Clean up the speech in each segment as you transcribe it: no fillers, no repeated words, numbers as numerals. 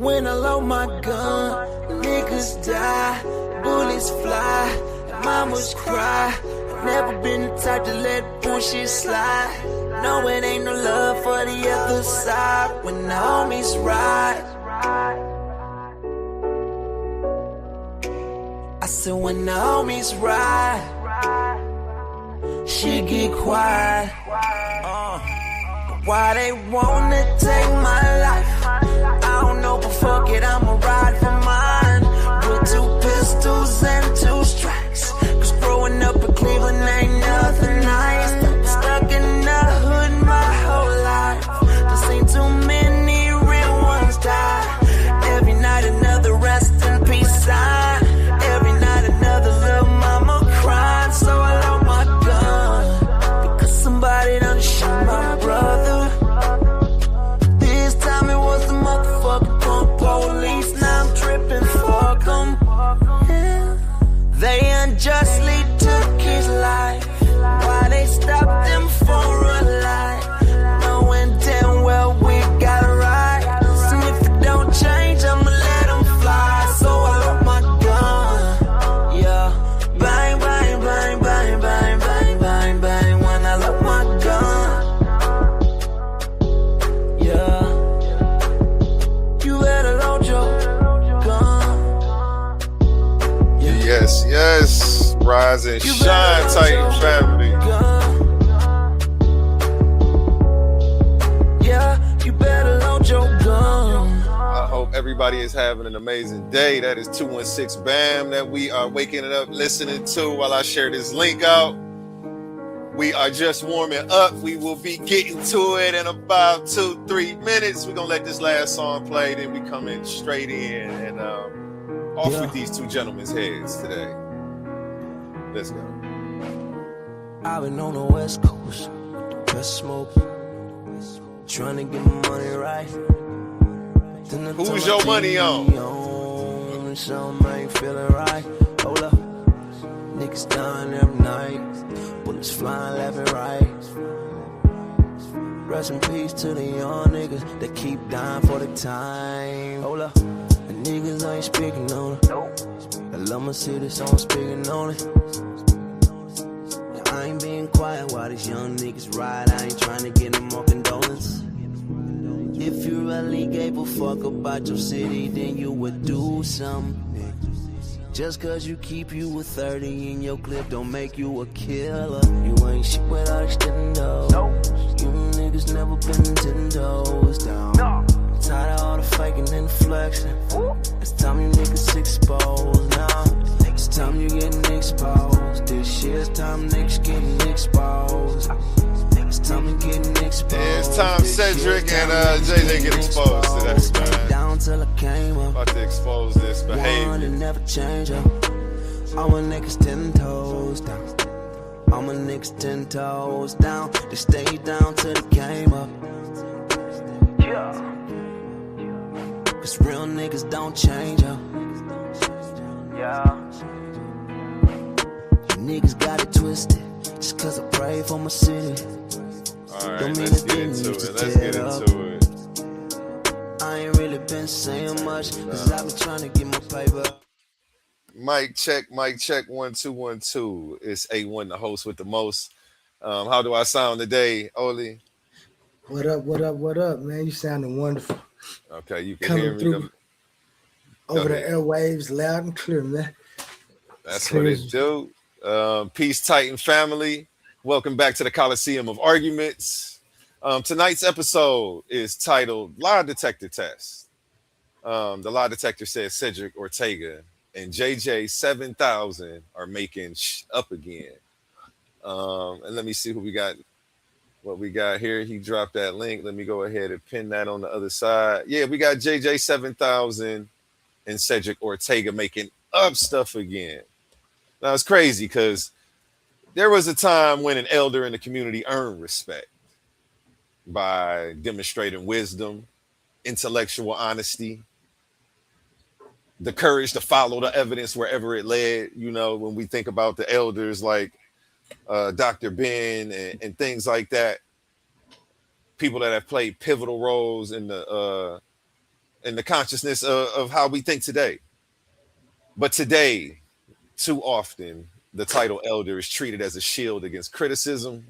When I load my gun, niggas die, bullets fly, and mamas cry. I've never been the type to let bullshit slide. No, it ain't no love for the other side when the homies ride. I said when the homies ride, shit get quiet. Why they wanna take my life? I don't know, but fuck it, I'ma ride for mine. With 2 pistols and 2 strikes. Cause growing up in Cleveland ain't nothing nice. Stuck in the hood my whole life. There seen too many real ones die. Every night another rest in peace sign. Every night another little mama crying. So I load my gun because somebody done shot my brother. This time it was the motherfucking punk police. Now I'm tripping, fuck 'em. Yeah. They unjustly took his life. Why they stopped him for a life? Knowing damn well we got it right. So if it don't change, I'ma let him fly. So I load my gun. Yeah. Bang, bang, bang, bang, bang, bang, bang, bang. When I load my gun. Yeah. You better load your gun. Yes, yes. Rise and shine, Titan family. Yeah, you better load your gun. I hope everybody is having an amazing day. That is 216 BAM that we are waking it up listening to while I share this link out. We are just warming up. We will be getting to it in about 2-3 minutes. We're going to let this last song play. Then we come in straight in and off with these 2 gentlemen's heads today. Let's go. I've been on the West Coast with the best smoke, trying to get my money right. Who's your money on? Something ain't feeling right. Hold up, niggas dying every night, bullets flying left and right. Rest in peace to the young niggas that keep dying for the time. Hold up, the niggas ain't speaking on it. I love my city, so I'm speaking on it. I ain't being quiet while these young niggas ride. I ain't trying to get no more condolence. If you really gave a fuck about your city, then you would do something. Just cause you keep you a 30 in your clip don't make you a killer. You ain't shit without extending those. You niggas never been 10 toes down. I'm tired of all the faking and the flexing. It's time you niggas exposed now. It's time you getting exposed. This year's time niggas getting exposed. It's time you getting exposed. Yeah, it's time Cedrick and JJ get exposed to that, man. Down till I came up. About to expose this behavior. One and never change up. All my niggas 10 toes down. All my niggas 10 toes down. They stay down till the game up. Cause real niggas don't change up. You niggas got it twisted. Just cause I pray for my city. Alright, let's get into it. Let's get into it. I ain't really been saying much. Cause I've been trying to get my paper. Mic check 1 2 1 2. It's A1, the host with the most. How do I sound today, Oli? What up, man? You sounding wonderful. Okay, you can Coming hear me. through over the airwaves loud and clear, man. That's what it do. Peace, Titan family. Welcome back to the Coliseum of Arguments. Tonight's episode is titled Lie Detector Test. The lie detector says Cedrick Ortega and JJ700 are making up again. And let me see what we got here. He dropped that link. Let me go ahead and pin that on the other side. Yeah, we got JJ700 and Cedrick Ortega making up stuff again. Now it's crazy because there was a time when an elder in the community earned respect by demonstrating wisdom, intellectual honesty, the courage to follow the evidence wherever it led. You know, when we think about the elders like Dr. Ben and things like that, people that have played pivotal roles in the and the consciousness of how we think today. But today, too often, the title elder is treated as a shield against criticism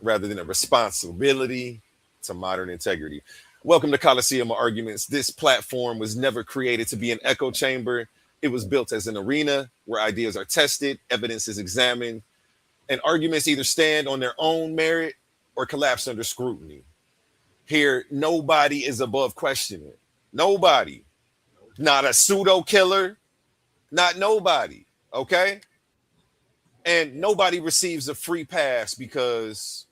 rather than a responsibility to modern integrity. Welcome to Coliseum of Arguments. This platform was never created to be an echo chamber. It was built as an arena where ideas are tested, evidence is examined, and arguments either stand on their own merit or collapse under scrutiny. Here, nobody is above questioning. Nobody. Not a pseudo killer, not nobody. Okay? And nobody receives a free pass because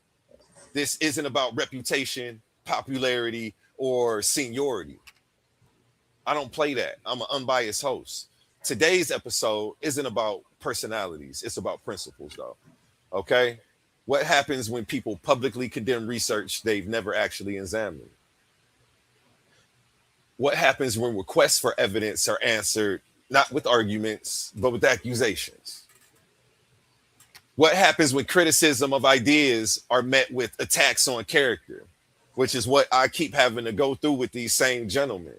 this isn't about reputation, popularity, or seniority. I don't play that. I'm an unbiased host. Today's episode isn't about personalities. It's about principles, though. Okay? What happens when people publicly condemn research they've never actually examined? What happens when requests for evidence are answered not with arguments, but with accusations? What happens when criticism of ideas are met with attacks on character, which is what I keep having to go through with these same gentlemen?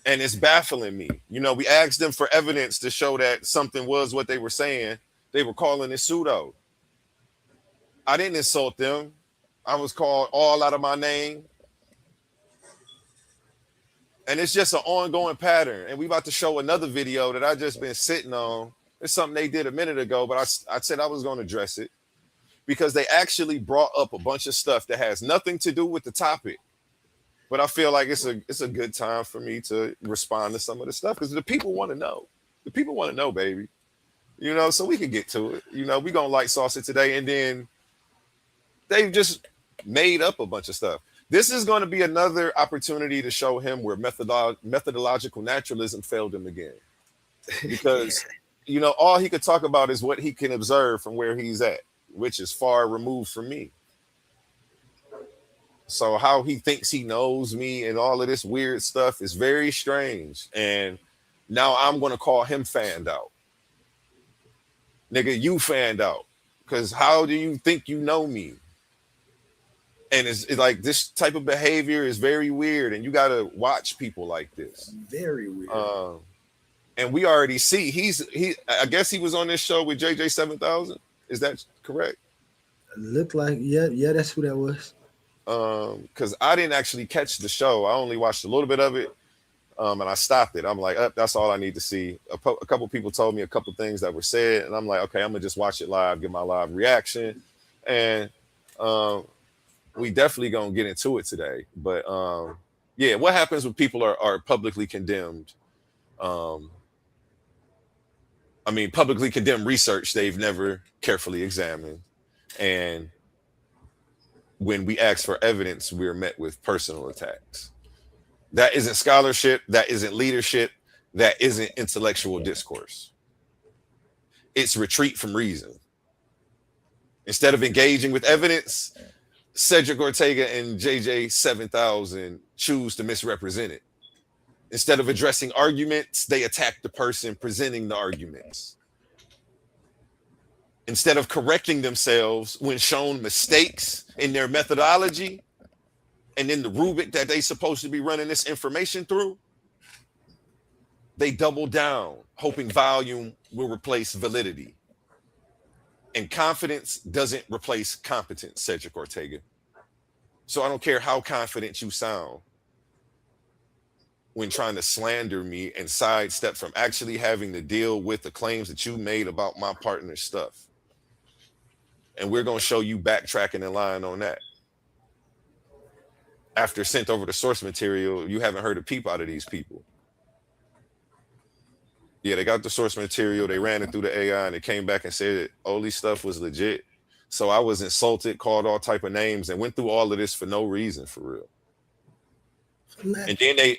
And it's baffling me. You know, we asked them for evidence to show that something was what they were saying. They were calling it pseudo. I didn't insult them. I was called all out of my name. And it's just an ongoing pattern. And we about to show another video that I just been sitting on. It's something they did a minute ago, but I said I was going to address it because they actually brought up a bunch of stuff that has nothing to do with the topic. But I feel like it's a good time for me to respond to some of the stuff because the people want to know. The people want to know, baby. You know, so we can get to it. You know, we're going to light sauce it today. And then they've just made up a bunch of stuff. This is going to be another opportunity to show him where methodological naturalism failed him again. Because, you know, all he could talk about is what he can observe from where he's at, which is far removed from me. So how he thinks he knows me and all of this weird stuff is very strange. And now I'm going to call him fanned out. Nigga, you fanned out. Because how do you think you know me? And it's like this type of behavior is very weird. And you got to watch people like this. Very weird. And we already see I guess he was on this show with JJ700. Is that correct? Looked like, yeah, that's who that was. Because I didn't actually catch the show. I only watched a little bit of it. And I stopped it. I'm like, that's all I need to see. A couple people told me a couple things that were said, and I'm like, okay, I'm gonna just watch it live, get my live reaction, and we definitely gonna get into it today. But yeah, what happens when people are publicly condemned? Publicly condemned research they've never carefully examined, and when we ask for evidence, we're met with personal attacks. That isn't scholarship. That isn't leadership. That isn't intellectual discourse. It's retreat from reason. Instead of engaging with evidence, Cedrick Ortega and JJ700 choose to misrepresent it. Instead of addressing arguments, they attack the person presenting the arguments. Instead of correcting themselves when shown mistakes in their methodology, and in the rubric that they supposed to be running this information through, they double down, hoping volume will replace validity. And confidence doesn't replace competence, Cedrick Ortega. So I don't care how confident you sound when trying to slander me and sidestep from actually having to deal with the claims that you made about my partner's stuff. And we're going to show you backtracking and lying on that. After sent over the source material, you haven't heard a peep out of these people. Yeah, they got the source material, they ran it through the AI, and it came back and said all these stuff was legit. So I was insulted, called all type of names, and went through all of this for no reason, for real. And then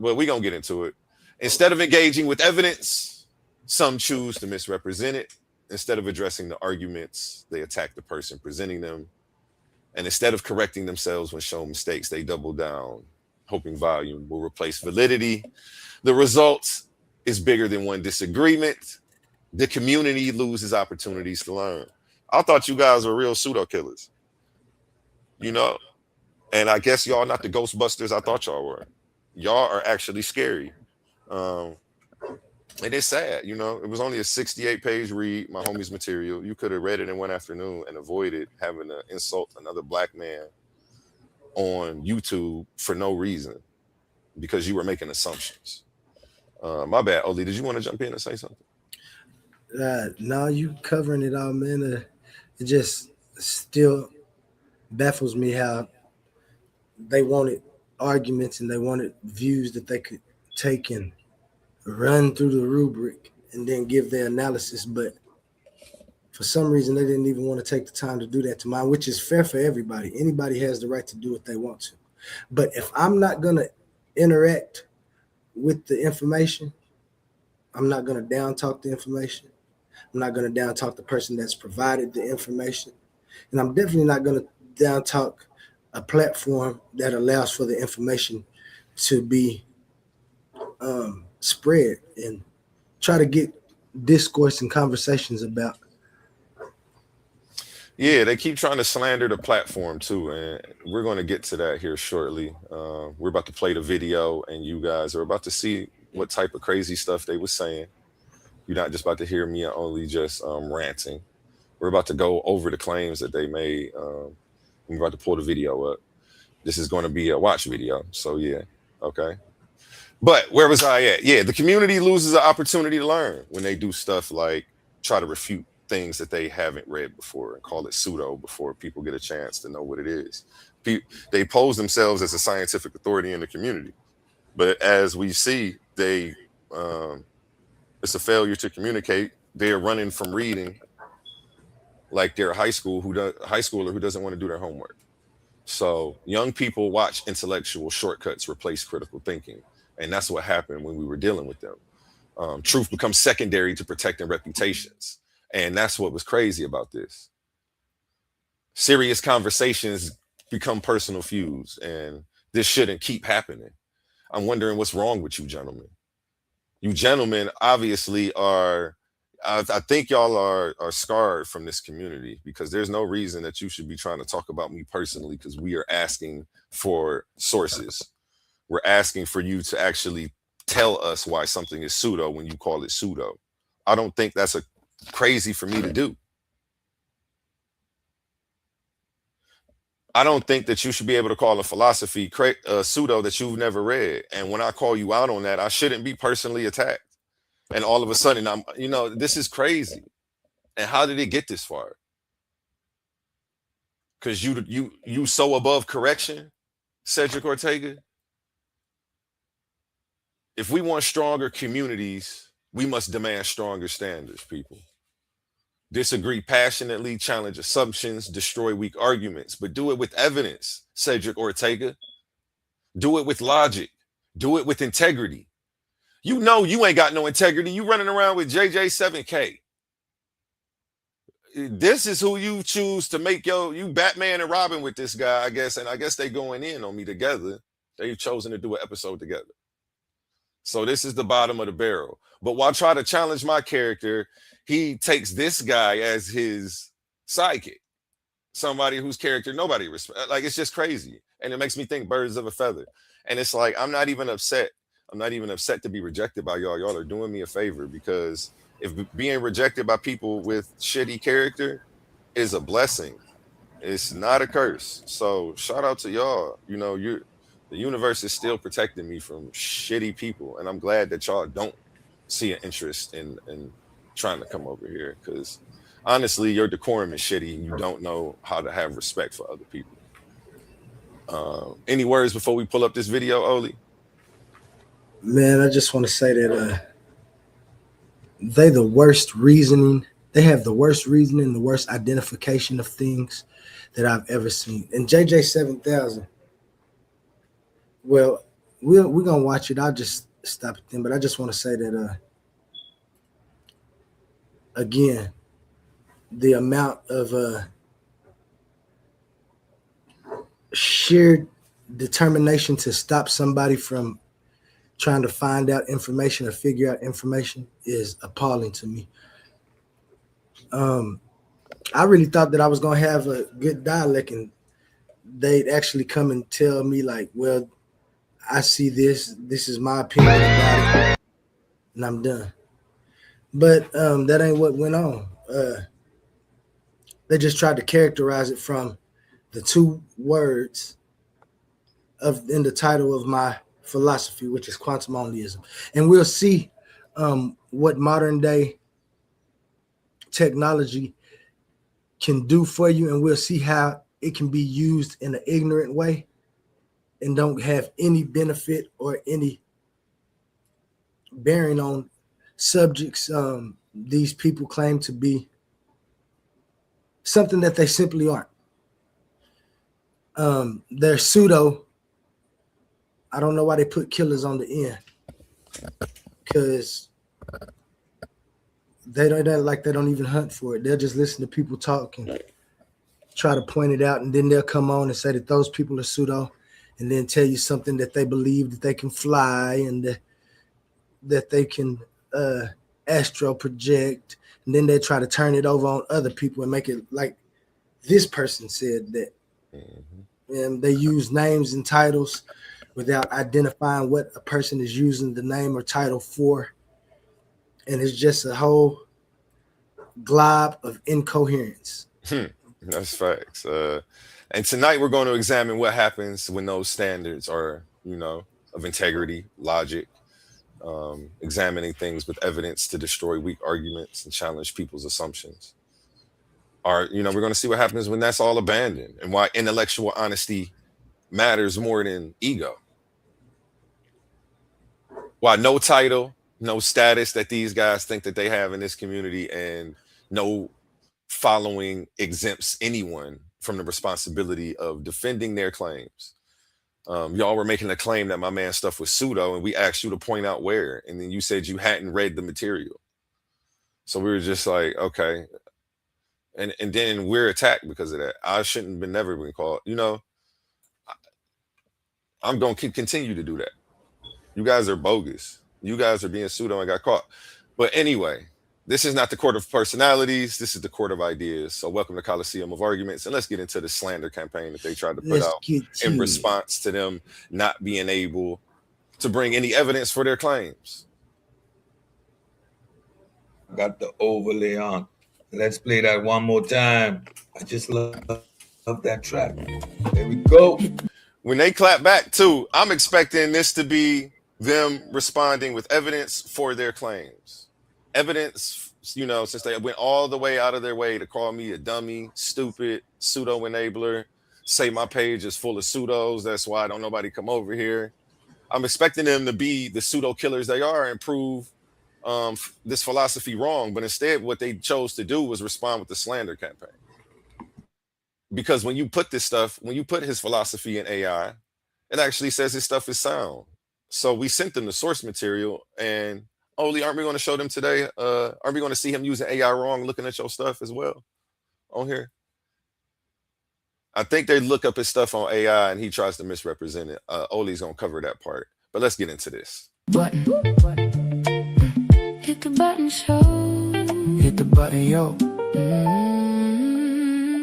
well, we're going to get into it. Instead of engaging with evidence, some choose to misrepresent it. Instead of addressing the arguments, they attack the person presenting them. And instead of correcting themselves when shown mistakes, they double down, hoping volume will replace validity. The result is bigger than one disagreement. The community loses opportunities to learn. I thought you guys were real pseudo killers, you know, And I guess y'all not the Ghostbusters I thought y'all were. Y'all are actually scary. And it's sad, you know. It was only a 68-page read, my homie's material. You could have read it in one afternoon and avoided having to insult another black man on YouTube for no reason because you were making assumptions. My bad, Oli. Did you want to jump in and say something? No, you covering it all, man. It just still baffles me how they wanted arguments and they wanted views that they could take and run through the rubric and then give their analysis. But for some reason, they didn't even want to take the time to do that to mine, which is fair for everybody. Anybody has the right to do what they want to. But if I'm not going to interact with the information, I'm not going to down talk the information. I'm not going to down talk the person that's provided the information. And I'm definitely not going to down talk a platform that allows for the information to be spread and try to get discourse and conversations about. Yeah, they keep trying to slander the platform too, and we're going to get to that here shortly. We're about to play the video, and you guys are about to see what type of crazy stuff they were saying. You're not just about to hear me only just ranting. We're about to go over the claims that they made. We're about to pull the video up. This is going to be a watch video, so yeah, okay. But where was I at? Yeah, the community loses the opportunity to learn when they do stuff like try to refute things that they haven't read before and call it pseudo before people get a chance to know what it is. They pose themselves as a scientific authority in the community, but as we see, it's a failure to communicate. They're running from reading like they're a high schooler who doesn't want to do their homework. So young people watch intellectual shortcuts replace critical thinking, and that's what happened when we were dealing with them. Truth becomes secondary to protecting reputations. And that's what was crazy about this. Serious conversations become personal feuds, and this shouldn't keep happening. I'm wondering what's wrong with you gentlemen. You gentlemen obviously are, I think y'all are scarred from this community, because there's no reason that you should be trying to talk about me personally, because we are asking for sources. We're asking for you to actually tell us why something is pseudo when you call it pseudo. I don't think that's crazy for me to do. I don't think that you should be able to call a philosophy pseudo that you've never read. And when I call you out on that, I shouldn't be personally attacked. And all of a sudden, this is crazy. And how did it get this far? Because you so above correction, Cedrick Ortega. If we want stronger communities, we must demand stronger standards, people. Disagree passionately, challenge assumptions, destroy weak arguments, but do it with evidence, Cedrick Ortega. Do it with logic. Do it with integrity. You know you ain't got no integrity. You running around with JJ700. This is who you choose to make you Batman and Robin with this guy, I guess, and I guess they going in on me together. They've chosen to do an episode together. So this is the bottom of the barrel. But while trying to challenge my character, he takes this guy as his sidekick, somebody whose character nobody respects. Like, it's just crazy. And it makes me think birds of a feather. And it's like, I'm not even upset. I'm not even upset to be rejected by y'all. Y'all are doing me a favor, because if being rejected by people with shitty character is a blessing, it's not a curse. So shout out to y'all. You know, the universe is still protecting me from shitty people. And I'm glad that y'all don't see an interest in trying to come over here, because honestly, your decorum is shitty and you don't know how to have respect for other people. Any words before we pull up this video, Oli? Man, I just want to say that they the worst reasoning. They have the worst reasoning, the worst identification of things that I've ever seen. And JJ700, well, we're going to watch it. I'll just stop it then. But I just want to say that, again, the amount of sheer determination to stop somebody from trying to find out information or figure out information is appalling to me. I really thought that I was going to have a good dialect and they'd actually come and tell me like, well, I see this. This is my opinion about it, and I'm done. But that ain't what went on. They just tried to characterize it from the two words of in the title of my philosophy, which is quantum onlyism, and we'll see what modern day technology can do for you, and we'll see how it can be used in an ignorant way and don't have any benefit or any bearing on subjects these people claim to be something that they simply aren't. They're pseudo. I don't know why they put killers on the end, because they don't even hunt for it. They'll just listen to people talk and try to point it out, and then they'll come on and say that those people are pseudo, and then tell you something that they believe that they can fly and that they can astro project, and then they try to turn it over on other people and make it like this person said that. Mm-hmm. And they use names and titles without identifying what a person is using the name or title for. And it's just a whole glob of incoherence. That's facts. And tonight we're going to examine what happens when those standards are, of integrity, logic, examining things with evidence to destroy weak arguments and challenge people's assumptions. We're going to see what happens when that's all abandoned and why intellectual honesty matters more than ego. Why no title, no status that these guys think that they have in this community, and no following exempts anyone from the responsibility of defending their claims. Y'all were making a claim that my man's stuff was pseudo, and we asked you to point out where, and then you said you hadn't read the material. So we were just like, okay. And then we're attacked because of that. I shouldn't have never been called. I'm going to continue to do that. You guys are bogus. You guys are being pseudo and got caught. But anyway, this is not the court of personalities. This is the court of ideas. So welcome to Coliseum of Arguments. And let's get into the slander campaign that they tried to put out in response to them not being able to bring any evidence for their claims. Got the overlay on. Let's play that one more time. I just love that track. There we go. When they clap back too, I'm expecting this to be them responding with evidence for their claims. Evidence, since they went all the way out of their way to call me a dummy, stupid, pseudo-enabler, say my page is full of pseudos, that's why don't nobody come over here. I'm expecting them to be the pseudo-killers they are and prove this philosophy wrong, but instead what they chose to do was respond with the slander campaign. Because when you put his philosophy in AI, it actually says his stuff is sound. So we sent them the source material, and aren't we going to show them today? Aren't we going to see him using AI wrong, looking at your stuff as well on here? I think they look up his stuff on AI and he tries to misrepresent it. Oli's going to cover that part, but let's get into this. Button. Hit the button, show. Hit the button, yo.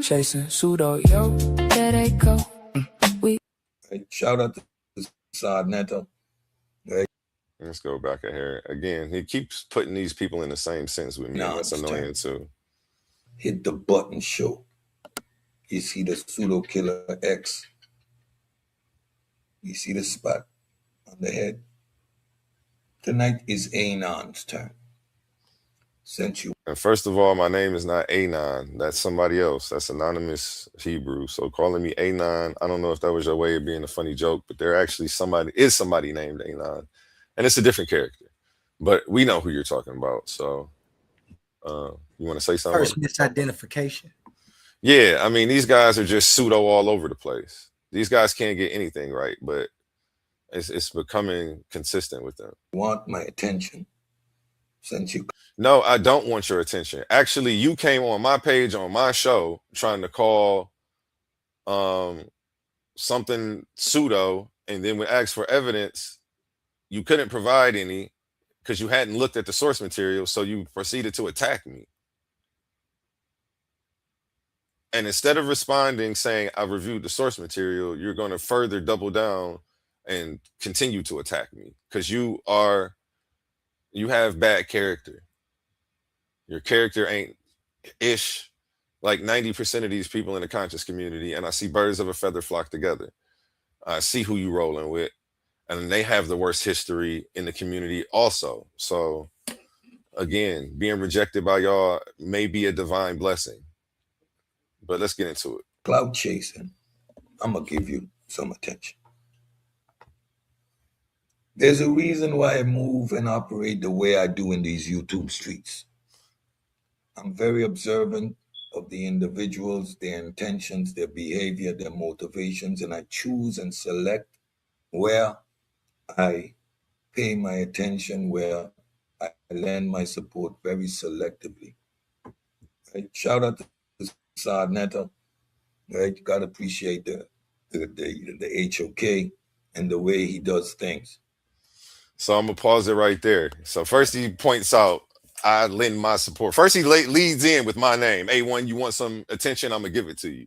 Chasing pseudo, yo. There they go. Hey, shout out to Saad Neto. Hey. Let's go back in here again. He keeps putting these people in the same sentence with me. No, that's annoying too. Hit the button, show. You see the pseudo killer X. You see the spot on the head. Tonight is Anon's turn. Sent you. And first of all, my name is not Anon. That's somebody else. That's anonymous Hebrew. So calling me Anon, I don't know if that was your way of being a funny joke, but there actually is somebody named Anon. And it's a different character. But we know who you're talking about. So you want to say something? First misidentification. Yeah, I mean, these guys are just pseudo all over the place. These guys can't get anything right, but it's becoming consistent with them. Want my attention? Since you. No, I don't want your attention. Actually, you came on my page on my show trying to call something pseudo, and then when asked for evidence, you couldn't provide any because you hadn't looked at the source material, so you proceeded to attack me. And instead of responding saying I reviewed the source material, you're going to further double down and continue to attack me because you have bad character. Your character ain't ish like 90% of these people in the conscious community, and I see birds of a feather flock together. I see who you rolling with, and they have the worst history in the community also. So again, being rejected by y'all may be a divine blessing. But let's get into it. Cloud chasing. I'm gonna give you some attention. There's a reason why I move and operate the way I do in these YouTube streets. I'm very observant of the individuals, their intentions, their behavior, their motivations, and I choose and select where I pay my attention, where I lend my support very selectively. Right? Shout out to Sadnetta. Right? You gotta appreciate the HOK and the way he does things. So I'm gonna pause it right there. So first he points out I lend my support. First he leads in with my name. A1, you want some attention? I'm gonna give it to you.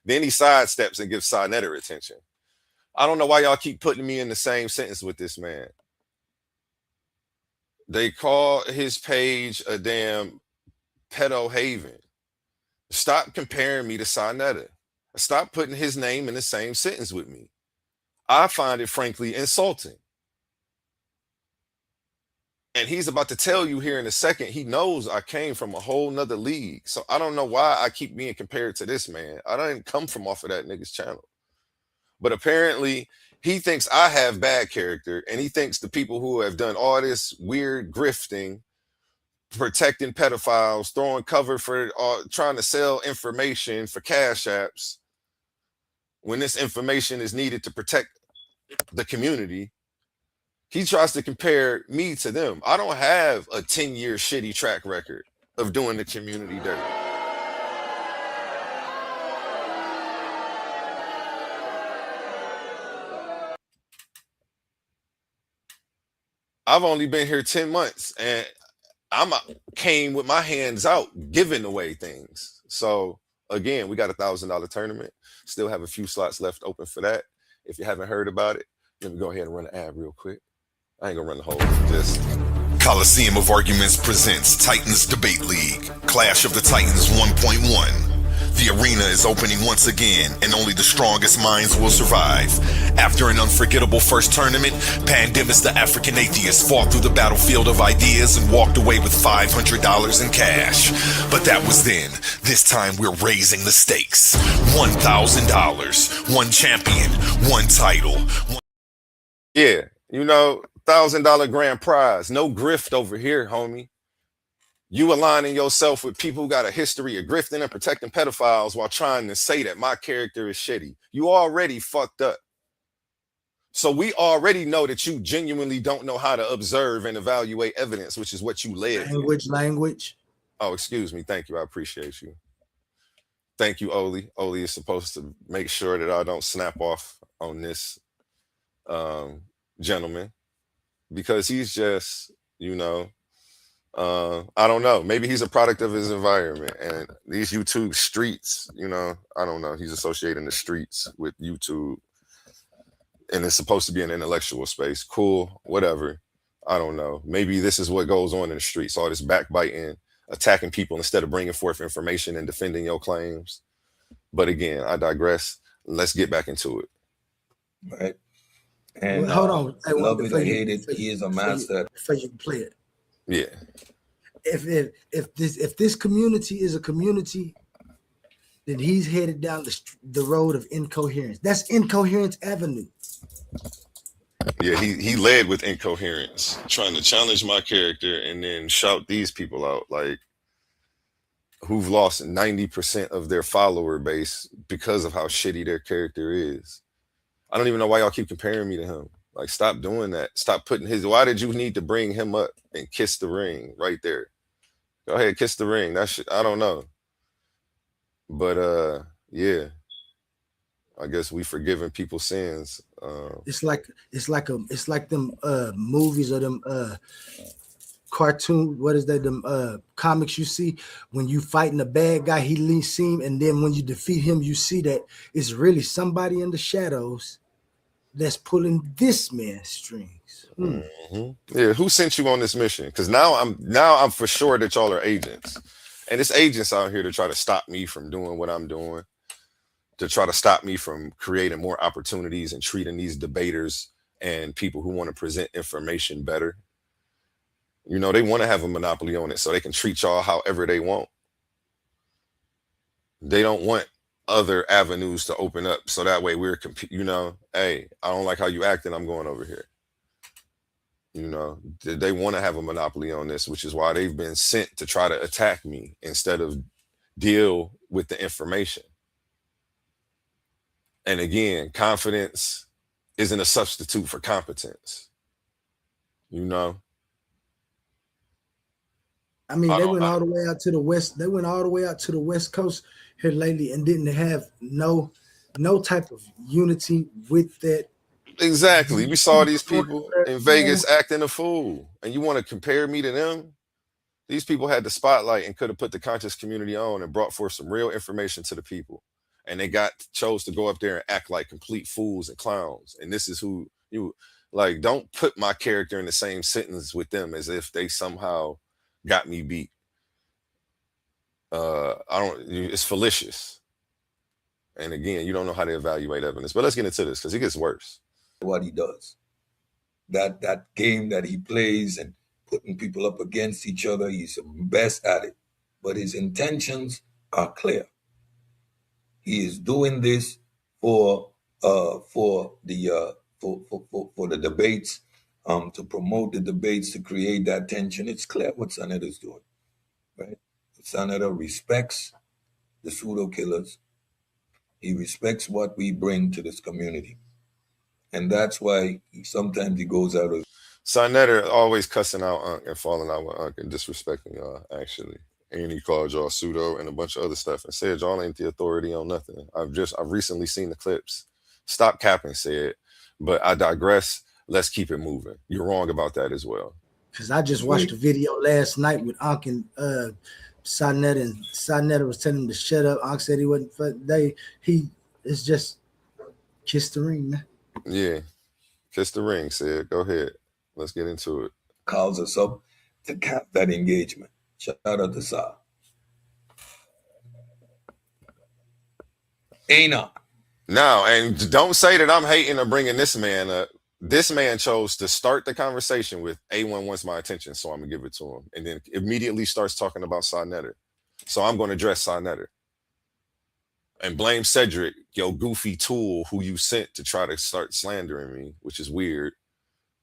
Then he sidesteps and gives Sadnetta attention. I don't know why y'all keep putting me in the same sentence with this man. They call his page a damn pedo haven. Stop comparing me to Sadnetta. Stop putting his name in the same sentence with me. I find it frankly insulting. And he's about to tell you here in a second, he knows I came from a whole nother league. So I don't know why I keep being compared to this man. I didn't come from off of that nigga's channel. But apparently he thinks I have bad character, and he thinks the people who have done all this weird grifting, protecting pedophiles, throwing cover for trying to sell information for cash apps, when this information is needed to protect the community, he tries to compare me to them. I don't have a 10-year shitty track record of doing the community dirty. I've only been here 10 months and came with my hands out giving away things. So again, we got $1,000 tournament. Still have a few slots left open for that. If you haven't heard about it, let me go ahead and run an ad real quick. I ain't gonna run the whole just. Coliseum of Arguments presents Titans Debate League, Clash of the Titans 1.1. The arena is opening once again, and only the strongest minds will survive. After an unforgettable first tournament, Pandemus the African Atheist fought through the battlefield of ideas and walked away with $500 in cash. But that was then. This time we're raising the stakes. $1,000, one champion, one title. Yeah, you know, $1,000 grand prize. No grift over here, homie. You aligning yourself with people who got a history of grifting and protecting pedophiles while trying to say that my character is shitty. You already fucked up. So we already know that you genuinely don't know how to observe and evaluate evidence, which is what you led. Language. Oh, excuse me. Thank you. I appreciate you. Thank you, Oli. Oli is supposed to make sure that I don't snap off on this gentleman, because he's just, you know, I don't know. Maybe he's a product of his environment and these YouTube streets, you know, I don't know. He's associating the streets with YouTube, and it's supposed to be an intellectual space. Cool, whatever. I don't know. Maybe this is what goes on in the streets, all this backbiting, attacking people instead of bringing forth information and defending your claims. But again, I digress. Let's get back into it. All right. And hold on. Love it or hate it, he is a master. Before you play it. Yeah. If this community is a community, then he's headed down the road of incoherence. That's Incoherence Avenue. Yeah, he led with incoherence, trying to challenge my character and then shout these people out, like, who've lost 90% of their follower base because of how shitty their character is. I don't even know why y'all keep comparing me to him. Like, stop doing that. Stop putting why did you need to bring him up and kiss the ring right there? Go ahead, kiss the ring. That shit, I don't know. But yeah. I guess we forgiving people's sins. It's like them movies or them cartoon, what is that? The comics you see when you fighting a bad guy, he leaves him, and then when you defeat him, you see that it's really somebody in the shadows that's pulling this man's strings. Yeah, who sent you on this mission? Because now I'm for sure that y'all are agents, and it's agents out here to try to stop me from doing what I'm doing, to try to stop me from creating more opportunities and treating these debaters and people who want to present information better. You know, they want to have a monopoly on it so they can treat y'all however they want. They don't want other avenues to open up so that way we're you know, hey, I don't like how you acting, I'm going over here. You know, they want to have a monopoly on this, which is why they've been sent to try to attack me instead of deal with the information. And again, confidence isn't a substitute for competence. You know, I mean, they went all the way out to the west. They went all the way out to the West Coast here lately and didn't have no type of unity with that. exactly. We saw these people in Vegas acting a fool, and you want to compare me to them? These people had the spotlight and could have put the conscious community on and brought forth some real information to the people. And they chose to go up there and act like complete fools and clowns. And this is who you like. Don't put my character in the same sentence with them as if they somehow got me beat. It's fallacious. And again, you don't know how to evaluate evidence. But let's get into this because it gets worse. What he does, that game that he plays and putting people up against each other, he's best at it. But his intentions are clear. He is doing this for the debates, to promote the debates, to create that tension. It's clear what Senator's doing, right? Senator respects the pseudo killers. He respects what we bring to this community, and that's why sometimes he goes out of. Senator always cussing out Unc and falling out with Unc and disrespecting y'all, actually. And he called y'all pseudo and a bunch of other stuff and said y'all ain't the authority on nothing. I've recently seen the clips. Stop capping, said, but I digress. Let's keep it moving. You're wrong about that as well. Because I just watched a video last night with Unc and Sonetta, and Sonetta was telling him to shut up. Unc said he wasn't. He is just kiss the ring, man. Yeah, kiss the ring, said. Go ahead. Let's get into it. Calls us up to cap that engagement. Shout out to Sa. Enoch. Now, and don't say that I'm hating or bringing this man up. This man chose to start the conversation with A1 wants my attention, so I'm going to give it to him. And then immediately starts talking about Sonetta. So I'm going to address Sonetta. And blame Cedrick, your goofy tool who you sent to try to start slandering me, which is weird.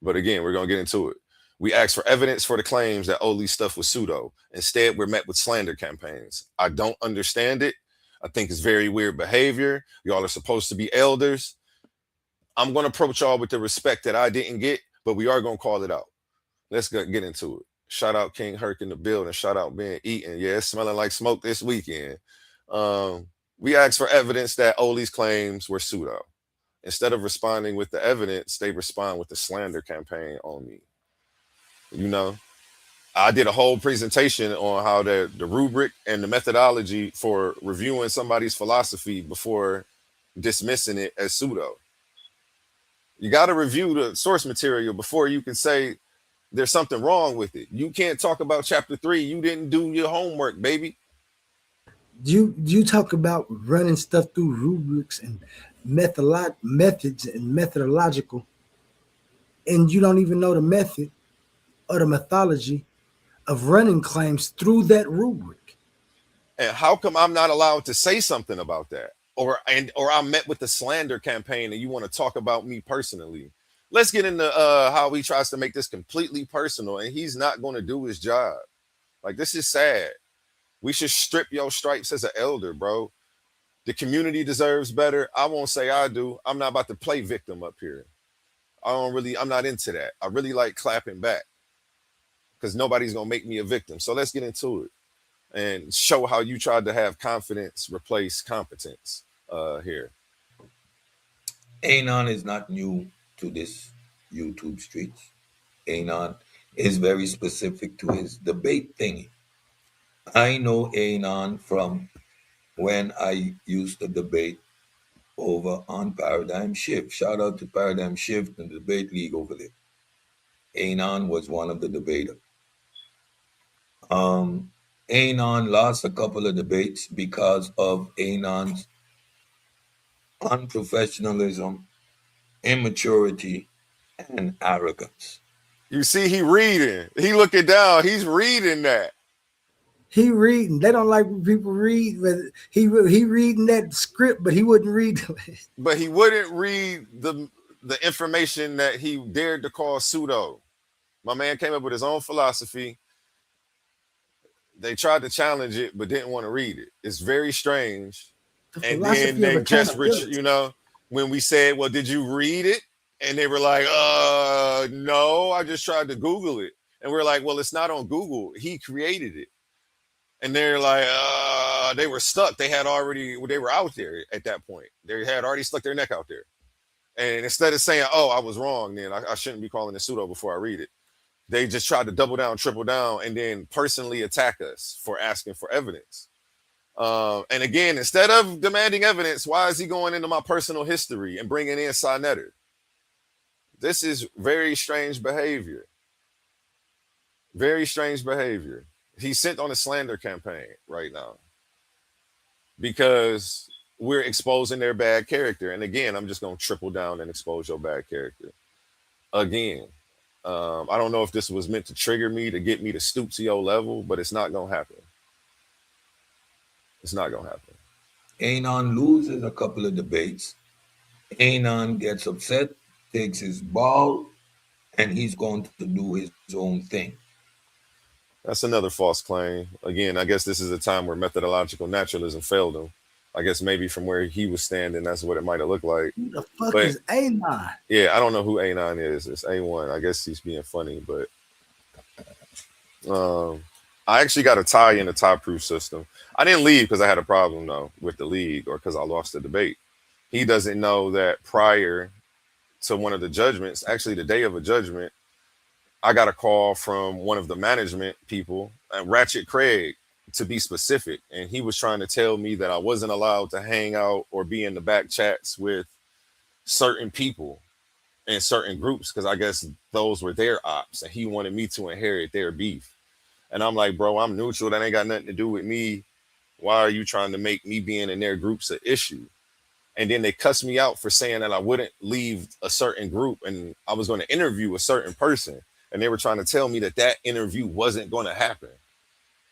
But again, we're going to get into it. We asked for evidence for the claims that Oli's stuff was pseudo. Instead, we're met with slander campaigns. I don't understand it. I think it's very weird behavior. Y'all are supposed to be elders. I'm going to approach y'all with the respect that I didn't get, but we are going to call it out. Let's get into it. Shout out King Herc in the building. Shout out Ben Eaton. Yeah, it's smelling like smoke this weekend. We asked for evidence that Oli's claims were pseudo. Instead of responding with the evidence, they respond with the slander campaign on me. You know, I did a whole presentation on how the rubric and the methodology for reviewing somebody's philosophy before dismissing it as pseudo. You got to review the source material before you can say there's something wrong with it. You can't talk about chapter 3. You didn't do your homework, baby. You talk about running stuff through rubrics and methods and methodological, and you don't even know the method or the methodology of running claims through that rubric. And how come I'm not allowed to say something about that? Or I'm met with the slander campaign and you want to talk about me personally. Let's get into how he tries to make this completely personal, and he's not going to do his job. Like, this is sad. We should strip your stripes as an elder, bro. The community deserves better. I won't say I do. I'm not about to play victim up here. I'm not into that. I really like clapping back because nobody's going to make me a victim. So let's get into it and show how you tried to have confidence replace competence here. Anon is not new to this YouTube streets. Anon is very specific to his debate thingy. I know Anon from when I used to debate over on Paradigm Shift. Shout out to Paradigm Shift and the debate league over there. Anon was one of the debaters. Anon lost a couple of debates because of Anon's unprofessionalism, immaturity, and arrogance. You see, he reading. He looking down. He's reading that. He reading. They don't like when people read, but he reading that script, but he wouldn't read it. But he wouldn't read the information that he dared to call pseudo. My man came up with his own philosophy. They tried to challenge it, but didn't want to read it. It's very strange. The And then philosophy of they just, accountability. you know, when we said, well, did you read it? And they were like, no, I just tried to Google it. And we're like, well, it's not on Google. He created it. And they're like, they were stuck. They were out there at that point. They had already stuck their neck out there. And instead of saying, oh, I was wrong, then I shouldn't be calling it pseudo before I read it. They just tried to double down, triple down, and then personally attack us for asking for evidence. And again, instead of demanding evidence, why is he going into my personal history and bringing in Sinetter? This is very strange behavior. Very strange behavior. He's sent on a slander campaign right now because we're exposing their bad character. And again, I'm just going to triple down and expose your bad character again. I don't know if this was meant to trigger me to get me to stoop to your level, but it's not going to happen. It's not going to happen. Anon loses a couple of debates. Anon gets upset, takes his ball, and he's going to do his own thing. That's another false claim. Again, I guess this is a time where methodological naturalism failed him. I guess maybe from where he was standing, that's what it might have looked like. Who the fuck is Anon? Yeah, I don't know who Anon is. It's A1. I guess he's being funny, but I actually got a tie in the tie proof system. I didn't leave because I had a problem though with the league or because I lost the debate. He doesn't know that prior to one of the judgments, actually the day of a judgment, I got a call from one of the management people, Ratchet Craig, to be specific. And he was trying to tell me that I wasn't allowed to hang out or be in the back chats with certain people in certain groups because I guess those were their ops and he wanted me to inherit their beef. And I'm like, bro, I'm neutral. That ain't got nothing to do with me. Why are you trying to make me being in their groups an issue? And then they cussed me out for saying that I wouldn't leave a certain group and I was going to interview a certain person. And they were trying to tell me that that interview wasn't going to happen.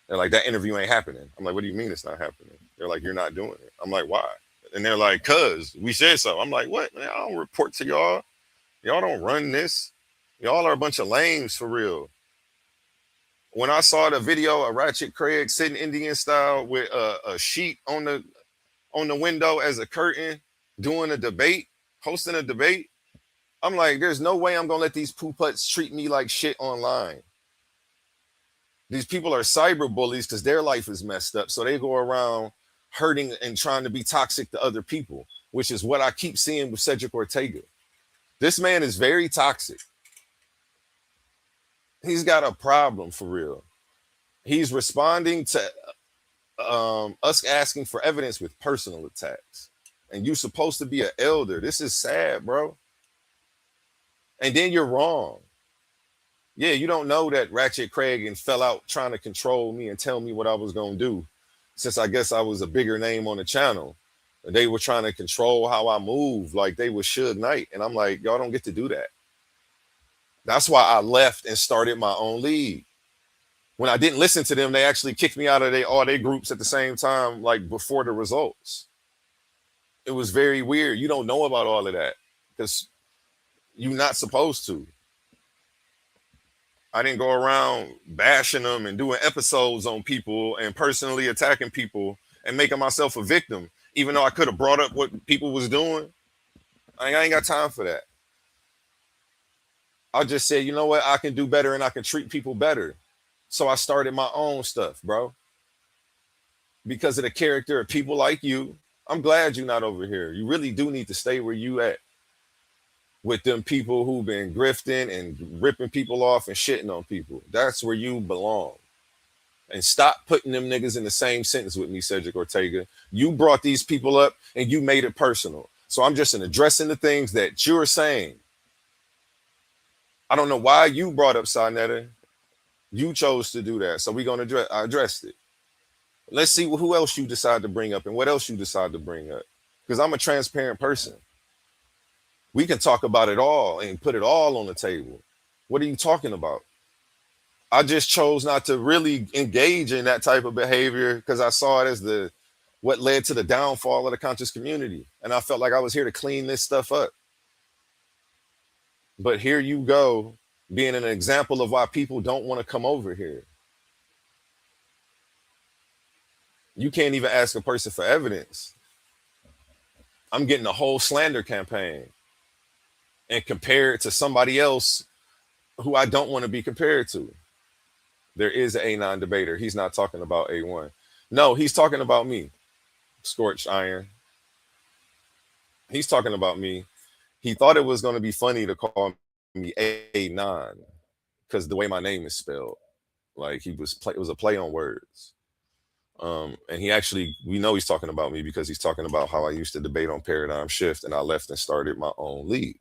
They're like, that interview ain't happening. I'm like, what do you mean it's not happening? They're like, you're not doing it. I'm like, why? And they're like, cuz we said so. I'm like, what? Man, I don't report to y'all. Y'all don't run this. Y'all are a bunch of lames for real. When I saw the video of Ratchet Craig sitting Indian style with a sheet on the window as a curtain, doing a debate, hosting a debate, I'm like, there's no way I'm gonna let these poo putts treat me like shit online. These people are cyber bullies because their life is messed up, so they go around hurting and trying to be toxic to other people, which is what I keep seeing with Cedrick Ortega. This man is very toxic. He's got a problem for real. He's responding to us asking for evidence with personal attacks. And you're supposed to be an elder. This is sad, bro. And then you're wrong. Yeah, you don't know that Ratchet Craig and fell out trying to control me and tell me what I was going to do. Since I guess I was a bigger name on the channel. They were trying to control how I move like they were Suge Knight. And I'm like, y'all don't get to do that. That's why I left and started my own league. When I didn't listen to them, they actually kicked me out of all their groups at the same time, like before the results. It was very weird. You don't know about all of that because you're not supposed to. I didn't go around bashing them and doing episodes on people and personally attacking people and making myself a victim, even though I could have brought up what people was doing. I ain't got time for that. I just said, you know what? I can do better and I can treat people better. So I started my own stuff, bro. Because of the character of people like you. I'm glad you're not over here. You really do need to stay where you at. with them people who've been grifting and ripping people off and shitting on people. That's where you belong. And stop putting them niggas in the same sentence with me, Cedrick Ortega. You brought these people up and you made it personal. So I'm just addressing the things that you're saying. I don't know why you brought up Sarnetta. You chose to do that. So we're going to address, I addressed it. Let's see who else you decide to bring up and what else you decide to bring up. Because I'm a transparent person. We can talk about it all and put it all on the table. What are you talking about? I just chose not to really engage in that type of behavior because I saw it as what led to the downfall of the conscious community. And I felt like I was here to clean this stuff up. But here you go, being an example of why people don't want to come over here. You can't even ask a person for evidence. I'm getting a whole slander campaign and compare it to somebody else who I don't want to be compared to. There is an A9 debater. He's not talking about A1. No, he's talking about me. Scorched iron. He's talking about me. He thought it was going to be funny to call me A9 because the way my name is spelled. Like it was a play on words. And we know he's talking about me because he's talking about how I used to debate on Paradigm Shift and I left and started my own league.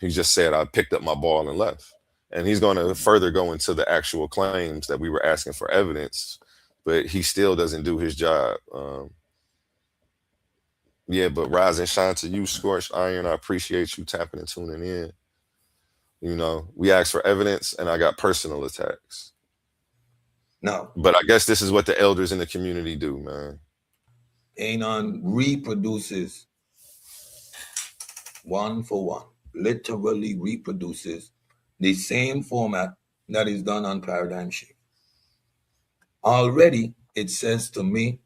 He just said I picked up my ball and left. And he's going to further go into the actual claims that we were asking for evidence, but he still doesn't do his job. Yeah, but rise and shine to you, Scorched Iron. I appreciate you tapping and tuning in. You know, we asked for evidence and I got personal attacks. No. But I guess this is what the elders in the community do, man. Anon reproduces one for one, literally reproduces the same format that is done on Paradigm Shift. Already, it says to me.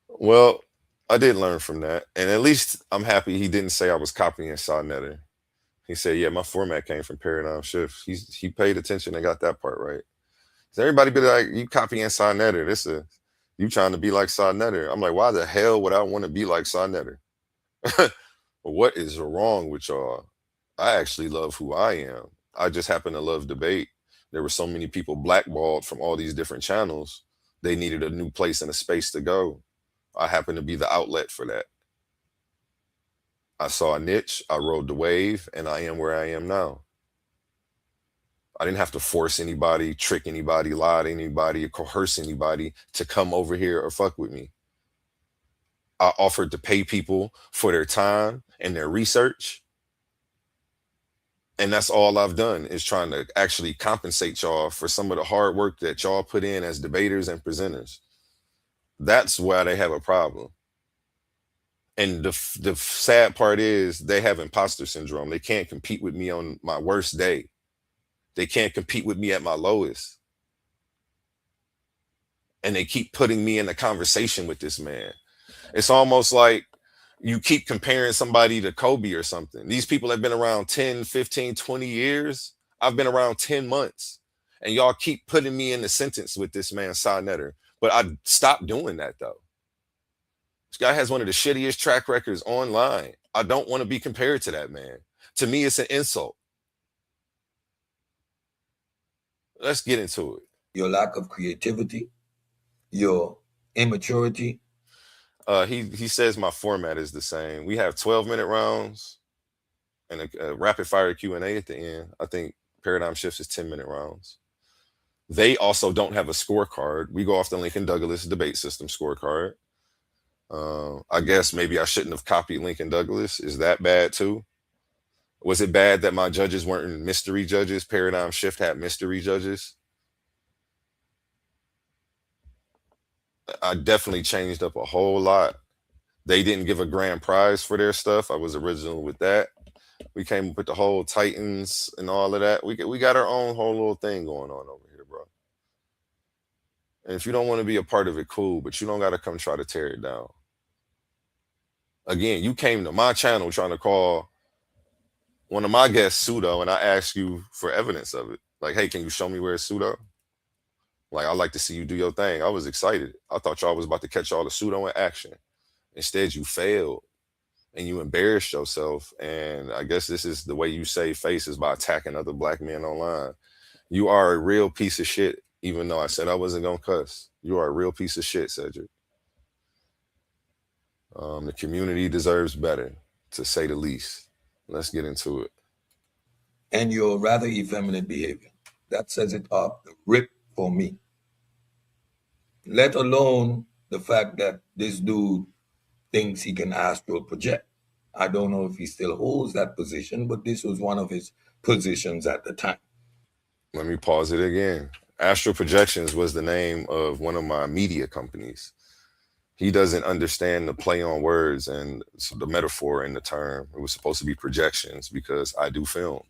Well, I did learn from that. And at least I'm happy he didn't say I was copying Sarnetta. He said, yeah, my format came from Paradigm Shift. He paid attention and got that part right. So everybody be like, you copying Sarnetta. You trying to be like Sarnetta. I'm like, why the hell would I want to be like Sarnetta? What is wrong with y'all? I actually love who I am. I just happen to love debate. There were so many people blackballed from all these different channels. They needed a new place and a space to go. I happen to be the outlet for that. I saw a niche, I rode the wave, and I am where I am now. I didn't have to force anybody, trick anybody, lie to anybody, or coerce anybody to come over here or fuck with me. I offered to pay people for their time and their research. And that's all I've done is trying to actually compensate y'all for some of the hard work that y'all put in as debaters and presenters. That's why they have a problem. And the sad part is they have imposter syndrome. They can't compete with me on my worst day. They can't compete with me at my lowest. And they keep putting me in a conversation with this man. It's almost like you keep comparing somebody to Kobe or something. These people have been around 10, 15, 20 years. I've been around 10 months. And y'all keep putting me in the sentence with this man, Sarnetta. But I stopped doing that, though. This guy has one of the shittiest track records online. I don't want to be compared to that man. To me, it's an insult. Let's get into it. Your lack of creativity, your immaturity. He says my format is the same. We have 12-minute rounds and a rapid fire Q&A at the end. I think Paradigm Shifts is 10-minute rounds. They also don't have a scorecard. We go off the Lincoln Douglas debate system scorecard. I guess maybe I shouldn't have copied Lincoln Douglas. Is that bad too? Was it bad that my judges weren't mystery judges? Paradigm Shift had mystery judges. I definitely changed up a whole lot. They didn't give a grand prize for their stuff. I was original with that. We came up with the whole Titans and all of that. We got our own whole little thing going on over here, bro. And if you don't want to be a part of it, cool, but you don't got to come try to tear it down. Again, you came to my channel trying to call one of my guests pseudo, and I asked you for evidence of it. Like, hey, can you show me where it's pseudo? Like, I'd like to see you do your thing. I was excited. I thought y'all was about to catch all the pseudo in action. Instead, you failed. and you embarrassed yourself. And I guess this is the way you save face, is by attacking other black men online. You are a real piece of shit, even though I said I wasn't gonna cuss. You are a real piece of shit, Cedrick. The community deserves better, to say the least. Let's get into it. And your rather effeminate behavior. That says it up the rip for me. Let alone the fact that this dude thinks he can astral project. I don't know if he still holds that position, but this was one of his positions at the time. Let me pause it again. Astral Projections was the name of one of my media companies. He doesn't understand the play on words and the metaphor in the term. It was supposed to be projections because I do film.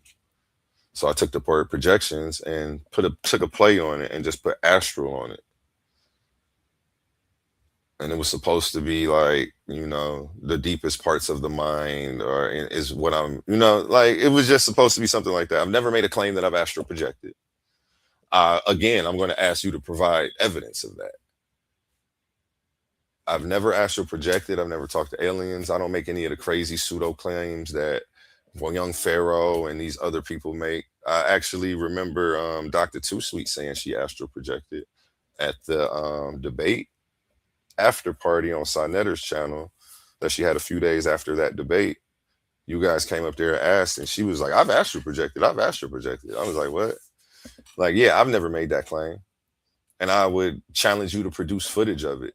So I took the word projections and took a play on it and just put astral on it. And it was supposed to be like, the deepest parts of the mind, or is what I'm, like, it was just supposed to be something like that. I've never made a claim that I've astral projected. Again, I'm going to ask you to provide evidence of that. I've never astral projected. I've never talked to aliens. I don't make any of the crazy pseudo claims that young Pharaoh and these other people make. I actually remember Dr. Too Sweet saying she astral projected at the debate after party on Sonetter's channel that she had a few days after that debate. You guys came up there and asked, and she was like, I've astral projected. I was like, what? Like, yeah, I've never made that claim. And I would challenge you to produce footage of it.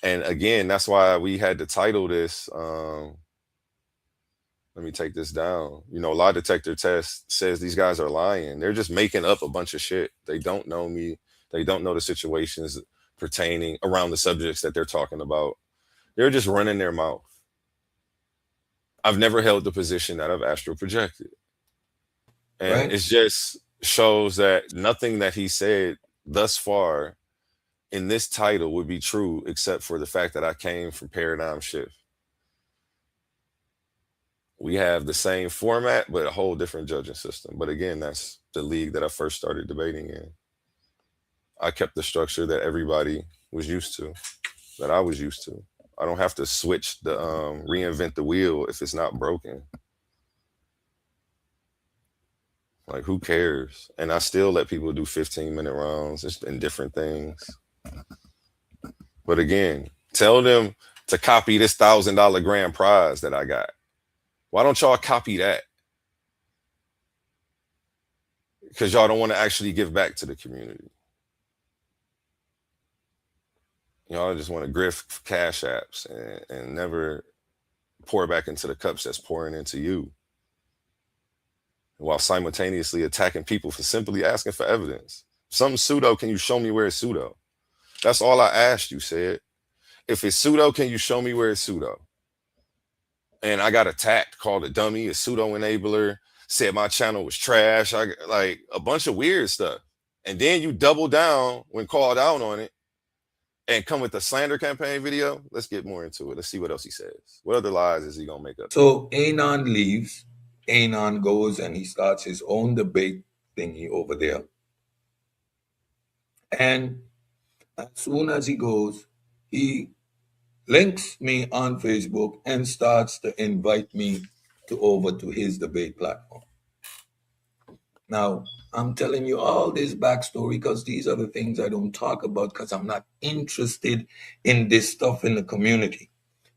And again, that's why we had to title this. Let me take this down. Lie detector test says these guys are lying. They're just making up a bunch of shit. They don't know me. They don't know the situations pertaining around the subjects that they're talking about. They're just running their mouth. I've never held the position that I've astral projected. And Right. It just shows that nothing that he said thus far in this title would be true, except for the fact that I came from Paradigm Shift. We have the same format, but a whole different judging system. But again, that's the league that I first started debating in. I kept the structure that everybody was used to, that I was used to. I don't have to switch the reinvent the wheel if it's not broken. Like, who cares? And I still let people do 15-minute rounds and different things. But again, tell them to copy this $1,000 grand prize that I got. Why don't y'all copy that? Because y'all don't want to actually give back to the community. Y'all just want to grift cash apps and never pour back into the cups that's pouring into you, while simultaneously attacking people for simply asking for evidence. Something pseudo, can you show me where it's pseudo? That's all I asked you, said. If it's pseudo, can you show me where it's pseudo? And I got attacked, called a dummy, a pseudo enabler, said my channel was trash. I like a bunch of weird stuff. And then you double down when called out on it and come with the slander campaign video. Let's get more into it. Let's see what else he says. What other lies is he going to make up? So Anon leaves. Anon goes and he starts his own debate thingy over there. And as soon as he goes, he links me on Facebook and starts to invite me over to his debate platform. Now, I'm telling you all this backstory because these are the things I don't talk about because I'm not interested in this stuff in the community.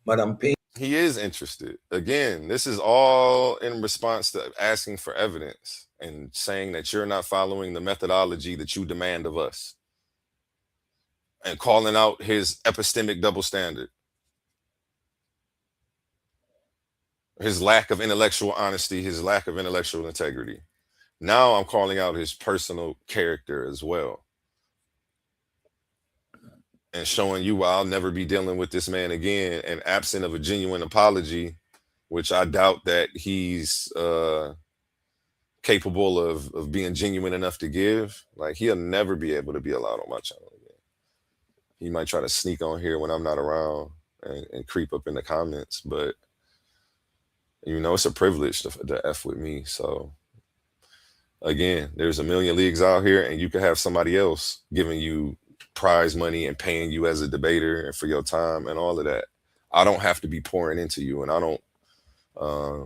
But I'm paying. He is interested. Again, this is all in response to asking for evidence and saying that you're not following the methodology that you demand of us, and calling out his epistemic double standard, his lack of intellectual honesty, his lack of intellectual integrity. Now I'm calling out his personal character as well, and showing you I'll never be dealing with this man again. And absent of a genuine apology, which I doubt that he's capable of being genuine enough to give, like, he'll never be able to be allowed on my channel again. He might try to sneak on here when I'm not around and creep up in the comments, but it's a privilege to F with me. So again, there's a million leagues out here, and you could have somebody else giving you prize money and paying you as a debater and for your time and all of that. I don't have to be pouring into you, and I don't, I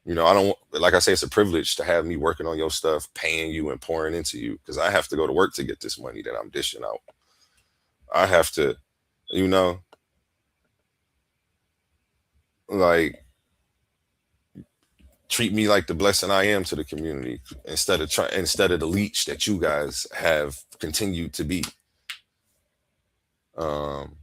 don't, like I say, it's a privilege to have me working on your stuff, paying you and pouring into you, because I have to go to work to get this money that I'm dishing out. I have to, you know, like, treat me like the blessing I am to the community instead of the leech that you guys have continued to be. Um,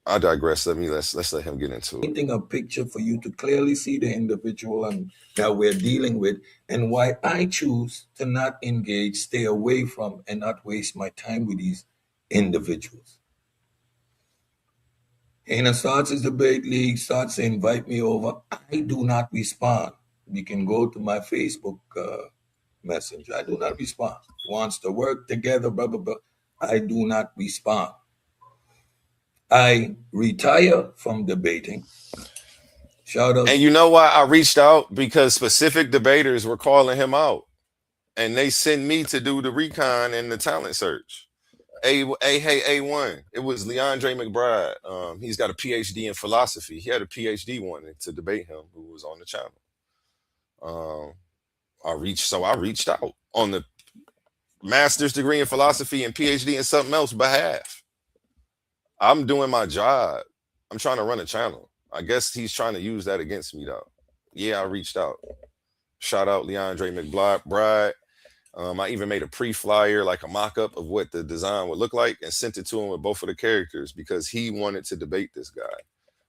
I digress. Let's let him get into it. Painting a picture for you to clearly see the individual and that we're dealing with, and why I choose to not engage, stay away from, and not waste my time with these individuals. And starts his debate league, starts to invite me over. I do not respond. You can go to my Facebook messenger. I do not respond. Wants to work together, blah, blah, blah. I do not respond. I retire from debating. Shout out. And you know why I reached out? Because specific debaters were calling him out, and they sent me to do the recon and the talent search. Hey, A1. It was Leandre McBride. He's got a PhD in philosophy. He had a PhD wanting to debate him, who was on the channel. I reached out on the master's degree in philosophy and PhD in something else behalf. I'm doing my job. I'm trying to run a channel. I guess he's trying to use that against me, though. Yeah, I reached out. Shout out Leandre McBride. I even made a pre-flyer, like a mock-up of what the design would look like, and sent it to him with both of the characters because he wanted to debate this guy.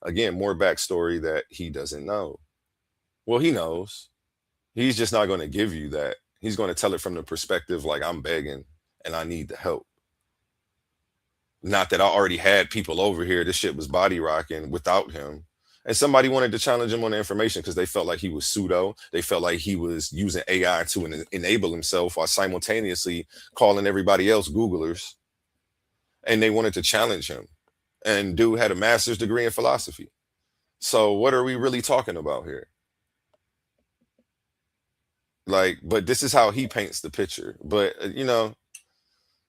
Again, more backstory that he doesn't know. Well, he knows. He's just not going to give you that. He's going to tell it from the perspective like I'm begging and I need the help. Not that I already had people over here. This shit was body rocking without him. And somebody wanted to challenge him on the information because they felt like he was pseudo. They felt like he was using AI to enable himself while simultaneously calling everybody else Googlers. And they wanted to challenge him. And dude had a master's degree in philosophy. So what are we really talking about here? Like, but this is how he paints the picture. But,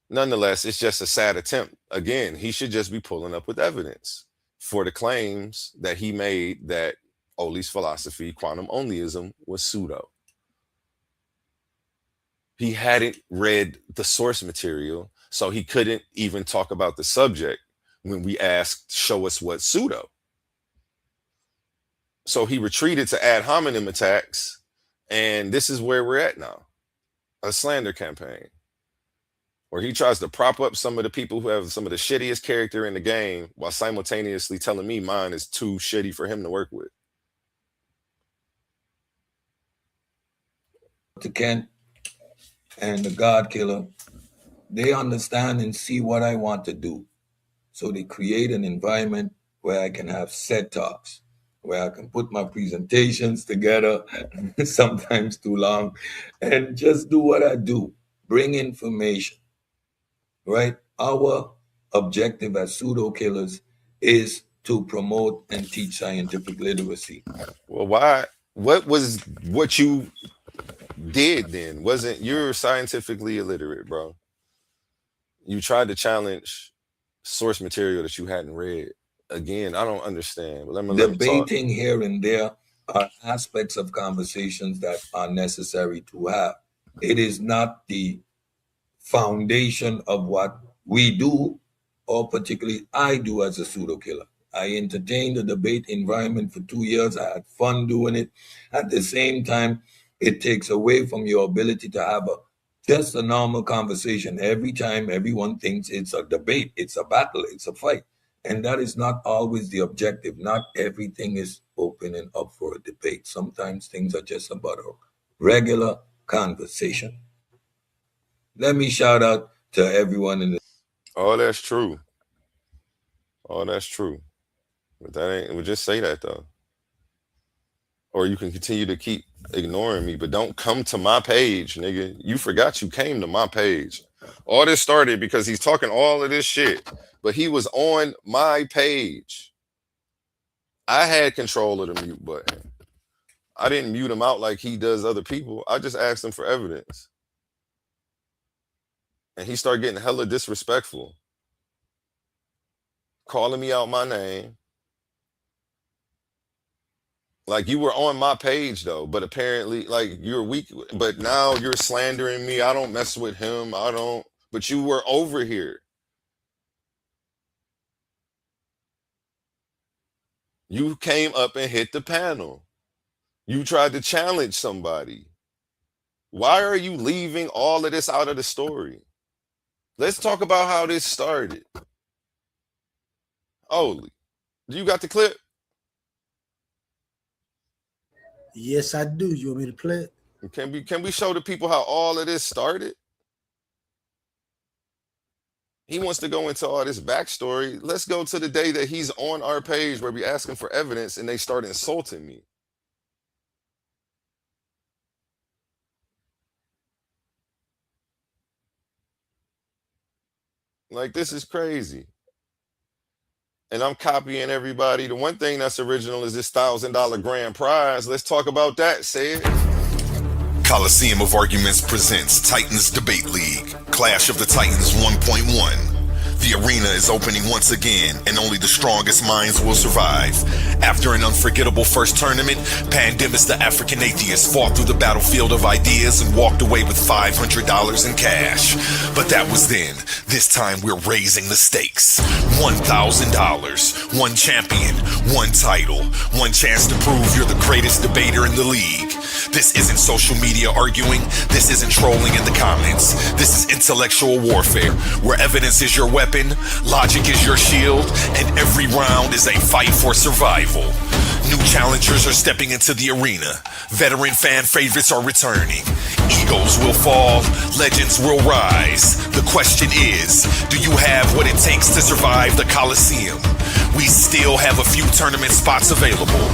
nonetheless, it's just a sad attempt. Again, he should just be pulling up with evidence for the claims that he made that Oli's philosophy, quantum onlyism, was pseudo. He hadn't read the source material, so he couldn't even talk about the subject when we asked, show us what pseudo. So he retreated to ad hominem attacks, and this is where we're at now. A slander campaign where he tries to prop up some of the people who have some of the shittiest character in the game while simultaneously telling me mine is too shitty for him to work with. To Kent and the God Killer, they understand and see what I want to do. So they create an environment where I can have set talks, where I can put my presentations together, sometimes too long, and just do what I do, bring information, right? Our objective as pseudo killers is to promote and teach scientific literacy. Well, why? What you did then? Wasn't you're scientifically illiterate, bro? You tried to challenge source material that you hadn't read. Again, I don't understand. But let me debating here and there are aspects of conversations that are necessary to have. It is not the foundation of what we do, or particularly I do as a pseudo killer. I entertained the debate environment for 2 years. I had fun doing it. At the same time, it takes away from your ability to have just a normal conversation. Every time everyone thinks it's a debate, it's a battle, it's a fight. And that is not always the objective. Not everything is open and up for a debate. Sometimes things are just about a regular conversation. Let me shout out to everyone in the. Oh, that's true. Oh, that's true. But that ain't, we'll just say that though. Or you can continue to keep ignoring me, but don't come to my page, nigga. You forgot you came to my page. All this started because he's talking all of this shit, but he was on my page. I had control of the mute button. I didn't mute him out like he does other people. I just asked him for evidence. And he started getting hella disrespectful. Calling me out my name. Like, you were on my page though, but apparently, like, you're weak. But now you're slandering me. I don't mess with him. I don't. But you were over here. You came up and hit the panel. You tried to challenge somebody. Why are you leaving all of this out of the story? Let's talk about how this started. Holy, you got the clip? Yes, I do. You want me to play it? Can we show the people how all of this started? He wants to go into all this backstory. Let's go to the day that he's on our page where we asking for evidence and they start insulting me. Like, this is crazy. And I'm copying everybody. The one thing that's original is this $1,000 grand prize. Let's talk about that, Sid. Coliseum of Arguments presents Titans Debate League, Clash of the Titans 1.1. The arena is opening once again, and only the strongest minds will survive. After an unforgettable first tournament, Pandemus the African Atheist fought through the battlefield of ideas and walked away with $500 in cash. But that was then. This time we're raising the stakes. $1,000, one champion, one title, one chance to prove you're the greatest debater in the league. This isn't social media arguing. This isn't trolling in the comments. This is intellectual warfare, where evidence is your weapon, logic is your shield, and every round is a fight for survival. New challengers are stepping into the arena. Veteran fan favorites are returning. Egos will fall, legends will rise. The question is, do you have what it takes to survive the Coliseum? We still have a few tournament spots available.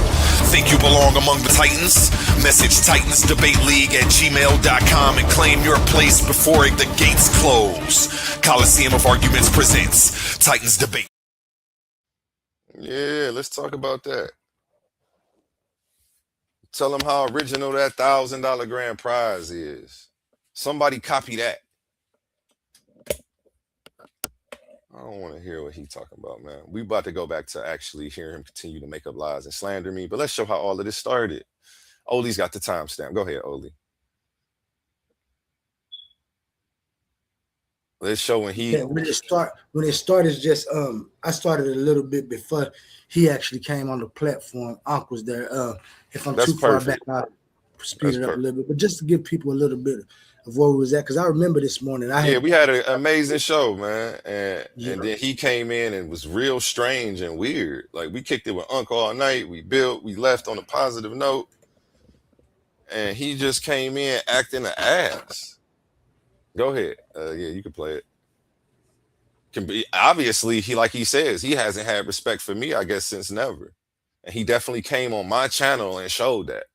Think you belong among the Titans? Message TitansDebateLeague@gmail.com and claim your place before the gates close. Coliseum of Arguments presents Titans Debate. Yeah, let's talk about that. Tell them how original that $1,000 grand prize is. Somebody copy that. I don't want to hear what he's talking about, man. We about to go back to actually hear him continue to make up lies and slander me, but let's show how all of this started. Oli's got the timestamp. Go ahead, Oli. Let's show when he... Yeah, when it started, just I started a little bit before he actually came on the platform. Unc was there. If I'm That's too far perfect. back, I'll speed it up a little bit. But just to give people a little bit of where we was at, because I remember this morning. We had an amazing show, man. And then he came in and was real strange and weird. Like, we kicked it with Unc all night. We left on a positive note. And he just came in acting an ass. Go ahead. Yeah, you can play it. Can be obviously like he says, he hasn't had respect for me, I guess, since never. And he definitely came on my channel and showed that.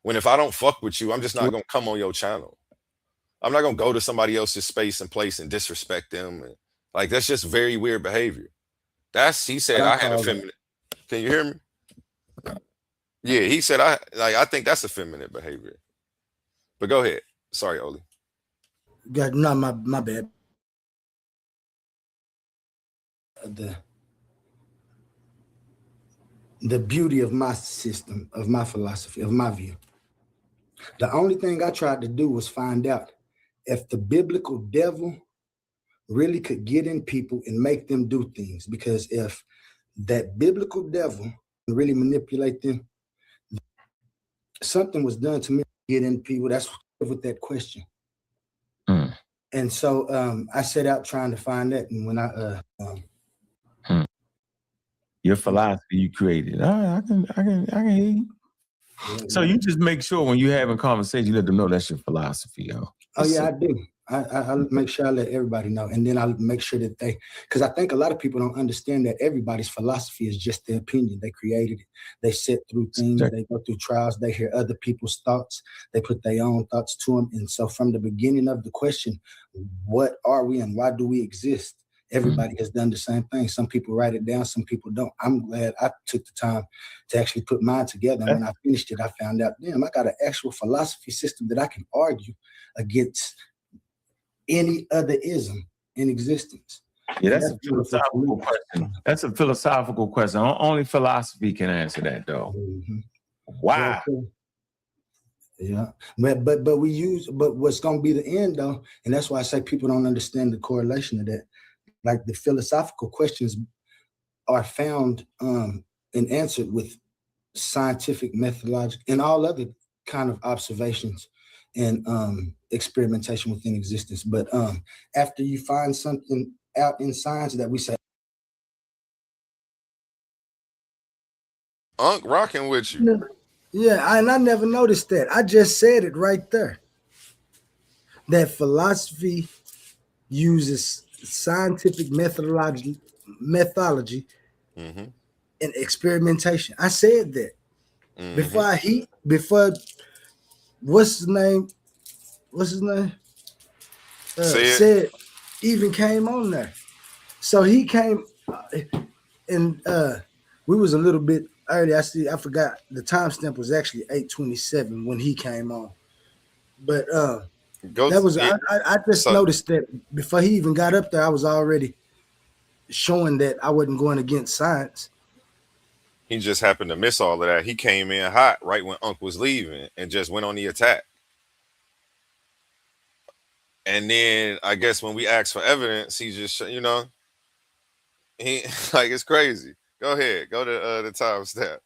When if I don't fuck with you, I'm just not gonna come on your channel. I'm not gonna go to somebody else's space and place and disrespect them. And like, that's just very weird behavior. He said I had effeminate. Can you hear me? Yeah, he said I think that's effeminate behavior. But go ahead. Sorry, Oli. God, no, my bad. The beauty of my system, of my philosophy, of my view. The only thing I tried to do was find out if the biblical devil really could get in people and make them do things. Because if that biblical devil really manipulate them, something was done to me to get in people. That's with that question. And so I set out trying to find that. And when your philosophy you created. I can hear you. So you just make sure when you're having conversation, you let them know that's your philosophy, yo. Oh yeah, I do. I make sure I let everybody know, and then I'll make sure that because I think a lot of people don't understand that everybody's philosophy is just their opinion. They created it. They sit through things. They go through trials. They hear other people's thoughts. They put their own thoughts to them. And so from the beginning of the question, what are we and why do we exist? Everybody has done the same thing. Some people write it down. Some people don't. I'm glad I took the time to actually put mine together. And when I finished it, I found out, damn, I got an actual philosophy system that I can argue against any other ism in existence. Yeah, that's a philosophical question. That's a philosophical question. Only philosophy can answer that, though. Mm-hmm. Wow. Yeah, but what's going to be the end though, and that's why I say people don't understand the correlation of that. Like the philosophical questions are found and answered with scientific methodology and all other kind of observations and experimentation within existence. But after you find something out in science that we say, Unc rocking with you. yeah, and I never noticed that. I just said it right there. That philosophy uses scientific methodology Mm-hmm. and experimentation. I said that Mm-hmm. before what's his name? What's his name? Say it. Said even came on there. So he came and we was a little bit early. I forgot the timestamp was actually 8:27 when he came on. But Go that was it, I just so noticed that before he even got up there, I was already showing that I wasn't going against science. he just happened to miss all of that. He came in hot right when Unc was leaving and just went on the attack. And then I guess when we asked for evidence, he just he like it's crazy. Go ahead, go to the timestamp.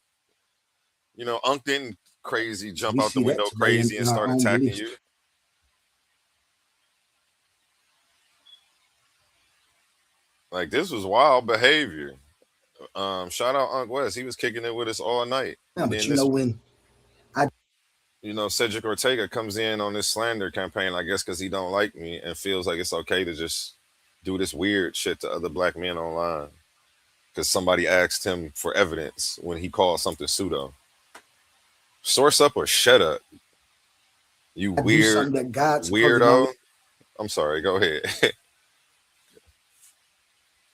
Unc didn't crazy jump We out the see that window today crazy and in our start own attacking beliefs. you. Like this was wild behavior. Shout out Unc West. He was kicking it with us all night. Yeah, And but then this, when I Cedrick Ortega comes in on this slander campaign, I guess because he don't like me and feels like it's okay to just do this weird shit to other black men online. Because somebody asked him for evidence when he called something pseudo. Source up or shut up. You do weird something that God's supposed to know, weirdo. I'm sorry. Go ahead.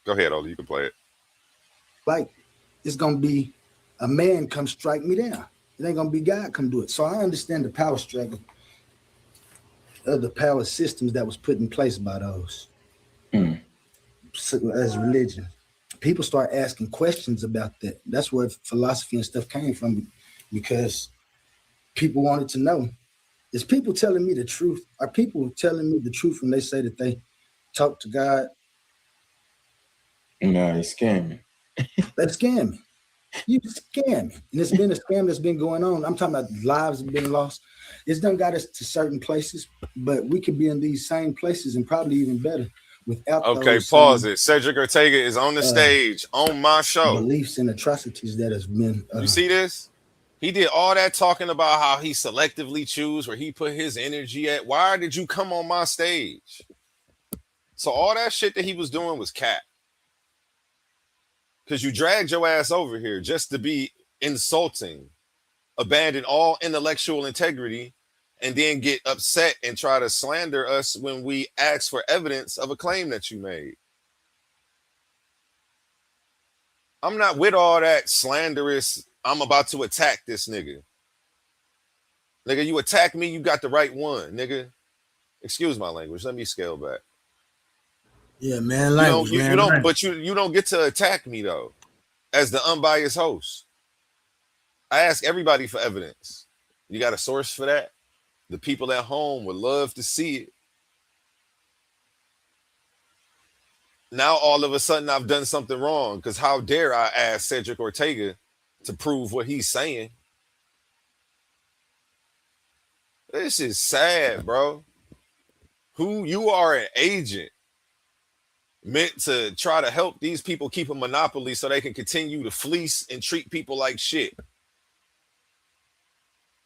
Go ahead, Ola. You can play it. like it's gonna be a man come strike me down. It ain't gonna be God come do it. So I understand the power struggle of the power systems that was put in place by those as religion. People start asking questions about that. That's where philosophy and stuff came from, because people wanted to know: is people telling me the truth? Are people telling me the truth when they say that they talk to God? No, he's scamming. They scam me. You scam me. And it's been a scam that's been going on. I'm talking about lives have been lost. It's done got us to certain places, but we could be in these same places and probably even better without Okay, those pause same it. Cedrick Ortega is on the stage on my show. beliefs and atrocities that has been. You see this? He did all that talking about how he selectively choose where he put his energy at. Why did you come on my stage? So all that shit that he was doing was cap. Because you dragged your ass over here just to be insulting, abandon all intellectual integrity, and then get upset and try to slander us when we ask for evidence of a claim that you made. I'm not with all that slanderous, I'm about to attack this nigga. Nigga, you attack me, you got the right one, nigga. Excuse my language. Let me scale back. Yeah, man, You don't, language, you, man. you don't, Language. but you don't get to attack me though, as the unbiased host. I ask everybody for evidence. You got a source for that? The people at home would love to see it. Now all of a sudden I've done something wrong, because how dare I ask Cedrick Ortega to prove what he's saying? This is sad, bro. Who you are an agent meant to try to help these people keep a monopoly so they can continue to fleece and treat people like shit.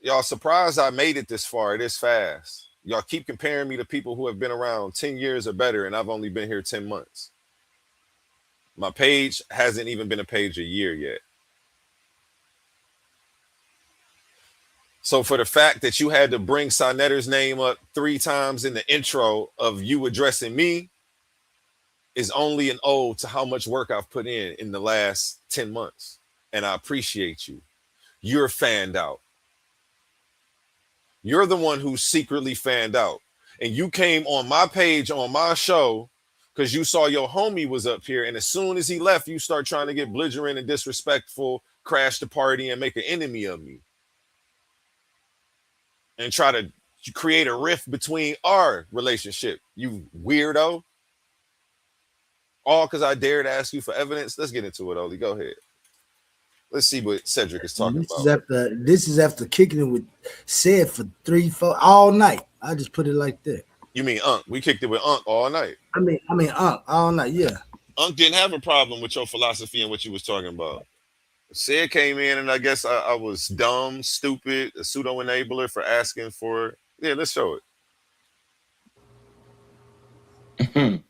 Y'all surprised I made it this far, this fast. Y'all keep comparing me to people who have been around 10 years or better, and I've only been here 10 months. My page hasn't even been a page a year yet. So for the fact that you had to bring Sonetter's name up 3 times in the intro of you addressing me is only an ode to how much work I've put in the last 10 months. And I appreciate you. You're fanned out. You're the one who's secretly fanned out. And you came on my page, on my show, because you saw your homie was up here, and as soon as he left, you start trying to get belligerent and disrespectful, crash the party, and make an enemy of me, and try to create a rift between our relationship. You weirdo. All because I dared ask you for evidence. Let's get into it, Oli. Go ahead. Let's see what Cedrick is talking about. This is after kicking it with Ced for 3-4 all night. I just put it like that. You mean Unc? We kicked it with Unc all night. I mean Unc all night. Yeah. Unc didn't have a problem with your philosophy and what you was talking about. Ced came in, and I guess I was dumb, stupid, a pseudo enabler for asking for it. Yeah, let's show it.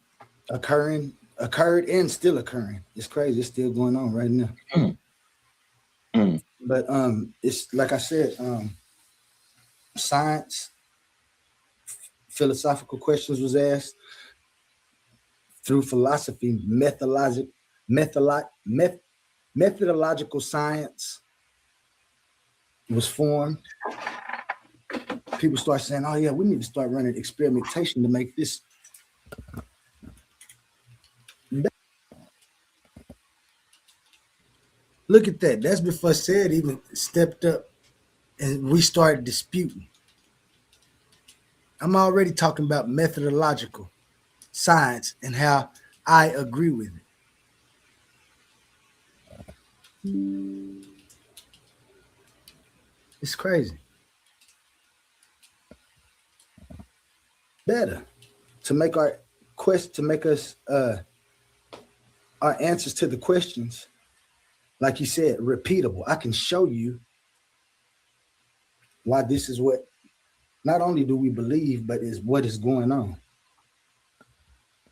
Occurred and still occurring. It's crazy. It's still going on right now. But it's like I said, science, philosophical questions was asked through philosophy, methodological science was formed. People start saying, "Oh yeah, we need to start running experimentation to make this." Look at that. That's before Ced even stepped up and we started disputing. I'm already talking about methodological science and how I agree with it. It's crazy. Better to make our quest, to make us our answers to the questions, like you said, repeatable. I can show you why this is what not only do we believe, but is what is going on.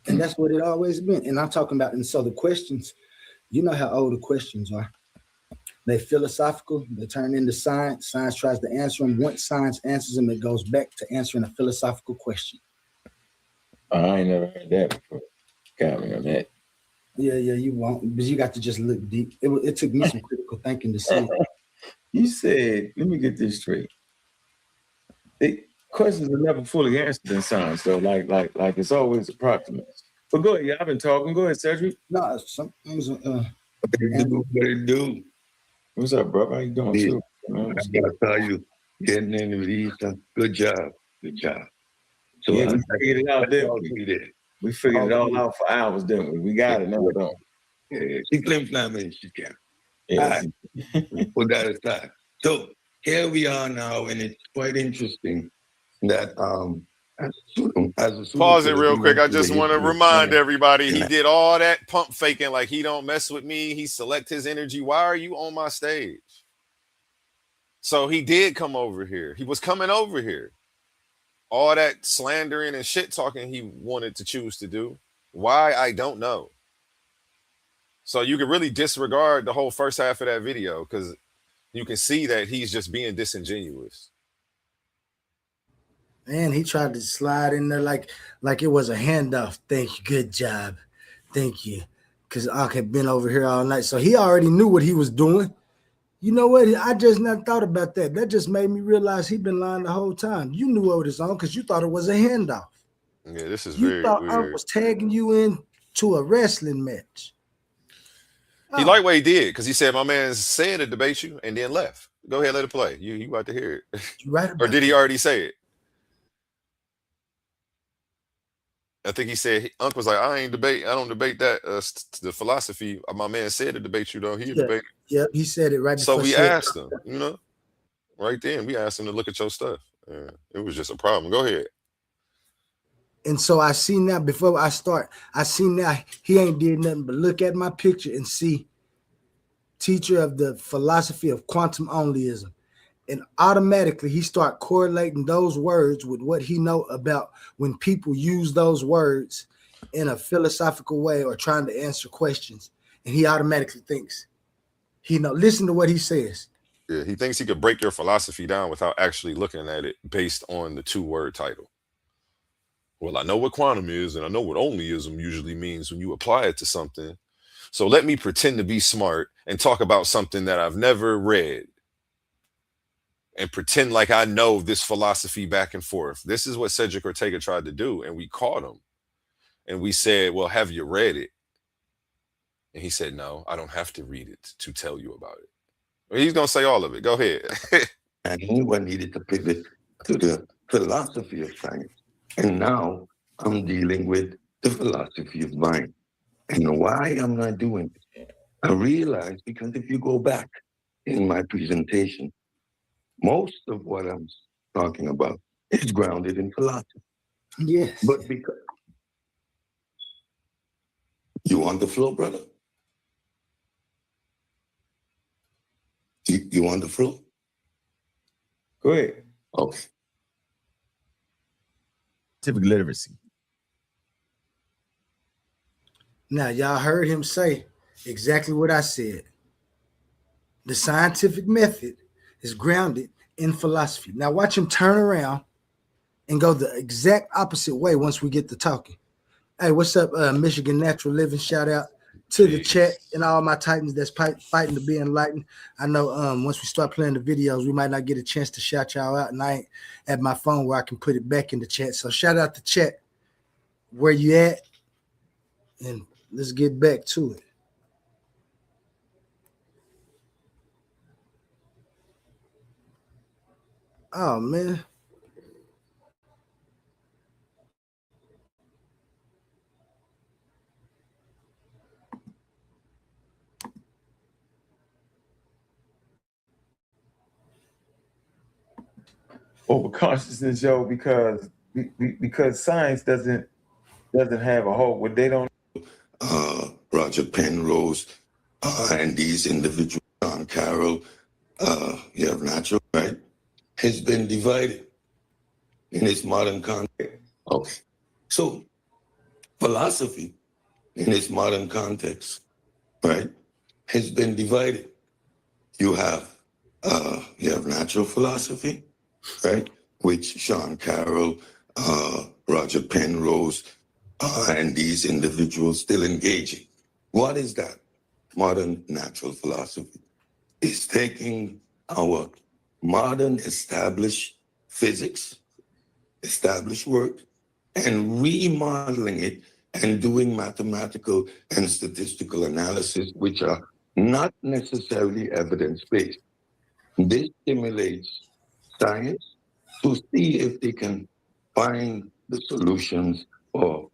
And that's what it always been. And I'm talking about, and so the questions, you know how old the questions are. They philosophical, they turn into science. Science tries to answer them. Once science answers them, it goes back to answering a philosophical question. I ain't never heard that before. Got me on that. Yeah, you won't, but you got to just look deep. It took me some critical thinking to see. You said, let me get this straight. Questions are never fully answered in science, though. Like it's always approximate. But go ahead, I've been talking. Go ahead, Cedrick. No, some things. What it do? What's up, bro? How you doing? Yeah. I gotta tell you, getting into these stuff. Good job. So yeah, we figured it out, didn't we? We figured it all out for hours, didn't we? We got it. Now, don't. Yeah, she claims and she can. Yeah. Put that aside. So here we are now, and it's quite interesting that pause it real quick. I just want to remind everybody he did all that pump faking like he don't mess with me. He select his energy. Why are you on my stage? So he did come over here. He was coming over here. All that slandering and shit talking he wanted to choose to do. Why? I don't know. So you can really disregard the whole first half of that video because you can see that he's just being disingenuous. Man, he tried to slide in there like it was a handoff. Thank you. Good job. Thank you. Because I had been over here all night. So he already knew what he was doing. You know what? I just not thought about that. That just made me realize he'd been lying the whole time. You knew what it was on because you thought it was a handoff. Yeah, this is you very thought weird. Unc was tagging you into a wrestling match. He liked what he did because he said, my man said to debate you and then left. Go ahead, let it play. You about to hear it. Right or did he already say it? I think he said, Unc was like, I don't debate that. The philosophy. My man said to debate you, though. He debated. Yeah, he said it right. So we asked him, right then. We asked him to look at your stuff. Yeah, it was just a problem. Go ahead. And so I see now, before I start, I see now he ain't did nothing but look at my picture and see teacher of the philosophy of quantum onlyism. And automatically he start correlating those words with what he know about when people use those words in a philosophical way or trying to answer questions. And he automatically thinks, listen to what he says. Yeah, he thinks he could break your philosophy down without actually looking at it based on the 2-word title. Well, I know what quantum is, and I know what onlyism usually means when you apply it to something. So let me pretend to be smart and talk about something that I've never read and pretend like I know this philosophy back and forth. This is what Cedrick Ortega tried to do, and we caught him. And we said, well, have you read it? And he said, no, I don't have to read it to tell you about it. Well, he's going to say all of it. Go ahead. And anyone needed to pivot to the philosophy of science. And now I'm dealing with the philosophy of mind. And why I'm not doing it, I realized because if you go back in my presentation, most of what I'm talking about is grounded in philosophy. Yes. But because you want the flow, brother? You want the flow? Go ahead. Okay. Scientific literacy. Now, y'all heard him say exactly what I said. The scientific method is grounded in philosophy. Now, watch him turn around and go the exact opposite way once we get to talking. Hey, what's up, Michigan Natural Living? Shout out to the chat and all my Titans that's fighting to be enlightened. I know once we start playing the videos, we might not get a chance to shout y'all out, and I ain't at my phone where I can put it back in the chat. So shout out to chat. Where you at? And let's get back to it. Oh, man. Overconsciousness, yo, because science doesn't have a whole. What they don't. Roger Penrose and these individuals, John Carroll, you have natural, right? Has been divided in its modern context. Okay. So philosophy in its modern context, right, has been divided. You have natural philosophy, right, which Sean Carroll, Roger Penrose, and these individuals still engaging. What is that? Modern natural philosophy is taking our modern established physics, established work, and remodeling it and doing mathematical and statistical analysis, which are not necessarily evidence-based. This stimulates science to see if they can find the solutions or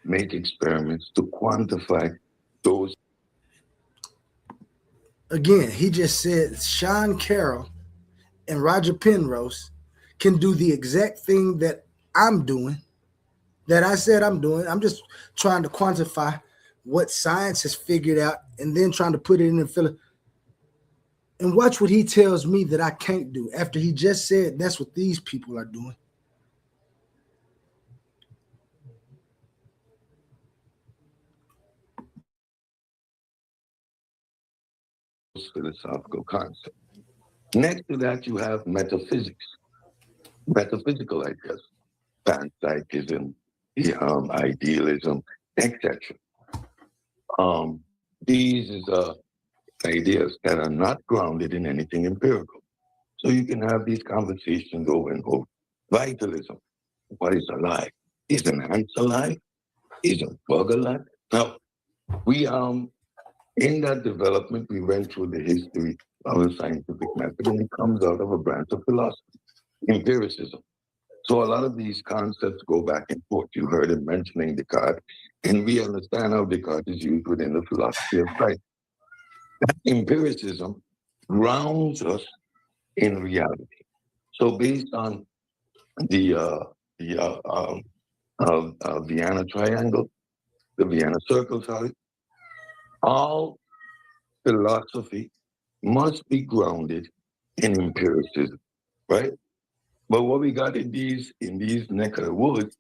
make experiments to quantify those. Again, he just said Sean Carroll and Roger Penrose can do the exact thing that I'm doing, that I said I'm doing. I'm just trying to quantify what science has figured out and then trying to put it in the filler. And watch what he tells me that I can't do after he just said that's what these people are doing. Philosophical concept. Next to that, you have metaphysics, metaphysical ideas, panpsychism, idealism, etc. These is ideas that are not grounded in anything empirical. So you can have these conversations over and over. Vitalism. What is alive? Is an ant alive? Is a bug alive? Now, we in that development, we went through the history of the scientific method, and it comes out of a branch of philosophy, empiricism. So a lot of these concepts go back and forth. You heard him mentioning Descartes, and we understand how Descartes is used within the philosophy of science. That empiricism grounds us in reality. So based on the Vienna triangle, the Vienna circle, sorry, all philosophy must be grounded in empiricism, right? But what we got in these neck of the woods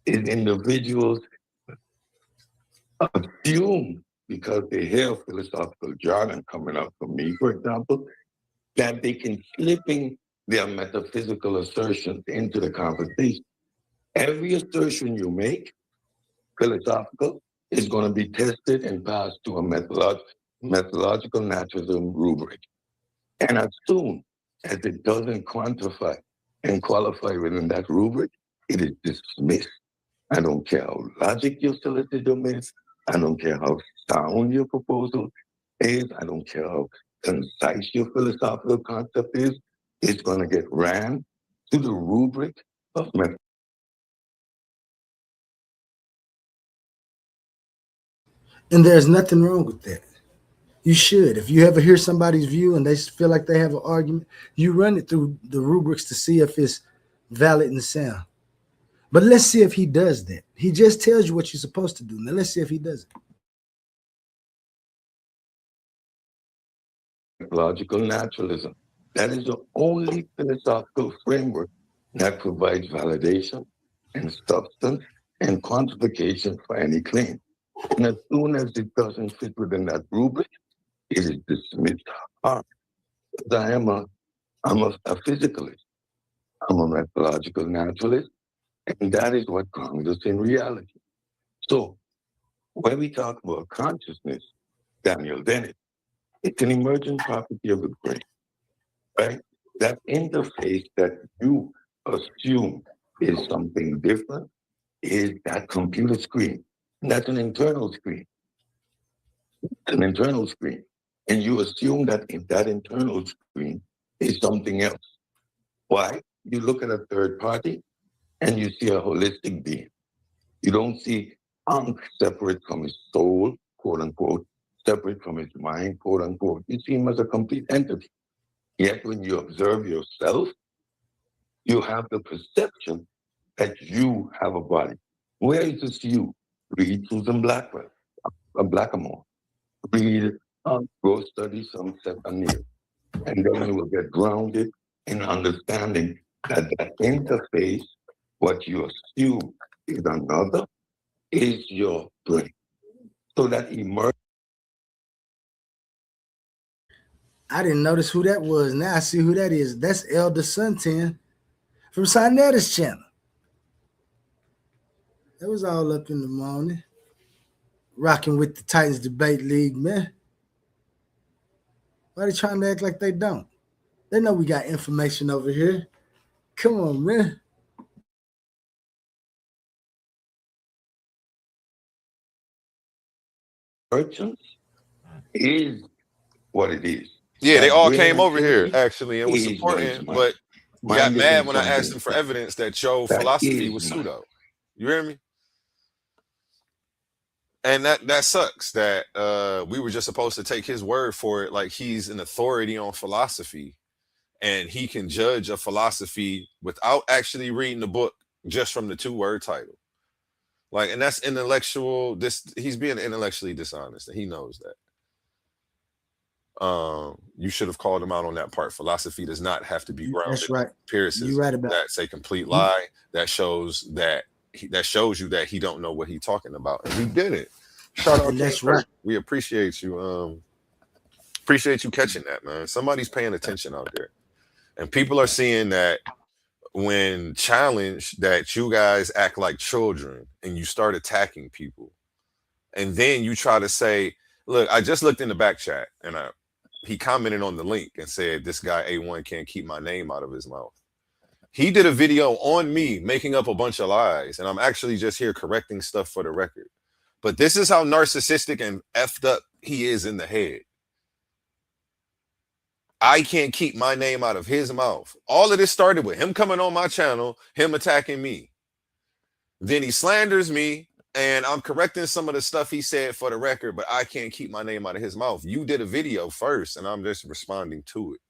is individuals assume, because they hear philosophical jargon coming up from me, for example, that they can slip in their metaphysical assertions into the conversation. Every assertion you make, philosophical, is going to be tested and passed to a methodological naturalism rubric. And as soon as it doesn't quantify and qualify within that rubric, it is dismissed. I don't care how logic your solicitor is. I don't care how sound your proposal is. I don't care how concise your philosophical concept is. It's going to get ran to the rubric of method. And there's nothing wrong with that. You should. If you ever hear somebody's view and they feel like they have an argument, you run it through the rubrics to see if it's valid and sound. But let's see if he does that. He just tells you what you're supposed to do. Now let's see if he does it. Logical naturalism. That is the only philosophical framework that provides validation and substance and quantification for any claim. And as soon as it doesn't fit within that rubric, it is dismissed. I'm a physicalist. I'm a methodological naturalist. And that is what grounds us in reality. So when we talk about consciousness, Daniel Dennett, it's an emergent property of the brain, right? That interface that you assume is something different is that computer screen. And that's an internal screen. It's an internal screen. And you assume that in that internal screen is something else. Why? You look at a third party and you see a holistic being. You don't see Ankh separate from his soul, quote unquote, separate from his mind, quote unquote. You see him as a complete entity. Yet when you observe yourself, you have the perception that you have a body. Where is this you? Read Susan Blackwell, Blackamore. Read, go study some Neil. And then you will get grounded in understanding that that interface, what you assume is another, is your brain. So that emerges. I didn't notice who that was. Now I see who that is. That's Elder Suntan from Sinetta's channel. That was all up in the morning. Rocking with the Titans Debate League, man. Why are they trying to act like they don't? They know we got information over here. Come on, man. Merchants is what it is. Yeah, that they all came over here actually and was is supporting, what but got mad when I asked something them for evidence that your that philosophy is was mine. pseudo. You hear me? And that sucks that we were just supposed to take his word for it, like he's an authority on philosophy and he can judge a philosophy without actually reading the book just from the 2-word title. Like, and that's intellectual. He's being intellectually dishonest, and he knows that. You should have called him out on that part. Philosophy does not have to be grounded. That's right. In empiricism. You're right about that's a complete lie. That shows that that shows you that he don't know what he's talking about, and he did it. Shout out, that's right. We appreciate you. Appreciate you catching that, man. Somebody's paying attention out there, and people are seeing that when challenged, that you guys act like children and you start attacking people, and then you try to say, "Look, I just looked in the back chat, and he commented on the link and said this guy A1 can't keep my name out of his mouth." He did a video on me making up a bunch of lies, and I'm actually just here correcting stuff for the record. But this is how narcissistic and effed up he is in the head. I can't keep my name out of his mouth. All of this started with him coming on my channel, him attacking me. Then he slanders me, and I'm correcting some of the stuff he said for the record, but I can't keep my name out of his mouth. You did a video first, and I'm just responding to it.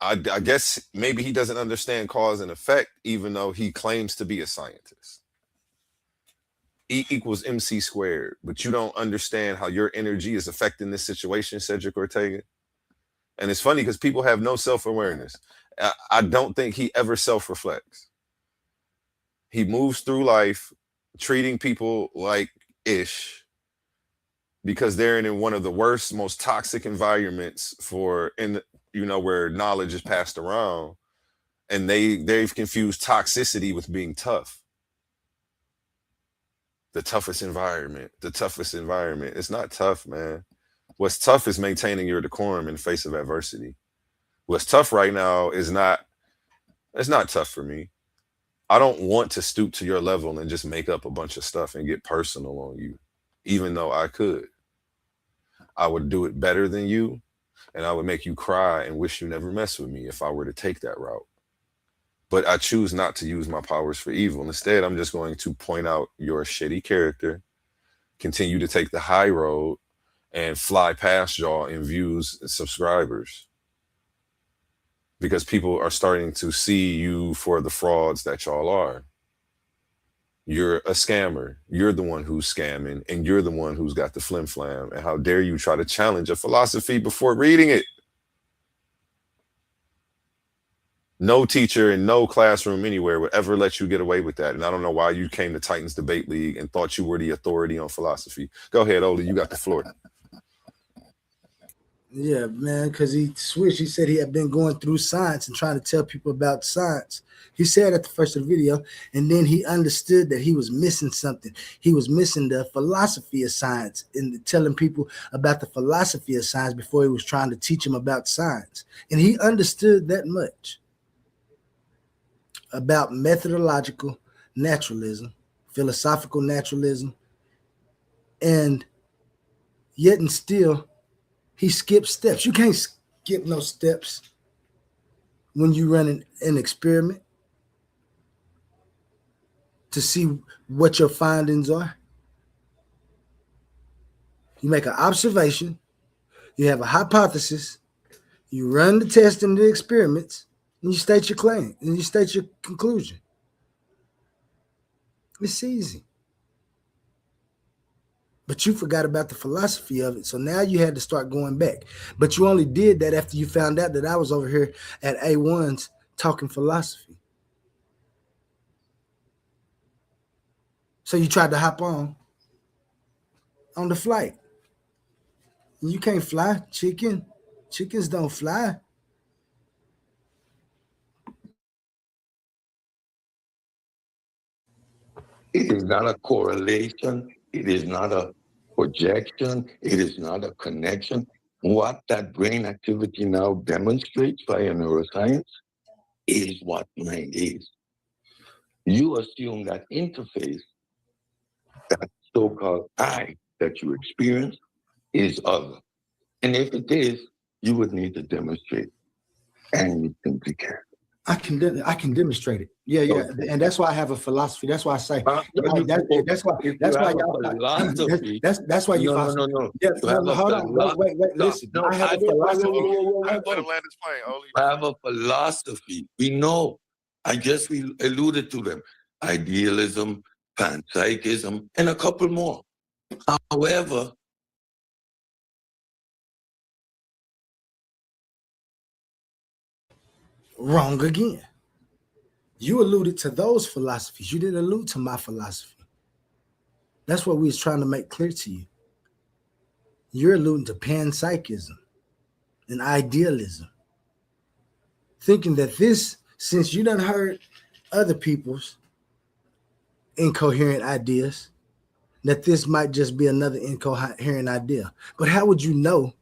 I guess maybe he doesn't understand cause and effect, even though he claims to be a scientist. E equals MC squared, but you don't understand how your energy is affecting this situation, Cedrick Ortega. And it's funny because people have no self-awareness. I don't think he ever self-reflects. He moves through life treating people like ish because they're in one of the worst, most toxic environments where knowledge is passed around, and they've confused toxicity with being tough. The toughest environment. It's not tough, man. What's tough is maintaining your decorum in the face of adversity. What's tough right now is it's not tough for me. I don't want to stoop to your level and just make up a bunch of stuff and get personal on you, even though I could. I would do it better than you, and I would make you cry and wish you never mess with me if I were to take that route. But I choose not to use my powers for evil. Instead, I'm just going to point out your shitty character, continue to take the high road, and fly past y'all in views and subscribers. Because people are starting to see you for the frauds that y'all are. You're a scammer. You're the one who's scamming, and you're the one who's got the flim flam. And how dare you try to challenge a philosophy before reading it? No teacher in no classroom anywhere would ever let you get away with that. And I don't know why you came to Titans Debate League and thought you were the authority on philosophy. Go ahead, Oli, you got the floor. Yeah, man, because he switched. He said he had been going through science and trying to tell people about science. He said at the first of the video, and then he understood that he was missing something. He was missing the philosophy of science and telling people about the philosophy of science before he was trying to teach them about science. And he understood that much about methodological naturalism, philosophical naturalism, and yet and still, he skipped steps. You can't skip no steps when you run an experiment to see what your findings are. You make an observation, you have a hypothesis, you run the test and the experiments, and you state your claim, and you state your conclusion. It's easy. But you forgot about the philosophy of it. So now you had to start going back. But you only did that after you found out that I was over here at A1's talking philosophy. So you tried to hop on the flight. You can't fly, chicken. Chickens don't fly. It is not a correlation. It is not a projection. It is not a connection. What that brain activity now demonstrates via neuroscience is what mind is. You assume that interface, that so-called I that you experience, is other. And if it is, you would need to demonstrate. And you simply can't. I can demonstrate it. Yeah, and that's why I have a philosophy. That's why I say that's why y'all philosophy. That's why you no. Yeah, hold on. Wait. Listen. No, I have a philosophy. Let him land his plane, Oli. I have a philosophy. We know. I just alluded to them. Idealism, panpsychism, and a couple more. However, Wrong again. You alluded to those philosophies. You didn't allude to my philosophy. That's what we was trying to make clear to you. You're alluding to panpsychism and idealism. Thinking that this, since you done heard other people's incoherent ideas, that this might just be another incoherent idea. But how would you know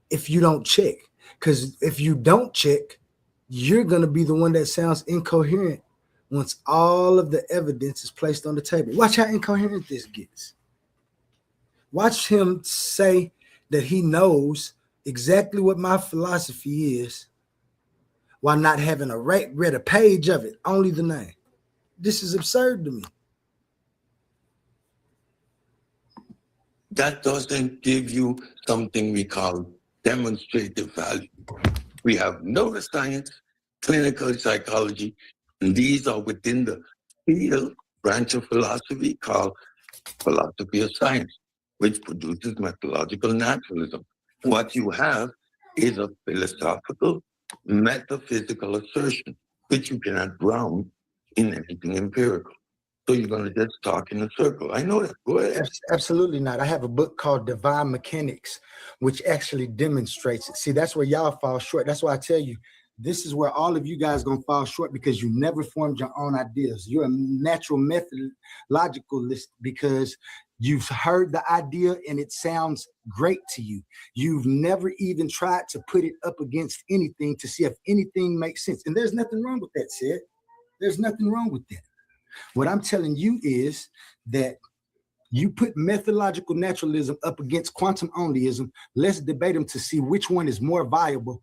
if you don't check? Because if you don't check, you're going to be the one that sounds incoherent once all of the evidence is placed on the table. Watch how incoherent this gets. Watch him say that he knows exactly what my philosophy is while not having read a page of it, only the name. This is absurd to me. that doesn't give you something we call demonstrative value. We have neuroscience, clinical psychology, and these are within the field branch of philosophy called philosophy of science, which produces methodological naturalism. What you have is a philosophical, metaphysical assertion, which you cannot ground in anything empirical. So you're going to just talk in a circle. I know that. Go ahead. Absolutely not. I have a book called Divine Mechanics, which actually demonstrates it. See, that's where y'all fall short. That's why I tell you, this is where all of you guys going to fall short, because you never formed your own ideas. You're a natural methodologicalist because you've heard the idea and it sounds great to you. You've never even tried to put it up against anything to see if anything makes sense. And there's nothing wrong with that, Sid. There's nothing wrong with that. What I'm telling you is that you put methodological naturalism up against quantum onlyism. Let's debate them to see which one is more viable.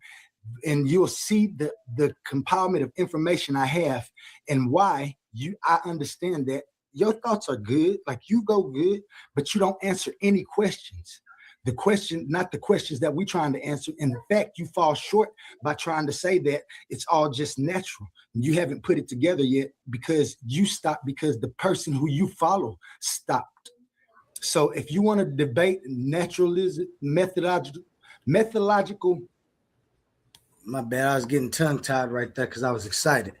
And you'll see the compilement of information I have and why I understand that your thoughts are good, like you go good, but you don't answer any questions. Not the questions that we're trying to answer. In fact, you fall short by trying to say that it's all just natural. You haven't put it together yet because you stopped because the person who you follow stopped. So if you want to debate naturalism, methodological, my bad, I was getting tongue-tied right there because I was excited.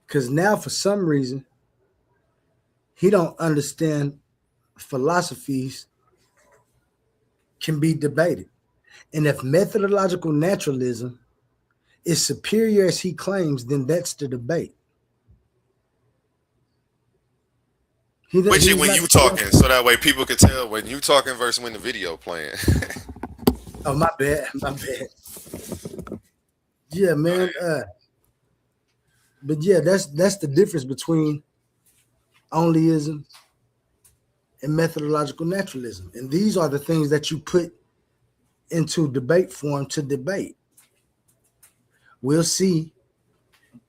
Because now for some reason, he don't understand philosophies can be debated. And if methodological naturalism is superior as he claims, then that's the debate. Which when you talking, so that way people can tell when you talking versus when the video playing. Oh, my bad. Yeah, man. But yeah, that's the difference between onlyism and methodological naturalism. And these are the things that you put into debate form to debate. We'll see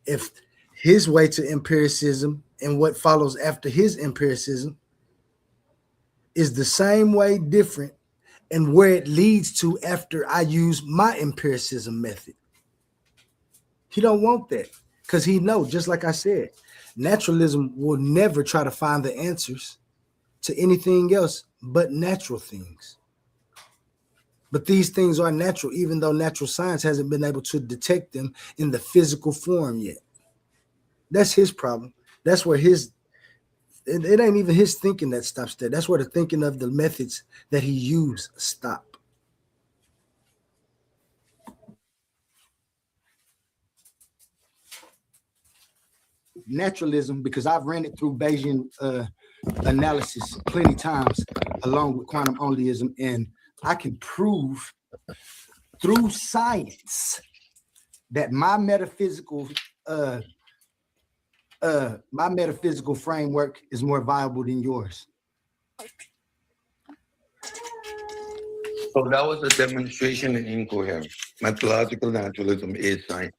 if his way to empiricism and what follows after his empiricism is the same way, different, and where it leads to after I use my empiricism method. He don't want that because he knows, just like I said, naturalism will never try to find the answers to anything else but natural things. But these things are natural, even though natural science hasn't been able to detect them in the physical form yet. That's his problem. That's where it ain't even his thinking that stops there. That's where the thinking of the methods that he used stop. Naturalism, because I've ran it through Bayesian analysis plenty times, along with quantum onlyism, and I can prove through science that my metaphysical framework is more viable than yours. So that was a demonstration in incoherence. Methodological naturalism is science.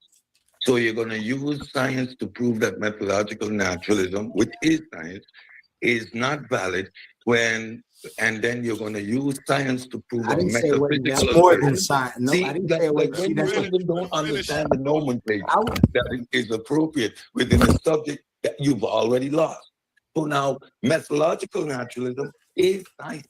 So you're going to use science to prove that methodological naturalism, which is science, is not valid and then you're going to use science to prove a metaphysical more than science. No, See, I didn't that, say like, when you even don't understand the nomenclature that is appropriate within a subject that you've already lost. So now methodological naturalism is science.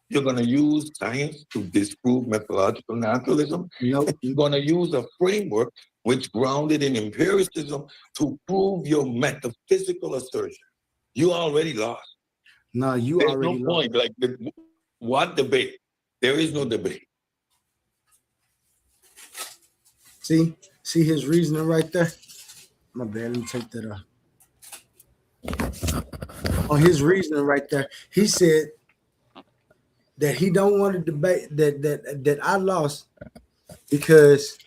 You're going to use science to disprove methodological naturalism. Nope. You're going to use a framework which grounded in empiricism to prove your metaphysical assertion. You already lost. No, There's already no point. Like, what debate? There is no debate. See his reasoning right there? My bad, let me take that off. On his reasoning right there, he said that he don't want to debate that I lost because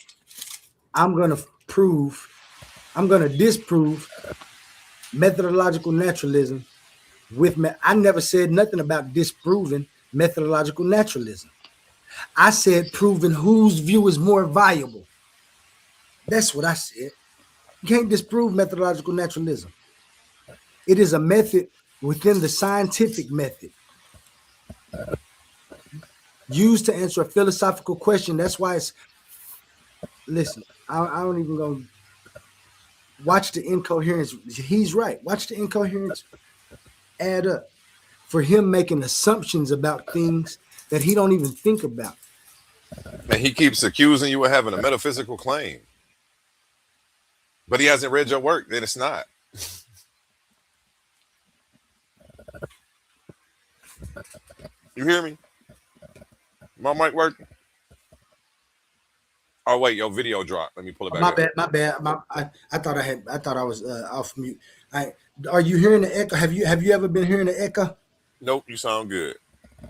I'm gonna disprove methodological naturalism with me. I never said nothing about disproving methodological naturalism. I said proving whose view is more viable. That's what I said. You can't disprove methodological naturalism. It is a method within the scientific method used to answer a philosophical question. That's why it's, listen, I don't even go watch the incoherence. He's right. Watch the incoherence add up for him making assumptions about things that he don't even think about. And he keeps accusing you of having a metaphysical claim. But he hasn't read your work, then it's not. You hear me? My mic working? Oh wait, your video dropped. Let me pull it back. My bad. I thought I was off mute. Are you hearing the echo? Have you ever been hearing the echo? Nope, you sound good.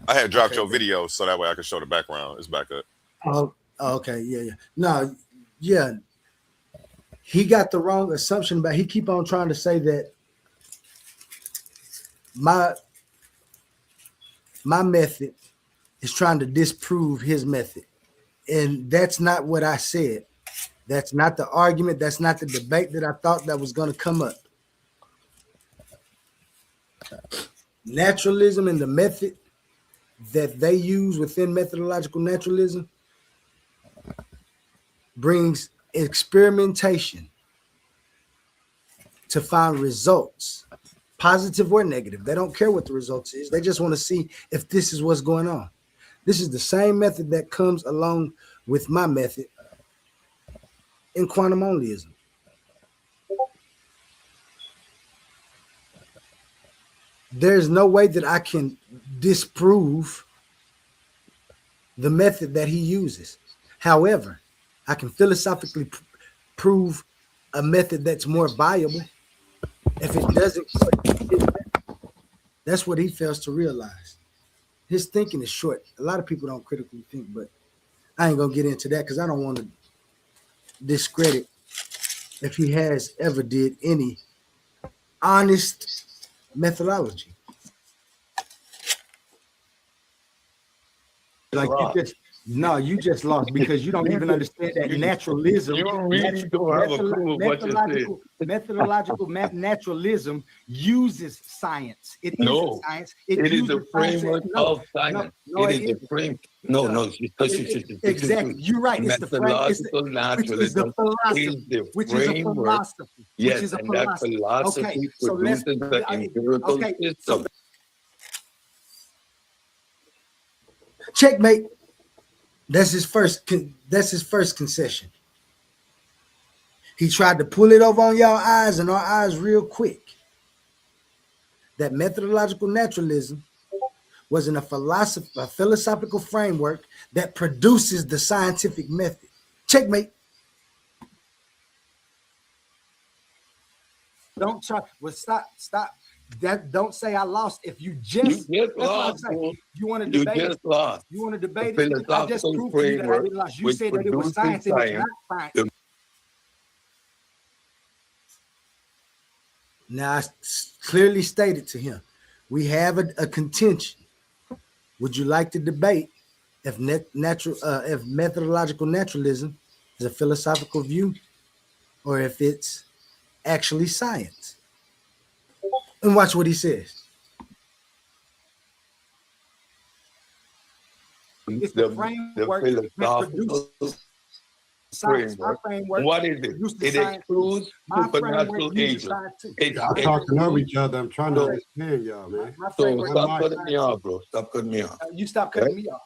I had dropped your video so that way I could show the background. It's back up. Oh, okay, yeah. No, yeah. he got the wrong assumption about. He keep on trying to say that my method is trying to disprove his method, and that's not what I said. That's not the argument. That's not the debate that I thought that was going to come up. Naturalism and the method that they use within methodological naturalism brings experimentation to find results, positive or negative. They don't care what the results is. They just want to see if this is what's going on. This is the same method that comes along with my method in quantum onlyism. There's no way that I can disprove the method that he uses. However, I can philosophically prove a method that's more viable. If it doesn't, that's what he fails to realize. His thinking is short. A lot of people don't critically think, but I ain't gonna get into that because I don't want to discredit if he has ever did any honest methodology. Like you just lost because you don't even understand that naturalism. You really don't have a clue what you're saying. Methodological naturalism uses science. It isn't science. It is the framework of science. It is the frame. No. Exactly. You're right. It's the methodological naturalism. Which is a philosophy. Yes, and that philosophy produces the empirical system. Checkmate. That's his first concession. He tried to pull it over on y'all eyes and our eyes real quick. That methodological naturalism wasn't a philosophical framework that produces the scientific method. Checkmate. Don't try. Well, stop. That don't say I lost. If you just lost, you want to debate. You just lost. You want to debate it. I just proved to you that I didn't lost. You said that it was science and it's not science. Now I clearly stated to him, we have a contention. Would you like to debate if methodological naturalism is a philosophical view or if it's actually science? And watch what he says. It's the framework framework. What is it? It excludes supernatural agents. Y'all talking over each other. I'm trying to understand y'all, man. So stop cutting me off, bro. Stop cutting me off. You stop cutting me off.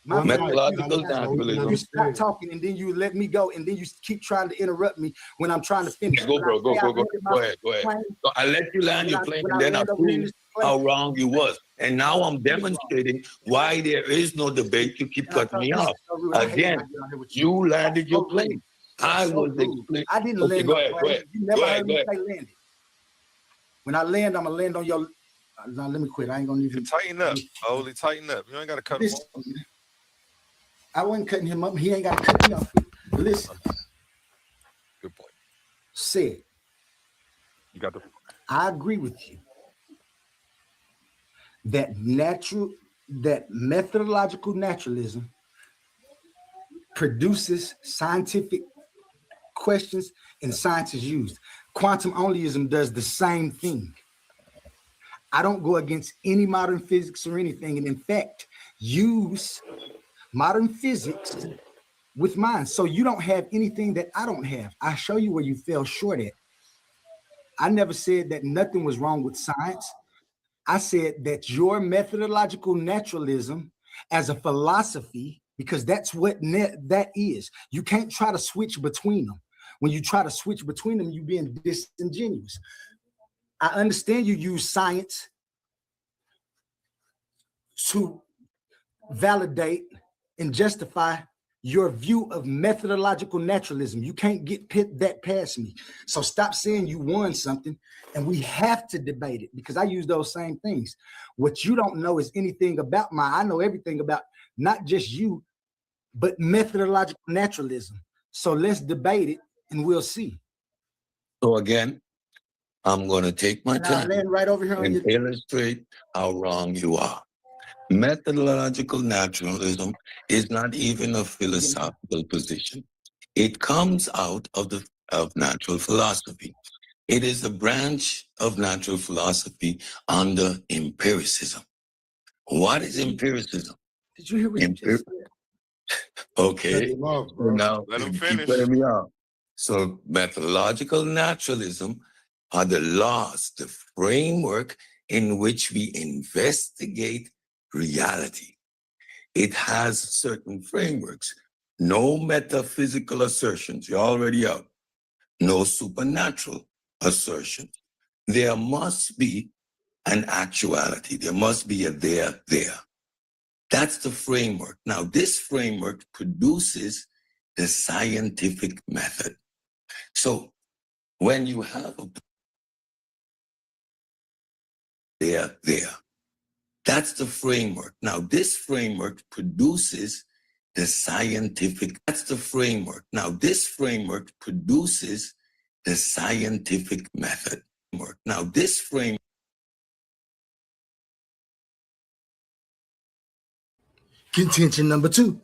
Methodological naturalism. You stop talking and then you let me go and then you keep trying to interrupt me when I'm trying to finish. Go, bro. Go ahead. So I let you land your plane and then I proved how wrong you was. And now I'm demonstrating why there is no debate. You keep cutting me off. Again, you landed your plane. I was explaining. I didn't land. Go ahead. You never heard me say landed. When I land, I'm gonna land on your. Now let me quit. I ain't gonna need you. Tighten up. Holy, tighten up. You ain't gotta cut him off. I wasn't cutting him up. He ain't got to cut me off. Listen. Good point. Said. You got the point. I agree with you. That methodological naturalism produces scientific questions and science is used. Quantum onlyism does the same thing. I don't go against any modern physics or anything, and in fact, use modern physics with mine. So you don't have anything that I don't have. I show you where you fell short at. I never said that nothing was wrong with science. I said that your methodological naturalism as a philosophy, because that's what that is. You can't try to switch between them. When you try to switch between them, you're being disingenuous. I understand you use science to validate and justify your view of methodological naturalism. You can't get that past me. So stop saying you won something, and we have to debate it because I use those same things. What you don't know is anything about I know everything about not just you, but methodological naturalism. So let's debate it and we'll see. So again, I'm going to take my time Land right over here on and your. illustrate how wrong you are. Methodological naturalism is not even a philosophical position. It comes out of natural philosophy. It is a branch of natural philosophy under empiricism. What is empiricism? Did you hear what you just said? Okay. Cut him off, So bro. now Let him keep finish. cutting me off. So methodological naturalism are the laws, the framework in which we investigate reality. It has certain frameworks. No metaphysical assertions. You're already out. No supernatural assertions. There must be an actuality. There must be a there. That's the framework. Now, this framework produces the scientific method. So when you have a there, that's the framework. Now, this framework produces the scientific, that's the framework. Now, this framework produces the scientific method. Now, this framework. Contention number 2.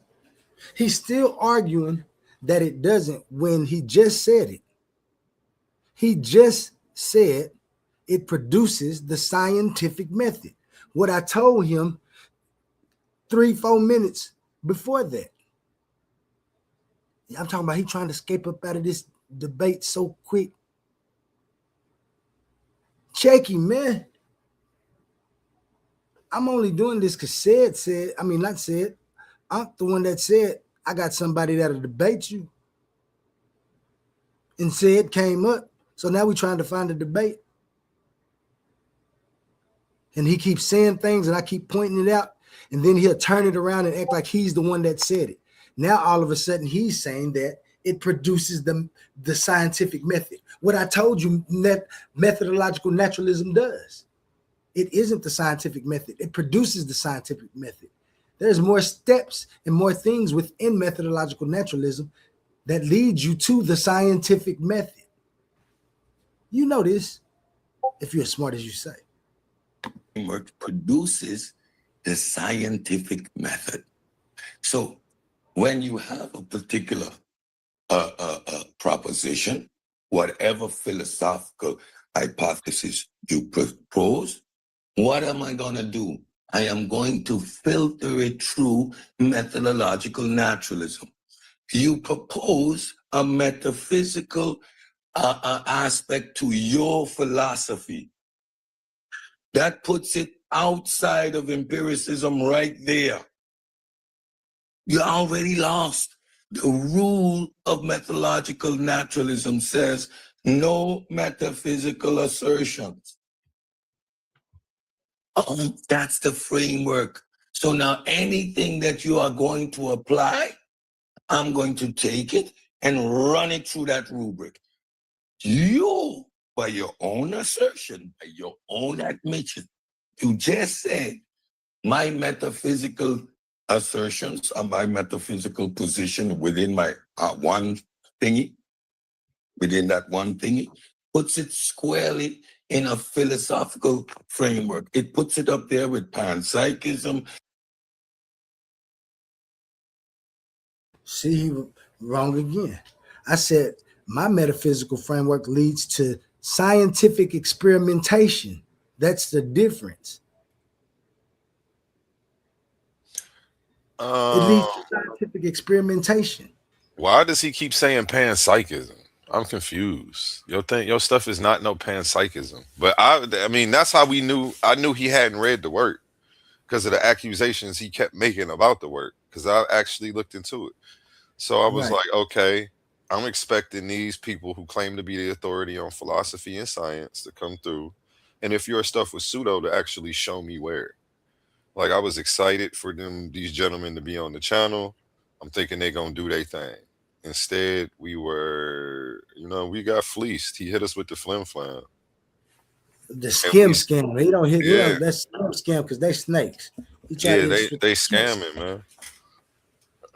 He's still arguing that it doesn't when he just said it. He just said it produces the scientific method. What I told him 3-4 minutes before that. I'm talking about he trying to escape up out of this debate so quick. Check him, man. I'm only doing this because I'm the one that said, I got somebody that'll debate you. And said came up. So now we're trying to find a debate. And he keeps saying things and I keep pointing it out. And then he'll turn it around and act like he's the one that said it. Now, all of a sudden, he's saying that it produces the scientific method. What I told you methodological naturalism does. It isn't the scientific method. It produces the scientific method. There's more steps and more things within methodological naturalism that lead you to the scientific method. You know this if you're as smart as you say. Framework produces the scientific method. So when you have a particular proposition, whatever philosophical hypothesis you propose, what am I going to do? I am going to filter it through methodological naturalism. You propose a metaphysical aspect to your philosophy. That puts it outside of empiricism right there. You already lost. The rule of methodological naturalism says no metaphysical assertions. That's the framework. So now anything that you are going to apply, I'm going to take it and run it through that rubric. You, by your own assertion, by your own admission, you just said my metaphysical assertions or my metaphysical position within my one thingy, within that one thingy, puts it squarely in a philosophical framework. It puts it up there with panpsychism. See, he was wrong again. I said my metaphysical framework leads to scientific experimentation. That's the difference. It leads to scientific experimentation. Why does he keep saying panpsychism? I'm confused. Your stuff is not no panpsychism. But I mean, that's how we knew. I knew he hadn't read the work because of the accusations he kept making about the work. Because I actually looked into it. So I was Right. like, okay, I'm expecting these people who claim to be the authority on philosophy and science to come through. And if your stuff was pseudo, to actually show me where. Like I was excited for these gentlemen to be on the channel. I'm thinking they're gonna do their thing. Instead, we got fleeced. He hit us with the flim flam. The And scam. He don't hit. He yeah, don't. That's scam because they snakes. He tried yeah, to hit they us with they the snakes. scamming, man.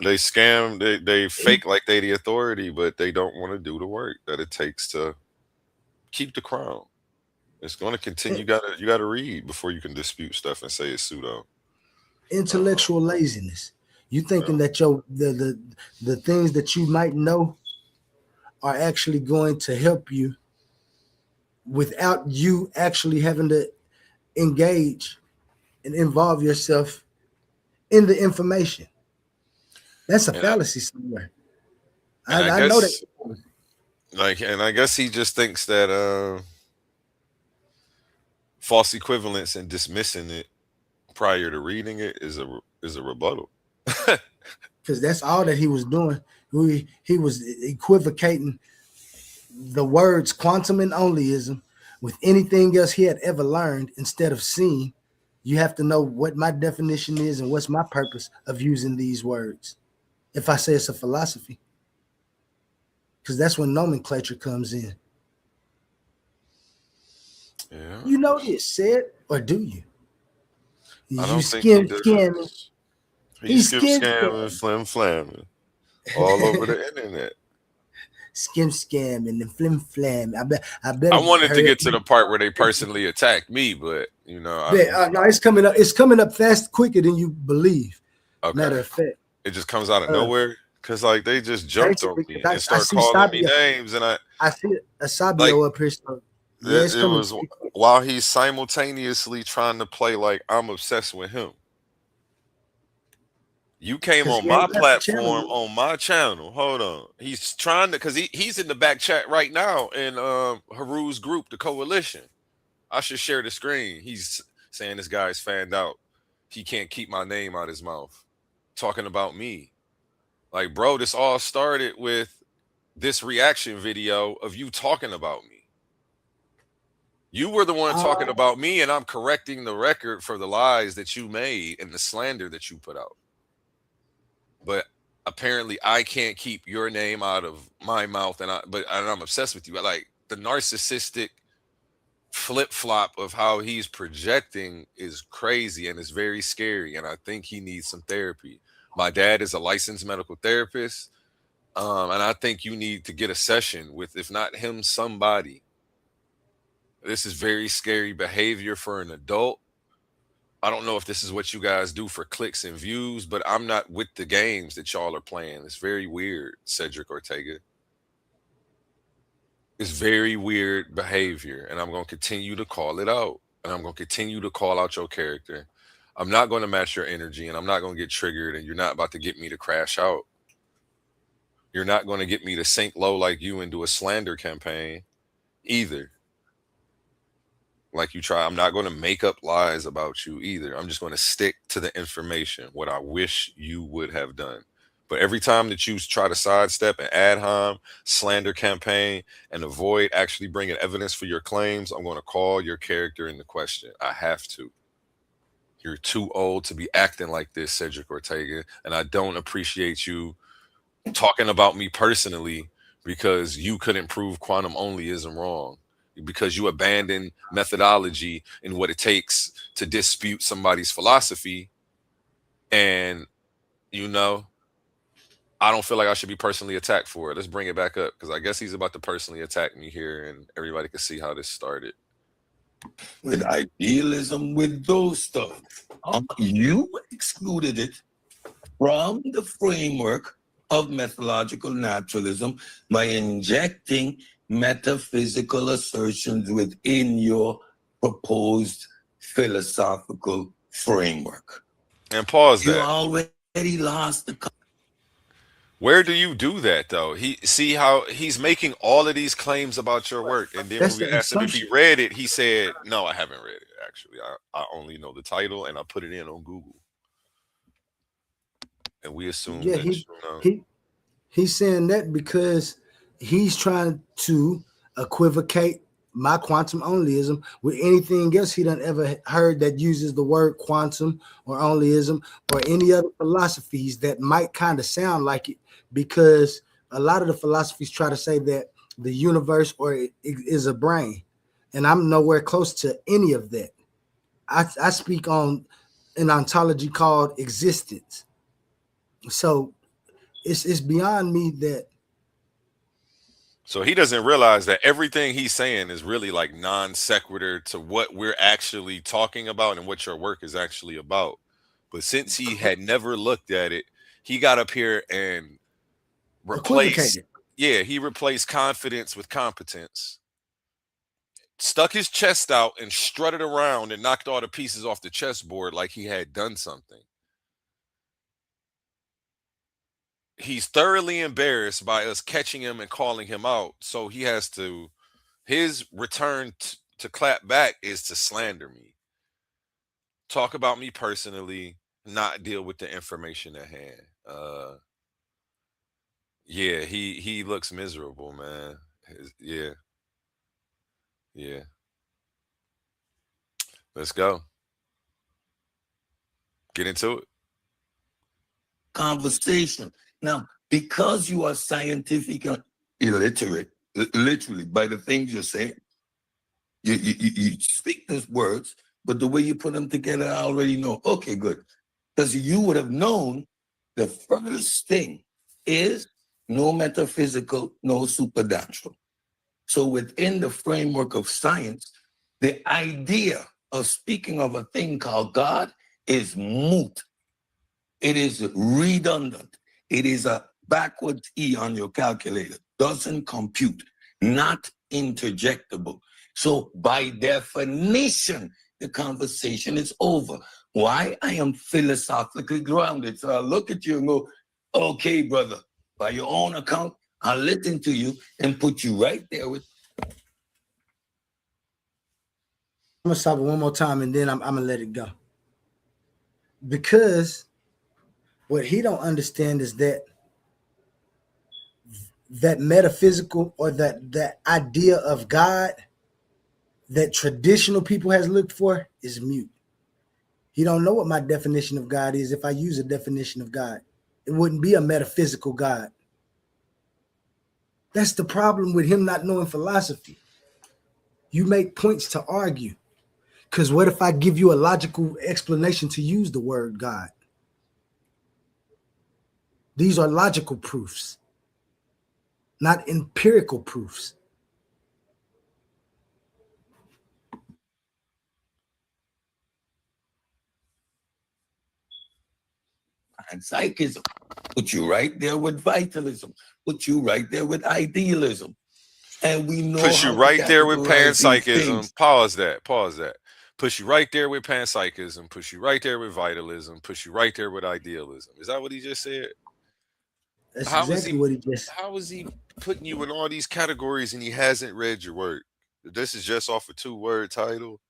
They scam. They fake like they the authority, but they don't want to do the work that it takes to keep the crown. It's going to continue. You gotta read before you can dispute stuff and say it's pseudo. Intellectual laziness. You thinking that the things that you might know are actually going to help you without you actually having to engage and involve yourself in the information. That's a fallacy somewhere. I know that. And I guess he just thinks that false equivalence and dismissing it prior to reading it is a rebuttal. Because that's all that he was doing. He was equivocating the words quantum and onlyism with anything else he had ever learned. Instead of seeing, you have to know what my definition is and what's my purpose of using these words. If I say it's a philosophy, because that's when nomenclature comes in. Yeah. You know this, said, or do you? I don't think he does. Scamming. He's scamming, flamming all over the internet. Scamming and flim. I bet. I wanted to get to the part where they personally attacked me, but you know, no, it's coming up. It's coming up fast, quicker than you believe. Okay. Matter of fact, it just comes out of nowhere because like they just jumped on me and start calling me names, and I see Asabio up here. So yeah, it was while he's simultaneously trying to play like I'm obsessed with him. You came on my platform, on my channel. Hold on. He's trying to, because he's in the back chat right now in Haru's group, the coalition. I should share the screen. He's saying this guy's fanned out. He can't keep my name out his mouth. Talking about me. Like, bro, this all started with this reaction video of you talking about me. You were the one talking about me, and I'm correcting the record for the lies that you made and the slander that you put out. But apparently I can't keep your name out of my mouth, and I'm obsessed with you. Like the narcissistic flip-flop of how he's projecting is crazy and it's very scary, and I think he needs some therapy. My dad is a licensed medical therapist, and I think you need to get a session with, if not him, somebody. This is very scary behavior for an adult. I don't know if this is what you guys do for clicks and views, but I'm not with the games that y'all are playing. It's very weird, Cedrick Ortega. It's very weird behavior, and I'm going to continue to call it out, and I'm going to continue to call out your character. I'm not going to match your energy, and I'm not going to get triggered, and you're not about to get me to crash out. You're not going to get me to sink low like you and do a slander campaign either. Like you try. I'm not going to make up lies about you either. I'm just going to stick to the information, what I wish you would have done. But every time that you try to sidestep an ad hom, slander campaign, and avoid actually bringing evidence for your claims, I'm going to call your character into question. I have to. You're too old to be acting like this, Cedrick Ortega, and I don't appreciate you talking about me personally because you couldn't prove quantum onlyism wrong. Because you abandon methodology and what it takes to dispute somebody's philosophy. And, you know, I don't feel like I should be personally attacked for it. Let's bring it back up because I guess he's about to personally attack me here and everybody can see how this started. With idealism, with those stuff. You excluded it from the framework of methodological naturalism by injecting metaphysical assertions within your proposed philosophical framework. And pause that. You already lost the. Where do you do that though? See how he's making all of these claims about your work, and then when we asked him if he read it, he said, "No, I haven't read it. Actually, I only know the title, and I put it in on Google." And we assume that he's saying that because he's trying to equivocate my quantum onlyism with anything else he done ever heard that uses the word quantum or onlyism or any other philosophies that might kind of sound like it, because a lot of the philosophies try to say that the universe or it is a brain, and I'm nowhere close to any of that. I speak on an ontology called existence. So it's beyond me that So he doesn't realize that everything he's saying is really like non sequitur to what we're actually talking about and what your work is actually about. But since he had never looked at it, he got up here and replaced, Equivocated. yeah, he replaced confidence with competence, stuck his chest out and strutted around and knocked all the pieces off the chessboard like he had done something. He's thoroughly embarrassed by us catching him and calling him out. So he has to, his return to clap back is to slander me, talk about me personally, not deal with the information at hand. Yeah, he looks miserable, man. Yeah, yeah. Let's go. Get into it. Conversation. Now, because you are scientific and illiterate, literally by the things you're saying, you speak those words, but the way you put them together, I already know. Okay, good. Because you would have known the first thing is no metaphysical, no supernatural. So within the framework of science, the idea of speaking of a thing called God is moot. It is redundant. It is a backwards E on your calculator. Doesn't compute. Not interjectable. So by definition, the conversation is over. Why? I am philosophically grounded. So I look at you and go, okay, brother, by your own account, I'll listen to you and put you right there with. I'm gonna stop it one more time and then I'm gonna let it go. Because what he don't understand is that metaphysical or that idea of God that traditional people has looked for is mute. He don't know what my definition of God is. If I use a definition of God, it wouldn't be a metaphysical God. That's the problem with him not knowing philosophy. You make points to argue. Because what if I give you a logical explanation to use the word God? These are logical proofs, not empirical proofs. And psychism, put you right there with vitalism, put you right there with idealism. And we know Push you how right to there with categorize these panpsychism. things. Pause that. Pause that. Push you right there with panpsychism. Push you right there with vitalism. Push you right there with idealism. Is that what he just said? That's How is exactly he? what he just. How is he putting you in all these categories and he hasn't read your work? This is just off a 2-word title.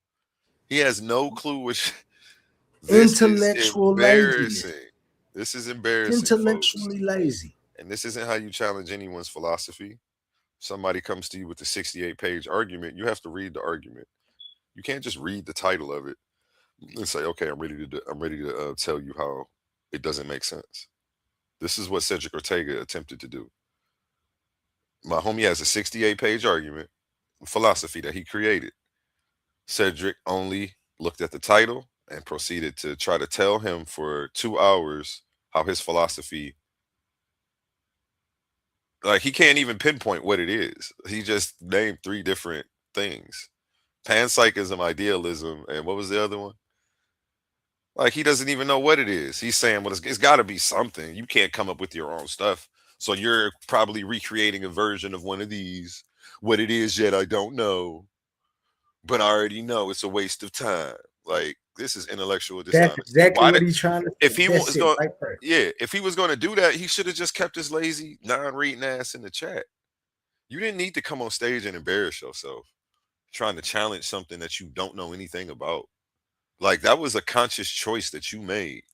He has no clue which. This is Intellectual laziness. embarrassing. This is embarrassing, folks. Intellectually lazy. And this isn't how you challenge anyone's philosophy. Somebody comes to you with a 68-page argument, you have to read the argument. You can't just read the title of it and say, "Okay, I'm ready to tell you how it doesn't make sense." This is what Cedrick Ortega attempted to do. My homie has a 68-page argument, philosophy that he created. Cedrick only looked at the title and proceeded to try to tell him for 2 hours how his philosophy, like, he can't even pinpoint what it is. He just named 3 different things: panpsychism, idealism, and what was the other one? Like, he doesn't even know what it is. He's saying, well, it's got to be something. You can't come up with your own stuff. So you're probably recreating a version of one of these. What it is yet, I don't know. But I already know it's a waste of time. Like, this is intellectual That's dishonesty. exactly what he's trying to say. If he That's was it going, right there. yeah, if he was going to do that, he should have just kept his lazy, non-reading ass in the chat. You didn't need to come on stage and embarrass yourself trying to challenge something that you don't know anything about. Like, that was a conscious choice that you made.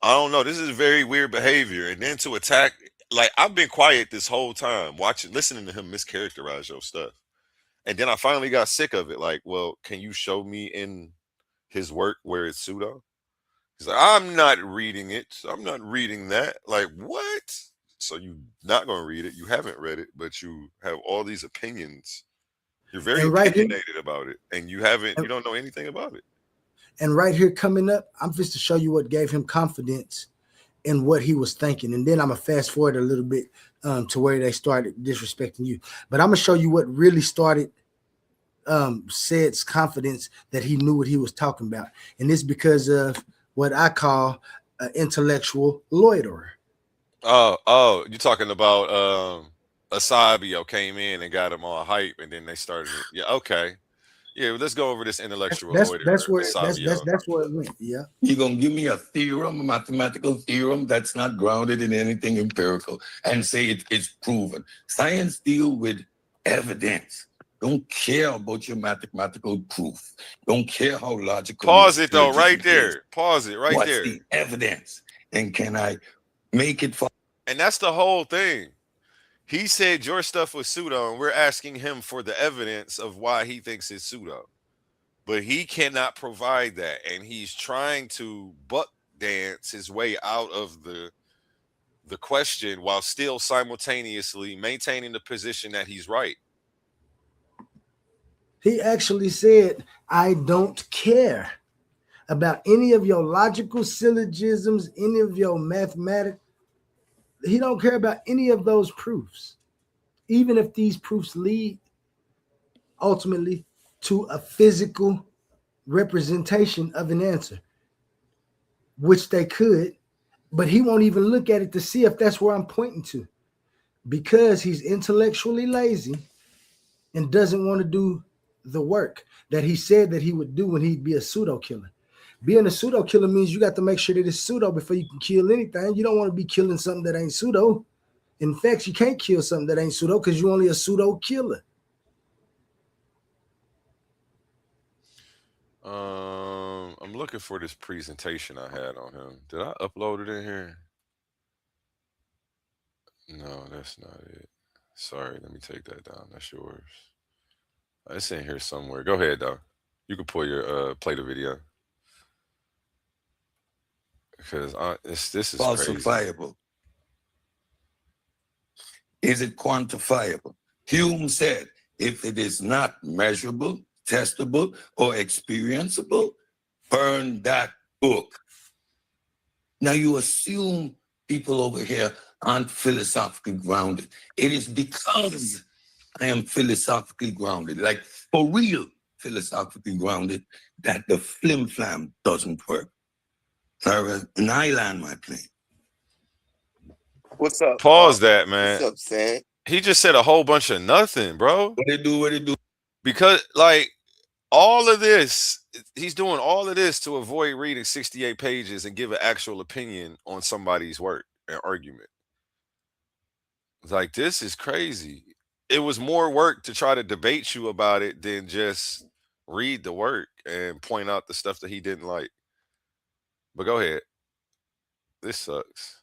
I don't know. This is very weird behavior. And then to attack, like, I've been quiet this whole time, listening to him mischaracterize your stuff. And then I finally got sick of it. Like, well, can you show me in his work where it's pseudo? He's like, I'm not reading it. I'm not reading that. Like, what? So you not going to read it. You haven't read it, but you have all these opinions. You're very And right here, opinionated about it. And you don't know anything about it. and right here coming up, I'm just to show you what gave him confidence in what he was thinking. And then I'm gonna fast forward a little bit to where they started disrespecting you. But I'm gonna show you what really started Ced's confidence that he knew what he was talking about. And it's because of what I call an intellectual loiterer. Oh, you're talking about Asabio came in and got him all hype, and then they started. Yeah, okay. Yeah, let's go over this intellectual That's loiterer, where Asabio. that's where it went. Yeah. You're going to give me a theorem, a mathematical theorem that's not grounded in anything empirical and say it's proven. Science deal with evidence. Don't care about your mathematical proof. Don't care how logical. Pause it though, right there. Pause it right What's there. the evidence? And can I make it? And that's the whole thing. He said your stuff was pseudo, and we're asking him for the evidence of why he thinks it's pseudo. But he cannot provide that, and he's trying to buck dance his way out of the question while still simultaneously maintaining the position that he's right. He actually said, I don't care about any of your logical syllogisms, any of your mathematics. He don't care about any of those proofs, even if these proofs lead ultimately to a physical representation of an answer, which they could, but he won't even look at it to see if that's where I'm pointing to, because he's intellectually lazy and doesn't want to do the work that he said that he would do when he'd be a pseudo killer. Being a pseudo killer means you got to make sure that it's pseudo before you can kill anything. You don't want to be killing something that ain't pseudo. In fact, you can't kill something that ain't pseudo because you're only a pseudo killer. I'm looking for this presentation I had on him. Did I upload it in here? No, that's not it. Sorry, let me take that down. That's yours. It's in here somewhere. Go ahead, though. You can pull your play the video. Because this is falsifiable. Crazy. Is it quantifiable? Hume said, if it is not measurable, testable, or experienceable, burn that book. Now you assume people over here aren't philosophically grounded. It is because I am philosophically grounded, like for real philosophically grounded, that the flim-flam doesn't work. And I land my plane. What's up? Pause that, man. What's up, Ced? He just said a whole bunch of nothing, bro. What they do? Because, like, all of this, he's doing all of this to avoid reading 68 pages and give an actual opinion on somebody's work and argument. Like, this is crazy. It was more work to try to debate you about it than just read the work and point out the stuff that he didn't like. But go ahead. This sucks.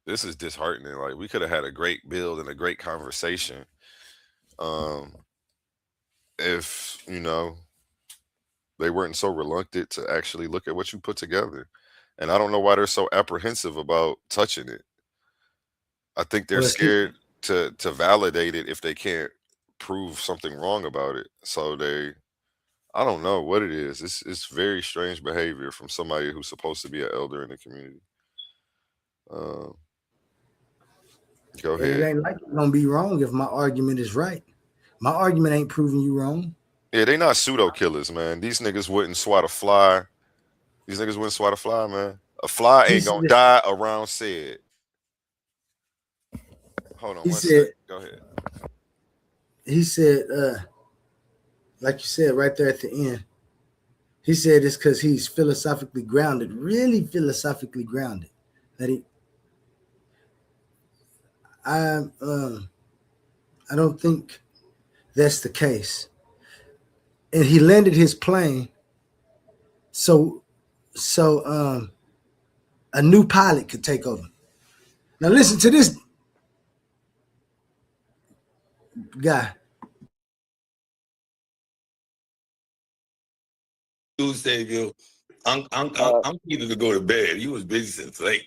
This is disheartening. Like, we could have had a great build and a great conversation. If, you know, they weren't so reluctant to actually look at what you put together. And I don't know why they're so apprehensive about touching it. I think they're scared to validate it if they can't prove something wrong about it. So I don't know what it is. It's very strange behavior from somebody who's supposed to be an elder in the community. Go ahead. It ain't like it's gonna be wrong if my argument is right. My argument ain't proving you wrong. Yeah, they not pseudo killers, man. These niggas wouldn't swat a fly. These niggas wouldn't swat a fly, man. A fly ain't gonna die around Ced. Hold on, go ahead. He said, like you said right there at the end, he said it's because he's philosophically grounded, really philosophically grounded. That I don't think that's the case. And he landed his plane so a new pilot could take over. Now listen to this guy. Tuesday, I'm needed to go to bed. He was busy since late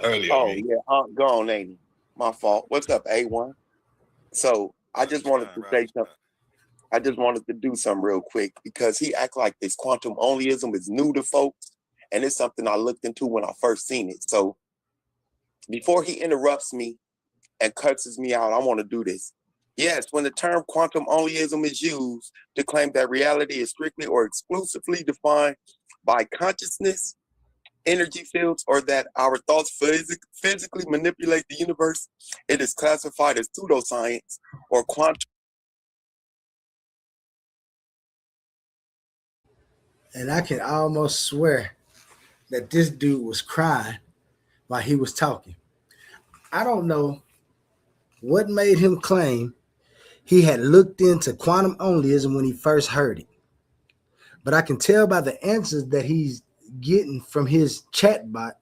earlier. Oh yeah, gone, ain't he? My fault. What's up, A1? So I just wanted to say something. I just wanted to do something real quick because he act like this quantum onlyism is new to folks, and it's something I looked into when I first seen it. So before he interrupts me and curses me out, I want to do this. Yes, when the term quantum onlyism is used to claim that reality is strictly or exclusively defined by consciousness, energy fields, or that our thoughts physically manipulate the universe, it is classified as pseudoscience or quantum. And I can almost swear that this dude was crying while he was talking. I don't know what made him claim he had looked into quantum onlyism when he first heard it. But I can tell by the answers that he's getting from his chatbot,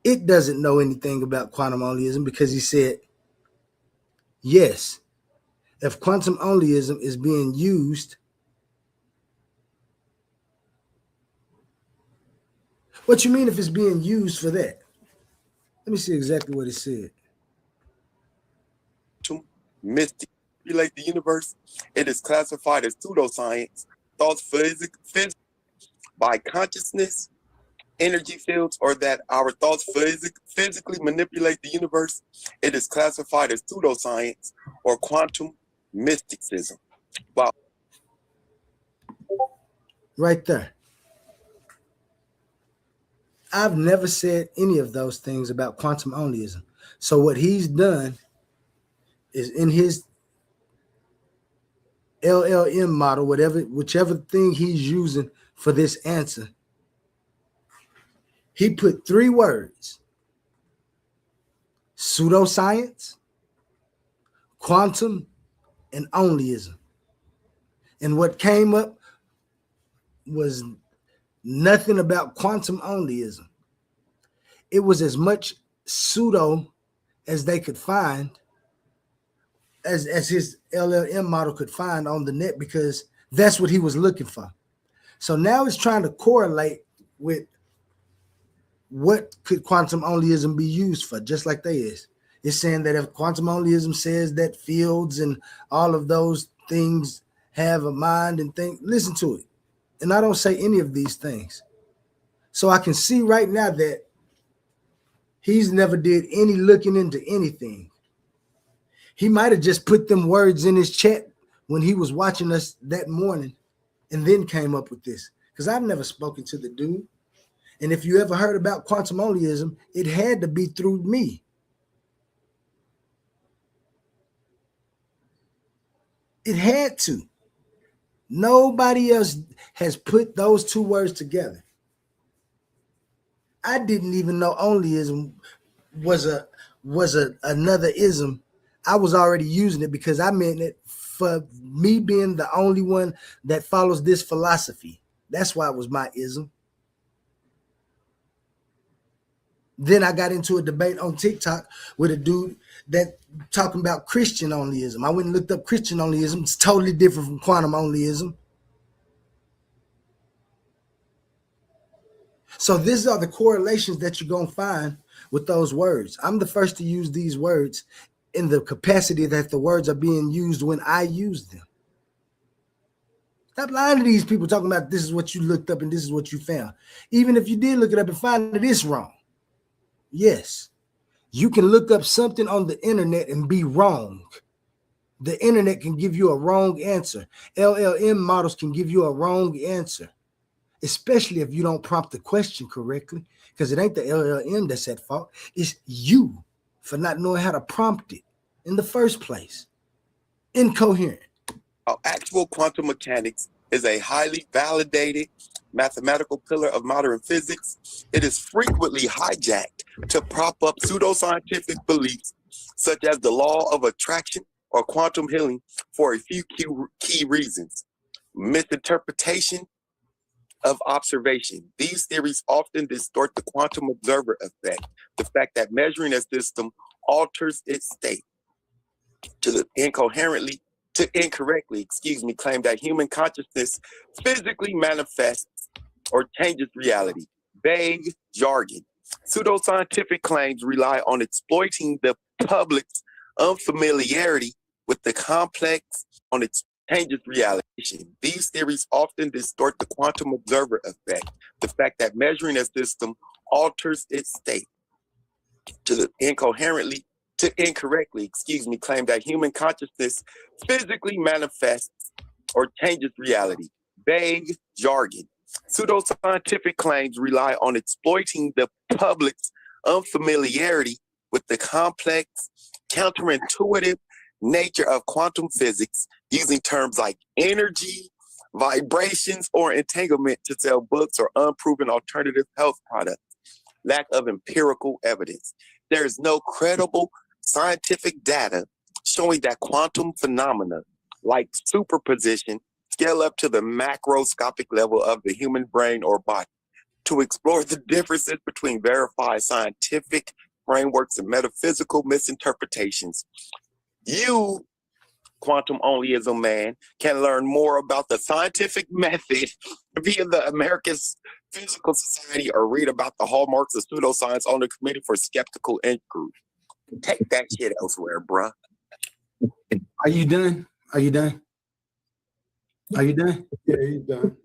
it doesn't know anything about quantum onlyism, because he said, yes, if quantum onlyism is being used, what you mean if it's being used for that? Let me see exactly what it said. Mystic manipulate the universe, it is classified as pseudoscience. Thoughts physically by consciousness, energy fields, or that our thoughts physically manipulate the universe, it is classified as pseudoscience or quantum mysticism. Wow. Right there. I've never said any of those things about quantum onlyism. So what he's done is, in his LLM model, whichever thing he's using for this answer, he put 3 words: pseudoscience, quantum, and onlyism. And what came up was nothing about quantum onlyism. It was as much pseudo as they could find, as his LLM model could find on the net, because that's what he was looking for. So now it's trying to correlate with what could quantum onlyism be used for, just like they is. It's saying that if quantum onlyism says that fields and all of those things have a mind and think, listen to it. And I don't say any of these things. So I can see right now that he's never did any looking into anything. He might have just put them words in his chat when he was watching us that morning and then came up with this, because I've never spoken to the dude. And if you ever heard about quantum onlyism, it had to be through me. It had to. Nobody else has put those 2 words together. I didn't even know onlyism was another ism. I was already using it because I meant it for me being the only one that follows this philosophy. That's why it was my ism. Then I got into a debate on TikTok with a dude that talking about Christian onlyism. I went and looked up Christian onlyism. It's totally different from quantum onlyism. So these are the correlations that you're going to find with those words. I'm the first to use these words in the capacity that the words are being used when I use them. Stop lying to these people talking about this is what you looked up and this is what you found. Even if you did look it up and find that it's wrong. Yes, you can look up something on the internet and be wrong. The internet can give you a wrong answer. LLM models can give you a wrong answer, especially if you don't prompt the question correctly, because it ain't the LLM that's at fault. It's you for not knowing how to prompt it in the first place. Incoherent. Actual quantum mechanics is a highly validated mathematical pillar of modern physics. It is frequently hijacked to prop up pseudoscientific beliefs, such as the law of attraction or quantum healing, for a few key reasons. Misinterpretation of observation. These theories often distort the quantum observer effect, the fact that measuring a system alters its state. To incorrectly claim that human consciousness physically manifests or changes reality. Vague jargon. Pseudoscientific claims rely on exploiting the public's unfamiliarity with the complex, on changes reality. These theories often distort the quantum observer effect, the fact that measuring a system alters its state. To incorrectly claim that human consciousness physically manifests or changes reality. Vague jargon. Pseudoscientific claims rely on exploiting the public's unfamiliarity with the complex, counterintuitive nature of quantum physics, using terms like energy, vibrations, or entanglement to sell books or unproven alternative health products. Lack of empirical evidence. There is no credible scientific data showing that quantum phenomena like superposition scale up to the macroscopic level of the human brain or body. To explore the differences between verified scientific frameworks and metaphysical misinterpretations, you, quantum onlyism man, can learn more about the scientific method via the American Physical Society or read about the hallmarks of pseudoscience on the Committee for Skeptical Inquiry. Take that shit elsewhere, bruh. Are you done? Are you done? Are you done? Yeah, he's done.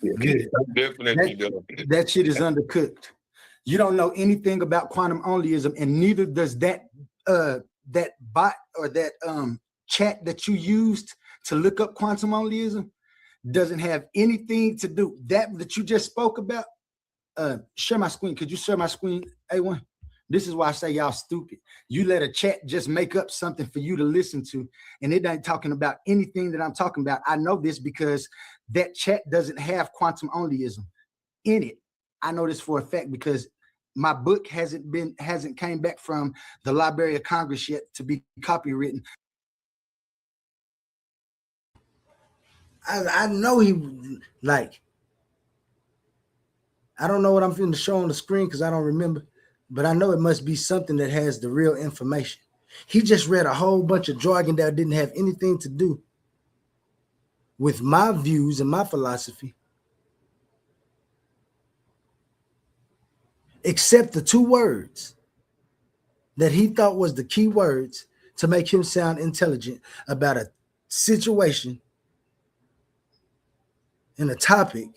Good. Definitely done. That shit is undercooked. You don't know anything about quantum onlyism, and neither does that that bot or that chat that you used to look up quantum onlyism doesn't have anything to do that you just spoke about. Share my screen. Could you share my screen, A1? This is why I say y'all stupid. You let a chat just make up something for you to listen to, and it ain't talking about anything that I'm talking about. I know this because that chat doesn't have quantum onlyism in it. I know this for a fact because my book hasn't came back from the Library of Congress yet to be copywritten. I know he like. I don't know what I'm finna show on the screen because I don't remember, but I know it must be something that has the real information. He just read a whole bunch of jargon that didn't have anything to do with my views and my philosophy, except the two words that he thought was the key words to make him sound intelligent about a situation and a topic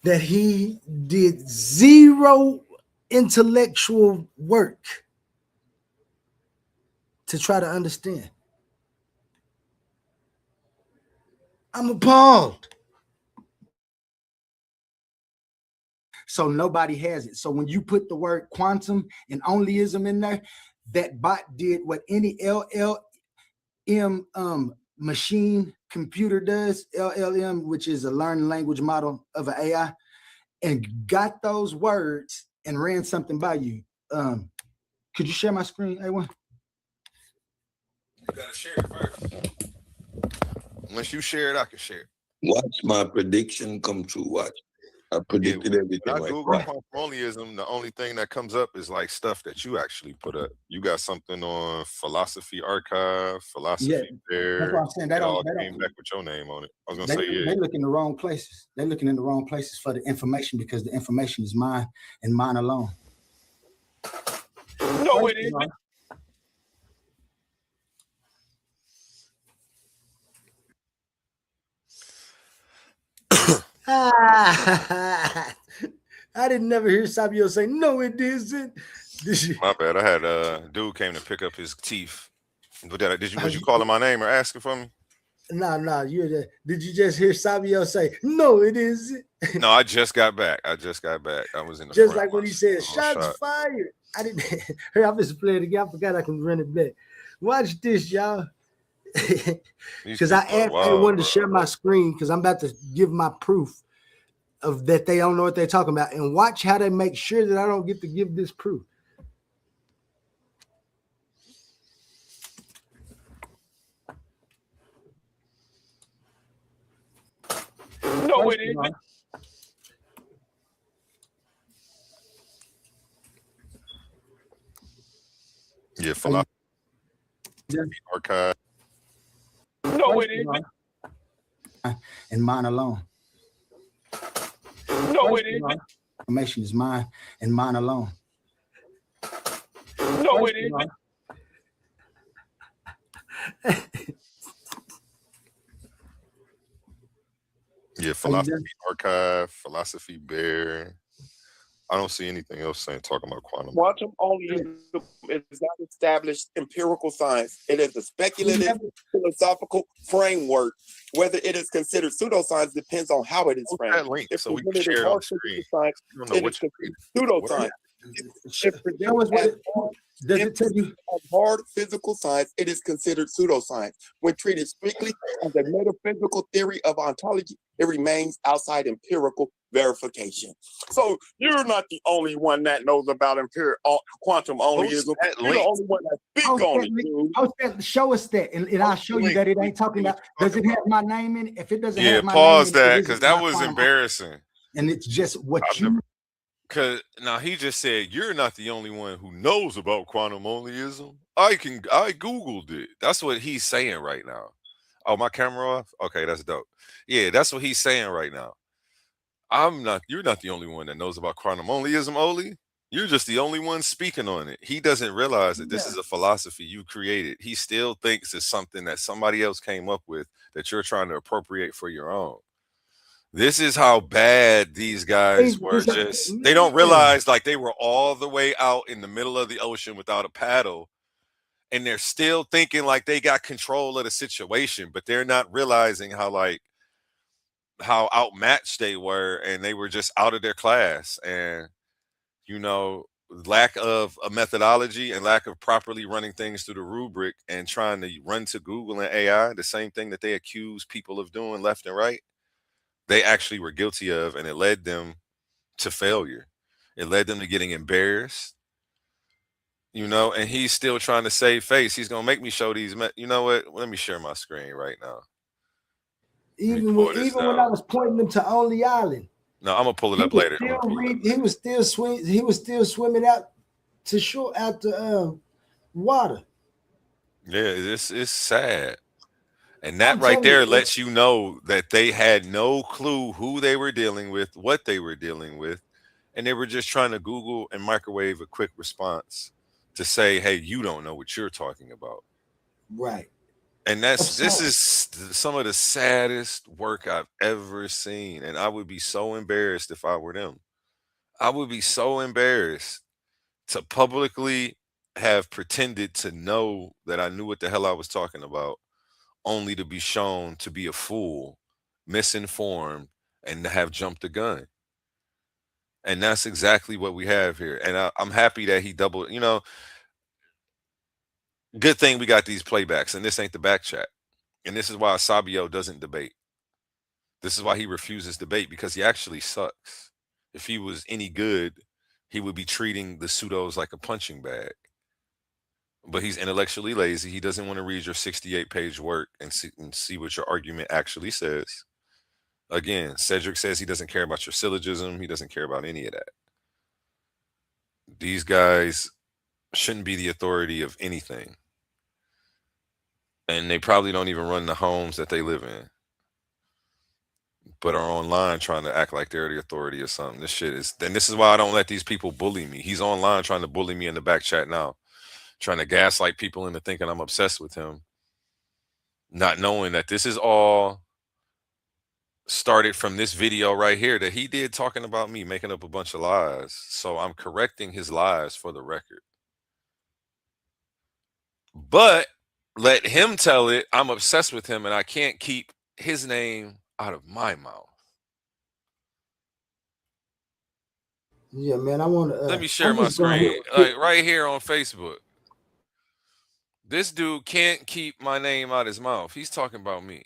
that he did zero intellectual work to try to understand. I'm appalled. So nobody has it. So when you put the word quantum and onlyism in there, that bot did what any LLM machine computer does, LLM, which is a learned language model of an AI, and got those words and ran something by you. Could you share my screen, A1? You gotta share it first. Unless you share it, I can share it. Watch my prediction come true. Watch. I predicted everything. When I like Google that. quantum onlyism, the only thing that comes up is like stuff that you actually put up. You got something on Philosophy Archive, Philosophy Fair. That's what I'm saying. It all came back with your name on it. I was gonna say, yeah. They look in the wrong places. They're looking in the wrong places for the information because the information is mine and mine alone. No, it isn't. I didn't never hear Sabio say, no, it isn't. My bad. I had a dude came to pick up his teeth. Was you calling my name or asking for me? No, did you just hear Sabio say, no, it isn't? No, I just got back. I was in the just front like when he said, shots fired. I didn't hear. I'm just playing again. I forgot I can run it back. Watch this, y'all. Because I asked everyone to share my screen because I'm about to give my proof of that they don't know what they're talking about, and watch how they make sure that I don't get to give this proof. No, it isn't. Yeah, Philosophy Archive. No, it isn't. And mine alone. No, it isn't. Information is mine and mine alone. No, it isn't. Yeah, Philosophy Archive, Philosophy Bear. I don't see anything else saying talking about quantum. Quantum onlyism is not established empirical science. It is a speculative philosophical framework. Whether it is considered pseudoscience depends on how it is framed. That link so we can share on the screen. Science, it is considered pseudoscience. Does it tell you hard physical science? It is considered pseudoscience. When treated strictly as a metaphysical theory of ontology, it remains outside empirical verification. So you're not the only one that knows about quantum onlyism. You're the only one that speaks on it, dude. Show us that, and I'll show you that it ain't talking about. Does it have my name in it? If it doesn't have my pause name in it, that because that was embarrassing. And it's just what you. Because now he just said you're not the only one who knows about quantum onlyism. I googled it. That's what he's saying right now. Oh, my camera off? Okay, that's dope. Yeah, that's what he's saying right now. You're not the only one that knows about quantum onlyism, Oli. You're just the only one speaking on it. He doesn't realize that this is a philosophy you created. He still thinks it's something that somebody else came up with that you're trying to appropriate for your own. This is how bad these guys were. They don't realize like they were all the way out in the middle of the ocean without a paddle, and they're still thinking like they got control of the situation, but they're not realizing how outmatched they were, and they were just out of their class. And lack of a methodology and lack of properly running things through the rubric and trying to run to Google and AI, the same thing that they accuse people of doing left and right, they actually were guilty of, and it led them to failure. It led them to getting embarrassed, and he's still trying to save face. He's going to make me show these. You know what? Let me share my screen right now. Even when I was pointing them to Only Island. No, I'm going to pull it up later. He was still swimming out to shore, out the water. Yeah, it's sad. And that right there lets you know that they had no clue who they were dealing with, what they were dealing with. And they were just trying to Google and microwave a quick response to say, hey, you don't know what you're talking about. Right. And this is some of the saddest work I've ever seen. And I would be so embarrassed if I were them. I would be so embarrassed to publicly have pretended to know that I knew what the hell I was talking about, only to be shown to be a fool, misinformed, and to have jumped the gun. And that's exactly what we have here. And I'm happy that he doubled, good thing we got these playbacks, and this ain't the back chat. And this is why Sabio doesn't debate. This is why he refuses debate, because he actually sucks. If he was any good, he would be treating the pseudos like a punching bag. But he's intellectually lazy. He doesn't want to read your 68-page work and see what your argument actually says. Again, Cedrick says he doesn't care about your syllogism. He doesn't care about any of that. These guys shouldn't be the authority of anything. And they probably don't even run the homes that they live in, but are online trying to act like they're the authority or something. This is why I don't let these people bully me. He's online trying to bully me in the back chat now, trying to gaslight people into thinking I'm obsessed with him, not knowing that this is all started from this video right here that he did talking about me, making up a bunch of lies. So I'm correcting his lies for the record. But let him tell it. I'm obsessed with him, and I can't keep his name out of my mouth. Yeah, man, I want to. Let me share my screen, like right here on Facebook. This dude can't keep my name out his mouth. He's talking about me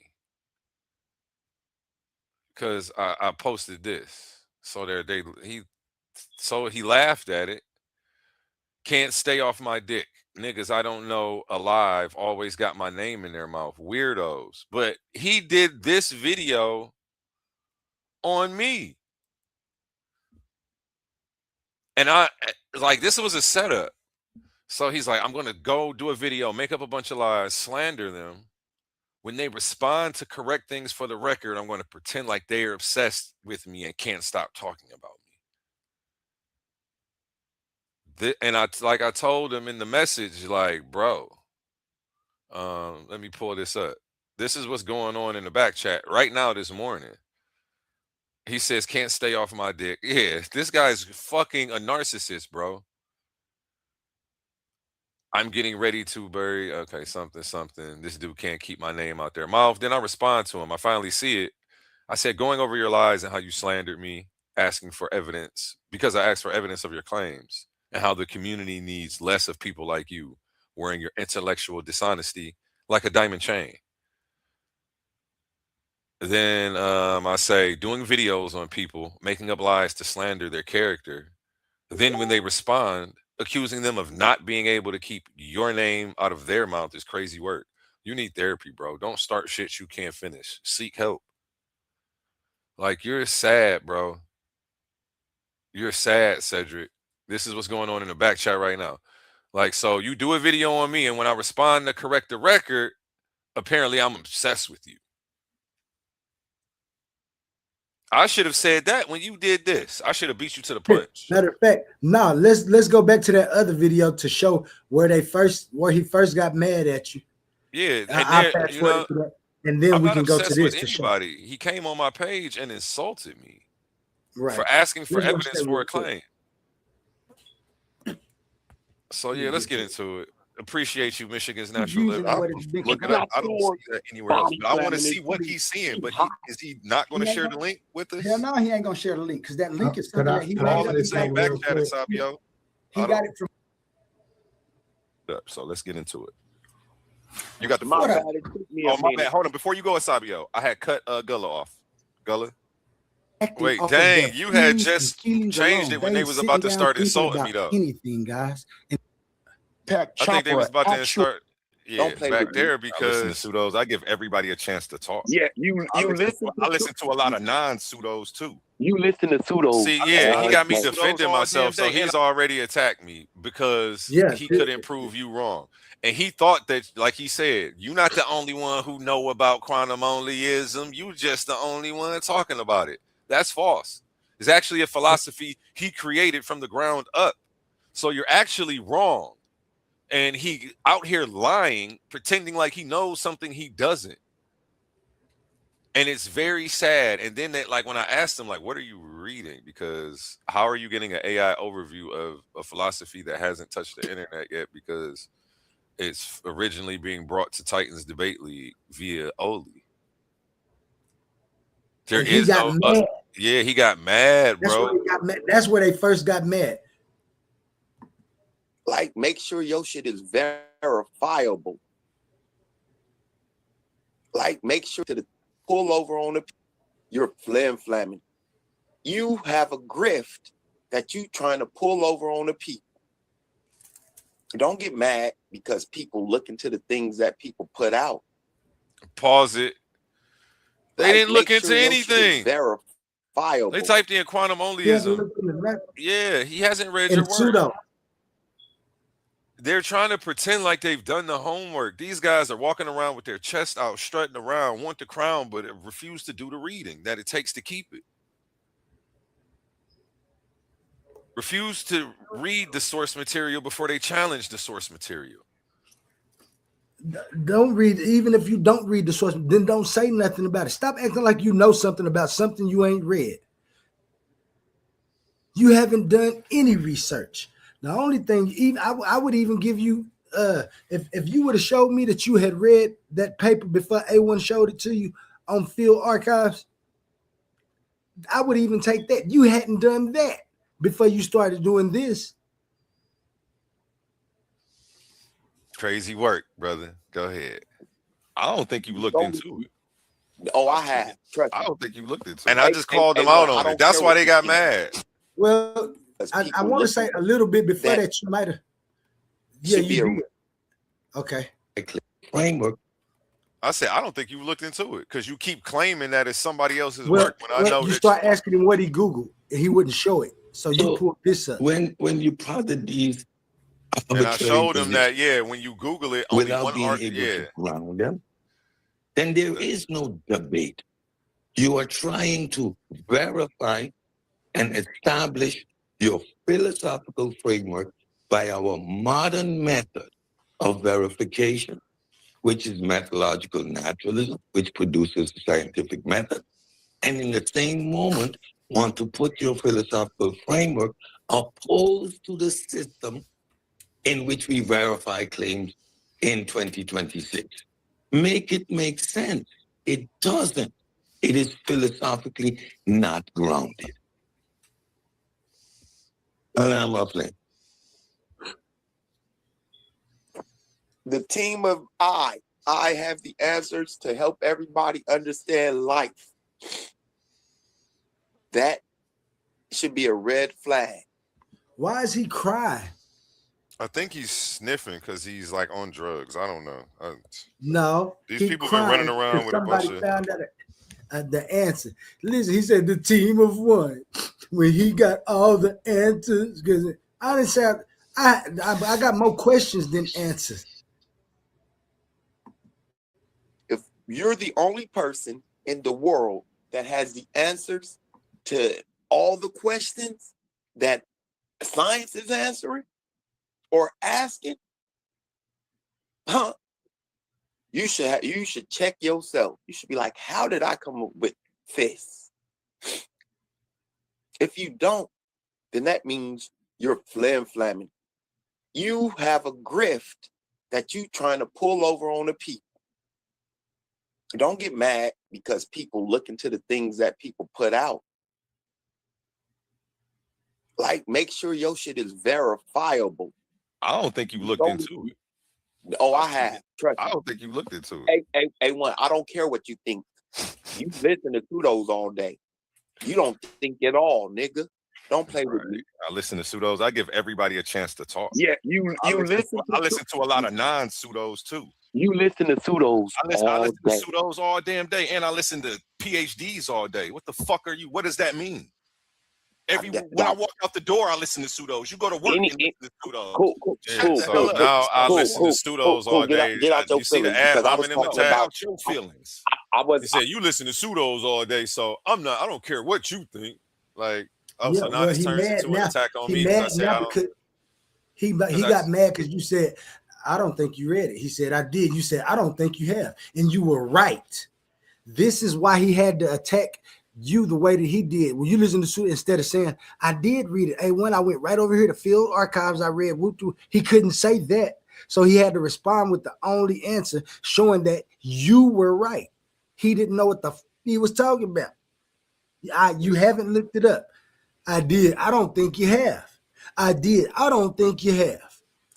because I posted this. So he laughed at it. Can't stay off my dick. Niggas I don't know alive always got my name in their mouth. Weirdos. But he did this video on me. And this was a setup. So he's like, I'm going to go do a video, make up a bunch of lies, slander them. When they respond to correct things for the record, I'm going to pretend like they are obsessed with me and can't stop talking about me. And I told him in the message, like, bro, let me pull this up. This is what's going on in the back chat right now this morning. He says, can't stay off my dick. Yeah, this guy's fucking a narcissist, bro. I'm getting ready to bury, okay, something. This dude can't keep my name out there. Mouth. Then I respond to him. I finally see it. I said, going over your lies and how you slandered me, asking for evidence, because I asked for evidence of your claims, and how the community needs less of people like you, wearing your intellectual dishonesty like a diamond chain. Then I say, doing videos on people, making up lies to slander their character. Then when they respond, accusing them of not being able to keep your name out of their mouth is crazy work. You need therapy, bro. Don't start shit you can't finish. Seek help. Like, you're sad, bro. You're sad, Cedrick. This is what's going on in the back chat right now. Like, so you do a video on me, and when I respond to correct the record, apparently I'm obsessed with you. I should have said that when you did this. I should have beat you to the punch. Matter of fact, no, let's go back to that other video to show where he first got mad at you. Yeah, and then we can go to this to show. He came on my page and insulted me, right, for asking for evidence for a claim. So yeah, let's get into it. Appreciate you, Michigan's natural living. Look it up. I don't see that anywhere else, but I want to see what he's seeing. But is he not going to share the link with us? Hell no, he ain't going to share the link because that link is something that he all in the same back chat, Sabio. He got it from. So let's get into it. You got the phone. Oh my bad. Hold on, before you go, Sabio, I had cut Gullah off. Gullah. Wait, dang, you had just changed it when they was about to start insulting me, though. Anything, guys. I think they was about to start back there because listen to pseudos. I give everybody a chance to talk. Yeah, I listen to a lot of non-pseudos too. You listen to pseudos. See, yeah, he got me defending myself, so he's already attacked me because he couldn't prove you wrong. And he thought that, like he said, you're not the only one who know about quantum onlyism. You just the only one talking about it. That's false. It's actually a philosophy he created from the ground up. So you're actually wrong. And he out here lying, pretending like he knows something he doesn't. And it's very sad. And then like when I asked him, like, what are you reading? Because how are you getting an AI overview of a philosophy that hasn't touched the internet yet? Because it's originally being brought to Titans Debate League via Oli. He got mad, bro. That's where they first got mad. Like, make sure your shit is verifiable. Like, make sure to pull over on you're flamming. You have a grift that you trying to pull over on the people. Don't get mad because people look into the things that people put out. Pause it. They didn't look into anything. Verifiable. They typed in quantum onlyism. Yeah, he hasn't read your work. They're trying to pretend like they've done the homework. These guys are walking around with their chest out, strutting around, want the crown, but refuse to do the reading that it takes to keep it. Refuse to read the source material before they challenge the source material. Don't read, even if you don't read the source, then don't say nothing about it. Stop acting like you know something about something you ain't read. You haven't done any research. The only thing, even I would even give you, if you would have showed me that you had read that paper before A1 showed it to you on Field Archives, I would even take that. You hadn't done that before you started doing this. Crazy work, brother. Go ahead. I don't think you looked into it. Oh, I have. I don't think you looked into it. And I just called them out on it. That's why they got mad. Well, I want to say a little bit before that you might have. Yeah, you did. Okay. Framework. I said, I don't think you looked into it because you keep claiming that it's somebody else's work. When I know you start asking him what he Googled, and he wouldn't show it. So you pulled this up. When you plotted these, and I showed him that, when you Google it, only without being able to ground them, then there is no debate. You are trying to verify and establish your philosophical framework by our modern method of verification, which is methodological naturalism, which produces a scientific method. and in the same moment want to put your philosophical framework opposed to the system in which we verify claims in 2026. Make it make sense. It doesn't. It is philosophically not grounded. And I'm up there. The team of I have the answers to help everybody understand life. That should be a red flag. Why is he crying? I think he's sniffing because he's like on drugs. I don't know. No, These he people been running around with a bunch somebody of. found out the answer. Listen, he said the team of one when he got all the answers. Because I didn't say I got more questions than answers. If you're the only person in the world that has the answers to all the questions that science is answering or asking, you should check yourself. You should be like, how did I come up with this? If you don't, then that means you're flim-flamming. You have a grift that you trying to pull over on the people. Don't get mad because people look into the things that people put out. Like, make sure your shit is verifiable. I don't think you looked into it. Oh, I have. Trust me. I don't think you looked into it. A1, I don't care what you think. You listen to pseudos all day. You don't think at all, nigga. Don't play with me. I listen to pseudos. I give everybody a chance to talk. Yeah, I listen to a lot of non-pseudos too. You listen to pseudos. I listen to pseudos all damn day, and I listen to PhDs all day. What the fuck are you? What does that mean? When I walk out the door, I listen to pseudos. You go to work and listen to pseudos. Cool. So now I listen to pseudos all day. Get out your you see the feelings, ad? because I I'm was in the talking tag. about Your feelings. He said you listen to pseudos all day, so I don't care what you think. Like, so now this turns into an attack on me. He got mad because you said, I don't think you read it. He said, I did. You said, I don't think you have. And you were right. This is why he had to attack you the way that he did. When you listen to instead of saying, I did read it. When I went right over here to field archives, I read he couldn't say that. So he had to respond with the only answer showing that you were right. He didn't know what he was talking about. You haven't looked it up. I did. I don't think you have. I did. I don't think you have.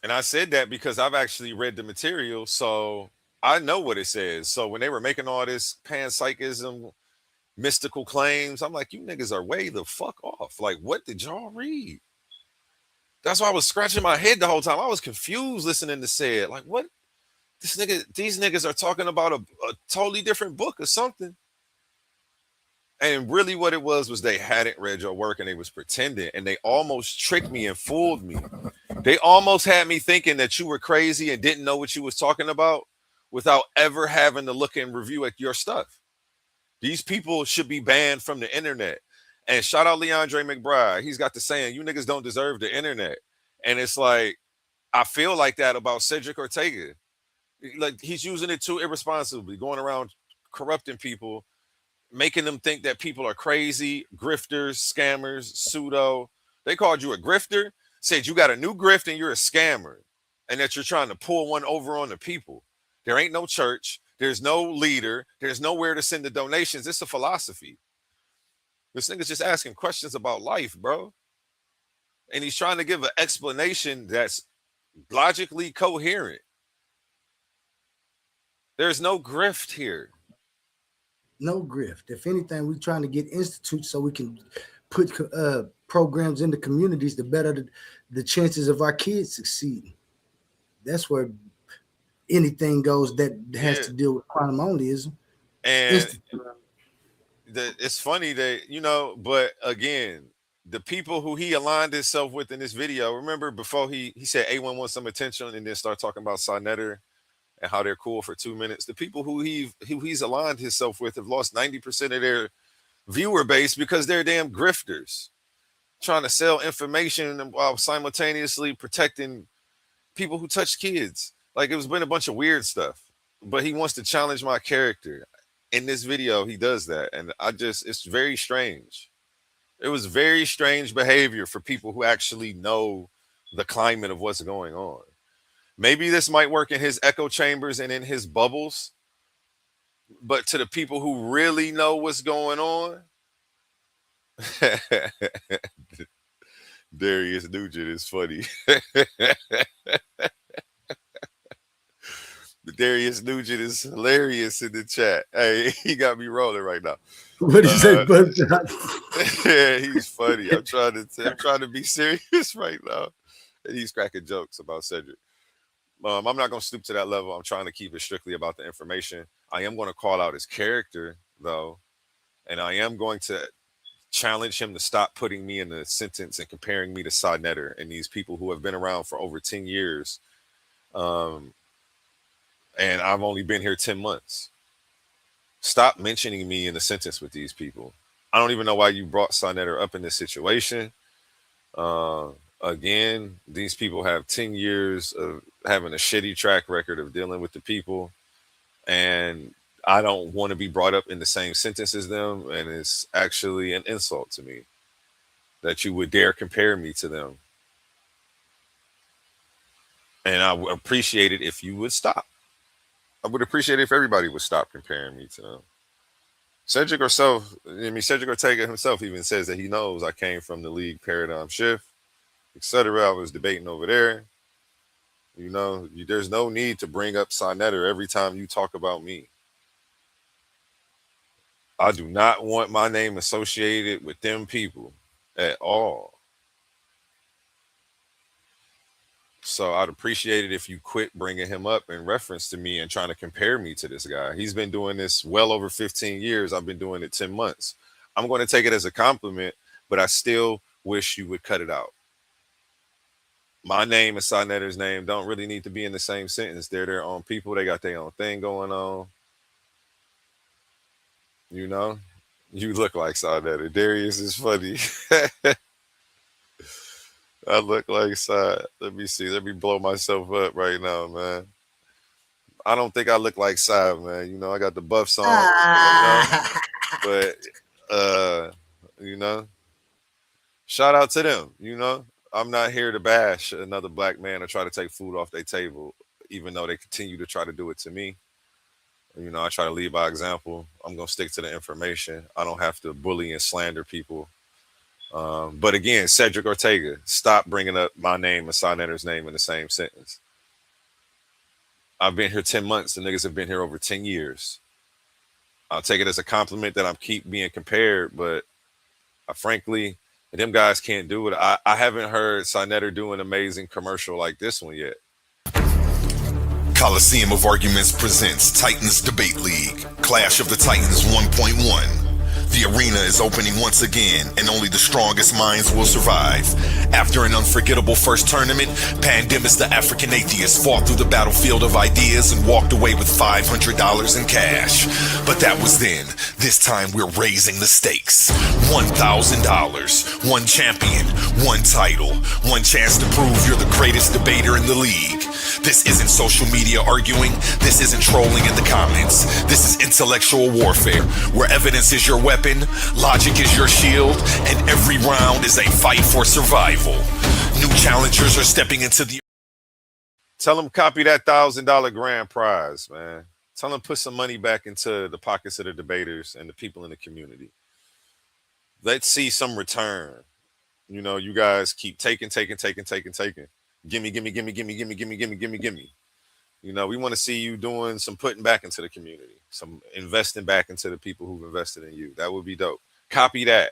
And I said that because I've actually read the material, so I know what it says. So when they were making all this panpsychism, mystical claims, I'm like, you niggas are way the fuck off. Like, what did y'all read? That's why I was scratching my head the whole time. I was confused listening to said, like, what? These niggas are talking about a totally different book or something. And really what it was they hadn't read your work and they was pretending, and they almost tricked me and fooled me. They almost had me thinking that you were crazy and didn't know what you was talking about without ever having to look and review at your stuff. These people should be banned from the internet. And shout out Leandre McBride. He's got the saying, you niggas don't deserve the internet. And it's like, I feel like that about Cedrick Ortega. Like, he's using it too irresponsibly, going around corrupting people, making them think that people are crazy, grifters, scammers, pseudo. They called you a grifter, said you got a new grift and you're a scammer, and that you're trying to pull one over on the people. There ain't no church. There's no leader. There's nowhere to send the donations. It's a philosophy. This nigga's just asking questions about life, bro. And he's trying to give an explanation that's logically coherent. There's no grift here. No grift. If anything, we're trying to get institutes so we can put programs in the communities to better the chances of our kids succeeding. That's where anything goes that has to deal with quantum onlyism. And it's funny that, but again, the people who he aligned himself with in this video, remember before he said A1 wants some attention and then start talking about Sinetter and how they're cool for 2 minutes. The people who he's aligned himself with have lost 90% of their viewer base because they're damn grifters trying to sell information while simultaneously protecting people who touch kids. Like, it's been a bunch of weird stuff, but he wants to challenge my character. in this video, he does that. And it's very strange. It was very strange behavior for people who actually know the climate of what's going on. Maybe this might work in his echo chambers and in his bubbles, but to the people who really know what's going on, Darius Nugent is funny. Darius Nugent is hilarious in the chat. Hey, he got me rolling right now. What did you say, bud? Yeah, he's funny. I'm trying to be serious right now, and he's cracking jokes about Cedrick. I'm not going to stoop to that level. I'm trying to keep it strictly about the information. I am going to call out his character, though, and I am going to challenge him to stop putting me in the sentence and comparing me to Sodnetter and these people who have been around for over 10 years. And I've only been here 10 months. Stop mentioning me in the sentence with these people. I don't even know why you brought Sodnetter up in this situation. Again, these people have 10 years of having a shitty track record of dealing with the people, and I don't want to be brought up in the same sentence as them, and it's actually an insult to me that you would dare compare me to them. And I would appreciate it if you would stop. I would appreciate it if everybody would stop comparing me to them. Cedrick Ortega himself even says that he knows I came from the league paradigm shift, etc. I was debating over there. You know, there's no need to bring up Sodnetter every time you talk about me. I do not want my name associated with them people at all. So I'd appreciate it if you quit bringing him up in reference to me and trying to compare me to this guy. He's been doing this well over 15 years. I've been doing it 10 months. I'm going to take it as a compliment, but I still wish you would cut it out. My name and Sodnetter's name don't really need to be in the same sentence. They're their own people. They got their own thing going on. You know, you look like Sodnetter. Darius is funny. I look like Sod. Let me see. Let me blow myself up right now, man. I don't think I look like Sod, man. You know, I got the buffs on. But you know, shout out to them. You know, I'm not here to bash another black man or try to take food off their table, even though they continue to try to do it to me. You know, I try to lead by example. I'm going to stick to the information. I don't have to bully and slander people. But again, Cedrick Ortega, stop bringing up my name and Sodnetter's name in the same sentence. I've been here 10 months. The niggas have been here over 10 years. I'll take it as a compliment that I'm keep being compared, but frankly, them guys can't do it. I haven't heard Sodnetter do an amazing commercial like this one yet. Coliseum of Arguments presents Titans Debate League, Clash of the Titans 1.1. The arena is opening once again, and only the strongest minds will survive. After an unforgettable first tournament, Pandemus the African atheist fought through the battlefield of ideas and walked away with $500 in cash. But that was then. This time we're raising the stakes. $1,000, one champion, one title, one chance to prove you're the greatest debater in the league. This isn't social media arguing. This isn't trolling in the comments. This is intellectual warfare, where evidence is your weapon, logic is your shield, and every round is a fight for survival. New challengers are stepping into the... Tell them copy that $1,000 grand prize, man. Tell them put some money back into the pockets of the debaters and the people in the community. Let's see some return. You know, you guys keep taking. Gimme. You know, we want to see you doing some putting back into the community, some investing back into the people who've invested in you. That would be dope. Copy that.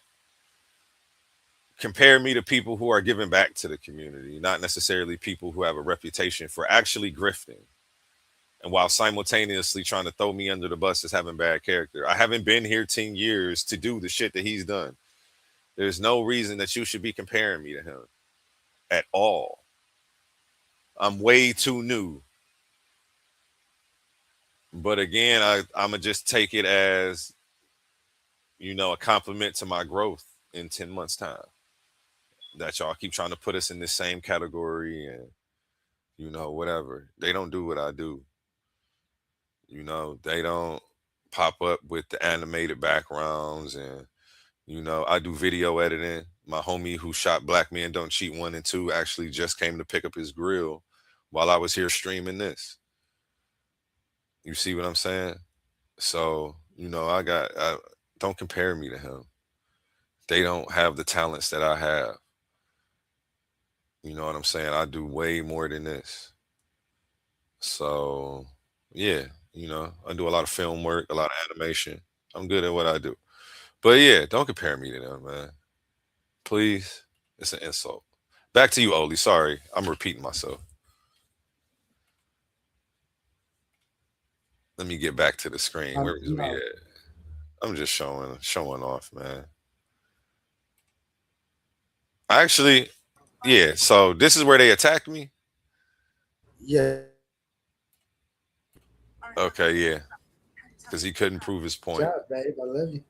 Compare me to people who are giving back to the community, not necessarily people who have a reputation for actually grifting. And while simultaneously trying to throw me under the bus as having bad character. I haven't been here 10 years to do the shit that he's done. There's no reason that you should be comparing me to him at all. I'm way too new. But again, I'm going to just take it as, you know, a compliment to my growth in 10 months' time. That y'all keep trying to put us in this same category and, you know, whatever. They don't do what I do. You know, they don't pop up with the animated backgrounds, and you know, I do video editing. My homie who shot Black Men Don't Cheat 1 and 2 actually just came to pick up his grill while I was here streaming this. You see what I'm saying? So, you know, don't compare me to him. They don't have the talents that I have. You know what I'm saying? I do way more than this. So, yeah, you know, I do a lot of film work, a lot of animation. I'm good at what I do. But yeah, don't compare me to them, man. Please. It's an insult. Back to you, Oli. Sorry, I'm repeating myself. Let me get back to the screen. Where was we at? I'm just showing off, man. Actually, yeah. So this is where they attacked me. Yeah. Okay, yeah. Because he couldn't prove his point. Good job, babe. I love you.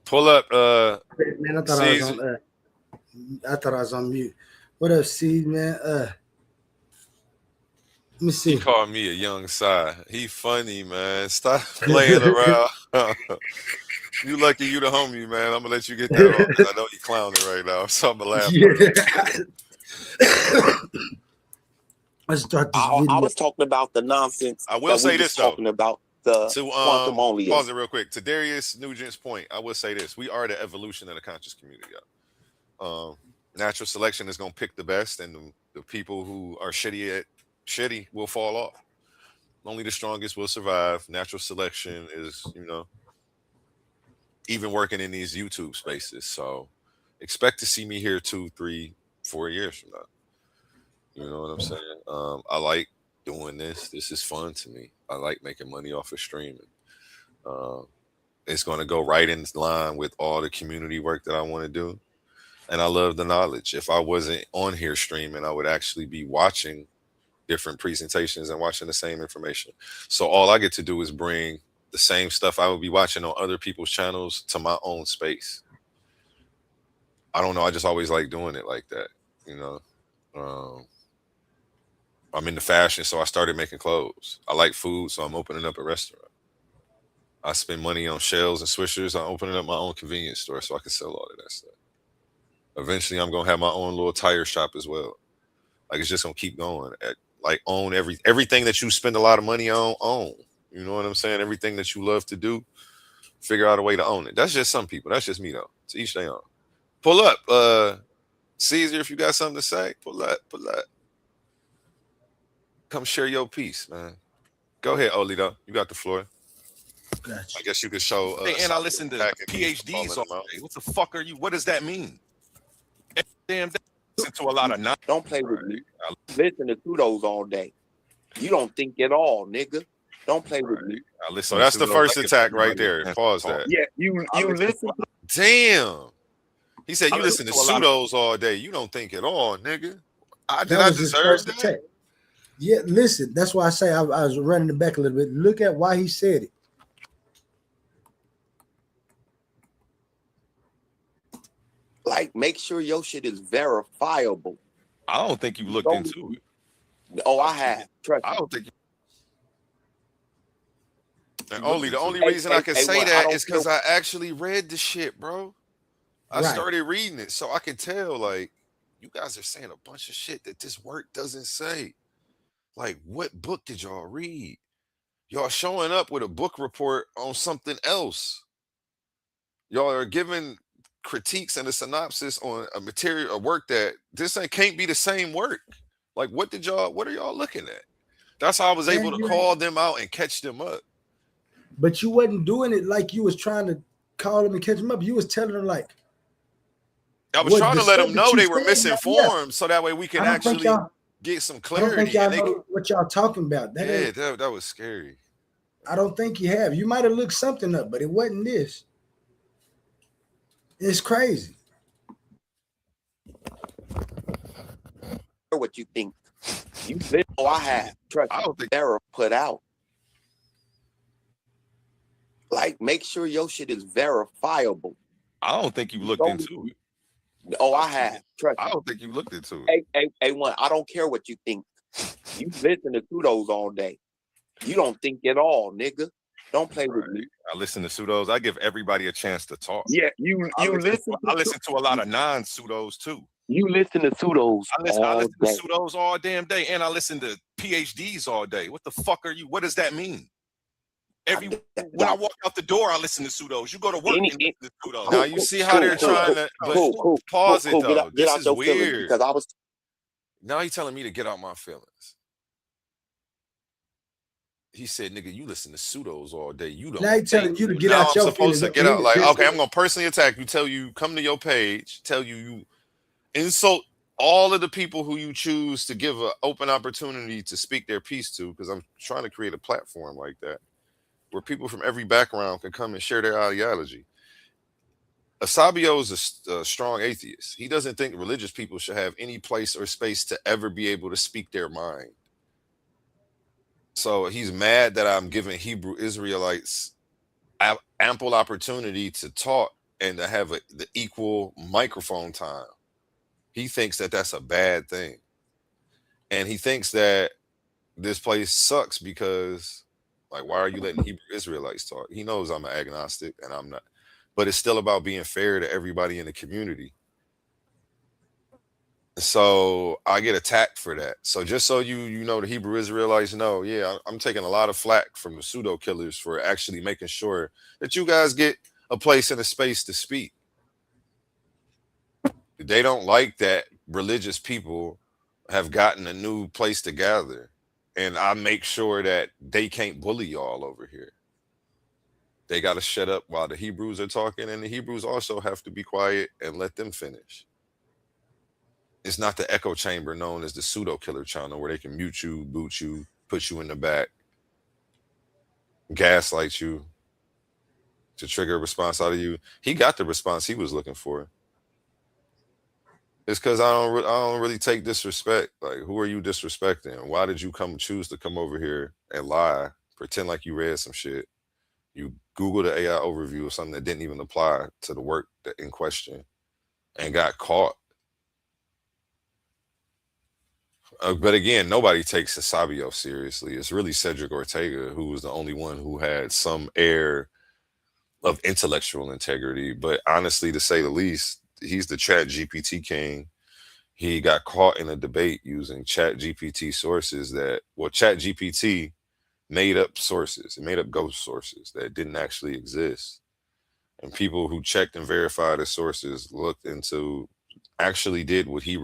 Pull up man, I thought I was on mute. What up, C, man? Let me see. He called me a young side. He funny, man. Stop playing around. You lucky you the homie, man. I'm gonna let you get that off because I know you clowning right now. So I'm gonna laugh. Let's start this video. I was talking about the nonsense. I will say this though. Talking about the quantum only. Pause it real quick. To Darius Nugent's point, I will say this: we are the evolution of the conscious community. Natural selection is gonna pick the best, and the people who are shitty will fall off. Only the strongest will survive. Natural selection is, you know, even working in these YouTube spaces. So expect to see me here 2, 3, 4 years from now. You know what I'm saying? I like doing this. This is fun to me. I like making money off of streaming. It's going to go right in line with all the community work that I want to do. And I love the knowledge. If I wasn't on here streaming, I would actually be watching different presentations and watching the same information. So all I get to do is bring the same stuff I would be watching on other people's channels to my own space. I don't know. I just always like doing it like that. You know, I'm into fashion, so I started making clothes. I like food, so I'm opening up a restaurant. I spend money on shells and swishers. I'm opening up my own convenience store so I can sell all of that stuff. Eventually, I'm gonna have my own little tire shop as well. Like, it's just gonna keep going. Like, own everything that you spend a lot of money on. Own. You know what I'm saying? Everything that you love to do, figure out a way to own it. That's just some people. That's just me though. To each their own. Pull up, Caesar. If you got something to say, pull up. Come share your piece, man. Go ahead, Oli, though. You got the floor. Gotcha. I guess you could show. And I listen to PhDs all day. What the fuck are you? What does that mean? Damn, listen to a lot of Don't play with me. Listen to pseudos all day. You don't think at all, nigga. Don't play with me. So that's the first attack right there. Pause that. Yeah, you listen. Damn. He said you listen to pseudos all day. You don't think at all, nigga. Did I deserve that? Attack. Yeah, listen. That's why I say I was running it back a little bit. Look at why he said it. Like, make sure your shit is verifiable. I don't think you looked into it. Oh, I have. Trust me. I don't think. And the only reason I can say that is because I actually read the shit, bro. I started reading it, so I can tell, like, you guys are saying a bunch of shit that this work doesn't say. Like, what book did y'all read? Y'all showing up with a book report on something else. Y'all are giving critiques and a synopsis on a work that this can't be the same work. Like, what are y'all looking at? That's how I was able to call them out and catch them up. But you wasn't doing it like you was trying to call them and catch them up. You was telling them, like, I was trying to let them know they were misinformed, so that way we can actually get some clarity. I don't think y'all know what y'all talking about. That was scary. I don't think you have. You might have looked something up, but it wasn't this. It's crazy. What you think? You said, oh, I have. Trust me. I don't think error put out. Like, make sure your shit is verifiable. I don't think you looked into it. Oh, I have. Trust me. I don't think you looked into it. A1, I don't care what you think. You listen to pseudos all day. You don't think at all, nigga. Don't play with me. I listen to pseudos. I give everybody a chance to talk. Yeah, I listen to a lot of non-pseudos too. You listen to pseudos I listen to pseudos all damn day, and I listen to PhDs all day. What the fuck are you? What does that mean? When I walk out the door, I listen to pseudos. You go to work and listen to pseudos. Now you see how they're trying to pause it though. This is weird. Because now he's telling me to get out my feelings. He said, "Nigga, you listen to pseudos all day. You don't." Now he's telling you to get now out your I'm supposed feelings. to get out. Like, okay, I'm gonna personally attack you. Tell you, come to your page. Tell you insult all of the people who you choose to give an open opportunity to speak their piece to, because I'm trying to create a platform like that where people from every background can come and share their ideology. Asabio is a strong atheist. He doesn't think religious people should have any place or space to ever be able to speak their mind. So he's mad that I'm giving Hebrew Israelites ample opportunity to talk and to have the equal microphone time. He thinks that that's a bad thing. And he thinks that this place sucks because, like, why are you letting Hebrew Israelites talk? He knows I'm an agnostic and I'm not. But it's still about being fair to everybody in the community. So I get attacked for that. So just so you know, the Hebrew Israelites know, yeah, I'm taking a lot of flack from the pseudo killers for actually making sure that you guys get a place and a space to speak. They don't like that religious people have gotten a new place to gather. And I make sure that they can't bully y'all over here. They got to shut up while the Hebrews are talking, and the Hebrews also have to be quiet and let them finish. It's not the echo chamber known as the pseudo killer channel where they can mute you, boot you, put you in the back, gaslight you to trigger a response out of you. He got the response he was looking for. It's because I don't really take disrespect. Like, who are you disrespecting? Why did you choose to come over here and lie, pretend like you read some shit? You Google the AI overview of something that didn't even apply to the work in question and got caught. But again, nobody takes Asabio seriously. It's really Cedrick Ortega who was the only one who had some air of intellectual integrity. But honestly, to say the least, he's the Chat GPT king. He got caught in a debate using Chat GPT sources Chat GPT made up sources. It made up ghost sources that didn't actually exist. And people who checked and verified his sources looked into, actually did what he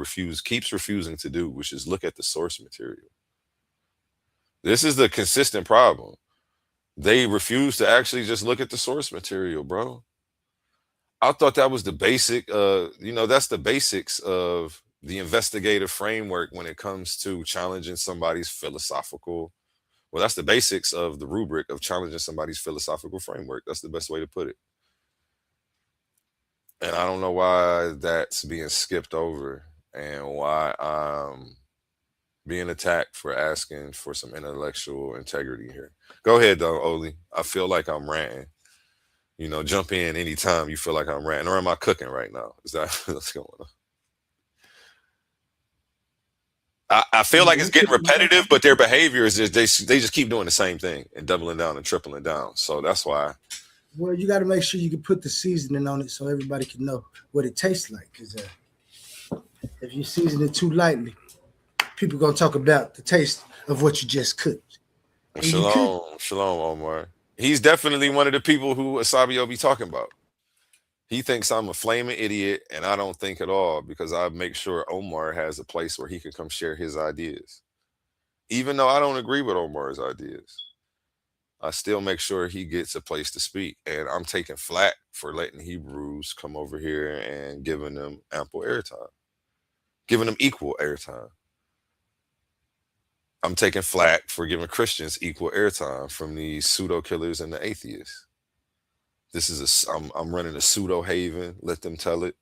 keeps refusing to do, which is look at the source material. This is the consistent problem. They refuse to actually just look at the source material, bro. I thought that was the basic, that's the basics of the investigative framework when it comes to challenging somebody's philosophical. Well, that's the basics of the rubric of challenging somebody's philosophical framework. That's the best way to put it. And I don't know why that's being skipped over and why I'm being attacked for asking for some intellectual integrity here. Go ahead, though, Oli. I feel like I'm ranting. Jump in anytime you feel like I'm ranting. Or am I cooking right now? Is that what's going on? I feel like it's getting repetitive, but their behavior is just, they just keep doing the same thing and doubling down and tripling down. So that's why. Well, you got to make sure you can put the seasoning on it so everybody can know what it tastes like. Because if you season it too lightly, people going to talk about the taste of what you just cooked. Shalom, Omar. He's definitely one of the people who Asabio be talking about. He thinks I'm a flaming idiot, and I don't think at all, because I make sure Omar has a place where he can come share his ideas. Even though I don't agree with Omar's ideas, I still make sure he gets a place to speak. And I'm taking flack for letting Hebrews come over here and giving them ample airtime, giving them equal airtime. I'm taking flack for giving Christians equal airtime from these pseudo killers and the atheists. I'm running a pseudo haven. Let them tell it.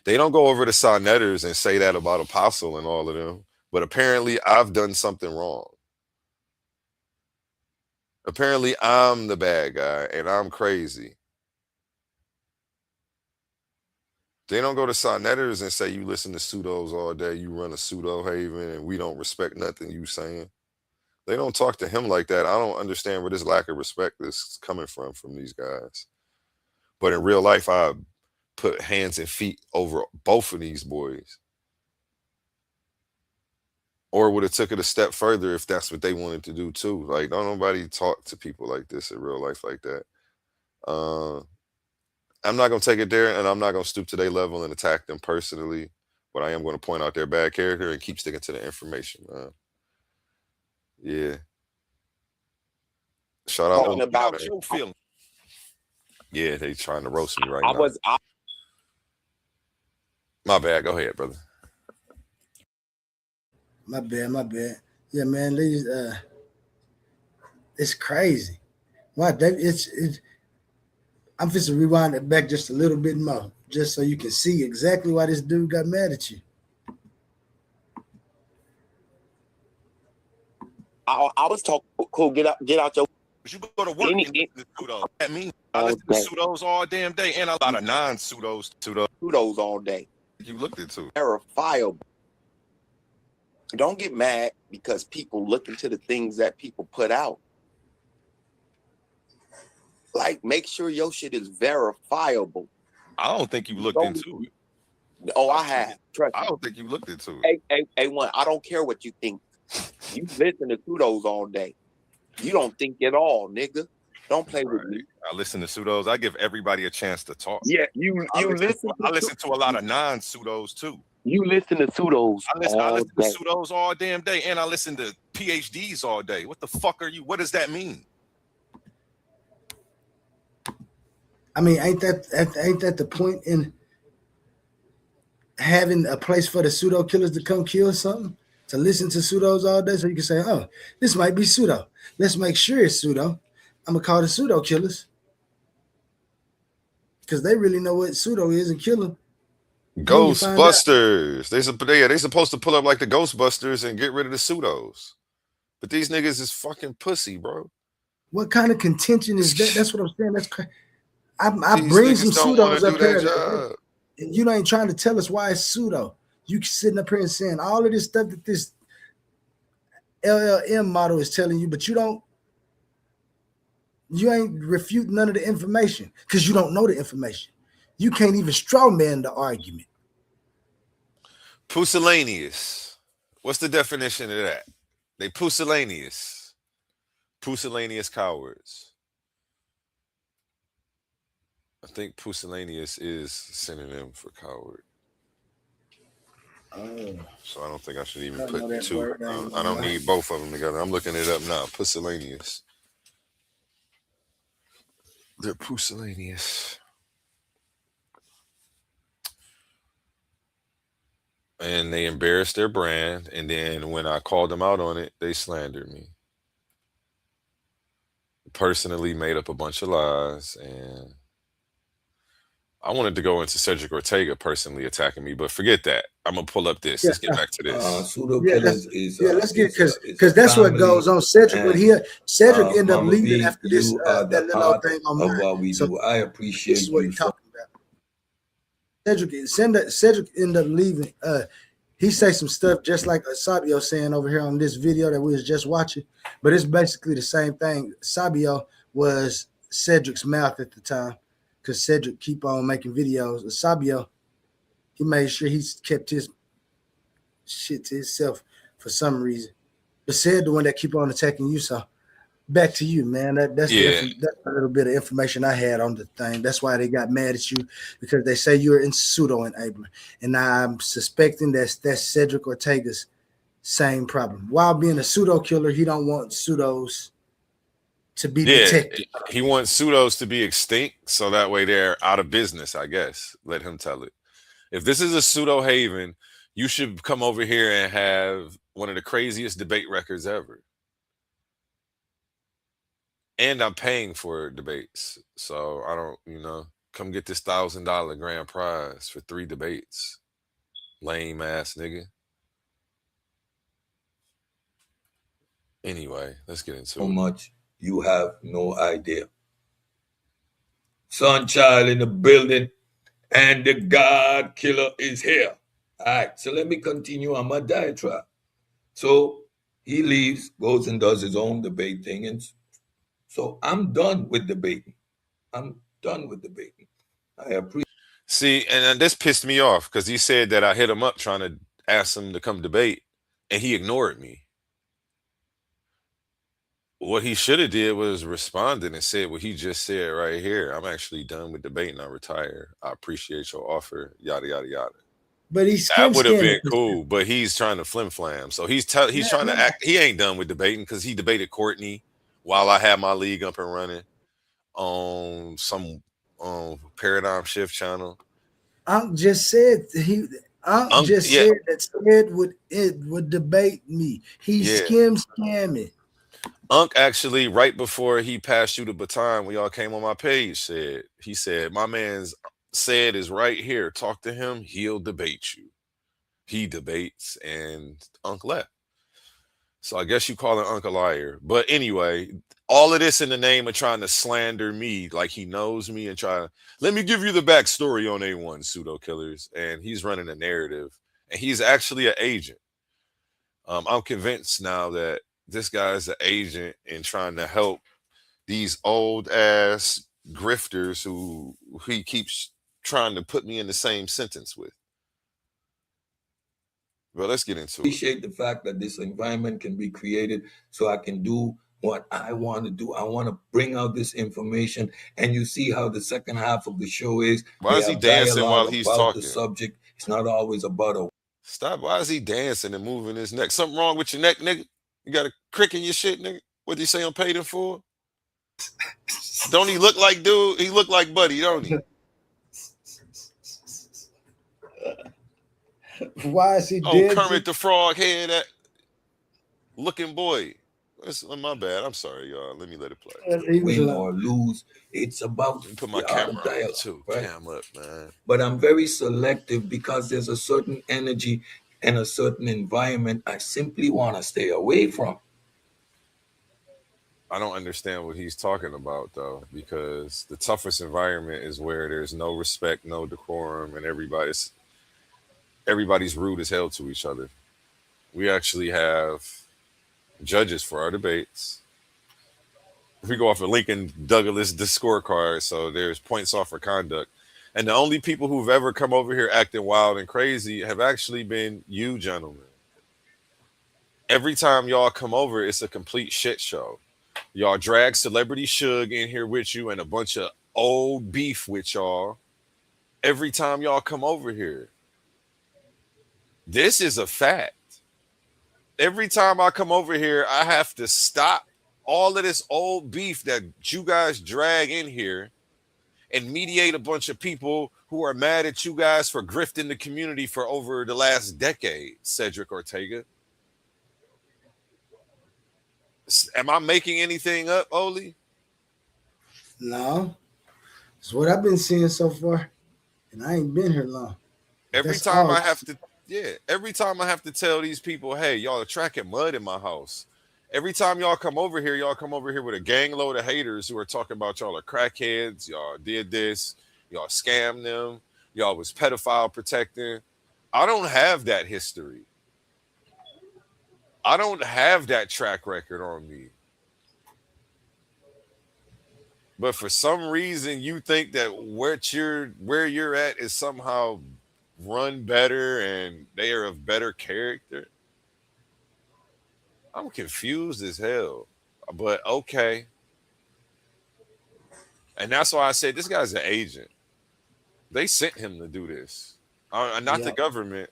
They don't go over to Sonetters and say that about Apostle and all of them. But apparently I've done something wrong. Apparently I'm the bad guy and I'm crazy. They don't go to Sonetters and say you listen to pseudos all day. You run a pseudo haven and we don't respect nothing you saying. They don't talk to him like that. I don't understand where this lack of respect is coming from these guys. But in real life, I put hands and feet over both of these boys. Or would have took it a step further if that's what they wanted to do too. Like, don't nobody talk to people like this in real life like that. I'm not gonna take it there, and I'm not gonna stoop to their level and attack them personally. But I am going to point out their bad character and keep sticking to the information. Yeah. Shout out Talking about your feeling. Yeah, they trying to roast me right now. My bad. Go ahead, brother. My bad. Yeah, man, these it's crazy. Why I'm just to rewind it back just a little bit more, just so you can see exactly why this dude got mad at you. I was talking cool. Get out your. You go to work and listen to pseudos. That means I listen to pseudos all damn day, and a lot of non-pseudos. Pseudos all day. You looked into verifiable. Don't get mad because people look into the things that people put out. Like, make sure your shit is verifiable. I don't think you looked into it. Oh, I have. Trust me. I don't think you looked into it. A1, I don't care what you think. You listen to pseudos all day. You don't think at all, nigga. Don't play with me. I listen to pseudos. I give everybody a chance to talk. Yeah, I listen to a lot of non-pseudos too. You listen to pseudos. I listen to pseudos all damn day, and I listen to PhDs all day. What the fuck are you? What does that mean? I mean, ain't that the point in having a place for the pseudo killers to come kill something? To listen to pseudos all day, so you can say, "Oh, this might be pseudo. Let's make sure it's pseudo. I'm gonna call the pseudo killers because they really know what pseudo is and kill them." Ghostbusters. They supposed to pull up like the Ghostbusters and get rid of the pseudos, but these niggas is fucking pussy, bro. What kind of contention is that? That's what I'm saying. That's crazy. I bring some pseudos up here, and you ain't trying to tell us why it's pseudo. You sitting up here and saying all of this stuff that this LLM model is telling you, but you ain't refute none of the information because you don't know the information. You can't even straw man the argument. Pusillanimous. What's the definition of that? They pusillanimous. Pusillanimous cowards. I think pusillanimous is synonym for coward. So I don't think I should even put two. I don't need both of them together. I'm looking it up now. Pusillanimous. They're pusillanimous. And they embarrassed their brand. And then when I called them out on it, they slandered me. Personally made up a bunch of lies, and I wanted to go into Cedrick Ortega personally attacking me, but forget that. I'm gonna pull up this. Let's get back to this. Let's get because that's what goes on. Cedrick when Cedrick ended up leaving after this that little thing on mine. So I appreciate this is what he's talking about. Cedrick ended up leaving. He say some stuff just like Sabio saying over here on this video that we was just watching, but it's basically the same thing. Sabio was Cedrick's mouth at the time. Because Cedrick keep on making videos. Sabio, he made sure he kept his shit to himself for some reason. But Ced the one that keep on attacking you. So back to you, man. That's a little bit of information I had on the thing. That's why they got mad at you, because they say you're in pseudo enabler. And I'm suspecting that's Cedrick Ortega's same problem. While being a pseudo killer, he don't want pseudos to be detected. He wants pseudos to be extinct, so that way they're out of business, I guess. Let him tell it. If this is a pseudo haven, you should come over here and have one of the craziest debate records ever. And I'm paying for debates. So I don't, come get this $1,000 grand prize for 3 debates. Lame ass nigga. Anyway, let's get into it. So much. You have no idea. Sunchild in the building, and the God killer is here. All right, so let me continue on my diatribe. So He leaves, goes and does his own debate thing. And so I'm done with debating. I'm done with debating. I appreciate. See, and this pissed me off because he said that I hit him up trying to ask him to come debate, and he ignored me. What he should have did was responded and said what he just said right here. I'm actually done with debating. I retire. I appreciate your offer. Yada yada yada. But That would have been cool. But he's trying to flim flam. So he's trying to act. He ain't done with debating because he debated Courtney while I had my league up and running on some Paradigm Shift channel. Unc just said said that Sid would debate me. He's scamming. Unc actually, right before he passed you the baton, when y'all came on my page, said, my man's said is right here. Talk to him. He'll debate you. He debates, and Unc left. So I guess you call Unc a liar. But anyway, all of this in the name of trying to slander me like he knows me and try to let me give you the backstory on A1 pseudo killers. And he's running a narrative, and he's actually an agent. I'm convinced now that this guy's an agent and trying to help these old ass grifters who he keeps trying to put me in the same sentence with. Well, let's get into it. Appreciate the fact that this environment can be created so I can do what I want to do. I want to bring out this information, and you see how the second half of the show is. Why is he dancing while he's talking? The subject. It's not always about a. Stop. Why is he dancing and moving his neck? Something wrong with your neck, nigga? You got a crick in your shit, nigga? What did he say on paid him for? Don't he look like dude? He look like Buddy, don't he? Why is he dead? Kermit the Frog head, that looking boy. That's my bad. I'm sorry, y'all. Let me let it play. Win or lose, it's about put my camera on too. Right? Damn up, man. But I'm very selective because there's a certain energy and a certain environment I simply want to stay away from. I don't understand what he's talking about though, because the toughest environment is where there's no respect, no decorum, and everybody's rude as hell to each other. We actually have judges for our debates. We go off of Lincoln Douglas the scorecard, so there's points off for conduct. And the only people who've ever come over here acting wild and crazy have actually been you gentlemen. Every time y'all come over, it's a complete shit show. Y'all drag Celebrity Suge in here with you and a bunch of old beef with y'all. Every time y'all come over here. This is a fact. Every time I come over here, I have to stop all of this old beef that you guys drag in here and mediate a bunch of people who are mad at you guys for grifting the community for over the last decade, Cedrick Ortega. Am I making anything up, Oli? No. It's what I've been seeing so far. And I ain't been here long. Every time I have to tell these people, hey, y'all are tracking mud in my house. Every time y'all come over here with a gang load of haters who are talking about y'all are crackheads, y'all did this, y'all scammed them, y'all was pedophile protecting. I don't have that history. I don't have that track record on me. But for some reason, you think that where you're at is somehow run better and they are of better character. I'm confused as hell. But okay. And that's why I said this guy's an agent. They sent him to do this. Not the government.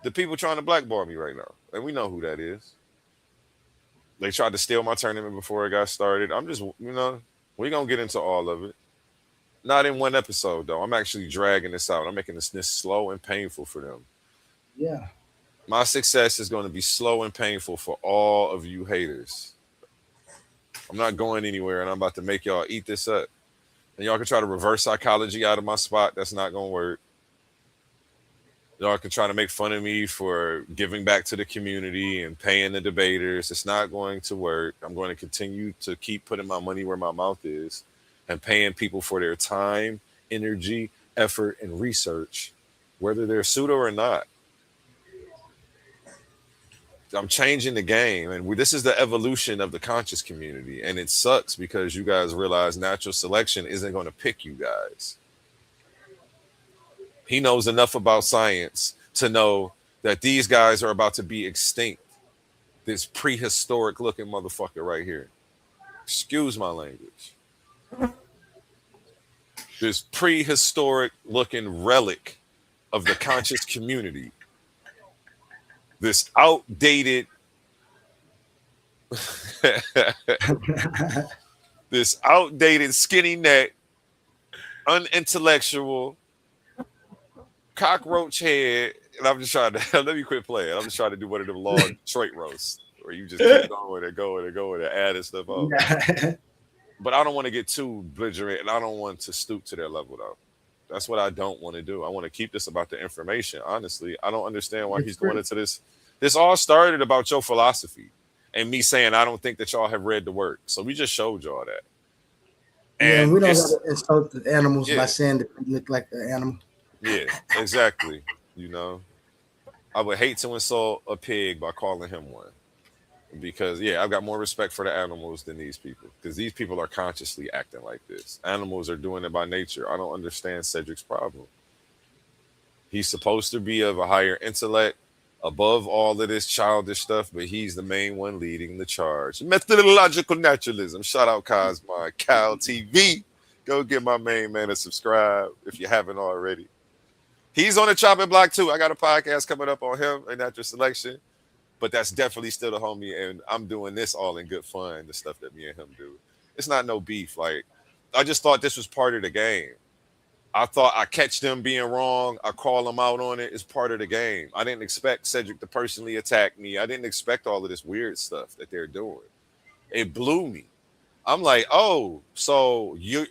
The people trying to blackball me right now. And we know who that is. They tried to steal my tournament before it got started. I'm just, we're going to get into all of it. Not in one episode, though. I'm actually dragging this out. I'm making this slow and painful for them. Yeah. My success is going to be slow and painful for all of you haters. I'm not going anywhere, and I'm about to make y'all eat this up. And y'all can try to reverse psychology out of my spot. That's not going to work. Y'all can try to make fun of me for giving back to the community and paying the debaters. It's not going to work. I'm going to continue to keep putting my money where my mouth is and paying people for their time, energy, effort, and research, whether they're pseudo or not. I'm changing the game, and this is the evolution of the conscious community, and it sucks because you guys realize natural selection isn't going to pick you guys. He knows enough about science to know that these guys are about to be extinct. This prehistoric looking motherfucker right here. Excuse my language. This prehistoric looking relic of the conscious community. This outdated this outdated skinny neck, unintellectual, cockroach head. And I'm just trying to let me quit playing. I'm just trying to do one of them long Detroit roasts where you just keep going and going and going and adding stuff up. But I don't want to get too belligerent, and I don't want to stoop to their level though. That's what I don't want to do. I want to keep this about the information. Honestly, I don't understand why he's going into this. This all started about your philosophy and me saying I don't think that y'all have read the work. So we just showed y'all that. And we don't have to insult the animals by saying that they look like the animal. Yeah, exactly. You know, I would hate to insult a pig by calling him one. Because I've got more respect for the animals than these people. Because these people are consciously acting like this. Animals are doing it by nature. I don't understand Cedrick's problem. He's supposed to be of a higher intellect, above all of this childish stuff, but he's the main one leading the charge. Methodological naturalism. Shout out Cosmo, Cal TV. Go get my main man a subscribe if you haven't already. He's on the chopping block too. I got a podcast coming up on him and natural selection. But that's definitely still the homie, and I'm doing this all in good fun, the stuff that me and him do. It's not no beef. Like, I just thought this was part of the game. I thought I catch them being wrong. I call them out on it. It's part of the game. I didn't expect Cedrick to personally attack me. I didn't expect all of this weird stuff that they're doing. It blew me. I'm like, oh, so you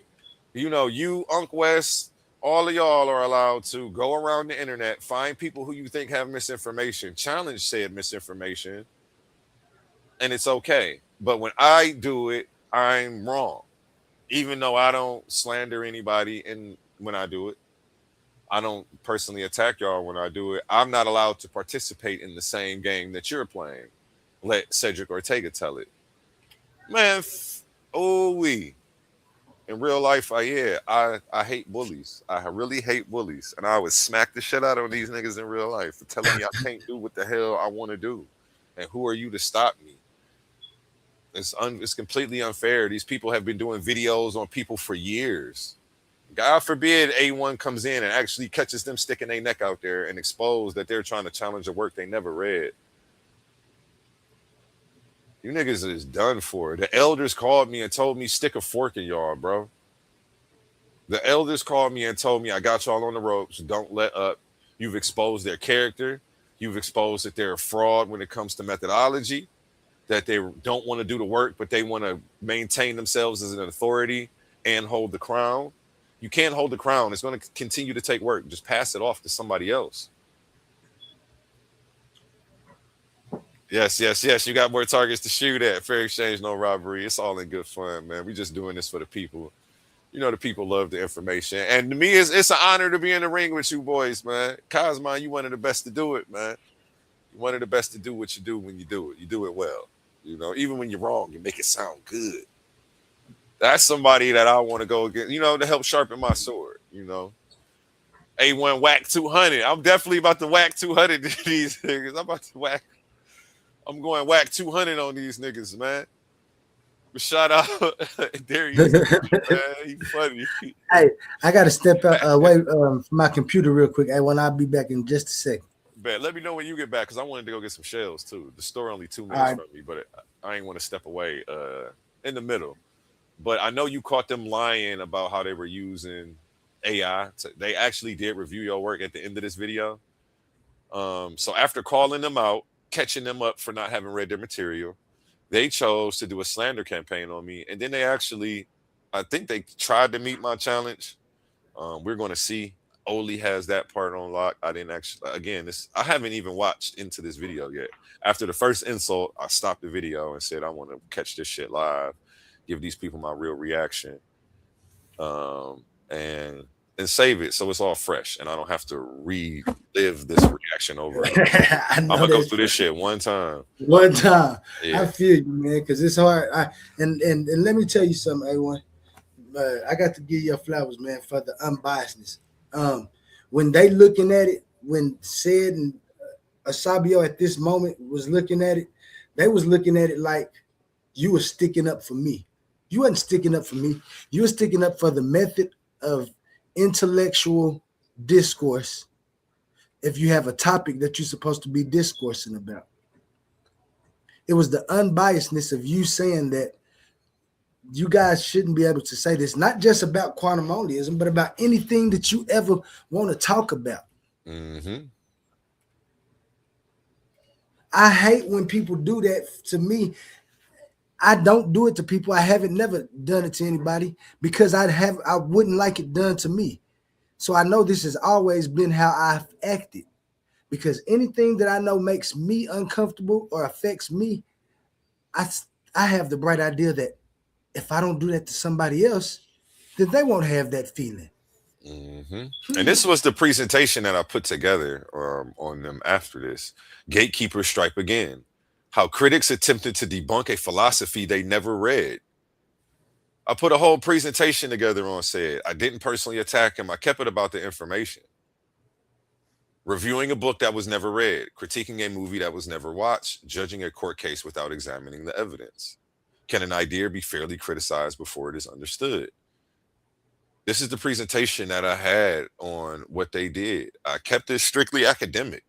Unc West, all of y'all are allowed to go around the internet, find people who you think have misinformation, challenge said misinformation, and it's okay. But when I do it, I'm wrong. Even though I don't slander anybody when I do it, I don't personally attack y'all when I do it. I'm not allowed to participate in the same game that you're playing. Let Cedrick Ortega tell it. Man, in real life, I hate bullies. I really hate bullies. And I would smack the shit out of these niggas in real life for telling me I can't do what the hell I want to do. And who are you to stop me? It's completely unfair. These people have been doing videos on people for years. God forbid A1 comes in and actually catches them sticking their neck out there and expose that they're trying to challenge a work they never read. You niggas is done for. The elders called me and told me stick a fork in y'all, bro. The elders called me and told me I got y'all on the ropes. Don't let up. You've exposed their character. You've exposed that they're a fraud when it comes to methodology, that they don't want to do the work, but they want to maintain themselves as an authority and hold the crown. You can't hold the crown. It's going to continue to take work. Just pass it off to somebody else. Yes. You got more targets to shoot at. Fair exchange, no robbery. It's all in good fun, man. We just doing this for the people. You know, the people love the information. And to me, it's an honor to be in the ring with you boys, man. Cosmo, you one of the best to do it, man. You're one of the best to do what you do when you do it. You do it well. You know, even when you're wrong, you make it sound good. That's somebody that I want to go against, to help sharpen my sword, A1 whack 200. I'm definitely about to whack 200 these niggas. I'm going whack 200 on these niggas, man. But shout out. There he is, man. He funny. Hey, I got to step away from my computer real quick. Hey, when I'll be back in just a second. Bet. Let me know when you get back, because I wanted to go get some shells, too. The store only 2 minutes from me, but I ain't want to step away in the middle. But I know you caught them lying about how they were using AI. They actually did review your work at the end of this video. So after calling them out, catching them up for not having read their material, they chose to do a slander campaign on me. And then I think they tried to meet my challenge. We're going to see. Oli has that part on lock. I didn't actually, I haven't even watched into this video yet. After the first insult, I stopped the video and said, I want to catch this shit live, give these people my real reaction. And and save it so it's all fresh and I don't have to relive this reaction over. I'm gonna go through this shit one time. One time. Yeah. I feel you, man, because it's hard. And let me tell you something, A1. I got to give you flowers, man, for the unbiasedness. When they looking at it, when Ced and Asabio at this moment was looking at it, they was looking at it like you were sticking up for me. You wasn't sticking up for me. You were sticking up for the method of intellectual discourse if you have a topic that you're supposed to be discoursing about. It was the unbiasedness of you saying that you guys shouldn't be able to say this, not just about quantum onlyism, but about anything that you ever want to talk about. Mm-hmm. I hate when people do that to me. I don't do it to people. I haven't never done it to anybody because I wouldn't like it done to me. So I know this has always been how I've acted, because anything that I know makes me uncomfortable or affects me, I have the bright idea that if I don't do that to somebody else, then they won't have that feeling. Mm-hmm. And this was the presentation that I put together on them after this. Gatekeepers strike again. How critics attempted to debunk a philosophy they never read. I put a whole presentation together on Ced. I didn't personally attack him. I kept it about the information. Reviewing a book that was never read, critiquing a movie that was never watched, judging a court case without examining the evidence. Can an idea be fairly criticized before it is understood? This is the presentation that I had on what they did. I kept it strictly academic.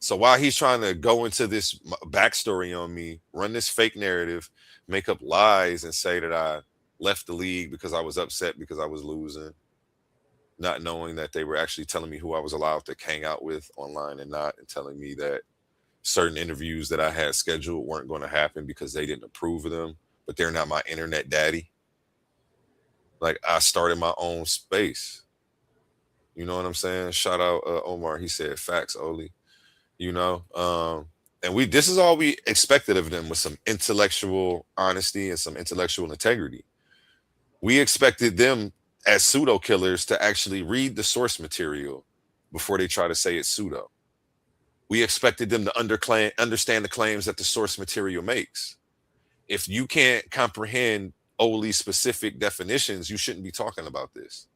So while he's trying to go into this backstory on me, run this fake narrative, make up lies and say that I left the league because I was upset because I was losing, not knowing that they were actually telling me who I was allowed to hang out with online and not, and telling me that certain interviews that I had scheduled weren't going to happen because they didn't approve of them, but they're not my internet daddy. Like, I started my own space. You know what I'm saying? Shout out Omar. He said facts, Oli. You know, and this is all we expected of them, was some intellectual honesty and some intellectual integrity. We expected them as pseudo killers to actually read the source material before they try to say it's pseudo. We expected them to understand the claims that the source material makes. If you can't comprehend Oli's specific definitions, you shouldn't be talking about this.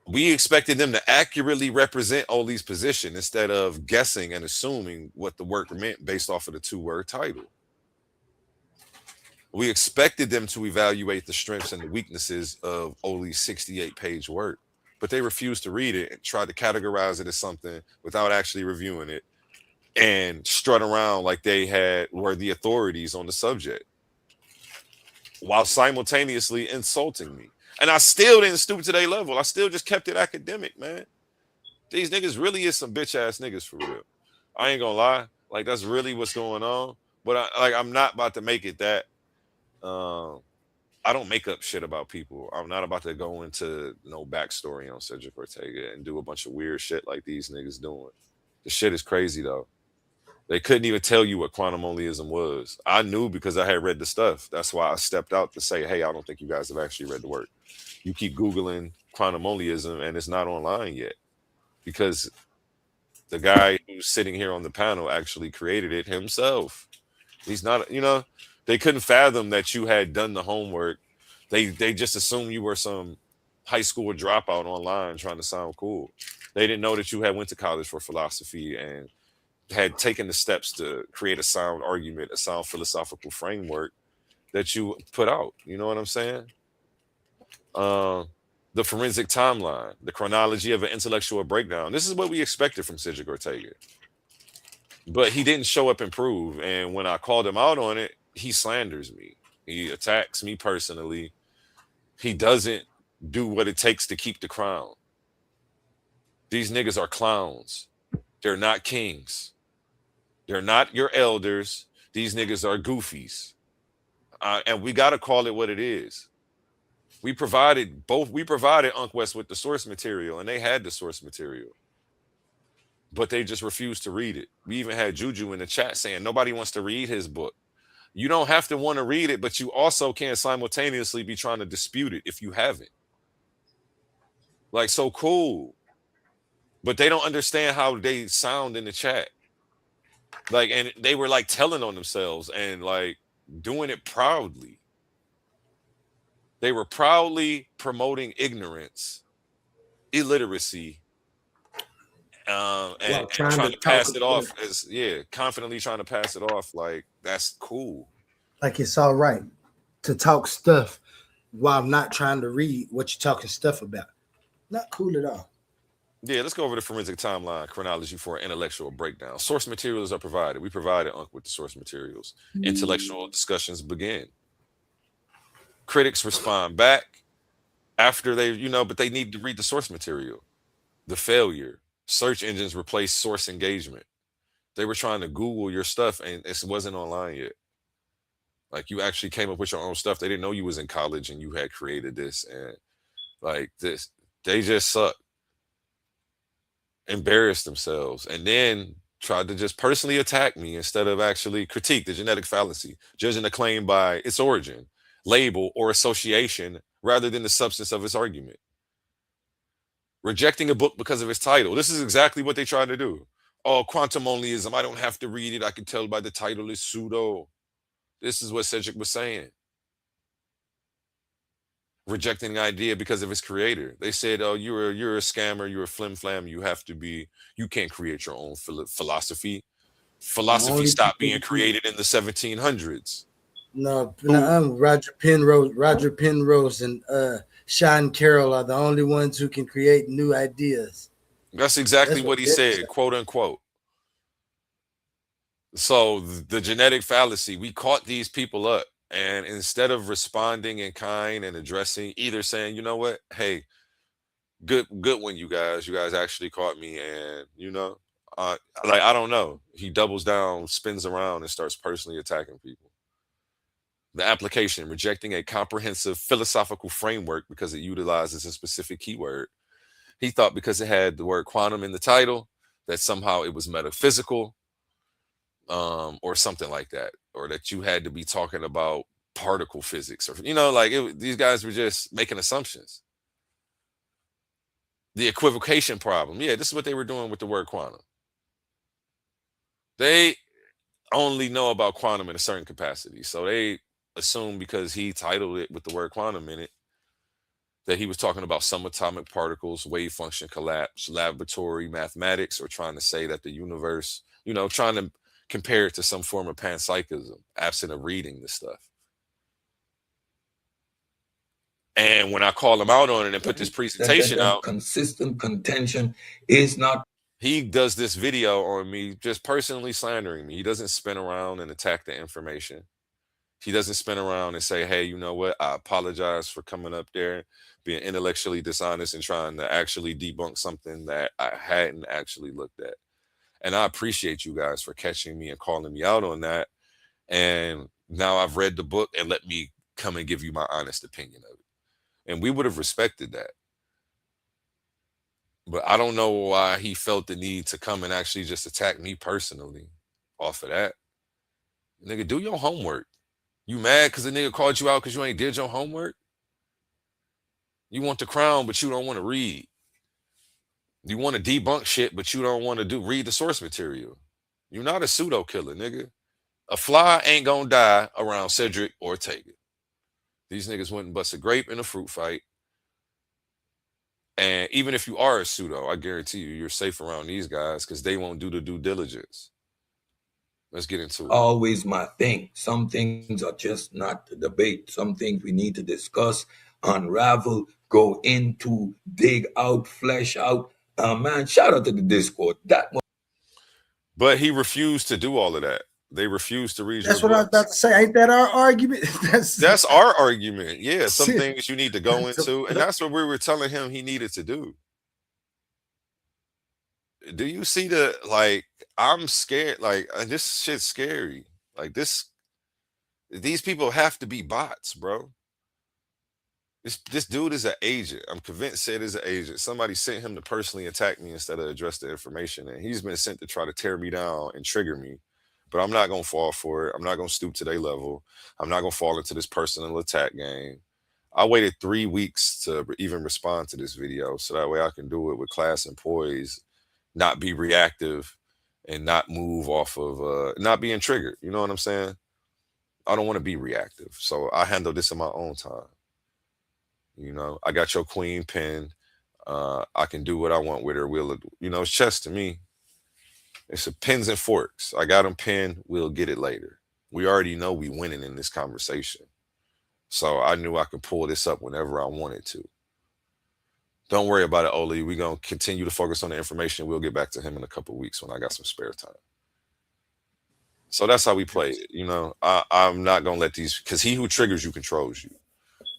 We expected them to accurately represent Oli's position instead of guessing and assuming what the work meant based off of the 2-word title. We expected them to evaluate the strengths and the weaknesses of Oli's 68-page work, but they refused to read it and tried to categorize it as something without actually reviewing it and strut around like they were the authorities on the subject, while simultaneously insulting me. And I still didn't stoop to their level. I still just kept it academic, man. These niggas really is some bitch ass niggas for real. I ain't gonna lie. Like, that's really what's going on. But I'm not about to make it that. I don't make up shit about people. I'm not about to go into no backstory on Cedrick Ortega and do a bunch of weird shit like these niggas doing. The shit is crazy though. They couldn't even tell you what quantum onlyism was. I knew because I had read the stuff. That's why I stepped out to say, hey, I don't think you guys have actually read the work. You keep Googling quantum onlyism and it's not online yet, because the guy who's sitting here on the panel actually created it himself. He's not, they couldn't fathom that you had done the homework. They just assumed you were some high school dropout online trying to sound cool. They didn't know that you had went to college for philosophy and had taken the steps to create a sound argument, a sound philosophical framework that you put out. You know what I'm saying? The forensic timeline, the chronology of an intellectual breakdown. This is what we expected from Cedrick Ortega. But he didn't show up and prove. And when I called him out on it, he slanders me. He attacks me personally. He doesn't do what it takes to keep the crown. These niggas are clowns. They're not kings. They're not your elders. These niggas are goofies. And we got to call it what it is. We provided Unc West with the source material, and they had the source material. But they just refused to read it. We even had Juju in the chat saying nobody wants to read his book. You don't have to want to read it, but you also can't simultaneously be trying to dispute it if you haven't. Like, so cool. But they don't understand how they sound in the chat. Like, and they were like telling on themselves and like doing it proudly. They were proudly promoting ignorance, illiteracy, and trying trying to to talk pass it off as, yeah, confidently trying to pass it off like that's cool. like it's all right to talk stuff while not trying to read what you're talking stuff about. Not cool at all. Yeah, let's go over the forensic timeline chronology for an intellectual breakdown. Source materials are provided. We provided Unc with the source materials. Intellectual discussions begin. Critics respond back after they, but they need to read the source material. The failure. Search engines replace source engagement. They were trying to Google your stuff and it wasn't online yet. Like, you actually came up with your own stuff. They didn't know you was in college and you had created this, and like this, they just suck. Embarrassed themselves and then tried to just personally attack me instead of actually critique the genetic fallacy, judging a claim by its origin, label, or association rather than the substance of its argument. Rejecting a book because of its title. This is exactly what they tried to do. Oh, quantum onlyism. I don't have to read it. I can tell by the title it's pseudo. This is what Cedrick was saying. Rejecting the idea because of its creator. They said, "Oh, you're a scammer. You're a flim flam. You can't create your own philosophy. Philosophy stopped being created in the 1700s." No, Roger Penrose, and Sean Carroll are the only ones who can create new ideas. That's exactly what he said, quote unquote. So the genetic fallacy, we caught these people up. And instead of responding in kind and addressing, either saying, you know what, hey, good one, you guys actually caught me, and like, I don't know. He doubles down, spins around, and starts personally attacking people. The application, rejecting a comprehensive philosophical framework because it utilizes a specific keyword. He thought because it had the word quantum in the title that somehow it was metaphysical, or something like that, or that you had to be talking about particle physics, or these guys were just making assumptions. The equivocation problem. Yeah, this is what they were doing with the word quantum. They only know about quantum in a certain capacity, so they assume because he titled it with the word quantum in it that he was talking about subatomic particles, wave function collapse, laboratory mathematics, or trying to say that the universe, trying to compare it to some form of panpsychism, absent of reading this stuff. And when I call him out on it and put this presentation out, consistent contention is not. He does this video on me, just personally slandering me. He doesn't spin around and attack the information. He doesn't spin around and say, hey, you know what? I apologize for coming up there, being intellectually dishonest and trying to actually debunk something that I hadn't actually looked at. And I appreciate you guys for catching me and calling me out on that. And now I've read the book, and let me come and give you my honest opinion of it. And we would have respected that. But I don't know why he felt the need to come and actually just attack me personally off of that. Nigga, do your homework. You mad because the nigga called you out because you ain't did your homework? You want the crown, but you don't want to read. You want to debunk shit, but you don't want to read the source material. You're not a pseudo killer, nigga. A fly ain't gonna die around Cedrick Ortega. These niggas went and bust a grape in a fruit fight. And even if you are a pseudo, I guarantee you're safe around these guys because they won't do the due diligence. Let's get into it. Always my thing. Some things are just not the debate. Some things we need to discuss, unravel, go into, dig out, flesh out. Man, shout out to the Discord. But he refused to do all of that. They refused to read. That's what I was about to say. Ain't that our argument? That's our argument. Yeah, some things you need to go into, and that's what we were telling him he needed to do. Do you see I'm scared. This shit's scary. These people have to be bots, bro. This dude is an agent. I'm convinced Sid is an agent. Somebody sent him to personally attack me instead of address the information, and he's been sent to try to tear me down and trigger me. But I'm not gonna fall for it. I'm not gonna stoop to their level. I'm not gonna fall into this personal attack game. I waited 3 weeks to even respond to this video so that way I can do it with class and poise, not be reactive, and not move off of not being triggered. You know what I'm saying? I don't want to be reactive, so I handle this in my own time. You know, I got your queen pinned. I can do what I want with her. It's chess to me. It's a pins and forks. I got them pinned. We'll get it later. We already know we winning in this conversation. So I knew I could pull this up whenever I wanted to. Don't worry about it, Oli. We're going to continue to focus on the information. We'll get back to him in a couple of weeks when I got some spare time. So that's how we play it. You know, I'm not going to let these, because he who triggers you controls you.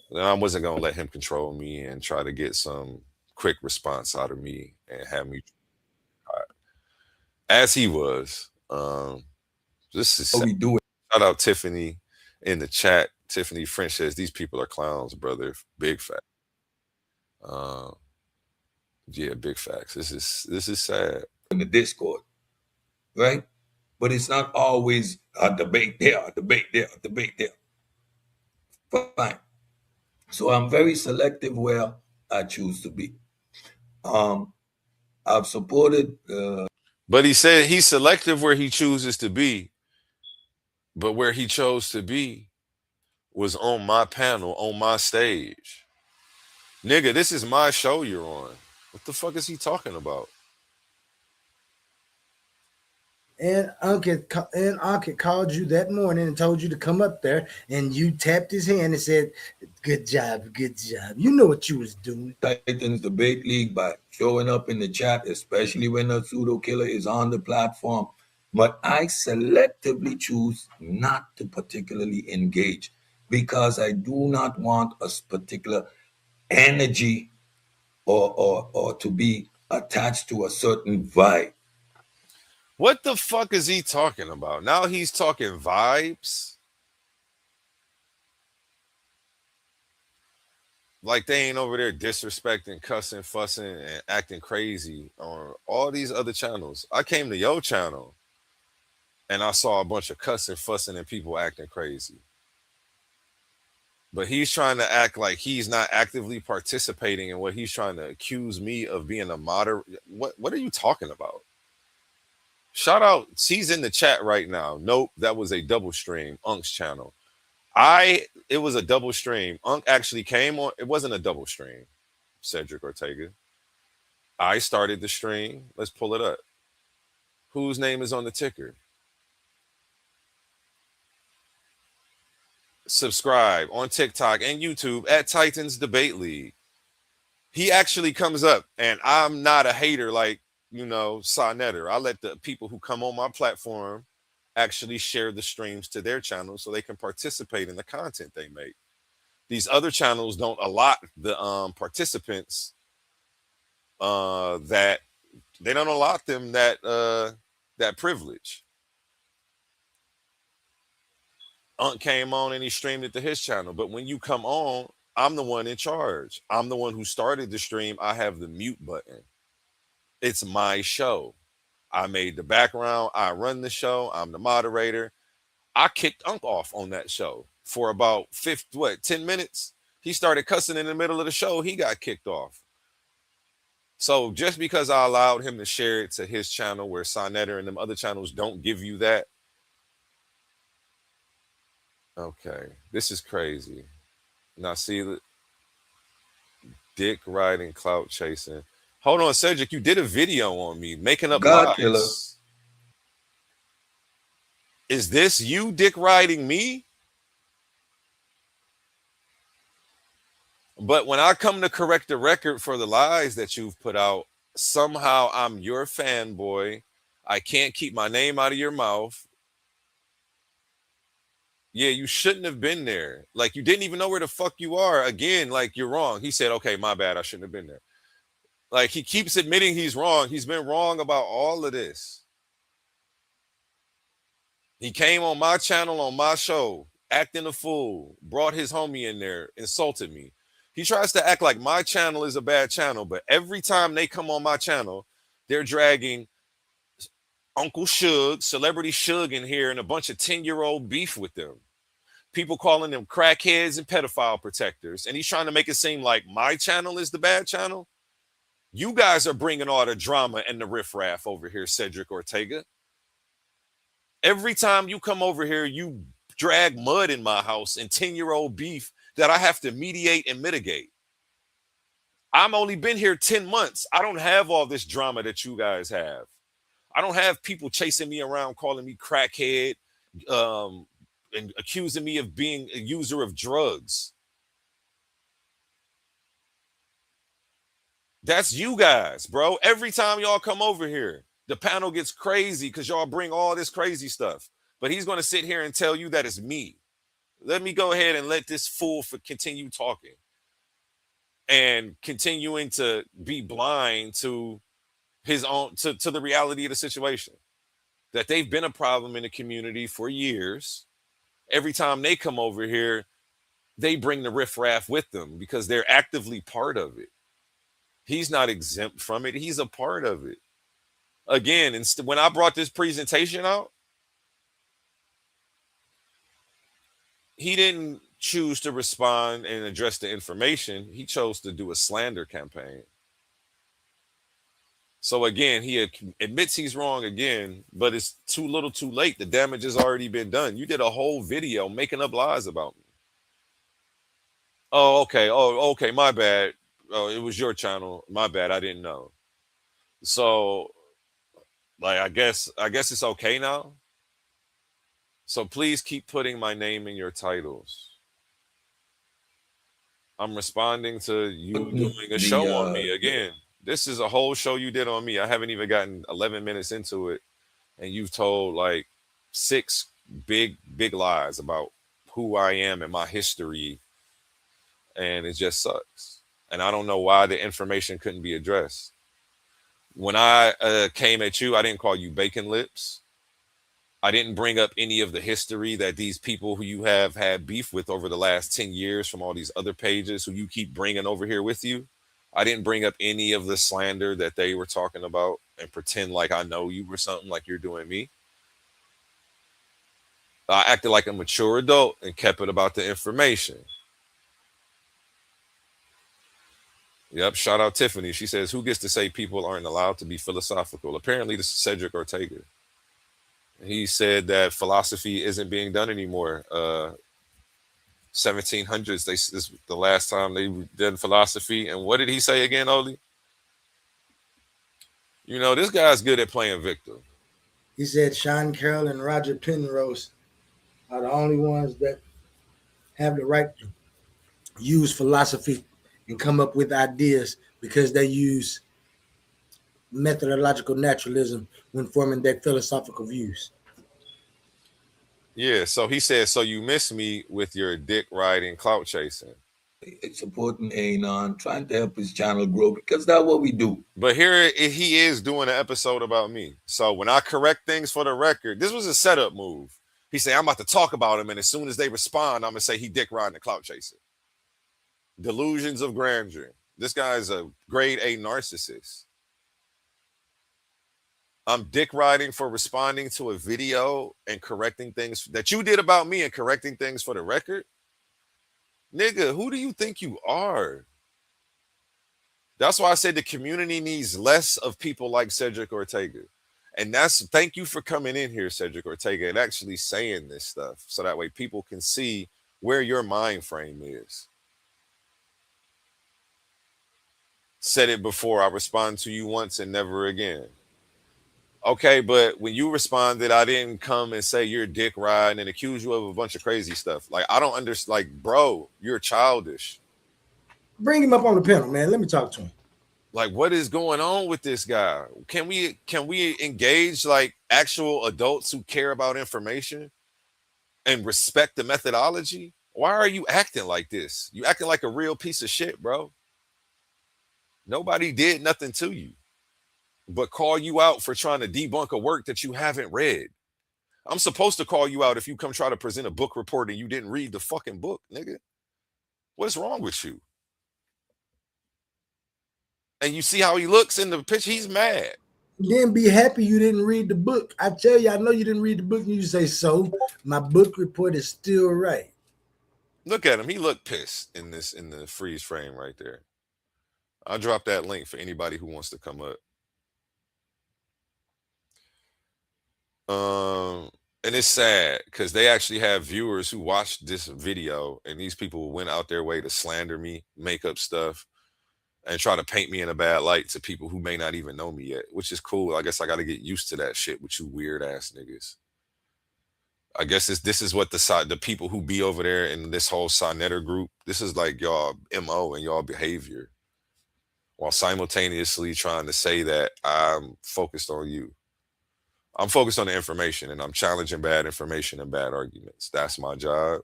And I wasn't going to let him control me and try to get some quick response out of me and have me as he was. This is how we do it. Shout out Tiffany in the chat. Tiffany French says these people are clowns, brother. Big fact. Yeah, big facts. This is sad. In the Discord, right? But it's not always a debate there, a debate there, a debate there. Fine. So I'm very selective where I choose to be. I've supported. But he said he's selective where he chooses to be. But where he chose to be was on my panel, on my stage. Nigga, this is my show you're on. What the fuck is he talking about? And Uncle called you that morning and told you to come up there, and you tapped his hand and said, good job, good job. You know what you was doing. Titans Debate League by showing up in the chat, especially when a pseudo killer is on the platform. But I selectively choose not to particularly engage because I do not want a particular energy or to be attached to a certain vibe. What the fuck is he talking about? Now he's talking vibes? Like they ain't over there disrespecting, cussing, fussing, and acting crazy on all these other channels. I came to your channel and I saw a bunch of cussing, fussing, and people acting crazy. But he's trying to act like he's not actively participating in what he's trying to accuse me of being a moderator. What are you talking about? Shout out, he's in the chat right now. Nope, that was a double stream, Unk's channel. It was a double stream. Unk actually came on. It wasn't a double stream, Cedrick Ortega. I started the stream. Let's pull it up. Whose name is on the ticker? Subscribe on TikTok and YouTube at Titans Debate League. He actually comes up, and I'm not a hater like, Sonetter. I let the people who come on my platform actually share the streams to their channels so they can participate in the content they make. These other channels don't allot the participants that they don't allot them that privilege. Unk came on and he streamed it to his channel, but when you come on, I'm the one in charge. I'm the one who started the stream. I have the mute button. It's my show. I made the background. I run the show. I'm the moderator. I kicked Unk off on that show for about 10 minutes. He started cussing in the middle of the show. He got kicked off. So just because I allowed him to share it to his channel where Sonetter and them other channels don't give you that. Okay, this is crazy. Now see the dick riding, clout chasing. Hold on, Cedrick, you did a video on me making up God lies. killer. Is this you dick riding me? But when I come to correct the record for the lies that you've put out, somehow I'm your fanboy. I can't keep my name out of your mouth. Yeah, you shouldn't have been there. Like, you didn't even know where the fuck you are. Again, like, you're wrong. He said, okay, my bad. I shouldn't have been there. Like, he keeps admitting he's wrong. He's been wrong about all of this. He came on my channel, on my show, acting a fool, brought his homie in there, insulted me. He tries to act like my channel is a bad channel, but every time they come on my channel, they're dragging Uncle Suge, Celebrity Suge in here, and a bunch of 10-year-old beef with them. people calling them crackheads and pedophile protectors, and he's trying to make it seem like my channel is the bad channel. You guys are bringing all the drama and the riffraff over here, Cedrick Ortega. Every time you come over here, you drag mud in my house and 10-year-old beef that I have to mediate and mitigate. I'm only been here 10 months. I don't have all this drama that you guys have. I don't have people chasing me around, calling me crackhead, and accusing me of being a user of drugs. That's you guys, bro. Every time y'all come over here, the panel gets crazy because y'all bring all this crazy stuff. But he's going to sit here and tell you that it's me. Let me go ahead and let this fool continue talking and continuing to be blind to his own, to the reality of the situation, that they've been a problem in the community for years. Every time they come over here, they bring the riffraff with them because they're actively part of it. He's not exempt from it. He's a part of it. Again, when I brought this presentation out, he didn't choose to respond and address the information. He chose to do a slander campaign. So again, he admits he's wrong again, but it's too little too late. The damage has already been done. You did a whole video making up lies about me. Oh, okay. Oh, okay. My bad. Oh, it was your channel. My bad. I didn't know. So, like, I guess it's okay now. So please keep putting my name in your titles. I'm responding to you doing a show on me again. This is a whole show you did on me. I haven't even gotten 11 minutes into it, and you've told like 6 big lies about who I am and my history, and it just sucks. And I don't know why the information couldn't be addressed. When I came at you, I didn't call you bacon lips. I didn't bring up any of the history that these people who you have had beef with over the last 10 years from all these other pages who you keep bringing over here with you. I didn't bring up any of the slander that they were talking about and pretend like I know you or something like you're doing me. I acted like a mature adult and kept it about the information. Yep, shout out Tiffany. She says, who gets to say people aren't allowed to be philosophical? Apparently, this is Cedrick Ortega. He said that philosophy isn't being done anymore. 1700s, this is the last time they did philosophy. And what did he say again, Oli? You know, this guy's good at playing victim. He said Sean Carroll and Roger Penrose are the only ones that have the right to use philosophy and come up with ideas because they use methodological naturalism when forming their philosophical views. Yeah, so he said, so you miss me with your dick riding, clout chasing. Supporting Anon, trying to help his channel grow because that's what we do. But here he is doing an episode about me. So when I correct things for the record, this was a setup move. He said, I'm about to talk about him, and as soon as they respond, I'm going to say he dick riding and clout chasing. Delusions of grandeur. This guy is a grade A narcissist. I'm dick riding for responding to a video and correcting things that you did about me and correcting things for the record. Nigga, who do you think you are? That's why I said the community needs less of people like Cedrick Ortega. And thank you for coming in here, Cedrick Ortega, and actually saying this stuff so that way people can see where your mind frame is. Said it before, I respond to you once and never again. Okay, but when you responded, I didn't come and say you're dick riding and accuse you of a bunch of crazy stuff. Like, I don't understand. Like, bro, you're childish. Bring him up on the panel, man. Let me talk to him. Like, what is going on with this guy? Can we engage like actual adults who care about information and respect the methodology? Why are you acting like this? You acting like a real piece of shit, bro. Nobody did nothing to you but call you out for trying to debunk a work that you haven't read. I'm supposed to call you out if you come try to present a book report and you didn't read the fucking book, nigga. What's wrong with you? And you see how he looks in the picture? He's mad. Then be happy you didn't read the book. I tell you, I know you didn't read the book. And you say, so my book report is still right. Look at him. He looked pissed in the freeze frame right there. I'll drop that link for anybody who wants to come up. And it's sad because they actually have viewers who watched this video, and these people went out their way to slander me, make up stuff, and try to paint me in a bad light to people who may not even know me yet, which is cool. I guess I got to get used to that shit with you weird ass niggas. I guess this is what the people who be over there in this whole Sonetter group, this is like y'all MO and y'all behavior, while simultaneously trying to say that I'm focused on you. I'm focused on the information, and I'm challenging bad information and bad arguments. That's my job.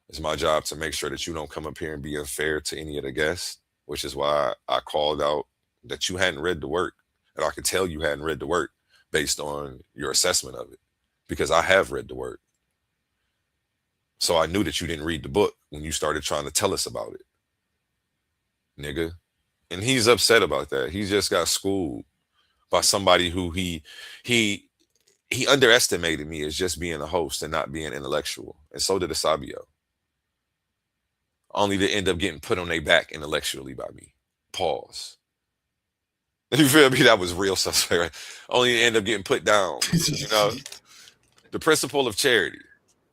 It's my job to make sure that you don't come up here and be unfair to any of the guests, which is why I called out that you hadn't read the work. And I could tell you hadn't read the work based on your assessment of it, because I have read the work. So I knew that you didn't read the book when you started trying to tell us about it, nigga. And he's upset about that. He just got schooled by somebody who he underestimated me as just being a host and not being intellectual. And so did Asabio. Only to end up getting put on their back intellectually by me. Pause. You feel me? That was real suspect, right? Only to end up getting put down. You know? The principle of charity,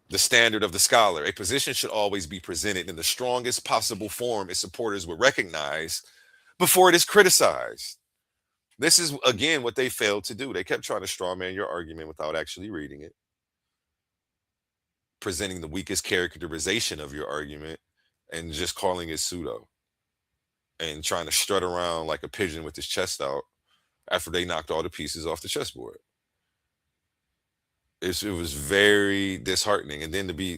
the standard of the scholar. A position should always be presented in the strongest possible form its supporters would recognize before it is criticized. This is, again, what they failed to do. They kept trying to strawman your argument without actually reading it, presenting the weakest characterization of your argument and just calling it pseudo, and trying to strut around like a pigeon with his chest out after they knocked all the pieces off the chessboard. It was very disheartening. And then to be,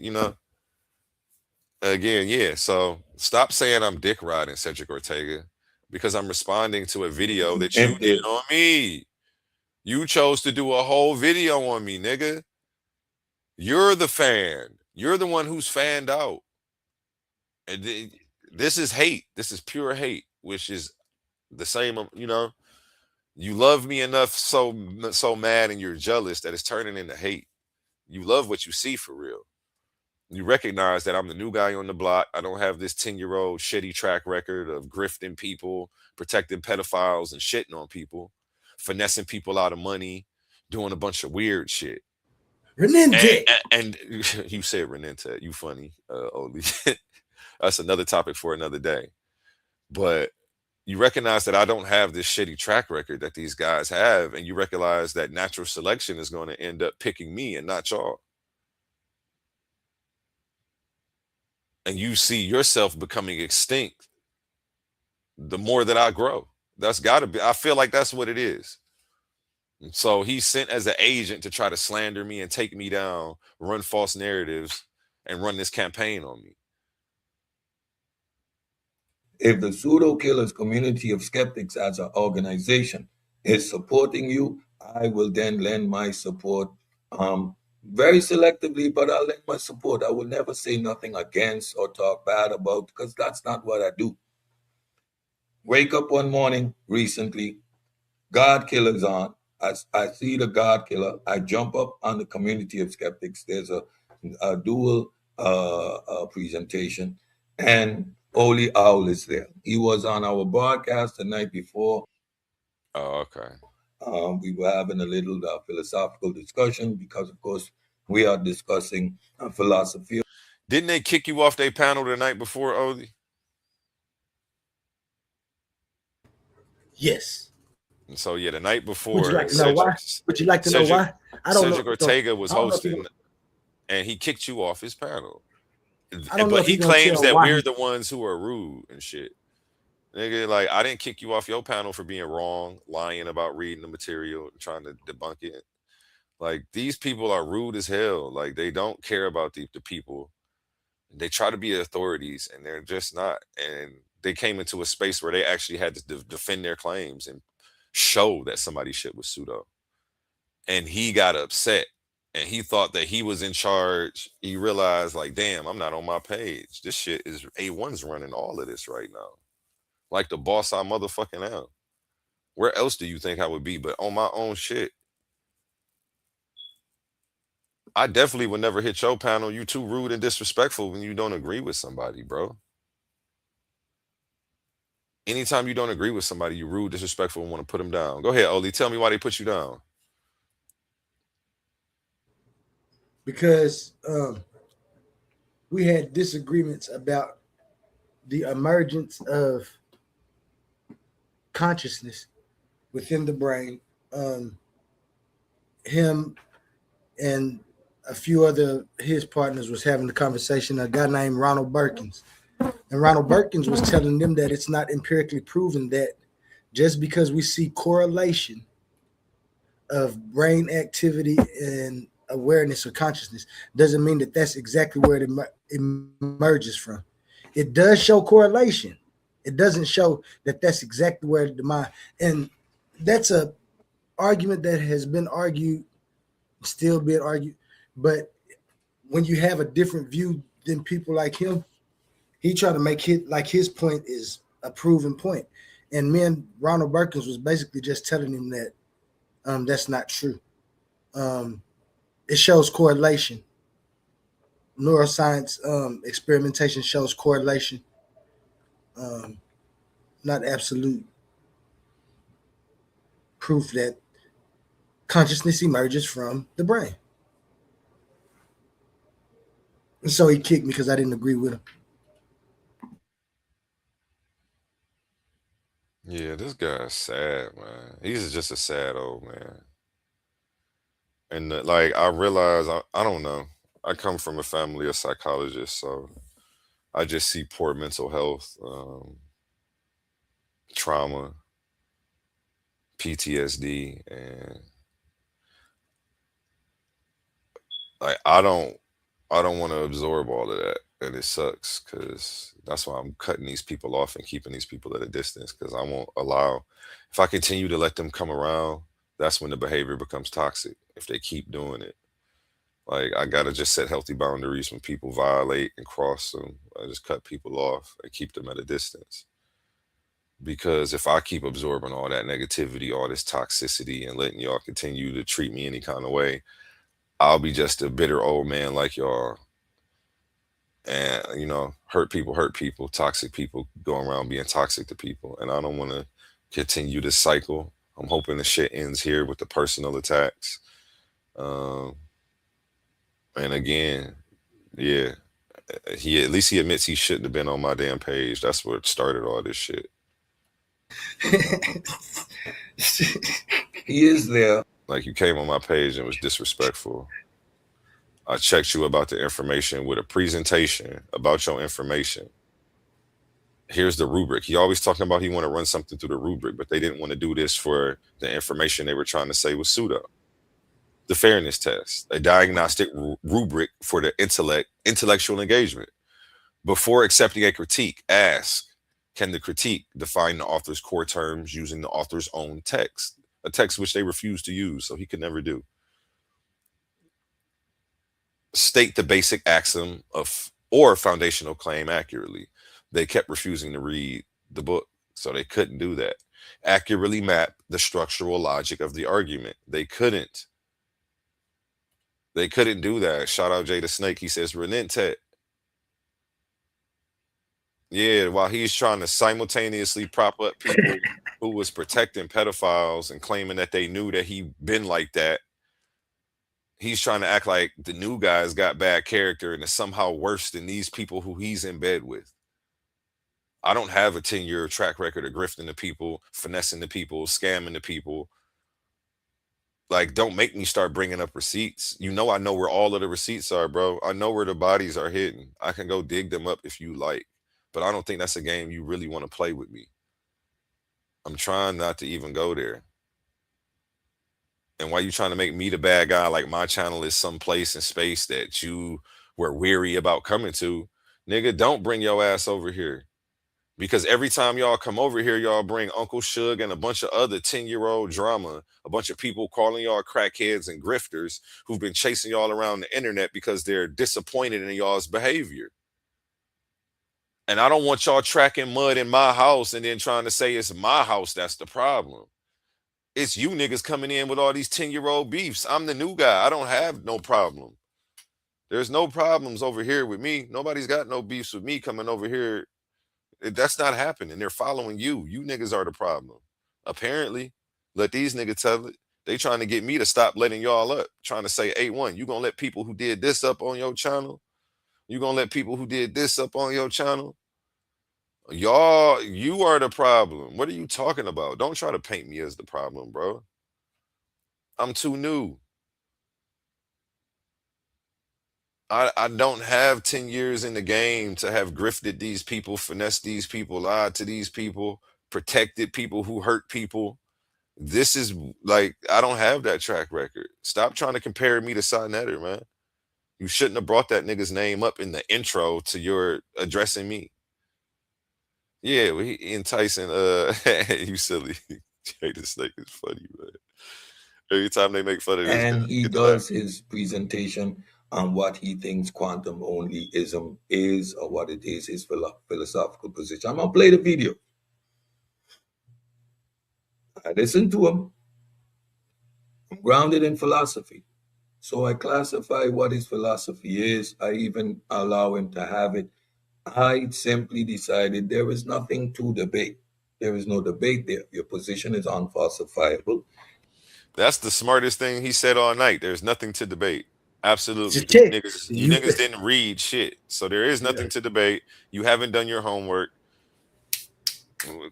again, yeah. So stop saying I'm dick riding Cedrick Ortega, because I'm responding to a video that you did on me. You chose to do a whole video on me, nigga. You're the fan. You're the one who's fanned out. And this is hate. This is pure hate, which is the same, you love me enough so mad and you're jealous that it's turning into hate. You love what you see for real. You recognize that I'm the new guy on the block. I don't have this 10-year-old shitty track record of grifting people, protecting pedophiles and shitting on people, finessing people out of money, doing a bunch of weird shit. Renente. And you said Renente. You funny, Oli. That's another topic for another day. But you recognize that I don't have this shitty track record that these guys have, and you recognize that natural selection is going to end up picking me and not y'all. And you see yourself becoming extinct the more that I grow. That's got to be, I feel like that's what it is. And so he's sent as an agent to try to slander me and take me down, run false narratives, and run this campaign on me. If the pseudo killers community of skeptics as an organization is supporting you, I will then lend my support very selectively, but I'll lend my support. I will never say nothing against or talk bad about, because that's not what I do. Wake up one morning recently, God killer's on. I see the God killer. I jump up on the community of skeptics. There's a dual presentation, and Oli Owl is there. He was on our broadcast the night before. Oh, okay. We were having a little philosophical discussion because, of course, we are discussing philosophy. Didn't they kick you off their panel the night before, Oli? Yes. And so, yeah, the night before. Would you like to know why? Would you like to know why? I don't know. Cedrick Ortega was hosting, and he kicked you off his panel. But he claims that we're the ones who are rude and shit. Nigga, like, I didn't kick you off your panel for being wrong, lying about reading the material, trying to debunk it. Like, these people are rude as hell. Like, they don't care about the people. They try to be authorities, and they're just not. And they came into a space where they actually had to defend their claims and show that somebody's shit was pseudo. And he got upset. And he thought that he was in charge. He realized, like, damn, I'm not on my page. This shit is A1's running all of this right now. Like the boss I motherfucking am. Where else do you think I would be but on my own shit? I definitely would never hit your panel. You too rude and disrespectful when you don't agree with somebody, bro. Anytime you don't agree with somebody, you rude, disrespectful, and want to put them down. Go ahead, Oli. Tell me why they put you down. Because we had disagreements about the emergence of consciousness within the brain. Him and a few other his partners was having a conversation. A guy named Ronald Berkins, and Ronald Berkins was telling them that it's not empirically proven that just because we see correlation of brain activity and awareness or consciousness doesn't mean that that's exactly where it emerges from. It does show correlation. It doesn't show that that's exactly where the mind, and that's a argument that has been argued, still being argued. But when you have a different view than people like him, he tried to make it like his point is a proven point. And me and Ronald Berkins was basically just telling him that that's not true. It shows correlation. Neuroscience experimentation shows correlation, not absolute proof that consciousness emerges from the brain. And so he kicked me because I didn't agree with him. Yeah, this guy's sad, man. He's just a sad old man. And like I realize, I don't know. I come from a family of psychologists, so I just see poor mental health, trauma, PTSD, and like I don't want to absorb all of that, and it sucks because that's why I'm cutting these people off and keeping these people at a distance because I won't allow. If I continue to let them come around, that's when the behavior becomes toxic. If they keep doing it, like I gotta just set healthy boundaries when people violate and cross them. I just cut people off and keep them at a distance. Because if I keep absorbing all that negativity, all this toxicity, and letting y'all continue to treat me any kind of way, I'll be just a bitter old man like y'all. And hurt people, toxic people going around being toxic to people. And I don't want to continue this cycle. I'm hoping the shit ends here with the personal attacks. And again, yeah, at least he admits he shouldn't have been on my damn page. That's what started all this shit. He is there. Like you came on my page and was disrespectful. I checked you about the information with a presentation about your information. Here's the rubric. He always talking about he want to run something through the rubric, but they didn't want to do this for the information they were trying to say was pseudo. The fairness test, a diagnostic rubric for the intellectual engagement. Before accepting a critique, ask, can the critique define the author's core terms using the author's own text, a text which they refuse to use, so he could never do. State the basic axiom of or foundational claim accurately. They kept refusing to read the book, so they couldn't do that. Accurately map the structural logic of the argument. They couldn't. They couldn't do that. Shout out Jay the Snake. He says, Renentet. Yeah, while he's trying to simultaneously prop up people who was protecting pedophiles and claiming that they knew that he been like that, he's trying to act like the new guy's got bad character and is somehow worse than these people who he's in bed with. I don't have a 10-year track record of grifting the people, finessing the people, scamming the people. Like, don't make me start bringing up receipts. I know where all of the receipts are, bro. I know where the bodies are hidden. I can go dig them up if you like. But I don't think that's a game you really want to play with me. I'm trying not to even go there. And why you trying to make me the bad guy, like my channel is some place in space that you were weary about coming to? Nigga, don't bring your ass over here. Because every time y'all come over here, y'all bring Uncle Suge and a bunch of other 10-year-old drama, a bunch of people calling y'all crackheads and grifters who've been chasing y'all around the internet because they're disappointed in y'all's behavior. And I don't want y'all tracking mud in my house and then trying to say it's my house that's the problem. It's you niggas coming in with all these 10-year-old beefs. I'm the new guy. I don't have no problem. There's no problems over here with me. Nobody's got no beefs with me coming over here. That's not happening. They're following you. You niggas are the problem. Apparently, let these niggas tell it. They trying to get me to stop letting y'all up. Trying to say, A1, you gonna let people who did this up on your channel? You gonna let people who did this up on your channel? Y'all, you are the problem. What are you talking about? Don't try to paint me as the problem, bro. I'm too new. I don't have 10 years in the game to have grifted these people, finessed these people, lied to these people, protected people who hurt people. This is like, I don't have that track record. Stop trying to compare me to Sinetter, man. You shouldn't have brought that nigga's name up in the intro to your addressing me. Yeah, well, he enticing, you silly. Jay the Snake is funny, man. Every time they make fun of this guy, And he get the laugh. does his presentation on what he thinks quantum onlyism is or what it is, his philosophical position. I'm going to play the video. I listen to him. I'm grounded in philosophy. So I classify what his philosophy is. I even allow him to have it. I simply decided there is nothing to debate. There is no debate there. Your position is unfalsifiable. That's the smartest thing he said all night. There's nothing to debate. Absolutely. Checks. You niggas didn't read shit. So there is nothing to debate. You haven't done your homework.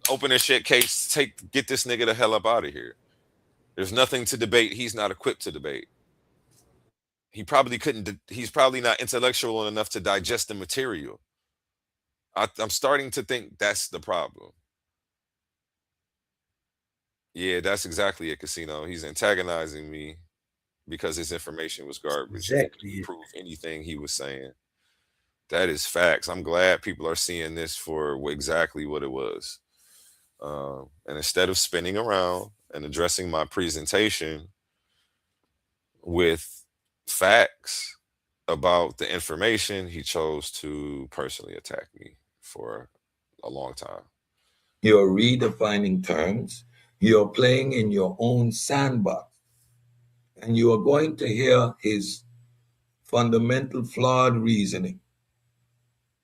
Open a shit case. Get this nigga the hell up out of here. There's nothing to debate. He's not equipped to debate. He probably couldn't. He's probably not intellectual enough to digest the material. I'm starting to think that's the problem. Yeah, that's exactly it, Casino. He's antagonizing me because his information was garbage. And he couldn't prove anything he was saying. That is facts. I'm glad people are seeing this for exactly what it was. And instead of spinning around and addressing my presentation with facts about the information, he chose to personally attack me for a long time. You're redefining terms. You're playing in your own sandbox. And you are going to hear his fundamental flawed reasoning.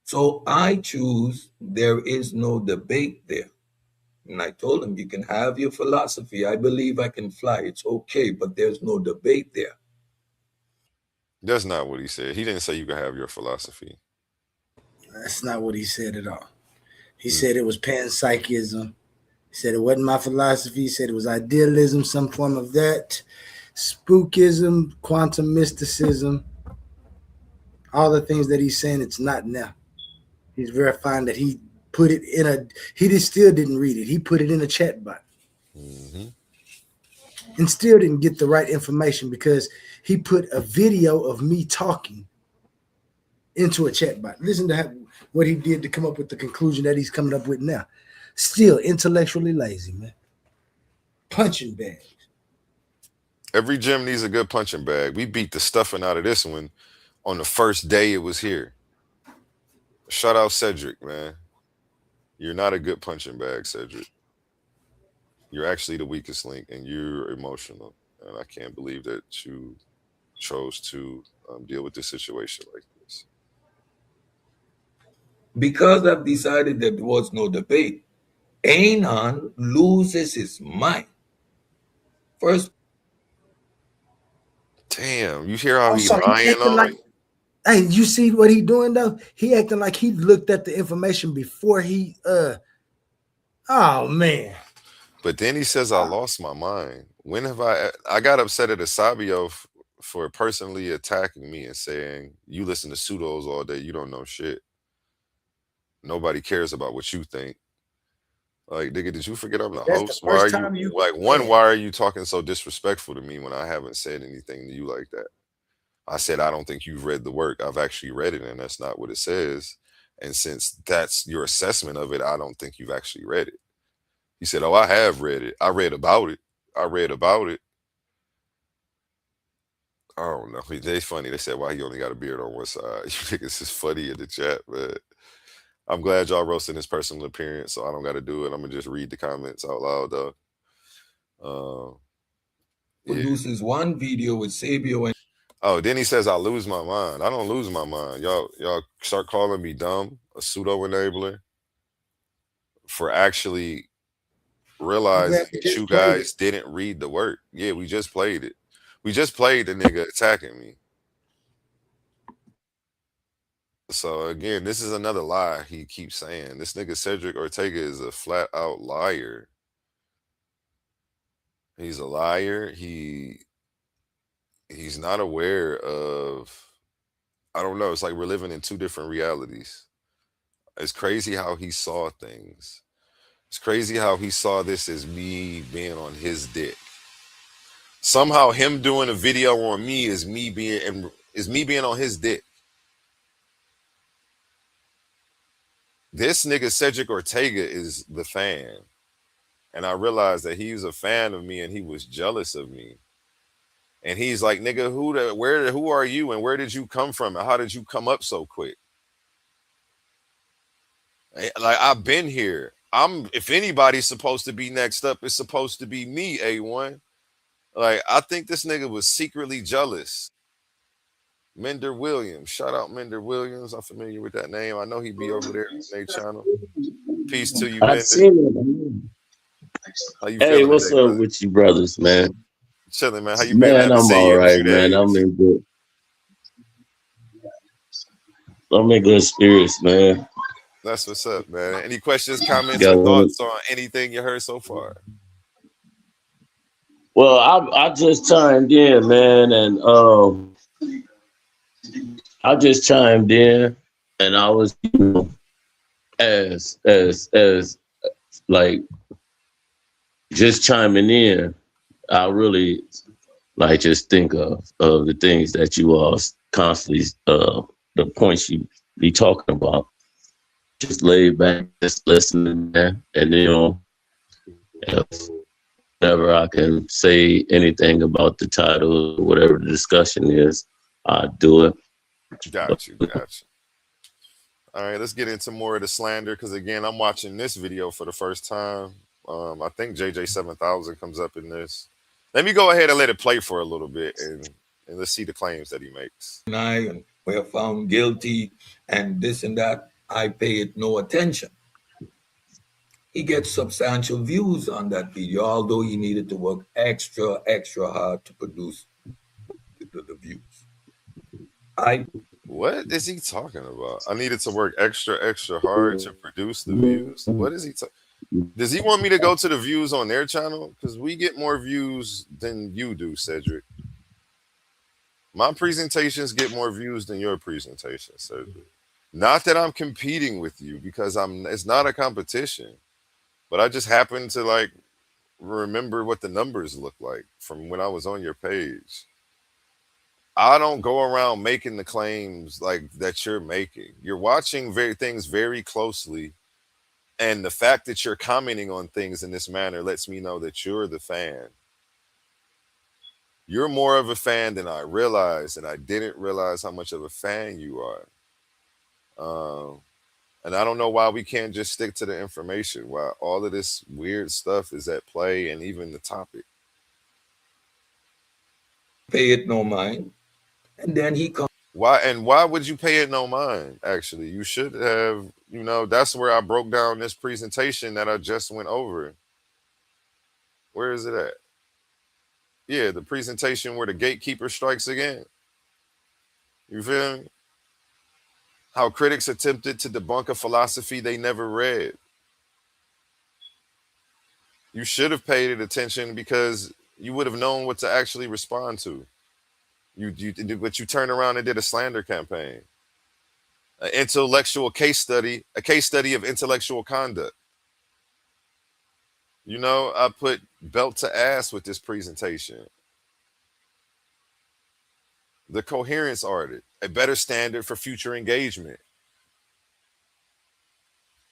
So I choose there is no debate there. And I told him, you can have your philosophy. I believe I can fly. It's okay, but there's no debate there. That's not what he said. He didn't say you can have your philosophy. That's not what he said at all. He said it was panpsychism. He said it wasn't my philosophy. He said it was idealism, some form of that. Spookism, quantum mysticism, all the things that he's saying it's not now. He's verifying that he put it in he just still didn't read it. He put it in a chat bot. Mm-hmm. And still didn't get the right information because he put a video of me talking into a chat bot. Listen to what he did to come up with the conclusion that he's coming up with now. Still intellectually lazy, man. Punching bag. Every gym needs a good punching bag. We beat the stuffing out of this one on the first day it was here. Shout out Cedrick, man. You're not a good punching bag, Cedrick. You're actually the weakest link, and you're emotional. And I can't believe that you chose to deal with this situation like this. Because I've decided that there was no debate, Anon loses his mind. First. Damn, you hear how he's lying on me? Hey, you see what he doing though? He acting like he looked at the information before he oh man. But then he says I lost my mind. When have I got upset at Asabio for personally attacking me and saying, you listen to pseudos all day, you don't know shit. Nobody cares about what you think. Like, nigga, did you forget I'm the host? Why are you why are you talking so disrespectful to me when I haven't said anything to you like that? I said, I don't think you've read the work. I've actually read it, and that's not what it says. And since that's your assessment of it, I don't think you've actually read it. He said, oh, I have read it. I read about it. I read about it. I don't know. They funny. They said, why he only got a beard on one side. You niggas is funny in the chat, man. I'm glad y'all roasting his personal appearance, so I don't got to do it. I'm going to just read the comments out loud, though. Produces one video with Sabio and Oh, then he says I lose my mind. I don't lose my mind. Y'all start calling me dumb, a pseudo enabler, for actually I'm glad realizing we that you just played it. guys didn't read the work. Yeah, we just played it. We just played the nigga attacking me. So again, this is another lie he keeps saying. This nigga Cedrick Ortega is a flat out liar. He's a liar. He's not aware of, I don't know, it's like we're living in two different realities. It's crazy how he saw things. It's crazy how he saw this as me being on his dick. Somehow him doing a video on me is me being on his dick. This nigga Cedrick Ortega is the fan. And I realized that he was a fan of me and he was jealous of me. And he's like, nigga, who are you and where did you come from and how did you come up so quick? Like, I've been here. If anybody's supposed to be next up, it's supposed to be me, A1. Like, I think this nigga was secretly jealous. Mender Williams. Shout out Mender Williams. I'm familiar with that name. I know he be over there on their channel. Peace to you, I've Mender. seen it. How you Hey, feeling what's today, up brother? with you brothers, man? Chilling, man. How you been? I Man, haven't I'm seen all you in a right, few man. days. I'm in good spirits, man. That's what's up, man. Any questions, comments, or Got one. thoughts on anything you heard so far? Well, I just chimed in, man, and I just chimed in, and I was, as like just chiming in. I really like just think of the things that you all constantly the points you be talking about. Just laid back, just listening, man, and if ever I can say anything about the title, whatever the discussion is, I do it. Got you. All right, let's get into more of the slander because again, I'm watching this video for the first time. I think JJ700 comes up in this. Let me go ahead and let it play for a little bit and let's see the claims that he makes. And we're found guilty and this and that. I pay it no attention. He gets substantial views on that video, although he needed to work extra hard to produce the views. What is he talking about? I needed to work extra hard to produce the views. What is he Does he want me to go to the views on their channel? Because we get more views than you do, Cedrick. My presentations get more views than your presentation, Cedrick. Not that I'm competing with you because it's not a competition, but I just happen to like remember what the numbers look like from when I was on your page. I don't go around making the claims like that you're making. You're watching things very closely, and the fact that you're commenting on things in this manner lets me know that you're the fan. You're more of a fan than I realized, and I didn't realize how much of a fan you are. And I don't know why we can't just stick to the information, why all of this weird stuff is at play, and even the topic. Pay it no mind. And then he comes. Why would you pay it no mind? Actually, you should have, that's where I broke down this presentation that I just went over. Where is it at? Yeah, the presentation where the gatekeeper strikes again. You feel me? How critics attempted to debunk a philosophy they never read. You should have paid it attention because you would have known what to actually respond to. But you turned around and did a slander campaign. An intellectual case study, a case study of intellectual conduct. I put belt to ass with this presentation. The coherence audit, a better standard for future engagement.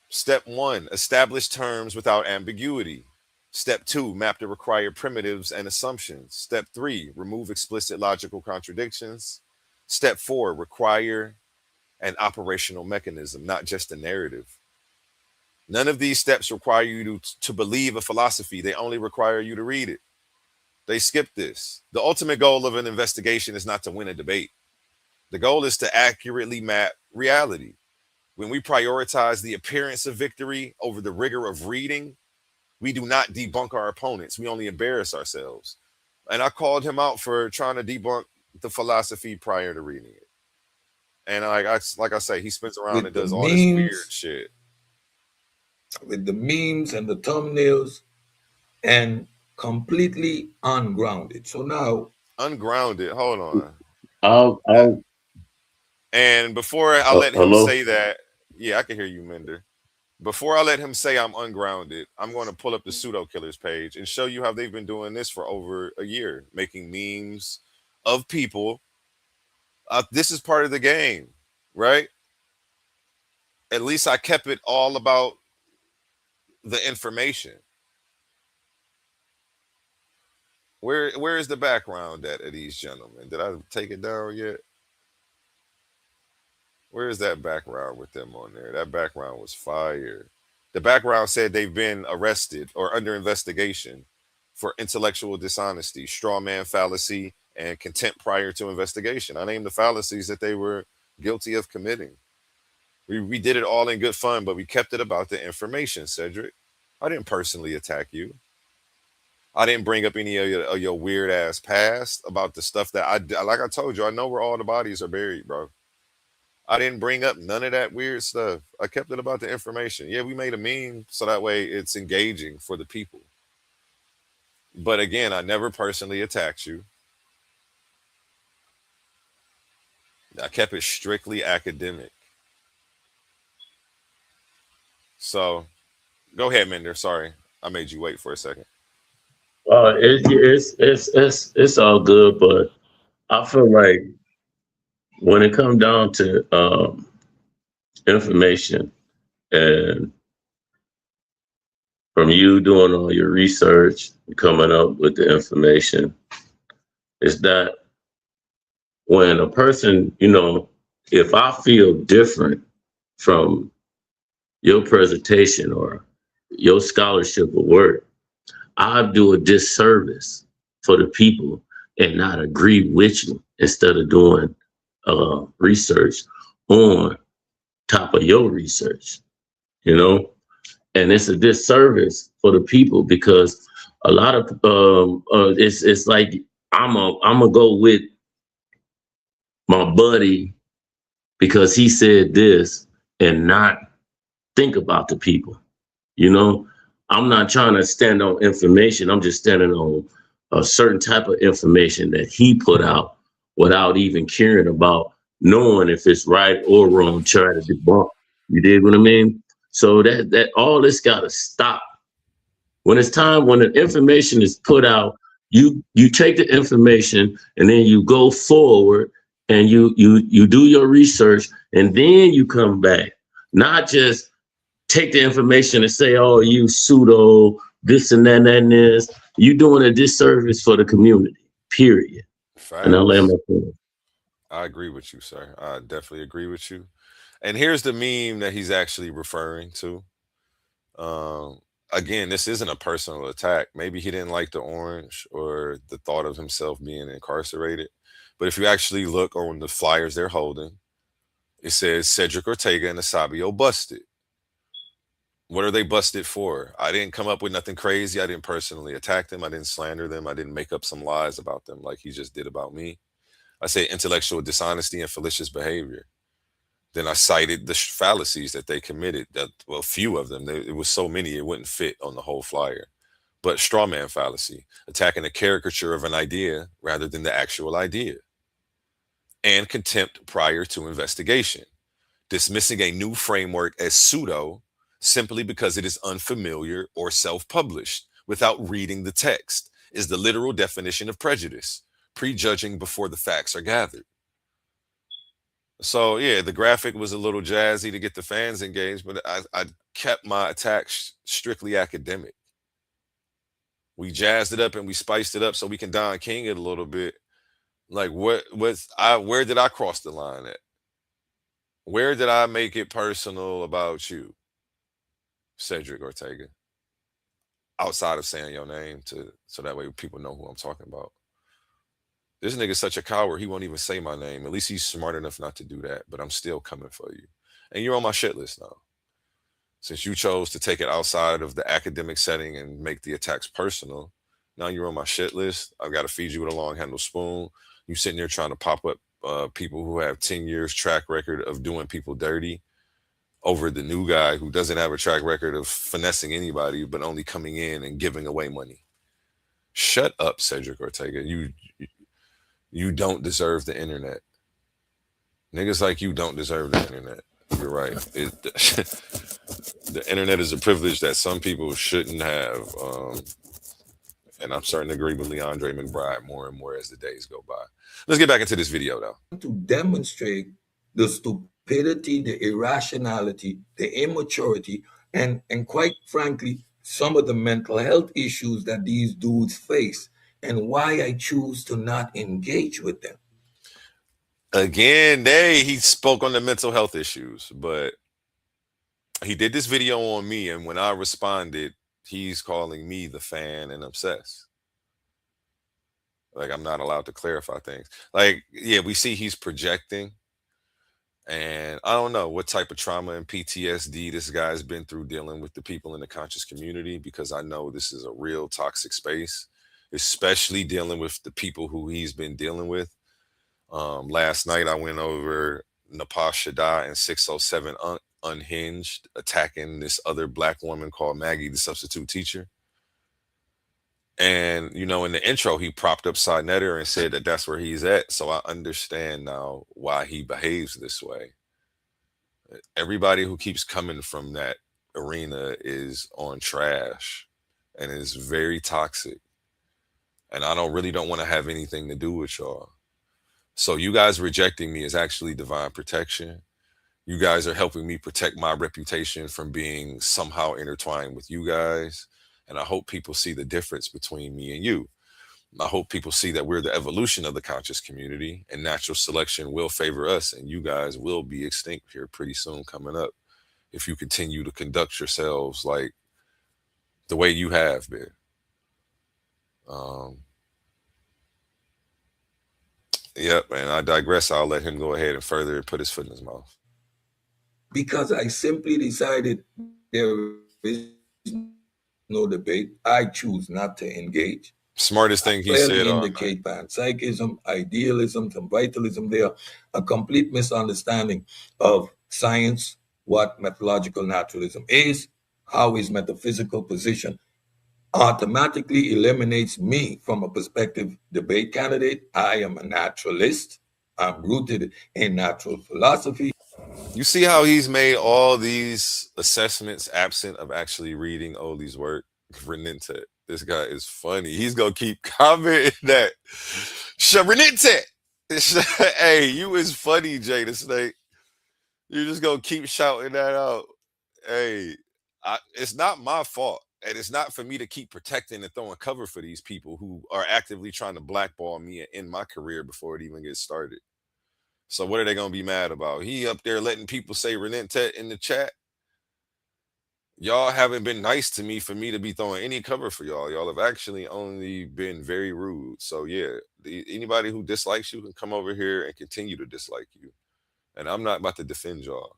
Step 1, establish terms without ambiguity. Step 2, map the required primitives and assumptions. Step 3, remove explicit logical contradictions. Step 4, require an operational mechanism, not just a narrative. None of these steps require you to believe a philosophy. They only require you to read it. They skipped this. The ultimate goal of an investigation is not to win a debate. The goal is to accurately map reality. When we prioritize the appearance of victory over the rigor of reading, we do not debunk our opponents. We only embarrass ourselves. And I called him out for trying to debunk the philosophy prior to reading it. And like I say, he spins around and does all this weird shit. With the memes and the thumbnails, and completely ungrounded. So now, ungrounded. Hold on. I'll and before I let him hello? say that, yeah, I can hear you, Mender. Before I let him say I'm ungrounded, I'm going to pull up the Pseudo Killers page and show you how they've been doing this for over a year, making memes of people. This is part of the game, right? At least I kept it all about the information. Where is the background at these gentlemen? Did I take it down yet? Where is that background with them on there? That background was fire. The background said they've been arrested or under investigation for intellectual dishonesty, straw man fallacy, and contempt prior to investigation. I named the fallacies that they were guilty of committing. We did it all in good fun, but we kept it about the information, Cedrick. I didn't personally attack you. I didn't bring up any of your weird ass past about the stuff that like I told you, I know where all the bodies are buried, bro. I didn't bring up none of that weird stuff. I kept it about the information. Yeah, we made a meme so that way it's engaging for the people. But again, I never personally attacked you. I kept it strictly academic. So go ahead, Mender. Sorry, I made you wait for a second. It's all good, but I feel like when it comes down to information and from you doing all your research and coming up with the information, is that when a person, if I feel different from your presentation or your scholarship or work, I do a disservice for the people and not agree with you instead of doing research on top of your research, and it's a disservice for the people because a lot of it's like I'm gonna go with my buddy because he said this and not think about the people. I'm not trying to stand on information. I'm just standing on a certain type of information that he put out without even caring about knowing if it's right or wrong, trying to debunk. You dig what I mean? So that all this gotta stop. When it's time, when the information is put out, you take the information and then you go forward and you do your research and then you come back, not just take the information and say, oh, you pseudo this and that and this. You're doing a disservice for the community, period. Facts. And I'll land my point. I agree with you, sir. I definitely agree with you. And here's the meme that he's actually referring to. Again, this isn't a personal attack. Maybe he didn't like the orange or the thought of himself being incarcerated. But if you actually look on the flyers they're holding, it says Cedrick Ortega and Asabio busted. What are they busted for? I didn't come up with nothing crazy. I didn't personally attack them. I didn't slander them. I didn't make up some lies about them like he just did about me. I say intellectual dishonesty and fallacious behavior. Then I cited the fallacies that they committed. A few of them. It was so many it wouldn't fit on the whole flyer. But straw man fallacy, attacking a caricature of an idea rather than the actual idea. And contempt prior to investigation. Dismissing a new framework as pseudo simply because it is unfamiliar or self-published without reading the text is the literal definition of prejudice, prejudging before the facts are gathered. So yeah, the graphic was a little jazzy to get the fans engaged, but I kept my attacks strictly academic. We jazzed it up and we spiced it up so we can Don King it a little bit. Like where did I cross the line at? Where did I make it personal about you, Cedrick Ortega? outside of saying your name so that way people know who I'm talking about. This nigga's such a coward, he won't even say my name. At least he's smart enough not to do that, but I'm still coming for you. And you're on my shit list now. Since you chose to take it outside of the academic setting and make the attacks personal, now you're on my shit list. I've got to feed you with a long handle spoon. You sitting there trying to pop up people who have 10 years track record of doing people dirty over the new guy who doesn't have a track record of finessing anybody, but only coming in and giving away money. Shut up, Cedrick Ortega. You don't deserve the internet. Niggas like you don't deserve the internet. You're right. The internet is a privilege that some people shouldn't have. And I'm starting to agree with Leandre McBride more and more as the days go by. Let's get back into this video, though. To demonstrate the stupidity, the irrationality, the immaturity, and quite frankly, some of the mental health issues that these dudes face, and why I choose to not engage with them. Again, he spoke on the mental health issues, but he did this video on me, and when I responded, he's calling me the fan and obsessed. Like, I'm not allowed to clarify things. Like, yeah, we see he's projecting, and I don't know what type of trauma and PTSD this guy's been through dealing with the people in the conscious community, because I know this is a real toxic space, especially dealing with the people who he's been dealing with. Last night I went over Napah Shaddai and 607 Unhinged attacking this other black woman called Maggie, the substitute teacher. And, you know, in the intro, he propped up Sinetter and said that that's where he's at. So I understand now why he behaves this way. Everybody who keeps coming from that arena is on trash and is very toxic. And I really don't want to have anything to do with y'all. So you guys rejecting me is actually divine protection. You guys are helping me protect my reputation from being somehow intertwined with you guys. And I hope people see the difference between me and you. I hope people see that we're the evolution of the conscious community, and natural selection will favor us, and you guys will be extinct here pretty soon coming up if you continue to conduct yourselves like the way you have been. Yep, and I digress. I'll let him go ahead and further put his foot in his mouth. Because I simply decided there is no debate. I choose not to engage. Smartest thing he said. Indicate panpsychism, idealism, and vitalism. They are a complete misunderstanding of science, what methodological naturalism is, how his metaphysical position automatically eliminates me from a perspective debate candidate. I am a naturalist. I'm rooted in natural philosophy. You see how he's made all these assessments absent of actually reading Oli's work? Renente. This guy is funny. He's going to keep commenting that. Renente. Hey, you is funny, Jay the Snake. You're just going to keep shouting that out. Hey, it's not my fault. And it's not for me to keep protecting and throwing cover for these people who are actively trying to blackball me and end my career before it even gets started. So what are they going to be mad about? He up there letting people say Renente in the chat. Y'all haven't been nice to me for me to be throwing any cover for y'all. Y'all have actually only been very rude. So yeah, anybody who dislikes you can come over here and continue to dislike you. And I'm not about to defend y'all.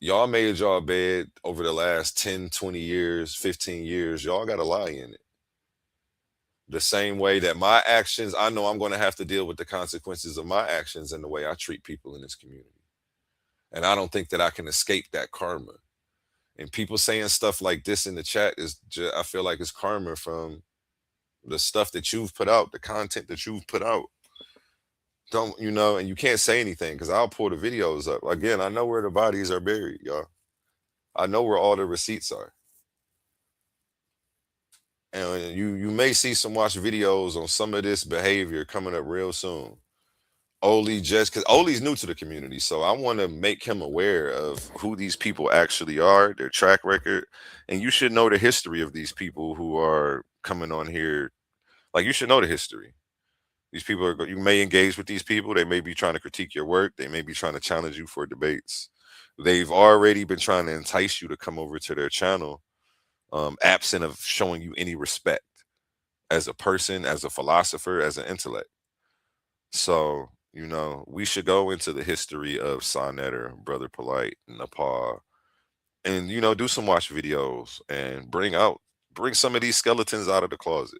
Y'all made y'all bed over the last 10, 20 years, 15 years. Y'all got to lie in it. The same way that my actions, I know I'm going to have to deal with the consequences of my actions and the way I treat people in this community. And I don't think that I can escape that karma. And people saying stuff like this in the chat is just, I feel like it's karma from the stuff that you've put out, the content that you've put out. Don't, you know, and you can't say anything because I'll pull the videos up. Again, I know where the bodies are buried, y'all. I know where all the receipts are. And you may see some watch videos on some of this behavior coming up real soon. Oli, just because Oli's new to the community, so I want to make him aware of who these people actually are, their track record, and you should know the history of these people who are coming on here. Like, you should know the history. These people are, you may engage with these people. They may be trying to critique your work. They may be trying to challenge you for debates. They've already been trying to entice you to come over to their channel absent of showing you any respect as a person, as a philosopher, as an intellect. So, you know, we should go into the history of Sonnetter, Brother Polite, Nepal, and, you know, do some watch videos and bring some of these skeletons out of the closet.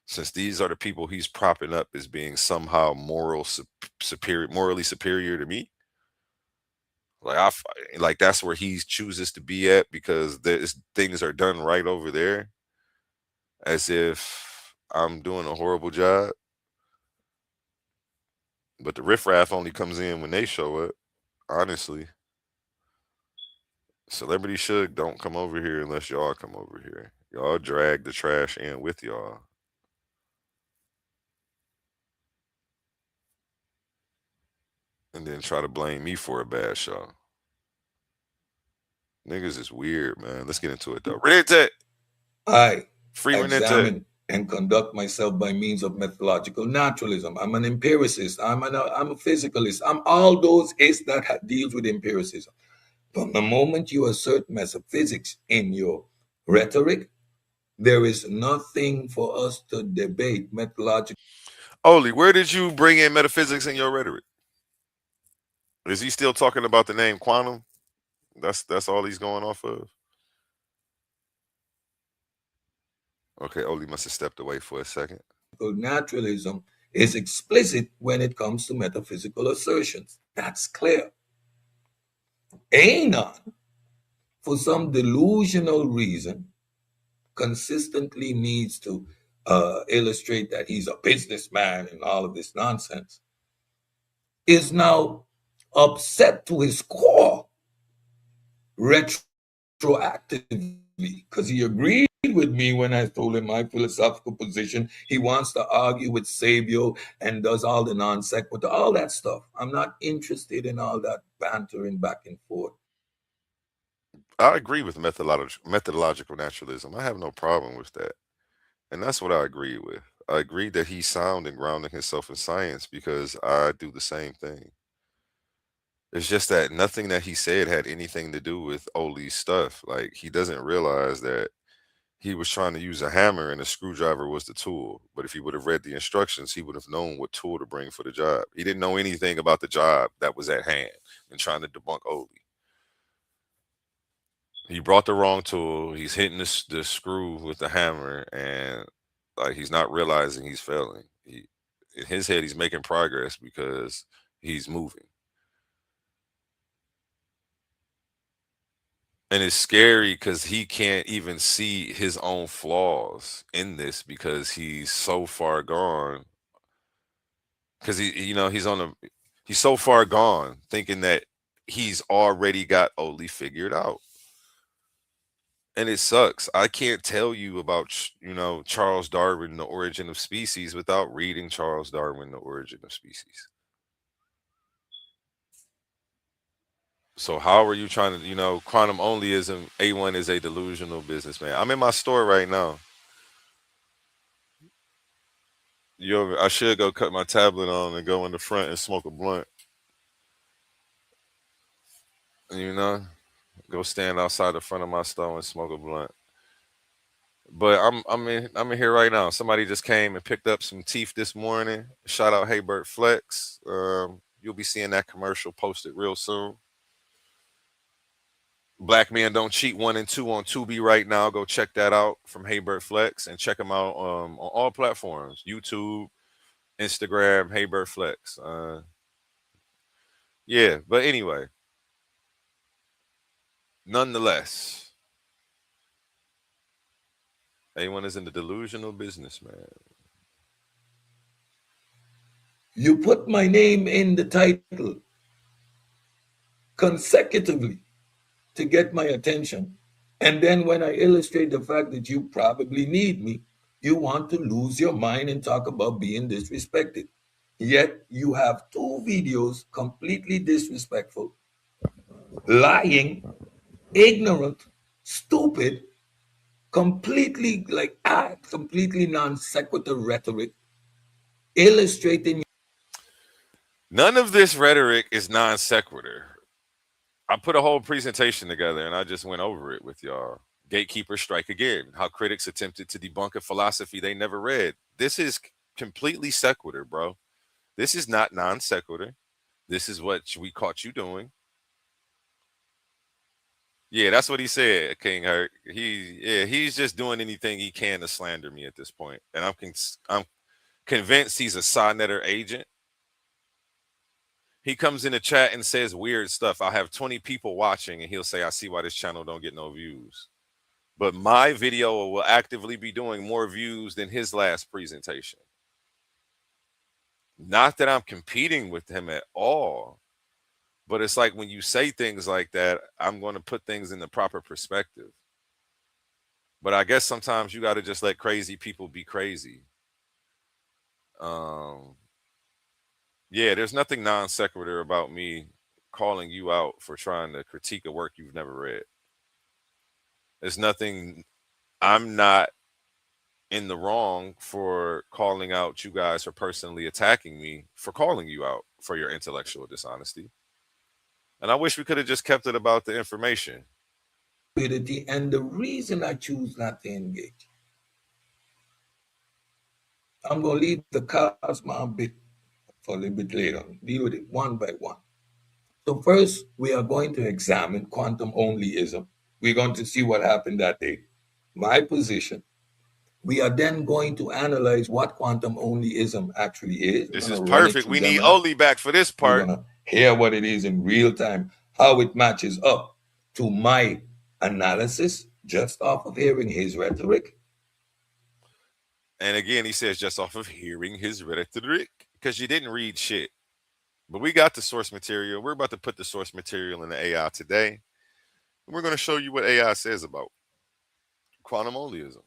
Since these are the people he's propping up as being somehow morally superior to me. Like that's where he chooses to be at, because things are done right over there, as if I'm doing a horrible job. But the riffraff only comes in when they show up. Honestly, Celebrity Shook don't come over here unless y'all come over here. Y'all drag the trash in with y'all. And then try to blame me for a bad show. Niggas is weird, man. Let's get into it though. Renete. I Free Renete. examine and conduct myself by means of methodological naturalism. I'm an empiricist. I'm a physicalist. I'm all those is that deals with empiricism. From the moment you assert metaphysics in your rhetoric, there is nothing for us to debate methodological. Oli, where did you bring in metaphysics in your rhetoric? Is he still talking about the name quantum? That's all he's going off of? Okay, Oli must have stepped away for a second. Naturalism is explicit when it comes to metaphysical assertions. That's clear. Anon, for some delusional reason, consistently needs to illustrate that he's a businessman and all of this nonsense, is now upset to his core retroactively because he agreed with me when I told him my philosophical position. He wants to argue with Sabio and does all the non sequitur, all that stuff. I'm not interested in all that bantering back and forth. I agree with methodological naturalism. I have no problem with that. And that's what I agree with. I agree that he's sound and grounding himself in science, because I do the same thing. It's just that nothing that he said had anything to do with Oli's stuff. Like, he doesn't realize that he was trying to use a hammer and a screwdriver was the tool. But if he would have read the instructions, he would have known what tool to bring for the job. He didn't know anything about the job that was at hand and trying to debunk Oli. He brought the wrong tool. He's hitting the screw with the hammer, and like he's not realizing he's failing. In his head, he's making progress because he's moving. And it's scary because he can't even see his own flaws in this, because he's so far gone. Because he's so far gone thinking that he's already got Oli figured out. And it sucks. I can't tell you about, Charles Darwin, The Origin of Species, without reading Charles Darwin, The Origin of Species. So how are you trying to, quantum onlyism, A1 is a delusional businessman. I'm in my store right now. I should go cut my tablet on and go in the front and smoke a blunt. Go stand outside the front of my store and smoke a blunt. But I'm in here right now. Somebody just came and picked up some teeth this morning. Shout out Haybert Flex. You'll be seeing that commercial posted real soon. Black Men Don't Cheat 1 and 2 on Tubi right now. Go check that out from Haybert Flex, and check him out on all platforms: YouTube, Instagram, Haybert Flex. Yeah, but anyway, nonetheless, A1 is in the delusional business, man. You put my name in the title consecutively to get my attention. And then when I illustrate the fact that you probably need me, you want to lose your mind and talk about being disrespected. Yet you have 2 videos completely disrespectful, lying, ignorant, stupid, completely completely non sequitur rhetoric, illustrating. None of this rhetoric is non sequitur. I put a whole presentation together and I just went over it with y'all. Gatekeepers strike again. How critics attempted to debunk a philosophy they never read. This is completely sequitur, bro. This is not non sequitur. This is what we caught you doing. Yeah, that's what he said, King Hurt. He's just doing anything he can to slander me at this point, and I'm convinced he's a Sonnetter agent. He comes in the chat and says weird stuff. I'll have 20 people watching, and he'll say, "I see why this channel don't get no views." But my video will actively be doing more views than his last presentation. Not that I'm competing with him at all, but it's like when you say things like that, I'm going to put things in the proper perspective. But I guess sometimes you got to just let crazy people be crazy. Yeah, there's nothing non sequitur about me calling you out for trying to critique a work you've never read. There's nothing. I'm not in the wrong for calling out you guys for personally attacking me for calling you out for your intellectual dishonesty. And I wish we could have just kept it about the information. And the reason I choose not to engage, I'm going to leave the cosmos bit for a little bit later, deal with it one by one. So first, we are going to examine quantum onlyism. We're going to see what happened that day. My position. We are then going to analyze what quantum onlyism actually is. This is perfect. We need Gemini. Oli back for this part. We're going to hear what it is in real time, how it matches up to my analysis just off of hearing his rhetoric. And again, he says just off of hearing his rhetoric, because you didn't read shit. But we got the source material. We're about to put the source material in the AI today. And we're going to show you what AI says about quantum onlyism.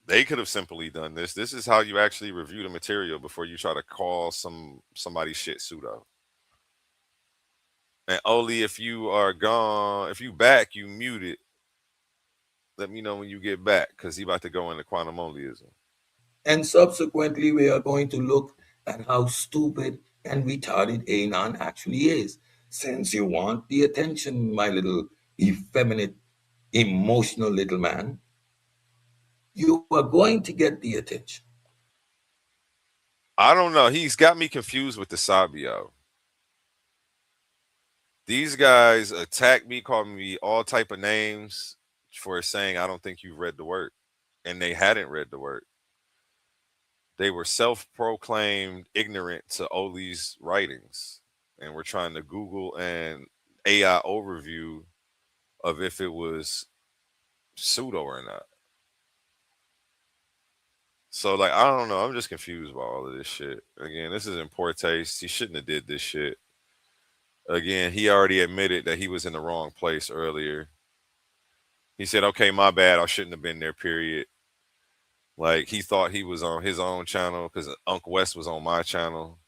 They could have simply done this. This is how you actually review the material before you try to call somebody's shit pseudo. And Oli, if you are gone, if you back, you muted. Let me know when you get back, because he about to go into quantum onlyism. And subsequently, we are going to look at how stupid and retarded Anon actually is. Since you want the attention, my little effeminate, emotional little man, you are going to get the attention. I don't know. He's got me confused with the Sabio. These guys attack me, call me all type of names for saying I don't think you've read the work. And they hadn't read the work. They were self-proclaimed ignorant to Oli's writings. And we're trying to Google an AI overview of if it was pseudo or not. So, like, I don't know. I'm just confused by all of this shit. Again, this is in poor taste. He shouldn't have did this shit. Again, he already admitted that he was in the wrong place earlier. He said, okay, my bad. I shouldn't have been there, period. Like, he thought he was on his own channel because Uncle West was on my channel.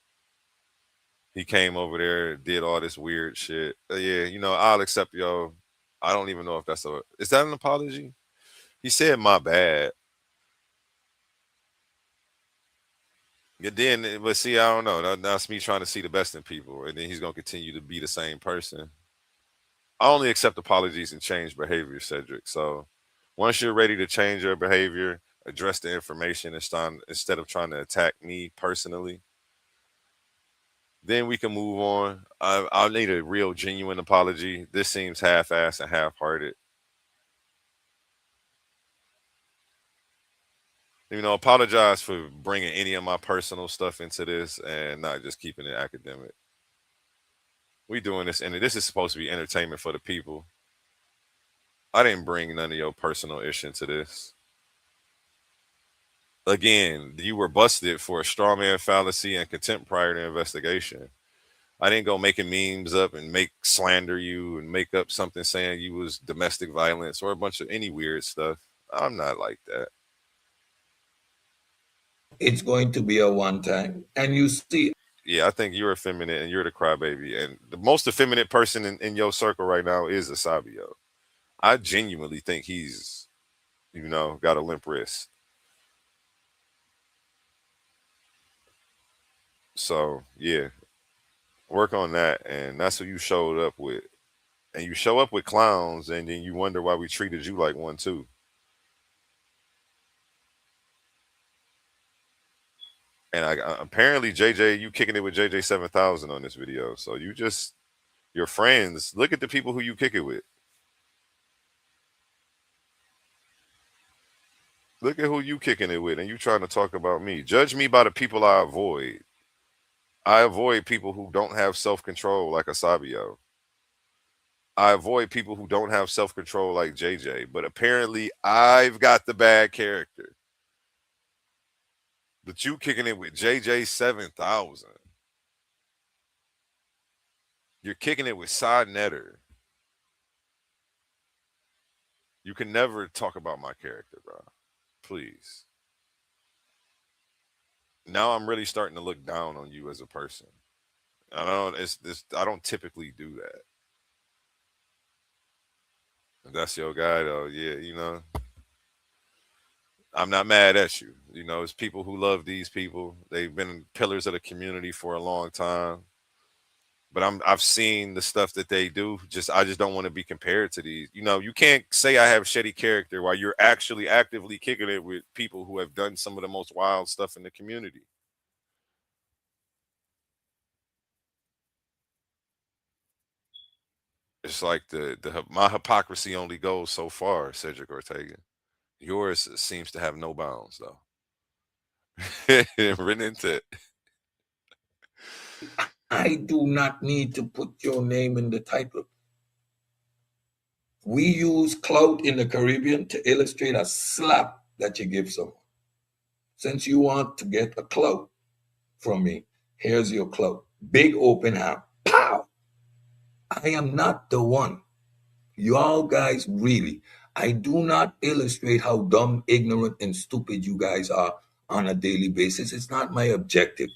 He came over there, did all this weird shit. Yeah, you know, I'll accept yo. I don't even know if that's is that an apology? He said, my bad. Then, but see, I don't know. That's me trying to see the best in people, and then he's gonna continue to be the same person. I only accept apologies and change behavior, Cedric. So once you're ready to change your behavior, address the information instead of trying to attack me personally, then we can move on. I'll need a real, genuine apology. This seems half-assed and half-hearted. You know, apologize for bringing any of my personal stuff into this and not just keeping it academic. We doing this, and this is supposed to be entertainment for the people. I didn't bring none of your personal issue into this. Again, you were busted for a straw man fallacy and contempt prior to investigation. I didn't go making memes up and slander you and make up something saying you was domestic violence or a bunch of any weird stuff. I'm not like that. It's going to be a one time. And you see. Yeah, I think you're effeminate and you're the crybaby. And the most effeminate person in your circle right now is Asabio. I genuinely think he's, you know, got a limp wrist. So, yeah, work on that. And that's what you showed up with. And you show up with clowns, and then you wonder why we treated you like one too. And apparently JJ, you kicking it with JJ700 on this video. So you just your friends. Look at the people who you kick it with. Look at who you kicking it with, and you trying to talk about me. Judge me by the people I avoid. I avoid people who don't have self-control like Asabio. I avoid people who don't have self-control like JJ. But apparently I've got the bad character. But you kicking it with JJ700. You're kicking it with Side Netter. You can never talk about my character, bro. Please. Now I'm really starting to look down on you as a person. I don't typically do that. If that's your guy though, yeah, you know. I'm not mad at you. You know, it's people who love these people. They've been pillars of the community for a long time. But I've seen the stuff that they do. I just don't want to be compared to these. You know, you can't say I have shitty character while you're actually actively kicking it with people who have done some of the most wild stuff in the community. It's like my hypocrisy only goes so far, Cedrick Ortega. Yours seems to have no bounds, though. Written into it. I do not need to put your name in the title. We use clout in the Caribbean to illustrate a slap that you give someone. Since you want to get a clout from me, here's your clout. Big open hand. Pow! I am not the one. Y'all guys really. I do not illustrate how dumb, ignorant, and stupid you guys are on a daily basis. It's not my objective.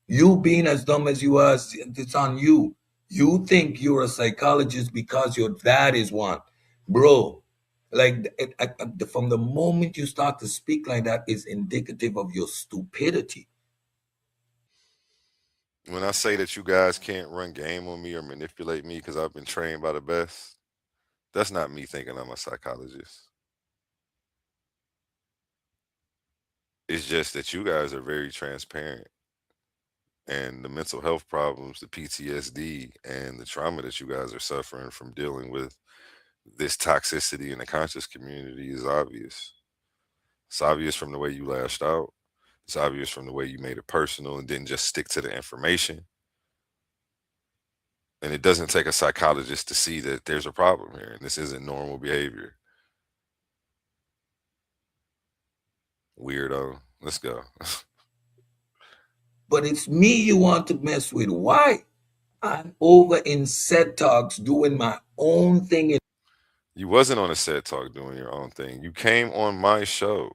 You being as dumb as you are, it's on you. You think you're a psychologist because your dad is one. Bro, like from the moment you start to speak like that is indicative of your stupidity. When I say that you guys can't run game on me or manipulate me because I've been trained by the best, that's not me thinking I'm a psychologist. It's just that you guys are very transparent. And the mental health problems, the PTSD, and the trauma that you guys are suffering from dealing with this toxicity in the conscious community is obvious. It's obvious from the way you lashed out. It's obvious from the way you made it personal and didn't just stick to the information. And it doesn't take a psychologist to see that there's a problem here and this isn't normal behavior. Weirdo. Let's go. But it's me you want to mess with. Why? I'm over in Set Talks doing my own thing. You wasn't on a Set Talk doing your own thing. You came on my show.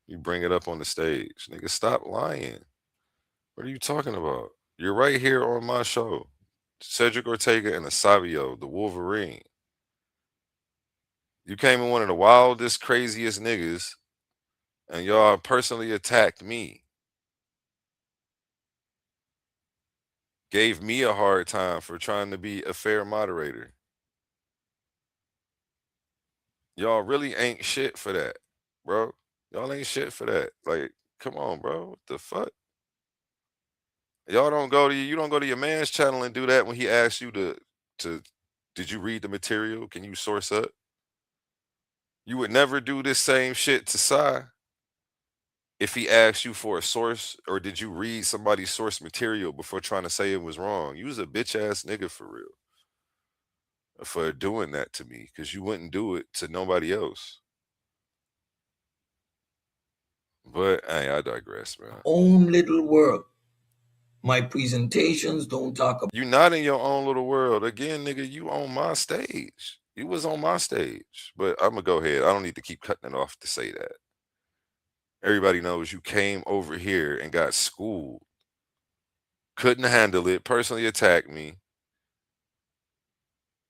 You bring it up on the stage. Nigga, stop lying. What are you talking about? You're right here on my show. Cedrick Ortega and Asabio, the Wolverine. You came in one of the wildest, craziest niggas, and y'all personally attacked me. Gave me a hard time for trying to be a fair moderator. Y'all really ain't shit for that, bro. Y'all ain't shit for that. Like, come on, bro. What the fuck? Y'all don't go to you don't go to your man's channel and do that when he asks you to did you read the material? Can you source up? You would never do this same shit to Sai if he asked you for a source, or did you read somebody's source material before trying to say it was wrong? You was a bitch ass nigga for real for doing that to me because you wouldn't do it to nobody else. But hey, I digress, man. Own little world. My presentations don't talk about. You're not in your own little world. Again, nigga, you on my stage. You was on my stage. But I'm gonna go ahead. I don't need to keep cutting it off to say that. Everybody knows you came over here and got schooled. Couldn't handle it. Personally attacked me.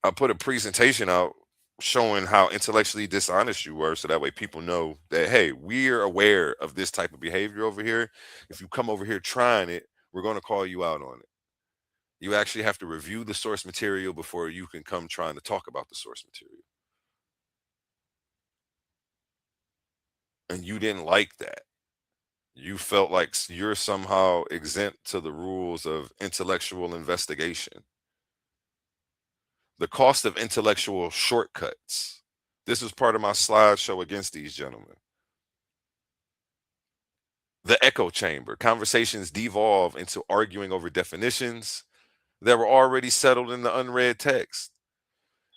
I put a presentation out showing how intellectually dishonest you were, so that way people know that, hey, we're aware of this type of behavior over here. If you come over here trying it, we're going to call you out on it. You actually have to review the source material before you can come trying to talk about the source material. And you didn't like that. You felt like you're somehow exempt to the rules of intellectual investigation. The cost of intellectual shortcuts. This was part of my slideshow against these gentlemen. The echo chamber. Conversations devolve into arguing over definitions that were already settled in the unread text.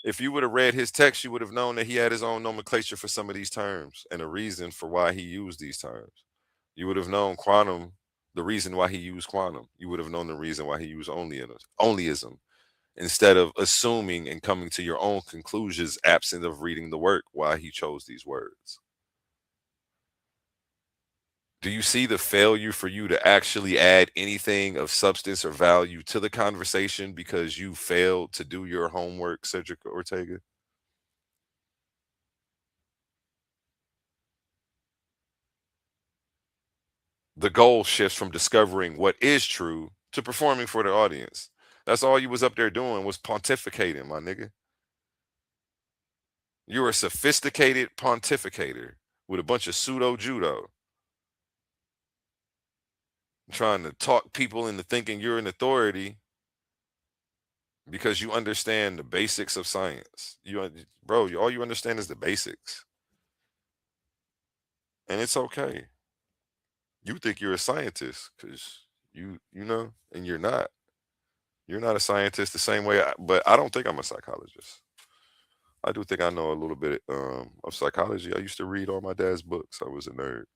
If you would have read his text, you would have known that he had his own nomenclature for some of these terms and a reason for why he used these terms. You would have known quantum, the reason why he used quantum. You would have known the reason why he used onlyism, instead of assuming and coming to your own conclusions absent of reading the work why he chose these words. Do you see the failure for you to actually add anything of substance or value to the conversation because you failed to do your homework, Cedrick Ortega? The goal shifts from discovering what is true to performing for the audience. That's all you was up there doing, was pontificating, my nigga. You're a sophisticated pontificator with a bunch of pseudo judo, trying to talk people into thinking you're an authority because you understand the basics of science. Bro, all you understand is the basics. And it's okay. You think you're a scientist because you know, and you're not. You're not a scientist the same way, but I don't think I'm a psychologist. I do think I know a little bit of psychology. I used to read all my dad's books. I was a nerd.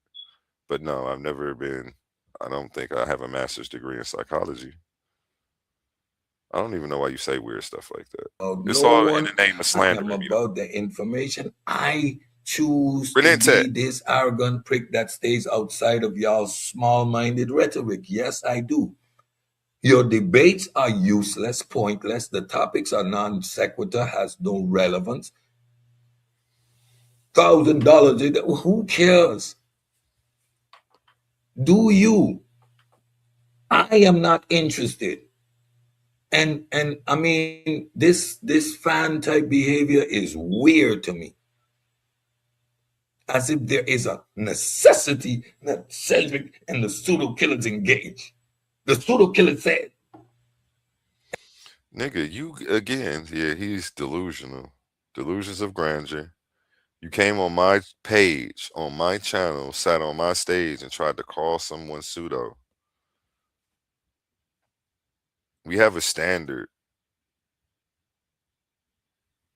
But no, I've never been, I don't think I have a master's degree in psychology. I don't even know why you say weird stuff like that. It's No all one, in the name of slander. I am about the information. I choose to be this arrogant prick that stays outside of y'all's small-minded rhetoric. Yes, I do. Your debates are useless, pointless. The topics are non sequitur, has no relevance. $1,000, who cares? Do you? I am not interested. And I mean, this fan type behavior is weird to me. As if there is a necessity that Cedrick and the pseudo killers engage. The pseudo killer said, Nigga, you again, yeah, he's delusional. Delusions of grandeur. You came on my page, on my channel, sat on my stage and tried to call someone pseudo. We have a standard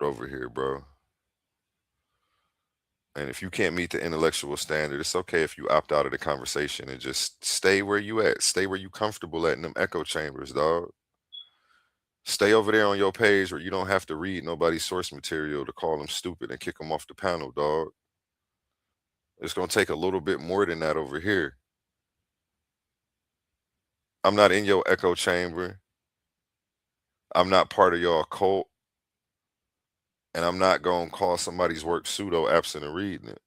over here, bro. And if you can't meet the intellectual standard, it's okay if you opt out of the conversation and just stay where you at. Stay where you comfortable at in them echo chambers, dog. Stay over there on your page where you don't have to read nobody's source material to call them stupid and kick them off the panel, dog. It's going to take a little bit more than that over here. I'm not in your echo chamber. I'm not part of your cult. And I'm not going to call somebody's work pseudo absent of reading it.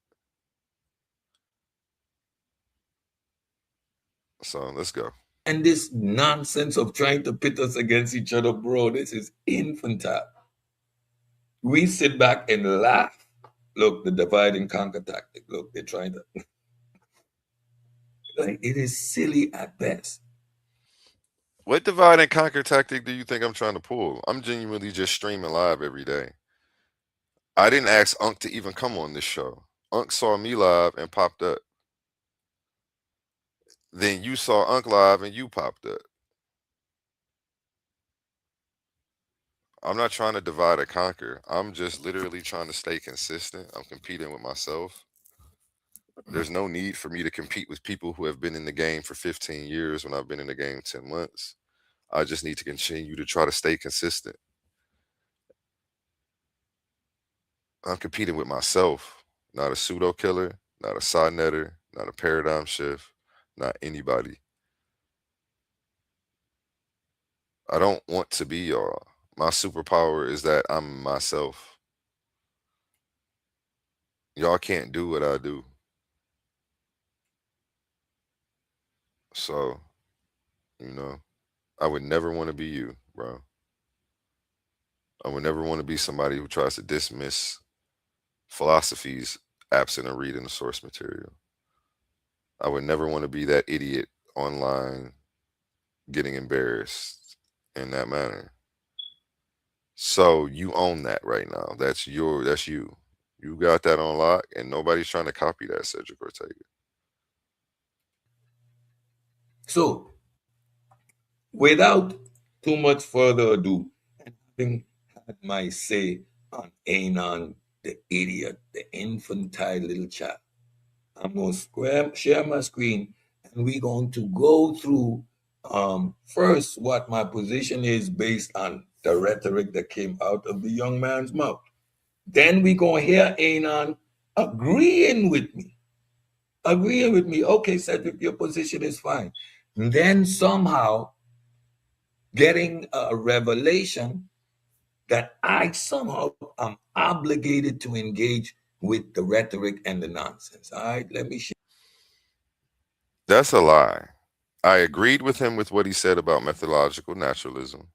So let's go. and this nonsense of trying to pit us against each other, bro, this is infantile. We sit back and laugh. Look, the divide and conquer tactic. Look, they're trying to. Like, it is silly at best. What divide and conquer tactic do you think I'm trying to pull? I'm genuinely just streaming live every day. I didn't ask Unc to even come on this show. Unc saw me live and popped up. Then you saw Unc live and you popped up. I'm not trying to divide and conquer. I'm just literally trying to stay consistent. I'm competing with myself. There's no need for me to compete with people who have been in the game for 15 years when I've been in the game 10 months. I just need to continue to try to stay consistent. I'm competing with myself, not a pseudo killer, not a side netter, not a paradigm shift, not anybody. I don't want to be y'all. My superpower is that I'm myself. Y'all can't do what I do. So, you know, I would never want to be you, bro. I would never want to be somebody who tries to dismiss philosophies absent of reading the source material. I would never want to be that idiot online getting embarrassed in that manner. So you own that right now. That's you. You got that on lock, and nobody's trying to copy that, Cedrick Ortega. So, without too much further ado, and having had my say on Anon, the idiot, the infantile little chap, I'm going to share my screen, and we're going to go through first what my position is based on the rhetoric that came out of the young man's mouth. Then we're going to hear Anon agreeing with me. Okay, Cedrick, your position is fine. And then somehow getting a revelation that I somehow am obligated to engage with the rhetoric and the nonsense. All right, let me share. That's a lie. I agreed with him with what he said about methodological naturalism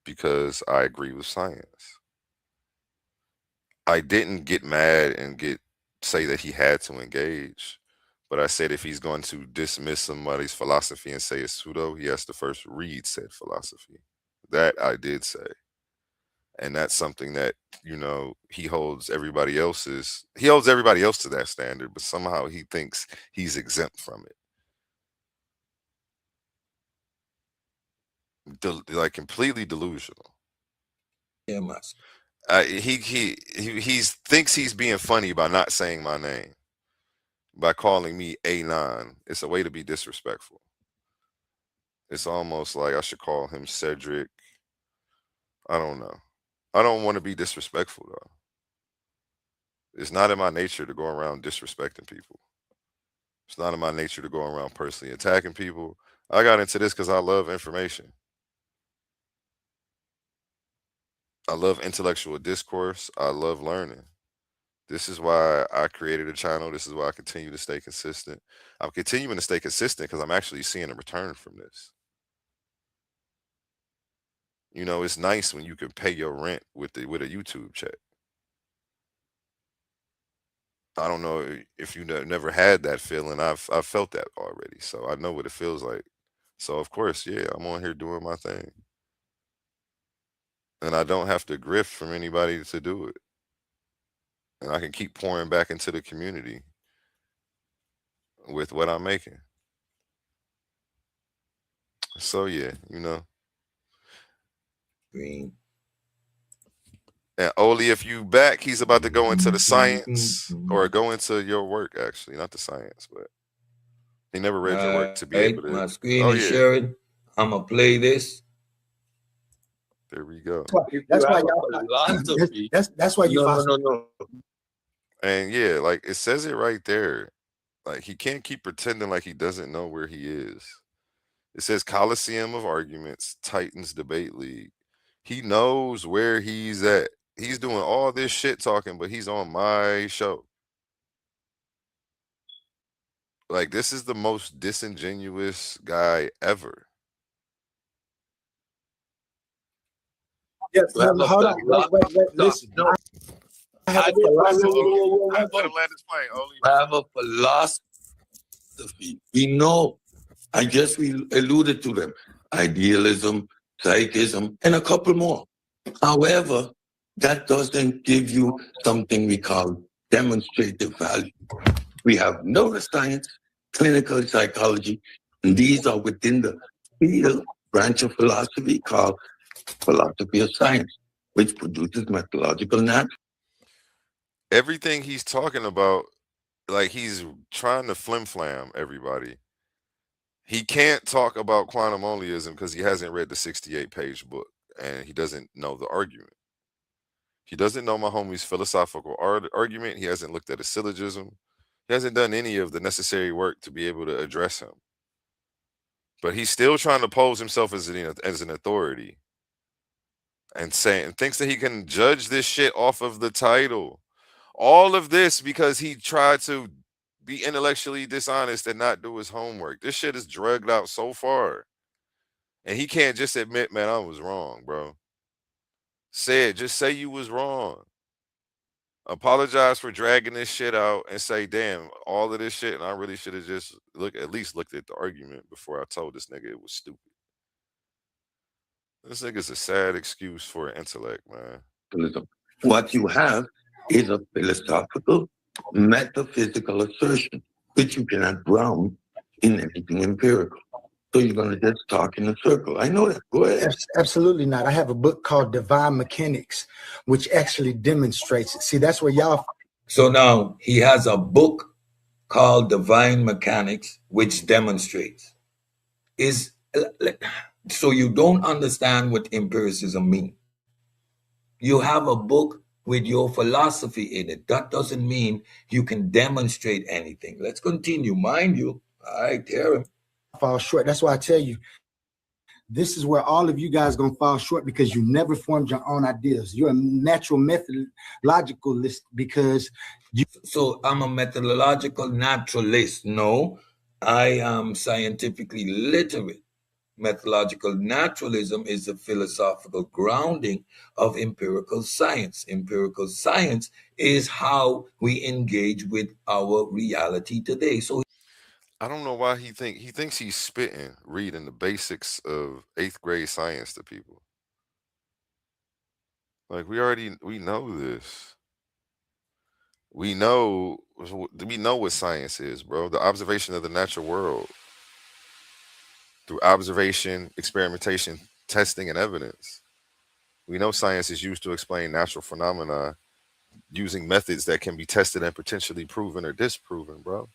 because I agree with science. I didn't get mad and say that he had to engage, but I said if he's going to dismiss somebody's philosophy and say it's pseudo, he has to first read said philosophy. That I did say. And that's something that, he holds everybody else to that standard, but somehow he thinks he's exempt from it. Like completely delusional. Yeah, Mas. He thinks he's being funny by not saying my name, by calling me Anon. It's a way to be disrespectful. It's almost like I should call him Cedrick. I don't know. I don't want to be disrespectful though. It's not in my nature to go around disrespecting people. It's not in my nature to go around personally attacking people. I got into this because I love information. I love intellectual discourse. I love learning. This is why I created a channel. This is why I continue to stay consistent. I'm continuing to stay consistent because I'm actually seeing a return from this. It's nice when you can pay your rent with a YouTube check. I don't know if you never had that feeling. I've felt that already, so I know what it feels like. So of course, yeah, I'm on here doing my thing, and I don't have to grift from anybody to do it, and I can keep pouring back into the community with what I'm making. So yeah, Green. And Oli, if you back, he's about to go into the science or go into your work, actually, not the science, but he never read your work to be able to. My screen is sharing. I'm gonna play this. There we go. That's why y'all. That's why you. No. And yeah, like it says it right there. Like he can't keep pretending like he doesn't know where he is. It says Coliseum of Arguments, Titans Debate League. He knows where he's at. He's doing all this shit talking, but he's on my show. Like, this is the most disingenuous guy ever. Yes, hold on. Wait, listen. I have a philosophy. We know. I guess we alluded to them. Idealism, psychism, and a couple more. However, that doesn't give you something we call demonstrative value. We have neuroscience, clinical psychology, and these are within the field branch of philosophy called philosophy of science, which produces methodological naturalism. Everything he's talking about, like he's trying to flim-flam everybody. He can't talk about quantum onlyism because he hasn't read the 68-page book and he doesn't know the argument. He doesn't know my homie's philosophical argument. He hasn't looked at a syllogism. He hasn't done any of the necessary work to be able to address him. But he's still trying to pose himself as an authority and thinks that he can judge this shit off of the title. All of this because he tried to be intellectually dishonest and not do his homework. This shit is drugged out so far. And he can't just admit, man, I was wrong, bro. Just say you was wrong. Apologize for dragging this shit out and say, damn, all of this shit, and I really should have just at least looked at the argument before I told this nigga it was stupid. This nigga's a sad excuse for intellect, man. What you have is a philosophical, metaphysical assertion, which you cannot ground in anything empirical. So you're going to just talk in a circle. I know that. Go ahead. Absolutely not. I have a book called Divine Mechanics, which actually demonstrates it. See, that's where y'all. So now he has a book called Divine Mechanics, which demonstrates. So you don't understand what empiricism means. You have a book with your philosophy in it. That doesn't mean you can demonstrate anything. Let's continue. Mind you, I hear him. Fall short. That's why I tell you, this is where all of you guys gonna fall short because you never formed your own ideas. You're a natural methodologicalist because you. So I'm a methodological naturalist. No, I am scientifically literate. Methodological naturalism is the philosophical grounding of empirical science. Empirical science is how we engage with our reality today. So I don't know why he thinks he's spitting, reading the basics of 8th grade science to people. Like we know this. We know what science is, bro. The observation of the natural world through observation, experimentation, testing, and evidence. We know science is used to explain natural phenomena using methods that can be tested and potentially proven or disproven, bro.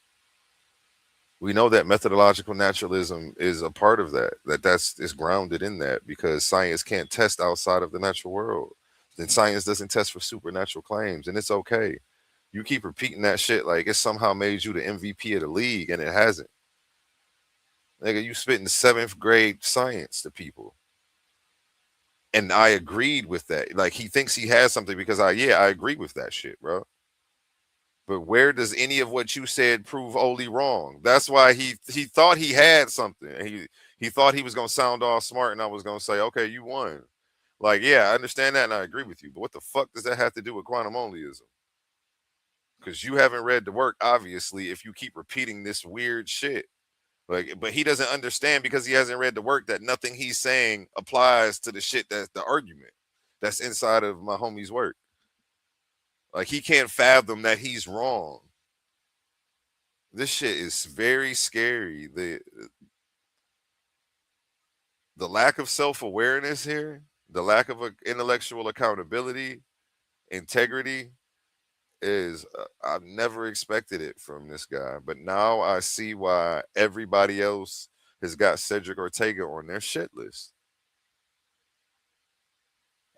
We know that methodological naturalism is a part of that. That's grounded in that because science can't test outside of the natural world. Then science doesn't test for supernatural claims, and it's okay. You keep repeating that shit like it somehow made you the MVP of the league, and it hasn't. Nigga, you spitting 7th grade science to people. And I agreed with that. Like he thinks he has something because I agree with that shit, bro. But where does any of what you said prove wholly wrong? That's why he thought he had something. He thought he was gonna sound all smart, and I was gonna say, okay, you won. Like, yeah, I understand that, and I agree with you. But what the fuck does that have to do with quantum onlyism? Because you haven't read the work, obviously. If you keep repeating this weird shit, like, but he doesn't understand because he hasn't read the work that nothing he's saying applies to the shit that's the argument that's inside of my homie's work. Like he can't fathom that he's wrong. This shit is very scary. The lack of self-awareness here, the lack of intellectual accountability, integrity is I've never expected it from this guy. But now I see why everybody else has got Cedrick Ortega on their shit list.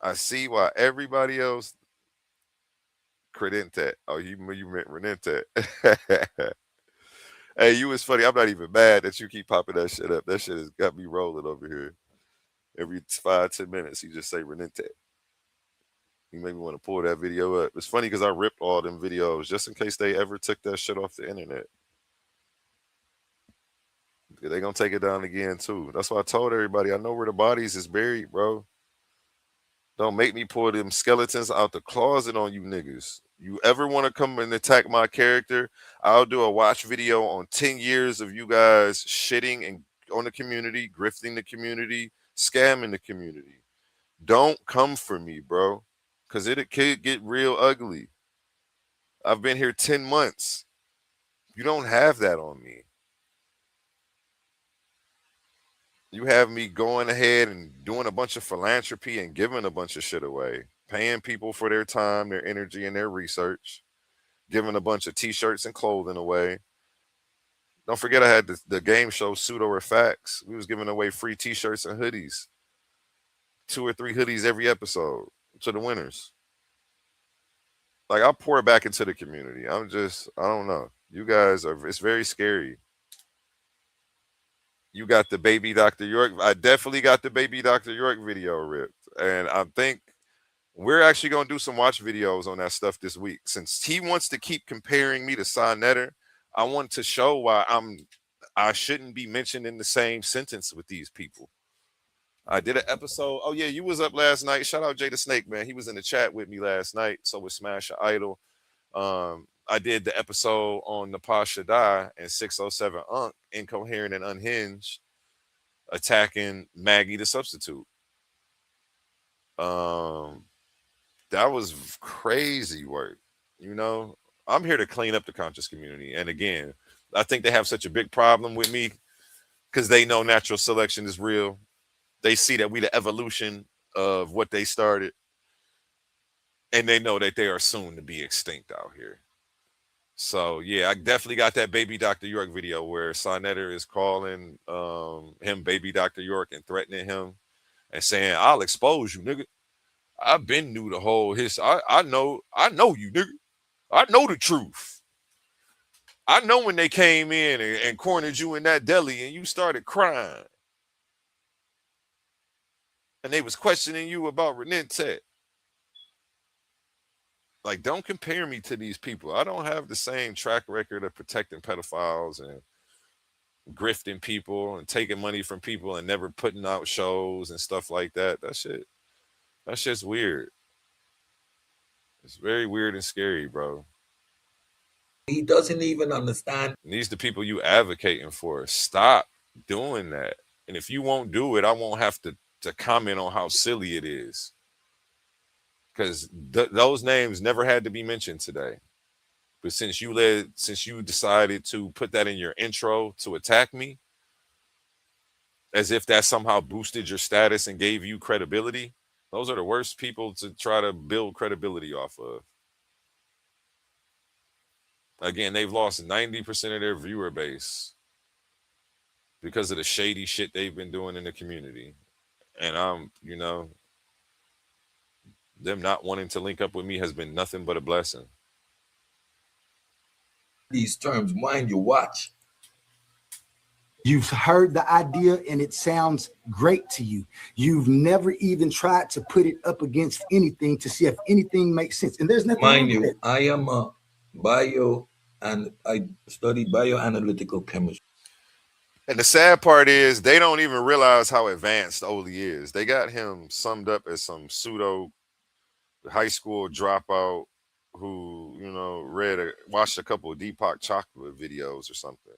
I see why everybody else Credente. Oh, you meant Renente. Hey, you was funny. I'm not even mad that you keep popping that shit up. That shit has got me rolling over here. Every 5-10 minutes, you just say Renente. You make me want to pull that video up. It's funny because I ripped all them videos just in case they ever took that shit off the internet. They gonna take it down again too. That's why I told everybody I know where the bodies is buried, bro. Don't make me pull them skeletons out the closet on you niggas. You ever want to come and attack my character? I'll do a watch video on 10 years of you guys shitting and on the community, grifting the community, scamming the community. Don't come for me, bro, because it could get real ugly. I've been here 10 months. You don't have that on me. You have me going ahead and doing a bunch of philanthropy and giving a bunch of shit away, paying people for their time, their energy, and their research, giving a bunch of t-shirts and clothing away. Don't forget I had the game show Pseudo or Facts. We was giving away free t-shirts and hoodies. 2 or 3 hoodies every episode to the winners. Like, I'll pour it back into the community. I don't know. You guys it's very scary. You got the Baby Dr. York. I definitely got the Baby Dr. York video ripped. And I think we're actually going to do some watch videos on that stuff this week. Since he wants to keep comparing me to Sonetter, I want to show why I shouldn't be mentioned in the same sentence with these people. I did an episode. Oh yeah, you was up last night. Shout out Jay the Snake, man. He was in the chat with me last night. So with Smash Your Idol. I did the episode on the Pasha Die and 607 Unk, Incoherent and Unhinged, attacking Maggie the Substitute. That was crazy work. You know, I'm here to clean up the conscious community. And again, I think they have such a big problem with me because they know natural selection is real. They see that we the evolution of what they started. And they know that they are soon to be extinct out here. So yeah, I definitely got that Baby Dr. York video where Sonetter is calling him Baby Dr. York and threatening him and saying, "I'll expose you, nigga. I've been knew the whole history. I know you, nigga. I know the truth. I know when they came in and cornered you in that deli and you started crying. And they was questioning you about Renette. Like, don't compare me to these people. I don't have the same track record of protecting pedophiles and grifting people and taking money from people and never putting out shows and stuff like that. That shit's weird. It's very weird and scary, bro. He doesn't even understand. And these the people you advocating for. Stop doing that. And if you won't do it, I won't have to comment on how silly it is. Because those names never had to be mentioned today. But since you decided to put that in your intro to attack me, as if that somehow boosted your status and gave you credibility, those are the worst people to try to build credibility off of. Again, they've lost 90% of their viewer base because of the shady shit they've been doing in the community. And them not wanting to link up with me has been nothing but a blessing. These terms, mind you, watch. You've heard the idea and it sounds great to you. You've never even tried to put it up against anything to see if anything makes sense. And there's nothing Mind wrong with you, it. I am a and I studied bioanalytical chemistry. And the sad part is they don't even realize how advanced Oli is. They got him summed up as some pseudo high school dropout who, watched a couple of Deepak Chopra videos or something.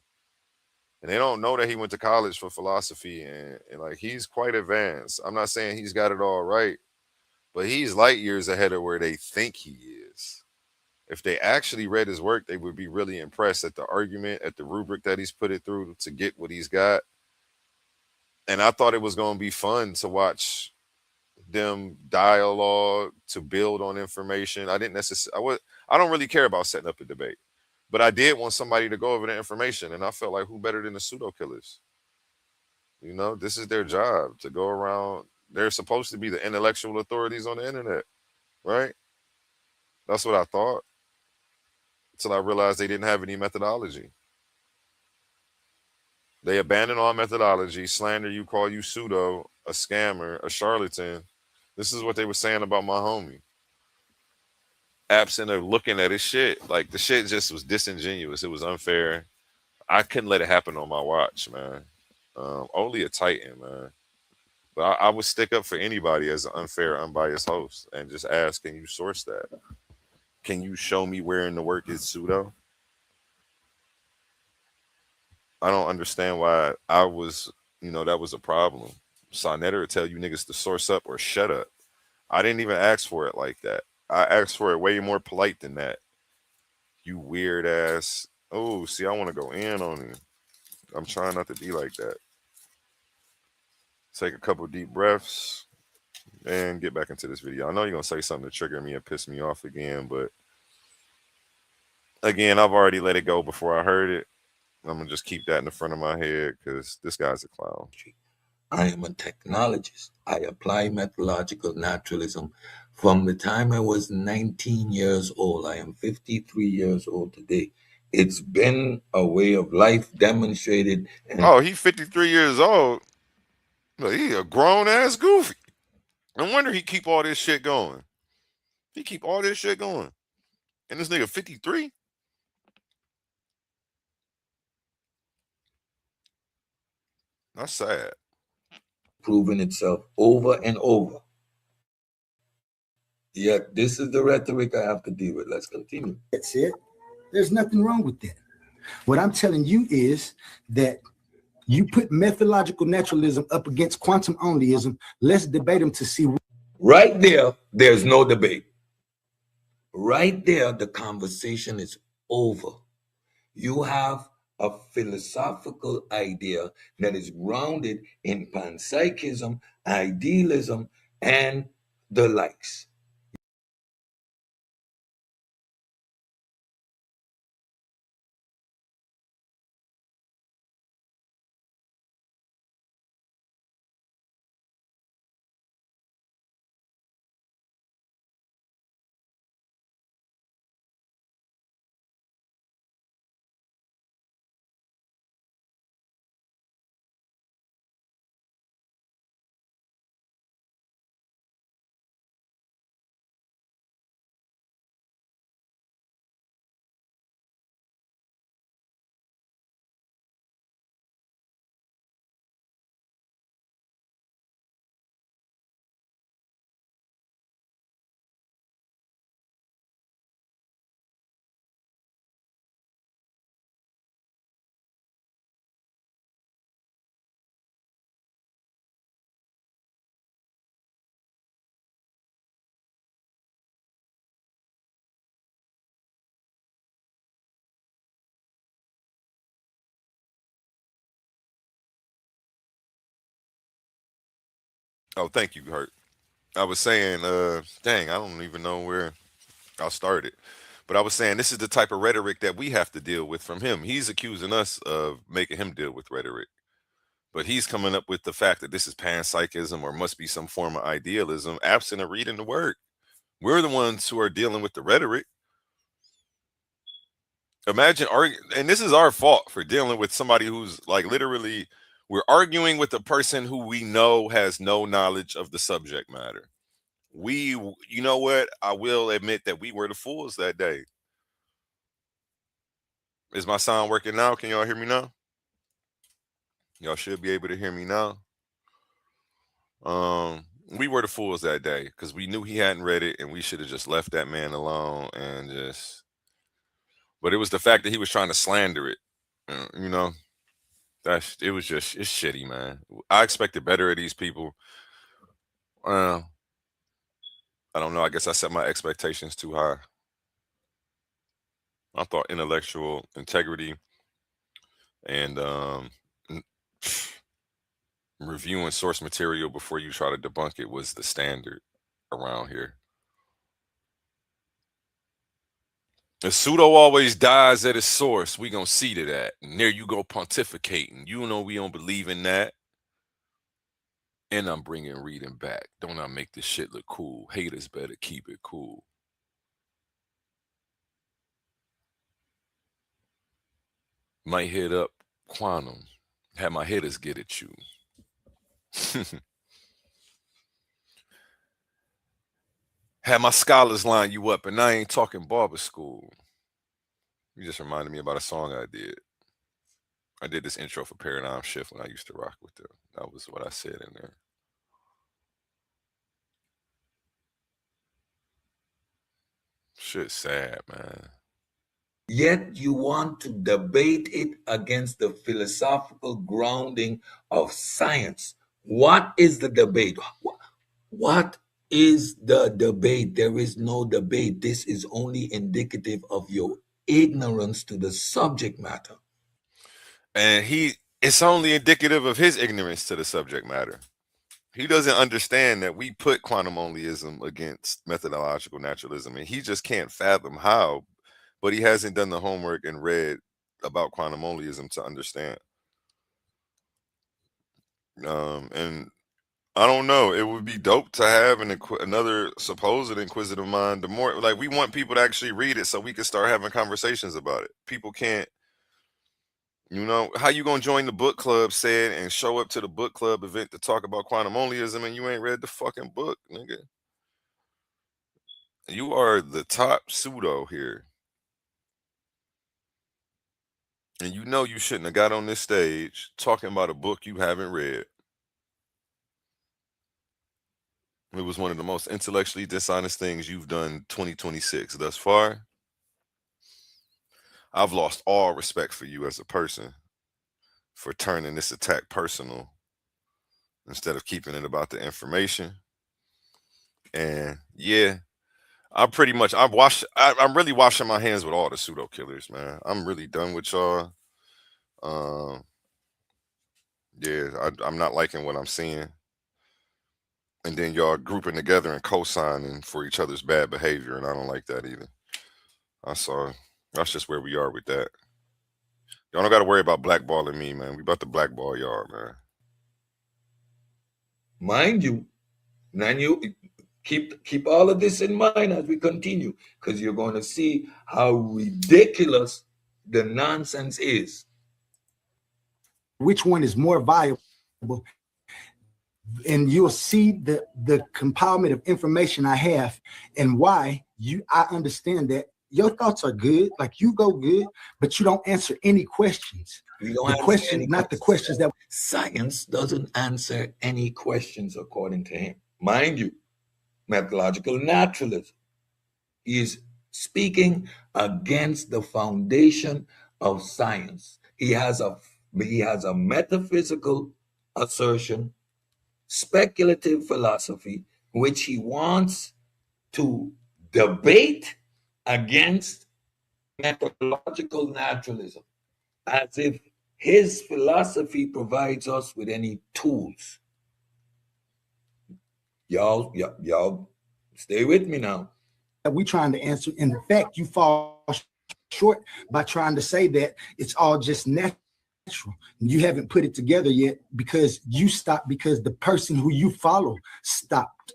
And they don't know that he went to college for philosophy and like he's quite advanced. I'm not saying he's got it all right, but he's light years ahead of where they think he is. If they actually read his work, they would be really impressed at the argument, at the rubric that he's put it through to get what he's got. And I thought it was going to be fun to watch them dialogue, to build on information. I don't really care about setting up a debate, but I did want somebody to go over the information. And I felt like who better than the pseudo killers? This is their job to go around. They're supposed to be the intellectual authorities on the internet, right? That's what I thought. Until I realized they didn't have any methodology. They abandon all methodology, slander you, call you pseudo, a scammer, a charlatan. This is what they were saying about my homie. Absent of looking at his shit. Like, the shit just was disingenuous. It was unfair. I couldn't let it happen on my watch, man. Only a Titan, man. But I would stick up for anybody as an unfair, unbiased host and just ask, can you source that? Can you show me where in the work is pseudo? I don't understand why that was a problem. Sonetter would tell you niggas to source up or shut up. I didn't even ask for it like that. I asked for it way more polite than that. You weird ass. Oh, see, I want to go in on you. I'm trying not to be like that. Take a couple deep breaths and get back into this video. I know you're going to say something to trigger me and piss me off again, but again, I've already let it go before I heard it. I'm going to just keep that in the front of my head because this guy's a clown. I am a technologist. I apply methodological naturalism from the time I was 19 years old. I am 53 years old today. It's been a way of life demonstrated. Oh, he's 53 years old. He a grown ass goofy. No wonder he keep all this shit going. He keep all this shit going. And this nigga 53? That's sad. proven itself over and over. Yet this is the rhetoric I have to deal with. Let's continue. That's it. There's nothing wrong with that. What I'm telling you is that you put methodological naturalism up against quantum onlyism. Let's debate them to see. Right there, there's no debate. Right there, the conversation is over. You have a philosophical idea that is grounded in panpsychism, idealism, and the likes. Oh, thank you, Hurt. I was saying, dang, I don't even know where I started. But I was saying this is the type of rhetoric that we have to deal with from him. He's accusing us of making him deal with rhetoric. But he's coming up with the fact that this is panpsychism or must be some form of idealism, absent of reading the word. We're the ones who are dealing with the rhetoric. Imagine arguing, and this is our fault for dealing with somebody who's like literally, we're arguing with a person who we know has no knowledge of the subject matter. You know what? I will admit that we were the fools that day. Is my sound working now? Can y'all hear me now? Y'all should be able to hear me now. We were the fools that day because we knew he hadn't read it and we should have just left that man alone and just. But it was the fact that he was trying to slander it. You know, it's shitty, man. I expected better of these people. I don't know. I guess I set my expectations too high. I thought intellectual integrity and reviewing source material before you try to debunk it was the standard around here. The pseudo always dies at its source. We gonna see to that. And there you go pontificating. You know we don't believe in that. And I'm bringing reading back. Don't I make this shit look cool? Haters better keep it cool. Might hit up quantum. Have my hitters get at you. Have my scholars line you up, and I ain't talking barber school. You just reminded me about a song I did. I did this intro for Paradigm Shift when I used to rock with them. That was what I said in there. Shit's sad, man. Yet you want to debate it against the philosophical grounding of science. What is the debate? What is the debate? There is no debate. This is only indicative of your ignorance to the subject matter. And it's only indicative of his ignorance to the subject matter. He doesn't understand that we put quantum onlyism against methodological naturalism, and he just can't fathom how, but he hasn't done the homework and read about quantum onlyism to understand. And I don't know. It would be dope to have another supposed inquisitive mind. The more like we want people to actually read it so we can start having conversations about it. People can't. You know, how you gonna join the book club said and show up to the book club event to talk about quantum onlyism and you ain't read the fucking book, nigga? You are the top pseudo here. And you know you shouldn't have got on this stage talking about a book you haven't read. It was one of the most intellectually dishonest things you've done 2026 thus far. I've lost all respect for you as a person for turning this attack personal instead of keeping it about the information. And yeah, I'm really washing my hands with all the pseudo killers, man. I'm really done with y'all. Yeah, I'm not liking what I'm seeing. And then y'all grouping together and co-signing for each other's bad behavior, and I don't like that either. That's just where we are with that. Y'all don't got to worry about blackballing me, man. We about to blackball y'all, man. Mind you, keep all of this in mind as we continue, because you're going to see how ridiculous the nonsense is. Which one is more valuable? And you'll see the compilement of information I have and why I understand that your thoughts are good, like you go good, but you don't answer any questions. The question, not the questions that science doesn't answer any questions according to him. Mind you, methodological naturalism is speaking against the foundation of science. He has a metaphysical assertion, speculative philosophy, which he wants to debate against methodological naturalism, as if his philosophy provides us with any tools. Y'all stay with me now. We're trying to answer. In fact, you fall short by trying to say that it's all just natural. You haven't put it together yet because you stopped because the person who you follow stopped.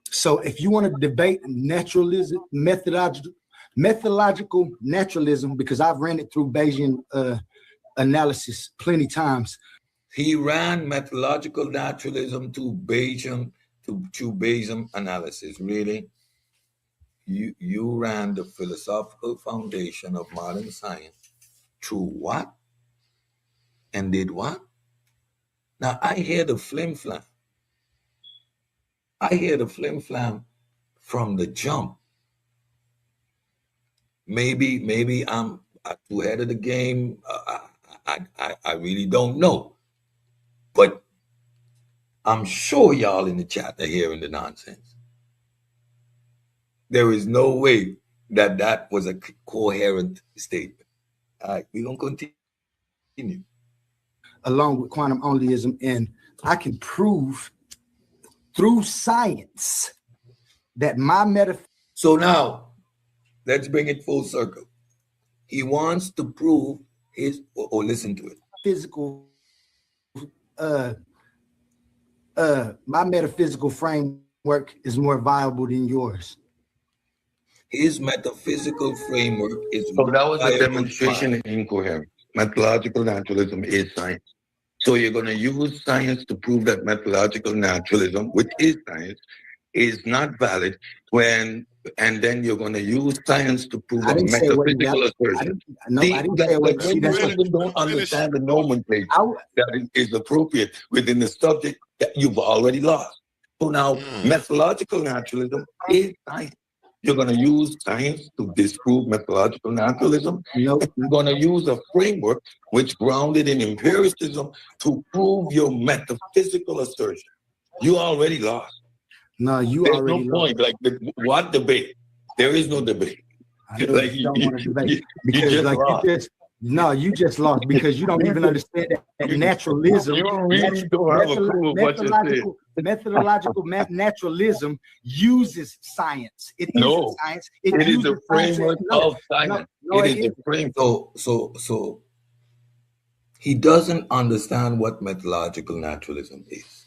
So if you want to debate naturalism, methodological naturalism, because I've ran it through Bayesian analysis plenty times. He ran methodological naturalism to Bayesian analysis. Really? You ran the philosophical foundation of modern science through what? And did what? Now I hear the flim-flam. I hear the flim-flam from the jump. Maybe I'm too ahead of the game. I really don't know. But I'm sure y'all in the chat are hearing the nonsense. There is no way that was a coherent statement. All right, we're going to continue. Along with quantum onlyism, and I can prove through science that my metaphysics. So now, let's bring it full circle. He wants to prove his, or listen to it. Physical, my metaphysical framework is more viable than yours. His metaphysical framework is. So that was a demonstration of incoherence. Methodological naturalism is science. So you're going to use science to prove that methodological naturalism, which is science, is not valid and then you're going to use science to prove a metaphysical assertion. I didn't say when you don't understand the nomenclature that is appropriate within the subject, that you've already lost. So now methodological naturalism is science. You're going to use science to disprove methodological naturalism. You're going to use a framework which grounded in empiricism to prove your metaphysical assertion. You already lost. No, There's already no point. lost. Like, what debate? There is no debate. Like you don't want to debate because you just lost because you don't even understand that naturalism. You don't really don't have a clue of what you're saying. Methodological naturalism uses science. It is science. It is the framework of science. It is the framework. So he doesn't understand what methodological naturalism is.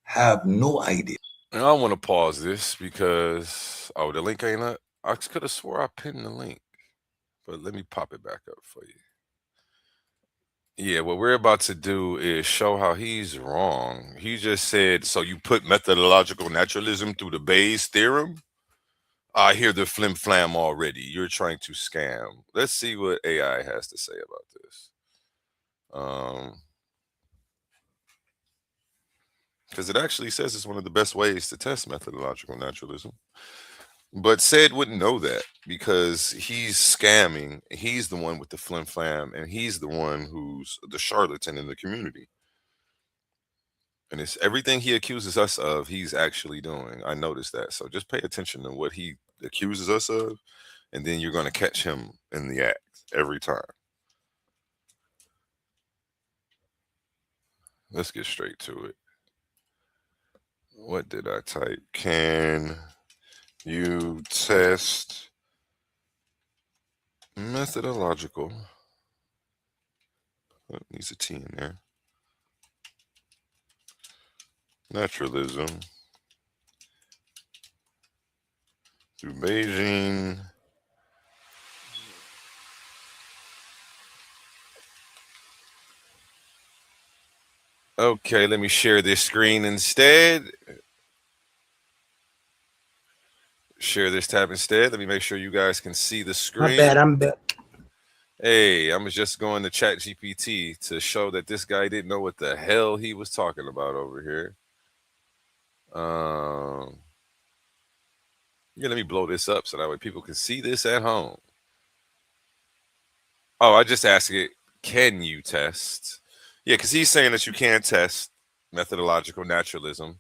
Have no idea. And I want to pause this because the link ain't up. I could have swore I pinned the link, but let me pop it back up for you. Yeah, what we're about to do is show how he's wrong. He just said, so you put methodological naturalism through the Bayes theorem? I hear the flim-flam already. You're trying to scam. Let's see what AI has to say about this. because it actually says it's one of the best ways to test methodological naturalism. But Ced wouldn't know that because he's scamming. He's the one with the flim flam, and he's the one who's the charlatan in the community. And it's everything he accuses us of, he's actually doing. I noticed that. So just pay attention to what he accuses us of, and then you're going to catch him in the act every time. Let's get straight to it. What did I type? Can you test methodological? Oh, needs a T in there. Naturalism through Beijing. Okay, let me share this screen instead. Share this tab instead. Let me make sure you guys can see the screen. My bad, I'm back. Hey, I was just going to ChatGPT to show that this guy didn't know what the hell he was talking about over here. Yeah, let me blow this up so that way people can see this at home. Oh, I just asked it, can you test? Yeah, because he's saying that you can test methodological naturalism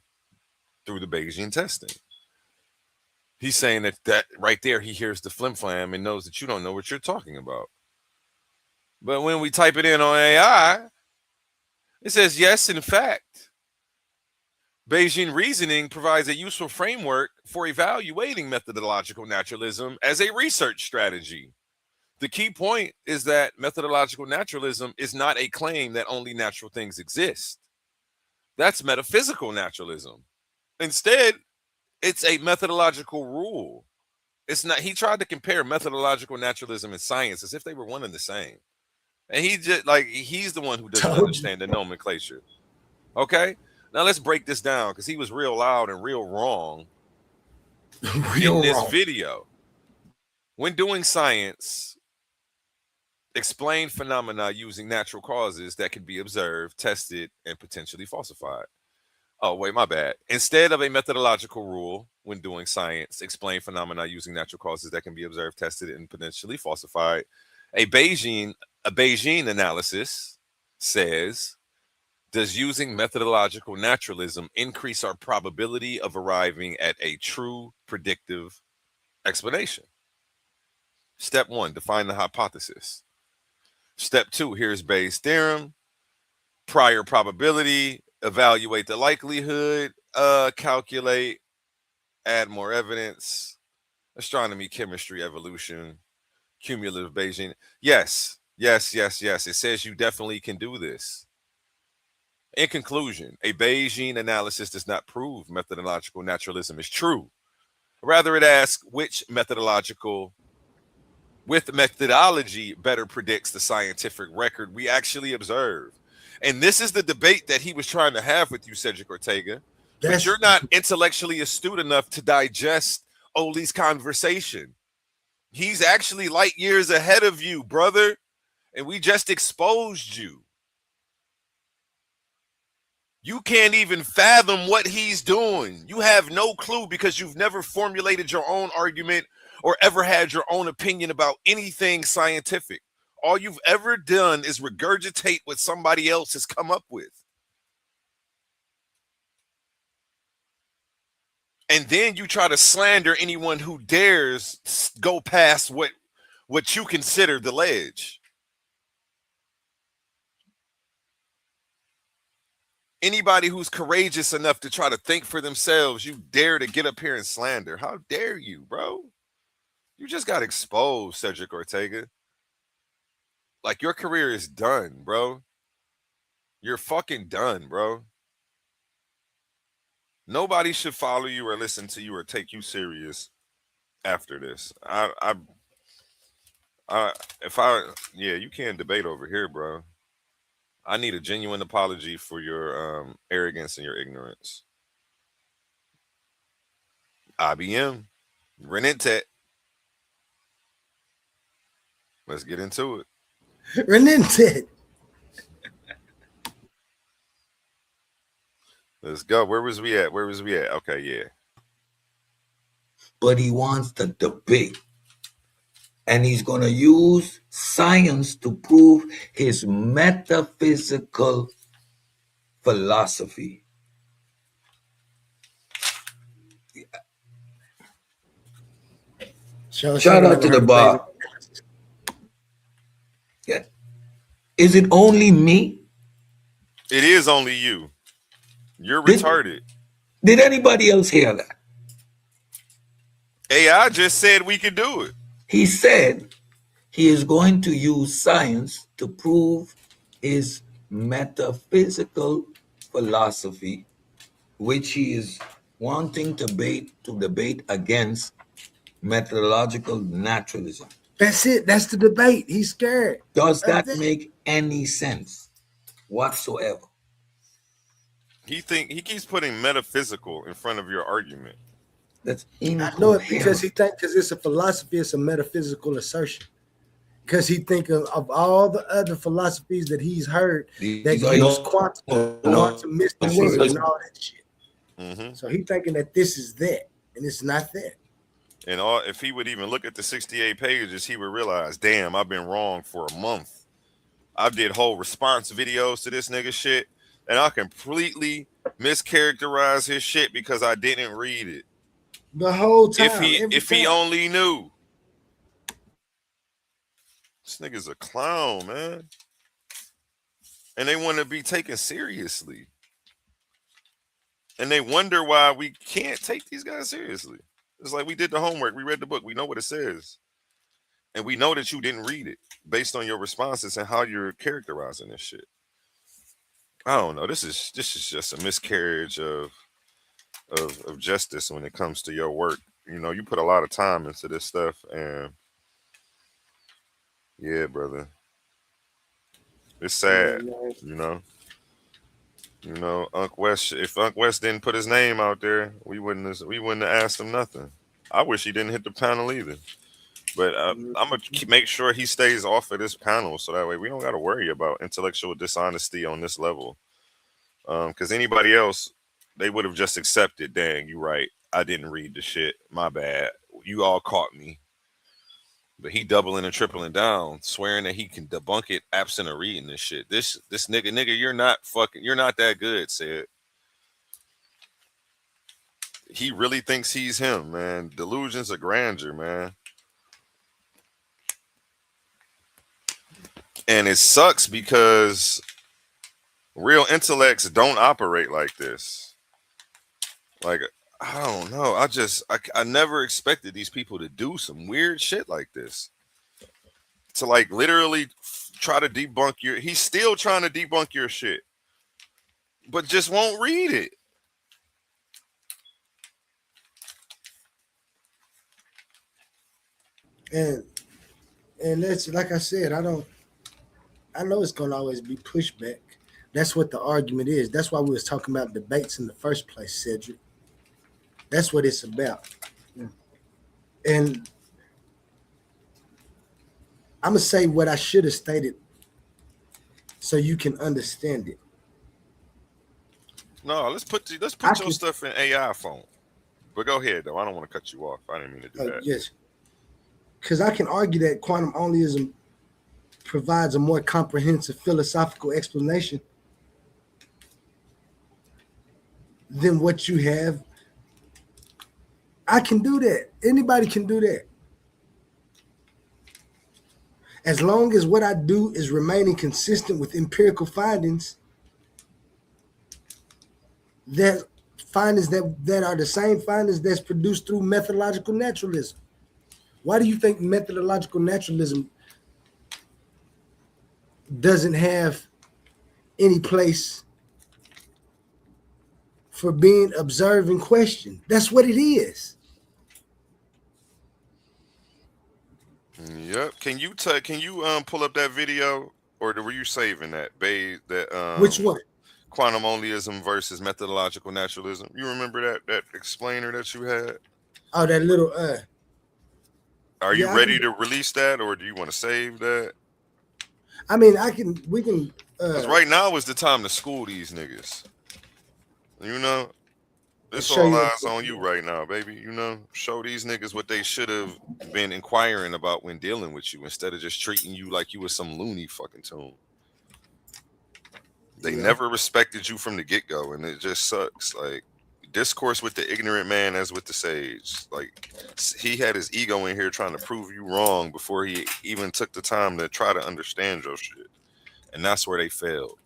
through the Bayesian testing. He's saying that right there, he hears the flim flam and knows that you don't know what you're talking about. But when we type it in on AI, it says, yes, in fact, Bayesian reasoning provides a useful framework for evaluating methodological naturalism as a research strategy. The key point is that methodological naturalism is not a claim that only natural things exist. That's metaphysical naturalism. Instead, it's a methodological rule. It's not. He tried to compare methodological naturalism and science as if they were one and the same. And he's the one who doesn't understand the nomenclature. Okay? Now let's break this down because he was real loud and real wrong in this video. When doing science, explain phenomena using natural causes that can be observed, tested, and potentially falsified. Oh, wait, my bad. Instead of a methodological rule when doing science, explain phenomena using natural causes that can be observed, tested, and potentially falsified. A Bayesian analysis says, does using methodological naturalism increase our probability of arriving at a true predictive explanation? Step 1, define the hypothesis. Step 2, here's Bayes' theorem. Prior probability, evaluate the likelihood, calculate, add more evidence, astronomy, chemistry, evolution, cumulative Bayesian. Yes. It says you definitely can do this. In conclusion, a Bayesian analysis does not prove methodological naturalism is true. Rather, it asks which methodology better predicts the scientific record we actually observe. And this is the debate that he was trying to have with you, Cedrick Ortega. But you're not intellectually astute enough to digest Oli's conversation. He's actually light years ahead of you, brother. And we just exposed you. You can't even fathom what he's doing. You have no clue because you've never formulated your own argument or ever had your own opinion about anything scientific. All you've ever done is regurgitate what somebody else has come up with. And then you try to slander anyone who dares go past what you consider the ledge. Anybody who's courageous enough to try to think for themselves, you dare to get up here and slander. How dare you, bro? You just got exposed, Cedrick Ortega. Like, your career is done, bro. You're fucking done, bro. Nobody should follow you or listen to you or take you serious after this. You can't debate over here, bro. I need a genuine apology for your arrogance and your ignorance. IBM, Renentet. Let's get into it. Renentet. Let's go. Where was we at? Okay, yeah. But he wants the debate. And he's going to use science to prove his metaphysical philosophy. Shout out to the bar. Yeah. Is it only me? It is only you. You're retarded. Did anybody else hear that? AI just said we could do it. He said he is going to use science to prove his metaphysical philosophy, which he is wanting to debate against methodological naturalism. That's it. That's the debate. He's scared. Does that make any sense whatsoever? He keeps putting metaphysical in front of your argument. That's incoherent. I know it because because it's a philosophy, it's a metaphysical assertion. Because he think of all the other philosophies that he's heard that use quantum mysticism and all that shit. Mm-hmm. So he thinking that this is that, and it's not that. And if he would even look at the 68 pages, he would realize, damn, I've been wrong for a month. I did whole response videos to this nigga shit, and I completely mischaracterized his shit because I didn't read it. The whole time. If he only knew. This nigga's a clown, man. And they want to be taken seriously. And they wonder why we can't take these guys seriously. It's like we did the homework. We read the book. We know what it says. And we know that you didn't read it based on your responses and how you're characterizing this shit. I don't know. This is just a miscarriage of justice when it comes to your work. You know, you put a lot of time into this stuff, and yeah, brother, it's sad. You know, Unc West. If Unc West didn't put his name out there, we wouldn't have asked him nothing. I wish he didn't hit the panel either. But I'm gonna make sure he stays off of this panel so that way we don't got to worry about intellectual dishonesty on this level. Because anybody else, they would have just accepted, dang, you right. I didn't read the shit. My bad. You all caught me. But he doubling and tripling down, swearing that he can debunk it absent of reading this shit. This nigga, you're not that good, said. He really thinks he's him, man. Delusions of grandeur, man. And it sucks because real intellects don't operate like this. Like, I don't know. I never expected these people to do some weird shit like this. To like literally try to debunk he's still trying to debunk your shit, but just won't read it. And that's, like I said, I know it's gonna always be pushback. That's what the argument is. That's why we was talking about debates in the first place, Cedrick. That's what it's about. And I'm gonna say what I should have stated so you can understand it. No, let's put your stuff in AI phone. But go ahead though. I don't want to cut you off. I didn't mean to do that. Yes. Because I can argue that quantum onlyism provides a more comprehensive philosophical explanation than what you have. I can do that. Anybody can do that. As long as what I do is remaining consistent with empirical findings, that are the same findings that's produced through methodological naturalism. Why do you think methodological naturalism doesn't have any place for being observed and questioned? That's what it is. Yep. Can you pull up that video, or were you saving that? Which one? Quantum onlyism versus methodological naturalism. You remember that explainer that you had? Oh, that little Are you ready to release that, or do you want to save that? I mean, we can. Because right now is the time to school these niggas. You know, this Show all you- eyes on you right now, baby. You know, show these niggas what they should have been inquiring about when dealing with you instead of just treating you like you was some loony fucking tune. They never respected you from the get-go, and it just sucks. Like, discourse with the ignorant man as with the sage. Like, he had his ego in here trying to prove you wrong before he even took the time to try to understand your shit. And that's where they failed.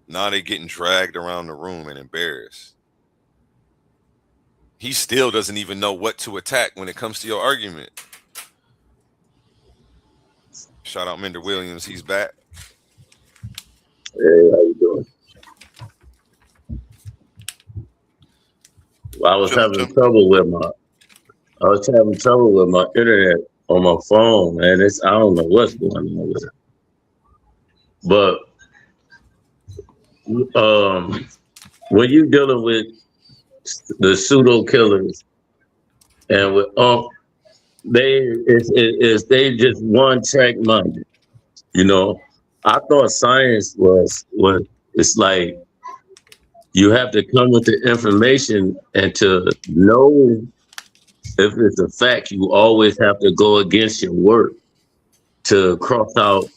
Now they getting dragged around the room and embarrassed. He still doesn't even know what to attack when it comes to your argument. Shout out Mender Williams, he's back. Hey, how you doing? I was having trouble with my internet on my phone, man. I don't know what's going on with it. But when you're dealing with the pseudo killers and with they just one track minded. You know, I thought science was what it's like. You have to come with the information, and to know if it's a fact, you always have to go against your word to cross out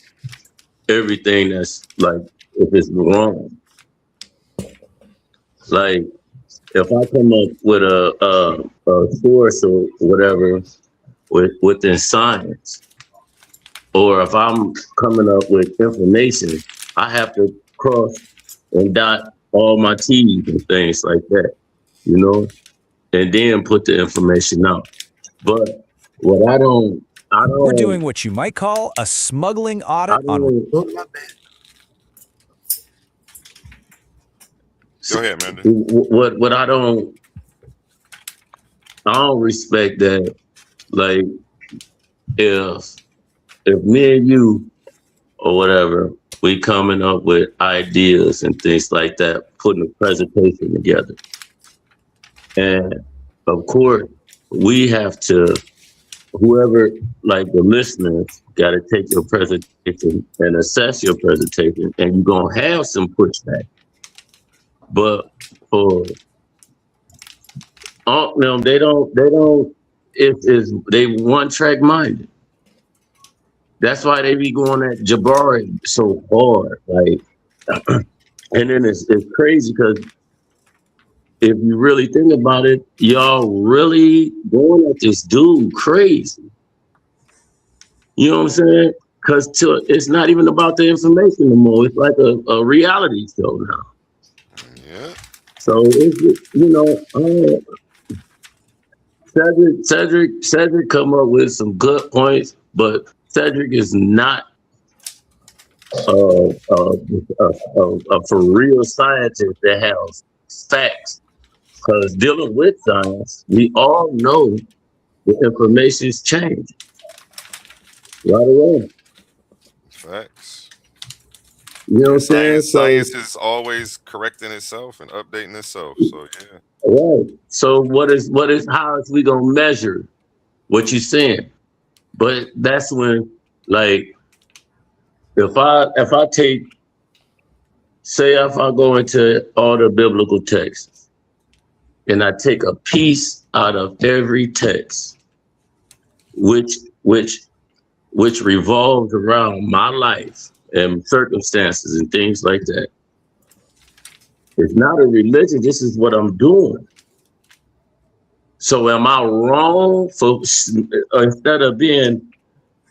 everything that's like if it's wrong. Like if I come up with a source or whatever within science, or if I'm coming up with information, I have to cross and dot all my T's and things like that, you know, and then put the information out. But what I don't. We're doing what you might call a smuggling audit on. Go ahead, man. What I don't respect that. Like if me and you or whatever, we coming up with ideas and things like that, putting a presentation together. And of course, we have to, whoever, like the listeners, got to take your presentation and assess your presentation, and you're going to have some pushback. But for them, they one track minded. That's why they be going at Jabari so hard, like, and then it's crazy because if you really think about it, y'all really going at this dude crazy. You know what I'm saying? Because it's not even about the information anymore. It's like a reality show now. Yeah. So it's, you know, Cedrick come up with some good points, but Cedrick is not a for real scientist that has facts. Because dealing with science, we all know the information's changing right away. Facts. You know what I'm saying? Science is always correcting itself and updating itself. So yeah. Right. So how is we gonna measure what you're saying? But that's when, like, if I go into all the biblical texts and I take a piece out of every text, which revolves around my life and circumstances and things like that. It's not a religion. This is what I'm doing. So am I wrong for instead of being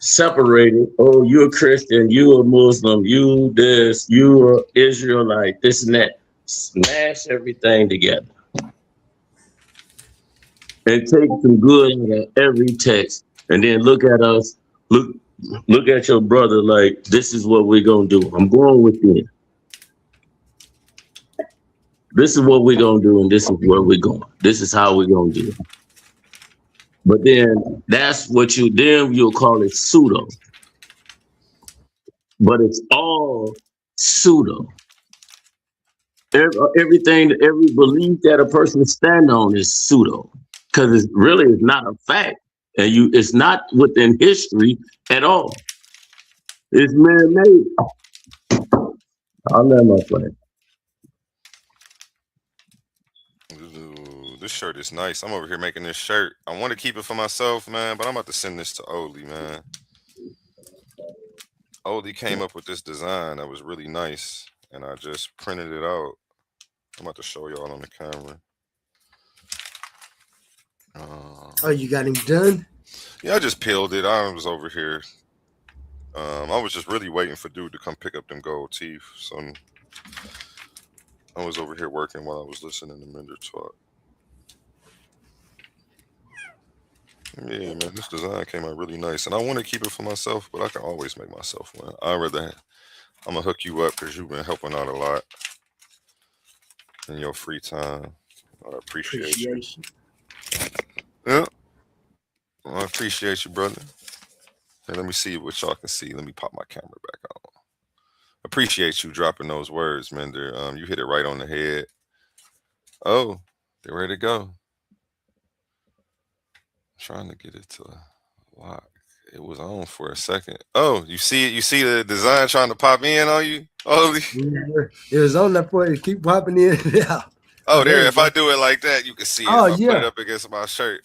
separated? Oh, you're a Christian, you're a Muslim, you this, you are Israelite, this and that. Smash everything together and take some good out of every text, and then look at us. Look at your brother like this is what we're gonna do. I'm going with you. This is what we're gonna do, and this is where we're going. This is how we're gonna do it. But then that's what you'll call it pseudo. But it's all pseudo. Everything, every belief that a person stand on is pseudo, because it really is not a fact, and it's not within history at all. It's man-made. I'll let my friend. this shirt is nice. I'm over here making this shirt. I want to keep it for myself, man, but I'm about to send this to Oli, man. Oli came up with this design that was really nice, and I just printed it out. I'm about to show y'all on the camera. Oh, you got him done? Yeah, I just peeled it. I was over here. I was just really waiting for dude to come pick up them gold teeth. So I was over here working while I was listening to Minder talk. Yeah, man, this design came out really nice, and I want to keep it for myself, but I can always make myself one. I'm gonna hook you up because you've been helping out a lot in your free time. I appreciate you. Yeah, I appreciate you, brother. Hey, let me see what y'all can see. Let me pop my camera back on. Appreciate you dropping those words, Minder. You hit it right on the head. Oh, they're ready to go. Trying to get it to lock. It was on for a second. Oh, you see it? You see the design trying to pop in on you? Oh, it was on there for it to keep popping in and out. Oh, there. If I do it like that, you can see it. Oh, if I put it up against my shirt.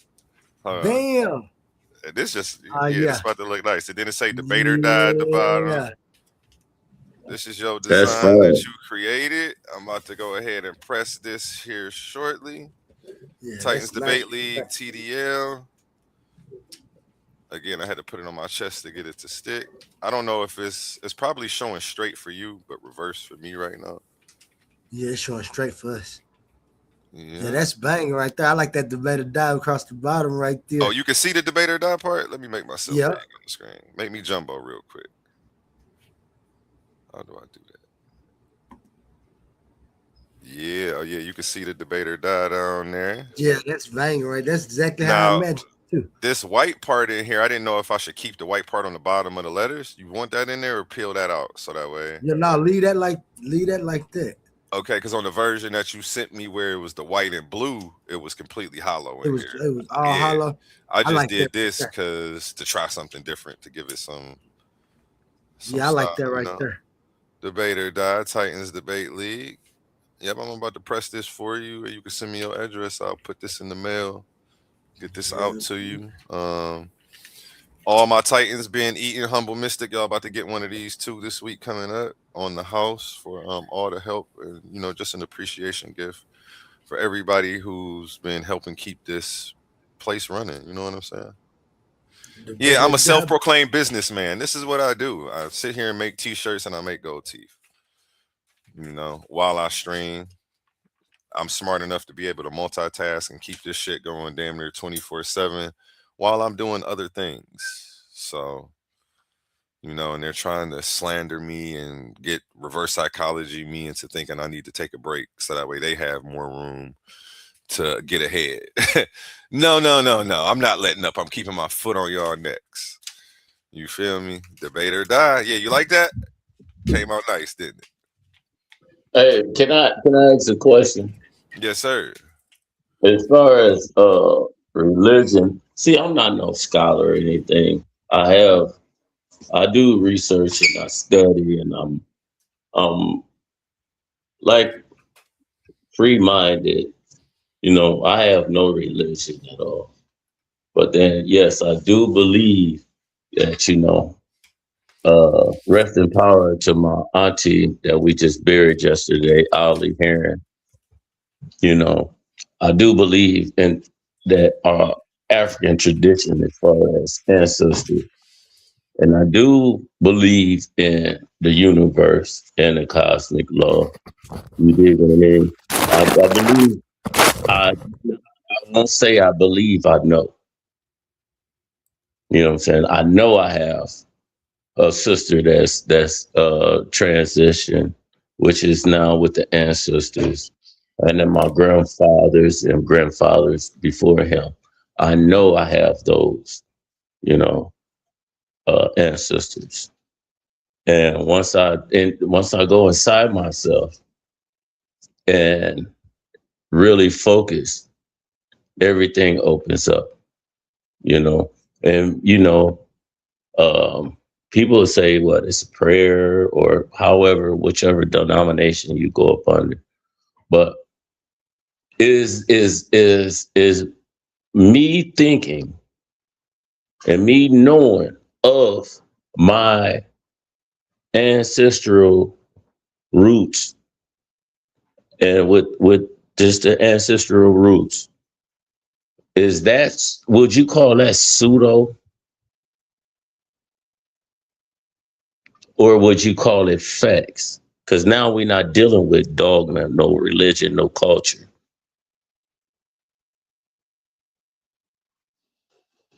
Damn. This just it's about to look nice. And then it say debater die at the bottom. This is your design that you created. I'm about to go ahead and press this here shortly. Titans Debate League TDL. Again, I had to put it on my chest to get it to stick. I don't know if it's probably showing straight for you, but reverse for me right now. Yeah, it's showing straight for us. Yeah, that's banging right there. I like that debater dive across the bottom right there. Oh, you can see the debater die part? Let me make myself big on the screen. Make me jumbo real quick. How do I do that? Yeah, yeah, you can see the debater die down there. Yeah, that's banging right. That's exactly how I imagined it too. This white part in here, I didn't know if I should keep the white part on the bottom of the letters. You want that in there or peel that out so that way? Yeah, no, leave that like that. Okay, because on the version that you sent me where it was the white and blue, it was completely hollow in here. It was all hollow. I just did this because to try something different, to give it some I like that right there. Debater die, Titans Debate League. Yep, I'm about to press this for you. You can send me your address. I'll put this in the mail. Get this out to you. All my Titans being eaten, Humble Mystic. Y'all about to get one of these too this week coming up on the house for all the help and just an appreciation gift for everybody who's been helping keep this place running. You know what I'm saying? Yeah, I'm a self-proclaimed businessman. This is what I do. I sit here and make t-shirts and I make gold teeth. While I stream. I'm smart enough to be able to multitask and keep this shit going damn near 24/7 while I'm doing other things. So, and they're trying to slander me and get reverse psychology me into thinking I need to take a break so that way they have more room to get ahead. No. I'm not letting up. I'm keeping my foot on y'all necks. You feel me? Debate or die. Yeah, you like that? Came out nice, didn't it? Hey, can I ask a question? Yes, sir. As far as religion, see, I'm not no scholar or anything. I do research and I study, and I'm like free-minded. I have no religion at all. But then, yes, I do believe that, rest in power to my auntie that we just buried yesterday, Ollie Heron. I do believe in that our African tradition as far as ancestry. And I do believe in the universe and the cosmic law. You dig what I mean? I believe, I won't say I believe, I know. You know what I'm saying? I know I have a sister that's transitioned, which is now with the ancestors. And then my grandfathers and grandfathers before him. I know I have those, ancestors. And once I go inside myself and really focus, everything opens up, And people say what it's a prayer or whichever denomination you go up under. But is me thinking and me knowing of my ancestral roots, and with just the ancestral roots. Would you call that pseudo? Or would you call it facts? Because now we're not dealing with dogma, no religion, no culture.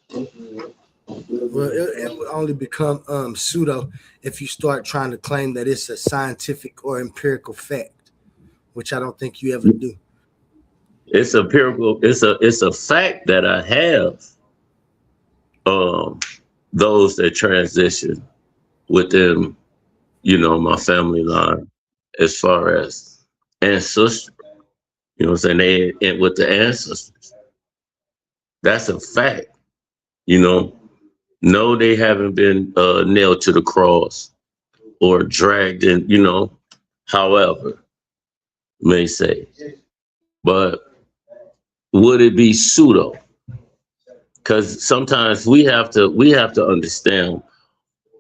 Well, it will only become pseudo if you start trying to claim that it's a scientific or empirical fact, which I don't think you ever do. It's empirical. It's a fact that I have those that transition within, my family line, as far as ancestors. You know what I'm saying? They with the ancestors. That's a fact. No, they haven't been nailed to the cross or dragged in, however may say. But would it be pseudo? Because sometimes we have to understand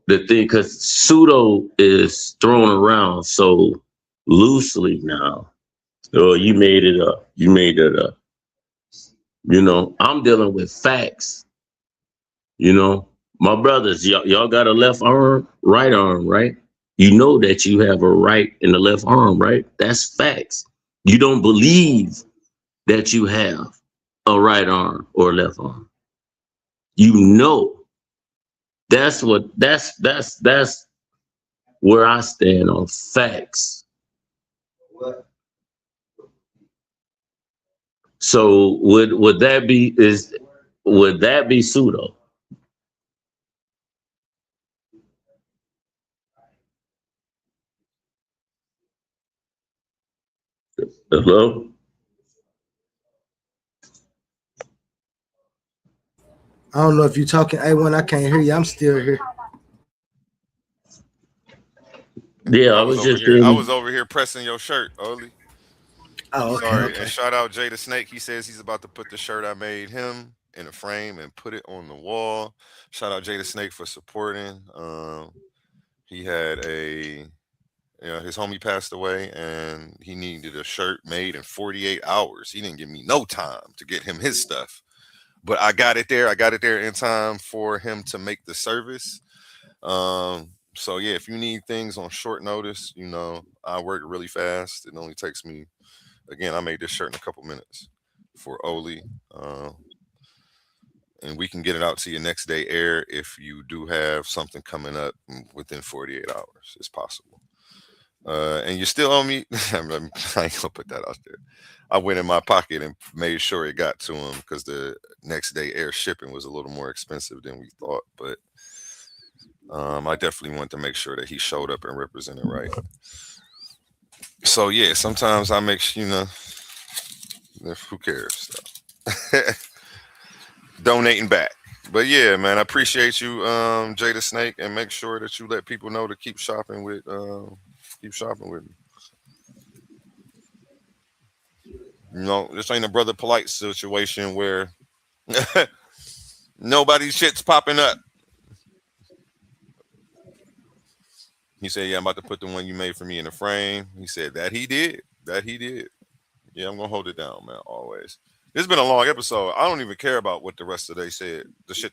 the thing, because pseudo is thrown around so loosely now. Oh, you made it up. You made it up. I'm dealing with facts. My brothers, y'all got a left arm, right arm, right? You know that you have a right and a left arm, right? That's facts. You don't believe that you have a right arm or left arm. That's where I stand on facts. So would that be pseudo? Hello? I don't know if you're talking A1. I can't hear you. I'm still here. Yeah, I was over here pressing your shirt, Oli. Oh, okay. Sorry. Okay. And shout out Jay the Snake. He says he's about to put the shirt I made him in a frame and put it on the wall. Shout out Jay the Snake for supporting. He had his homie passed away and he needed a shirt made in 48 hours. He didn't give me no time to get him his stuff, but I got it there. I got it there in time for him to make the service. So yeah, if you need things on short notice, I work really fast. It only takes me, again, I made this shirt in a couple minutes for Oli. And we can get it out to you next day air if you do have something coming up within 48 hours. It's possible. And you still owe me. I ain't gonna put that out there. I went in my pocket and made sure it got to him because the next day air shipping was a little more expensive than we thought. But I definitely want to make sure that he showed up and represented right. So yeah, sometimes I make sure, who cares? Donating back. But yeah, man, I appreciate you, Jay the Snake, and make sure that you let people know to keep shopping with me. This ain't a Brother Polite situation where nobody's shit's popping up. He said, yeah, I'm about to put the one you made for me in the frame. He said that he did. Yeah, I'm gonna hold it down, man, always. This has been a long episode. I don't even care about what the rest of the shit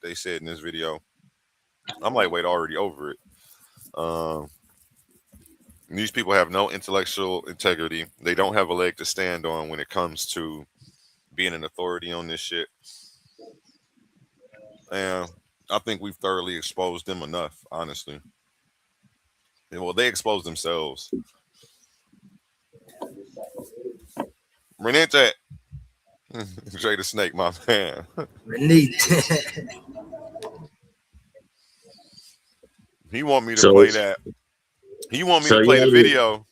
they said in this video. I'm like, wait, already over it. These people have no intellectual integrity. They don't have a leg to stand on when it comes to being an authority on this shit. And I think we've thoroughly exposed them enough, honestly. Well, they exposed themselves. Renate. Jay the Snake, my man. Renate. He want me to play that. He want me to play the video.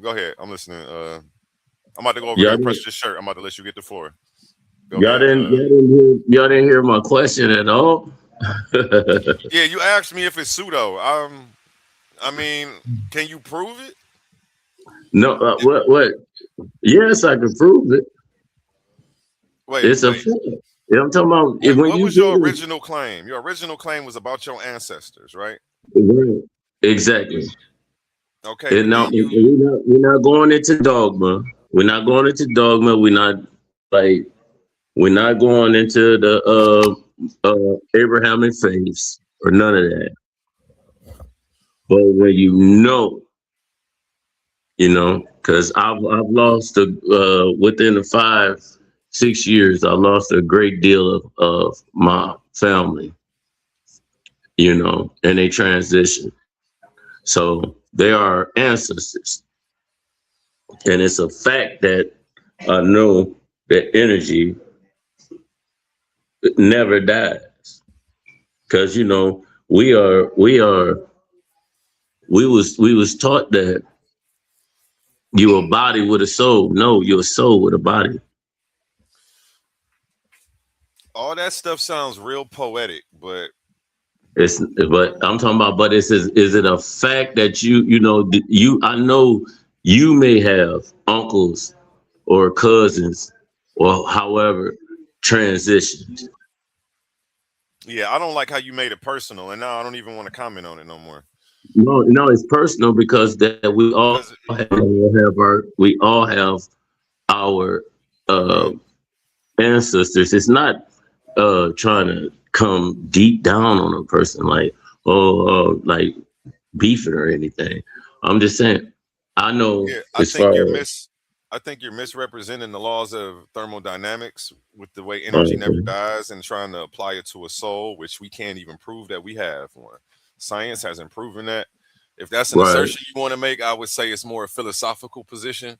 Go ahead. I'm listening. I'm about to go over there and press this shirt. I'm about to let you get the floor. Y'all didn't hear my question at all? Yeah, you asked me if it's pseudo. I mean, can you prove it? No, what? Yes, I can prove it. Wait, It's a wait. fact. Yeah, I'm talking about when What you was your do original claim? Your original claim was about your ancestors, right? it, exactly. Okay, but Now then you we're not going into dogma. We're not going into dogma. Like we're not going into the Abrahamic faiths or none of that. But when because I've lost within the 5-6 years, I lost a great deal of my family, and they transition. So they are ancestors. And it's a fact that I know that energy never dies. Because we was taught that you're a body with a soul. No, you're a soul with a body. all that stuff sounds real poetic, but But I'm talking about, but is it a fact that I know you may have uncles or cousins or however transitioned. yeah, I don't like how you made it personal, and now I don't even want to comment on it no more. No, it's personal because that Because we all have our ancestors. It's not trying to come deep down on a person like beefing or anything. I'm just saying. I know yeah, as far I think you're misrepresenting the laws of thermodynamics with the way energy never dies and trying to apply it to a soul, which we can't even prove that we have one. Science hasn't proven that. If that's an right. assertion you want to make, I would say it's more a philosophical position.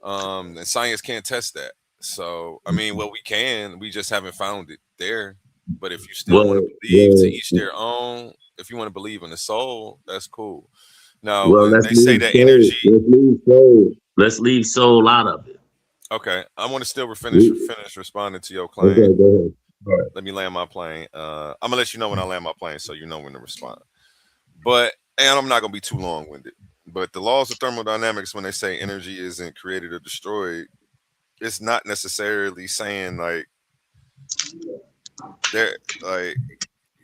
And science can't test that. So, I mean, well, we just haven't found it there. But if you still want to believe, to each their own, if you want to believe in the soul, that's cool. Now, Well, when they say that energy, Let's leave soul out of it. okay, I want to still finish responding to your claim. Okay, go ahead. All right. Let me land my plane. I'm gonna let you know when I land my plane, so you know when to respond. But and I'm not gonna be too long-winded. But the laws of thermodynamics, when they say energy isn't created or destroyed, it's not necessarily saying like they're like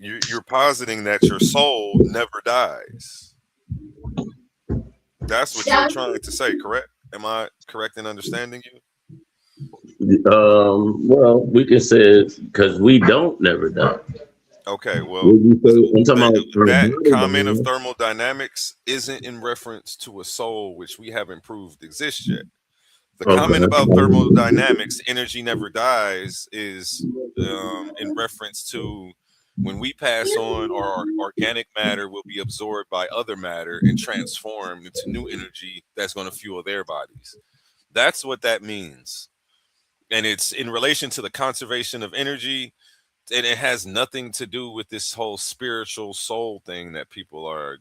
you're positing that your soul never dies. That's what you're trying to say, correct? Am I correct in understanding you? Well, we can say because we don't never die. Okay, well, I'm talking about that comment of thermodynamics isn't in reference to a soul, which we haven't proved exists yet. The comment about thermodynamics, energy never dies, is in reference to when we pass on, our organic matter will be absorbed by other matter and transformed into new energy that's going to fuel their bodies. That's what that means. And it's in relation to the conservation of energy, and it has nothing to do with this whole spiritual soul thing that people are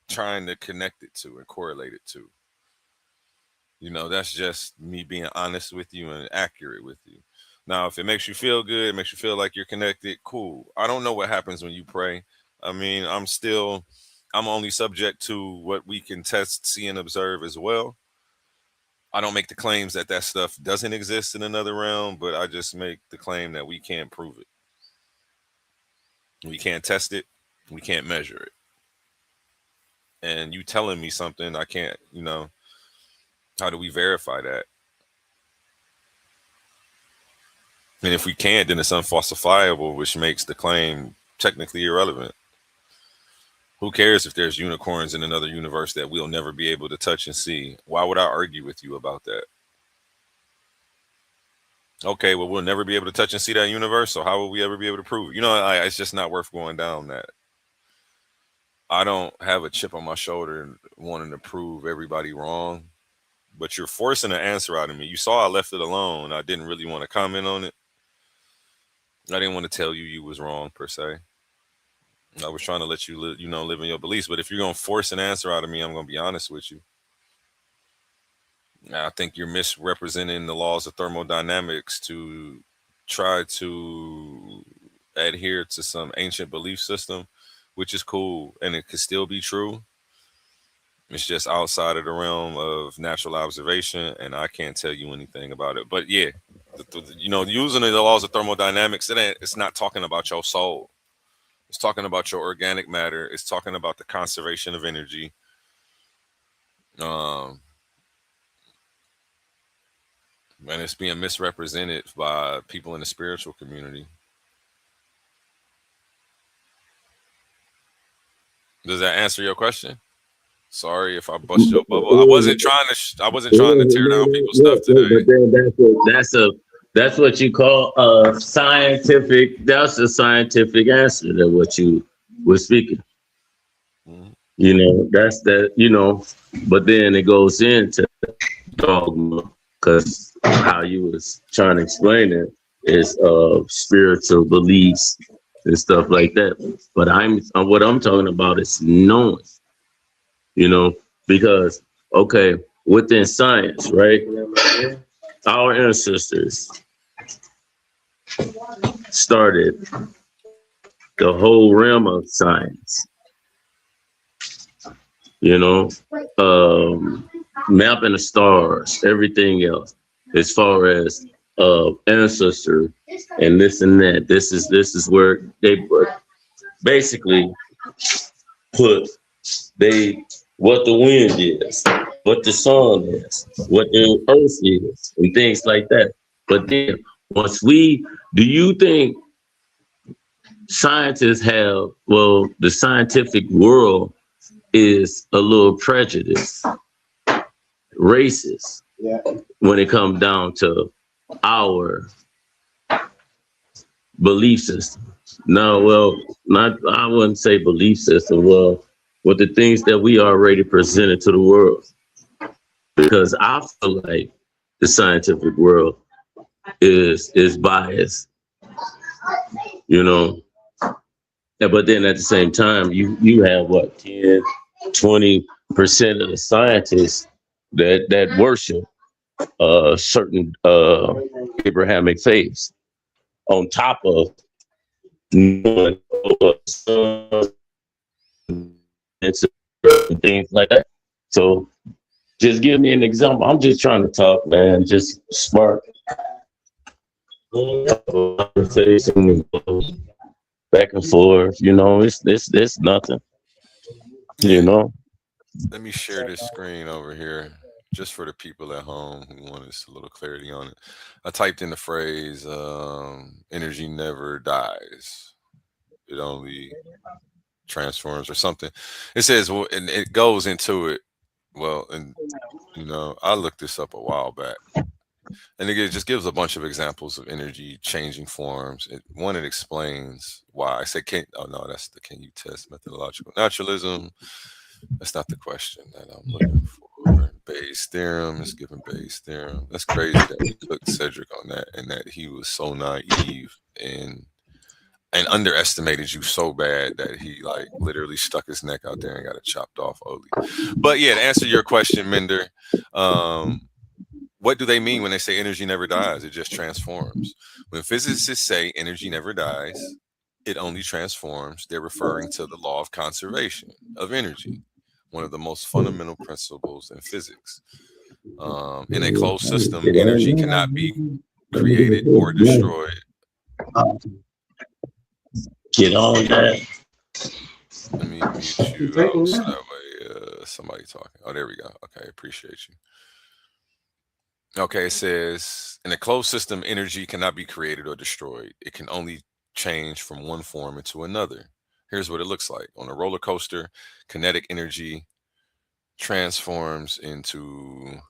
trying to connect it to and correlate it to. That's just me being honest with you and accurate with you. Now, if it makes you feel good, it makes you feel like you're connected, cool. I don't know what happens when you pray. I mean, I'm only subject to what we can test, see, and observe as well. I don't make the claims that stuff doesn't exist in another realm, but I just make the claim that we can't prove it. We can't test it. We can't measure it. And you telling me something, I can't, how do we verify that? And if we can't, then it's unfalsifiable, which makes the claim technically irrelevant. Who cares if there's unicorns in another universe that we'll never be able to touch and see? Why would I argue with you about that? Okay, well, we'll never be able to touch and see that universe, so how will we ever be able to prove it? It's just not worth going down that. I don't have a chip on my shoulder wanting to prove everybody wrong, but you're forcing an answer out of me. You saw I left it alone. I didn't really want to comment on it. I didn't want to tell you was wrong per se. I was trying to let you live in your beliefs. But if you're going to force an answer out of me, I'm going to be honest with you. I think you're misrepresenting the laws of thermodynamics to try to adhere to some ancient belief system, which is cool. And it could still be true. It's just outside of the realm of natural observation. And I can't tell you anything about it. But yeah, You know, using the laws of thermodynamics, it's not talking about your soul. It's talking about your organic matter. It's talking about the conservation of energy. And it's being misrepresented by people in the spiritual community. Does that answer your question? Sorry if I bust your bubble. I wasn't trying to tear down people's stuff today. But then that's what you call a scientific. That's a scientific answer to what you were speaking. You know, that's that. You know, but then it goes into dogma because how you was trying to explain it is spiritual beliefs and stuff like that. But what I'm talking about is knowing. You know, because okay, within science, right? Our ancestors started the whole realm of science. You know, mapping the stars, everything else, as far as ancestor and this and that. This is where they basically put what the wind is, what the sun is, what the earth is, and things like that. But then do you think scientists have, well, the scientific world is a little prejudiced, racist, when it comes down to our belief system? No, well, I wouldn't say belief system. Well, with the things that we already presented to the world, because I feel like the scientific world is biased, you know. But then at the same time, you have what, 10-20% of the scientists that worship certain Abrahamic faiths, on top of and things like that. So just give me an example. I'm just trying to talk, man. Just spark conversation, back and forth. You know, it's nothing. You know. Let me share this screen over here just for the people at home who want a little clarity on it. I typed in the phrase energy never dies. It only transforms or something. It says, well, and it goes into it. Well, and you know, I looked this up a while back, and it just gives a bunch of examples of energy changing forms. It explains why. I say, can you test methodological naturalism? That's not the question that I'm looking for. Bayes' theorem is given Bayes' theorem. That's crazy that we took Cedrick on that, and that he was so naive and underestimated you so bad that he like literally stuck his neck out there and got it chopped off early. But yeah, to answer your question, Mender, what do they mean when they say energy never dies? It just transforms. When physicists say energy never dies, it only transforms. They're referring to the law of conservation of energy, one of the most fundamental principles in physics. In a closed system, energy cannot be created or destroyed. Get on that. Let me mute you out so that way somebody talking. Oh, there we go. Okay, appreciate you. Okay, it says, in a closed system, energy cannot be created or destroyed. It can only change from one form into another. Here's what it looks like. On a roller coaster, kinetic energy transforms into...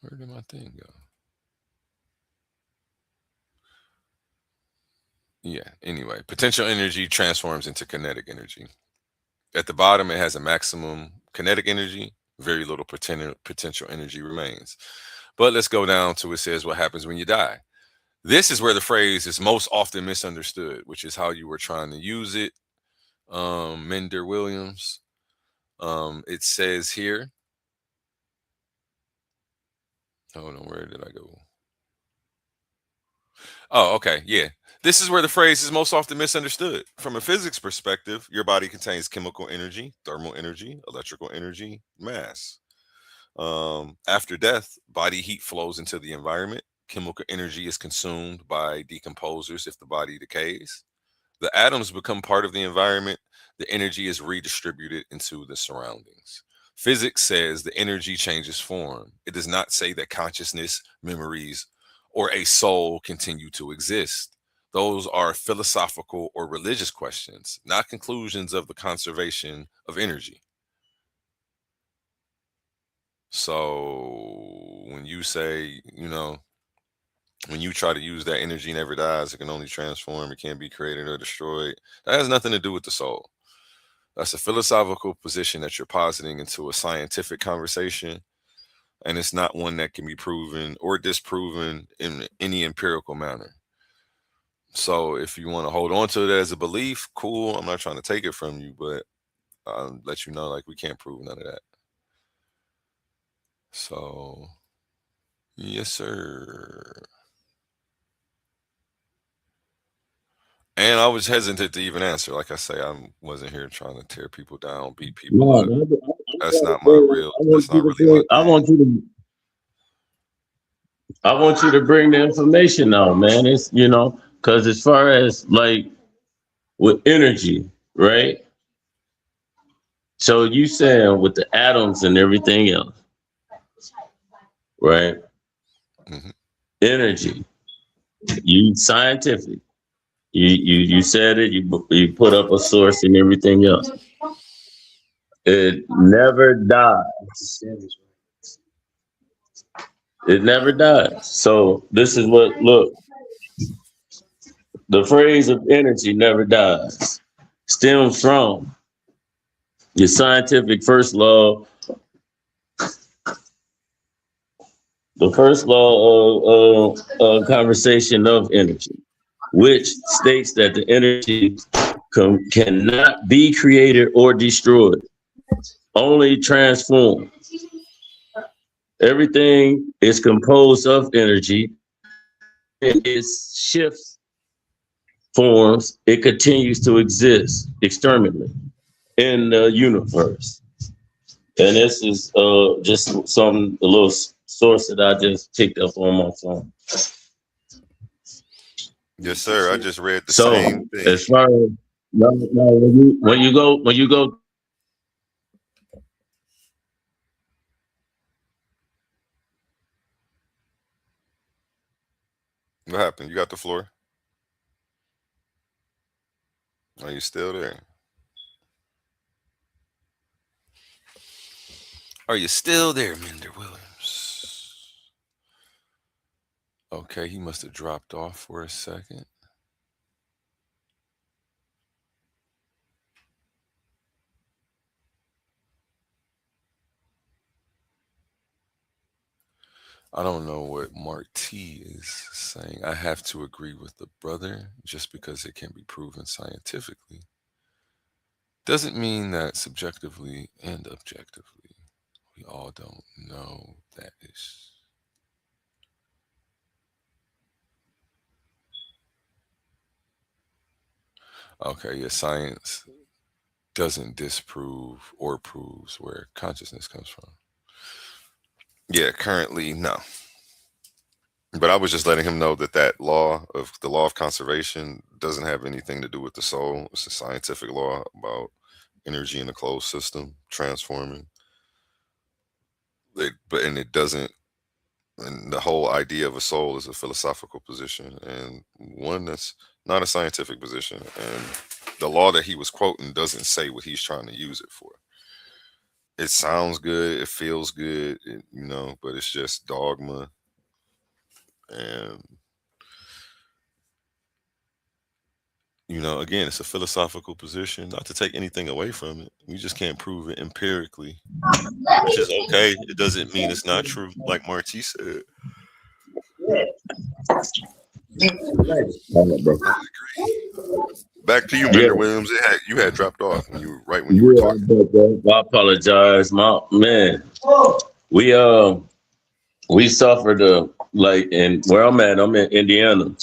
Where did my thing go? Yeah, anyway, potential energy transforms into kinetic energy. At the bottom, it has a maximum kinetic energy. Very little potential energy remains. But let's go down to it says what happens when you die. This is where the phrase is most often misunderstood, which is how you were trying to use it, Mender Williams. It says here. Hold on, where did I go? Oh, okay, yeah. This is where the phrase is most often misunderstood. From a physics perspective, your body contains chemical energy, thermal energy, electrical energy, mass. After death, body heat flows into the environment. Chemical energy is consumed by decomposers if the body decays. The atoms become part of the environment. The energy is redistributed into the surroundings. Physics says the energy changes form. It does not say that consciousness, memories, or a soul continue to exist. Those are philosophical or religious questions, not conclusions of the conservation of energy. So when you say, when you try to use that energy never dies, it can only transform, it can't be created or destroyed, that has nothing to do with the soul. That's a philosophical position that you're positing into a scientific conversation, and it's not one that can be proven or disproven in any empirical manner. So if you want to hold on to it as a belief, cool. I'm not trying to take it from you, but I'll let you know, like, we can't prove none of that. So, yes, sir. And I was hesitant to even answer. Like I say, I wasn't here trying to tear people down, beat people up. That's not my real. That's not really my. I want you to bring the information out, man. It's because as far as like with energy, right? So you saying with the atoms and everything else, right? Mm-hmm. Energy, you scientific. You said it. You put up a source and everything else. It never dies. It never dies. So this is what look. The phrase of energy never dies stems from your scientific first law. The first law of conservation of energy, which states that the energy cannot be created or destroyed, only transformed. Everything is composed of energy. It shifts forms. It continues to exist externally in the universe. And this is just a little source that I just picked up on my phone. Yes, sir. I just read the same thing. As far as when you go. What happened? You got the floor? Are you still there? Are you still there, Minder Williams? Okay, he must have dropped off for a second. I don't know what Marty is saying. I have to agree with the brother. Just because it can be proven scientifically doesn't mean that subjectively and objectively we all don't know that is. Okay, yeah, science doesn't disprove or proves where consciousness comes from. Yeah, currently, no. But I was just letting him know that the law of conservation doesn't have anything to do with the soul. It's a scientific law about energy in a closed system transforming. It doesn't. And the whole idea of a soul is a philosophical position and one that's not a scientific position. And the law that he was quoting doesn't say what he's trying to use it for. It sounds good, it feels good, but it's just dogma. And again, it's a philosophical position. Not to take anything away from it, we just can't prove it empirically, which is okay. It doesn't mean it's not true, like Marty said. Back to you, Minder Williams. You had dropped off when you were talking. I apologize, my man. We suffered in where I'm at. I'm in Indiana,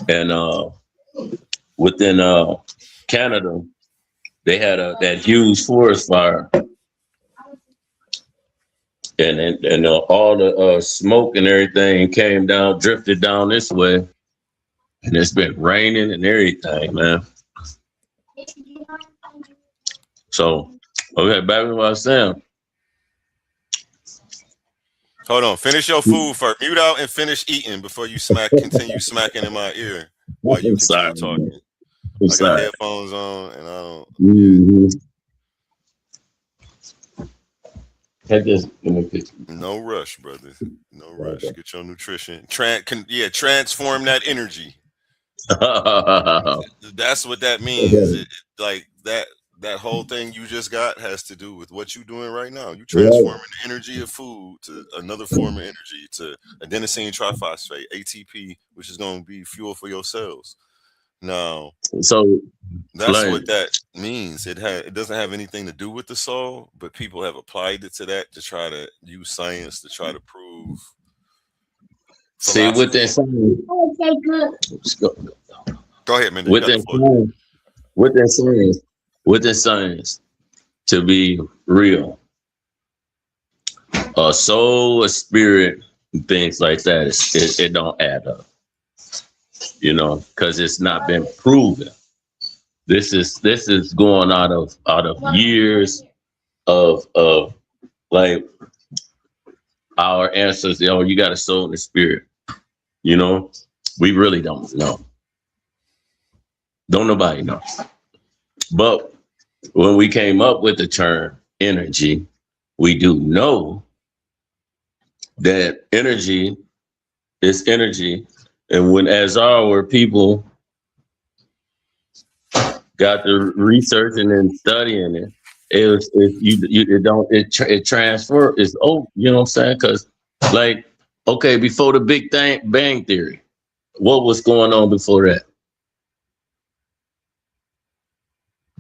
and within Canada, they had that huge forest fire, and all the smoke and everything came down, drifted down this way, and it's been raining and everything, man. So, okay, back to what I was saying. Hold on, finish your food first. Mute out and finish eating before you continue smacking in my ear while you continue talking. I got headphones on and I don't. Mm-hmm. No rush, brother. No rush. Get your nutrition. Transform that energy. That's what that means. Like that whole thing you just got has to do with what you're doing right now. You transforming the energy of food to another form of energy, to adenosine triphosphate, ATP, which is going to be fuel for your cells. Now, so that's what that means. It doesn't have anything to do with the soul, but people have applied it to that to try to use science to try to prove. See, within science, go ahead, man. Within science, to be real, a soul, a spirit, things like that, it don't add up. You know, because it's not been proven. This is going out of years of like our ancestors. You got a soul and a spirit. You know, we really don't know. Don't nobody know. But when we came up with the term energy, we do know that energy is energy. And when, as our people got to researching and studying it, it transfer is, you know what I'm saying? Because like, okay, before the Big Bang Theory, what was going on before that?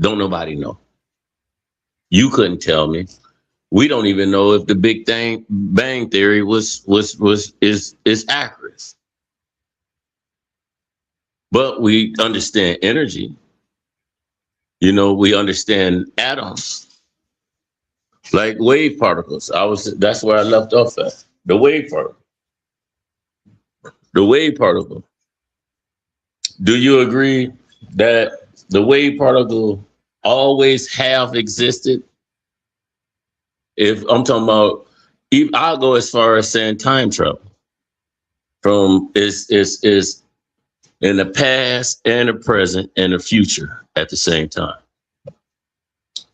Don't nobody know. You couldn't tell me. We don't even know if the Big Bang Theory is accurate. But we understand energy. You know, we understand atoms, like wave particles. That's where I left off at. The wave particle. The wave particle. Do you agree that the wave particle always have existed? If I'm talking about, I'll go as far as saying time travel. From is in the past and the present and the future at the same time.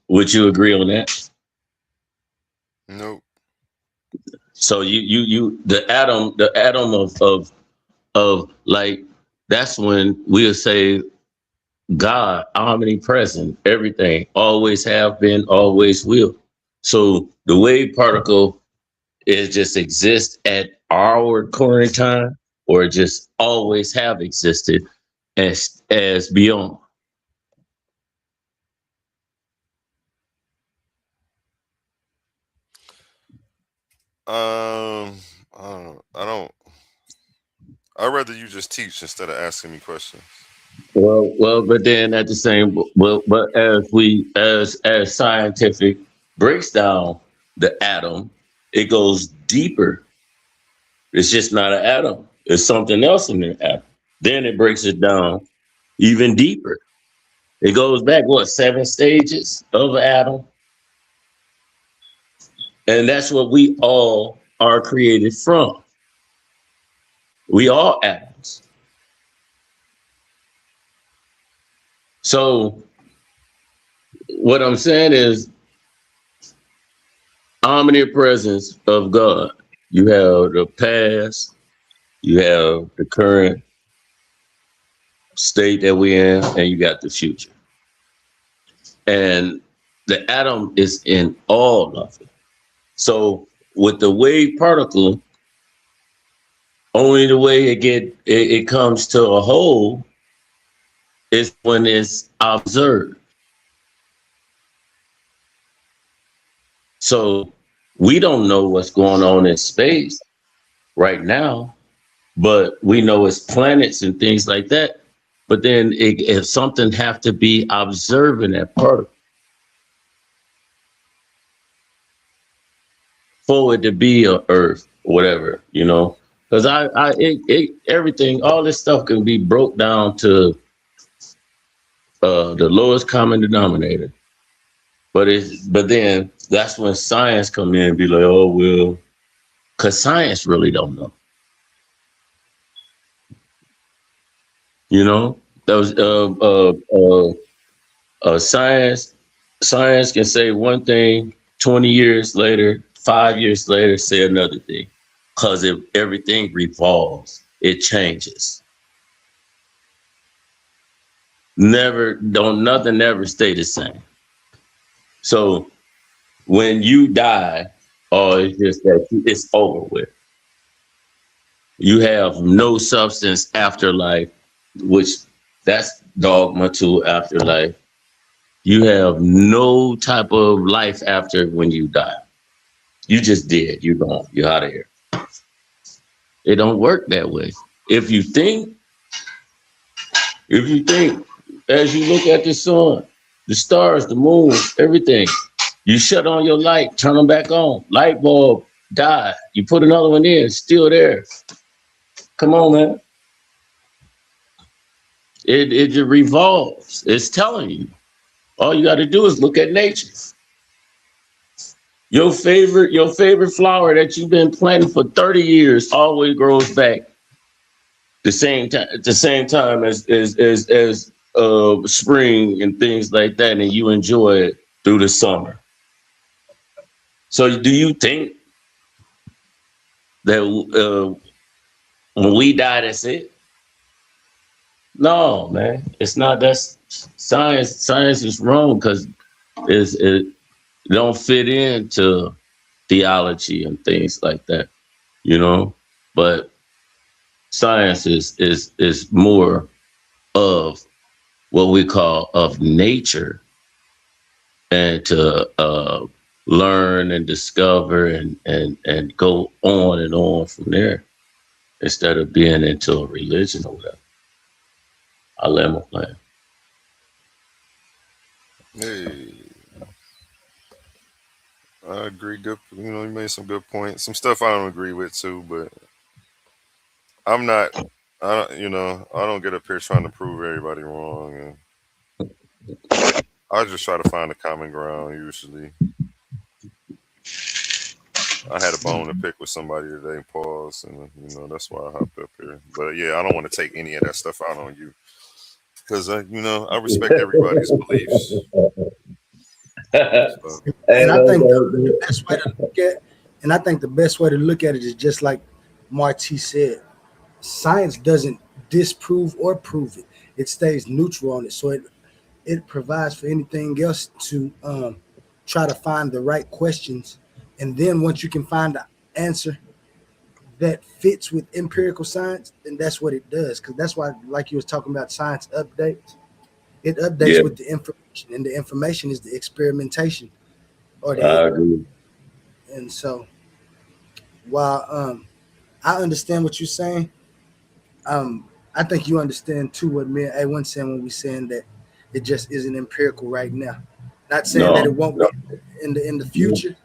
Would you agree on that? Nope. So the atom of like, that's when we'll say God, omnipresent, everything, always have been, always will. So the wave particle is just exists at our current time, or just always have existed as beyond. I'd rather you just teach instead of asking me questions. Well, but then at the same, but as scientific breaks down the atom, it goes deeper. It's just not an atom. It's something else in the atom. Then it breaks it down even deeper. It goes back, 7 stages of an atom? And that's what we all are created from. We are atoms. So what I'm saying is omnipresence of God. You have the past, you have the current state that we're in, and you got the future. And the atom is in all of it. So with the wave particle, only the way it comes to a whole is when it's observed. So we don't know what's going on in space right now, but we know it's planets and things like that. But then if something have to be observing that particle. for it to be a Earth, or whatever, you know. Because everything, all this stuff can be broke down to the lowest common denominator. But then that's when science come in and be like, oh well, because science really don't know. You know, those science can say one thing, 20 years later, 5 years later, say another thing. Because everything revolves, it changes. Nothing ever stay the same. So when you die, or it's just that it's over with. You have no substance afterlife, which that's dogma to afterlife. You have no type of life after when you die. You just dead. You're gone. You're out of here. It don't work that way. If you think, as you look at the sun, the stars, the moon, everything, you shut on your light, turn them back on. Light bulb died. You put another one in, still there. Come on, man. It just revolves. It's telling you. All you got to do is look at nature. Your favorite flower that you've been planting for 30 years always grows back the same time as spring and things like that, and you enjoy it through the summer. So do you think that when we die, that's it? No, man, it's not. That's science. Science is wrong because it don't fit into theology and things like that, you know. But science is more of what we call of nature, and to learn and discover and go on and on from there, instead of being into a religion or whatever. I let my plan. Hey, I agree. Good, you know, you made some good points. Some stuff I don't agree with too, but I don't get up here trying to prove everybody wrong, and I just try to find a common ground. Usually, I had a bone to pick with somebody today, pause, and that's why I hopped up here. But yeah, I don't want to take any of that stuff out on you, because I respect everybody's beliefs. And I think the best way to look at, and I think the best way to look at it is just like Marty said, science doesn't disprove or prove it. It stays neutral on it. So it provides for anything else to try to find the right questions. And then once you can find the answer that fits with empirical science, then that's what it does. Because that's why, like you was talking about, science updates. It updates with the information, and the information is the experimentation. I agree. And so while I understand what you're saying, I think you understand too what me and A1 saying when we saying that it just isn't empirical right now. Not saying that it won't be in the future.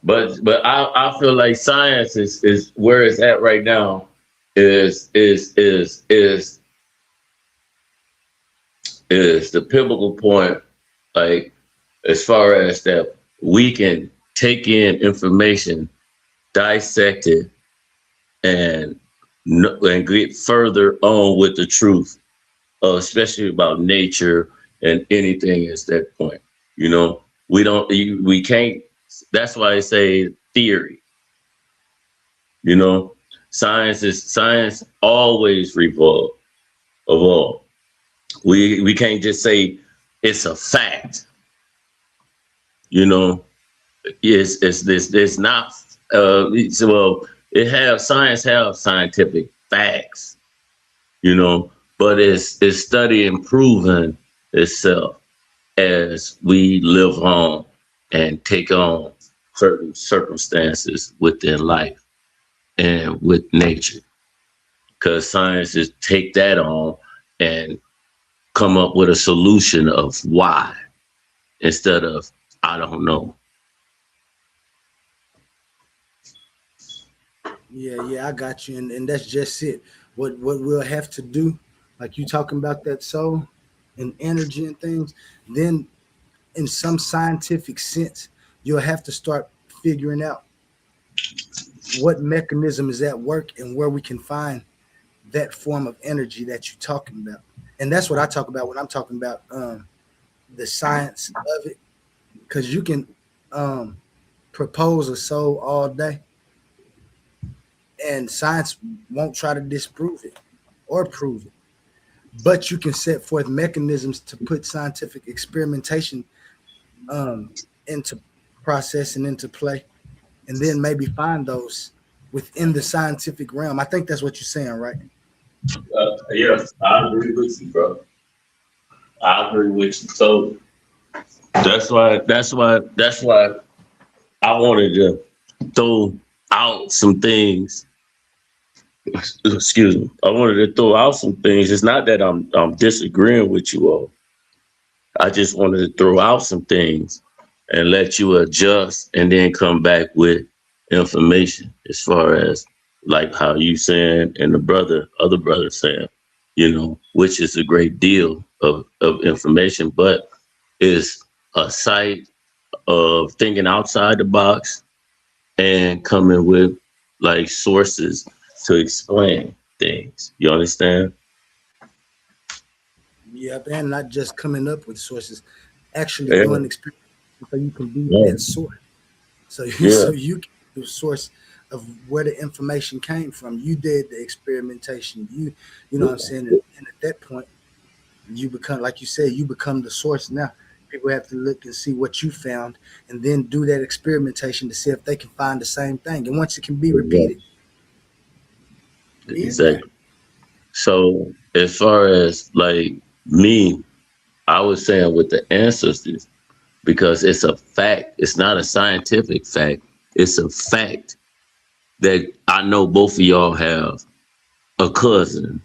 But I feel like science is where it's at right now. Is the pivotal point, like as far as that we can take in information, dissect it, and get further on with the truth, especially about nature and anything at that point. You know, we can't. That's why I say theory. You know, science always evolve. We can't just say it's a fact. You know, it's not. Science have scientific facts. You know, but it's study and proven itself as we live on and take on certain circumstances within life and with nature. Because science is take that on and come up with a solution of why, instead of I don't know. Yeah, I got you, and that's just it. What we'll have to do, like you talking about that soul and energy and things, then in some scientific sense, you'll have to start figuring out what mechanism is at work and where we can find that form of energy that you're talking about. And that's what I talk about when I'm talking about the science of it, because you can um, propose a soul all day, and science won't try to disprove it or prove it. But you can set forth mechanisms to put scientific experimentation into process and into play, and then maybe find those within the scientific realm. I think that's what you're saying, right? Yes, I agree with you, bro. I agree with you. So that's why I wanted to throw out some things. Excuse me. I wanted to throw out some things. It's not that I'm disagreeing with you all. I just wanted to throw out some things and let you adjust and then come back with information as far as like how you saying and other brother saying, which is a great deal of information, but is a site of thinking outside the box and coming with like sources to explain things. You understand? Yep, and not just coming up with sources, actually Yeah. doing experiments so you can be Yeah. that source. So Yeah. you can be the source of where the information came from. You did the experimentation. You know what I'm saying? And at that point, you become, like you said, you become the source. Now people have to look and see what you found, and then do that experimentation to see if they can find the same thing. And once it can be repeated, we in there. Exactly. So as far as like me, I was saying with the ancestors, because it's a fact. It's not a scientific fact. It's a fact that I know both of y'all have a cousin,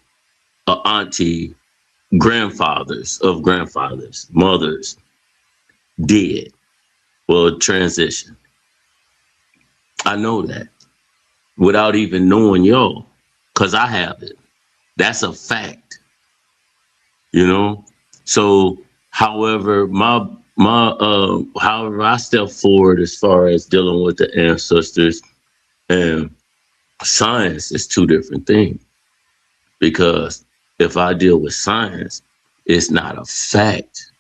a auntie, grandfathers of grandfathers, mothers, dead. Well, transition. I know that without even knowing y'all, because I have it. That's a fact, So, however, however I step forward as far as dealing with the ancestors and science is two different things. Because if I deal with science, it's not a fact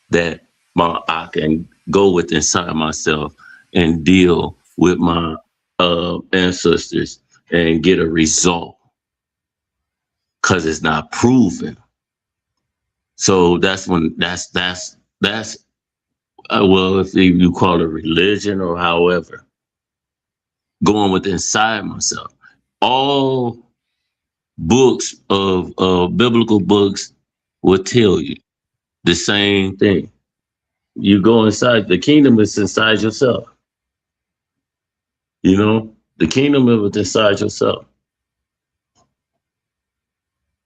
that I can go with inside myself and deal with my ancestors and get a result, because it's not proven. So that's well, if you call it religion or however, going with inside myself. All books of biblical books will tell you the same thing. You go inside, the kingdom is inside yourself. The kingdom is inside yourself.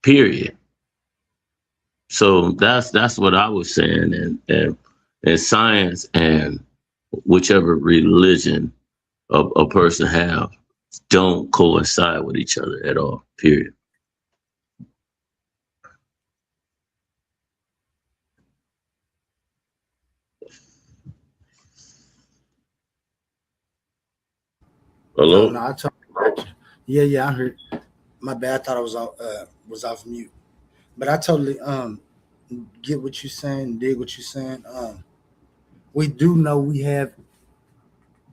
Period. So that's what I was saying, and science and whichever religion a person have don't coincide with each other at all. Period. Hello? No, I talked about you. Yeah, I heard. My bad. I thought I was off mute. But I totally get what you're saying, dig what you're saying. We do know we have,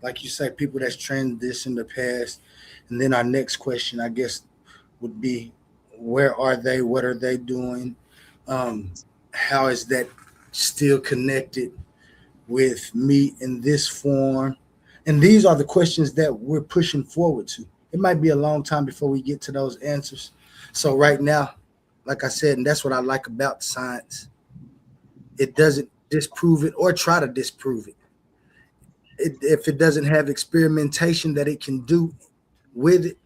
like you say, people that's transitioned the past. And then our next question, I guess, would be, where are they? What are they doing? How is that still connected with me in this form? And these are the questions that we're pushing forward to. It might be a long time before we get to those answers. So right now, like I said, and that's what I like about science, it doesn't disprove it or try to disprove it. If it doesn't have experimentation that it can do with it,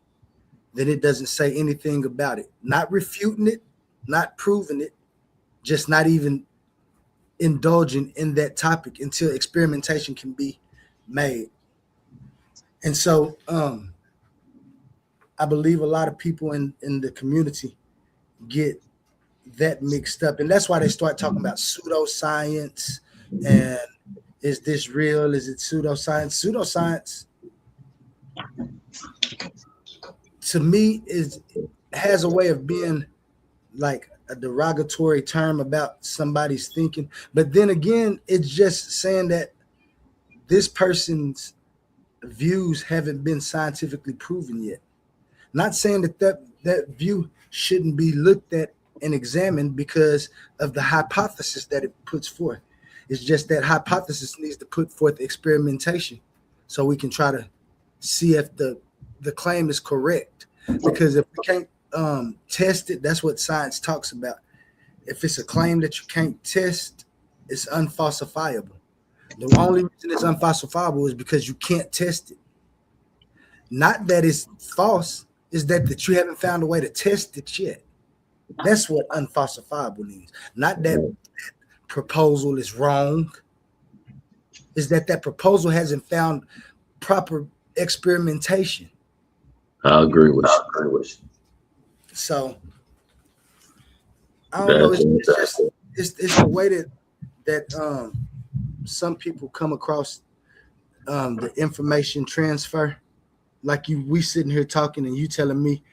then it doesn't say anything about it. Not refuting it, not proving it, just not even indulging in that topic until experimentation can be made. And so I believe a lot of people in the community get that mixed up, and that's why they start talking about pseudoscience and is this real? Is it pseudoscience? Pseudoscience, to me, has a way of being like a derogatory term about somebody's thinking, but then again, it's just saying that this person's views haven't been scientifically proven yet. Not saying that view shouldn't be looked at and examined because of the hypothesis that it puts forth. It's just that hypothesis needs to put forth experimentation so we can try to see if the claim is correct. Because if we can't test it, that's what science talks about. If it's a claim that you can't test, it's unfalsifiable. The only reason it's unfalsifiable is because you can't test it. Not that it's false, is that you haven't found a way to test it yet. That's what unfalsifiable means. Not that proposal is wrong. Is that proposal hasn't found proper experimentation. I agree with you. So I don't know. It's the way that some people come across the information transfer. Like we sitting here talking and you telling me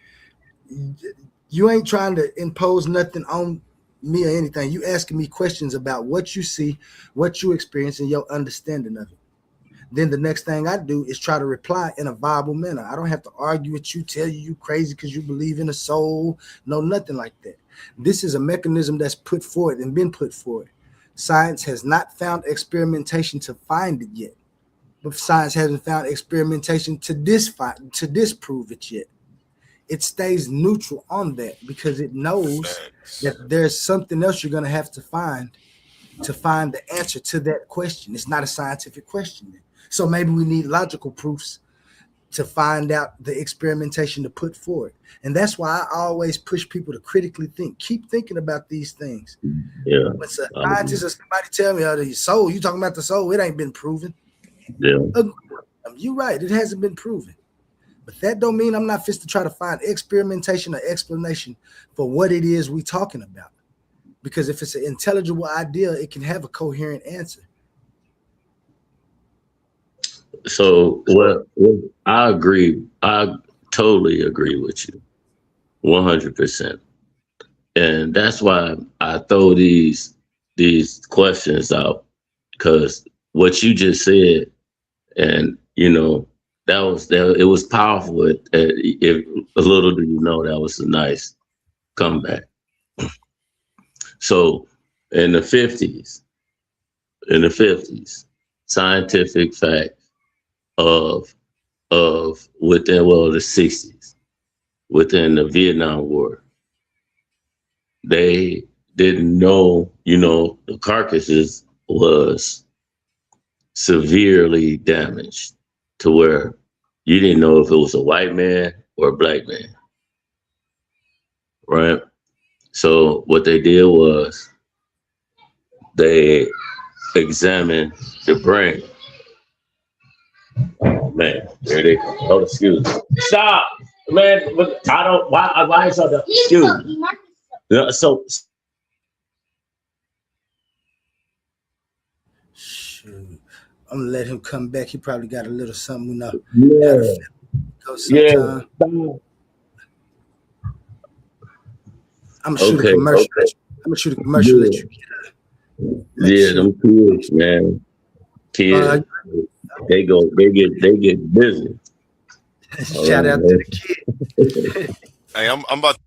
you ain't trying to impose nothing on me or anything. You asking me questions about what you see, what you experience, and your understanding of it. Then the next thing I do is try to reply in a viable manner. I don't have to argue with you, tell you crazy because you believe in a soul. No, nothing like that. This is a mechanism that's put forward and been put forward. Science has not found experimentation to find it yet. But science hasn't found experimentation to disprove it yet. It stays neutral on that because it knows that there's something else you're going to have to find the answer to that question. It's not a scientific question. So maybe we need logical proofs to find out the experimentation to put forward. And that's why I always push people to critically think. Keep thinking about these things. Yeah. When a scientist or somebody tell me, the soul, you talking about the soul, it ain't been proven. Yeah. You're right. It hasn't been proven. But that don't mean I'm not fit to try to find experimentation or explanation for what it is we talking about. Because if it's an intelligible idea, it can have a coherent answer. So what I agree. I totally agree with you 100%. And that's why I throw these questions out, because what you just said, and it was powerful. If a little do you know, that was a nice comeback. So in the 50s, scientific fact of within the 60s, within the Vietnam War, they didn't know, the carcasses was severely damaged to where you didn't know if it was a white man or a black man, right? So what they did was they examined the brain. Oh man, there they go. Oh, excuse me. Stop, man. I don't. Why is that? Excuse me. So. Shoot. I'm gonna let him come back. He probably got a little something, Yeah. Go sometime. Yeah. I'm gonna shoot a commercial. Okay. I'm gonna shoot a commercial. Let you get them kids, man. Kids, they get busy. Shout out to the kid. Hey, I'm about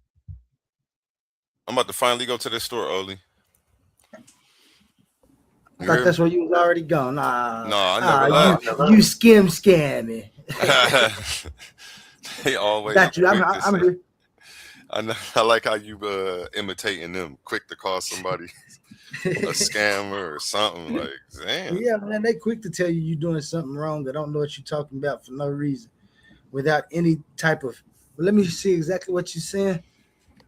to finally go to this store, Oli. I thought that's where you was already gone. No, I never left. You scamming. They always got you. I'm here. I like how you imitating them, quick to call somebody a scammer or something. Like, damn. Yeah, man, they quick to tell you you're doing something wrong. They don't know what you're talking about for no reason, without any type of. Well, let me see exactly what you're saying.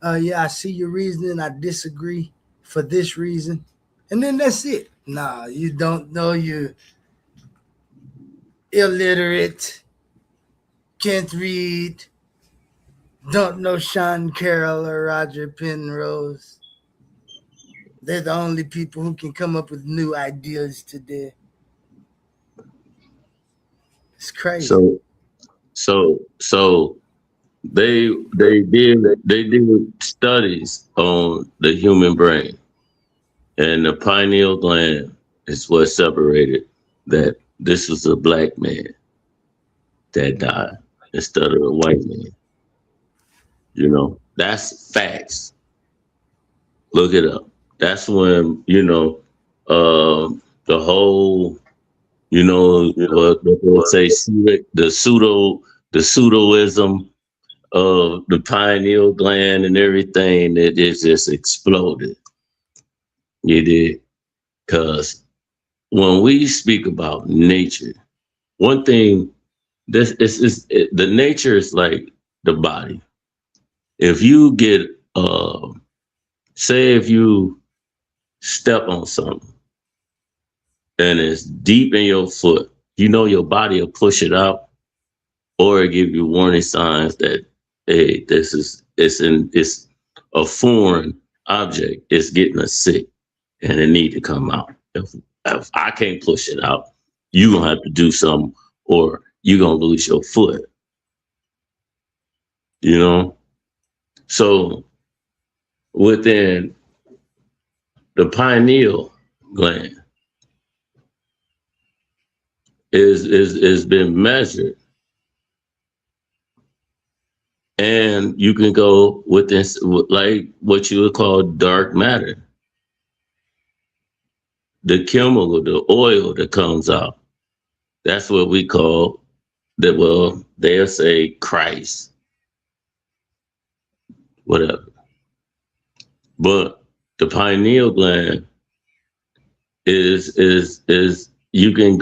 Yeah, I see your reasoning. I disagree for this reason, and then that's it. Nah, you don't know. You're illiterate, can't read. Don't know Sean Carroll or Roger Penrose. They're the only people who can come up with new ideas today. It's crazy. So they did studies on the human brain, and the pineal gland is what separated that this was a black man that died instead of a white man. You know, that's facts. Look it up. That's when, the whole, what they say, the pseudoism of the pineal gland and everything, it just exploded. You did. Because when we speak about nature, one thing, the nature is like the body. If you get, say if you step on something and it's deep in your foot, your body will push it out or give you warning signs that, hey, it's a foreign object. It's getting us sick and it need to come out. If I can't push it out, you're going to have to do something or you're going to lose your foot. So within the pineal gland is been measured, and you can go with this, like what you would call dark matter, the chemical, the oil that comes out. That's what we call they'll say Christ, whatever. But the pineal gland is you can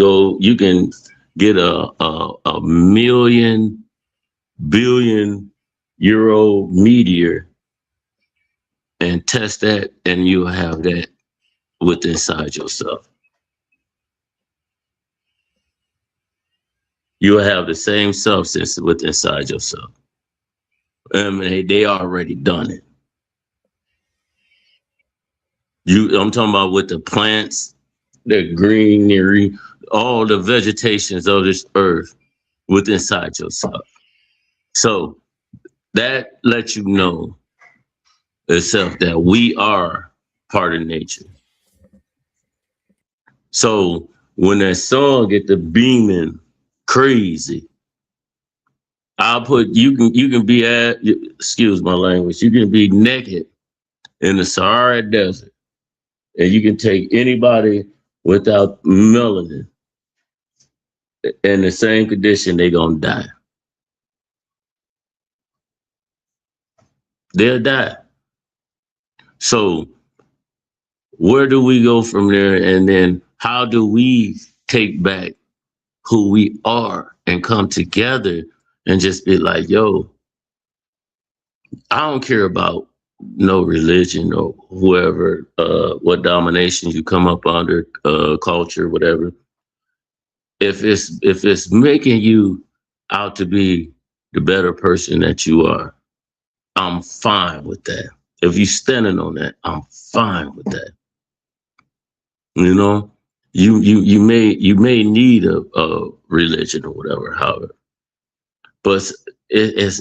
get a million billion euro meteor and test that, and you'll have that within inside yourself. You'll have the same substance within inside yourself. They already done it. I'm talking about with the plants, the greenery, all the vegetations of this earth within inside yourself. So that lets you know itself that we are part of nature. So when that song get to beaming crazy, I'll put you can be excuse my language, you can be naked in the Sahara Desert, and you can take anybody without melanin in the same condition, they're gonna die. They'll die. So where do we go from there? And then how do we take back who we are and come together and just be like, yo, I don't care about no religion or whoever, what domination you come up under, culture, whatever. If it's making you out to be the better person that you are, I'm fine with that. If you're standing on that, I'm fine with that. You may need a religion or whatever, however, but it's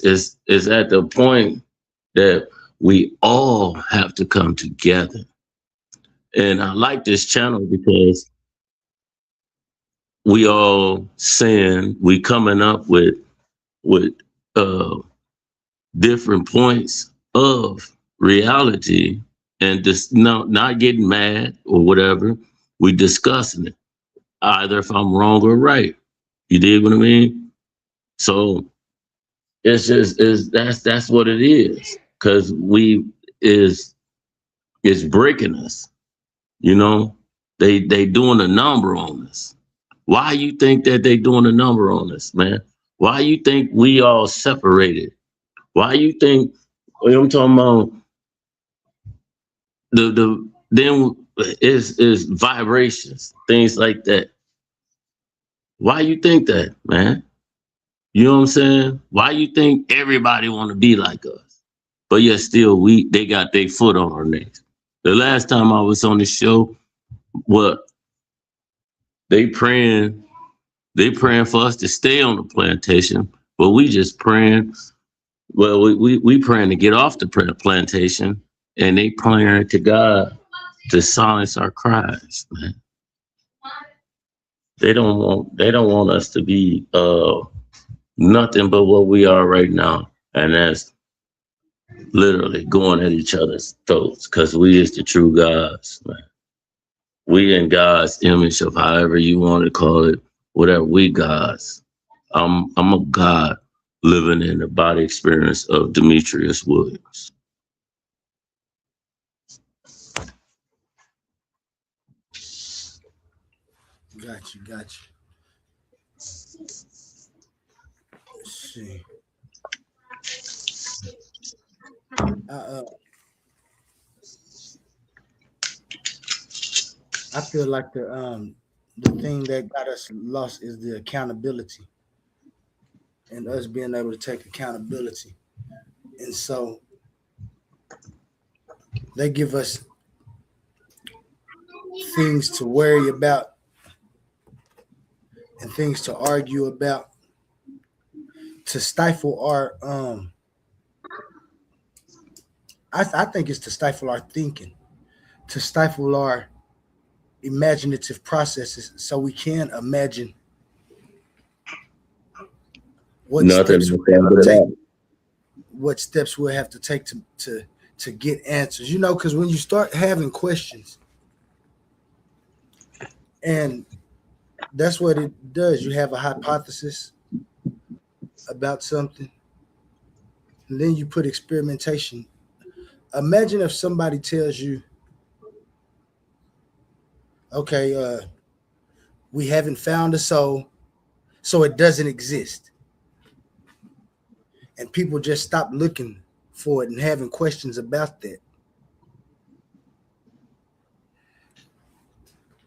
at the point that we all have to come together. And I like this channel because we all saying we coming up with different points of reality, and just not getting mad or whatever. We discussing it, either if I'm wrong or right. You dig what I mean? So it's that's what it is, because it's breaking us. They doing a number on us. Why you think that they doing a number on us, man? Why you think we all separated? Why you think I'm talking about then is vibrations, things like that. Why you think that, man? You know what I'm saying? Why you think everybody want to be like us? But yet still they got their foot on our necks. The last time I was on the show, what they praying for us to stay on the plantation, but we just praying. Well, we praying to get off the plantation, and they praying to God to silence our cries, man. They don't want us to be nothing but what we are right now, and that's literally going at each other's throats, because we is the true gods, man. We in God's image, of however you want to call it, whatever. We gods. I'm a God living in the body experience of Demetrius Williams. Got you. Let's see. I feel like the thing that got us lost is the accountability, and us being able to take accountability. And so they give us things to worry about and things to argue about, to stifle our I think it's to stifle our thinking, to stifle our imaginative processes, so we can imagine what steps we'll have to take to get answers. You know, because when you start having questions, and that's what it does, you have a hypothesis about something, and then you put experimentation. Imagine if somebody tells you, okay, we haven't found a soul, so it doesn't exist. And people just stop looking for it and having questions about that.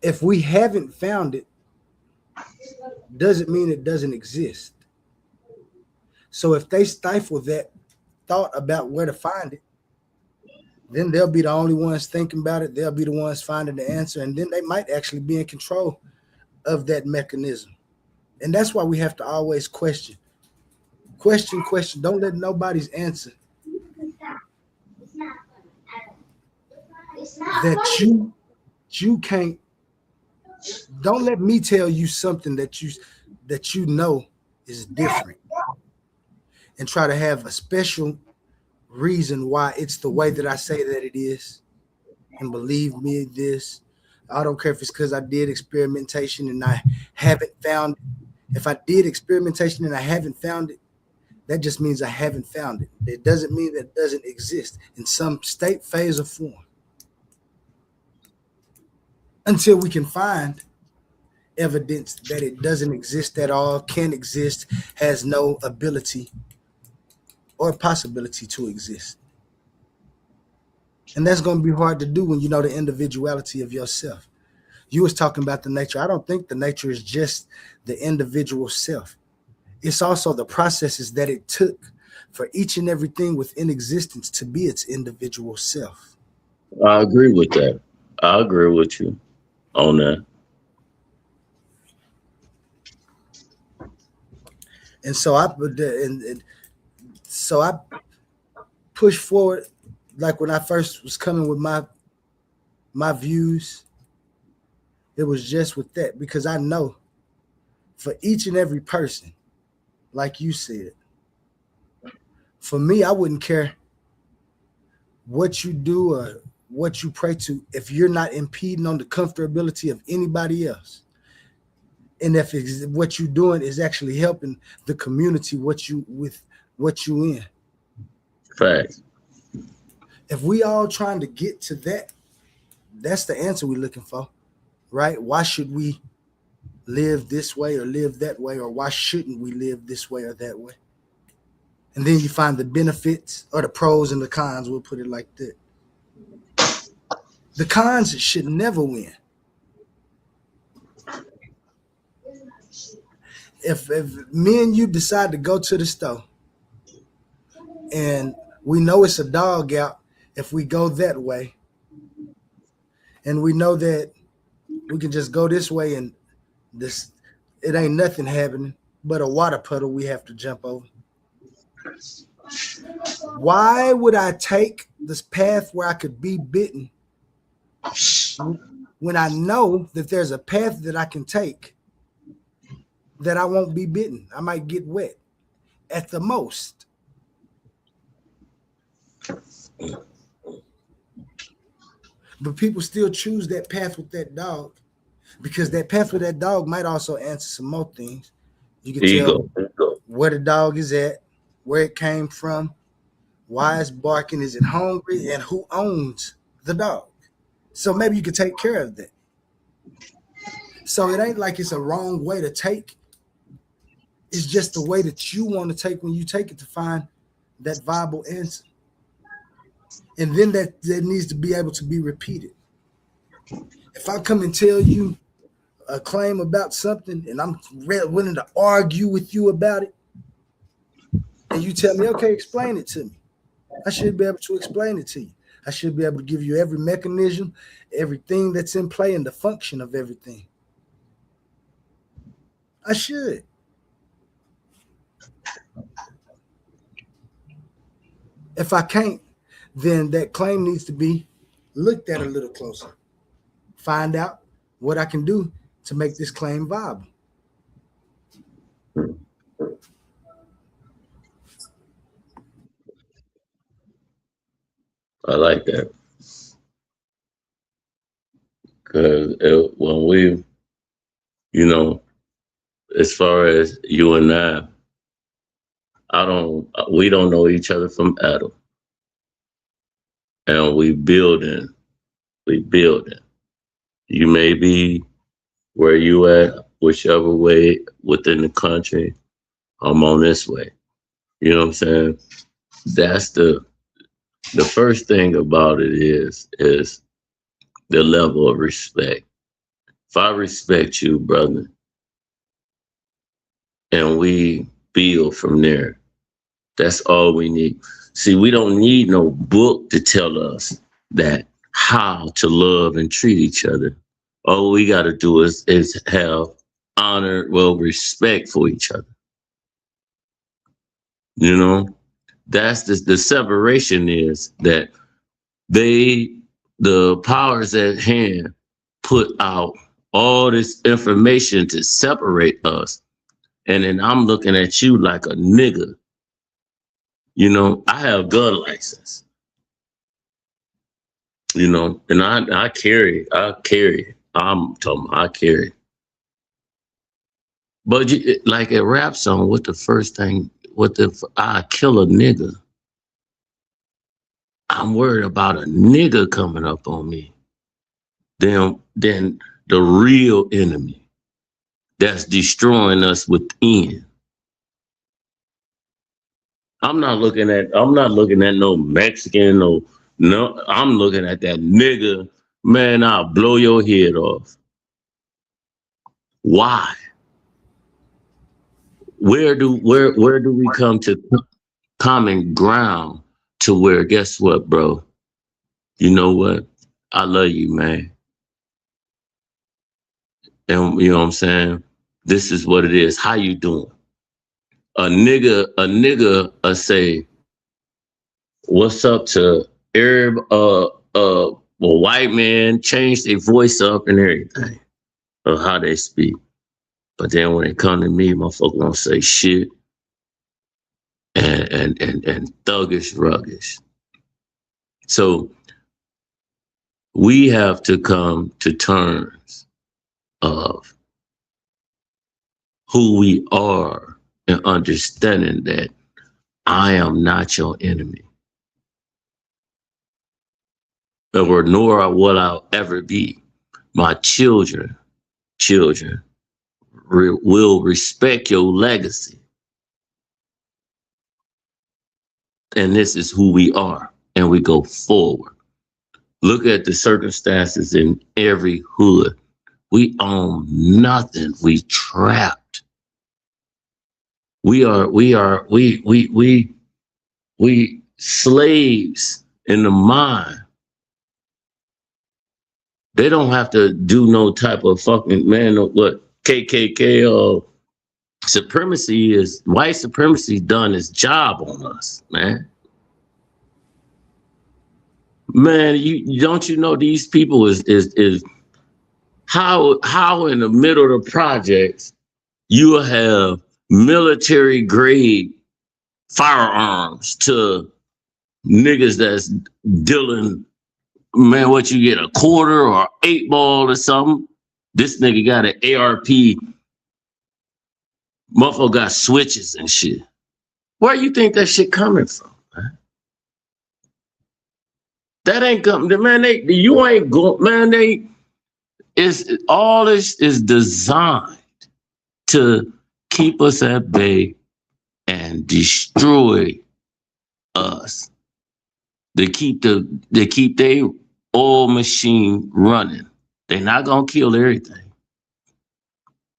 If we haven't found it, doesn't mean it doesn't exist. So if they stifle that thought about where to find it, then they'll be the only ones thinking about it. They'll be the ones finding the answer, and then they might actually be in control of that mechanism. And that's why we have to always question. Don't let nobody's answer that you can't. Don't let me tell you something that you know is different, and try to have a special reason why it's the way that I say that it is. And believe me, this, I don't care if it's because I did experimentation and I haven't found it. If I did experimentation and I haven't found it, that just means I haven't found it. It doesn't mean that it doesn't exist in some state, phase, or form. Until we can find evidence that it doesn't exist at all, can't exist, has no ability or possibility to exist. And that's going to be hard to do when you know the individuality of yourself. You was talking about the nature. I don't think the nature is just the individual self. It's also the processes that it took for each and everything within existence to be its individual self. I agree with that. I agree with you on that. And so I push forward, like when I first was coming with my views, it was just with that, because I know for each and every person, like you said, for me, I wouldn't care what you do or what you pray to if you're not impeding on the comfortability of anybody else. And if what you're doing is actually helping the community, what you in. Facts. If we all trying to get to that, that's the answer we're looking for, right? Why should we live this way or live that way, or why shouldn't we live this way or that way? And then you find the benefits or the pros and the cons, we'll put it like that. The cons should never win. if me and you decide to go to the store and we know it's a dog out if we go that way, and we know that we can just go this way and this it ain't nothing happening but a water puddle we have to jump over. Why would I take this path where I could be bitten when I know that there's a path that I can take that I won't be bitten? I might get wet at the most. But people still choose that path with that dog because that path with that dog might also answer some more things. You can tell where the dog is at, where it came from, why it's barking, is it hungry, and who owns the dog. So maybe you could take care of that. So it ain't like it's a wrong way to take. It's just the way that you want to take when you take it to find that viable answer. And then that needs to be able to be repeated. If I come and tell you a claim about something and I'm willing to argue with you about it, and you tell me, okay, explain it to me, I should be able to explain it to you. I should be able to give you every mechanism, everything that's in play, and the function of everything. I should. If I can't, then that claim needs to be looked at a little closer. Find out what I can do to make this claim viable. I like that. Because when we, as far as you and we don't know each other from Adam. And we building. You may be where you at, whichever way within the country. I'm on this way. You know what I'm saying? That's the first thing about it is the level of respect. If I respect you, brother, and we build from there, that's all we need. See, we don't need no book to tell us that how to love and treat each other. All we got to do is have honor, respect for each other. That's the separation is that the powers at hand put out all this information to separate us. And then I'm looking at you like a nigga. I have gun license. And I carry. I'm talking about I carry. But like a rap song, what the first thing, I kill a nigga. I'm worried about a nigga coming up on me. Then the real enemy that's destroying us within. I'm not looking at no Mexican, no, I'm looking at that nigga, man, I'll blow your head off. Why? Where do we come to common ground to where, guess what, bro? You know what? I love you, man. And you know what I'm saying? This is what it is. How you doing? A nigga say, what's up to Arab, white man, change their voice up and everything of how they speak. But then when it come to me, motherfucker don't say shit and thuggish, ruggish. So we have to come to terms of who we are and understanding that I am not your enemy. Or nor will I ever be. My children will respect your legacy. And this is who we are. And we go forward. Look at the circumstances in every hood. We own nothing. We trapped. We slaves in the mind. They don't have to do no type of fucking, man, what KKK or supremacy is. White supremacy done its job on us, man. Man, you don't you know these people is how in the middle of the projects you will have military grade firearms to niggas that's dealing, man, what you get, a quarter or 8 ball or something. This nigga got an ARP. Motherfucker got switches and shit. Where you think that shit coming from, man? That ain't coming, man. You ain't going, man. All this is designed to keep us at bay and destroy us. They keep their oil machine running. They're not gonna kill everything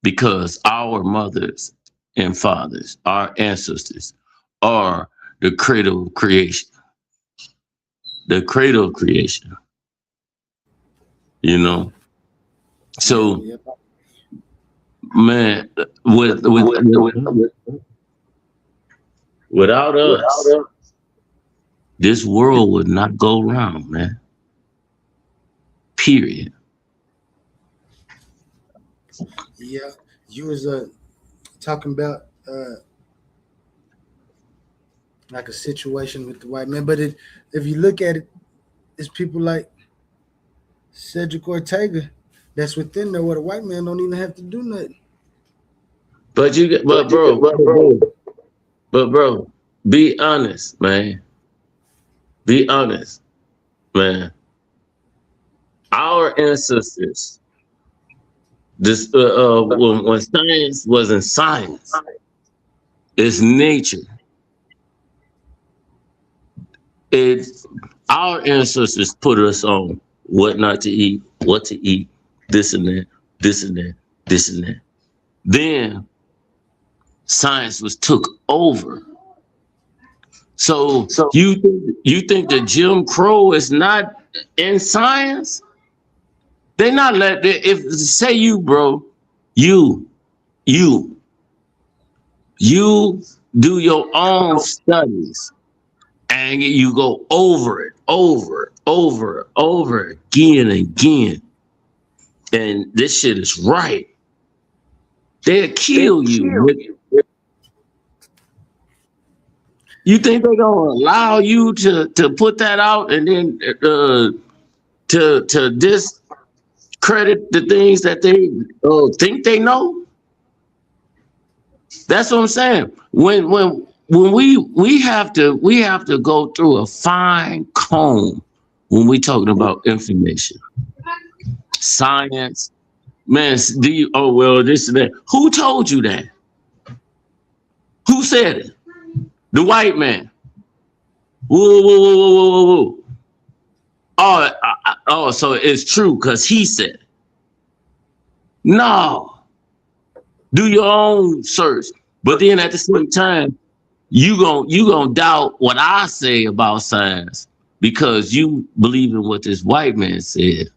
because our mothers and fathers, our ancestors, are the cradle of creation. The cradle of creation. You know. So, man, without us, this world would not go round, man. Period. Yeah, you was talking about like a situation with the white man, but if you look at it, it's people like Cedrick Ortega that's within there where the white man don't even have to do nothing. But bro, be honest, man. Be honest, man. Our ancestors, this when science wasn't science, it's nature. Our ancestors put us on what not to eat, what to eat, this and that, this and that, this and that. Then science was took over. So you think that Jim Crow is not in science? They not if say you, bro, you do your own studies and you go over it, over again and again. And this shit is right. They'll kill you. You think they're gonna allow you to put that out and then to discredit the things that they think they know? That's what I'm saying. When we have to go through a fine comb when we talking about information, science, man. This and that. Who told you that? Who said it? The white man. Whoa. Oh, so it's true because he said it. No. Do your own search. But then at the same time, you gonna doubt what I say about science because you believe in what this white man said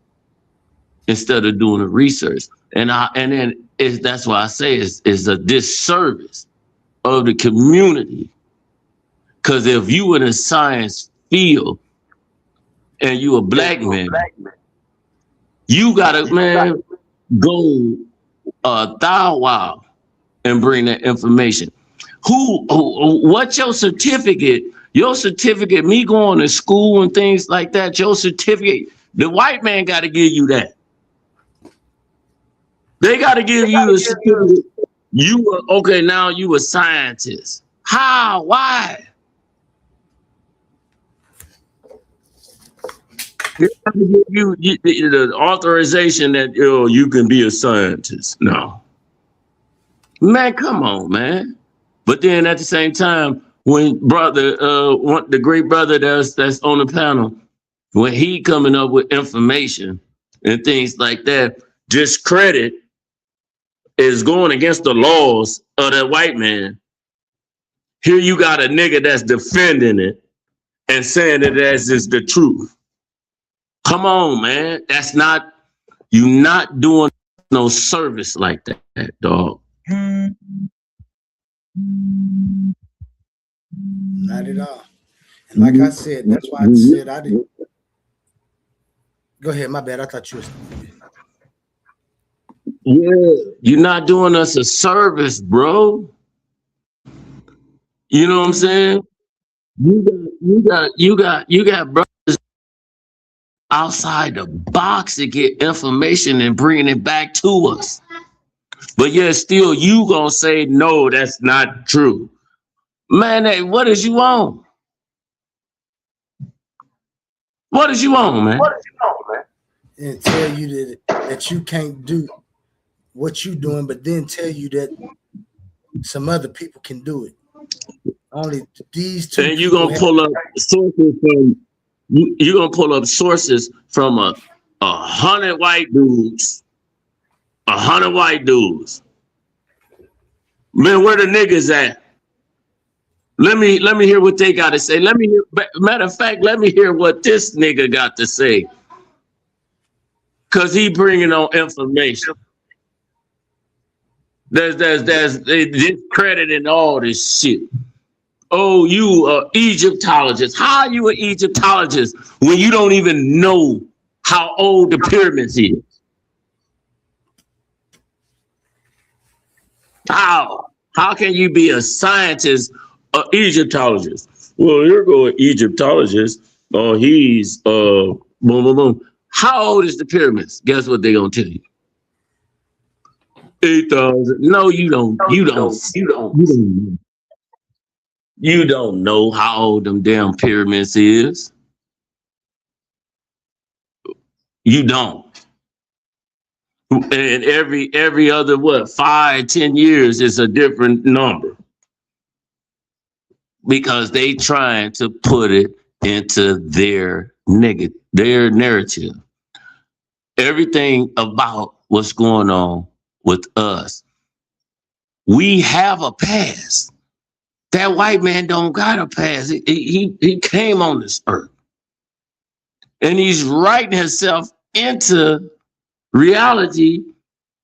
instead of doing the research. That's why I say it's a disservice of the community. Because if you in a science field and you a black man, you gotta, man, go thou wow and bring that information. What's your certificate? Your certificate, me going to school and things like that, your certificate, the white man gotta give you that. They gotta give you the certificate. Now you a scientist. How? Why? They have to give you the authorization that you can be a scientist. No. Man, come on, man. But then at the same time, when the great brother that's on the panel, when he coming up with information and things like that, discredit is going against the laws of that white man Here you got a nigga that's defending it and saying that as is the truth. Come on, man. That's not, you not doing no service like that, dog. Not at all. And like I said, that's why I said I didn't. Go ahead, my bad. I thought you was. Yeah, you're not doing us a service, bro. You know what I'm saying? You got brothers outside the box to get information and bringing it back to us. But yet still you gonna say, no, that's not true. Man, hey, what is you on? What is you on, man? And tell you that you can't do what you doing, but then tell you that some other people can do it. Only these two. And you're gonna pull up sources from you're gonna pull up sources from 100 white dudes. 100 white dudes. Man, where the niggas at? Let me hear what they got to say. Matter of fact, let me hear what this nigga got to say. Cause he bringing on information. There's discrediting all this shit. Oh, you Egyptologist. How are you an Egyptologist when you don't even know how old the pyramids is? How can you be a scientist, an Egyptologist? Well, you're going Egyptologist. Oh, he's boom, boom, boom. How old is the pyramids? Guess what they're gonna tell you? 8,000. No, you don't. You don't know how old them damn pyramids is. You don't. And every other 5-10 years is a different number. Because they trying to put it into their narrative. Everything about what's going on with us. We have a past. That white man don't got a past. He came on this earth. And he's writing himself into reality.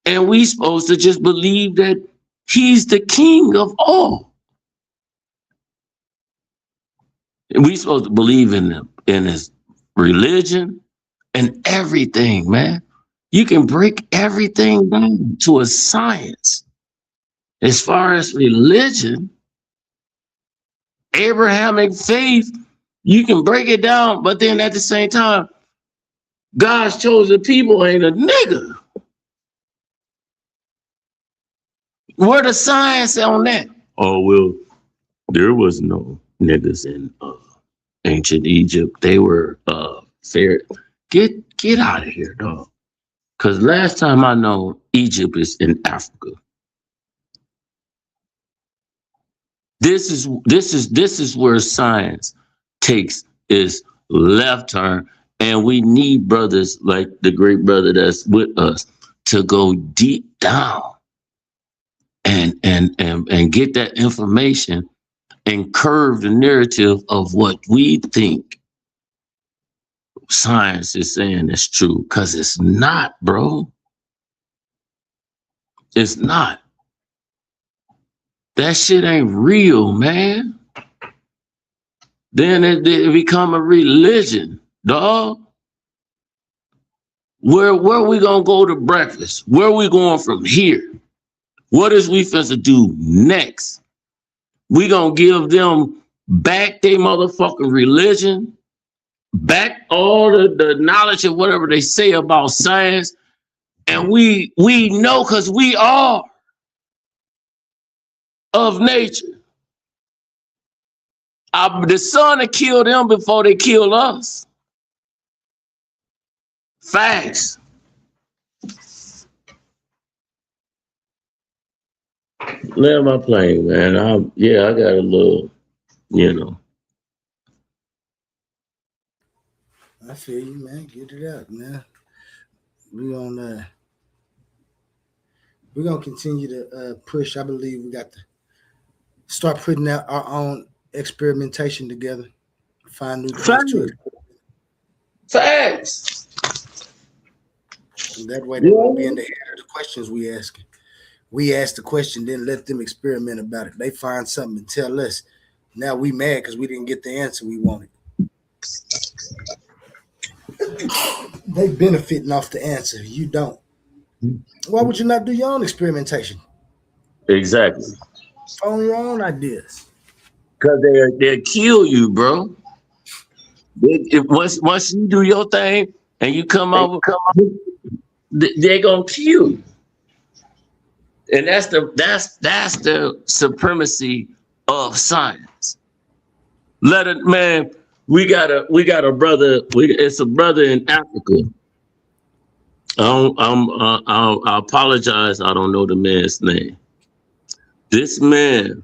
And we supposed to just believe that he's the king of all. And we supposed to believe in his religion and everything, man. You can break everything down to a science. As far as religion, Abrahamic faith, you can break it down, but then at the same time, God's chosen people ain't a nigga. Where the science on that? Oh, well, there was no niggas in ancient Egypt. They were fair. Get out of here, dog. Because last time I know, Egypt is in Africa. This is where science takes its left turn, and we need brothers like the great brother that's with us to go deep down and get that information and curve the narrative of what we think science is saying is true, because it's not, bro. It's not. That shit ain't real, man. Then it become a religion, dog. Where we gonna go to breakfast? Where we going from here? What is we finna do next? We gonna give them back their motherfucking religion, back all the knowledge of whatever they say about science, and we know because we are of nature. The sun will kill them before they kill us. Facts. Land my plane, man. I got a little, I feel you, man. Get it out, man. We're gonna continue to push. I believe we got the start putting out our own experimentation together, find new things to Facts. Facts. and that way they won't be in the head of the questions we asking. We ask the question, then let them experiment about it. They find something and tell us. Now we mad because we didn't get the answer we wanted. They benefiting off the answer. You don't. Why would you not do your own experimentation? Exactly. On your own ideas. Because they'll kill you, bro. Once you do your thing and you come over, they're gonna kill you. And that's the supremacy of science. We got a brother. It's a brother in Africa. I apologize. I don't know the man's name. This man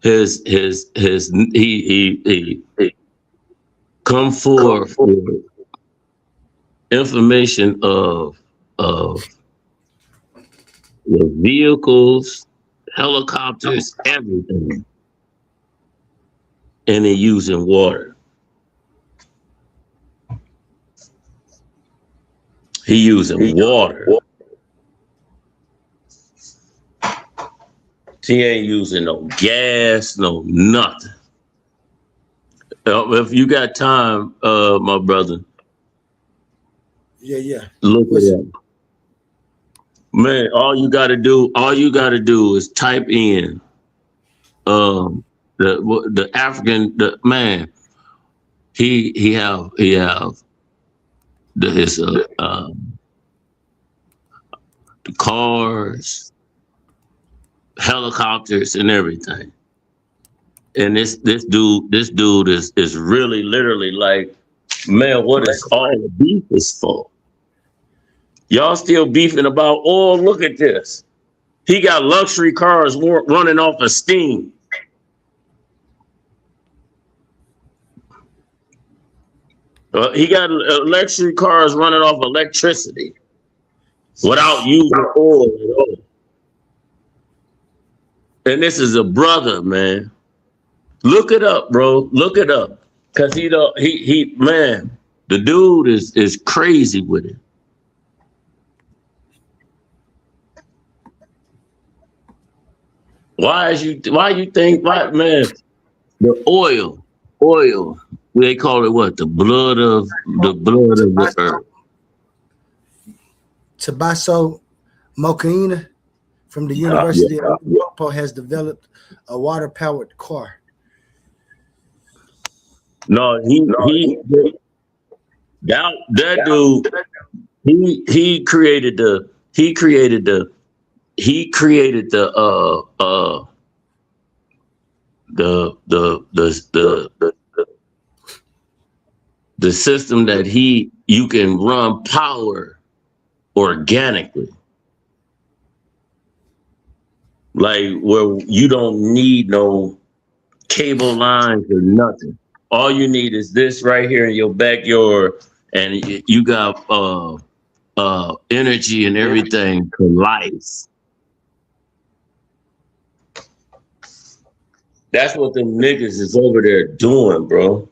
he come for information of the vehicles, helicopters, everything, and they're using water. He using water. He ain't using no gas, no nothing. If you got time, my brother. Yeah. Look at that. Man, all you gotta do is type in the African man. He have the cars, helicopters, and everything. And this dude is really literally like, man, what is all the beef is for? Y'all still beefing about, oh, look at this. He got luxury cars running off of steam. He got luxury cars running off electricity without using oil at all. And this is a brother, man. Look it up, bro. Look it up. Cause man, the dude is crazy with it. Why you think, man, the oil, they call it what? The blood of the earth. Tabasso Mocaina from the University of Europa has developed a water-powered car. No, that dude, he created the system that you can run power organically. Like where you don't need no cable lines or nothing. All you need is this right here in your backyard, and you got energy and everything to life. That's what them niggas is over there doing, bro.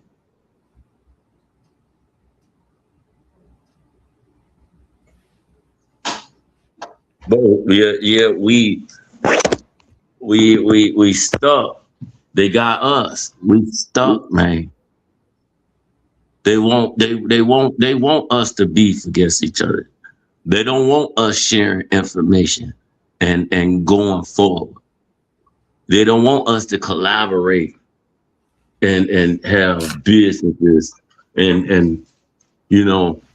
But we stuck. They got us. We stuck, man. They want us to beef against each other. They don't want us sharing information and going forward. They don't want us to collaborate and have businesses and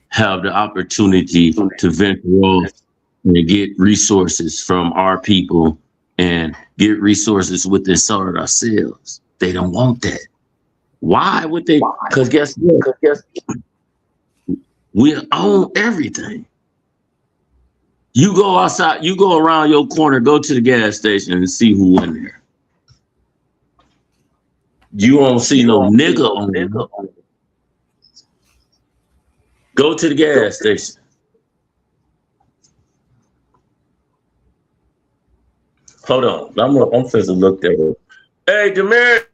have the opportunity to venture off and get resources from our people and get resources within ourselves. They don't want that. Why would they? Because guess what? We own everything. You go outside, you go around your corner, go to the gas station and see who in there. You won't see no nigga on there. Go to the gas station. Hold on. I'm supposed to look that up. Hey, Demir.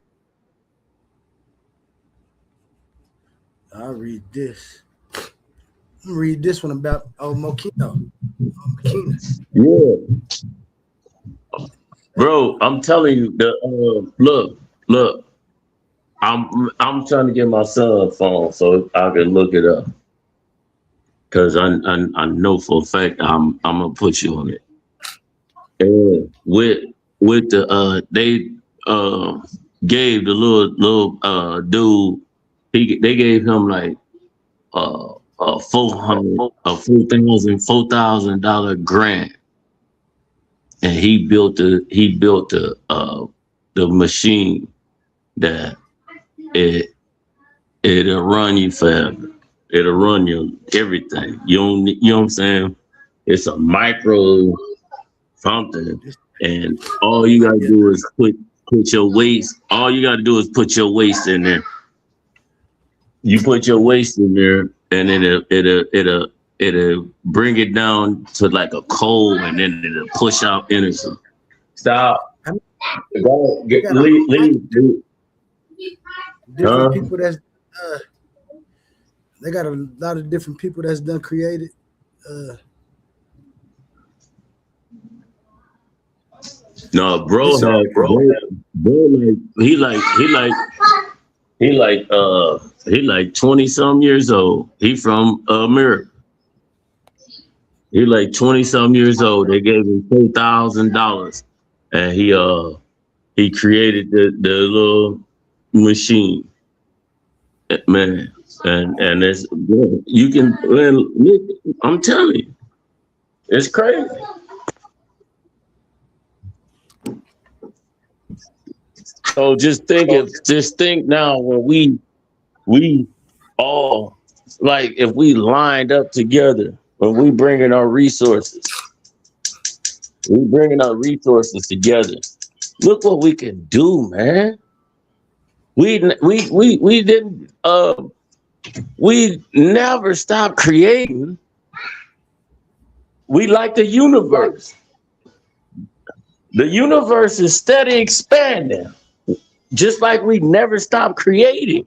I'll read this. I'm gonna read this one about Mokino. Yeah. Bro, I'm telling you, look. I'm trying to get my son's phone so I can look it up. Cause I know for a fact I'm gonna put you on it. And with the they gave the little dude, they gave him like $4,000 grant, and he built the machine that it'll run you forever. It'll run you everything. You know what I'm saying? It's a micro something, and all you gotta do is put your waist. All you gotta do is put your waist in there. You put your waist in there, and it'll bring it down to like a coal, and then it'll push out energy. Stop. Leave. Different people that's they got a lot of different people that's done created. No, bro, he like 20 some years old. He from America. He like 20 some years old. They gave him $4,000, and he created the little machine, man. And it's, you can, I'm telling you, it's crazy. So just think now when we all, like, if we lined up together, when we bringing our resources together, look what we can do, man. We never stop creating. We like the universe. The universe is steady expanding, just like we never stop creating.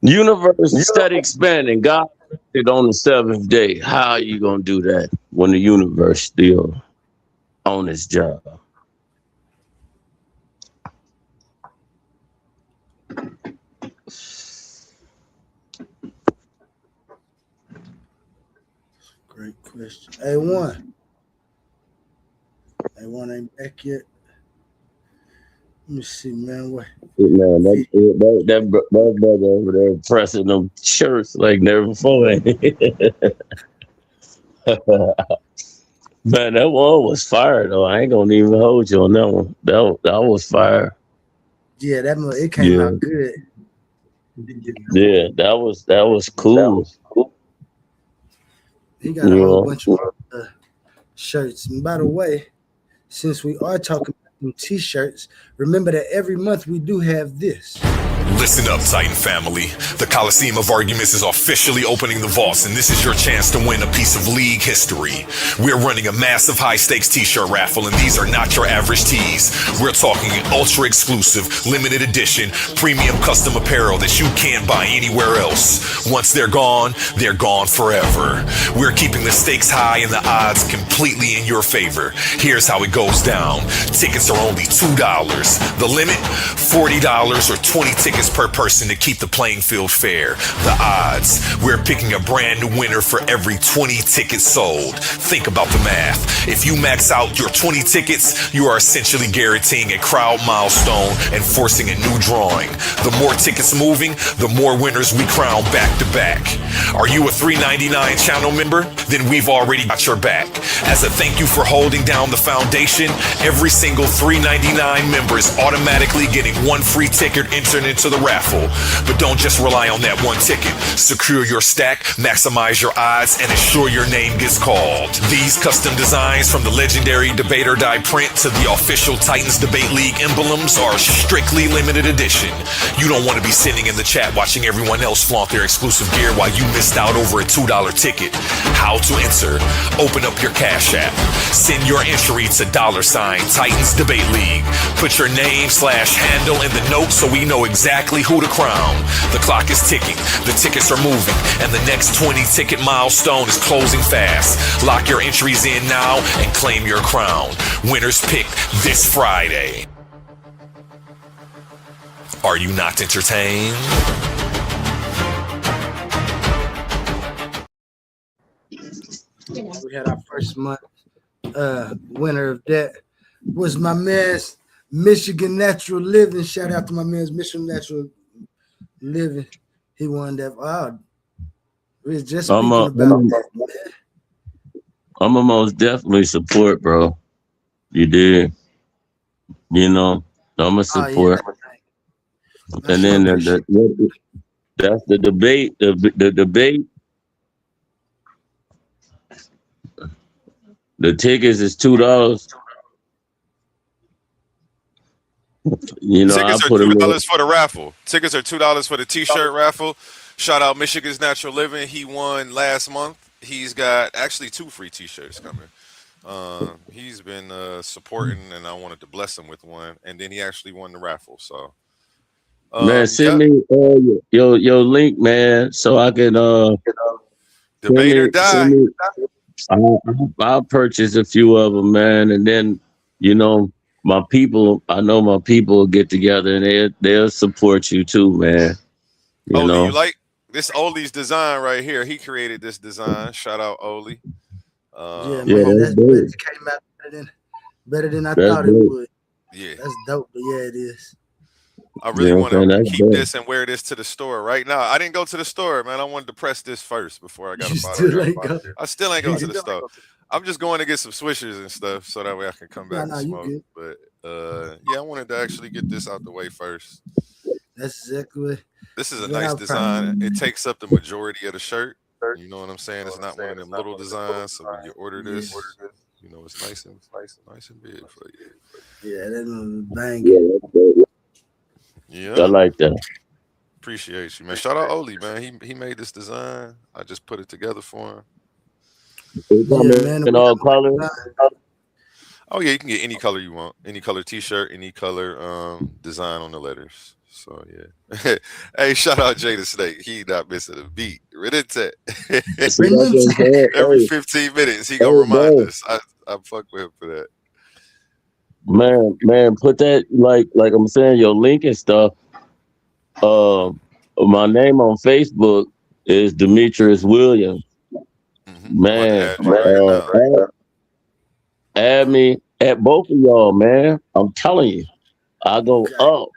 Universe is steady expanding. God did on the seventh day. How are you gonna do that when the universe still on its job? Great question. A1 ain't back yet. Let me see, man. What? Man, that brother over there pressing them shirts like never before. Man, that one was fire though. I ain't gonna even hold you on that one. That was fire. Yeah, it came out good. Yeah, that was cool. He got a whole bunch of shirts. And by the way, since we are talking about t-shirts, remember that every month we do have this. Listen up, Titan family. The Coliseum of Arguments is officially opening the vaults, and this is your chance to win a piece of league history. We're running a massive high-stakes t-shirt raffle, and these are not your average tees. We're talking ultra-exclusive, limited edition, premium custom apparel that you can't buy anywhere else. Once they're gone forever. We're keeping the stakes high and the odds completely in your favor. Here's how it goes down. Tickets are only $2. The limit, $40 or 20 tickets per person to keep the playing field fair. The odds, we're picking a brand new winner for every 20 tickets sold. Think about the math. If you max out your 20 tickets, you are essentially guaranteeing a crowd milestone and forcing a new drawing. The more tickets moving, the more winners we crown back to back. Are you a $3.99 channel member? Then we've already got your back. As a thank you for holding down the foundation, every single $3.99 member is automatically getting one free ticket entered into to the raffle. But don't just rely on that one ticket. Secure your stack, maximize your odds, and ensure your name gets called. These custom designs, from the legendary Debate or Die print to the official Titans Debate League emblems, are strictly limited edition. You don't want to be sitting in the chat watching everyone else flaunt their exclusive gear while you missed out over a $2 ticket. How to enter? Open up your Cash App. Send your entry to $ Titans Debate League. Put your name/handle in the notes so we know exactly who to crown. The clock is ticking, the tickets are moving, and the next 20 ticket milestone is closing fast. Lock your entries in now and claim your crown. Winners picked this Friday. Are you not entertained? We had our first month winner of that was my man's Michigan Natural Living. Shout out to my man's Michigan Natural Living. He won that. Wow. We was just speaking about that, man. I'm a most definitely support, bro. You did. You know, I'm a support. And then that's the debate. The debate. The tickets is $2. You know, tickets I are put $2 for the raffle. Tickets are $2 for the T-shirt raffle. Shout out Michigan's Natural Living. He won last month. He's got actually 2 free T-shirts coming. He's been supporting, and I wanted to bless him with one. And then he actually won the raffle. So, man, send me your link, man, so I can Debate or Die. I'll purchase a few of them, man, and then you know my people will get together and they'll support you too, man. You know, you like this Oli's design right here? He created this design. Shout out Oli. Yeah, man, that's good. It came out better than I thought it would. Yeah, that's dope. But yeah, it is. I really want to keep this and wear this to the store right now. I didn't go to the store, man. I wanted to press this first before I got a bottle. I still ain't go to the store. I'm just going to get some swishers and stuff so that way I can come back and smoke. But yeah, I wanted to actually get this out the way first. That's exactly. This is a nice design. It takes up the majority of the shirt. You know what I'm saying? It's not one of them little designs. So when you order this, you know it's nice and big for you. Yeah, that bang. Yeah, I like that. Appreciate you, man. Shout out Oli, man. He made this design. I just put it together for him. In all colors. Oh yeah, you can get any color you want, any color T-shirt, any color design on the letters. So yeah. Hey, shout out Jada Snake. He not missing a beat. Every 15 minutes he gonna remind us. I fuck with him for that. Man, put that like I'm saying, your link and stuff. My name on Facebook is Demetrius Williams. Man, add me at both of y'all, man. I'm telling you, I go up.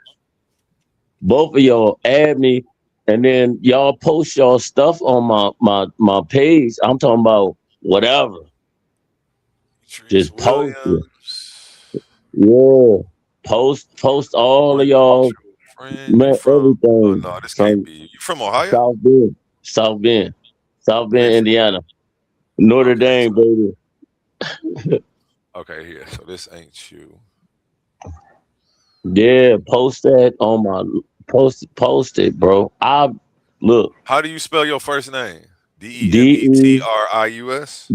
Both of y'all add me, and then y'all post y'all stuff on my page. I'm talking about whatever. Just post it. Yeah, post all of y'all, man, everything. Oh, no, this can't be. You from Ohio? South Bend, Indiana, Notre Dame, baby. Okay, here. So this ain't you. Yeah, post that on my post it, bro. Look. How do you spell your first name? DEMETRIUS?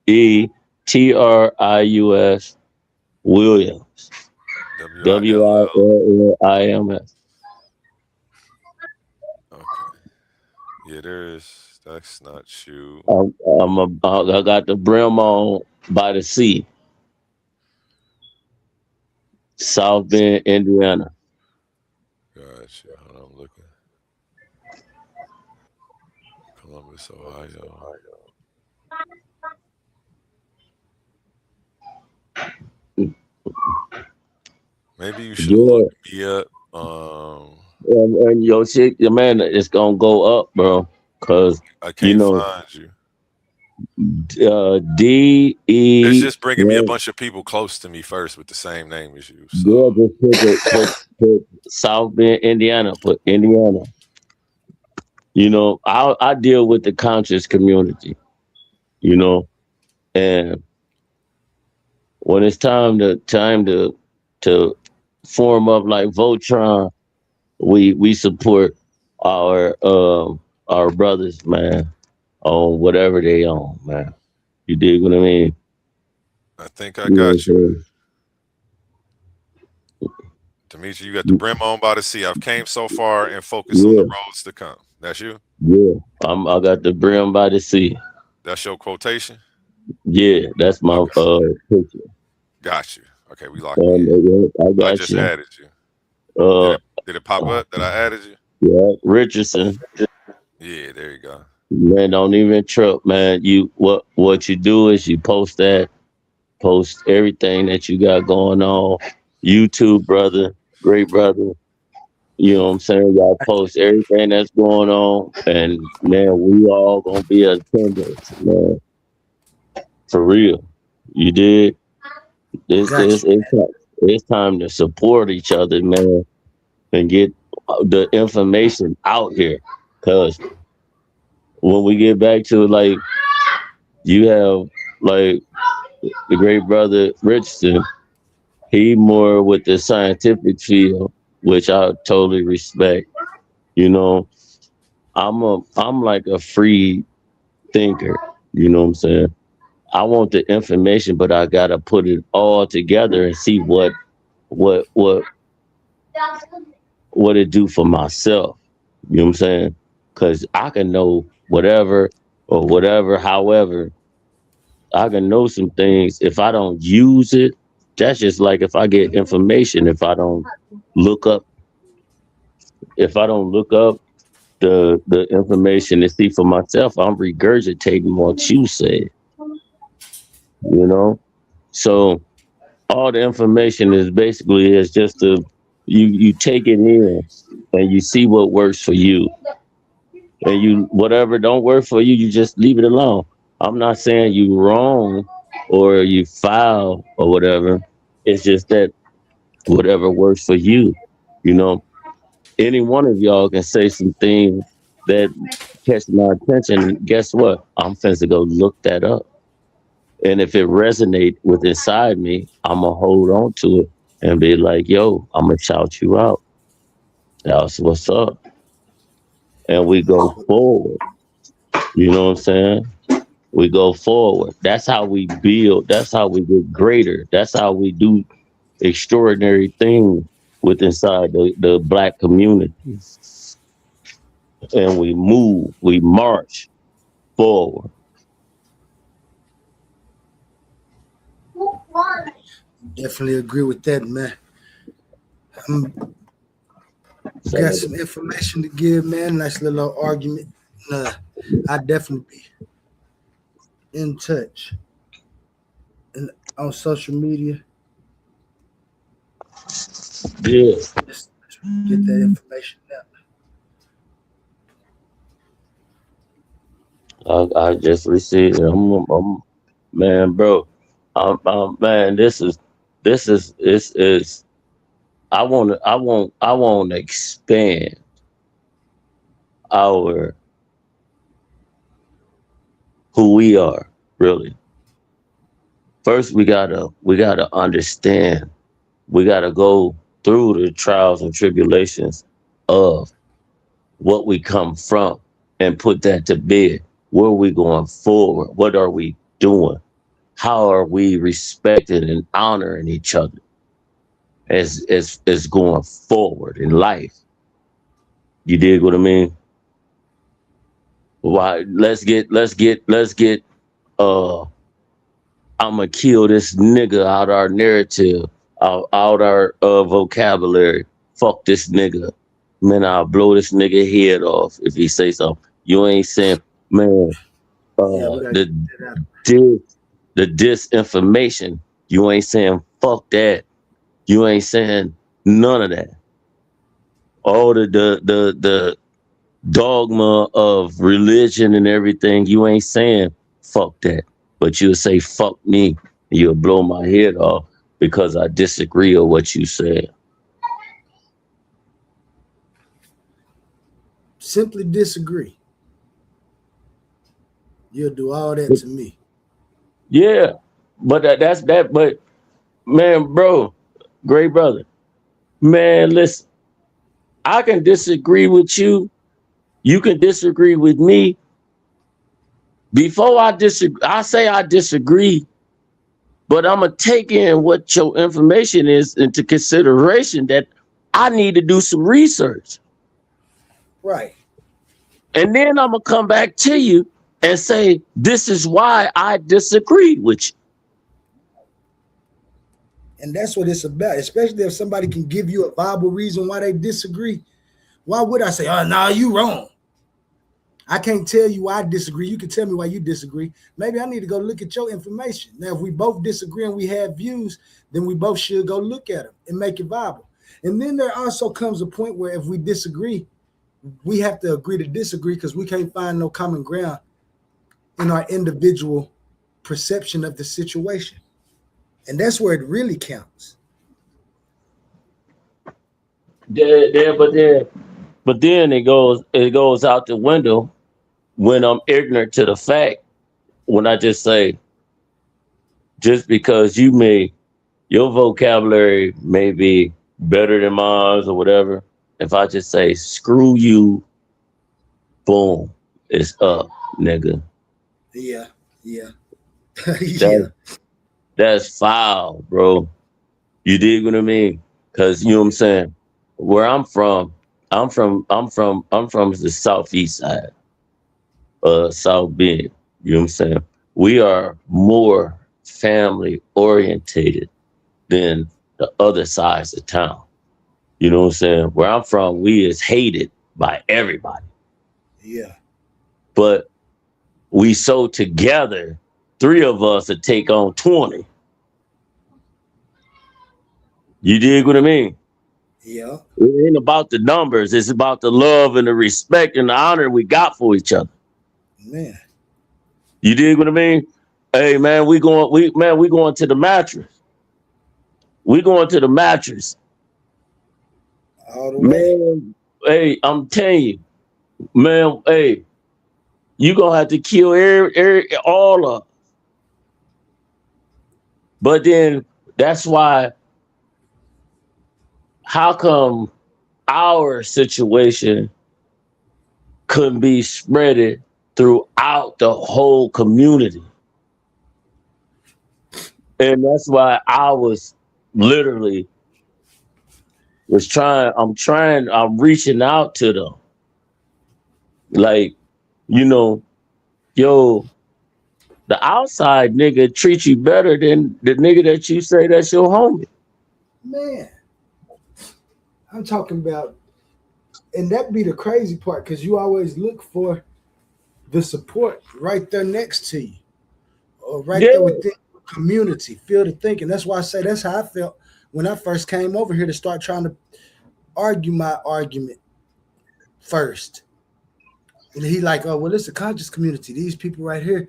DEMETRIUS Williams. WILLIMS. Okay. Yeah, that's not you. I got the brim on by the sea. South Bend, Indiana. Gotcha. Hold on, I'm looking. Columbus, Ohio. Maybe you should look me up. And your chick, your man, it's gonna go up, bro. Cause I can't find you. It's D-E. just bringing me a bunch of people close to me first with the same name as you. So Yeah, just put South Bend, Indiana. Put Indiana. You know, I deal with the conscious community. You know, and when it's time to form up like Voltron, we support our brothers, man, on whatever they own, man. You dig what I mean? I think I You know what I'm got you. saying? Demetri, you got the brim on by the sea. I've came so far and focused on the Yeah, roads to come. That's you? yeah. I got the brim by the sea. That's your quotation? Yeah, that's my Okay. picture. Got you. Okay, we locked in. Yeah, I I got just you. added you. Did Uh, it pop up that I added you? yeah, Richardson. Yeah, there you go. Man, don't even trip, man. What you do is you post everything that you got going on. YouTube, brother, great brother. You know what I'm saying? Y'all post everything that's going on, and man, we all gonna be attendance, man. For real. You did. It's Got it's you. it's, ti- it's time to support each other, man, and get the information out here. Cause when we get back to like you have like the great brother Richardson, he more with the scientific field, which I totally respect. You know, I'm like a free thinker. You know what I'm saying? I want the information, but I gotta put it all together and see what what it do for myself. You know what I'm saying? Cause I can know whatever or whatever, however, I can know some things. If I don't use it, that's just like if I get information, look up, if I don't look up the information to see for myself, I'm regurgitating what you said, you know? So all the information is basically is just you take it in and you see what works for you. And you whatever don't work for you, you just leave it alone. I'm not saying you wrong or you foul or whatever. It's just that whatever works for you, you know. Any one of y'all can say some things that catch my attention. And guess what? I'm finna go look that up. And if it resonate with inside me, I'm gonna hold on to it and be like, yo, I'm gonna shout you out. That's what's up. And we go forward. You know what I'm saying? We go forward. That's how we build. That's how we get greater. That's how we do extraordinary things with inside the black community. And we move, we march forward. Definitely agree with that, man. Got some information to give, man. Nice little argument. I definitely be in touch and on social media. Yeah. Just get that information out. I just received it. Man, bro. Man, this is I want to expand our who we are, really. First we gotta understand, we gotta go through the trials and tribulations of what we come from and put that to bed. Where are we going forward? What are we doing? How are we respecting and honoring each other as going forward in life? You dig what I mean? Why let's get I'ma kill this nigga out our narrative, out our vocabulary. Fuck this nigga. Man, I'll blow this nigga head off if he say something. You ain't saying, man, the disinformation, you ain't saying fuck that. You ain't saying none of that. All the dogma of religion and everything, you ain't saying fuck that. But you'll say, fuck me. You'll blow my head off because I disagree with what you said. Simply disagree. You'll do all that to me. Yeah, but that's that. But man, bro, great brother, man, listen, I can disagree with you. You can disagree with me. Before I disagree, I say I disagree, but I'm gonna take in what your information is into consideration that I need to do some research. Right. And then I'm gonna come back to you and say, this is why I disagreed with you. And that's what it's about, especially if somebody can give you a viable reason why they disagree. Why would I say, oh, no, you wrong? I can't tell you why I disagree. You can tell me why you disagree. Maybe I need to go look at your information. Now, if we both disagree and we have views, then we both should go look at them and make it viable. And then there also comes a point where if we disagree, we have to agree to disagree because we can't find no common ground in our individual perception of the situation. And that's where it really counts. But then it goes out the window when I'm ignorant to the fact, when I just say, just because your vocabulary may be better than mine or whatever, if I just say, screw you, boom, it's up, nigga. Yeah. That's foul, bro. You dig what I mean? Because you know what I'm saying? Where I'm from the southeast side. South Bend. You know what I'm saying? We are more family orientated than the other sides of town. You know what I'm saying? Where I'm from, we is hated by everybody. Yeah. But we so together, 3 of us to take on 20. You dig what I mean? Yeah. It ain't about the numbers. It's about the love and the respect and the honor we got for each other. Man. You dig what I mean? Hey man, we going to the mattress. We going to the mattress. All the way. Man, hey, I'm telling you, man, hey, you gonna have to kill all of us. But then that's why, how come our situation couldn't be spreaded throughout the whole community? And that's why I was literally I'm reaching out to them. Like, you know, yo, the outside nigga treats you better than the nigga that you say that's your homie. Man, I'm talking about, and that be the crazy part, because you always look for the support right there next to you, or right there within the community, feel the thinking. That's why I say that's how I felt when I first came over here to start trying to argue my argument first. And he like, oh, well, it's a conscious community. These people right here,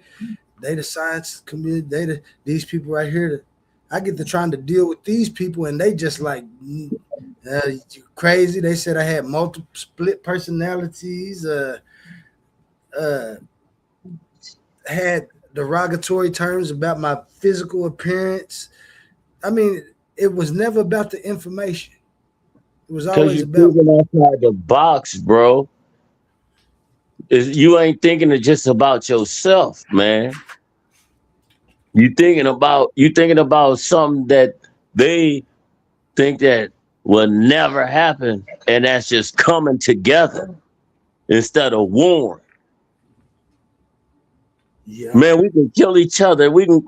they the science community, these people right here. I get to trying to deal with these people, and they just like, you crazy. They said I had multiple split personalities, had derogatory terms about my physical appearance. I mean, it was never about the information. It was always about outside the box, bro. You ain't thinking just about yourself, man. You thinking about something that they think that will never happen, and that's just coming together instead of warring. Yeah. Man, we can kill each other. We can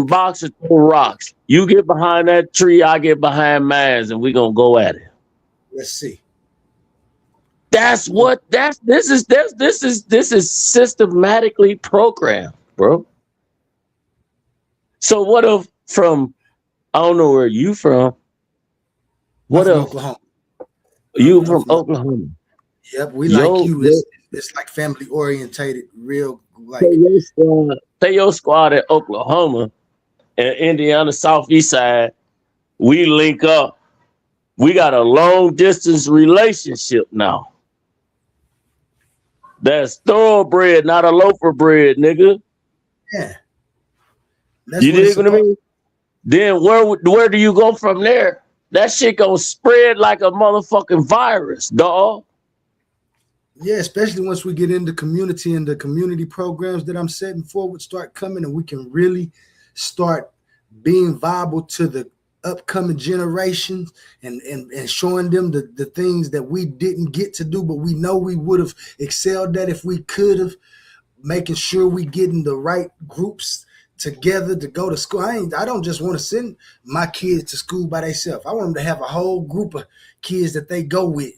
box and throw rocks. You get behind that tree, I get behind mine, and we gonna go at it. Let's see. This is systematically programmed, bro. So what if from, I don't know where you from. What if Oklahoma? You from Oklahoma? Yep, we like you. it's like family orientated, real like. Say your squad at Oklahoma and Indiana Southeast side, we link up. We got a long distance relationship now. That's thoroughbred, not a loafer bread, nigga. Yeah. That's you dig what I mean? Then where do you go from there? That shit gonna spread like a motherfucking virus, dog. Yeah, especially once we get into community and the community programs that I'm setting forward start coming, and we can really start being viable to the upcoming generations and showing them the things that we didn't get to do, but we know we would have excelled at if we could have, making sure we getting the right groups together to go to school. I don't just want to send my kids to school by themselves. I want them to have a whole group of kids that they go with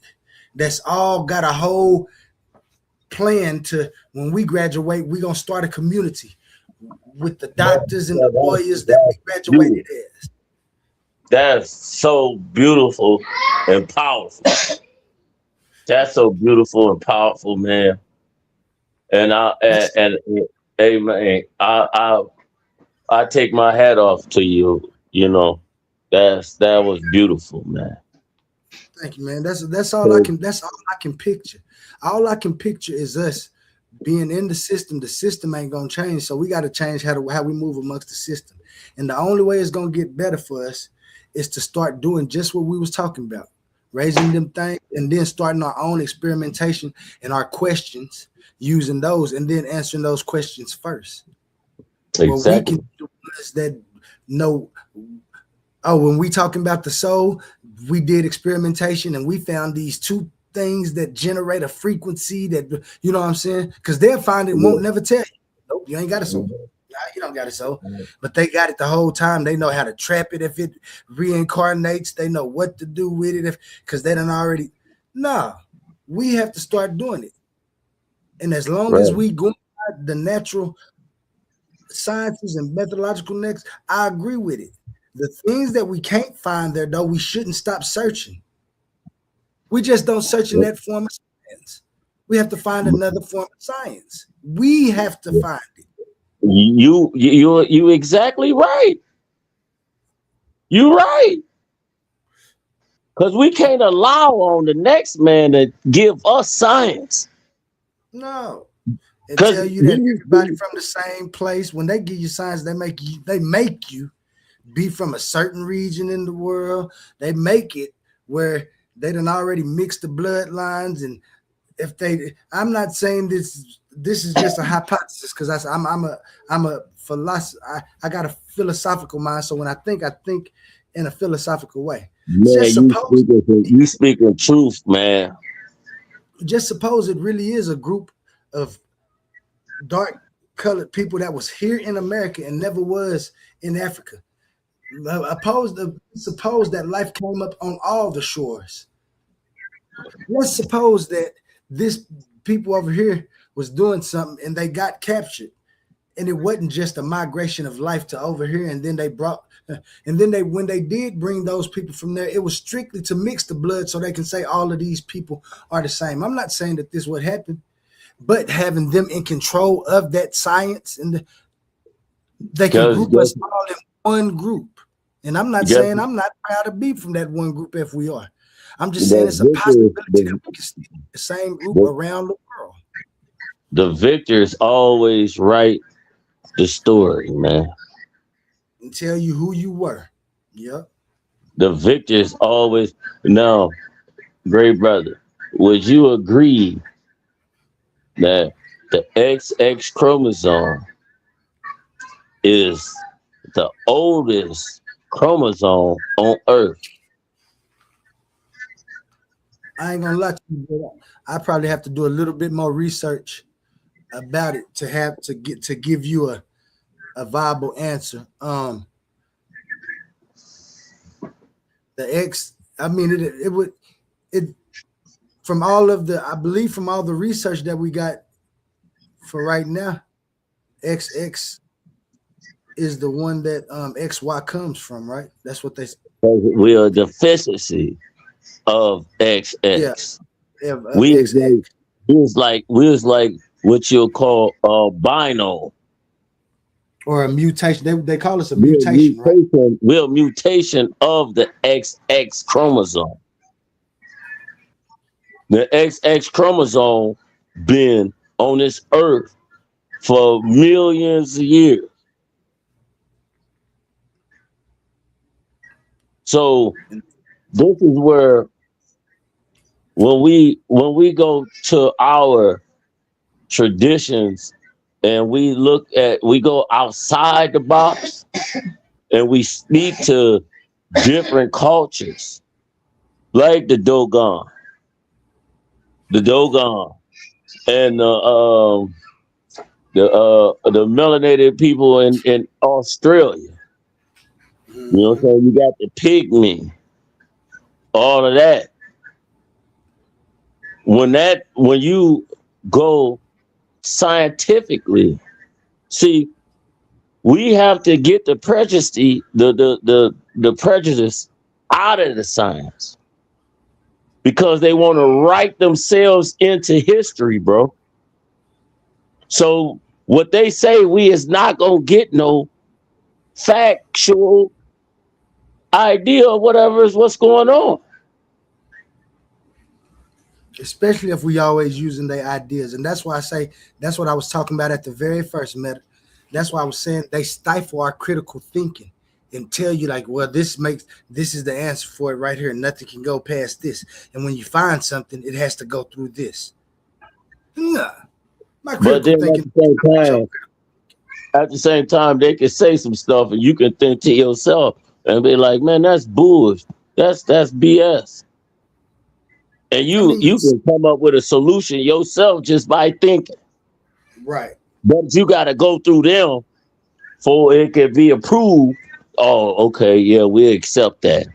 that's all got a whole plan to when we graduate, we're going to start a community with the doctors and the lawyers that we graduated as. That's so beautiful and powerful. That's so beautiful and powerful, man. And hey man, I take my hat off to you. You know, that was beautiful, man. Thank you, man. That's all I can picture. All I can picture is us being in the system. The system ain't gonna change, so we got to change how we move amongst the system. And the only way it's gonna get better for us is to start doing just what we was talking about, raising them things, and then starting our own experimentation and our questions, using those, and then answering those questions first. Exactly. Well, we can do this that know. Oh, when we talking about the soul, we did experimentation and we found these two things that generate a frequency that, you know what I'm saying? Because they'll find it, won't never tell you. Nope, you ain't got a soul. Nah, you don't got a soul. But they got it the whole time. They know how to trap it if it reincarnates. They know what to do with it because they done already. Nah, we have to start doing it. And as long as we go by the natural sciences and methodological next, I agree with it. The things that we can't find there, though, we shouldn't stop searching. We just don't search in that form of science. We have to find another form of science. We have to find it. You exactly right. You're right. Because we can't allow on the next man to give us science. No. And tell you that everybody from the same place, when they give you science, they make you be from a certain region in the world. They make it where they done already mixed the bloodlines. And if I'm not saying this is just a hypothesis, because I'm a philosopher. I got a philosophical mind. So when I think in a philosophical way. Man, you speaking truth, man. Just suppose it really is a group of dark colored people that was here in America and never was in Africa. Suppose that life came up on all the shores. Let's suppose that this people over here was doing something and they got captured, and it wasn't just a migration of life to over here. And then when they did bring those people from there, it was strictly to mix the blood so they can say all of these people are the same. I'm not saying that this would happen, but having them in control of that science and they can group us all in one group. And I'm not saying I'm not proud to be from that one group if we are. I'm just saying it's a possibility that we can see the same group around the world. The victors always write the story, man. And tell you who you were. Yep. The victors always. Now, great brother, would you agree that the XX chromosome is the oldest chromosome on Earth? I ain't gonna lie to you, but I probably have to do a little bit more research about it to give you a viable answer. The X, I mean, it from all of the, I believe from all the research that we got for right now, XX is the one that XY comes from, right? That's what they say. We are a deficiency of XX. Yeah. We XX. we was like what you'll call albino. Or a mutation. They call us a We're mutation, right? We're a mutation of the XX chromosome. The XX chromosome been on this earth for millions of years. So this is where when we go to our traditions and we go outside the box and we speak to different cultures, like the Dogon, and the melanated people in Australia. You know what I'm saying? You got the pygmy, all of that. When you go scientifically, see, we have to get the prejudice, the prejudice out of the science because they want to write themselves into history, bro. So what they say, we is not gonna get no factual idea of whatever is what's going on. Especially if we always using their ideas. And that's why I say, that's what I was talking about at the very first minute. That's why I was saying they stifle our critical thinking and tell you like, well, this is the answer for it right here. Nothing can go past this. And when you find something, it has to go through this. Nah, my critical thinking. At the same time, they can say some stuff and you can think to yourself and be like, man, that's bullshit. That's BS. And you can come up with a solution yourself just by thinking. Right. But you got to go through them for it can be approved. Oh, okay, yeah, we accept that.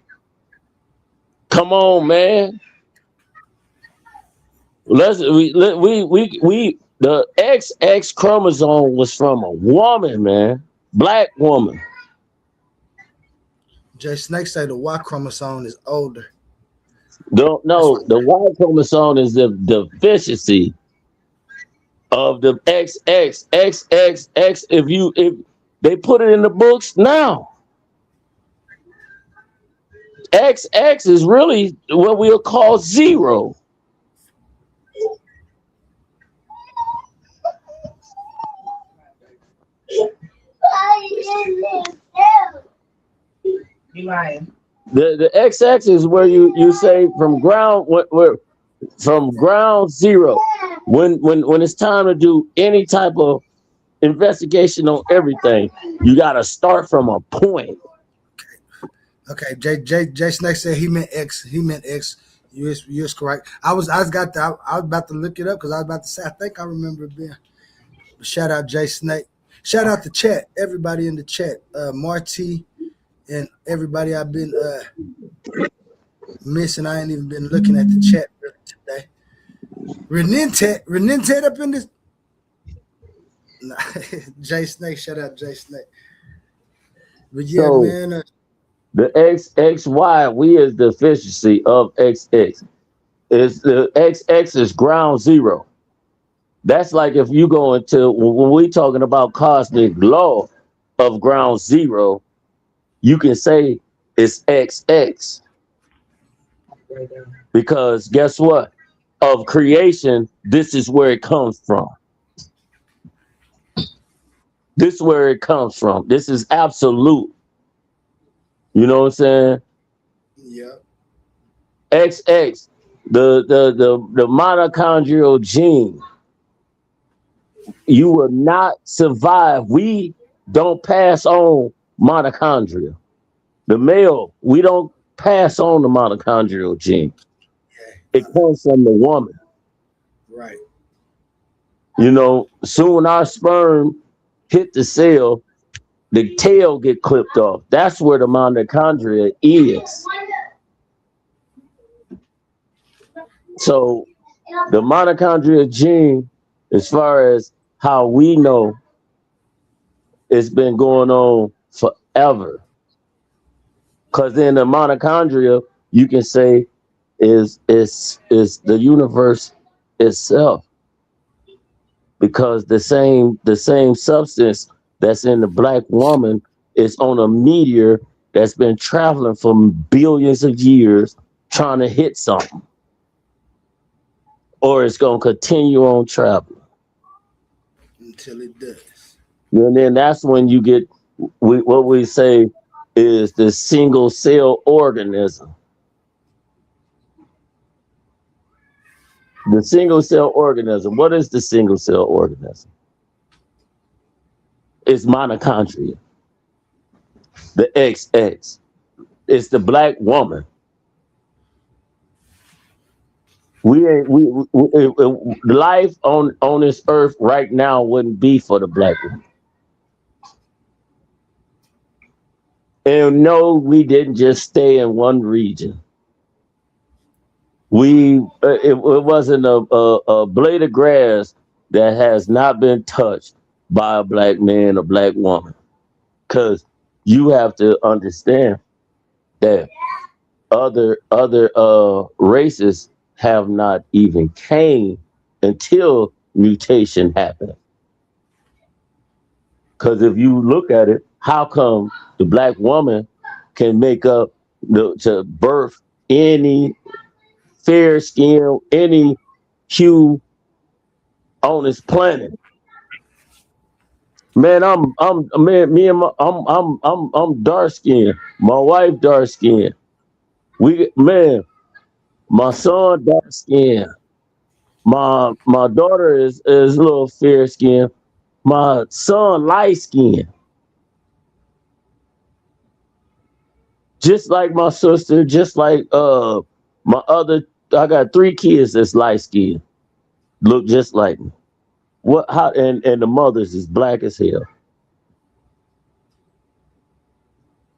Come on, man. The XX chromosome was from a woman, man, black woman. Jay Snake say the Y chromosome is older. No, the Y chromosome is the deficiency of the XXXXX. If they put it in the books now, XX is really what we'll call zero. You lying. The XX is where you say from ground zero. When it's time to do any type of investigation on everything, you got to start from a point. Okay, Jay Snake said he meant X. He meant X. You're correct. I was about to look it up because I was about to say I think I remember it being. Shout out Jay Snake. Shout out the chat. Everybody in the chat. Marty and everybody I've been missing. I ain't even been looking at the chat today. Renentet up in this. Nah, Jay Snake. Shout out Jay Snake. But yeah, So, man. The XXY, we is the efficiency of XX. Is the XX is ground zero. That's like if you go into when we talking about cosmic law of ground zero, you can say it's XX. Because guess what? Of creation, this is where it comes from. This is where it comes from. This is absolute. You know what I'm saying? Yeah. XX, the mitochondrial gene. You will not survive. We don't pass on mitochondria. The male, we don't pass on the mitochondrial gene. It comes from the woman. Right. You know, soon our sperm hit the cell, the tail get clipped off. That's where the mitochondria is. So the mitochondria gene, as far as how we know, it's been going on forever. Because then the mitochondria, you can say, is the universe itself, because the same substance that's in the black woman is on a meteor that's been traveling for billions of years trying to hit something, or it's going to continue on traveling until it does. and then that's when you get what we say is the single cell organism. The single cell organism. What is the single cell organism? It's mitochondria. The XX. It's the black woman. Life on this earth right now wouldn't be for the black woman. And no, we didn't just stay in one region. It wasn't a blade of grass that has not been touched by a black man or black woman. Because you have to understand that other races have not even came until mutation happened. Because if you look at it, how come the black woman can make up to birth any fair skin, any hue on this planet? Man, I'm dark skinned. My wife dark skinned. My son dark skinned. My daughter is a little fair skinned. My son light skinned. Just like my sister, just like I got 3 kids that's light skinned. Look just like me. And the mothers is black as hell.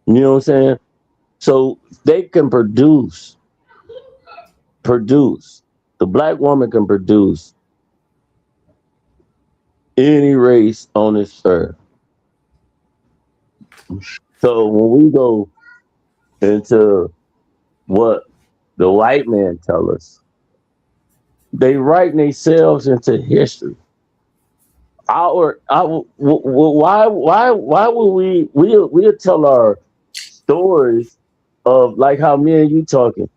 You know what I'm saying? So they can produce. The black woman can produce any race on this earth. So when we go into what the white man tell us, they write themselves into history. Why would we'll tell our stories of, like how me and you talking.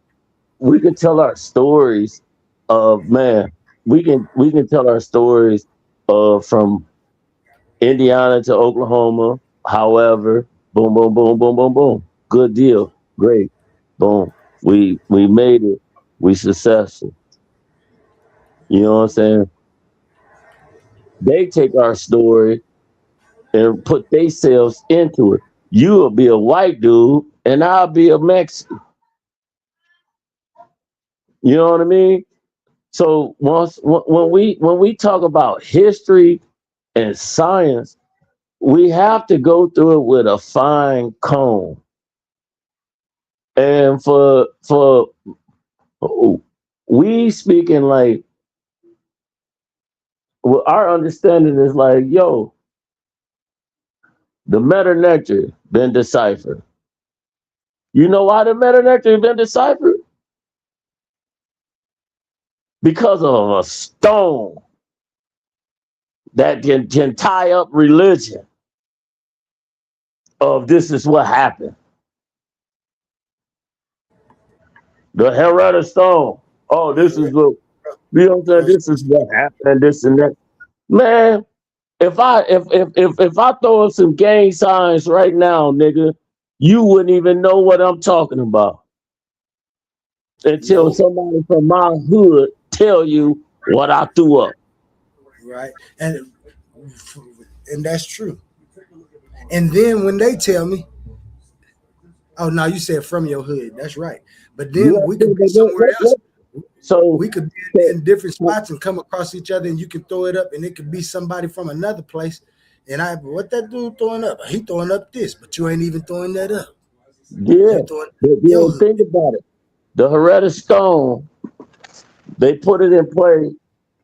We can tell our stories of, man, we can tell our stories from Indiana to Oklahoma. However, boom, boom, boom, boom, boom, boom. Good deal. Great. Boom. We made it. We successful. You know what I'm saying? They take our story and put themselves into it. You'll be a white dude and I'll be a Mexican. You know what I mean? So when we talk about history and science, we have to go through it with a fine comb. And for we speaking like, well, our understanding is like, yo, the meta nectar been deciphered. You know why the meta nectar been deciphered? Because of a stone that can tie up religion of this is what happened. The Heretta stone. Oh, this is what, you know what I'm saying? This is what happened, this and that. Man, if I throw up some gang signs right now, nigga, you wouldn't even know what I'm talking about. Until somebody from my hood tell you what I threw up. Right. And that's true. And then when they tell me, oh no, you said from your hood. That's right. But then we could be somewhere else. So we could be in different spots and come across each other, and you can throw it up, and it could be somebody from another place. And what that dude throwing up? He throwing up this, but you ain't even throwing that up. Yeah. Think about it. The Heretta stone, they put it in play.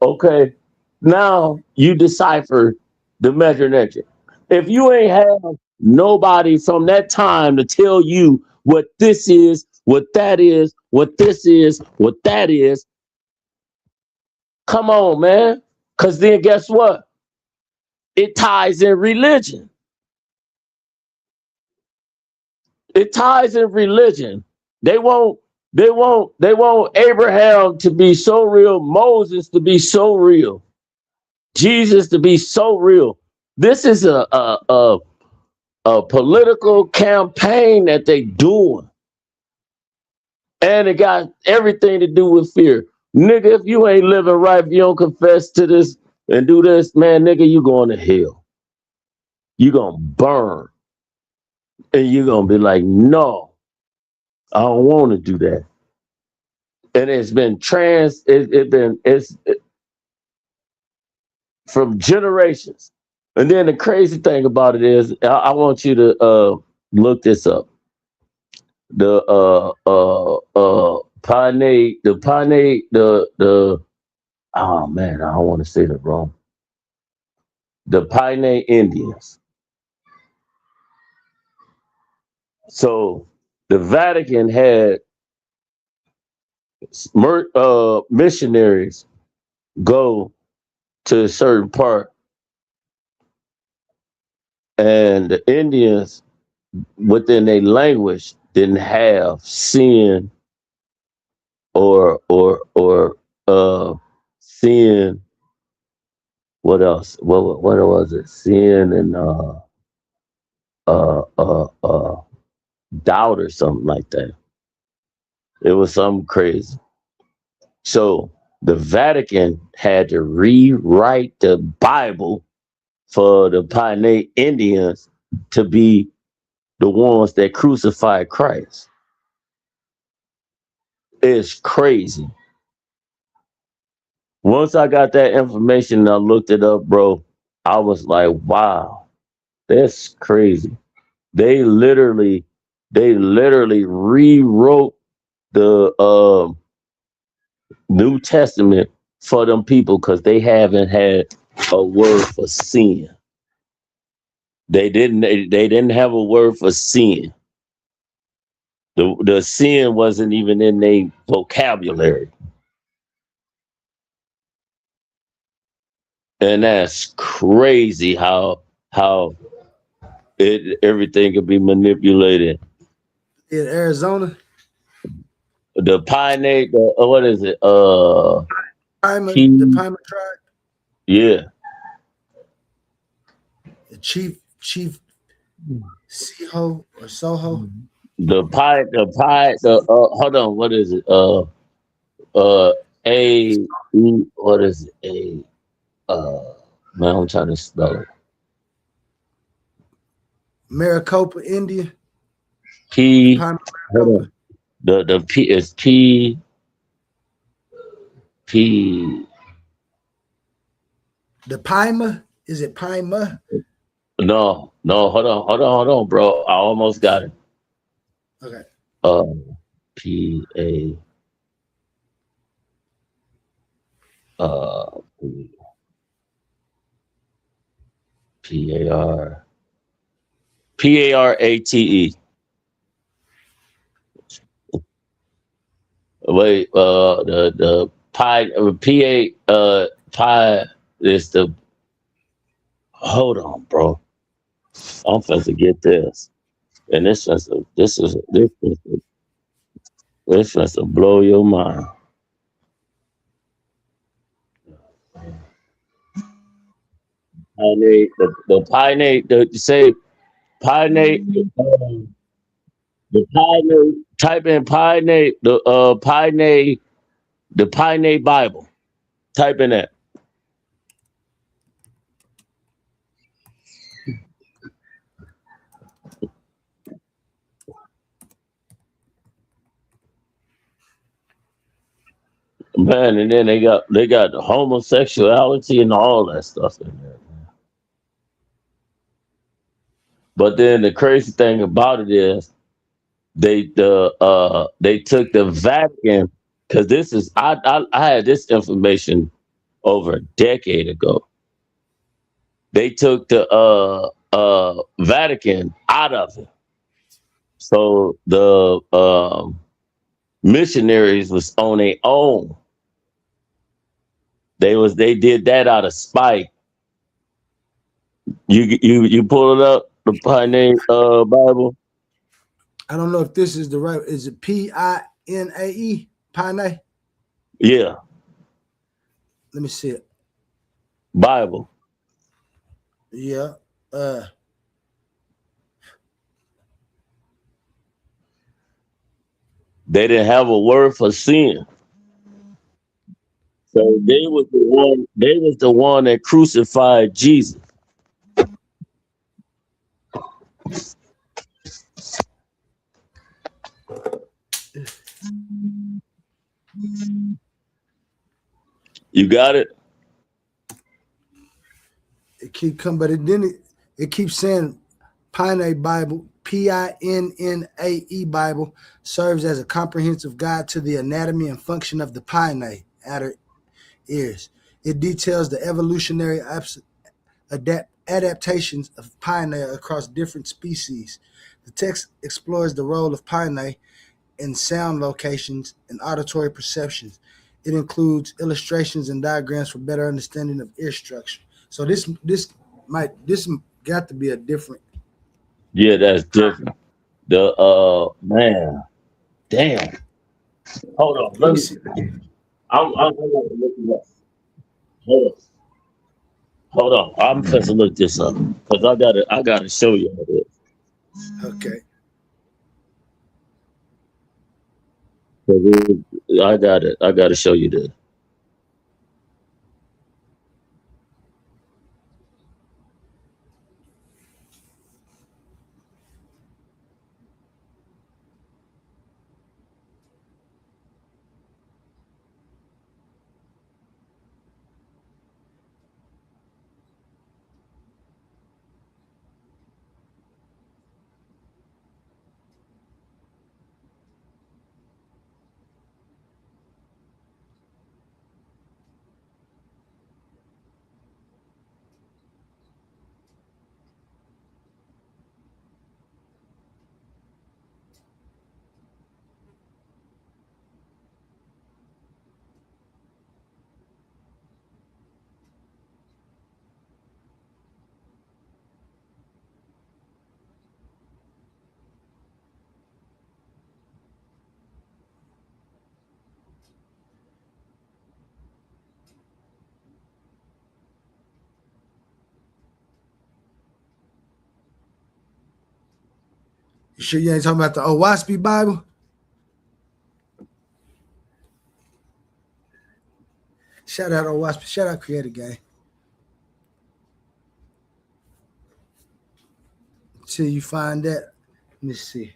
Okay, now you decipher the measure nectar. If you ain't have nobody from that time to tell you what this is, what that is, what this is, what that is, Come on, man. Because then guess what? It ties in religion. It ties in religion. They want Abraham to be so real, Moses to be so real, Jesus to be so real. This is a political campaign that they doing. And it got everything to do with fear. Nigga, if you ain't living right, if you don't confess to this and do this, man, nigga, you going to hell. You gonna burn. And you're gonna be like, no, I don't want to do that. And it's been it's from generations. And then the crazy thing about it is, I want you to look this up. The oh man, I don't want to say that wrong. The Pioneer Indians. So the Vatican had missionaries go to a certain part, and the Indians within their language didn't have sin or sin. What else? What was it? Sin and doubt or something like that. It was something crazy. So the Vatican had to rewrite the Bible for the Pioneer Indians to be the ones that crucified Christ. It's crazy. Once I got that information and I looked it up, bro, I was like, wow, that's crazy. They literally rewrote the New Testament for them people because they haven't had a word for sin. They didn't have a word for sin. The sin wasn't even in their vocabulary. And that's crazy how everything could be manipulated. In Arizona? The Pioneer, what is it? The Pima tribe? Yeah. The Chief Siho or Soho? Hold on, what is it? What is it? Man, I'm trying to spell it. Maricopa, India. P. The P is P. The Pima? Is it Pima? No, hold on, bro. I almost got it. Okay. P-A. P-A-R. P-A-R-A-T-E. Wait, the pi pi is the. Hold on, bro. I'm supposed to get this, and this is supposed to blow your mind. Pioneer, the Pioneer, say Pioneer, the Pioneer. Type in Pioneer, the Pioneer Bible. Type in that. Man, and then they got the homosexuality and all that stuff in there. But then the crazy thing about it is they took the Vatican, because this is I had this information over a decade ago. They took the Vatican out of it. So the missionaries was on their own. They did that out of spite. You pull it up, the Pioneer Bible. I don't know if this is the right. Is it Pinae? Pinae? Yeah. Let me see it. Bible. Yeah. They didn't have a word for sin. So they was the one that crucified Jesus. You got it? It keep coming, but it keeps saying Pinae Bible, Pinnae Bible, serves as a comprehensive guide to the anatomy and function of the pinnae, outer ears. It details the evolutionary adaptations of pinnae across different species. The text explores the role of pinnae in sound locations and auditory perceptions. It includes illustrations and diagrams for better understanding of ear structure. So this got to be a different. Yeah, that's different. The man, damn. Hold on, let me see. I'm gonna look it up. Hold on. I'm supposed to look this up because I gotta show you this. Okay. I gotta show you this. You sure you ain't talking about the Owaspy Bible? Shout out Owaspy. Shout out Creative Gang. Until you find that, let me see.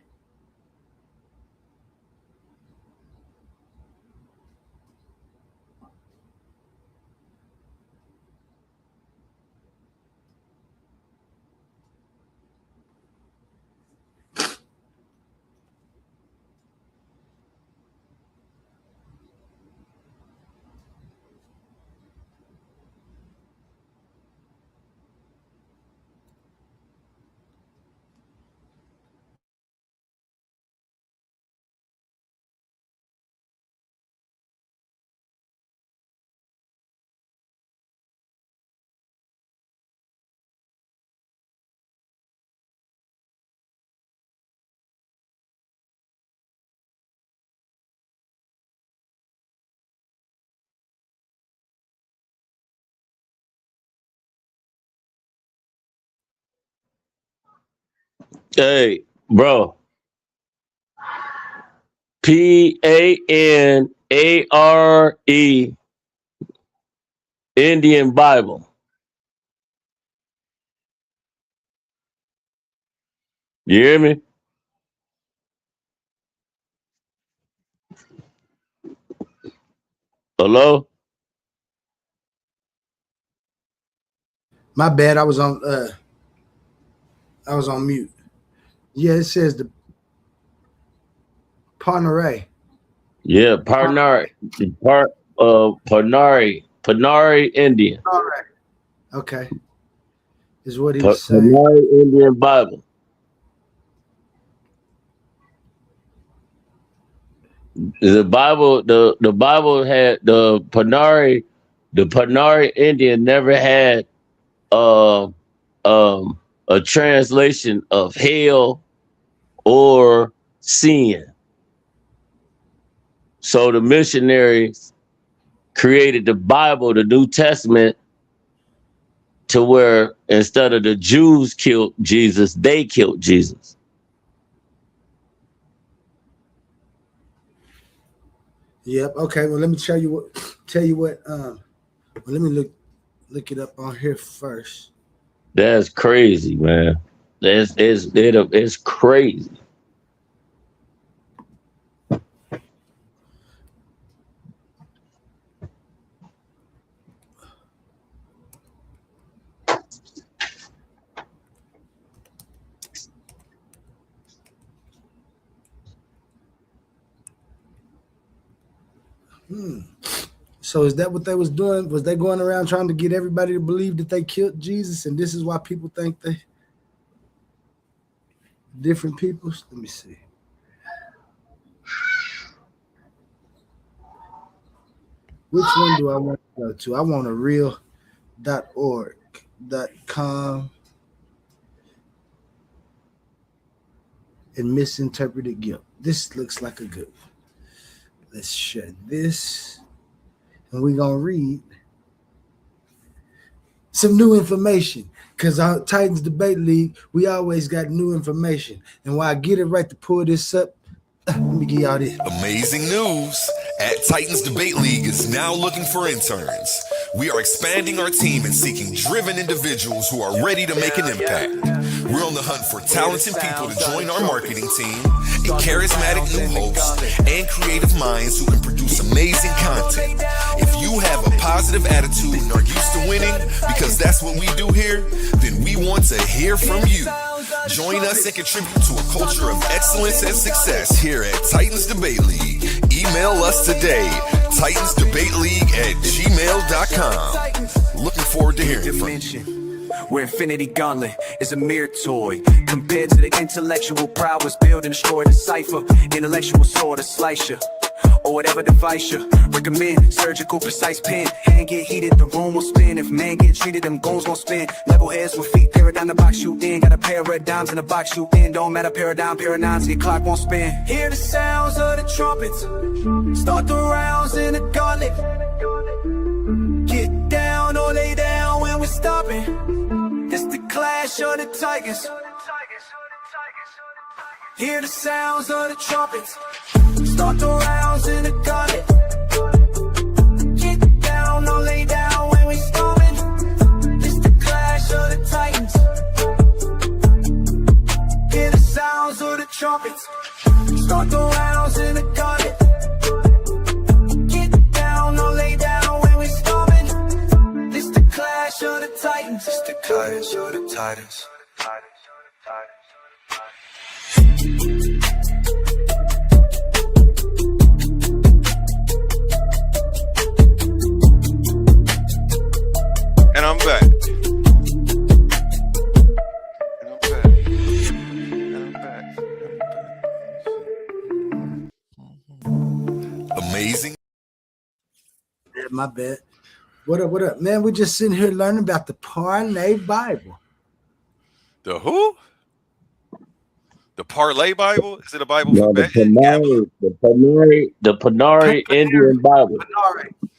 Hey, bro. Panare Indian Bible. You hear me? Hello? My bad. I was on mute. Yeah, it says the Panare. Yeah, Panari Indian. All right. Okay. Is what he was saying. Panari Indian Bible. The Bible had the Panari The Panari Indian never had a translation of hell or sin. So the missionaries created the Bible, the New Testament, to where instead of the Jews killed Jesus, they killed Jesus. Yep. Okay. Well, let me tell you what. Well, let me look it up on here first. That's crazy, man. It's crazy. So is that what they was doing? Was they going around trying to get everybody to believe that they killed Jesus, and this is why people think they different peoples? Let me see. Which one do I want to go to? I want a real.org.com and misinterpreted guilt. This looks like a good one. Let's share this, and we're gonna read some new information, because our Titans Debate League, we always got new information. And while I get it right to pull this up, let me give y'all this. Amazing news! At Titans Debate League is now looking for interns. We are expanding our team and seeking driven individuals who are ready to make an impact. We're on the hunt for talented people to join our marketing team, a charismatic new host, and creative minds who can produce amazing content. If you have a positive attitude and are used to winning, because that's what we do here, then we want to hear from you. Join us and contribute to a culture of excellence and success here at Titans Debate League. Email us today, titansdebateleague@gmail.com. Looking forward to hearing from you. Where Infinity Gauntlet is a mere toy compared to the intellectual prowess build and destroy the cipher. Intellectual sword to slice you, or whatever device you recommend. Surgical precise pen, hand get heated, the room will spin. If man get treated, them goons gon' spin. Level heads with feet, paradigm the box shoot in. Got a pair of red dimes in the box shoot in. Don't matter paradigms, your clock won't spin. Hear the sounds of the trumpets, start the rounds in the gauntlet. Get down or lay down when we're stopping. It's the clash of the Tigers. Hear the sounds of the trumpets, start the rounds in the gauntlet. Get down or lay down when we storming. It's the clash of the Titans. Hear the sounds of the trumpets, start the rounds in the gauntlet. Get down or lay down when we storming. It's the clash of the Titans. It's the clash of the Titans. And I'm back. Amazing. Yeah, my bad. What up, man? We're just sitting here learning about the Parlay Bible. The who? The Parlay Bible? Is it a Bible No, for betting? the Panari Indian Bible.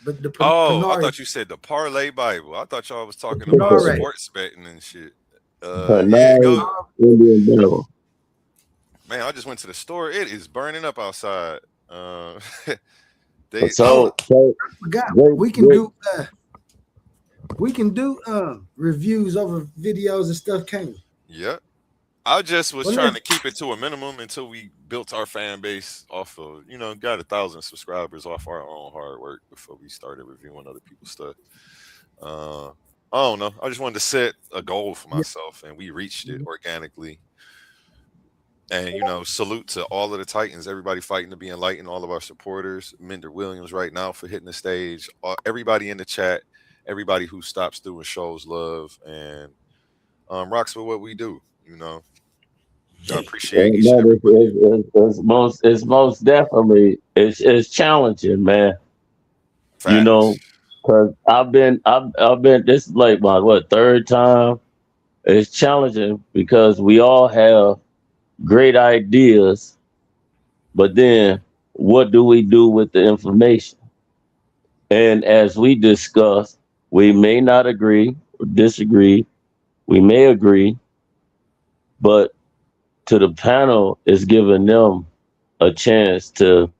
I thought you said the Parlay Bible. I thought y'all was talking about sports betting and shit. Indian Bible. Man, I just went to the store. It is burning up outside. I forgot we can do reviews over videos and stuff, can't we? Yep. I just was trying to keep it to a minimum until we built our fan base off of, got 1,000 subscribers off our own hard work before we started reviewing other people's stuff. I don't know. I just wanted to set a goal for myself, and we reached it organically. And, salute to all of the Titans, everybody fighting to be enlightened, all of our supporters, Minder Williams right now for hitting the stage, everybody in the chat, everybody who stops through and shows love and rocks with what we do, I appreciate each and everybody. It's most definitely, it's challenging, man. Facts. Cause I've been this is like my third time. It's challenging because we all have great ideas, but then what do we do with the information? And as we discuss, we may not agree or disagree. We may agree, but to the panel is giving them a chance to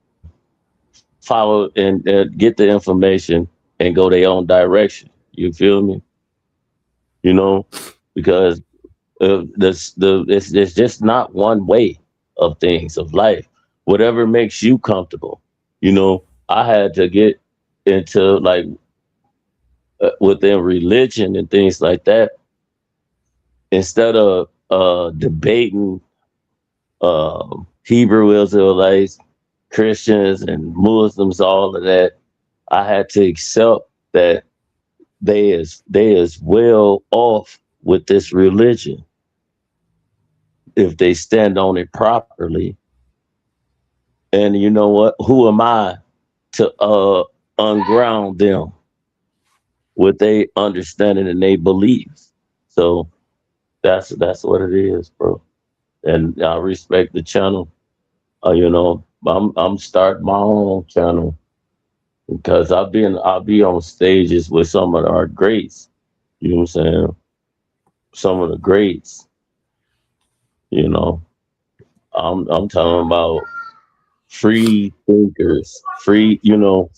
follow and get the information and go their own direction. You feel me? You know, because it's just not one way of things of life. Whatever makes you comfortable. You know, I had to get into like within religion and things like that instead of debating Hebrew Israelites, Christians, and Muslims, all of that. I had to accept that they is well off with this religion if they stand on it properly. And you know what? Who am I to unground them with their understanding and their beliefs? So that's what it is, bro. And I respect the channel. You know, I'm starting my own channel because I'll be on stages with some of our greats. You know what I'm saying? Some of the greats. You know, I'm talking about free thinkers, free. You know,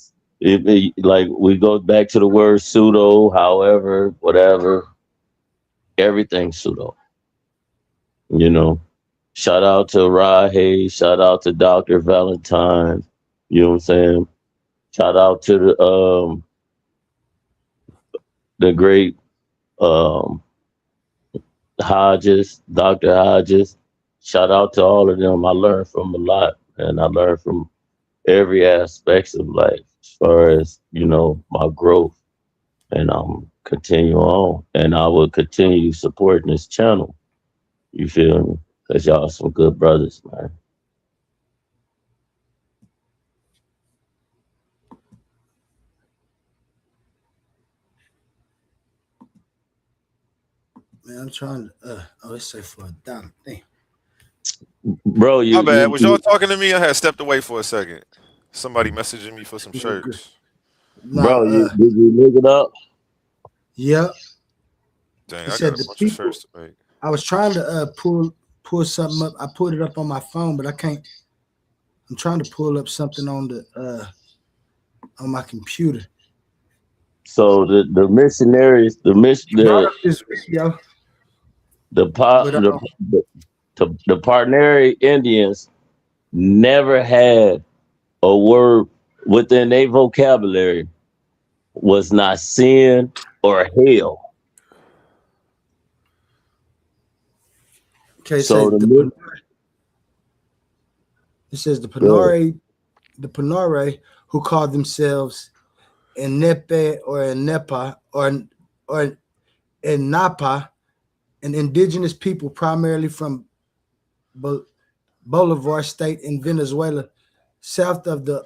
like we go back to the word pseudo. However, whatever, everything's pseudo. You know, shout out to Rod Hayes. Shout out to Dr. Valentine. You know what I'm saying? Shout out to the great Hodges, Dr. Hodges. Shout out to all of them. I learned from a lot, and I learned from every aspect of life as far as, you know, my growth. And I'm continue on, and I will continue supporting this channel. You feel me? Because y'all some good brothers, man. Man, I'm trying to let's say for $1. Damn. Bro, My bad. Was y'all talking to me? I had stepped away for a second. Somebody messaging me for some shirts. Bro, did you look it up? Yeah. Dang, It I said got a the bunch of people. shirts to make. I was trying to pull something up. I pulled it up on my phone, but I can't. I'm trying to pull up something on my computer. So the missionaries, the Partneri Indians never had a word within their vocabulary was not sin or hell. Okay, so it says the Panare who call themselves Enepe or Enepa or Enapa, an indigenous people primarily from Bolivar State in Venezuela, south of the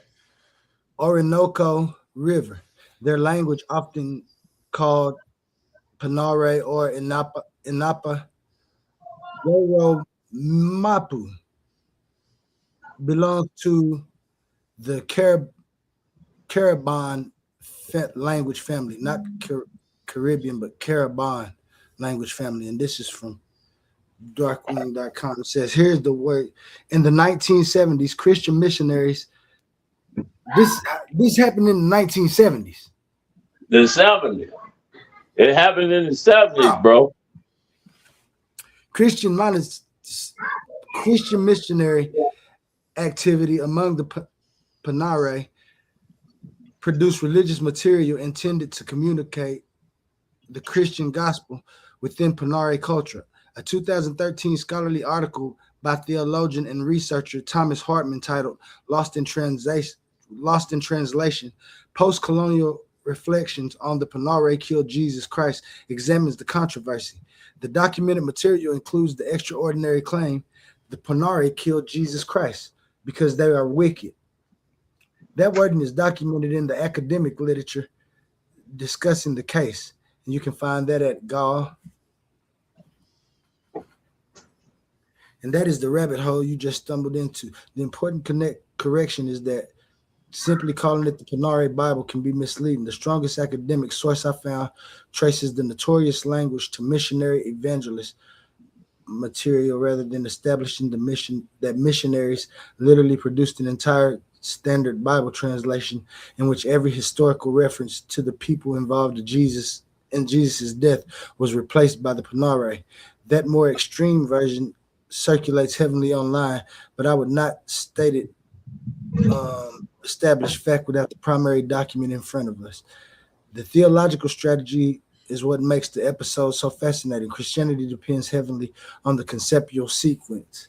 Orinoco River. Their language, often called Panare or Inapa Goro Mapu, belongs to the Caribbean language family, not Caribbean, but Caribbean language family. And this is from darkwing.com. It says, here's the word. In the 1970s, Christian missionaries, this happened in the 1970s. The 70s. It happened in the 70s, bro. Christian missionary activity among the Panare produced religious material intended to communicate the Christian gospel within Panare culture. A 2013 scholarly article by theologian and researcher Thomas Hartman titled Lost in Translation, Post-Colonial Reflections on the Panare Killed Jesus Christ examines the controversy. The documented material includes the extraordinary claim the Panare killed Jesus Christ because they are wicked. That wording is documented in the academic literature discussing the case. And you can find that at Gall. And that is the rabbit hole you just stumbled into. The important correction is that simply calling it the Panare Bible can be misleading. The strongest academic source I found traces the notorious language to missionary evangelist material rather than establishing the mission that missionaries literally produced an entire standard Bible translation in which every historical reference to the people involved in Jesus' death was replaced by the Panare. That more extreme version circulates heavily online, but I would not state it established fact without the primary document in front of us. The theological strategy is what makes the episode so fascinating. Christianity depends heavily on the conceptual sequence: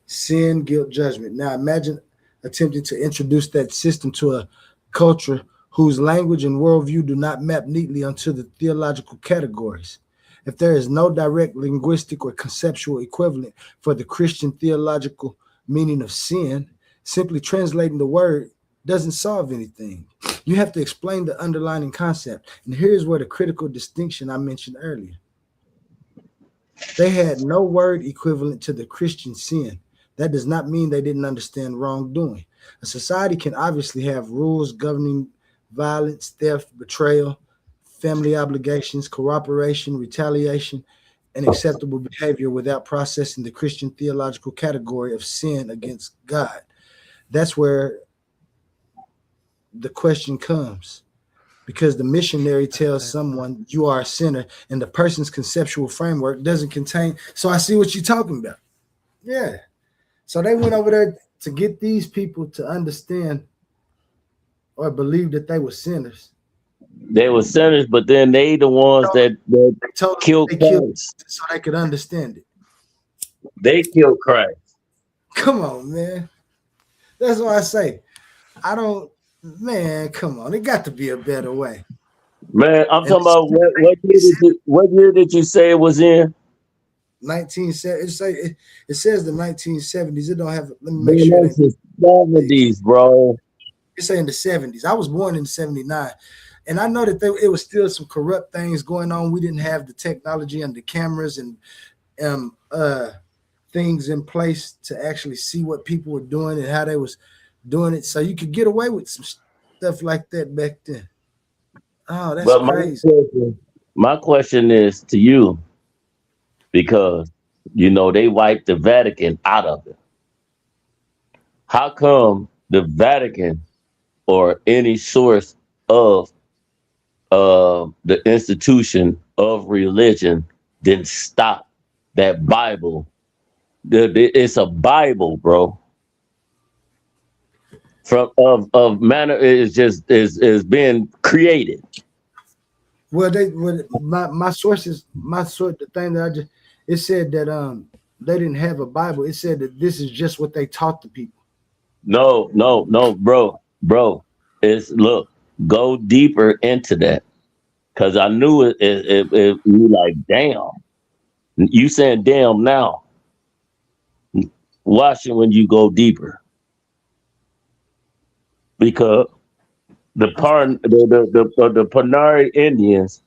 sin, guilt, judgment. Now imagine attempting to introduce that system to a culture whose language and worldview do not map neatly onto the theological categories. If there is no direct linguistic or conceptual equivalent for the Christian theological meaning of sin, simply translating the word doesn't solve anything. You have to explain the underlying concept. And here's where the critical distinction I mentioned earlier. They had no word equivalent to the Christian sin. That does not mean they didn't understand wrongdoing. A society can obviously have rules governing violence, theft, betrayal, family obligations, cooperation, retaliation, and acceptable behavior without processing the Christian theological category of sin against God. That's where the question comes, because the missionary tells someone you are a sinner and the person's conceptual framework doesn't contain. So I see what you're talking about. Yeah. So they went over there to get these people to understand or believe that they were sinners. They were sinners, but then they the ones that killed Christ. So they could understand it. They killed Christ. Come on, man. That's why I say, man, come on. It got to be a better way. Man, I'm talking about what year did you say it was in? 1970. It says the 1970s. It don't have. Let me make sure. It's the 70s, bro. It's saying the 70s. I was born in 79, and I know that it was still some corrupt things going on. We didn't have the technology and the cameras and things in place to actually see what people were doing and how they was doing it, so you could get away with some stuff like that back then. Oh, that's crazy. My question is to you, because they wiped the Vatican out of it. How come the Vatican or any source of the institution of religion didn't stop that Bible? It's a Bible, bro. Of manner is being created. Well, my sources, the thing that it said that they didn't have a Bible. It said that this is just what they taught the people. No, bro. Go deeper into that, because I knew it. You like, damn. You saying damn now? Watch it when you go deeper. Because the Panari Indians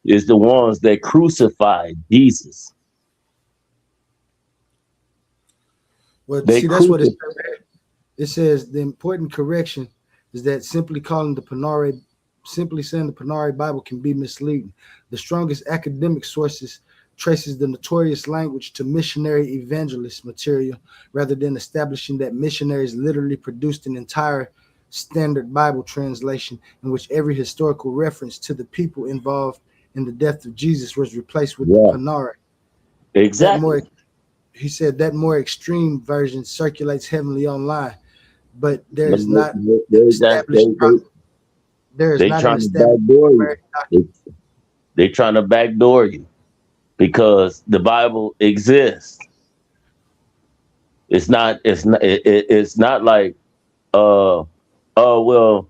is the ones that crucified Jesus. Well, see, that's what it says. It says the important correction is that simply saying the Panari Bible can be misleading. The strongest academic sources traces the notorious language to missionary evangelist material rather than establishing that missionaries literally produced an entire standard Bible translation in which every historical reference to the people involved in the death of Jesus was replaced with the Panare. Exactly. He said that more extreme version circulates heavily online, but there's not established. There is not an established. They're trying to backdoor you because the Bible exists. It's not like well,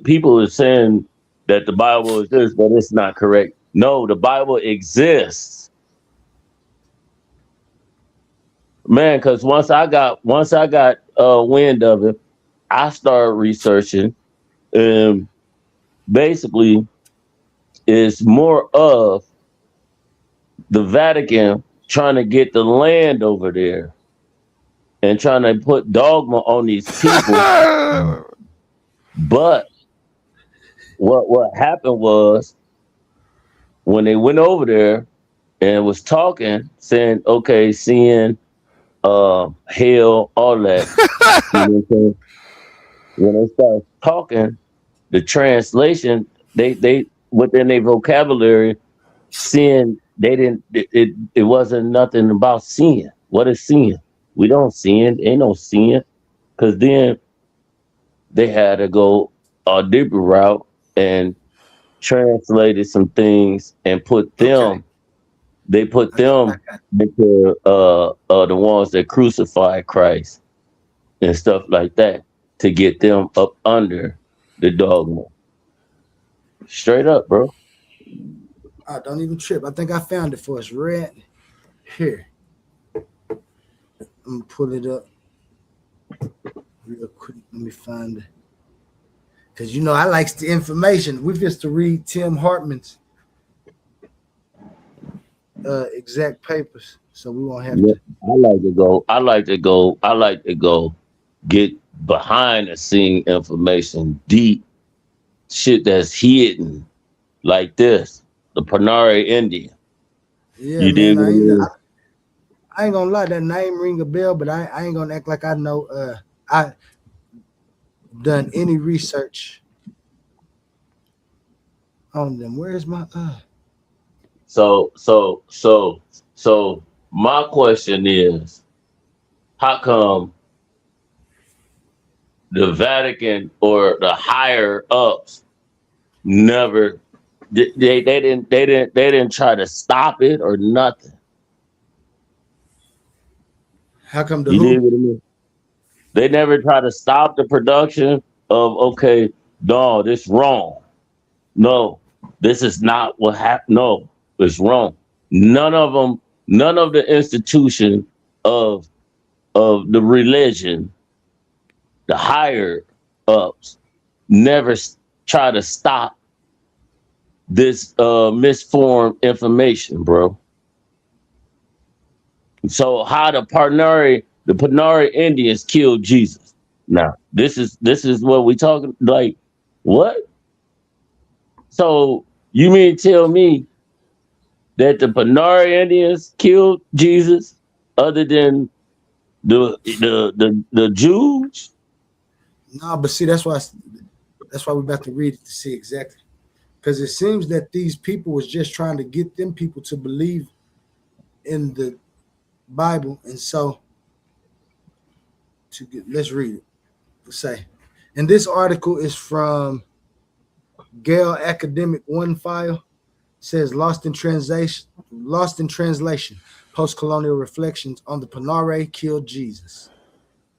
people are saying that the Bible exists, but it's not correct. No, the Bible exists, man. Because once I got wind of it, I started researching. Basically, is more of the Vatican trying to get the land over there and trying to put dogma on these people. But what happened was when they went over there and was talking, saying, okay, sin, hell, all that. You know what I'm saying? When they start talking, the translation, they within their vocabulary, sin, they didn't it wasn't nothing about sin. What is sin? We don't sin, ain't no sin. Cause then they had to go a deeper route and translated some things and put them, they put them into the ones that crucified Christ and stuff like that to get them up under the dogma. Straight up, bro. Don't even trip. I think I found it for us right here. I'm gonna pull it up real quick. Let me find it. Because you know I likes the information. We just to read Tim Hartman's exact papers, so we won't have to. I like to go get behind the scene information, deep shit that's hidden, like this, the Panari Indian. Yeah, you man. dig I ain't gonna lie, that name ring a bell, but I ain't gonna act like I know. I done any research on them. Where's my So my question is, how come the Vatican or the higher ups never they didn't try to stop it or nothing? How come the You dig who? what I mean? They never try to stop the production of, okay, no, this wrong. No, this is not what happened. No, it's wrong. None of them, none of the institution of the religion, the higher ups, never try to stop this misformed information, bro. So how the Panari Indians killed Jesus? Now, this is what we talking, like, what? So you mean tell me that the Panari Indians killed Jesus other than the Jews? No, but see, that's why we're about to read it to see exactly. Because it seems that these people was just trying to get them people to believe in the Bible. And so let's read it. Say, and this article is from Gale Academic One File. It says lost in translation, post-colonial reflections on the Panari killed Jesus.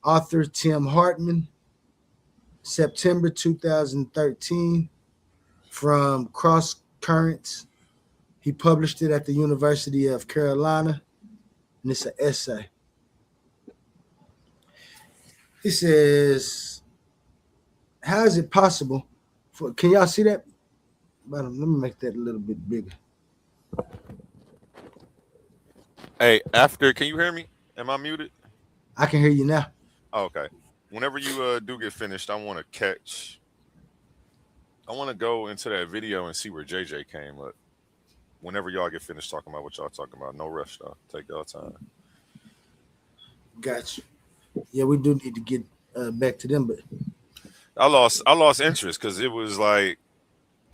Author Tim Hartman, September 2013, from Cross Currents. He published it at the University of Carolina, and it's an essay. He says, how is it possible for, can y'all see that? Let me make that a little bit bigger. Hey, can you hear me? Am I muted? I can hear you now. Oh, okay. Whenever you do get finished, I want to go into that video and see where JJ came up. Whenever y'all get finished talking about what y'all talking about, no rush, though. Take y'all time. Gotcha. Yeah, we do need to get back to them, but I lost interest because it was like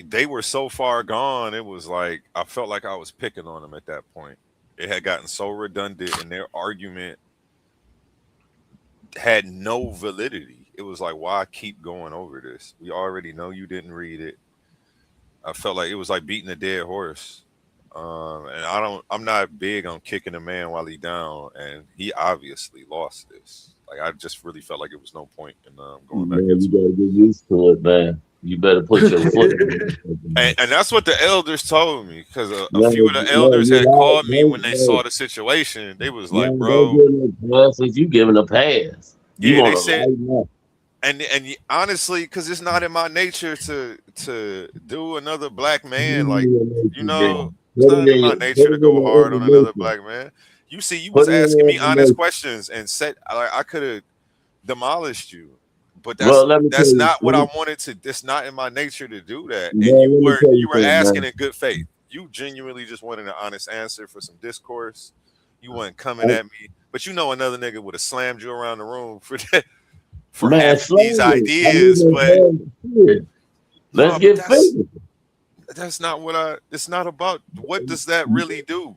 they were so far gone. It was like I felt like I was picking on them at that point. It had gotten so redundant, and their argument had no validity. It was like, why keep going over this? We already know you didn't read it. I felt like it was like beating a dead horse. And I'm not big on kicking a man while he down, and he obviously lost this. Like, I just really felt like it was no point in going back. Man, you gotta get used to it, man. You better put your foot in it. And that's what the elders told me, because a few of the elders had called me when they saw the situation. They was like, bro, you giving a pass. Yeah, they said And honestly, because it's not in my nature to do another black man, like, you know, it's Put not it in in my your, nature put to it in go your hard on another information. black man. You see, you was Put it in asking your me honest information. questions and said I could have demolished you, but Well, let me tell that's you, not what I wanted to. It's not in my nature to do that. And man, let me tell you you were something, asking man. in good faith. You genuinely just wanted an honest answer for some discourse. You weren't coming at me, but you know another nigga would have slammed you around the room for that, for Man, having these slavery. I ideas. mean, But let's no, but get physical. that's not what it's not about. What does that really do?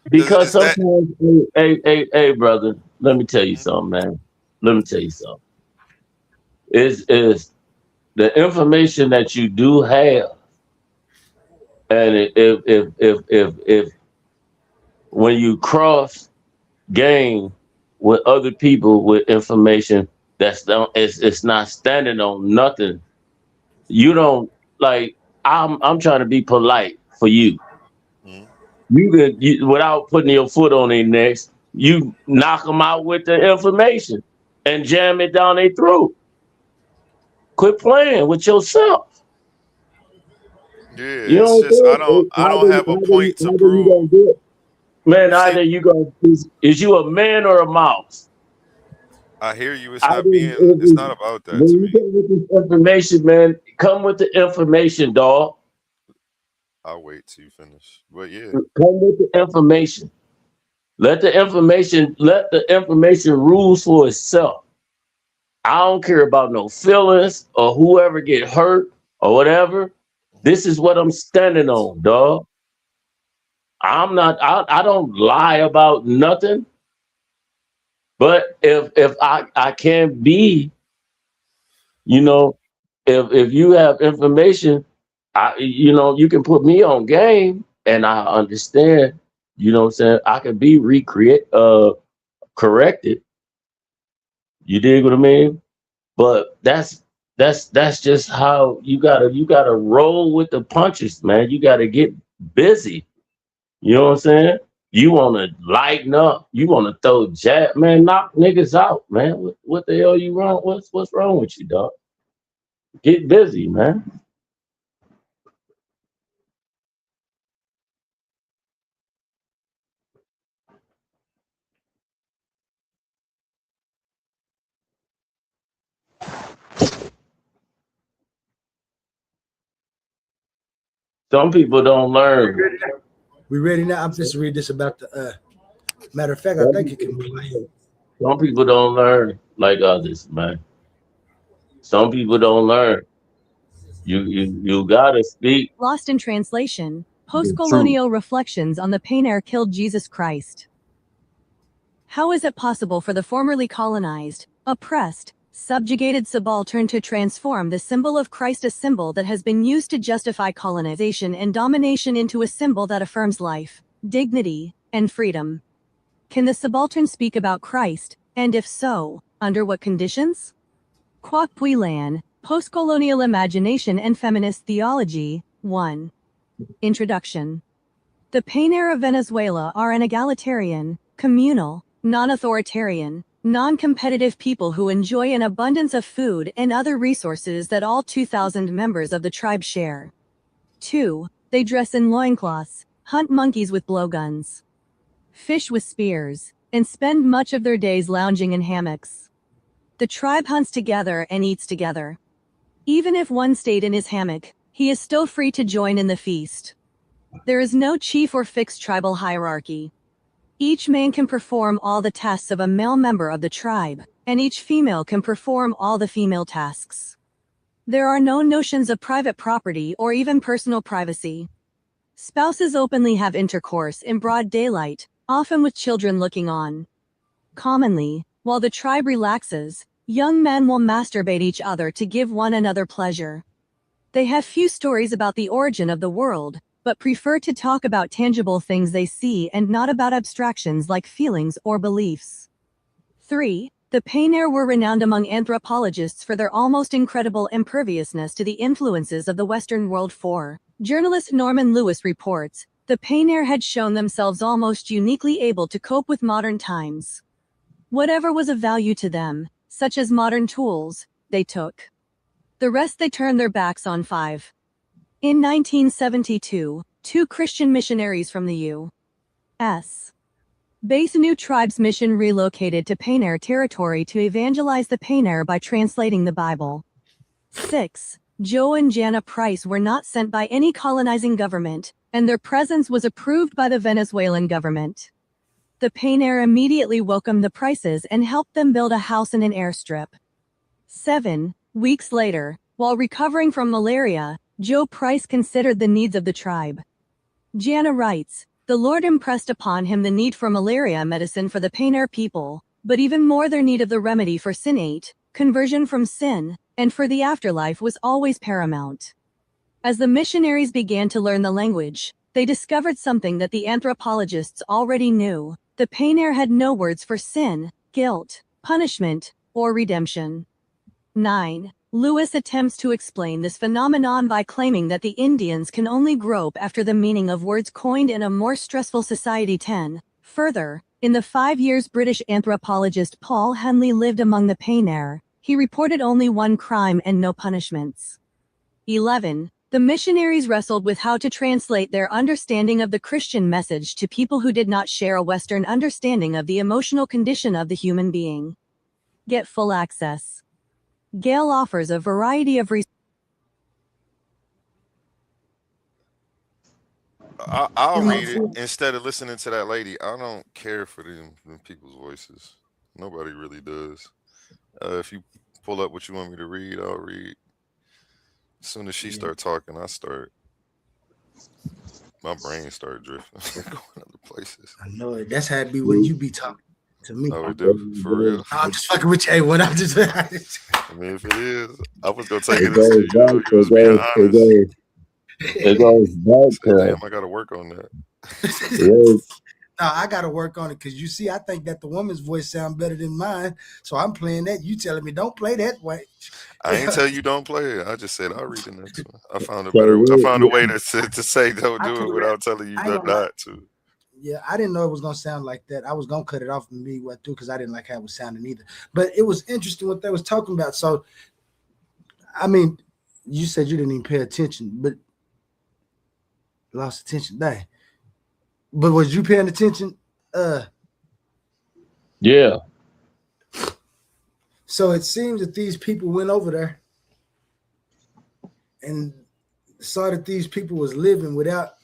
Because Is that sometimes, hey, brother, let me tell you something, man. Let me tell you something. Is the information that you do have, and if when you cross game with other people with information that's not, it's not standing on nothing. You don't like. I'm trying to be polite for you. You could without putting your foot on their necks, you knock them out with the information and jam it down their throat. Quit playing with yourself. yeah, You it's know just what I'm saying? I don't have a point to Either you prove. gonna do it. Man, You see, either you gonna is you a man or a mouse? I hear you. It's Either not about that to when you me. come with this information, man, come with the information, dog. I'll wait till you finish. But yeah, Come with the information. Let the information rule for itself. I don't care about no feelings or whoever get hurt or whatever. This is what I'm standing on, dog. I don't lie about nothing. But if I can't be, you know, if you have information, you can put me on game and I understand, you know what I'm saying? I can be corrected. You dig what I mean? But that's just how you gotta roll with the punches, man. You gotta get busy. You know what I'm saying? You wanna lighten up, you wanna throw jab, man, knock niggas out, man. What the hell you wrong? What's wrong with you, dog? Get busy, man. Some people don't learn. We ready now? I'm just read this about the matter of fact, I think you can play. Some people don't learn like others, man. Some people don't learn. You gotta speak Lost in Translation, the truth. Post-Colonial Reflections on the Pain Killed Jesus Christ. How is it possible for the formerly colonized, oppressed, subjugated subaltern to transform the symbol of Christ, a symbol that has been used to justify colonization and domination, into a symbol that affirms life, dignity, and freedom? Can the subaltern speak about Christ, and if so, under what conditions? Kwok Puilan, Postcolonial Imagination and Feminist Theology, 1. Introduction. The Painter of Venezuela are an egalitarian, communal, non-authoritarian, non-competitive people who enjoy an abundance of food and other resources that all 2,000 members of the tribe share. 2. They dress in loincloths, hunt monkeys with blowguns, fish with spears, and spend much of their days lounging in hammocks. The tribe hunts together and eats together. Even if one stayed in his hammock, he is still free to join in the feast. There is no chief or fixed tribal hierarchy. Each man can perform all the tasks of a male member of the tribe, and each female can perform all the female tasks. There are no notions of private property or even personal privacy. Spouses openly have intercourse in broad daylight, often with children looking on. Commonly, while the tribe relaxes, young men will masturbate each other to give one another pleasure. They have few stories about the origin of the world, but prefer to talk about tangible things they see and not about abstractions like feelings or beliefs. 3. The Painter were renowned among anthropologists for their almost incredible imperviousness to the influences of the Western world. 4. Journalist Norman Lewis reports, the Painter had shown themselves almost uniquely able to cope with modern times. Whatever was of value to them, such as modern tools, they took. The rest they turned their backs on. 5. In 1972, 2 Christian missionaries from the U.S. Base New Tribes Mission relocated to Painter territory to evangelize the Painter by translating the Bible. 6. Joe and Jana Price were not sent by any colonizing government, and their presence was approved by the Venezuelan government. The Painter immediately welcomed the Prices and helped them build a house in an airstrip. 7 weeks later, while recovering from malaria, Joe Price considered the needs of the tribe. Jana writes, "The Lord impressed upon him the need for malaria medicine for the Painter people, but even more their need of the remedy for sin. 8, conversion from sin, and for the afterlife was always paramount." As the missionaries began to learn the language, they discovered something that the anthropologists already knew. The Painter had no words for sin, guilt, punishment, or redemption. 9. Lewis attempts to explain this phenomenon by claiming that the Indians can only grope after the meaning of words coined in a more stressful society. 10. Further, in the 5 years British anthropologist Paul Henley lived among the Painter, he reported only 1 crime and no punishments. 11. The missionaries wrestled with how to translate their understanding of the Christian message to people who did not share a Western understanding of the emotional condition of the human being. Get full access. Gale offers a variety of I'll read it instead of listening to that lady. I don't care for them people's voices. Nobody really does. If you pull up what you want me to read, I'll read. As soon as she start talking, I start. My brain start drifting, going other places. I know it. That's how it be when you be talking to me. Oh, it do? For real? I'm just fucking with you. Hey, what I'm just. I mean, if it is, I was gonna take it as you was being honest. It goes back to. Damn, I gotta work on that. No, I gotta work on it because you see, I think that the woman's voice sounds better than mine, so I'm playing that. You telling me don't play that way? I ain't tell you don't play it. I just said I'll read the next one. I found a better. I found a way to say don't do it without telling you not to. Yeah, I didn't know it was gonna sound like that. I was gonna cut it off and me what too because I didn't like how it was sounding either. But it was interesting what they was talking about. So, I mean, you said you didn't even pay attention, but lost attention. Dang. But was you paying attention? Yeah. So it seems that these people went over there and saw that these people was living without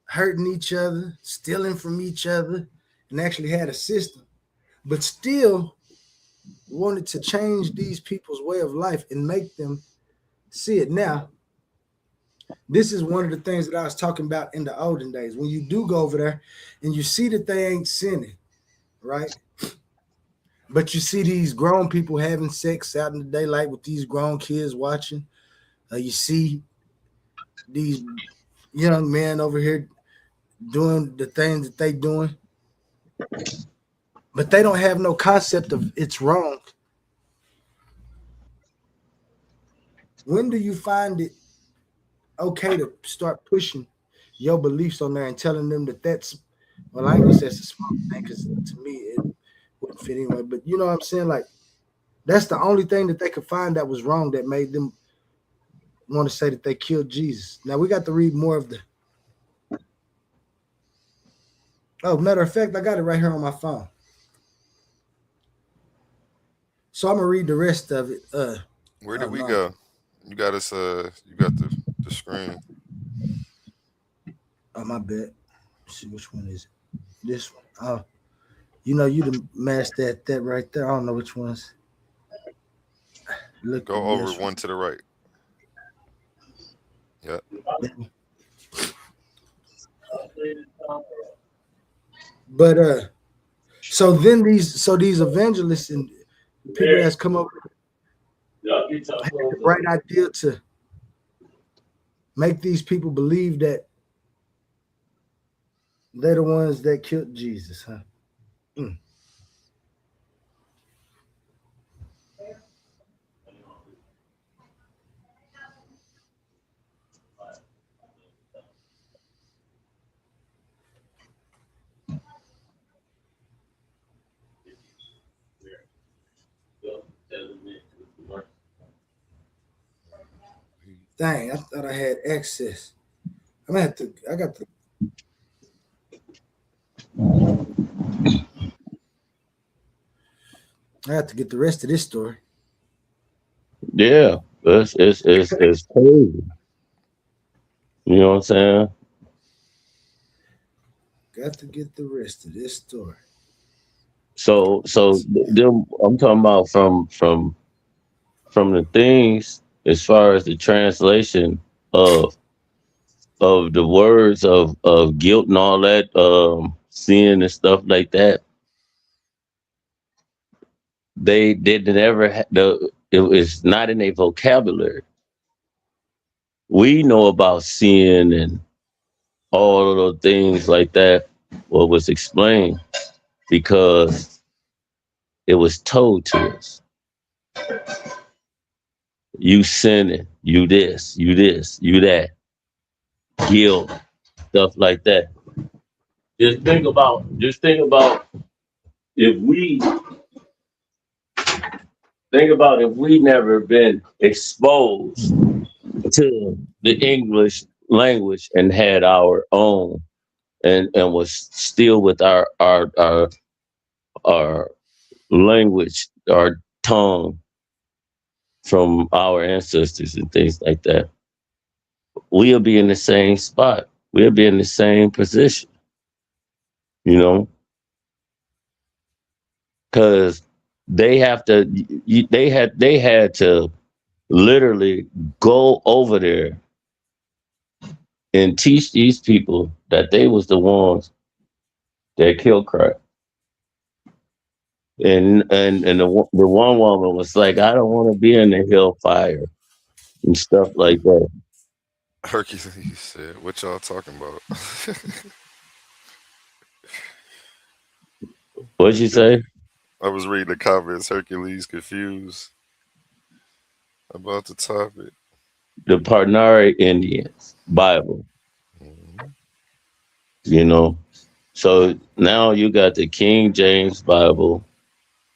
hurting each other, stealing from each other, and actually had a system, but still wanted to change these people's way of life and make them see it. Now, this is one of the things that I was talking about in the olden days. When you do go over there and you see that they ain't sinning, right? But you see these grown people having sex out in the daylight with these grown kids watching. You see these young men over here doing the things that they doing. But they don't have no concept of it's wrong. When do you find it okay to start pushing your beliefs on there and telling them that that's, well, I ain't gonna say it's a small thing because to me it wouldn't fit anyway, but you know what I'm saying? Like, that's the only thing that they could find that was wrong that made them want to say that they killed Jesus. Now we got to read more of the. Oh, matter of fact, I got it right here on my phone. So I'm gonna read the rest of it. Where did we go? You got us. You got the screen. Oh, my bad. Let's see which one is it? This one. Oh, you know, you the master at that right there. I don't know which ones. Go over one to the right. Yep. But so then these evangelists and people that's come up had the right idea to make these people believe that they're the ones that killed Jesus, huh? Dang, I thought I had access. I'm gonna have to. I got to. I have to get the rest of this story. Yeah, it's crazy. You know what I'm saying? Got to get the rest of this story. So them, I'm talking about from the things as far as the translation of the words of guilt and all that, sin and stuff like that. They didn't ever it was not in their vocabulary. We know about sin and all of those things like that. What was explained because it was told to us. You sinning, you this, you this, you that, guilt, stuff like that. Just think about if we if we never been exposed to the English language and had our own and was still with our language, our tongue from our ancestors and things like that, we'll be in the same spot. We'll be in the same position, you know, because they have to. They had to literally go over there and teach these people that they was the ones that killed Christ. And the one woman was like, I don't want to be in the hellfire and stuff like that. Hercules said, "What y'all talking about?" What'd you say? I was reading the comments. Hercules confused about the topic. The Parnari Indians Bible, you know. So now you got the King James Bible.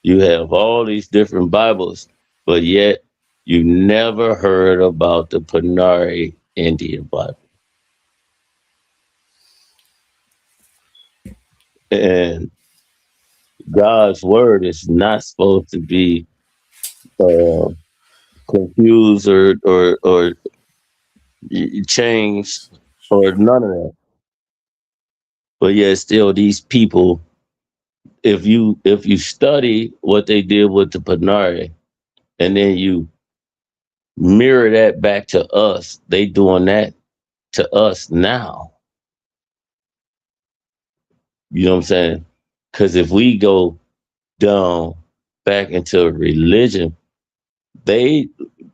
You have all these different Bibles, but yet you never heard about the Parnari Indian Bible. And God's word is not supposed to be confused or changed or none of that. But yet still these people, if you study what they did with the Panari and then you mirror that back to us, they doing that to us now. You know what I'm saying? Because if we go down back into religion, they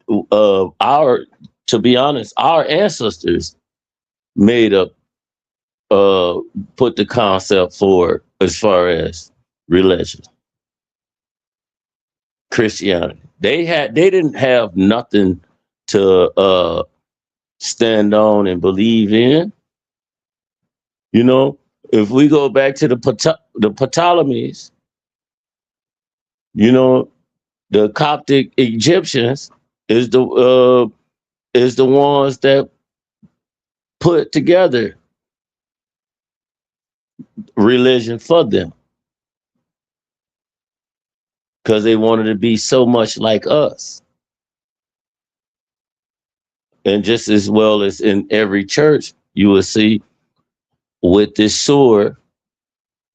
to be honest, our ancestors made up put the concept forward as far as religion, Christianity. They didn't have nothing to stand on and believe in. You know, if we go back to the Ptolemies, you know, the Coptic Egyptians is the ones that put together religion for them because they wanted to be so much like us. And just as well as in every church, you will see with this sword,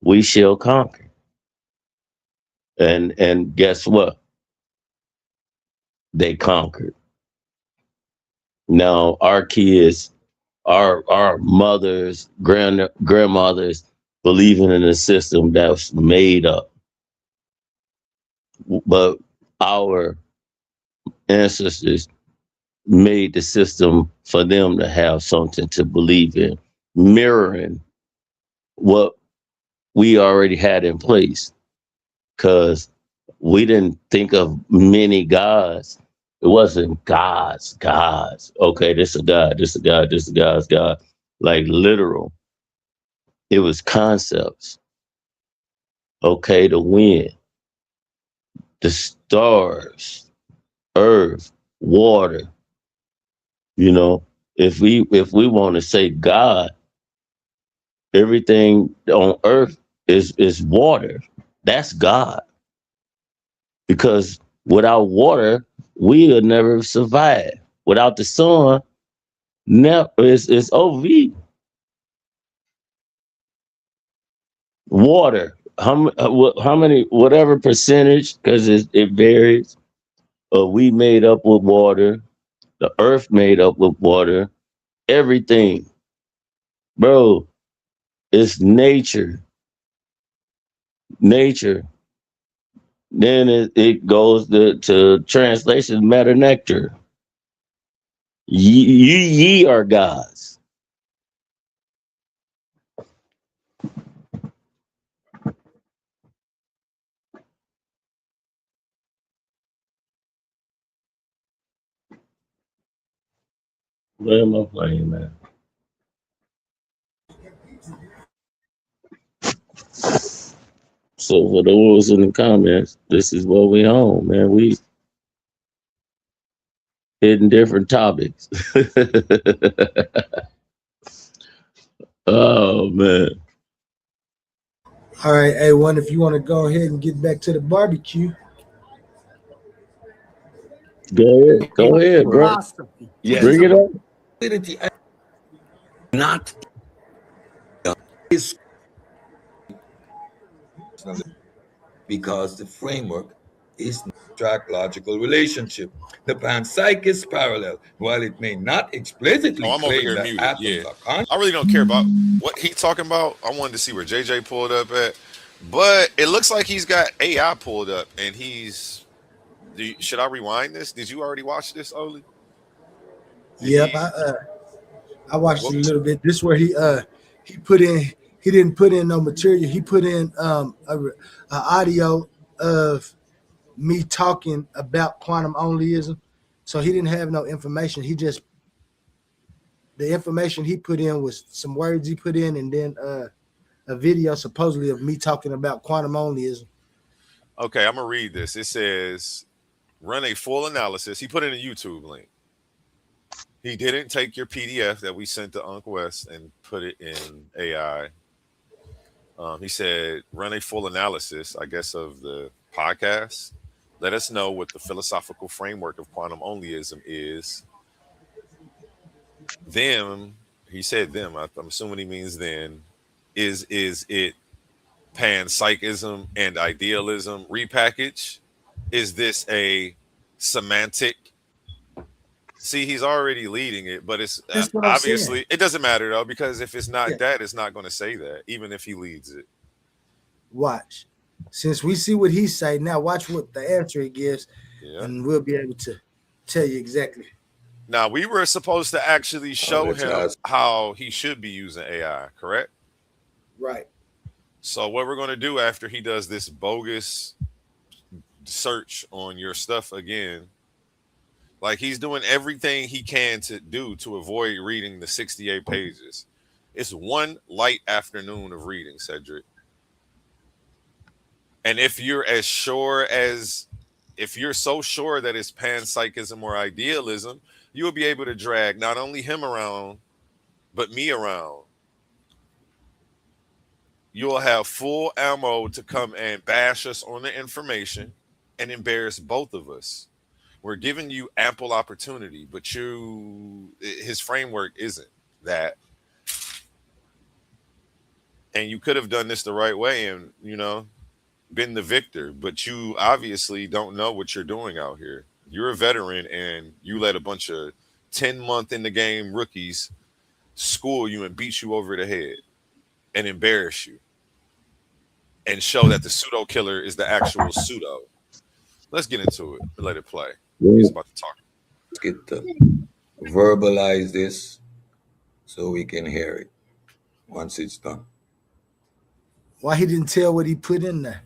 we shall conquer. And guess what? They conquered. Now our kids, our mothers, grandmothers believing in a system that's made up. But our ancestors made the system for them to have something to believe in, mirroring what we already had in place. Because we didn't think of many gods. It wasn't gods. Okay, this is a god, this is a god, this is a god's god. Like literal. It was concepts. Okay, the wind, the stars, earth, water, You know, if we want to say God, everything on earth is water. That's God. Because without water, we would never survive. Without the sun, never it's OV. Water. How many, whatever percentage, because it varies. We made up with water. The earth made up with water. Everything, bro. It's nature. Nature. Then it goes to translation, matter nectar. Ye are gods. Where am I playing, man? So for those in the comments, this is what we own, man. We hitting different topics. Oh man. All right, A1, if you want to go ahead and get back to the barbecue. Go ahead, bro. Philosophy. Yes. Bring it up. Not is because the framework is an abstract logical relationship. The panpsych is parallel. While it may not explicitly I'm over claim here that muted. atoms Yeah, are conscious, I really don't care about what he talking about. I wanted to see where JJ pulled up at, but it looks like he's got AI pulled up, and he's. Should I rewind this? Did you already watch this, Oli? Yep, I watched it a little bit. This is where he put in, he didn't put in no material. He put in a audio of me talking about quantum onlyism. So he didn't have no information. The information he put in was some words he put in, and then a video supposedly of me talking about quantum onlyism. Okay, I'm gonna read this. It says, "Run a full analysis." He put in a YouTube link. He didn't take your PDF that we sent to Unc West and put it in AI. He said, "Run a full analysis, I guess, of the podcast. Let us know what the philosophical framework of quantum onlyism is." Them, he said them. I'm assuming he means then. Is it panpsychism and idealism repackaged? Is this a semantic? See, he's already leading it, but it's That's what I'm obviously saying. it doesn't matter though, because if it's not Yeah. that, it's not going to say that, even if he leads it. Watch. Since we see what he say, now watch what the answer he gives, and we'll be able to tell you exactly. Now, we were supposed to actually show him how he should be using AI, correct? Right. So what we're going to do after he does this bogus search on your stuff again, like he's doing everything he can to do to avoid reading the 68 pages. It's one light afternoon of reading, Cedrick. And if you're so sure that it's panpsychism or idealism, you will be able to drag not only him around, but me around. You'll have full ammo to come and bash us on the information and embarrass both of us. We're giving you ample opportunity, but his framework isn't that. And you could have done this the right way and, been the victor, but you obviously don't know what you're doing out here. You're a veteran and you let a bunch of 10-month in the game rookies school you and beat you over the head and embarrass you and show that the pseudo killer is the actual pseudo. Let's get into it and let it play. He's about to talk. let's get to verbalize this so we can hear it once it's done. Why he didn't tell what he put in there?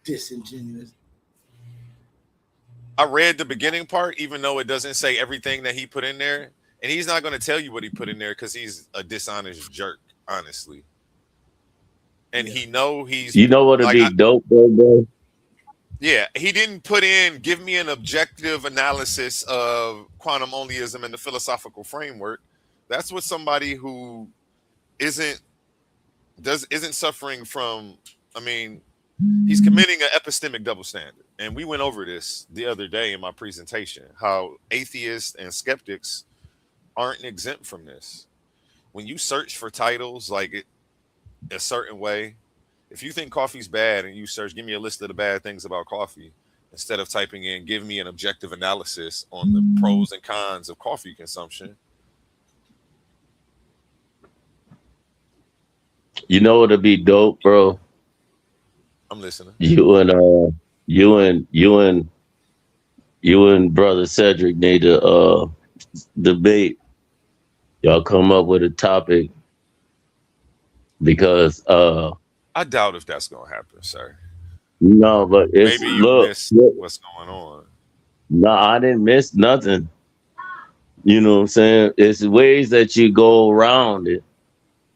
Disingenuous. I read the beginning part, even though it doesn't say everything that he put in there. And he's not going to tell you what he put in there because he's a dishonest jerk, honestly. And he know he's. You know what'd be dope, bro? Yeah, he didn't put in, give me an objective analysis of quantum onlyism and the philosophical framework. That's what somebody who isn't suffering from, I mean, he's committing an epistemic double standard. And we went over this the other day in my presentation, how atheists and skeptics aren't exempt from this. When you search for titles like a certain way, if you think coffee's bad and you search, give me a list of the bad things about coffee, instead of typing in, give me an objective analysis on the pros and cons of coffee consumption. You know what'll be dope, bro? I'm listening. You and brother Cedrick need to debate. Y'all come up with a topic because I doubt if that's gonna happen, sir. no, but it's Maybe you missed what's going on. No, I didn't miss nothing. You know what I'm saying? It's ways that you go around it.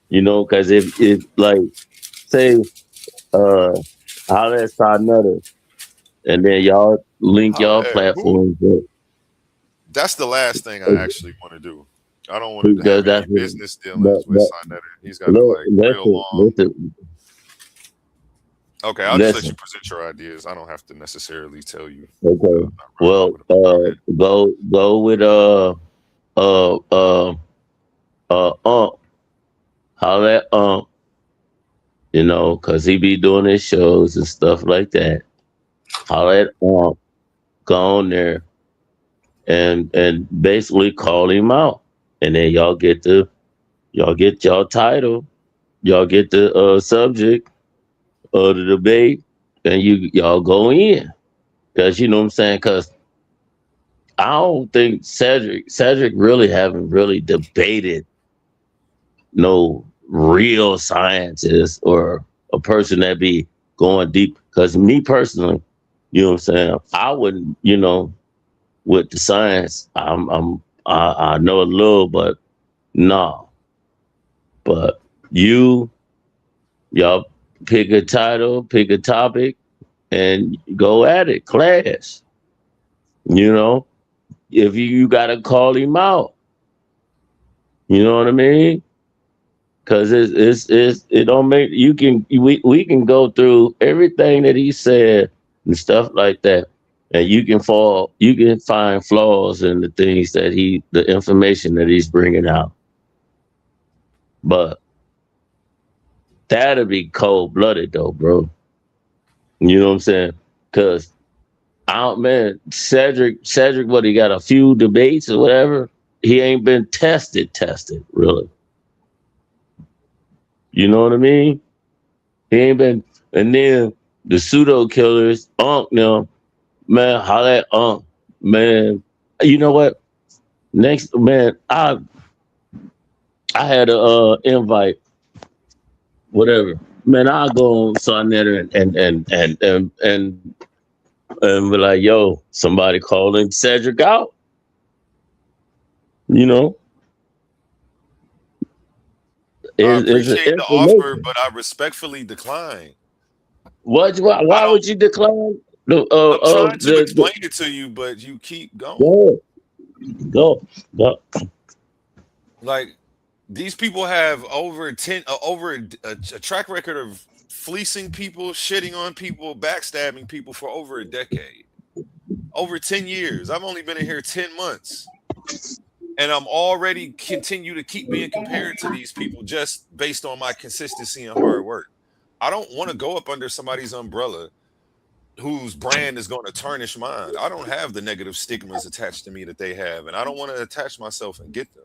You know, because if like say holler at Sarnetta and then y'all link y'all platforms up. That's the last thing I actually want to do. I don't want to have any business dealings with Sarnetta. He's got real long. Okay, I'll just let you present your ideas. I don't have to necessarily tell you. Okay. Well, go with holler at you know, cause he be doing his shows and stuff like that. Holler at go on there and basically call him out, and then y'all get y'all title, y'all get the subject of the debate, and y'all go in, cause you know what I'm saying, cause I don't think Cedrick really haven't really debated no real scientist or a person that be going deep. Cause me personally, you know what I'm saying, I wouldn't, you know, with the science, I know a little, but no. But y'all pick a title, pick a topic, and go at it, clash. You know, if you gotta call him out, you know what I mean? Cause it don't make we can go through everything that he said and stuff like that, and you can find flaws in the things that the information that he's bringing out. But that'll be cold blooded though, bro. You know what I'm saying? Cause Cedrick, what, he got a few debates or whatever. He ain't been tested, really. You know what I mean? He ain't been, and then the pseudo killers, now, man, how that man, you know what? Next, man, I had a invite, whatever. Man, I'll go on Sarnetta and be like, yo, somebody calling Cedrick out. You know? I appreciate the offer, but I respectfully decline. Why would you decline? I'm trying to explain it to you, but you keep going. Go. Like, these people have over a track record of fleecing people, shitting on people, backstabbing people for over a decade. Over 10 years. I've only been in here 10 months. And I'm already continue to keep being compared to these people just based on my consistency and hard work. I don't want to go up under somebody's umbrella whose brand is going to tarnish mine. I don't have the negative stigmas attached to me that they have, and I don't want to attach myself and get them.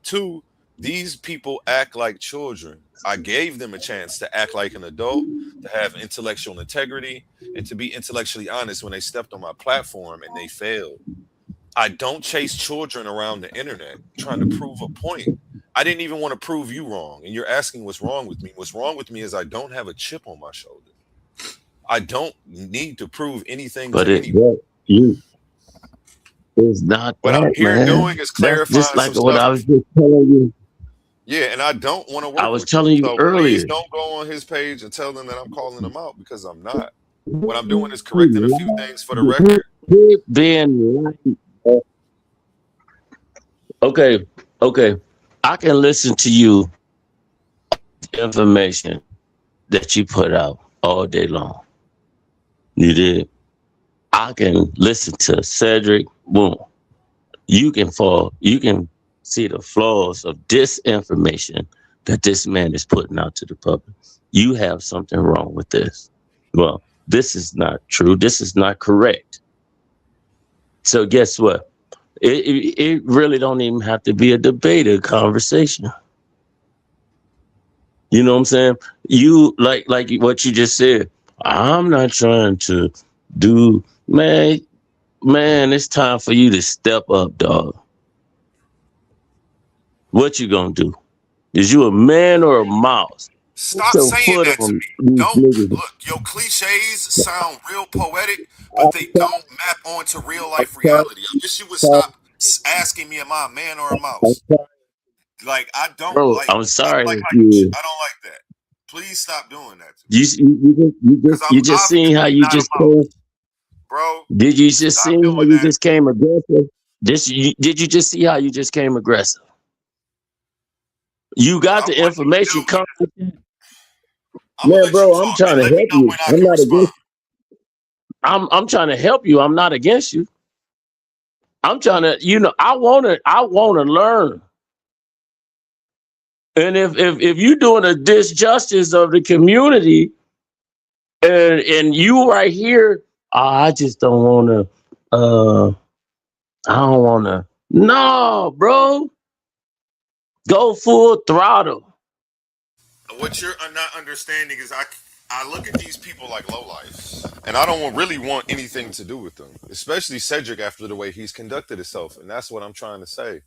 2, these people act like children. I gave them a chance to act like an adult, to have intellectual integrity, and to be intellectually honest when they stepped on my platform and they failed. I don't chase children around the internet trying to prove a point. I didn't even want to prove you wrong. And you're asking what's wrong with me. What's wrong with me is I don't have a chip on my shoulder. I don't need to prove anything to anyone. It's not what that, I'm here man. doing is clarifying just like some what stuff. I was just telling you. Yeah, and I don't want to work I was with telling you so earlier. please don't go on his page and tell them that I'm calling him out, because I'm not. What I'm doing is correcting a few things for the record. Okay. I can listen to you information that you put out all day long. You did. I can listen to Cedrick. Boom. You can see the flaws of disinformation that this man is putting out to the public. You have something wrong with this. Well, this is not true. This is not correct. So guess what? It really don't even have to be a debate or conversation. You know what I'm saying? You like what you just said. I'm not trying to do, man, it's time for you to step up, dog. What you gonna do? Is you a man or a mouse? Stop saying that to me. Don't look, your cliches sound real poetic, but they don't map onto real life reality. I wish you would stop asking me, am I a man or a mouse? Like, I don't Bro, like. I'm sorry. I don't like how you. I don't like that. Please stop doing that to me. You just seen how you just came, bro. Did you just see how you just came aggressive? Did you just see how you just came aggressive? You got the information coming. Man, bro, I'm trying to help you. I'm not against. I'm trying to help you. I'm not against you. I'm trying to, I wanna learn. And if you're doing a disjustice of the community, and you right here, I just don't wanna. I don't wanna. No, bro. Go full throttle. What you're not understanding is I look at these people like lowlifes, and I don't really want anything to do with them, especially Cedrick after the way he's conducted himself, and that's what I'm trying to say.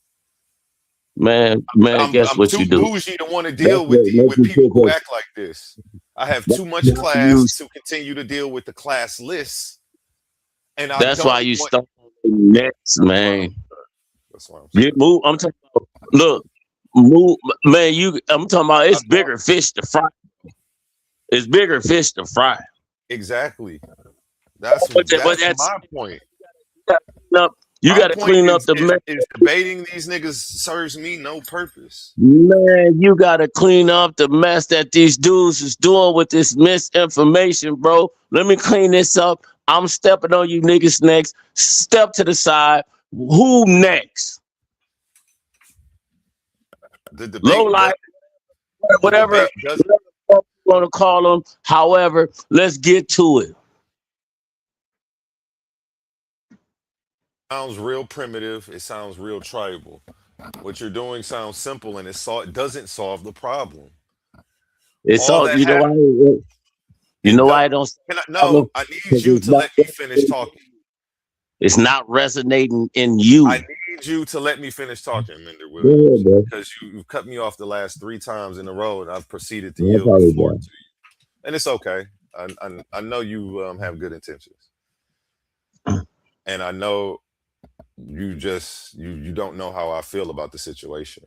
Man, guess I'm what too you do? bougie to want to deal with people who act like this. I have too much class to continue to deal with the classless, and that's why you start next, man. That's why I'm saying. Move. I'm talking about, look, move, man. I'm talking about it's bigger fish to fry. It's bigger fish to fry. Exactly. That's my point. You got to clean up the mess. Is debating these niggas serves me no purpose. Man, you got to clean up the mess that these dudes is doing with this misinformation, bro. Let me clean this up. I'm stepping on you niggas next. Step to the side. Who next? The debate. Low life, whatever you want to call them. However, let's get to it. Sounds real primitive. It sounds real tribal. What you're doing sounds simple, and it doesn't solve the problem. It's all you know why. You know why I don't. I need you to let me finish talking. It's not resonating in you. I need you to let me finish talking, Mender Williams, because you cut me off the last 3 times in a row, and I've proceeded to yield the floor to you. And it's okay. I know you have good intentions, and I know you just you don't know how I feel about the situation,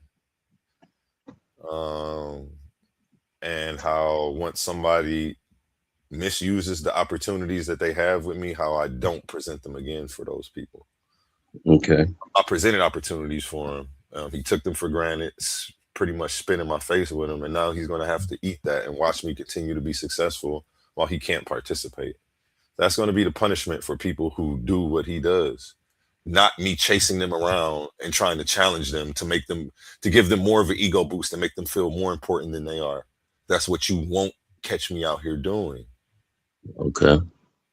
and how once somebody misuses the opportunities that they have with me, how I don't present them again for those people. Okay. I presented opportunities for him. He took them for granted, pretty much spit in my face with him, and now he's going to have to eat that and watch me continue to be successful while he can't participate. That's going to be the punishment for people who do what he does, not me chasing them around and trying to challenge them to give them more of an ego boost and make them feel more important than they are. That's what you won't catch me out here doing. Okay.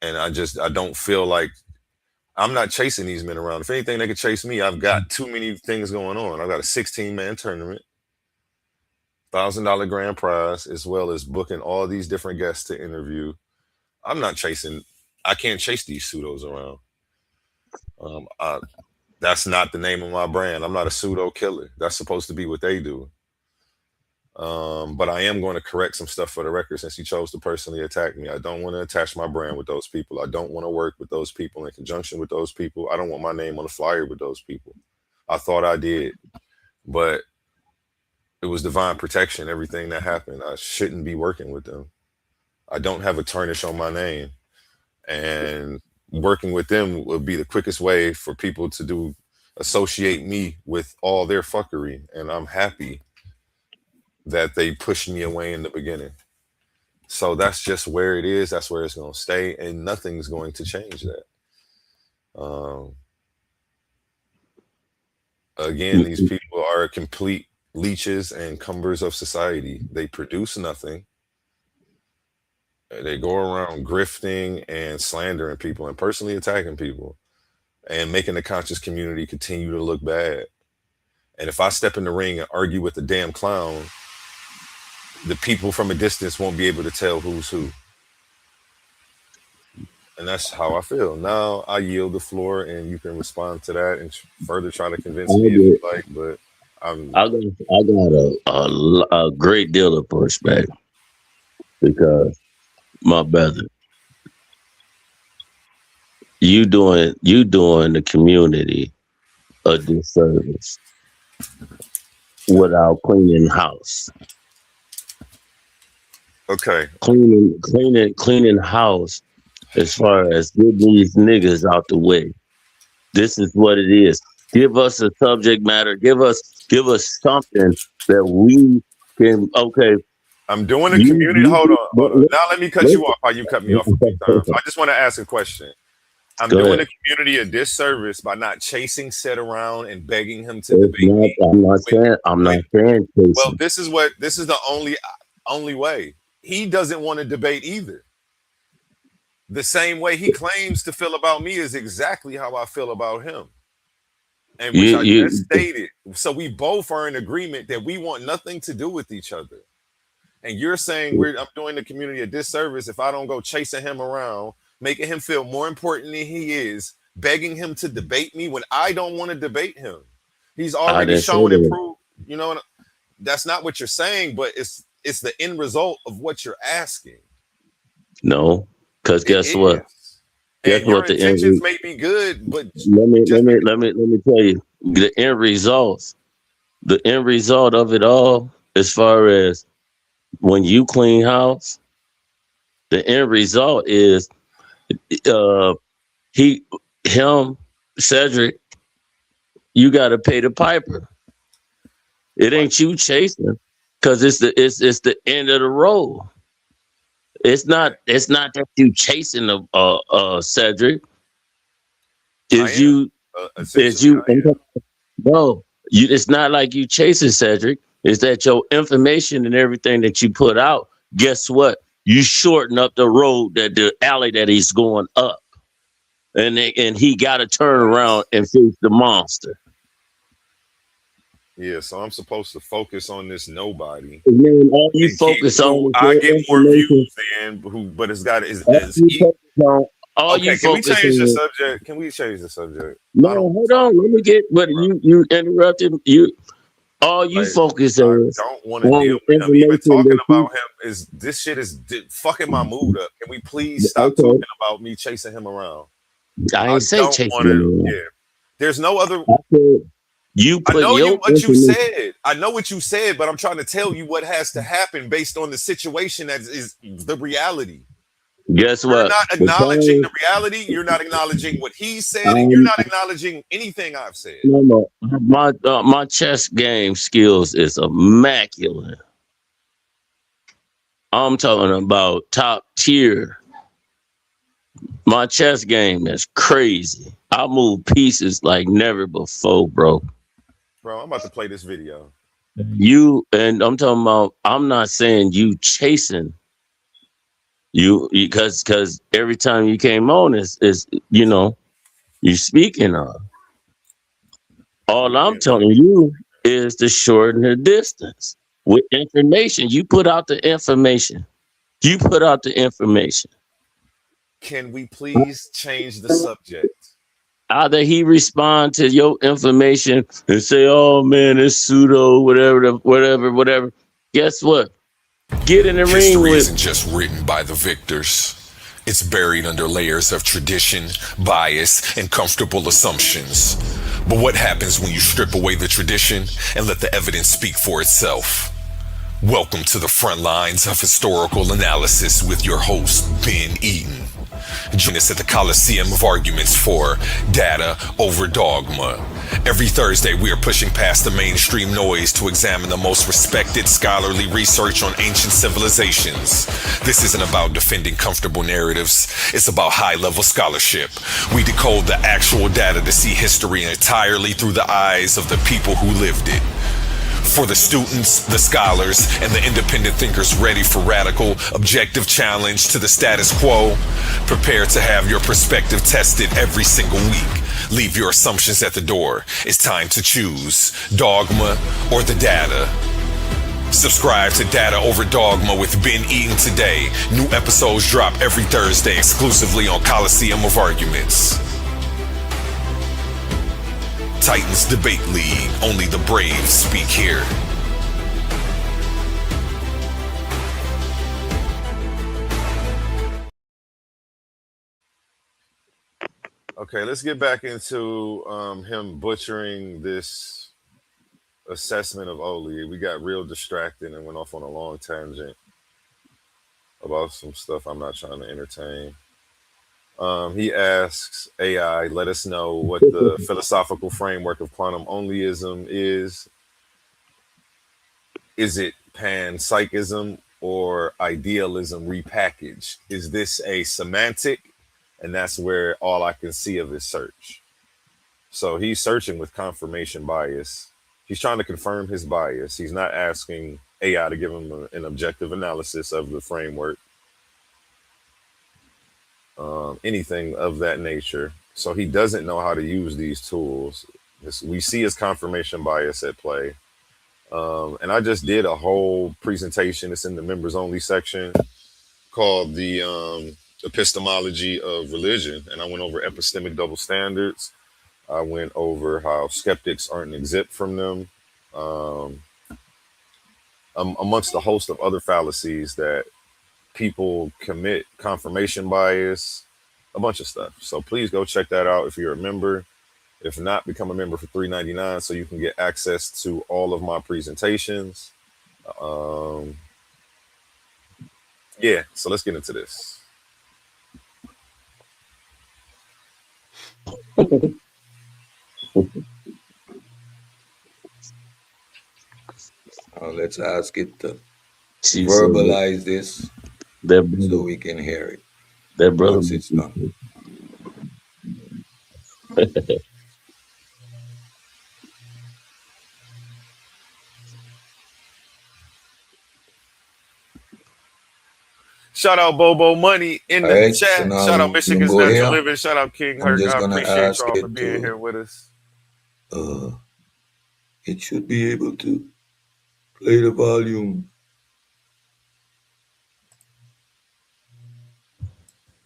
And I don't feel like I'm not chasing these men around. If anything, they could chase me. I've got too many things going on. I've got a 16-man tournament, $1,000 grand prize, as well as booking all these different guests to interview. I'm not chasing. I can't chase these pseudos around. That's not the name of my brand. I'm not a pseudo killer. That's supposed to be what they do. But I am going to correct some stuff for the record since he chose to personally attack me. I don't want to attach my brand with those people. I don't want to work with those people in conjunction with those people. I don't want my name on the flyer with those people. I thought I did, but it was divine protection. Everything that happened, I shouldn't be working with them. I don't have a tarnish on my name. And working with them would be the quickest way for people to associate me with all their fuckery. And I'm happy that they pushed me away in the beginning. So that's just where it is. That's where it's going to stay, and nothing's going to change that. Again, these people are complete leeches and cumbers of society. They produce nothing. They go around grifting and slandering people and personally attacking people and making the conscious community continue to look bad. And if I step in the ring and argue with the damn clown, the people from a distance won't be able to tell who's who. And that's how I feel. Now I yield the floor, and you can respond to that and further try to convince me if you like. But I got a great deal of pushback because, my brother, you doing the community a disservice without cleaning house. Okay. Cleaning house as far as get these niggas out the way. This is what it is. Give us a subject matter. Give us something that we can. Okay. I'm doing a community. Hold on. Now let me cut you off. How you cut me off a few times. I just want to ask a question. I'm doing the community a disservice by not chasing Seth around and begging him to debate me. I'm not saying. Well, this is the only way. He doesn't want to debate either. The same way he claims to feel about me is exactly how I feel about him. And which I just stated. So we both are in agreement that we want nothing to do with each other. And you're saying I'm doing the community a disservice if I don't go chasing him around, making him feel more important than he is, begging him to debate me when I don't want to debate him. He's already shown and proved, you know, that's not what you're saying, but it's the end result of what you're asking. No, because guess what? Guess what? The intentions may be good, but let me tell you, the end result of it all, as far as when you clean house, the end result is Cedrick, you got to pay the piper. It ain't you chasing, because it's the end of the road. It's not that you chasing Cedrick. It's not like you chasing Cedric. It's that your information and everything that you put out, guess what? You shorten up the road, the alley that he's going up. And he got to turn around and face the monster. Yeah, so I'm supposed to focus on this nobody. Man, all you focus on, I get more views than but it's got is okay. Can we change the subject? Can we change the subject? No, hold on. Let me get. But you interrupted. All you focus on. I don't want to deal with him. Even talking about him this shit is fucking my mood up. Can we please stop talking about me chasing him around? I ain't say chasing him around. Yeah, there's no other. I know what you said. I know what you said, but I'm trying to tell you what has to happen based on the situation that is the reality. Guess what? You're not acknowledging the reality. You're not acknowledging what he said, and you're not acknowledging anything I've said. No. My chess game skills is immaculate. I'm talking about top tier. My chess game is crazy. I move pieces like never before, bro. Bro, I'm about to play this video. And I'm talking about, I'm not saying you chasing you because every time you came on is you speaking of. All I'm telling you is to shorten the distance with information. You put out the information. Can we please change the subject? Either he respond to your information and say, "Oh man, it's pseudo, whatever." Guess what? Get in the ring History with. Isn't just written by the victors. It's buried under layers of tradition, bias, and comfortable assumptions. But what happens when you strip away the tradition and let the evidence speak for itself? Welcome to the front lines of historical analysis with your host, Ben Eaton. Join us at the Coliseum of Arguments for Data Over Dogma. Every Thursday, we are pushing past the mainstream noise to examine the most respected scholarly research on ancient civilizations. This isn't about defending comfortable narratives. It's about high-level scholarship. We decode the actual data to see history entirely through the eyes of the people who lived it. For the students, the scholars, and the independent thinkers ready for radical, objective challenge to the status quo, prepare to have your perspective tested every single week. Leave your assumptions at the door. It's time to choose dogma or the data. Subscribe to Data Over Dogma with Ben Eaton today. New episodes drop every Thursday exclusively on Coliseum of Arguments. Titans Debate League. Only the brave speak here. Okay, let's get back into him butchering this assessment of Oli. We got real distracted and went off on a long tangent about some stuff I'm not trying to entertain. He asks AI, let us know what the philosophical framework of quantum onlyism is. Is it panpsychism or idealism repackaged? Is this a semantic? And that's where all I can see of his search. So he's searching with confirmation bias. He's trying to confirm his bias. He's not asking AI to give him an objective analysis of the framework. Anything of that nature. So he doesn't know how to use these tools. We see his confirmation bias at play. And I just did a whole presentation. It's in the members only section called the epistemology of religion. And I went over epistemic double standards. I went over how skeptics aren't exempt from them. Amongst a host of other fallacies that people commit, confirmation bias, a bunch of stuff. So please go check that out if you're a member. If not, become a member for $3.99 so you can get access to all of my presentations. Yeah, so let's get into this. Let's ask it to verbalize this so we can hear it. That brother. Once it's done. Shout out Bobo Money in the chat. So shout out Michigan's Natural Living. Shout out King Herc. I appreciate y'all for being here with us. It should be able to play the volume.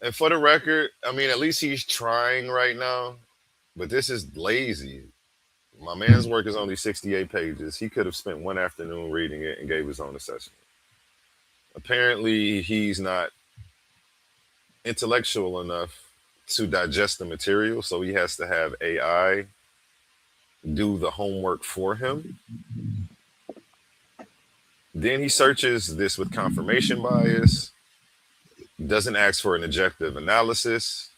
And for the record, I mean, at least he's trying right now, but this is lazy. My man's work is only 68 pages. He could have spent one afternoon reading it and gave his own assessment. Apparently, he's not intellectual enough to digest the material, so he has to have AI do the homework for him. Then he searches this with confirmation bias, doesn't ask for an objective analysis,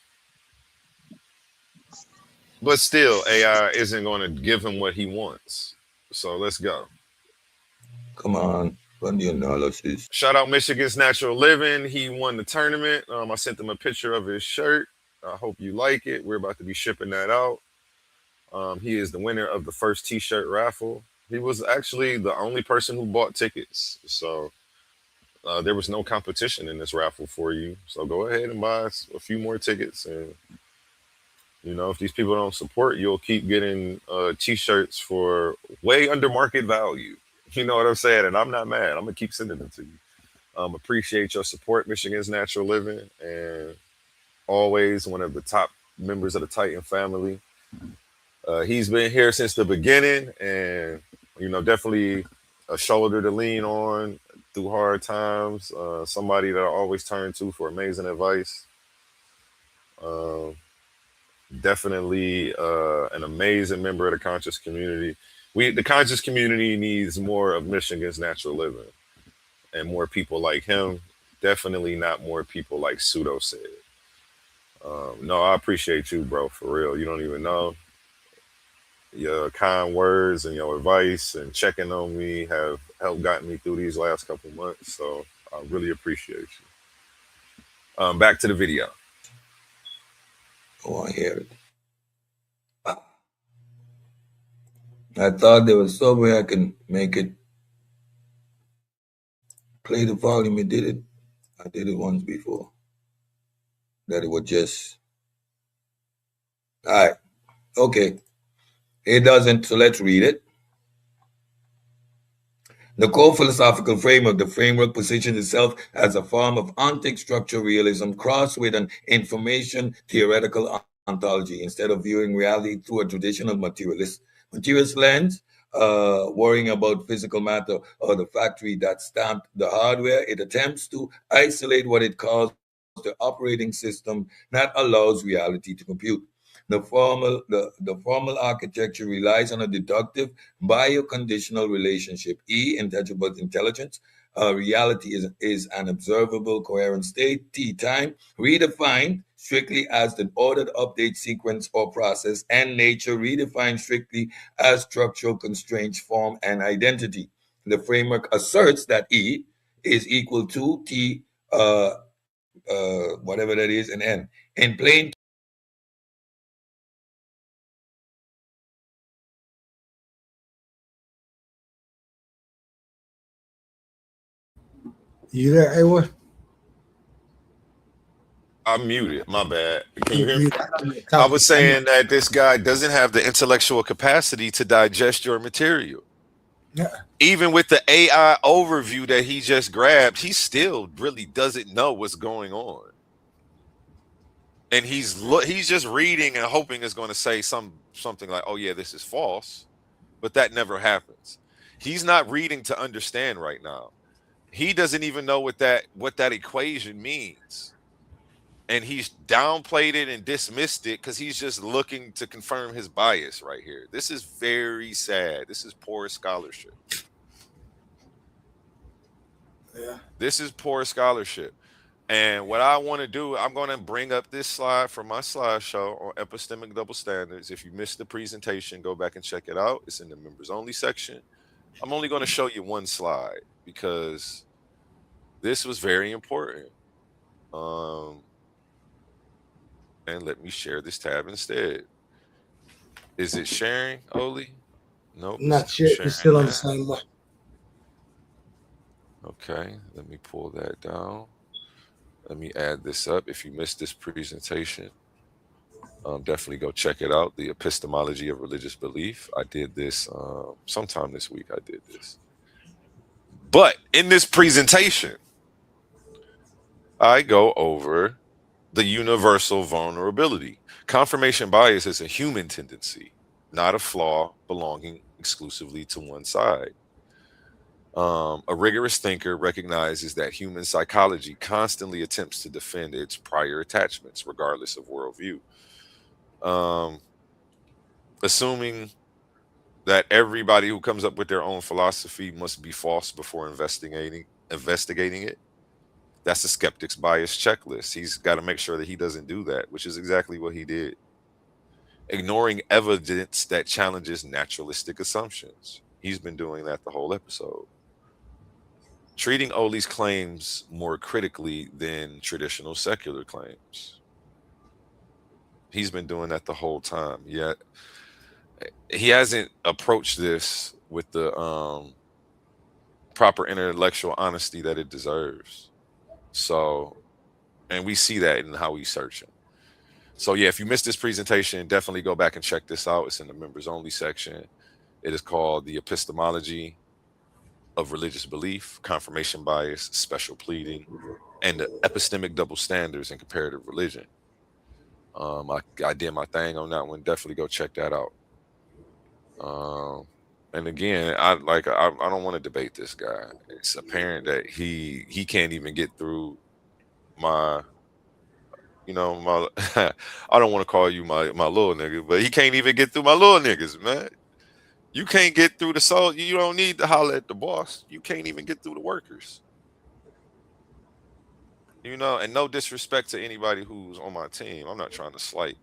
but still AI isn't going to give him what he wants. So let's go. Come on, run the analysis. Shout out Michigan's Natural Living. He won the tournament. I sent him a picture of his shirt. I hope you like it. We're about to be shipping that out. He is the winner of the first t-shirt raffle. He was actually the only person who bought tickets. So there was no competition in this raffle for you. So go ahead and buy a few more tickets. And, you know, if these people don't support, you'll keep getting t-shirts for way under market value. You know what I'm saying? And I'm not mad. I'm going to keep sending them to you. Appreciate your support, Michigan's Natural Living. And always one of the top members of the Titan family. He's been here since the beginning and, you know, definitely a shoulder to lean on through hard times. Somebody that I always turn to for amazing advice. Definitely an amazing member of the conscious community. The conscious community needs more of Michigan's Natural Living and more people like him. Definitely not more people like Pseudo said. No, I appreciate you, bro, for real. You don't even know. Your kind words and your advice and checking on me have helped gotten me through these last couple months. So I really appreciate you. Back to the video. Oh, I hear it. I thought there was some way I can make it play the volume. It did it. I did it once before. That it would just. All right. Okay. It doesn't. So let's read it. The core philosophical framework, the framework positions itself as a form of ontic structural realism crossed with an information theoretical ontology instead of viewing reality through a traditional materialist lens, worrying about physical matter or the factory that stamped the hardware. It attempts to isolate what it calls the operating system that allows reality to compute. The formal architecture relies on a deductive bioconditional relationship. E, intangible intelligence. Reality is an observable coherent state. T, time, redefined strictly as the ordered update sequence or process. And nature, redefined strictly as structural constraints, form, and identity. The framework asserts that E is equal to T, whatever that is, and N. In plain You there, Awa? I'm muted. My bad. Can you hear me? You I was saying that this guy doesn't have the intellectual capacity to digest your material. Yeah. Even with the AI overview that he just grabbed, he still really doesn't know what's going on. And he's just reading and hoping it's going to say something like, "Oh yeah, this is false," but that never happens. He's not reading to understand right now. He doesn't even know what that equation means. And he's downplayed it and dismissed it because he's just looking to confirm his bias right here. This is very sad. This is poor scholarship. Yeah. This is poor scholarship. And what I want to do, I'm going to bring up this slide from my slideshow on epistemic double standards. If you missed the presentation, go back and check it out. It's in the members only section. I'm only going to show you one slide because this was very important. And let me share this tab instead. Is it sharing, Oli? Nope, it's Not still sure. It's still sharing on the now. same one. Okay, let me pull that down. Let me add this up. If you missed this presentation, definitely go check it out. The epistemology of religious belief. I did this sometime this week. I did this. But in this presentation, I go over the universal vulnerability. Confirmation bias is a human tendency, not a flaw belonging exclusively to one side. A rigorous thinker recognizes that human psychology constantly attempts to defend its prior attachments, regardless of worldview. Assuming that everybody who comes up with their own philosophy must be false before investigating it. That's the skeptic's bias checklist. He's got to make sure that he doesn't do that, which is exactly what he did. Ignoring evidence that challenges naturalistic assumptions. He's been doing that the whole episode. Treating Oli's claims more critically than traditional secular claims. He's been doing that the whole time. Yet he hasn't approached this with the proper intellectual honesty that it deserves. So, and we see that in how he's searching. So yeah, if you missed this presentation, definitely go back and check this out. It's in the members only section. It is called The Epistemology of Religious Belief, Confirmation Bias, Special Pleading, and the Epistemic Double Standards in Comparative Religion. I did my thing on that one. Definitely go check that out. And again, I don't want to debate this guy. It's apparent that he can't even get through my my I don't want to call you my little nigga, but he can't even get through my little niggas, man. You can't get through the soul. You don't need to holler at the boss. You can't even get through the workers. You know, and no disrespect to anybody who's on my team. I'm not trying to slight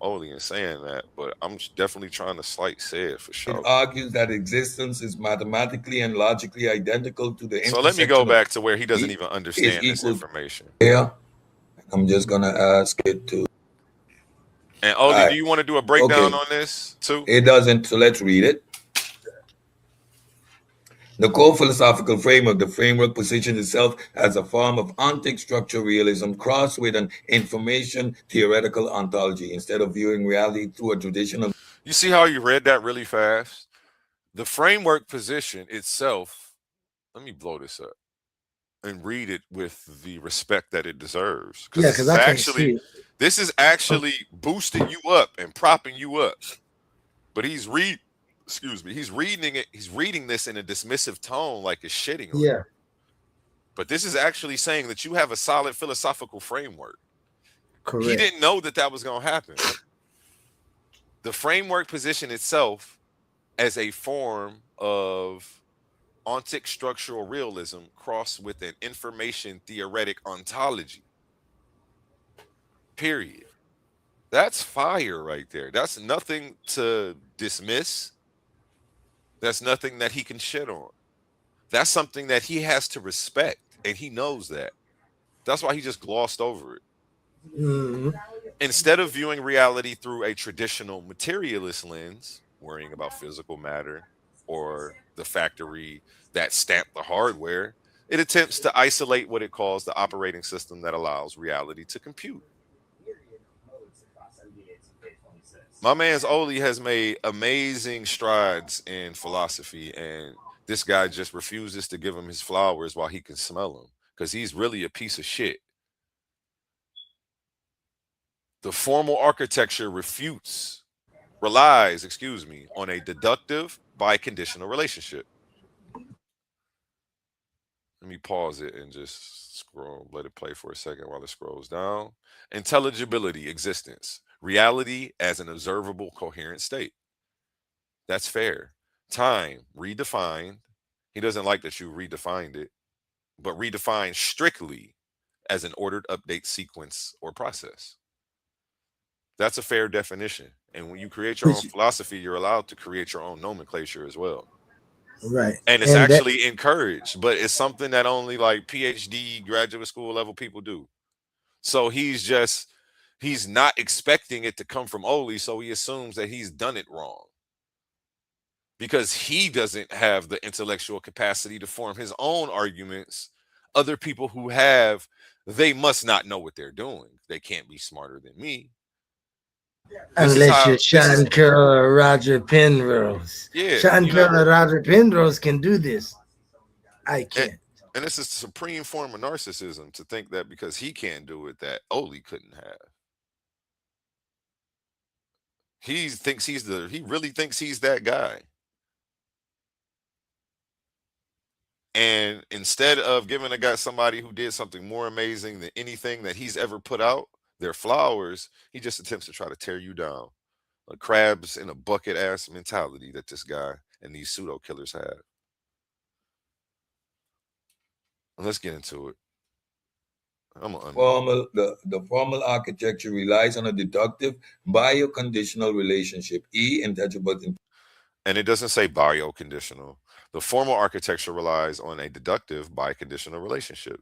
Oli in saying that, but I'm definitely trying to slight Sid for It sure. argues that existence is mathematically and logically identical to the So let me go intersection of back to where he doesn't E even is understand this equal information. to here. I'm just gonna ask it to. And All Oli, do right. you want to do a breakdown Okay. on this too? It doesn't. So let's read it. The core philosophical framework, the framework positions itself as a form of ontic structural realism crossed with an information theoretical ontology instead of viewing reality through a traditional. You see how you read that really fast? The framework position itself, let me blow this up and read it with the respect that it deserves. Because Yeah, because I can't see it. this is actually boosting you up and propping you up. But he's reading it, he's reading this in a dismissive tone like it's shitting on you. Yeah, But this is actually saying that you have a solid philosophical framework. He correct. didn't know that that was going to happen. The framework position itself as a form of ontic structural realism crossed with an information theoretic ontology. Period. That's fire right there. That's nothing to dismiss. That's nothing that he can shit on. That's something that he has to respect, and he knows that. That's why he just glossed over it. Hmm. Instead of viewing reality through a traditional materialist lens, worrying about physical matter or the factory that stamped the hardware, it attempts to isolate what it calls the operating system that allows reality to compute. My man's Oli has made amazing strides in philosophy, and this guy just refuses to give him his flowers while he can smell them because he's really a piece of shit. The formal architecture relies, on a deductive biconditional relationship. Let me pause it and just scroll, let it play for a second while it scrolls down. Intelligibility, existence, reality as an observable, coherent state. That's fair. Time, redefined. He doesn't like that you redefined it, but redefined strictly as an ordered update sequence or process. That's a fair definition. And when you create your own Which philosophy, you're allowed to create your own nomenclature as well. right, And it's and that actually encouraged, but it's something that only like PhD graduate school level people do. So he's not expecting it to come from Oli, so he assumes that he's done it wrong because he doesn't have the intellectual capacity to form his own arguments. Other people who have, they must not know what they're doing. They can't be smarter than me. unless you're Shankar or Roger Penrose. Yeah, Shankar or Roger Penrose can do this. I and, can't. and it's a supreme form of narcissism to think that because he can't do it, that Oli couldn't have. He really thinks he's that guy. And instead of giving a guy somebody who did something more amazing than anything that he's ever put out, their flowers, he just attempts to try to tear you down. A crabs in a bucket ass mentality that this guy and these pseudo killers have. And let's get into it. The formal architecture relies on a deductive bioconditional relationship. Intangible. And it doesn't say bioconditional. The formal architecture relies on a deductive biconditional relationship.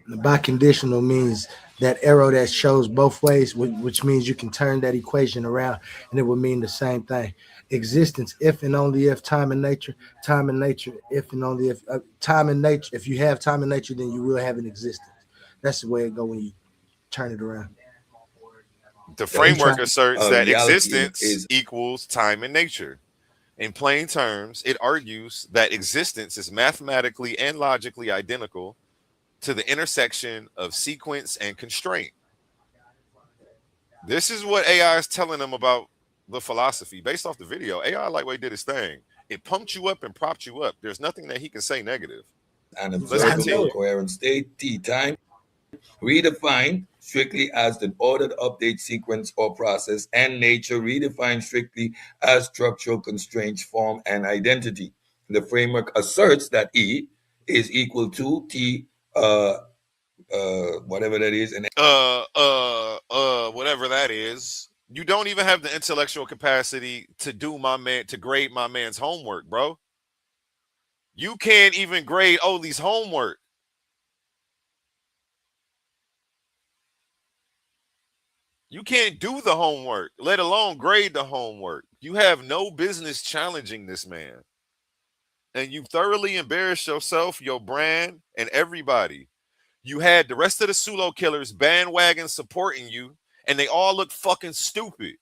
The biconditional means that arrow that shows both ways, which means you can turn that equation around and it would mean the same thing. Existence, if and only if time and nature, if and only if time and nature. If you have time and nature, then you will have an existence. That's the way it go when you turn it around. The framework asserts that reality existence equals time and nature. In plain terms, it argues that existence is mathematically and logically identical to the intersection of sequence and constraint. This is what AI is telling them about the philosophy. Based off the video, AI lightweight did his thing. It pumped you up and propped you up. There's nothing that he can say negative. An observable coherent state, T time, redefined strictly as the ordered update sequence or process, and nature redefined strictly as structural constraints, form, and identity. The framework asserts that E is equal to T whatever that is, and whatever that is. You don't even have the intellectual capacity to grade my man's homework, bro. You can't even grade Oli's homework. You can't do the homework, let alone grade the homework. You have no business challenging this man. And you thoroughly embarrassed yourself, your brand, and everybody. You had the rest of the pseudo killers bandwagon supporting you, and they all look fucking stupid.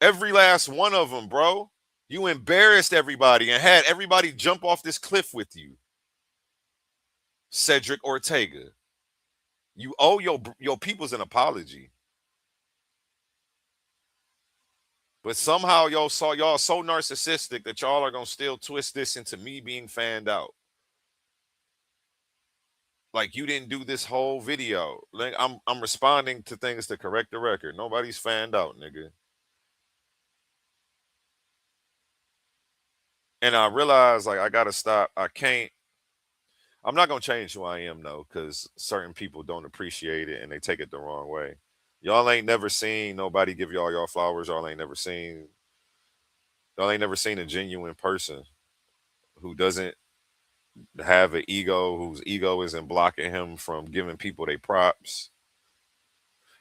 Every last one of them, bro. You embarrassed everybody and had everybody jump off this cliff with you. Cedrick Ortega. You owe your peoples an apology. But somehow y'all so narcissistic that y'all are gonna still twist this into me being fanned out. Like you didn't do this whole video. Like I'm responding to things to correct the record. Nobody's fanned out, nigga. And I realized like I gotta stop. I'm not gonna change who I am though, because certain people don't appreciate it and they take it the wrong way. Y'all ain't never seen nobody give y'all flowers. Y'all ain't never seen a genuine person who doesn't have an ego, whose ego isn't blocking him from giving people their props,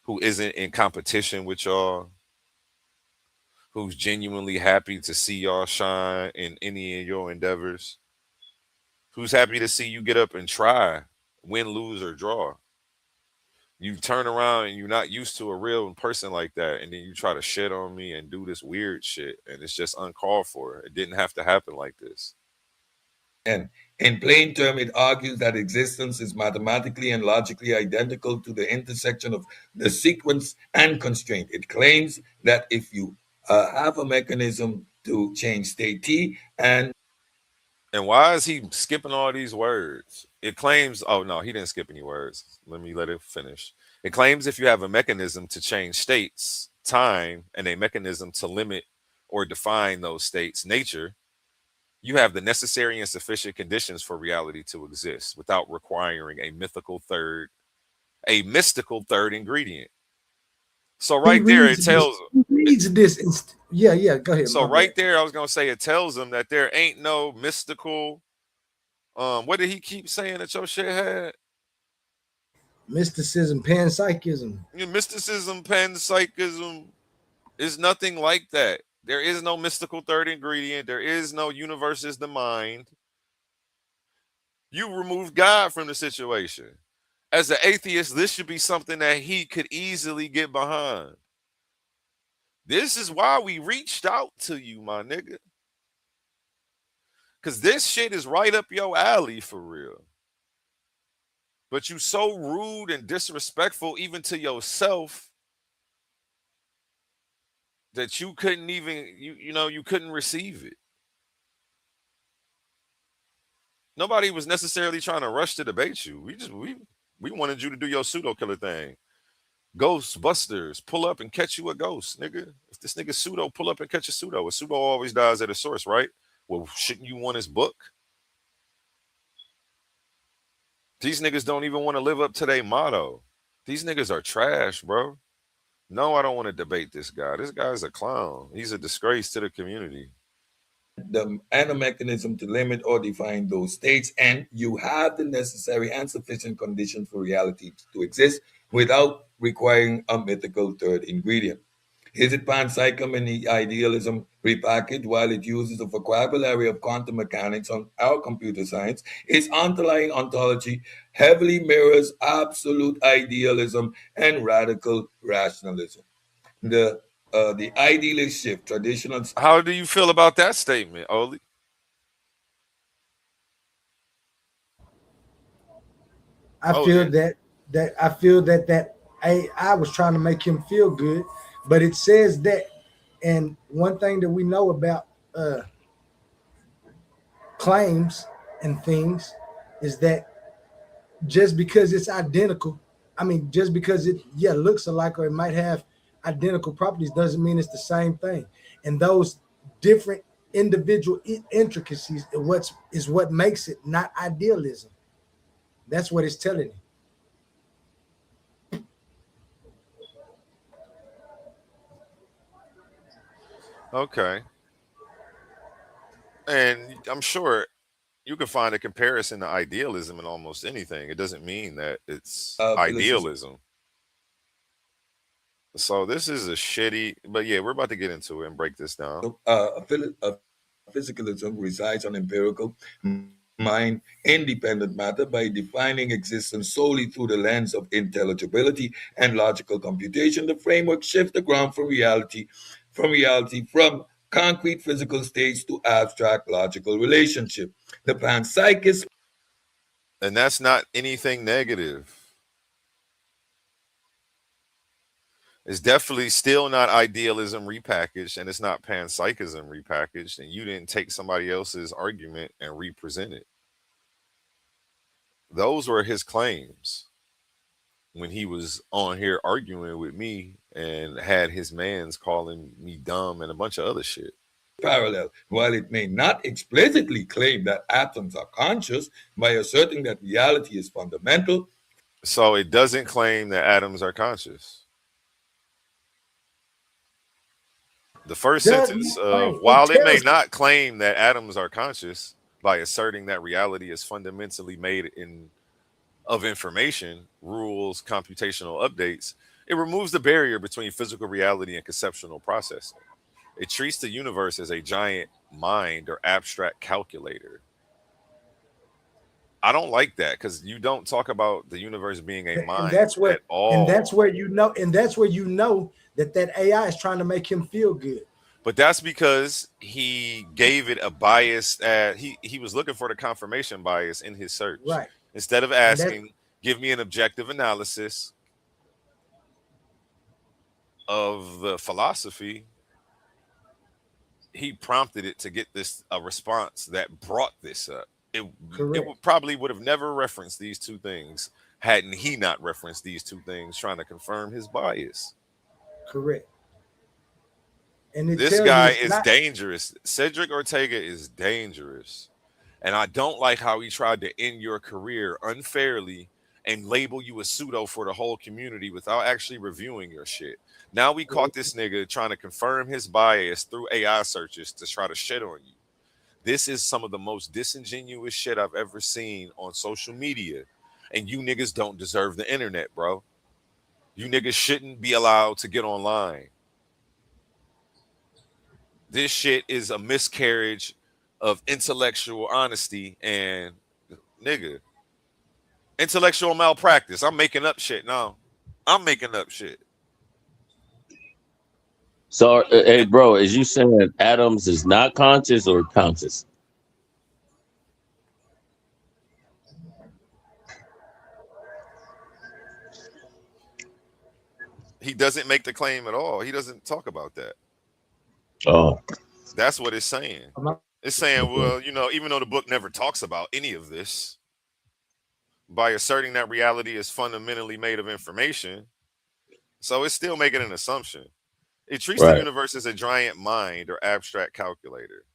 who isn't in competition with y'all, who's genuinely happy to see y'all shine in any of your endeavors, who's happy to see you get up and try, win, lose, or draw. You turn around and you're not used to a real person like that, and then you try to shit on me and do this weird shit, and it's just uncalled for. It didn't have to happen like this. And in plain term, it argues that existence is mathematically and logically identical to the intersection of the sequence and constraint. It claims that if you have a mechanism to change state T and why is he skipping all these words? It claims, oh no, he didn't skip any words. Let it finish. It claims if you have a mechanism to change states, time, and a mechanism to limit or define those states, nature, you have the necessary and sufficient conditions for reality to exist without requiring a mystical third ingredient. So right there, it tells him. He reads this. Yeah, go ahead. So right there, I was going to say, it tells him that there ain't no mystical. What did he keep saying that your shit had? Mysticism, panpsychism. Mysticism, panpsychism is nothing like that. There is no mystical third ingredient. There is no universe is the mind. You remove God from the situation. As an atheist, this should be something that he could easily get behind. This is why we reached out to you, my nigga. Because this shit is right up your alley for real. But you so rude and disrespectful even to yourself that you couldn't even, you couldn't receive it. Nobody was necessarily trying to rush to debate you. We wanted you to do your pseudo killer thing. Ghostbusters, pull up and catch you a ghost, nigga. If this nigga pseudo, pull up and catch a pseudo. A pseudo always dies at a source, right? Well, shouldn't you want his book? These niggas don't even want to live up to their motto. These niggas are trash, bro. No, I don't want to debate this guy. This guy's a clown. He's a disgrace to the community. And a mechanism to limit or define those states, and you have the necessary and sufficient conditions for reality to exist without requiring a mythical third ingredient. Is it panpsychism and idealism repackaged? While it uses a vocabulary of quantum mechanics on our computer science, its underlying ontology heavily mirrors absolute idealism and radical rationalism. The idealist shift, traditional. How do you feel about that statement, Oli? I feel that I was trying to make him feel good, but it says that, and one thing that we know about claims and things is that just because it's identical, just because it looks alike or it might have identical properties doesn't mean it's the same thing. And those different individual intricacies is what makes it, not idealism. That's what it's telling you. Okay. And I'm sure you can find a comparison to idealism in almost anything. It doesn't mean that it's Phyllis, idealism. So this is a shitty, but yeah, we're about to get into it and break this down. physicalism resides on empirical mind independent matter by defining existence solely through the lens of intelligibility and logical computation. The framework shifts the ground from concrete physical states to abstract logical relationship. The panpsychist, And that's not anything negative. It's definitely still not idealism repackaged, and it's not panpsychism repackaged, and you didn't take somebody else's argument and represent it. Those were his claims when he was on here arguing with me and had his mans calling me dumb and a bunch of other shit. parallel, while it may not explicitly claim that atoms are conscious by asserting that reality is fundamental. So it doesn't claim that atoms are conscious. The first sentence of, while it may not claim that atoms are conscious by asserting that reality is fundamentally made of information, rules, computational updates, it removes the barrier between physical reality and conceptual processing. It treats the universe as a giant mind or abstract calculator. I don't like that because you don't talk about the universe being a mind at all. And that's where you know that AI is trying to make him feel good. But that's because he gave it a bias. He was looking for the confirmation bias in his search. Right. Instead of asking, give me an objective analysis of the philosophy, he prompted it to get a response that brought this up. It probably would have never referenced these two things hadn't he not referenced these two things trying to confirm his bias. Correct. And this guy is dangerous. Cedrick Ortega is dangerous. And I don't like how he tried to end your career unfairly and label you a pseudo for the whole community without actually reviewing your shit. Now we caught this nigga trying to confirm his bias through AI searches to try to shit on you. This is some of the most disingenuous shit I've ever seen on social media. And you niggas don't deserve the internet, bro. You niggas shouldn't be allowed to get online. This shit is a miscarriage of intellectual honesty and, nigga, intellectual malpractice. I'm making up shit now. I'm making up shit. So, hey, bro, is you saying atoms is not conscious or conscious? He doesn't make the claim at all. He doesn't talk about that. Oh. That's what it's saying. It's saying, well, you know, even though the book never talks about any of this, by asserting that reality is fundamentally made of information, so it's still making an assumption. It treats the universe as a giant mind or abstract calculator,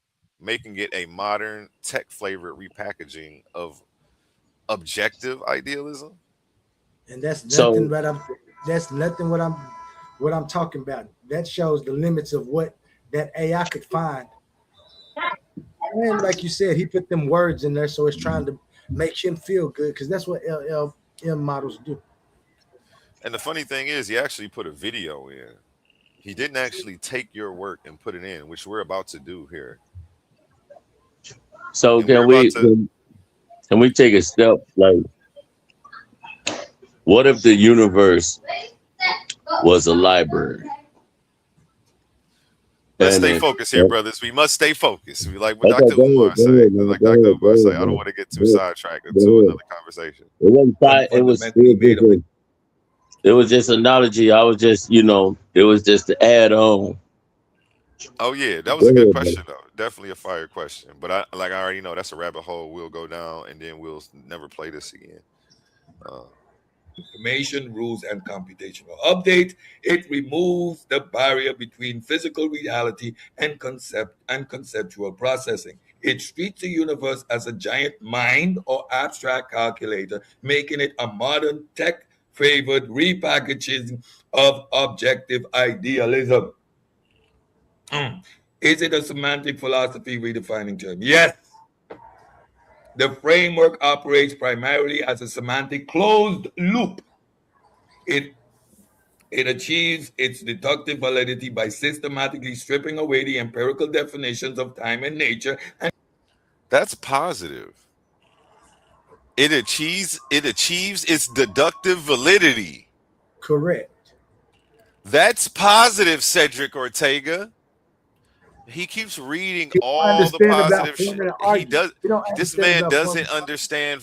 making it a modern tech-flavored repackaging of objective idealism. And that's nothing what I'm talking about. That shows the limits of what that AI could find. And like you said, he put them words in there, so it's trying to make him feel good because that's what LLM models do. And the funny thing is, he actually put a video in. He didn't actually take your work and put it in, which we're about to do here. So can we take a step? Like, what if the universe was a library? Let's stay focused here, brothers. We must stay focused. We like what Dr. Umar said. Like Dr. Umar said, I don't want to get too sidetracked into another conversation. It was just analogy. I was just, it was just to add on. Oh yeah, that was a good question though. Definitely a fire question. But I already know that's a rabbit hole we'll go down and then we'll never play this again. information, rules, and computational update. It removes the barrier between physical reality and conceptual processing. It treats the universe as a giant mind or abstract calculator, making it a modern tech-favored repackaging of objective idealism. Is it a semantic philosophy redefining term? Yes. The framework operates primarily as a semantic closed loop. It achieves its deductive validity by systematically stripping away the empirical definitions of time and nature. And That's positive. It achieves its deductive validity. Correct. That's positive, Cedric Ortega. He keeps reading He don't all the understand about positive shit. forming an He argument. does. He don't This understand man about forming doesn't an argument. understand.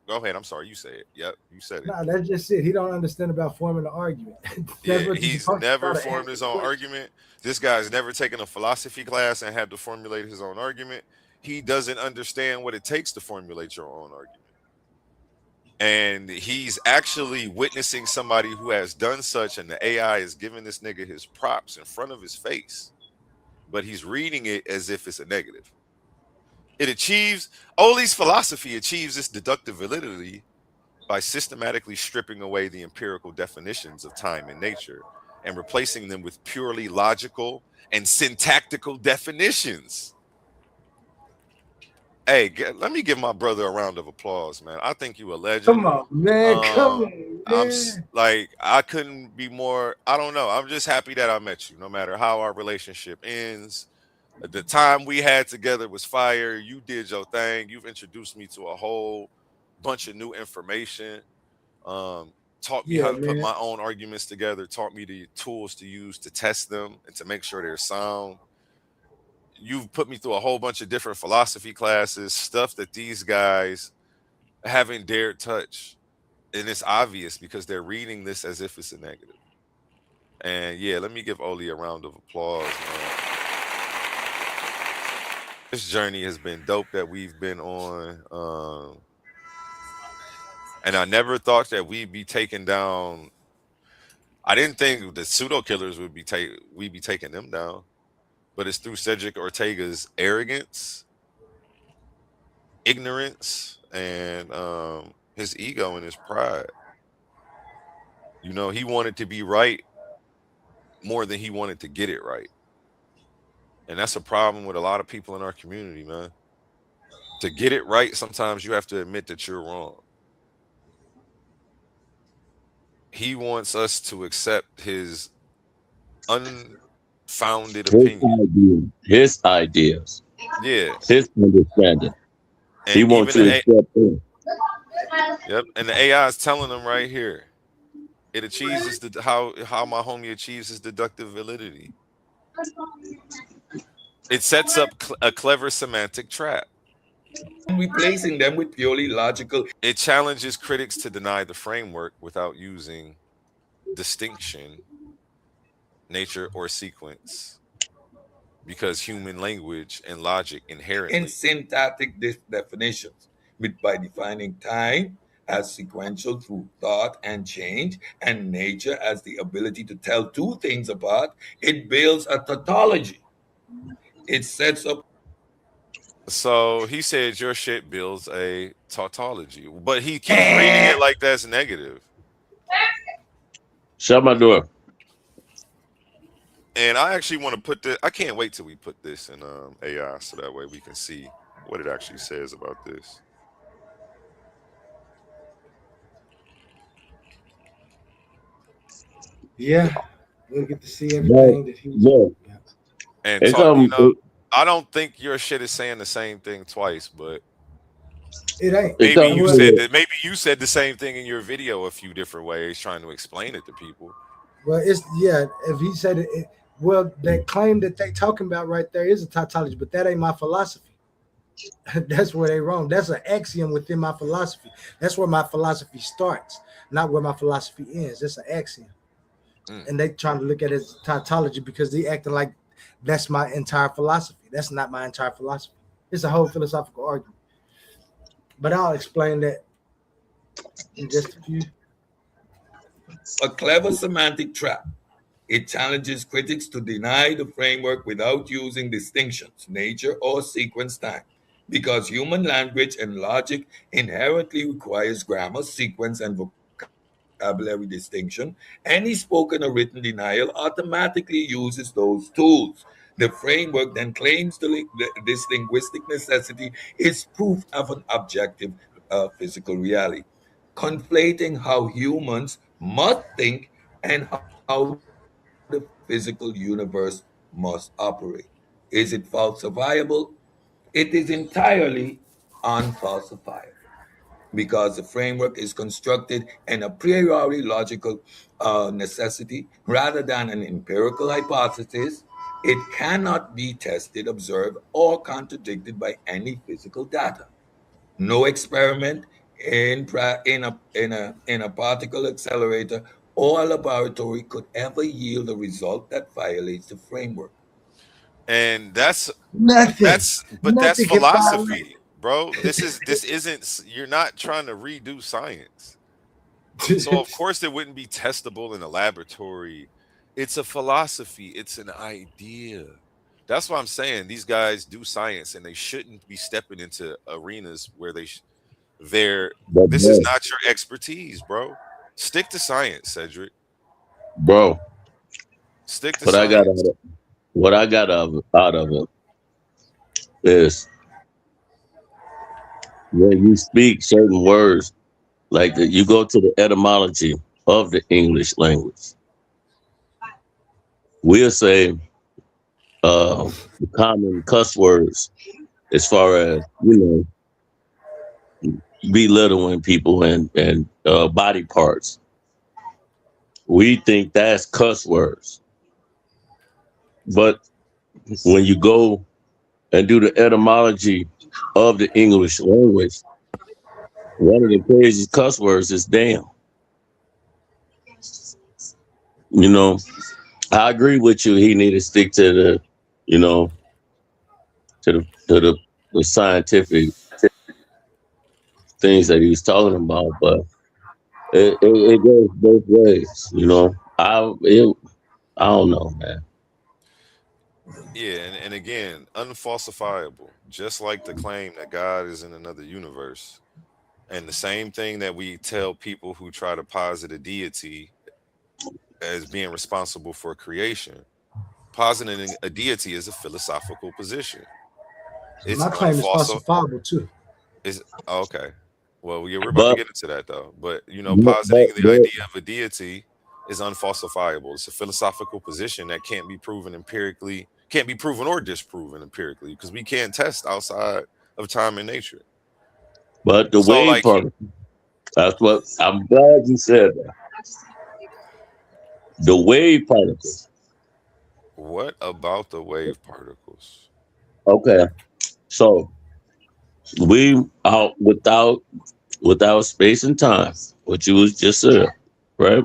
Go ahead. I'm sorry. You say it. Yep, you said it. Nah, that's just it. He don't understand about forming an argument. That's Yeah, what you're he's supposed to never try to formed answer his the own question. argument. This guy's never taken a philosophy class and had to formulate his own argument. He doesn't understand what it takes to formulate your own argument. And he's actually witnessing somebody who has done such, and the AI is giving this nigga his props in front of his face, but he's reading it as if it's a negative. It achieves, Oli's philosophy achieves its deductive validity by systematically stripping away the empirical definitions of time and nature and replacing them with purely logical and syntactical definitions. Hey, let me give my brother a round of applause, man. I think you a legend. Come on, man. Come on, man. Like, I couldn't be more, I don't know. I'm just happy that I met you, no matter how our relationship ends. The time we had together was fire. You did your thing. You've introduced me to a whole bunch of new information. Taught me how Yeah, to put man. my own arguments together, taught me the tools to use to test them and to make sure they're sound. You've put me through a whole bunch of different philosophy classes, stuff that these guys haven't dared touch. And it's obvious because they're reading this as if it's a negative. And yeah, let me give Oli a round of applause, man. This journey has been dope that we've been on. And I never thought that we'd be taking down. I didn't think the pseudo killers would be we'd be taking them down, but it's through Cedrick Ortega's arrogance, ignorance, and his ego and his pride. You know, he wanted to be right more than he wanted to get it right. And that's a problem with a lot of people in our community, man. To get it right, sometimes you have to admit that you're wrong. He wants us to accept his unfounded opinion. His ideas. Yeah. His understanding. And he wants you to accept him. Yep. And the AI is telling them right here. It achieves how my homie achieves his deductive validity. It sets up a clever semantic trap. Replacing them with purely logical. It challenges critics to deny the framework without using distinction, nature, or sequence, because human language and logic inherently in syntactic definitions, by defining time as sequential through thought and change, and nature as the ability to tell two things apart. It builds a tautology. It sets up. So he said your shit builds a tautology, but he keeps reading it like that's negative. Shut my door. And I actually want to put this. I can't wait till we put this in AI so that way we can see what it actually says about this. Yeah, we'll get to see everything that he was. Yeah. And talk, you know, I don't think your shit is saying the same thing twice, but it ain't. Maybe you said that. Maybe you said the same thing in your video a few different ways, trying to explain it to people. Well, it's if he said it, well, that claim that they talking about right there is a tautology, but that ain't my philosophy. That's where they wrong. That's an axiom within my philosophy. That's where my philosophy starts, not where my philosophy ends. That's an axiom. And they trying to look at it as tautology because they acting like that's my entire philosophy. That's not my entire philosophy. It's a whole philosophical argument. But I'll explain that in just a few. a clever semantic trap. It challenges critics to deny the framework without using distinctions, nature or sequence time, because human language and logic inherently requires grammar, sequence, and vocabulary distinction. Any spoken or written denial automatically uses those tools. The framework then claims this linguistic necessity is proof of an objective physical reality, conflating how humans must think and how the physical universe must operate. Is it falsifiable? It is entirely unfalsifiable because the framework is constructed in a priori logical necessity rather than an empirical hypothesis. It cannot be tested, observed, or contradicted by any physical data. No experiment in a particle accelerator or a laboratory could ever yield a result that violates the framework. And that's Nothing. but that's Nothing can violate. philosophy, bro. This isn't, you're not trying to redo science. So of course it wouldn't be testable in a laboratory. It's a philosophy, it's an idea. That's what I'm saying. These guys do science and they shouldn't be stepping into arenas where they're But this is not your expertise, bro. Stick to science, Cedric. bro, Stick to what I got science. out of what I got out of it is when you speak certain words, like you go to the etymology of the English language. We'll say the common cuss words as far as, belittling people and body parts. We think that's cuss words. But when you go and do the etymology of the English language, one of the craziest cuss words is damn. I agree with you. He need to stick to the, to the scientific things that he was talking about, but it goes both ways. I don't know, man. Yeah, and again, unfalsifiable. Just like the claim that God is in another universe. And the same thing that we tell people who try to posit a deity as being responsible for creation. Positing a deity is a philosophical position. It's My claim is falsifiable too. Okay. Well, yeah, we're about to But get into that though. But but, positing the but idea of a deity is unfalsifiable. It's a philosophical position that can't be proven empirically, can't be proven or disproven empirically, because we can't test outside of time and nature. but the So, wave like, particle. That's what I'm glad you said that. The wave particles. what about the wave particles? Okay. So we out without space and time, what you was just said, right?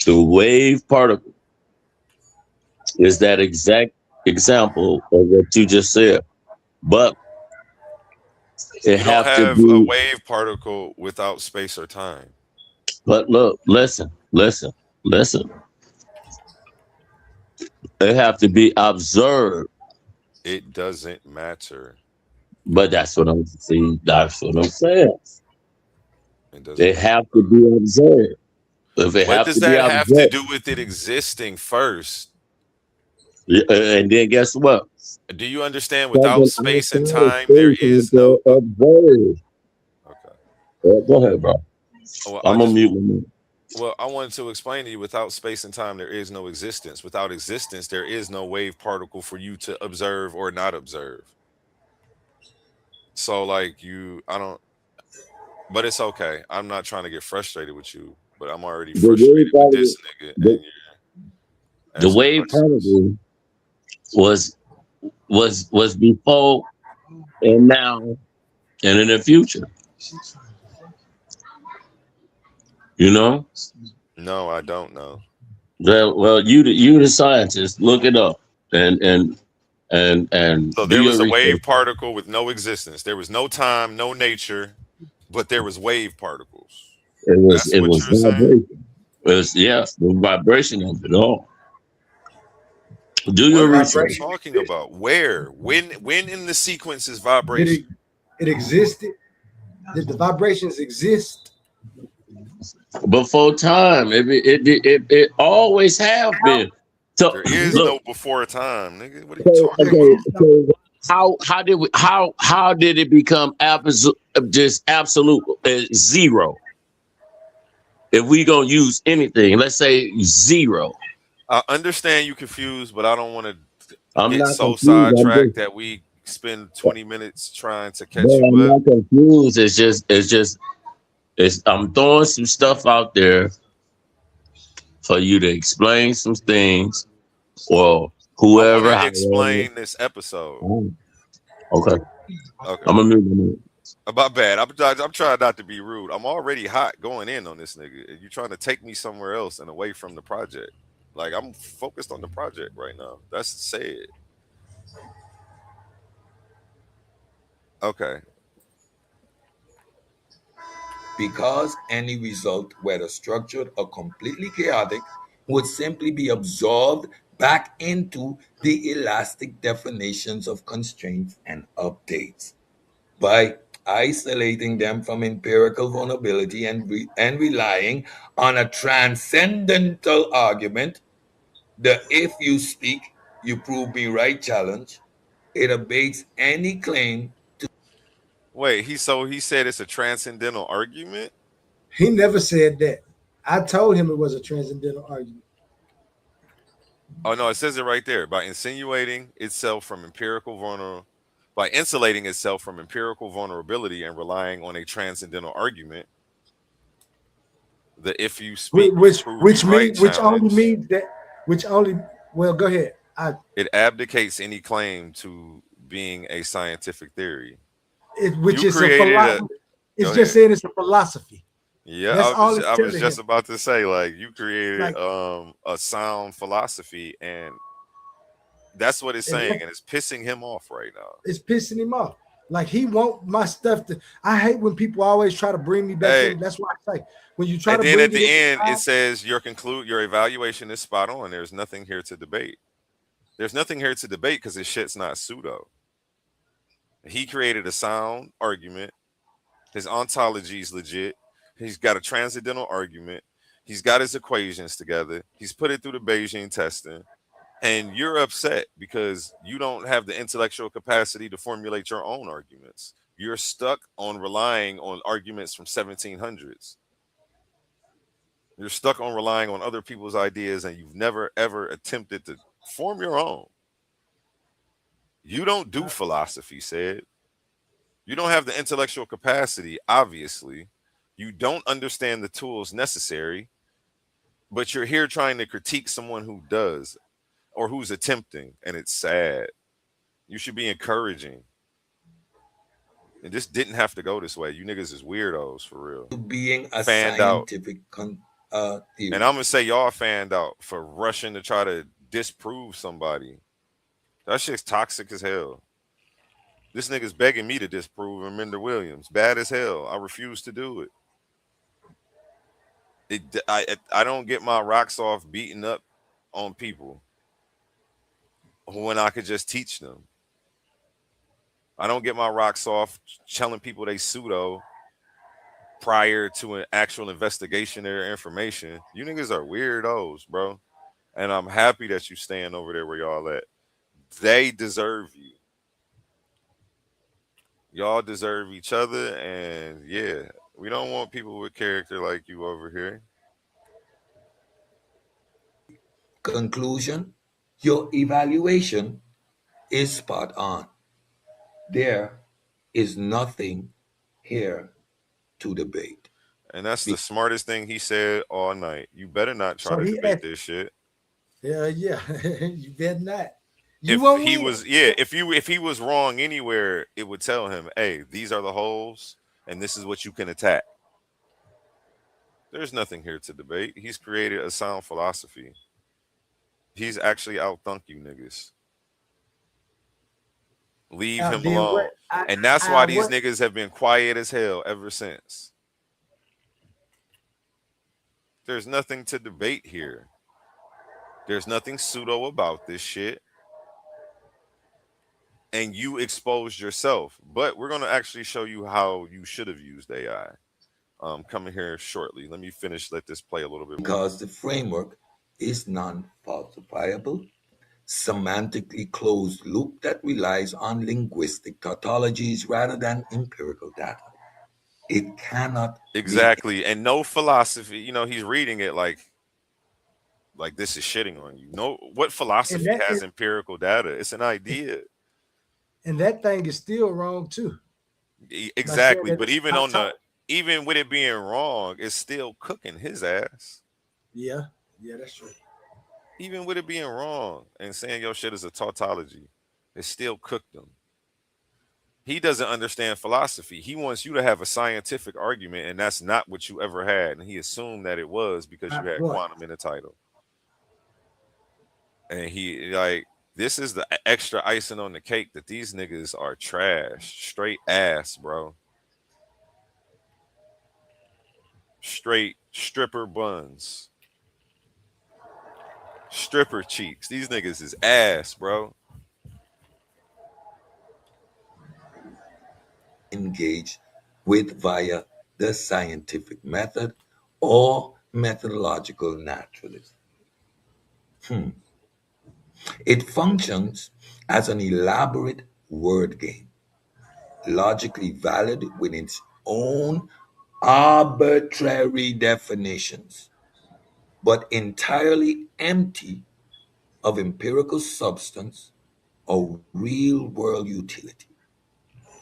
The wave particle is that exact example of what you just said. But it You don't have to have a be, wave particle without space or time. but look, listen. They have to be observed. It doesn't matter. But that's what I'm saying. It doesn't They matter. have to be observed. If they What have does to be that have to observed, do with it existing first? and then guess what? Do you understand? Without Something space and outside of time, there space is is no. observed. Okay. Go ahead, bro. Well, I'm gonna mute me. Well, I wanted to explain to you, without space and time, there is no existence. Without existence, there is no wave particle for you to observe or not observe. So, like, I don't, but it's okay. I'm not trying to get frustrated with you, but I'm already The wave frustrated with particle, this nigga. the, And you're the asking wave questions. particle was before and now and in the future. No, I don't know. Well, you the scientist, look it up and So do there your was a research. wave particle with no existence. There was no time, no nature, but there was wave particles. It That's what was you're saying? vibration. It's the vibration of it all. Do What your are you research. talking about? Where? When in the sequence is Did vibration? it existed? Did the vibrations exist? Before time, it always have been. So There is look, no before time, nigga. What are you so talking okay, about? so how did it become just absolute zero? If we gonna use anything, let's say zero. I understand you confused, but I don't want to I'm get not so confused. sidetracked that we spend 20 minutes trying to catch you I'm up. not confused. It's I'm throwing some stuff out there for you to explain some things, or I want whoever, to however. explain this episode. Okay. Okay. I'm gonna move. About bad. I'm trying not to be rude. I'm already hot going in on this nigga. And you trying to take me somewhere else and away from the project. Like I'm focused on the project right now. That's said. Okay. Because any result, whether structured or completely chaotic, would simply be absorbed back into the elastic definitions of constraints and updates. By isolating them from empirical vulnerability and relying on a transcendental argument, the if you speak, you prove me right challenge, it abates any claim. Wait, he said it's a transcendental argument? He never said that. I told him it was a transcendental argument. Oh no, it says it right there. By insulating itself from empirical vulnerability and relying on a transcendental argument, the if you speak, prove me right Which only challenge, means that which only well go ahead. it abdicates any claim to being a scientific theory. Which You is a created a philosophy. It's Go just ahead. saying it's a philosophy. Yeah, That's all I it's was telling just him. about to say, like, you created Like a sound philosophy, and that's what it's and saying, and it's pissing him off right now. it's pissing him off. Like he want my stuff to. I hate when people always try to bring me back Hey, in. That's why I say when you try and to then bring at it the into end it time, says your evaluation is spot on. There's nothing here to debate. There's nothing here to debate because this shit's not pseudo. He created a sound argument. His ontology is legit. He's got a transcendental argument. He's got his equations together. He's put it through the Bayesian testing. And you're upset because you don't have the intellectual capacity to formulate your own arguments. You're stuck on relying on arguments from 1700s. You're stuck on relying on other people's ideas and you've never ever attempted to form your own. You don't do philosophy, said. You don't have the intellectual capacity, obviously. You don't understand the tools necessary, but you're here trying to critique someone who does or who's attempting, and it's sad. You should be encouraging. And this didn't have to go this way. You niggas is weirdos for real. To being a Fanned out. scientific theory. And I'm gonna say y'all fanned out for rushing to try to disprove somebody. That shit's toxic as hell. This nigga's begging me to disprove Amanda Williams. Bad as hell. I refuse to do it. I don't get my rocks off beating up on people when I could just teach them. I don't get my rocks off telling people they pseudo prior to an actual investigation of their information. You niggas are weirdos, bro. And I'm happy that you stand over there where y'all at. They deserve you. Y'all deserve each other, and yeah, we don't want people with character like you over here. Conclusion, your evaluation is spot on. There is nothing here to debate. And that's the smartest thing he said all night. You better not try so to he debate asked, this shit. yeah, you better not. You If won't he win. was, yeah, if he was wrong anywhere, it would tell him, hey, these are the holes, and this is what you can attack. There's nothing here to debate. He's created a sound philosophy. He's actually outthunk you niggas. Leave him Then alone. what? And that's why these What? niggas have been quiet as hell ever since. There's nothing to debate here. There's nothing pseudo about this shit. And you exposed yourself. But we're going to actually show you how you should have used AI. Coming here shortly. Let me finish. Let this play a little bit more. Because the framework is non-falsifiable, semantically closed loop that relies on linguistic tautologies rather than empirical data. It cannot exactly, and no philosophy. You know, he's reading it like this is shitting on you. No, what philosophy has empirical data? It's an idea. And that thing is still wrong too. Exactly, but even on even with it being wrong, it's still cooking his ass. Yeah, that's true. Even with it being wrong and saying your shit is a tautology, it still cooked him. He doesn't understand philosophy. He wants you to have a scientific argument, and that's not what you ever had. And he assumed that it was because you had quantum in the title. And he like, this is the extra icing on the cake that these niggas are trash, straight ass, bro. Straight stripper buns, stripper cheeks. These niggas is ass, bro. engage with via the scientific method or methodological naturalism. It functions as an elaborate word game, logically valid with its own arbitrary definitions, but entirely empty of empirical substance or real world utility.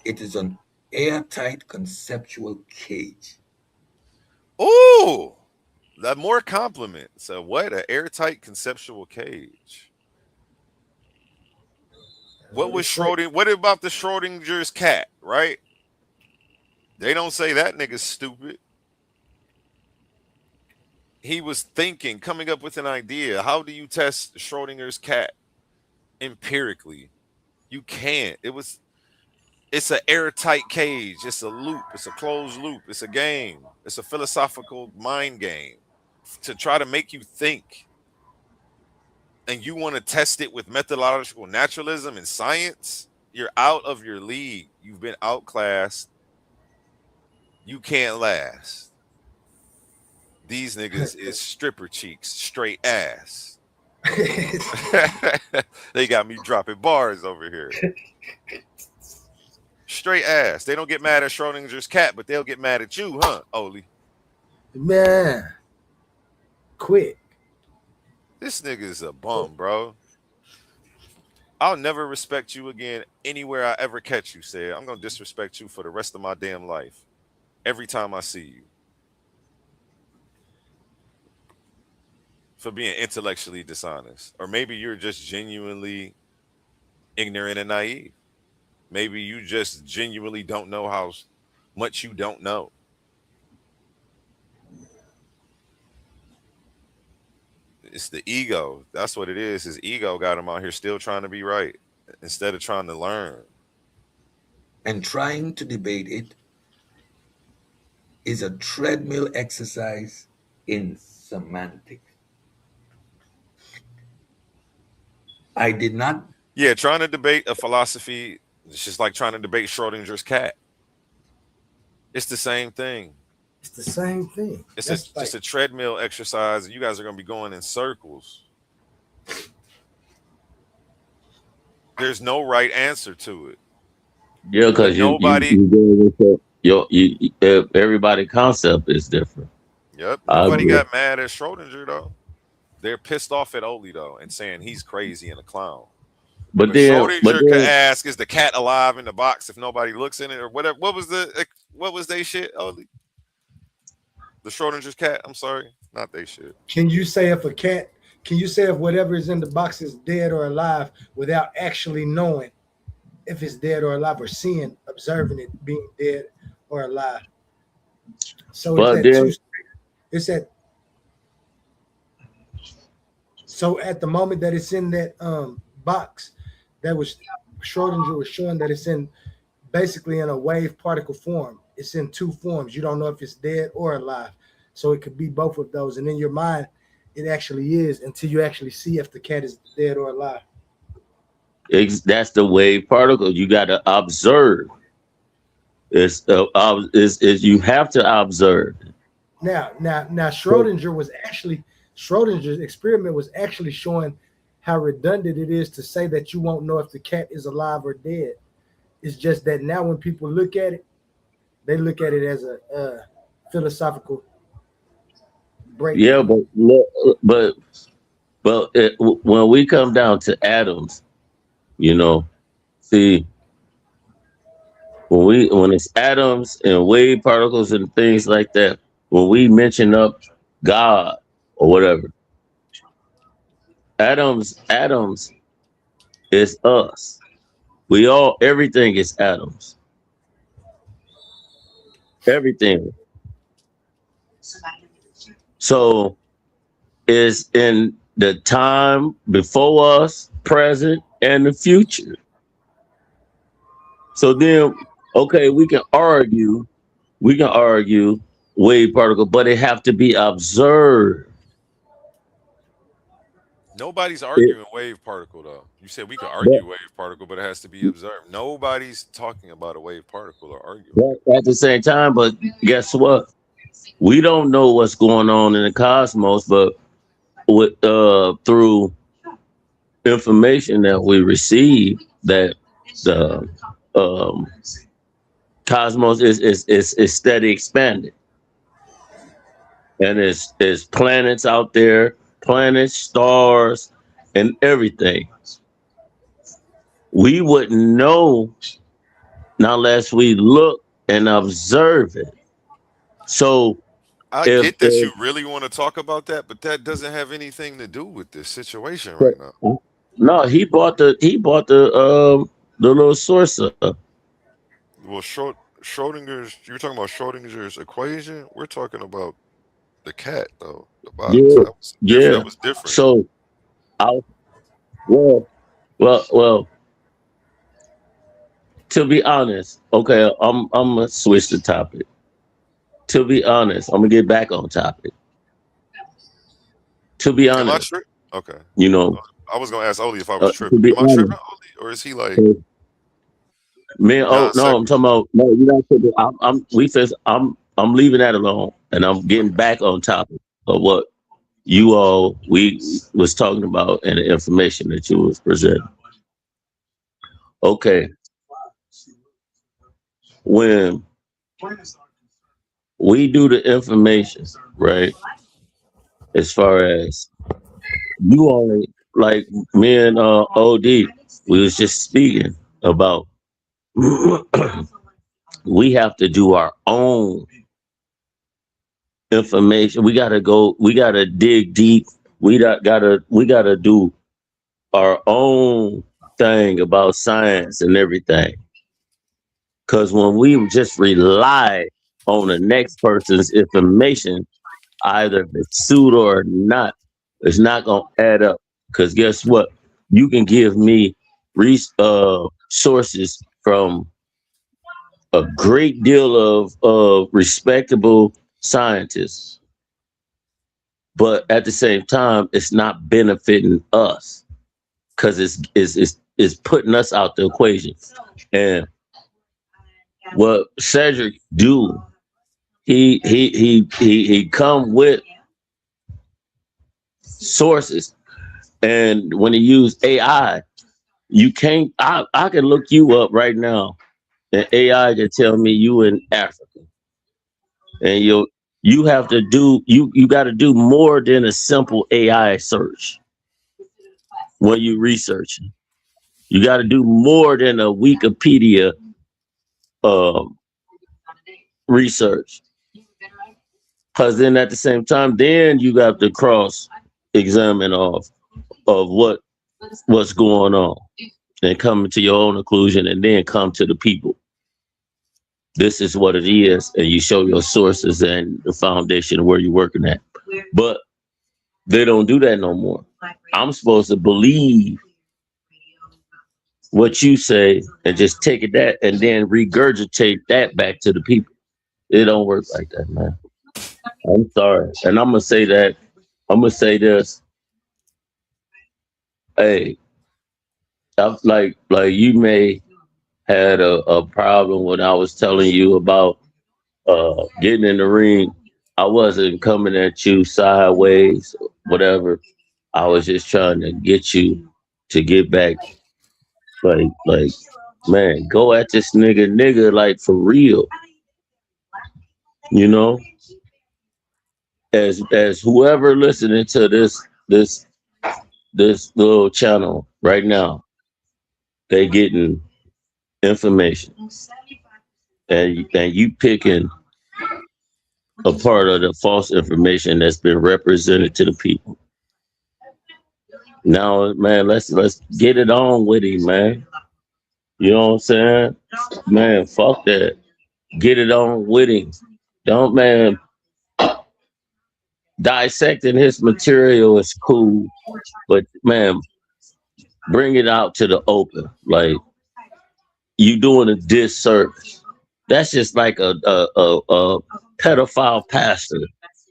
It is an airtight conceptual cage. Ooh, that more compliments. So what? An airtight conceptual cage. What was Schrodinger? What about the Schrodinger's cat, right? They don't say that nigga's stupid. He was thinking, coming up with an idea. How do you test Schrodinger's cat empirically? You can't. It's an airtight cage. It's a loop. It's a closed loop. It's a game. It's a philosophical mind game to try to make you think. And you want to test it with methodological naturalism and science? You're out of your league. You've been outclassed. You can't last. These niggas is stripper cheeks, straight ass. They got me dropping bars over here. Straight ass. They don't get mad at Schrodinger's cat, but they'll get mad at you, huh, Oli? Man, quick. This nigga is a bum, bro. I'll never respect you again anywhere I ever catch you, Sid. I'm going to disrespect you for the rest of my damn life. Every time I see you. For being intellectually dishonest. Or maybe you're just genuinely ignorant and naive. Maybe you just genuinely don't know how much you don't know. It's the ego. That's what it is. His ego got him out here still trying to be right instead of trying to learn. And trying to debate it is a treadmill exercise in semantics. I did not. Yeah, trying to debate a philosophy, it's just like trying to debate Schrodinger's cat. It's the same thing. It's the same thing. It's just a treadmill exercise, and you guys are going to be going in circles. There's no right answer to it. Yeah, because everybody concept is different. Yep. Nobody got mad at Schrodinger though. They're pissed off at Oli though, and saying he's crazy and a clown. But Schrodinger could ask, "Is the cat alive in the box if nobody looks in it, or whatever?" What was they shit, Oli? The Schrodinger's cat. I'm sorry, not they shit. Can you say if a cat? Can you say if whatever is in the box is dead or alive without actually knowing if it's dead or alive, or observing it being dead or alive? So it's at. So at the moment that it's in that box, that was Schrodinger was showing that it's in basically in a wave particle form. It's in two forms. You don't know if it's dead or alive. So it could be both of those. And in your mind, it actually is until you actually see if the cat is dead or alive. That's the wave particle. You got to observe. Is you have to observe. Now, Schrodinger's experiment was actually showing how redundant it is to say that you won't know if the cat is alive or dead. It's just that now when people look at it, they look at it as a philosophical breakdown. Yeah, but when we come down to atoms, see, when it's atoms and wave particles and things like that, when we mention up God or whatever, atoms is us. Everything is atoms. Everything. So it's in the time before us, present, and the future. So then, okay, we can argue wave particle, but it have to be observed. Nobody's arguing wave particle though. You said we could argue wave particle, but it has to be observed. Nobody's talking about a wave particle or arguing. At the same time, but guess what? We don't know what's going on in the cosmos, but through information that we receive, that the cosmos is steady expanding, and there's planets out there, planets, stars, and everything. We wouldn't know unless we look and observe it. So I get that you really want to talk about that, but that doesn't have anything to do with this situation right now. No, he bought the little source up. Well, Schrodinger's, you're talking about Schrodinger's equation. We're talking about the cat, though. The box. That was different. So, well. To be honest, okay, I'm gonna switch the topic. To be honest, I'm gonna get back on topic. To be honest, okay. I was gonna ask Oli if I was tripping. Am I tripping, Oli, or is he like? Man, no, I'm talking about no. You're not tripping. I'm leaving that alone, and I'm getting back on topic of what we was talking about and the information that you was presenting. Okay. When we do the information, right? As far as you only, like me and OD, we was just speaking about we have to do our own information. We gotta dig deep. We gotta do our own thing about science and everything. Because when we just rely on the next person's information, either if it's pseudo or not, it's not going to add up. Because guess what? You can give me sources from a great deal of respectable scientists. But at the same time, it's not benefiting us because it's putting us out the equation. And what Cedrick do, he come with sources, and when he use AI, you can't. I can look you up right now, and AI can tell me you in Africa, and you have to do you got to do more than a simple AI search when you researching. You got to do more than a Wikipedia research, because then at the same time, then you got to cross examine of what's going on and come to your own conclusion, and then come to the people. This is what it is, and you show your sources and the foundation of where you're working at. But they don't do that no more. I'm supposed to believe what you say and just take it that and then regurgitate that back to the people. It don't work like that, man. I'm sorry. And I'm gonna say that. I'm gonna say this. Hey, like you may had a problem when I was telling you about getting in the ring. I wasn't coming at you sideways, whatever. I was just trying to get you to get back, like, man, go at this nigga, like for real, you know. As whoever listening to this little channel right now, they getting information, and you picking a part of the false information that's been represented to the people. Now, man, let's get it on with him, man. You know what I'm saying? Man, fuck that. Get it on with him. Don't, man, dissecting his material is cool, but man, bring it out to the open. Like, you doing a disservice. That's just like a pedophile pastor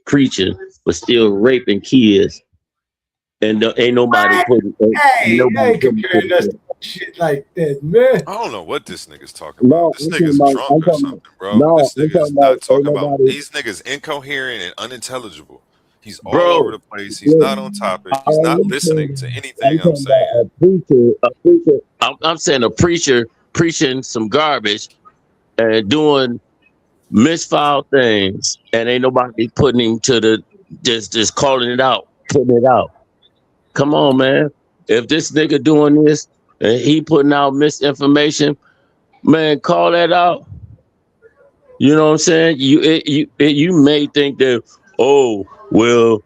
preaching but still raping kids, and ain't nobody putting. Hey, comparing us to shit like that, man. I don't know what this nigga's talking about. This nigga's drunk or something, bro. This nigga is not talking about. These niggas incoherent and unintelligible. He's all over the place. He's not on topic. He's not listening to anything I'm saying. A preacher. I'm saying a preacher preaching some garbage and doing misfiled things, and ain't nobody putting him to the just calling it out, putting it out. Come on, man. If this nigga doing this and he putting out misinformation, man, call that out. You know what I'm saying? You may think that, oh, well,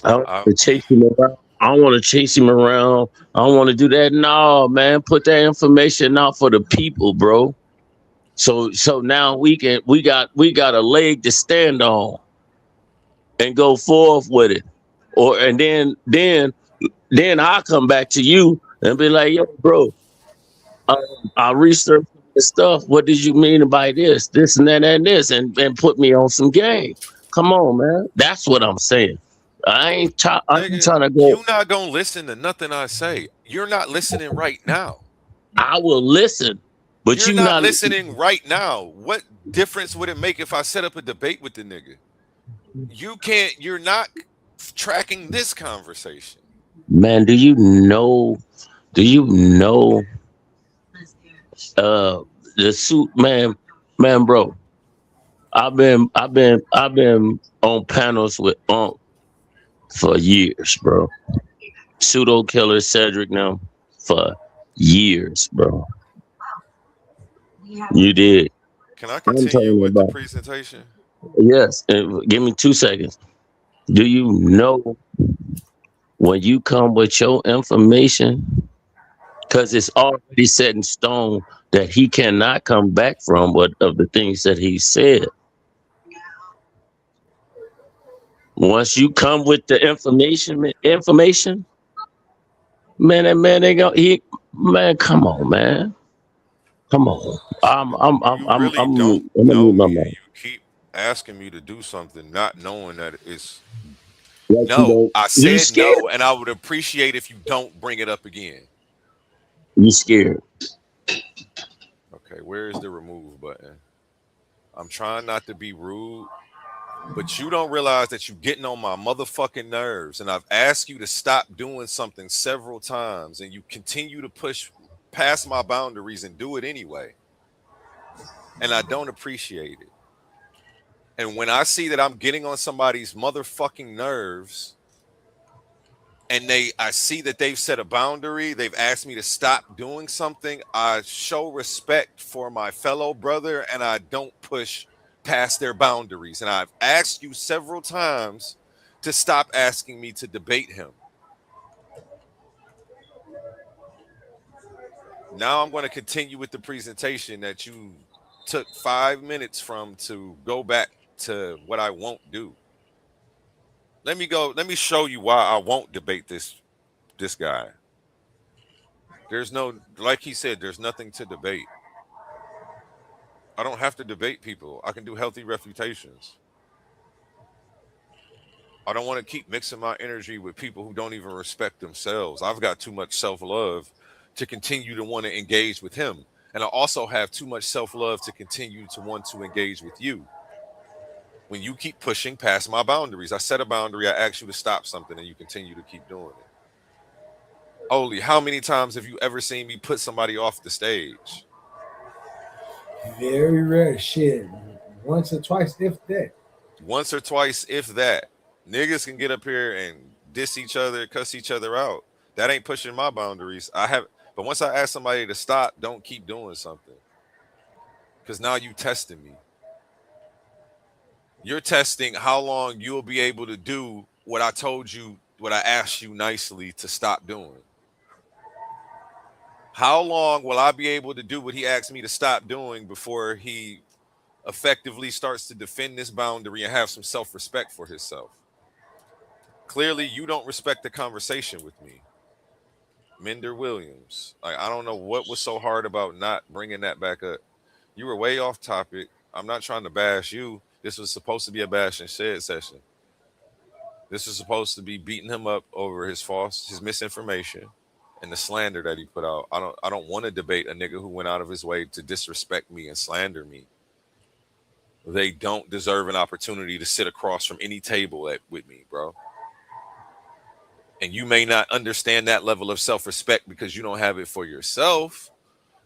I don't want to chase him around. I don't want to chase him around. I don't want to do that. No, man, put that information out for the people, bro. So now we got a leg to stand on and go forth with it. And then I'll come back to you and be like, yo, bro, I researched this stuff. What did you mean by this and that and this, and put me on some game. Come on, man. That's what I'm saying. I ain't trying to go. You not gonna listen to nothing I say. You're not listening right now. I will listen, but you're not listening right now. What difference would it make if I set up a debate with the nigga? You're not tracking this conversation. Man, do you know the suit, man, bro? I've been on panels with Unc for years, bro. Pseudo killer Cedrick now for years, bro. You did. Can I continue with the presentation? Yes. Give me 2 seconds. Do you know when you come with your information, because it's already set in stone that he cannot come back from what of the things that he said. Once you come with the information, man, that man ain't gonna. Man, come on, man, come on. I'm You keep asking me to do something, not knowing that it's. No, I said no, and I would appreciate if you don't bring it up again. You scared? Okay, where is the remove button? I'm trying not to be rude, but you don't realize that you're getting on my motherfucking nerves, and I've asked you to stop doing something several times, and you continue to push past my boundaries and do it anyway. And I don't appreciate it. And when I see that I'm getting on somebody's motherfucking nerves, and I see that they've set a boundary, they've asked me to stop doing something, I show respect for my fellow brother, and I don't push past their boundaries. And I've asked you several times to stop asking me to debate him. Now I'm going to continue with the presentation that you took 5 minutes from to go back to what I won't do. Let me show you why I won't debate this guy. There's no, like he said, there's nothing to debate. I don't have to debate people. I can do healthy refutations. I don't want to keep mixing my energy with people who don't even respect themselves. I've got too much self-love to continue to want to engage with him. And I also have too much self-love to continue to want to engage with you. When you keep pushing past my boundaries, I set a boundary, I ask you to stop something, and you continue to keep doing it. Oli, how many times have you ever seen me put somebody off the stage? Very rare. Shit. Once or twice, if that. Once or twice, if that. Niggas can get up here and diss each other, cuss each other out. That ain't pushing my boundaries. But once I ask somebody to stop, don't keep doing something. Because now you testing me. You're testing how long you'll be able to do what I told you, what I asked you nicely to stop doing. How long will I be able to do what he asked me to stop doing before he effectively starts to defend this boundary and have some self-respect for himself? Clearly, you don't respect the conversation with me. Minder Williams. I don't know what was so hard about not bringing that back up. You were way off topic. I'm not trying to bash you. This was supposed to be a bash and shed session. This is supposed to be beating him up over his misinformation and the slander that he put out. I don't want to debate a nigga who went out of his way to disrespect me and slander me. They don't deserve an opportunity to sit across from any table with me, bro. And you may not understand that level of self-respect because you don't have it for yourself,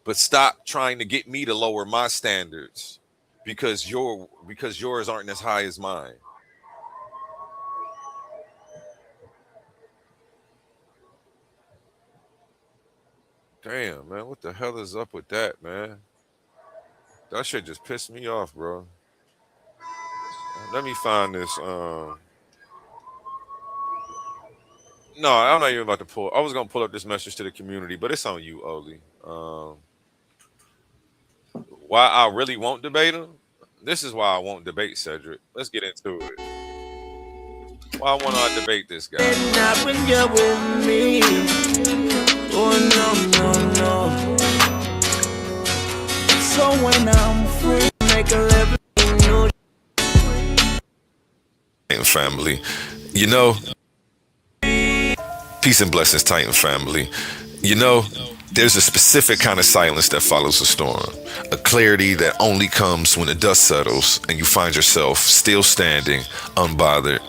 but stop trying to get me to lower my standards because yours aren't as high as mine. Damn, man, what the hell is up with that, man? That shit just pissed me off, bro. Let me find this. No, I'm not even about to pull. I was gonna pull up this message to the community, but it's on you, Oli. Why I really won't debate him? This is why I won't debate Cedrick. Let's get into it. Why won't I debate this guy? Not when you're with me. Oh no, no, no. So when I'm free, make everything new. Family, you know, peace and blessings, Titan family. You know, there's a specific kind of silence that follows a storm, a clarity that only comes when the dust settles and you find yourself still standing, unbothered,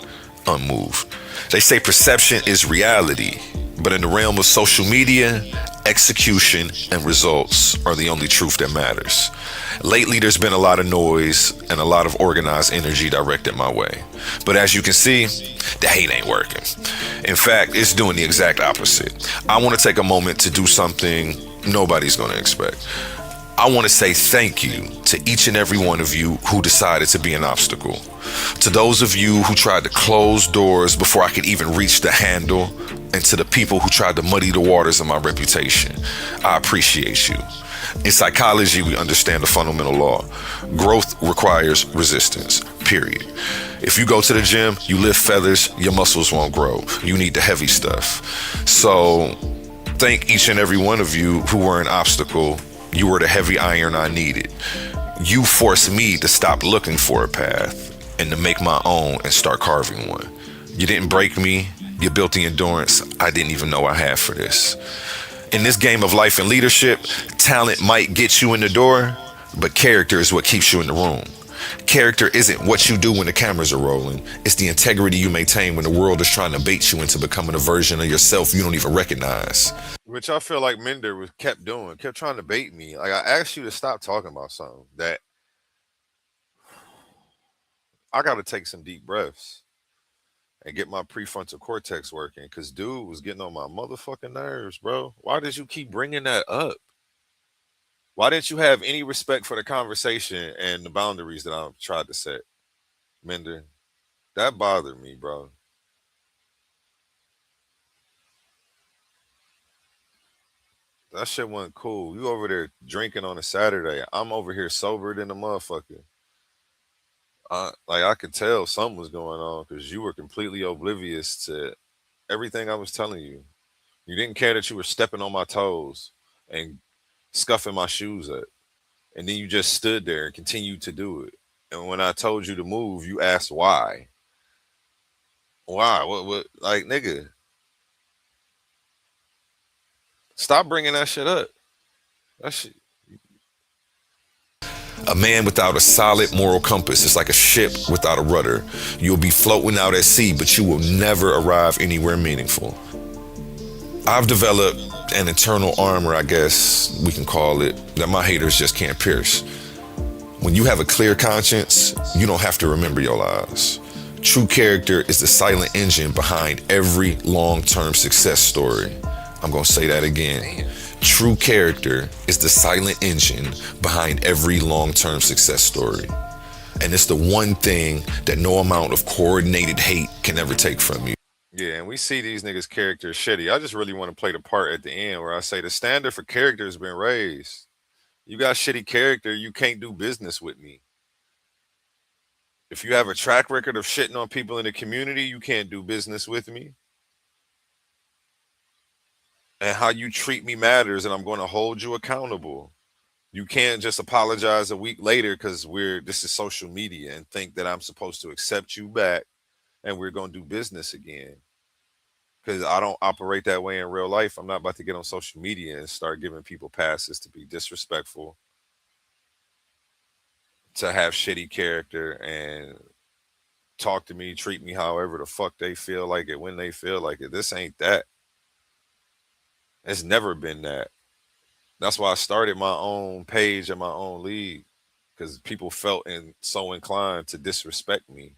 unmoved. They say perception is reality, but in the realm of social media, execution and results are the only truth that matters. Lately, there's been a lot of noise and a lot of organized energy directed my way. But as you can see, the hate ain't working. In fact, it's doing the exact opposite. I want to take a moment to do something nobody's going to expect. I want to say thank you to each and every one of you who decided to be an obstacle. To those of you who tried to close doors before I could even reach the handle, and to the people who tried to muddy the waters of my reputation, I appreciate you. In psychology, we understand the fundamental law. Growth requires resistance, period. If you go to the gym, you lift feathers, your muscles won't grow. You need the heavy stuff. So thank each and every one of you who were an obstacle. You were the heavy iron I needed. You forced me to stop looking for a path and to make my own and start carving one. You didn't break me. You built the endurance I didn't even know I had for this. In this game of life and leadership, talent might get you in the door, but character is what keeps you in the room. Character isn't what you do when the cameras are rolling. It's the integrity you maintain when the world is trying to bait you into becoming a version of yourself you don't even recognize. Which I feel like Minder kept doing, kept trying to bait me. Like, I asked you to stop talking about something that I got to take some deep breaths and get my prefrontal cortex working, because dude was getting on my motherfucking nerves, bro. Why did you keep bringing that up? Why didn't you have any respect for the conversation and the boundaries that I tried to set, Minder? That bothered me, bro. That shit wasn't cool. You over there drinking on a Saturday. I'm over here sober than a motherfucker. Like, I could tell something was going on because you were completely oblivious to everything I was telling you. You didn't care that you were stepping on my toes and scuffing my shoes up. And then you just stood there and continued to do it. And when I told you to move, you asked why. Why? What? Like, nigga, stop bringing that shit up. That shit. A man without a solid moral compass is like a ship without a rudder. You'll be floating out at sea, but you will never arrive anywhere meaningful. I've developed an internal armor, I guess we can call it, that my haters just can't pierce. When you have a clear conscience, you don't have to remember your lies. True character is the silent engine behind every long-term success story. I'm going to say that again. True character is the silent engine behind every long-term success story. And it's the one thing that no amount of coordinated hate can ever take from you. Yeah, and we see these niggas' characters shitty. I just really want to play the part at the end where I say the standard for character has been raised. You got shitty character, you can't do business with me. If you have a track record of shitting on people in the community, you can't do business with me. And how you treat me matters, and I'm going to hold you accountable. You can't just apologize a week later because this is social media and think that I'm supposed to accept you back and we're going to do business again. Because I don't operate that way in real life. I'm not about to get on social media and start giving people passes to be disrespectful, to have shitty character, and talk to me, treat me however the fuck they feel like it, when they feel like it. This ain't that. It's never been that. That's why I started my own page and my own league, because people felt so inclined to disrespect me.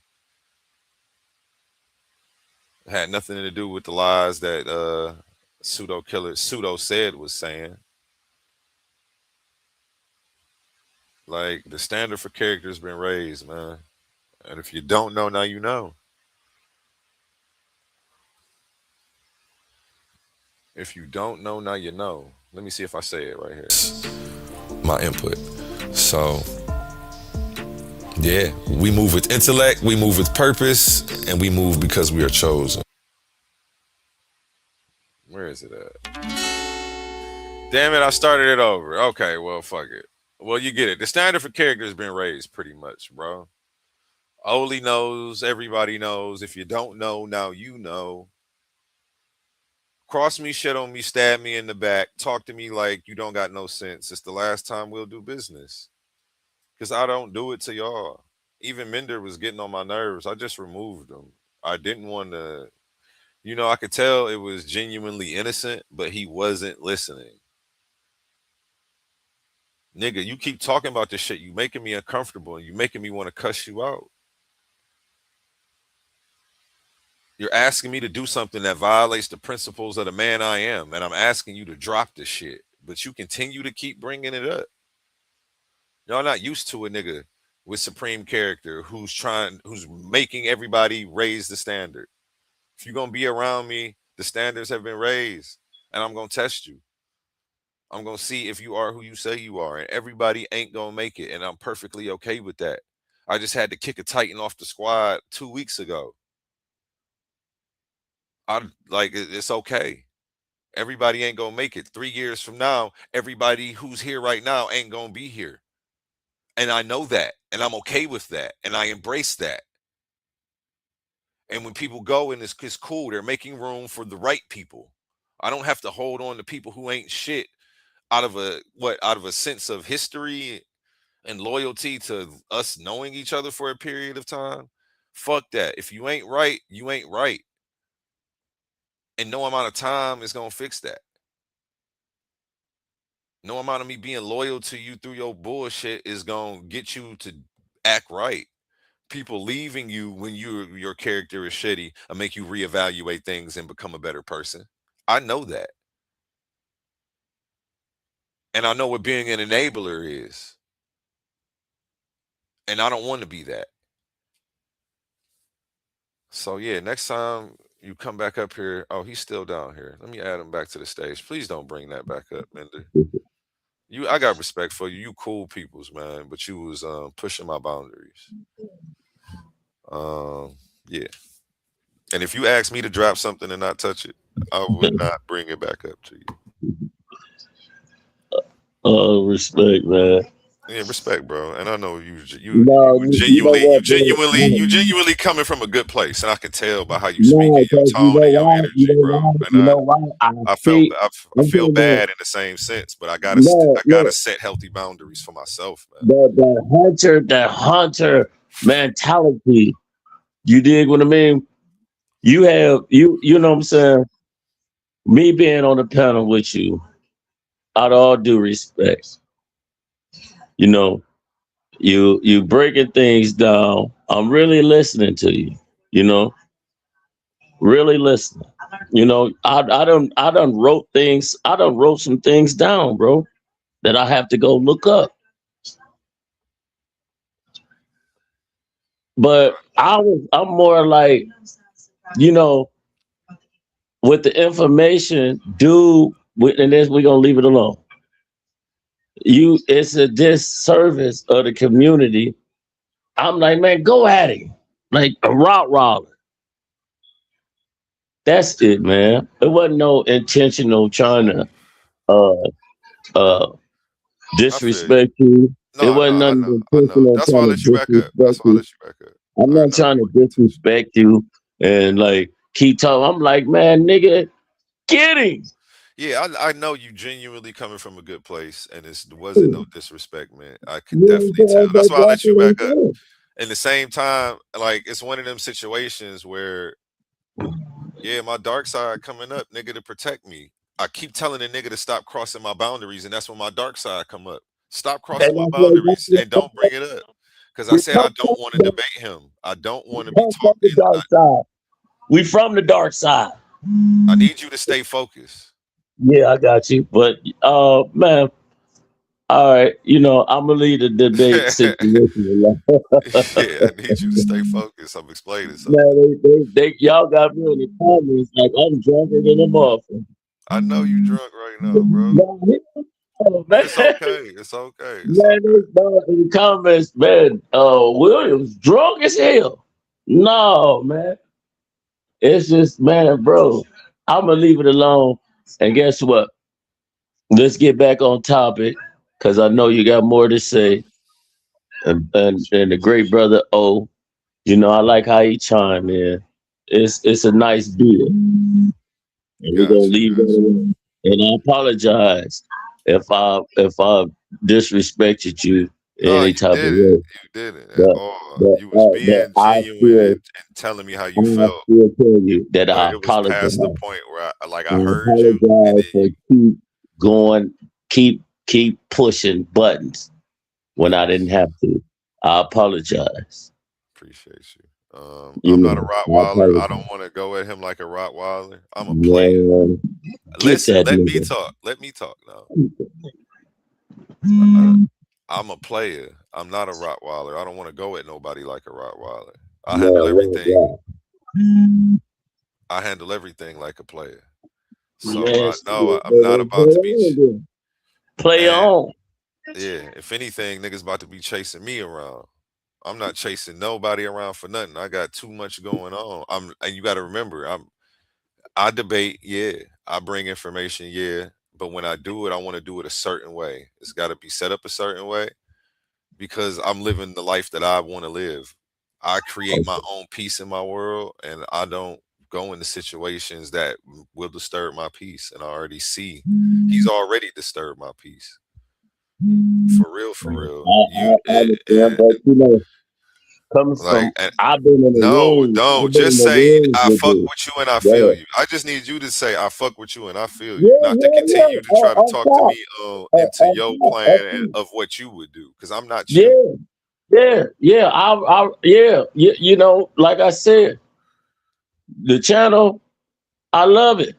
It had nothing to do with the lies that Pseudo said was saying. Like, the standard for character has been raised, man. And if you don't know, now you know. If you don't know, now you know. Let me see if I say it right here. My input. So, yeah, we move with intellect, we move with purpose, and we move because we are chosen. Where is it at? Damn it, I started it over. Okay, well, fuck it. Well, you get it. The standard for character has been raised pretty much, bro. Oli knows, everybody knows. If you don't know, now you know. Cross me, shit on me, stab me in the back, talk to me like you don't got no sense. It's the last time we'll do business. Because I don't do it to y'all. Even Mender was getting on my nerves. I just removed him. I didn't want to, I could tell it was genuinely innocent, but he wasn't listening. Nigga, you keep talking about this shit. You making me uncomfortable and you making me want to cuss you out. You're asking me to do something that violates the principles of the man I am, and I'm asking you to drop this shit, but you continue to keep bringing it up. Y'all not used to a nigga with supreme character who's making everybody raise the standard. If you're going to be around me, the standards have been raised, and I'm going to test you. I'm going to see if you are who you say you are, and everybody ain't going to make it, and I'm perfectly okay with that. I just had to kick a Titan off the squad 2 weeks ago. It's okay. Everybody ain't gonna make it. 3 years from now, everybody who's here right now ain't gonna be here. And I know that, and I'm okay with that, and I embrace that. And when people go, and it's cool, they're making room for the right people. I don't have to hold on to people who ain't shit out of a sense of history and loyalty to us knowing each other for a period of time. Fuck that. If you ain't right, you ain't right. And no amount of time is going to fix that. No amount of me being loyal to you through your bullshit is going to get you to act right. People leaving you when your character is shitty and make you reevaluate things and become a better person. I know that. And I know what being an enabler is. And I don't want to be that. So yeah, next time you come back up here. Oh, he's still down here. Let me add him back to the stage. Please don't bring that back up, Mender. I got respect for you. You cool peoples, man. But you was pushing my boundaries. Yeah. And if you ask me to drop something and not touch it, I would not bring it back up to you. Respect, man. Yeah, respect, bro. And I know you No, you know what, bro? genuinely coming from a good place, and I can tell by how you speak No, and your because you tone know and your why? You energy, know bro. why? And You know why? I I'm feel talking about bad in the same sense, but I no, gotta look, set healthy boundaries for myself, man. the hunter mentality. You dig what I mean? You know what I'm saying? Me being on the panel with you, out of all due respect, you know, you breaking things down. I'm really listening to you, you know, really listening. You know, I done wrote some things down, bro, that I have to go look up. But I'm more like, you know, with the information, and then we're gonna leave it alone. It's a disservice of the community. I'm like, man, go at it. Like a rock roller. That's it, man. It wasn't no intentional trying to uh uh I feel you. disrespect you. It No, wasn't nothing I know. intentional That's why I trying to let you back up. That's disrespect why I you. let you back up. I'm I not know. trying to disrespect you and like keep talking. I'm like, man, nigga, get him. Yeah, I know you genuinely coming from a good place, and it wasn't no disrespect, man. I could You know definitely what tell. I'm That's saying? why I let That's you what I'm back up. saying. In the same time, like it's one of them situations where, yeah, my dark side coming up, nigga, to protect me. I keep telling the nigga to stop crossing my boundaries, and that's when my dark side come up. Stop crossing And my that's boundaries and don't bring it up. Because I we said I come don't want to from debate him. I don't want to be from the talking. dark side. We from the dark side. I need you to stay focused. Yeah, I got you. But man, all right, you know, I'm gonna leave the debate situation alone. Yeah, I need you to stay focused. I'm explaining something. Man, they y'all got me in the comments like I'm drunker than a motherfucker. I know you drunk right now, bro. Oh, But man, it's okay. It's okay. It's man, okay. in the comments, man, Williams drunk as hell. No, man, it's just, man, bro. I'm gonna leave it alone. And guess what? Let's get back on topic because I know you got more to say. And the great brother O, you know, I like how he chime in. It's a nice deal. And we're gonna Gotcha. leave that alone. And I apologize if I disrespected you in No, any you type of didn't. way. You didn't at But all. but You was but being genuine and telling me how you felt. tell you that But I it was apologize. past the point where I I heard you, and apologize then for keep going, keep pushing buttons when I didn't have to. I apologize. appreciate you. You I'm not a know, I Rottweiler. I apologize. don't want to go at him like a Rottweiler. I'm a player. Man, get Listen, that let me nigga. talk. Let me talk now. I'm a player. I'm not a Rottweiler. I don't want to go at nobody like a Rottweiler. I handle everything. I handle everything like a player. So I Yes, know I'm not about to be. play And on. yeah, if anything, niggas about to be chasing me around. I'm not chasing nobody around for nothing. I got too much going on. And you got to remember, I debate, yeah. I bring information, yeah. But when I do it, I want to do it a certain way. It's got to be set up a certain way because I'm living the life that I want to live. I create my own peace in my world, and I don't go into situations that will disturb my peace. And I already see he's already disturbed my peace. For real, for real. I understand, but you know, coming Like, from I've been in the no, ring. don't I've been in just the say ring I with fuck you. with you and I feel Yeah, you. I just need you to say I fuck with you and I feel you, yeah, not to yeah, yeah. continue to try to On talk to top, me into your plan top. of what you would do, because I'm not you. Yeah, yeah. You know, like I said, the channel, I love it.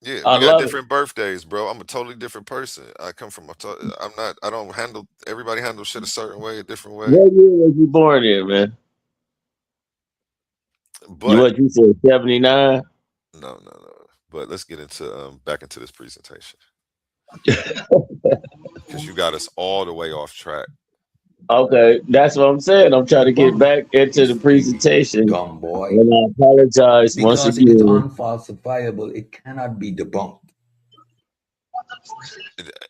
Yeah, I we got love it. different birthdays, bro. I'm a totally different person. I come from I'm not. I don't handle everybody handles shit a certain way, a different way. What year was you born in, man? But You said 79? no. But let's get into back into this presentation because you got us all the way off track. Okay, that's what I'm saying. I'm trying to get back into the presentation. Dumb boy. And I apologize once Because it is again. unfalsifiable, it cannot be debunked.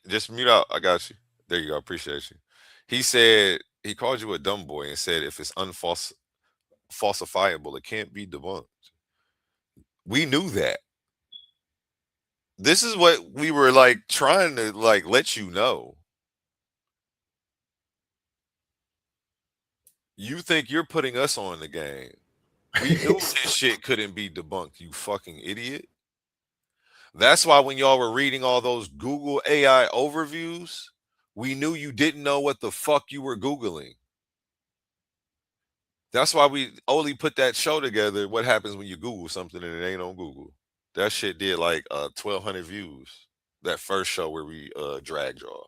Just mute out. I got you. There you go. Appreciate you. He said he called you a dumb boy and said if it's falsifiable, it can't be debunked. We knew that. This is what we were like trying to like let you know. You think you're putting us on the game. We knew this shit couldn't be debunked, you fucking idiot. That's why when y'all were reading all those Google AI overviews, we knew you didn't know what the fuck you were Googling. That's why we only put that show together. What happens when you Google something and it ain't on Google? That shit did like 1,200 views. That first show where we dragged y'all.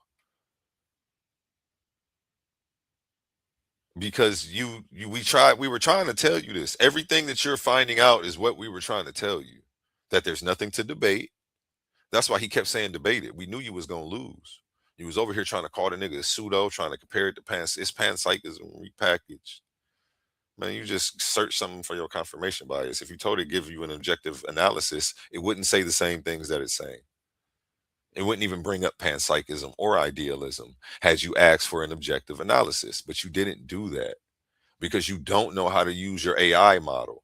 Because we were trying to tell you this. Everything that you're finding out is what we were trying to tell you. That there's nothing to debate. That's why he kept saying debate it. We knew you was gonna lose. You was over here trying to call the nigga a pseudo, trying to compare it to it's panpsychism repackaged. Man, you just search something for your confirmation bias. If you told it give you an objective analysis, it wouldn't say the same things that it's saying. It wouldn't even bring up panpsychism or idealism had you asked for an objective analysis. But you didn't do that because you don't know how to use your AI model.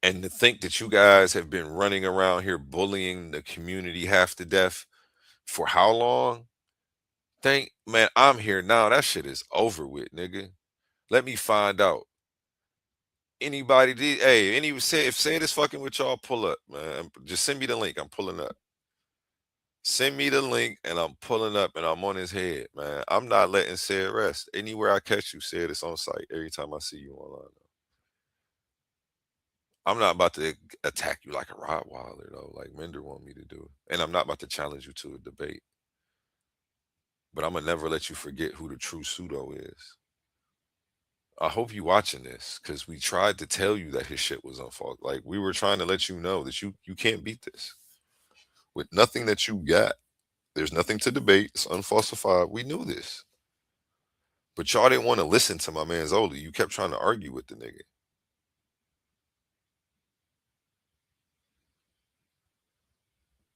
And to think that you guys have been running around here bullying the community half to death for how long? Man, I'm here now. That shit is over with, nigga. Let me find out. Anybody did, hey, if Said is fucking with y'all, pull up, man. Just send me the link. I'm pulling up. Send me the link and I'm pulling up and I'm on his head, man. I'm not letting Said rest. Anywhere I catch you, Said it's on site. Every time I see you online. I'm not about to attack you like a Rottweiler, though, like Mender want me to do. And I'm not about to challenge you to a debate. But I'm going to never let you forget who the true pseudo is. I hope you watching this because we tried to tell you that his shit was on fault. Like, we were trying to let you know that you can't beat this. With nothing that you got, there's nothing to debate. It's unfalsified. We knew this. But y'all didn't want to listen to my man Zoli. You kept trying to argue with the nigga.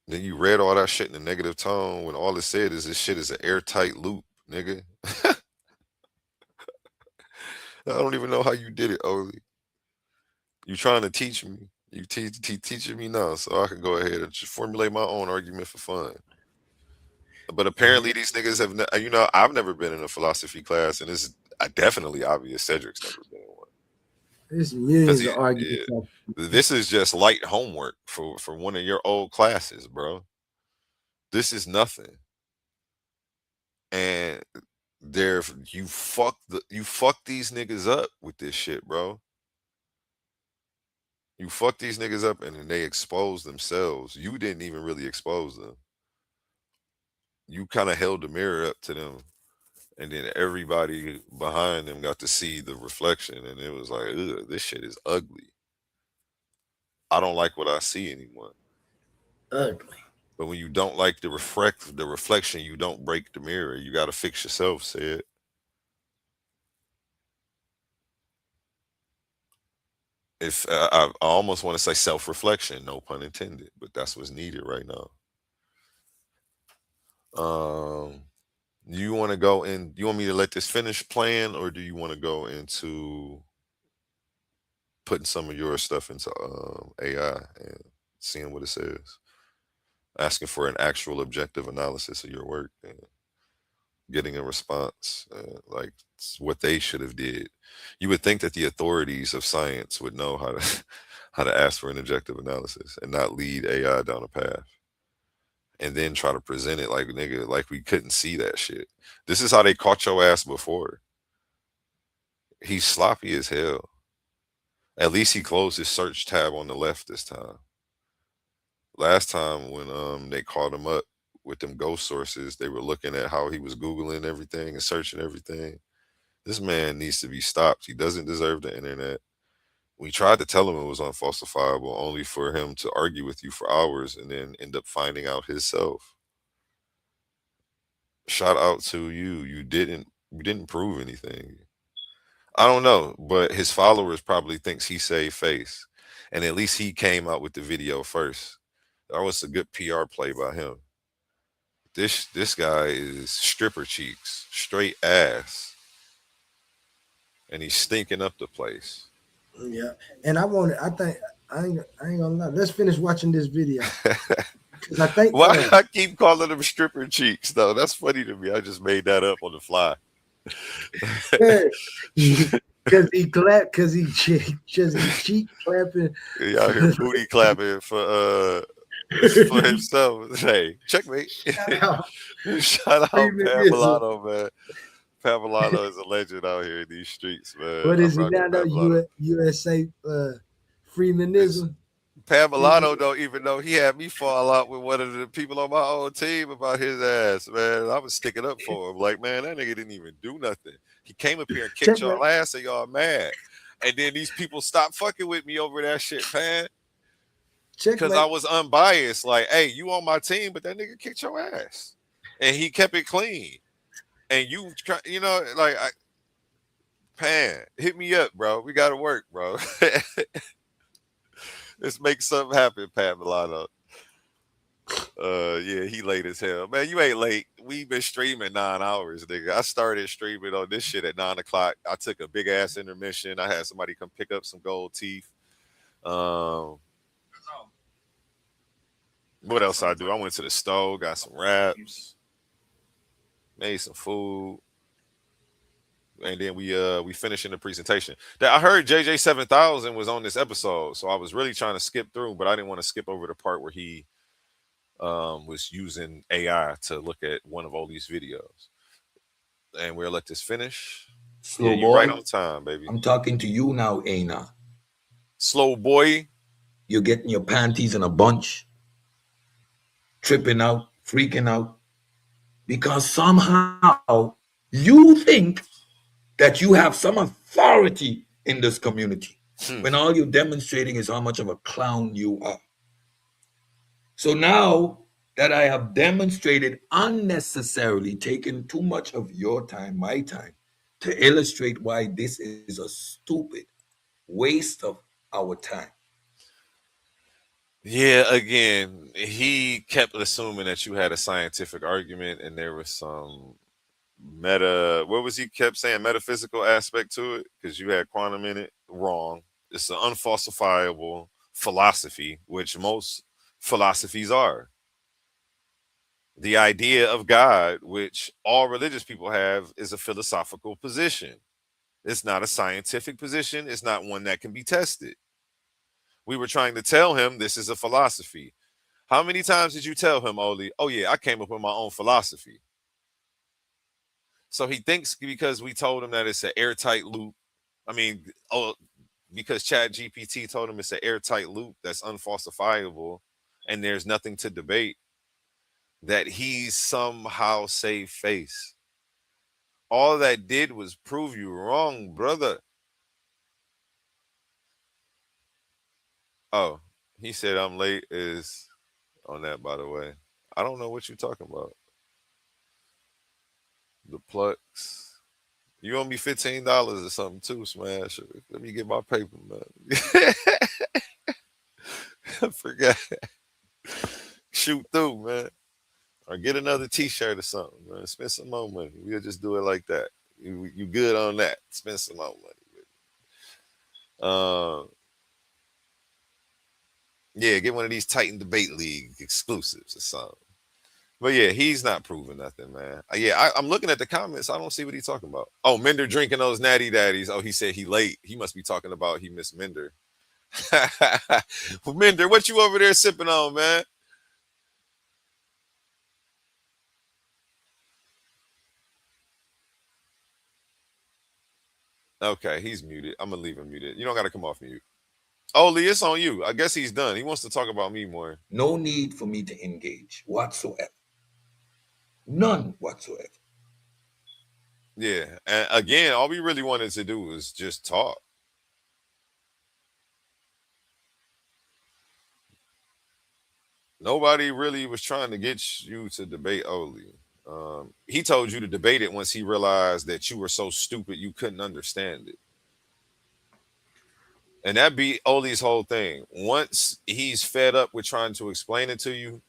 Then you read all that shit in a negative tone when all it said is this shit is an airtight loop, nigga. I don't even know how you did it, Oli. You trying to teach me. You teaching me now, so I can go ahead and just formulate my own argument for fun. But apparently these niggas have, I've never been in a philosophy class, and it's definitely obvious Cedrick's never been in one. There's millions of arguments. This is just light homework for one of your old classes, bro. This is nothing. And you fuck these niggas up with this shit, bro. You fuck these niggas up and then they expose themselves. You didn't even really expose them. You kind of held the mirror up to them. And then everybody behind them got to see the reflection. And it was like, ugh, this shit is ugly. I don't like what I see anymore. Ugly. But when you don't like the reflection, you don't break the mirror. You got to fix yourself, Said. If I almost want to say self-reflection, no pun intended, but that's what's needed right now. You want to go in? You want me to let this finish playing, or do you want to go into putting some of your stuff into AI and seeing what it says, asking for an actual objective analysis of your work and getting a response, like what they should have did? You would think that the authorities of science would know how to ask for an objective analysis and not lead AI down a path and then try to present it like, nigga, like we couldn't see that shit. This is how they caught your ass before. He's sloppy as hell. At least he closed his search tab on the left this time. Last time when they called him up with them ghost sources, they were looking at how he was Googling everything and searching everything. This man needs to be stopped. He doesn't deserve the internet. We tried to tell him it was unfalsifiable, only for him to argue with you for hours and then end up finding out himself. Shout out to you. You didn't prove anything. I don't know, but his followers probably thinks he saved face. And at least he came out with the video first. That was a good PR play by him. This guy is stripper cheeks, straight ass, and he's stinking up the place. Yeah, and I think I ain't gonna lie. Let's finish watching this video because I think Why I keep calling them stripper cheeks though? That's funny to me. I just made that up on the fly. because he clapped because he cheek clapping. He out here booty clapping for himself. Hey, checkmate. Shout out Pat Milano, man. Pat Milano is a legend out here in these streets, man. What is he I'm now? Though USA Freemanism. Pat Milano don't even know he had me fall out with one of the people on my own team about his ass, man. I was sticking up for him. Like, man, that nigga didn't even do nothing. He came up here and kicked y'all ass and y'all mad. And then these people stopped fucking with me over that shit, man. Because I was unbiased. Like, hey, you on my team, but that nigga kicked your ass. And he kept it clean. And you know, like, Pan, hit me up, bro. We got to work, bro. Let's make something happen, Pat Milano. Yeah, he late as hell. Man, you ain't late. We've been streaming 9 hours, nigga. I started streaming on this shit at 9 o'clock. I took a big ass intermission. I had somebody come pick up some gold teeth. What else I do? I went to the store, got some wraps, made some food. And then we finishing the presentation. I heard JJ700 was on this episode, so I was really trying to skip through, but I didn't want to skip over the part where he was using AI to look at one of all these videos. And we'll let this finish. Slow you're boy, right on time, baby. I'm talking to you now, Aina. Slow boy. You're getting your panties in a bunch, tripping out, freaking out, because somehow you think that you have some authority in this community when all you're demonstrating is how much of a clown you are. So now that I have demonstrated unnecessarily taking too much of your time, my time, to illustrate why this is a stupid waste of our time. Yeah, again, he kept assuming that you had a scientific argument and there was some what was he kept saying, metaphysical aspect to it, because you had quantum in it. Wrong. It's an unfalsifiable philosophy, which most philosophies are. The idea of God, which all religious people have, is a philosophical position. It's not a scientific position. It's not one that can be tested. We were trying to tell him this is a philosophy. How many times did you tell him, Oli, oh yeah, I came up with my own philosophy? So he thinks because we told him that it's an airtight loop. I mean, because ChatGPT told him it's an airtight loop that's unfalsifiable and there's nothing to debate, that he's somehow saved face. All that did was prove you wrong, brother. Oh, he said I'm late is on that, by the way. I don't know what you're talking about. The Plex. You owe me $15 or something too, Smash. Let me get my paper, man. I forgot. Shoot through, man. Or get another t-shirt or something, man. Spend some more money. We'll just do it like that. You good on that. Spend some more money. Yeah, get one of these Titan Debate League exclusives or something. But yeah, he's not proving nothing, man. Yeah, I'm looking at the comments. I don't see what he's talking about. Oh, Minder drinking those natty daddies. Oh, he said he late. He must be talking about he missed Minder. Minder, what you over there sipping on, man? Okay, he's muted. I'm gonna leave him muted. You don't gotta come off mute. Oh, Lee, it's on you. I guess he's done. He wants to talk about me more. No need for me to engage whatsoever. None whatsoever. Yeah. And again, all we really wanted to do was just talk. Nobody really was trying to get you to debate Oli. He told you to debate it once he realized that you were so stupid you couldn't understand it. And that be Oli's whole thing. Once he's fed up with trying to explain it to you,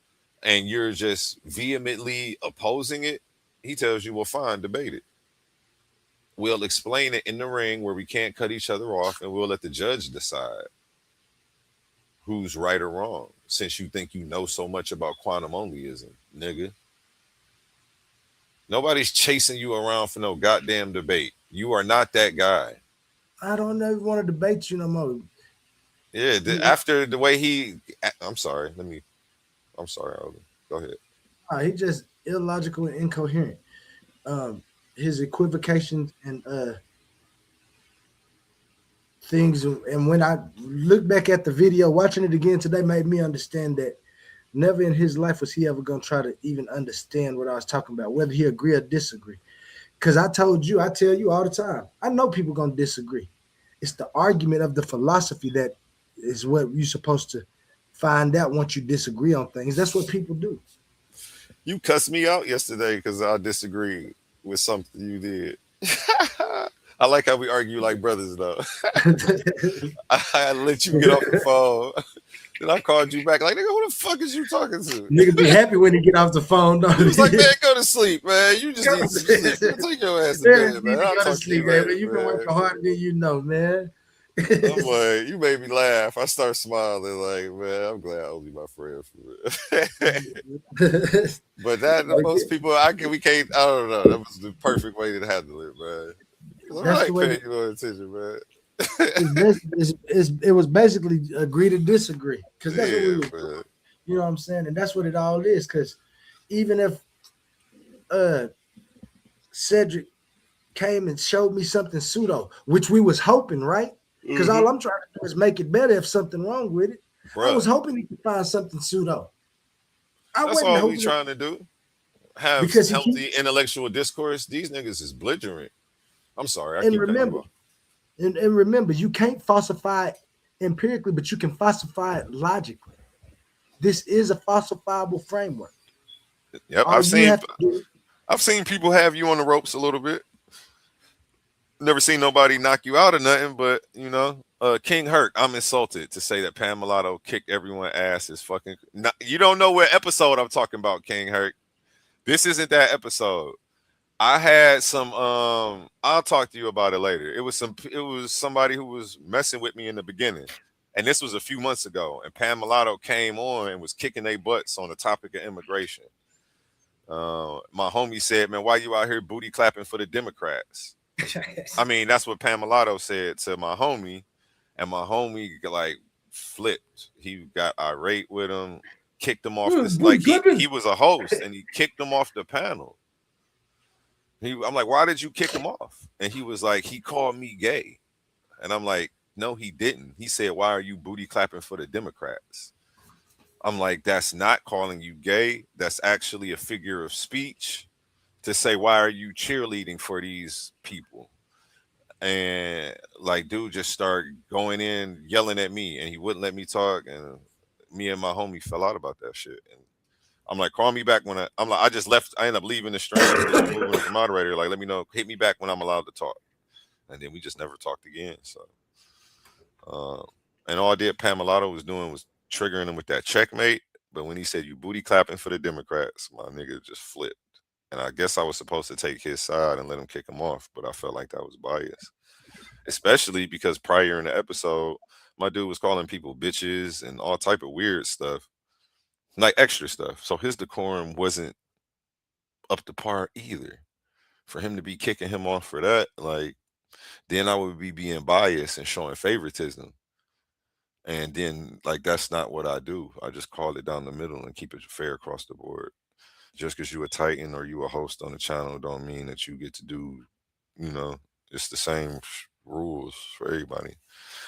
and you're just vehemently opposing it, he tells you, well, fine, debate it. We'll explain it in the ring where we can't cut each other off, and we'll let the judge decide who's right or wrong, since you think you know so much about quantum onlyism, nigga. Nobody's chasing you around for no goddamn debate. You are not that guy. I don't ever want to debate you no more. Yeah, after the way I'm sorry, Ollie. Go ahead. He just illogical and incoherent. His equivocations and things, and when I look back at the video, watching it again today made me understand that never in his life was he ever gonna try to even understand what I was talking about, whether he agree or disagree. Because I tell you all the time, I know people gonna disagree. It's the argument of the philosophy that is what you're supposed to find out once you disagree on things. That's what people do. You cussed me out yesterday because I disagreed with something you did. I like how we argue like brothers, though. I let you get off the phone. Then I called you back like, nigga, who the fuck is you talking to? Nigga be happy when he get off the phone. Though. He was like, man, go to sleep, man. You just need to sleep. Take your ass to bed, man. I'll go to talk sleep, to you later, man. You've been working harder than you know, man. I'm like, you made me laugh. I start smiling like, man, I'm glad I was my friend for it. But most people, we can't. I don't know. That was the perfect way to handle it, man. I like paying you attention, man. It was basically agree to disagree, because that's what we were. You know what I'm saying, and that's what it all is. Because even if Cedrick came and showed me something pseudo, which we was hoping, right? Because all I'm trying to do is make it better if something wrong with it. Bruh. I was hoping he could find something pseudo. That's all we trying to do. Have healthy intellectual discourse. These niggas is belligerent. I'm sorry. And remember, you can't falsify it empirically, but you can falsify it logically. This is a falsifiable framework. Yep, I've seen people have you on the ropes a little bit. Never seen nobody knock you out or nothing, but you know, King Herc, I'm insulted to say that Pam Mulatto kicked everyone's ass. Is fucking. You don't know what episode I'm talking about, King Herc. This isn't that episode. I had some. I'll talk to you about it later. It was somebody who was messing with me in the beginning, and this was a few months ago. And Pam Mulatto came on and was kicking their butts on the topic of immigration. My homie said, "Man, why you out here booty clapping for the Democrats?" I mean, that's what Pam Mulatto said to my homie, and my homie like flipped. He got irate with him, kicked him off this. Like he was a host, and he kicked him off the panel. I'm like, why did you kick him off? And he was like, he called me gay. And I'm like, no, he didn't. He said, why are you booty clapping for the Democrats? I'm like, that's not calling you gay. That's actually a figure of speech to say, why are you cheerleading for these people? And like, dude just started going in, yelling at me, and he wouldn't let me talk. And me and my homie fell out about that shit. And I'm like, call me back when I'm like, I just left. I ended up leaving the stream, moving as a moderator. Like, let me know, hit me back when I'm allowed to talk. And then we just never talked again. So, and all Pam Mulatto was doing was triggering him with that checkmate. But when he said you booty clapping for the Democrats, my nigga just flipped. And I guess I was supposed to take his side and let him kick him off, but I felt like that was biased, especially because prior in the episode, my dude was calling people bitches and all type of weird stuff. Like extra stuff. So his decorum wasn't up to par either. For him to be kicking him off for that, like, then I would be being biased and showing favoritism. And then, like, that's not what I do. I just call it down the middle and keep it fair across the board. Just because you a Titan or you a host on the channel don't mean that you get to do, you know, it's the same rules for everybody.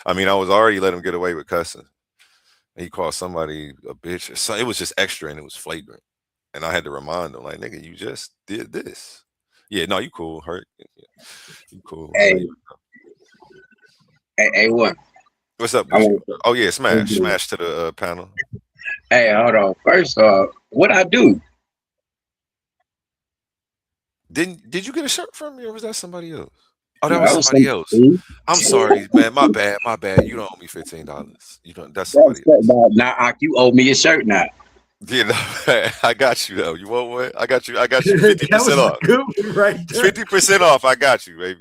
I mean, I was already let him get away with cussing. He called somebody a bitch. So it was just extra and it was flagrant. And I had to remind him, like, nigga, you just did this. Yeah, no, you cool, Hurt. Yeah. You cool. Hey, what? What's up? Oh, yeah, smash to the panel. Hey, hold on. First off, what I do? Did you get a shirt from me or was that somebody else? Oh, that was somebody else. I'm sorry, man. My bad. You don't owe me $15. You don't. That's somebody else. Now, you owe me a shirt now. You know, I got you though. You want one? I got you. I got you 50% off. Good one right there. 50% off. I got you, baby.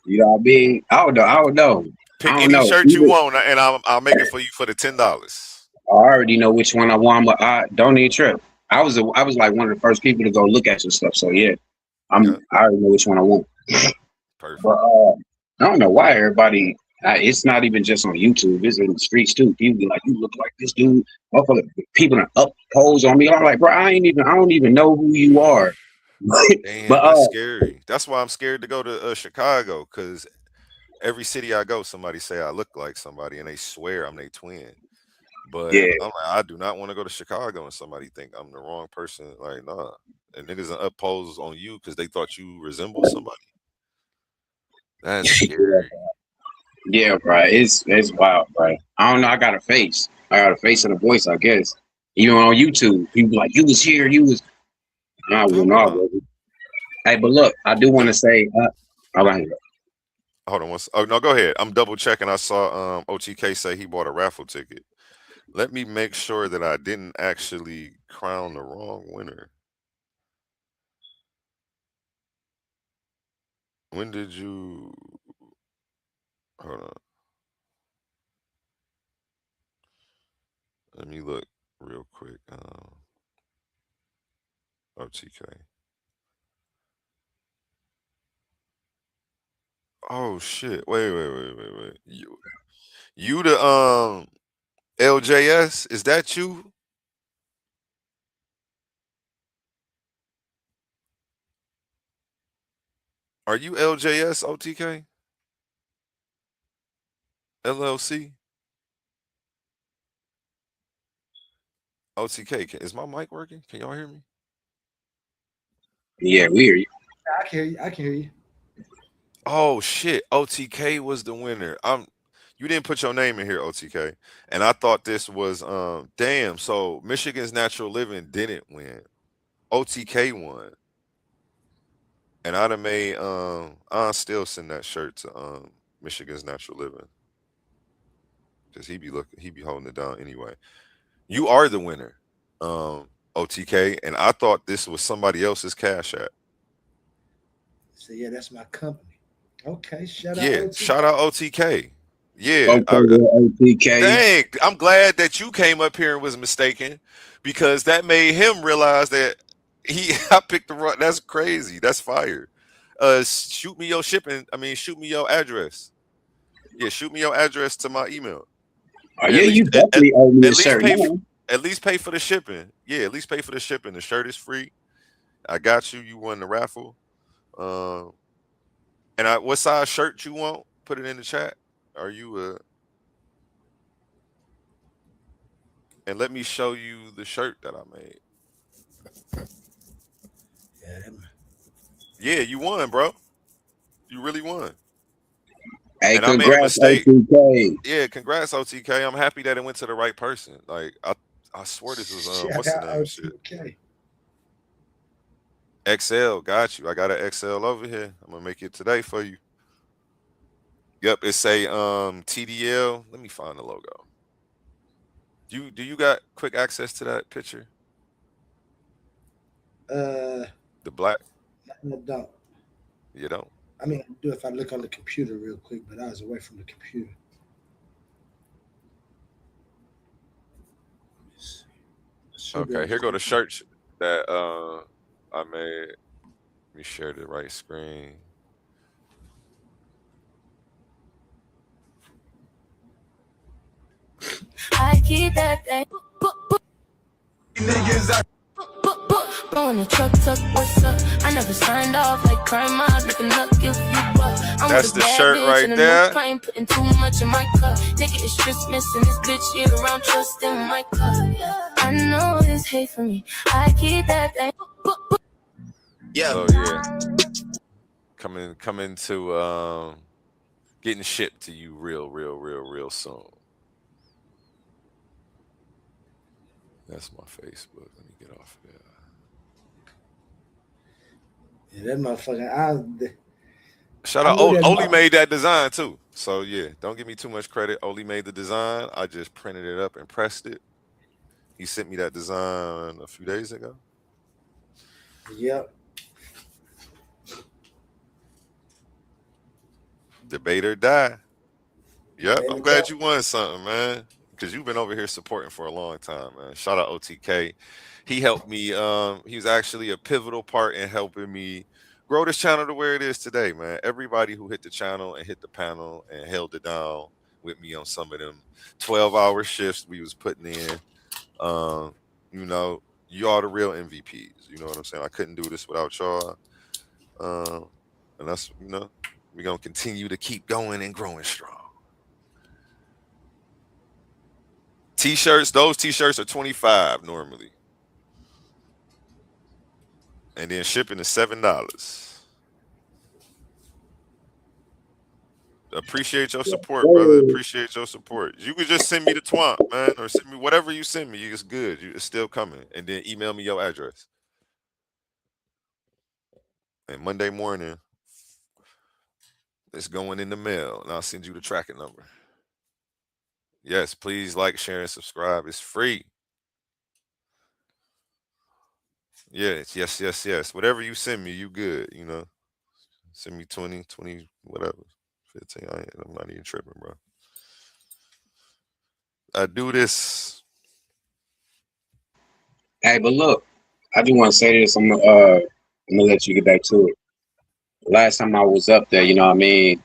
You know what I mean? I don't know. I don't know. Pick I don't any know. shirt you want, and I'll make it for you for the $10. I already know which one I want, but I don't need trip. I was like one of the first people to go look at your stuff. So yeah, I already know which one I want. Perfect. But I don't know why everybody. It's not even just on YouTube. It's in the streets too. People be like, "You look like this dude." People are up pose on me. I'm like, bro, I don't even know who you are. Damn, But that's scary. That's why I'm scared to go to Chicago, because every city I go, somebody say I look like somebody, and they swear I'm their twin. But yeah, I'm like, I do not want to go to Chicago and somebody think I'm the wrong person. Like, nah. And niggas up pose on you because they thought you resemble somebody. That's scary. yeah, bro. It's wild, bro. I don't know. I got a face. I got a face and a voice, I guess. Even on YouTube, people like, you was here, you was. Nah, well, no, baby. Hey, but look, I do want to say, all right. Hold on. Oh no, go ahead. I'm double checking. I saw OTK say he bought a raffle ticket. Let me make sure that I didn't actually crown the wrong winner. When did you? Hold on. Let me look real quick. OTK. Oh shit! Wait. You the LJS? Is that you? Are you LJS OTK? LLC? OTK, is my mic working? Can y'all hear me? Yeah, we hear you. I can hear you. I can hear you. Oh shit! OTK was the winner. You didn't put your name in here, OTK, and I thought this was damn. So Michigan's Natural Living didn't win. OTK won, and I'd have made I'll still send that shirt to Michigan's Natural Living, because he be holding it down anyway. You are the winner, OTK, and I thought this was somebody else's Cash App. So yeah, that's my company. Okay, shout out Yeah, OTK. shout out OTK. Yeah, OTK. dang, I'm glad that you came up here and was mistaken, because that made him realize that I picked the wrong. That's crazy. That's fire. Shoot me your shipping. I mean, shoot me your address. Yeah, shoot me your address to my email. Oh And yeah, you definitely owe me a shirt now. at least pay for the shipping. Yeah, at least pay for the shipping. The shirt is free. I got you. You won the raffle. Um, and what size shirt you want? Put it in the chat. Are you and let me show you the shirt that I made. Yeah, you won, bro. You really won. Hey, And I made a congrats, mistake. OTK. Yeah, congrats, OTK. I'm happy that it went to the right person. Like I swear this was Shout what's the out name? Shit. OTK. XL, got you. I got an XL over here. I'm gonna make it today for you. Yep, it's a TDL. Let me find the logo. Do you got quick access to that picture? The black? I don't. You don't? I mean, I do if I look on the computer real quick, but I was away from the computer. Okay, here go the shirts that I made. Let me share the right screen. I keep that thing. Niggas are on the truck, what's up? I never signed off like crime. I'm looking up, give you up. That's the shirt right there. I ain't putting too much in my cup. Nigga, it's just missing this bitch here around trust in my cup. I know it's hate for me. I keep that thing. Yeah. So yeah. Coming to getting shipped to you real soon. That's my Facebook. Let me get off of there. Yeah, that motherfucker. Shout out. Oli made that design too. So yeah, don't give me too much credit. Oli made the design. I just printed it up and pressed it. He sent me that design a few days ago. Yep. Debate or die. Yep, Debate I'm or glad die. you won something, man. Because you've been over here supporting for a long time, man. Shout out OTK. He helped me. He was actually a pivotal part in helping me grow this channel to where it is today, man. Everybody who hit the channel and hit the panel and held it down with me on some of them 12-hour shifts we was putting in. You know, y'all the real MVPs. You know what I'm saying? I couldn't do this without y'all. And that's, you know, we're gonna continue to keep going and growing strong. T-shirts, those T-shirts are $25 normally. And then shipping is $7. Appreciate your support, brother. Appreciate your support. You could just send me the twomp, man, or send me whatever you send me. It's good. It's still coming. And then email me your address. And Monday morning, it's going in the mail, and I'll send you the tracking number. Yes, please like, share, and subscribe. It's free. Yes, yes, yes, yes. Whatever you send me, you good, you know. Send me 20, whatever. 15. I'm not even tripping, bro. I do this. Hey, but look, I do want to say this. I'm gonna let you get back to it. Last time I was up there, you know what I mean?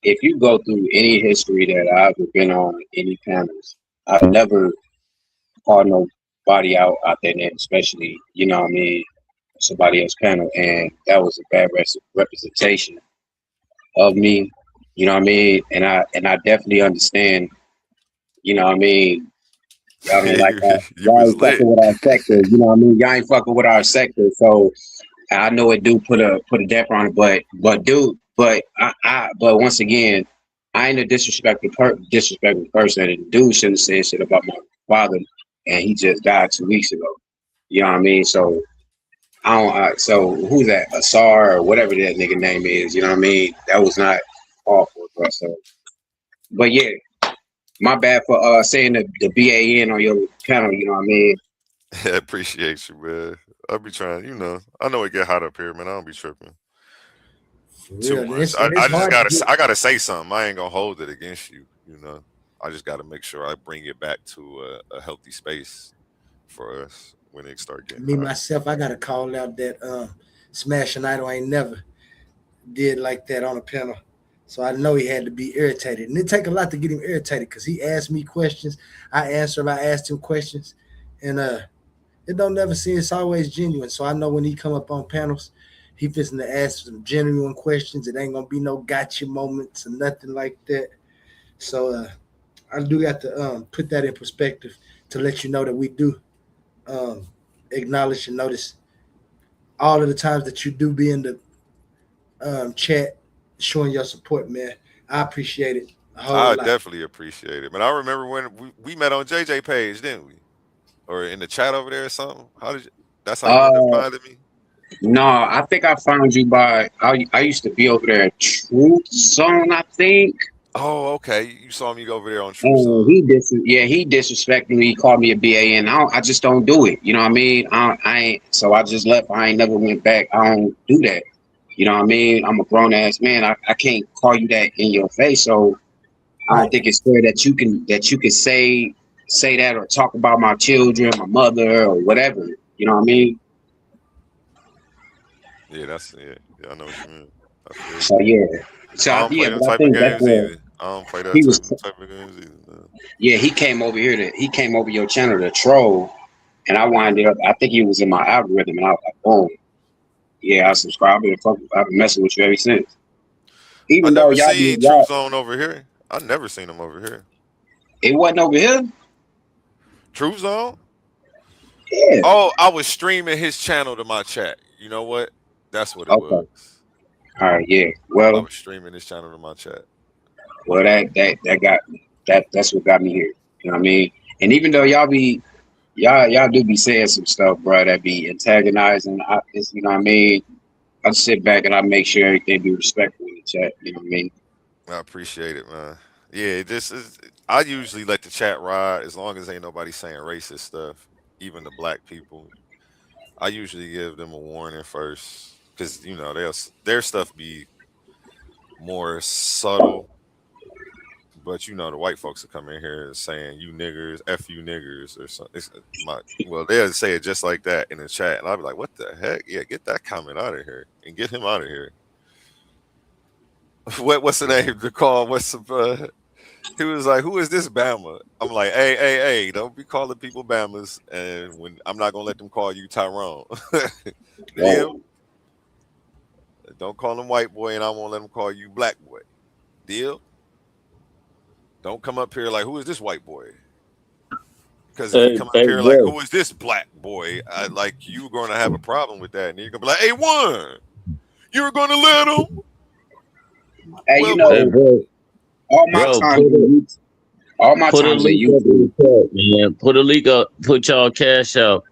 If you go through any history that I've been on, any panels, I've never called nobody out their name, especially, you know what I mean, somebody else's panel. And that was a bad representation of me, you know what I mean? And I definitely understand, you know what I mean? Y'all don't like that. You Y'all was ain't fucking lit. with our sector, you know what I mean? Y'all ain't fucking with our sector. So I know it do put a damper on it, but once again, I ain't a disrespectful person. And the dude shouldn't say shit about my father, and he just died 2 weeks ago. You know what I mean? So I don't. So who's that? Asar or whatever that nigga name is. You know what I mean? That was not awful, bro. So, but yeah, my bad for saying the BAN on your panel. You know what I mean? I appreciate you, man. I'll be trying, you know. I know it get hot up here, man. I don't be tripping For too real. much. It's I just hard to gotta get. I gotta say something. I ain't gonna hold it against you, you know. I just gotta make sure I bring it back to a healthy space for us when it start getting Me hot. myself, I gotta call out that Smash and Idol ain't never did like that on a panel. So I know he had to be irritated. And it take a lot to get him irritated because he asked me questions. I answer him, I asked him questions. And it don't never seem it's always genuine. So I know when he come up on panels, he fixing to ask some genuine questions. It ain't gonna be no gotcha moments or nothing like that. So I do got to put that in perspective to let you know that we do acknowledge and notice all of the times that you do be in the chat showing your support, man. I appreciate it a whole I lot. definitely appreciate it. Man, I remember when we met on JJ page, didn't we? Or in the chat over there or something. How did you that's how you ended up Uh, finding me? no, I think I found you by. I used to be over there at Truth Zone, I think. Oh, okay. You saw me over there on True And Zone. he disrespected me. He called me a BAN. I just don't do it. You know what I mean? I ain't. So I just left. I ain't never went back. I don't do that. You know what I mean? I'm a grown ass man. I can't call you that in your face. So I don't Right. think it's fair that you can say that or talk about my children, my mother, or whatever. You know what I mean? Yeah, yeah, I know what you mean. I feel you. So yeah. So I don't play yeah, them but I type of think that's games where either. I don't play that he was. type of games either. Man. Yeah, he came over your channel to troll, and I winded up. I think he was in my algorithm, and I was like, boom. Yeah, I subscribed and I've been messing with you ever since. I Even though never seen True Zone over here. I never seen him over here. it wasn't over here. True Zone? Yeah. Oh, I was streaming his channel to my chat. You know what? That's what it was. Okay. All right. Yeah. I Well, was streaming his channel to my chat. that's what got me here. You know what I mean? And even though y'all do be saying some stuff, bro, that be antagonizing. You know what I mean? I sit back and I make sure everything be respectful in the chat. You know what I mean? I appreciate it, man. Yeah, this is I usually let the chat ride as long as ain't nobody saying racist stuff, even the black people. I usually give them a warning first because you know their stuff be more subtle. But you know the white folks will come in here saying "you niggers," "f you niggers" or something. Well, they'll say it just like that in the chat, and I'll be like, "What the heck? Yeah, get that comment out of here and get him out of here." What's the name to call? What's the he was like, "Who is this Bama?" I'm like, hey, don't be calling people Bamas, and when I'm not gonna let them call you Tyrone. Deal? Don't call them white boy, and I won't let them call you black boy. Deal? Don't come up here like, "Who is this white boy?" Because if you come up Hey, here like, bro. "Who is this black boy?" You're going to have a problem with that, and you're gonna be like, "Hey, one, you were gonna let him." Hey, Well, Hey, bro. all my Bro, times in YouTube, all my put a times in link up YouTube. in the chat, man. Put a link up. Put y'all cash out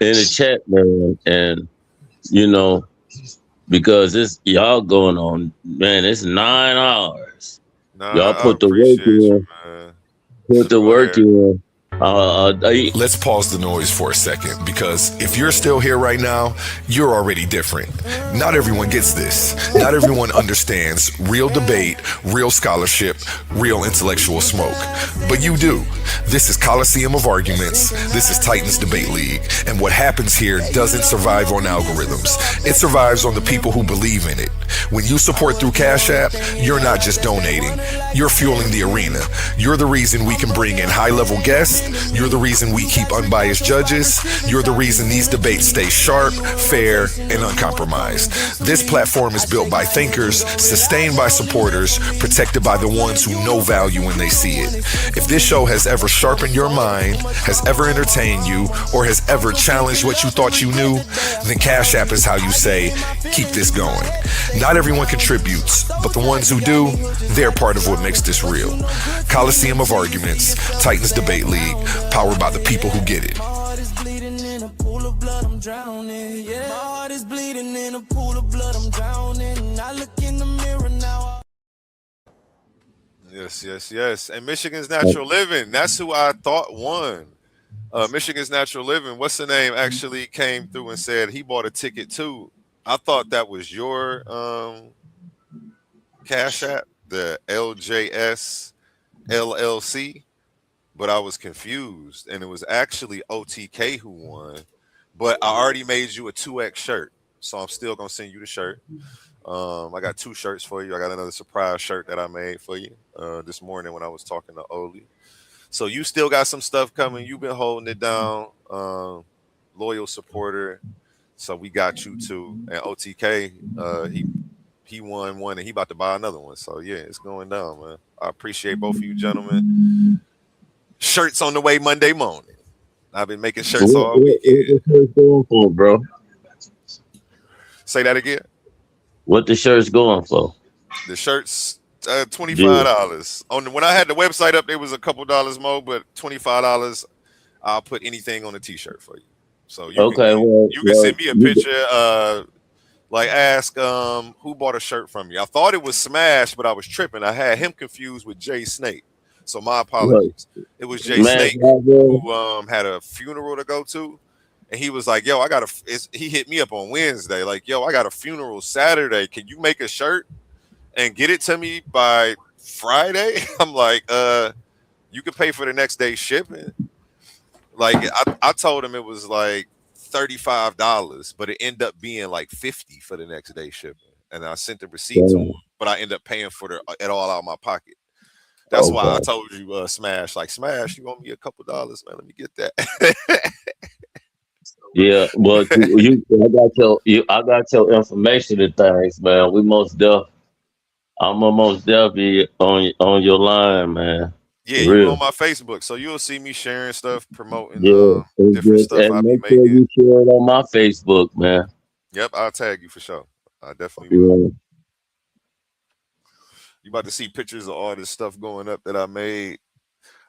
in the chat, man. And you know, because it's y'all going on, man. It's 9 hours. nah, Y'all I put the work appreciate you, in. man. Put the Go work ahead. in. Let's pause the noise for a second because if you're still here right now, you're already different. Not everyone gets this. Not everyone understands real debate, real scholarship, real intellectual smoke. But you do. This is Coliseum of Arguments. This is Titans Debate League. And what happens here doesn't survive on algorithms. It survives on the people who believe in it. When you support through Cash App, you're not just donating. You're fueling the arena. You're the reason we can bring in high-level guests. You're the reason we keep unbiased judges. You're the reason these debates stay sharp, fair, and uncompromised. This platform is built by thinkers, sustained by supporters, protected by the ones who know value when they see it. If this show has ever sharpened your mind, has ever entertained you, or has ever challenged what you thought you knew, then Cash App is how you say, keep this going. Not everyone contributes, but the ones who do, they're part of what makes this real. Coliseum of Arguments, Titans Debate League, powered by the people who get it. My heart is bleeding in a pool of blood, I'm drowning. Yeah, my heart is bleeding in a pool of blood, I'm drowning. I look in the mirror now. Yes. And Michigan's Natural Living. That's who I thought won. Michigan's Natural Living. What's the name? Actually came through and said he bought a ticket too. I thought that was your Cash App, the LJS LLC, but I was confused, and it was actually OTK who won. But I already made you a 2X shirt, so I'm still gonna send you the shirt. I got 2 shirts for you. I got another surprise shirt that I made for you this morning when I was talking to Oli. So you still got some stuff coming. You've been holding it down, loyal supporter. So we got you too. And OTK, he won one and he about to buy another one. So yeah, it's going down, man. I appreciate both of you gentlemen. Shirts on the way Monday morning. I've been making shirts all weekend. What the shirt's going for, bro? Say that again. What the shirt's going for? The shirts, $25. When I had the website up, there was a couple dollars more, but $25. I'll put anything on a t-shirt for you. So you can send me a picture. Like ask who bought a shirt from me. I thought it was Smash, but I was tripping. I had him confused with Jay Snake. So my apologies. It was Jay Snake who had a funeral to go to. And he was like, yo, he hit me up on Wednesday. Like, yo, I got a funeral Saturday. Can you make a shirt and get it to me by Friday? I'm like, you can pay for the next day's shipping. Like I told him it was like $35, but it ended up being like $50 for the next day shipping. And I sent the receipt to him, but I ended up paying for it all out of my pocket. That's why I told you, Smash, Smash, you owe me a couple dollars, man. Let me get that. Yeah, but I got your information and things, man. I'm most definitely on your line, man. Yeah, you on my Facebook, so you'll see me sharing stuff, promoting different stuff I be make sure making. you share it on my Facebook, man. Yep, I'll tag you for sure. I definitely will. You about to see pictures of all this stuff going up that I made.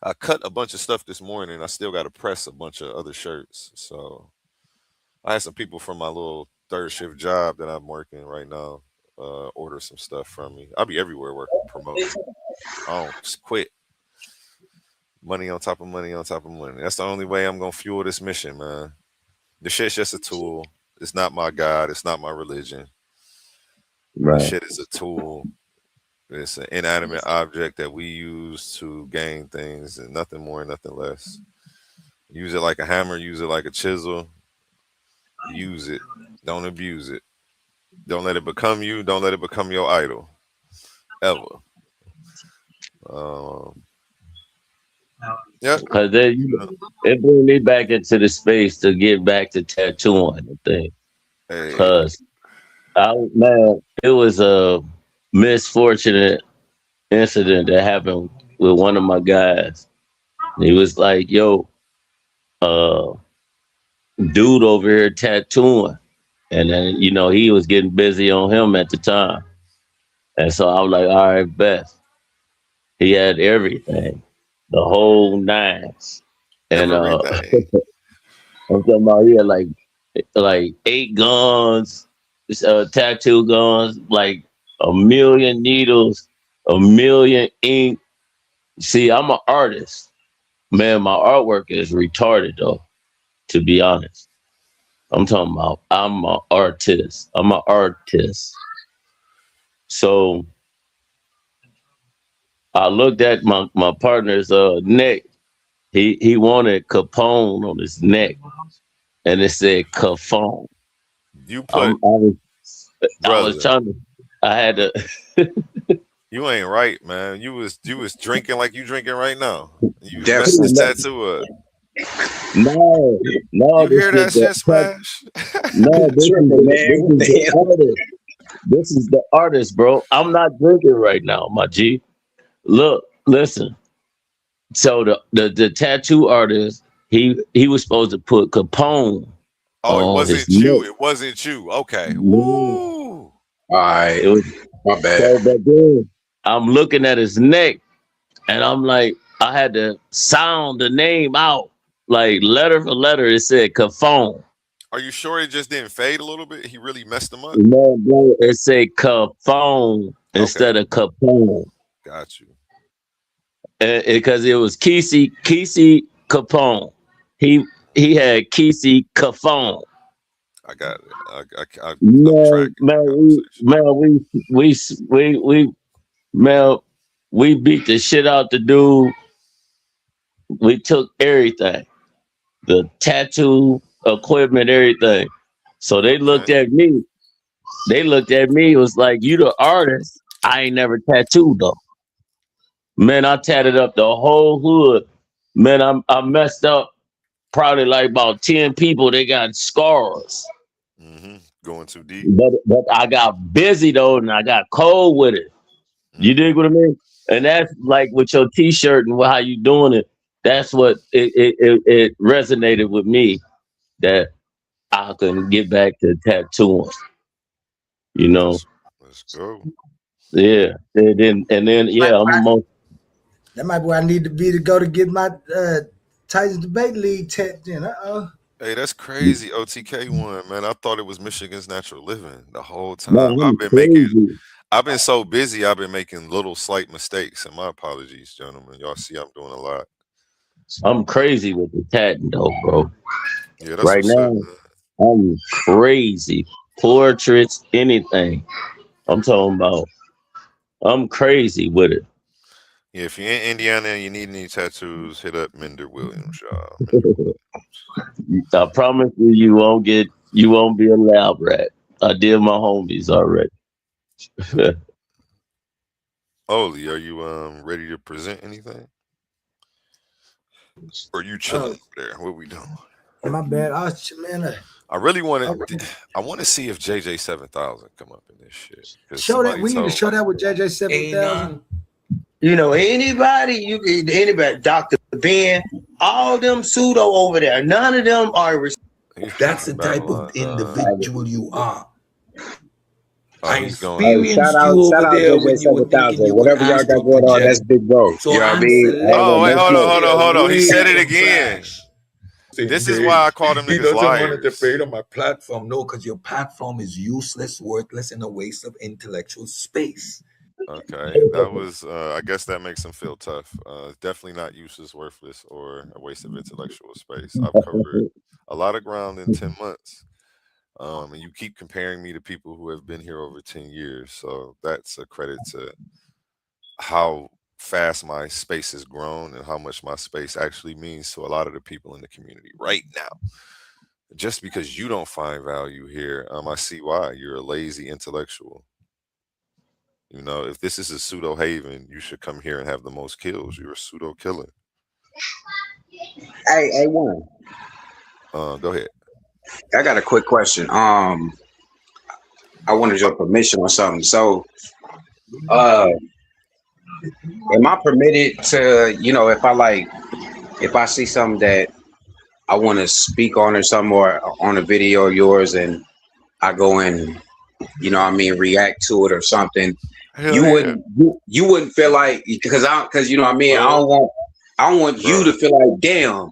I cut a bunch of stuff this morning. I still got to press a bunch of other shirts. So I had some people from my little third shift job that I'm working right now order some stuff from me. I'll be everywhere working, promoting. I don't just quit. Money on top of money on top of money. That's the only way I'm gonna fuel this mission, man. The shit's just a tool. It's not my God. It's not my religion. The Right. shit is a tool. It's an inanimate object that we use to gain things, and nothing more, nothing less. Use it like a hammer. Use it like a chisel. Use it. Don't abuse it. Don't let it become you. Don't let it become your idol. Ever. Yeah. Because it bring me back into the space to get back to tattooing the thing. Because it was a misfortunate incident that happened with one of my guys. He was like, yo, dude over here tattooing. And then, he was getting busy on him at the time. And so I was like, all right, best. He had everything, the whole nines. And I'm talking about he had like 8 guns, tattoo guns, like 1 million needles, 1 million ink. See, I'm an artist. Man, my artwork is retarded though, to be honest. I'm talking about I'm an artist. I'm an artist. So I looked at my partner's neck. He wanted Capone on his neck. And it said Capone. You put I was trying to I had to You ain't right, man. You was drinking like you drinking right now. You messed this tattoo up. No, you hear that shit, Smash? No, this is the artist, bro. I'm not drinking right now, my G. Look, listen. So the tattoo artist, he was supposed to put Capone. Oh, it wasn't you. It wasn't you. Okay. Woo. All right. It was my bad. So, but then I'm looking at his neck, and I'm like, I had to sound the name out, like letter for letter. It said Capone. Are you sure it just didn't fade a little bit? He really messed him up. No, bro, it said Capone instead of Capone. Got you. Because it was Kesey Capone. He had Kesey Capone. I got it. We beat the shit out the dude. We took everything, the tattoo equipment, everything. So they looked at me. It was like, you the artist. I ain't never tattooed though. Man, I tatted up the whole hood. Man, I messed up probably like about 10 people. They got scars. Going too deep. But I got busy though, and I got cold with it. You dig what I mean? And that's like with your T-shirt and how you doing it. That's what it resonated with me, that I can get back to tattooing. Let's go. Yeah, and then that might be where I need to be to go to get my Titans Debate League tapped in. Hey, that's crazy. OTK one, man. I thought it was Michigan's Natural Living the whole time. Man, I've been so busy. I've been making little slight mistakes, and my apologies, gentlemen. Y'all see, I'm doing a lot. I'm crazy with the tatting though, bro. Yeah, that's right now. I'm crazy. Portraits, anything. I'm talking about. I'm crazy with it. Yeah, if you're in Indiana and you need any tattoos, hit up Mender Williams, y'all. I promise you won't be a lab rat. I did my homies already. Oli, are you ready to present anything? Or are you chilling over there? What we doing? My bad. I really want to. I want to see if JJ700 come up in this shit. Show that. We need to show that with JJ700. Anybody, Dr. Ben, all them pseudo over there, none of them are. That's the type of individual you are. I experienced shout out JJ700. Whatever y'all got going on, that's big bro. So you know what I mean? Oh, wait, hold on. He said it again. This is why I call them niggas He doesn't liars. want to debate on my platform. No, because your platform is useless, worthless, and a waste of intellectual space. Okay, that was. I guess that makes him feel tough. Definitely not useless, worthless, or a waste of intellectual space. I've covered a lot of ground in 10 months, and you keep comparing me to people who have been here over 10 years. So that's a credit to how fast my space has grown and how much my space actually means to a lot of the people in the community right now. Just because you don't find value here, I see why. You're a lazy intellectual. You know, if this is a pseudo haven, you should come here and have the most kills. You're a pseudo killer. Hey, one. Go ahead. I got a quick question. I wanted your permission on something. So, uh, am I permitted to, if I see something that I want to speak on or something, or on a video of yours, and I go and, react to it or something, Hell you yeah. wouldn't, you wouldn't feel like, because you know what I mean. I don't want you Bro. to feel like, damn,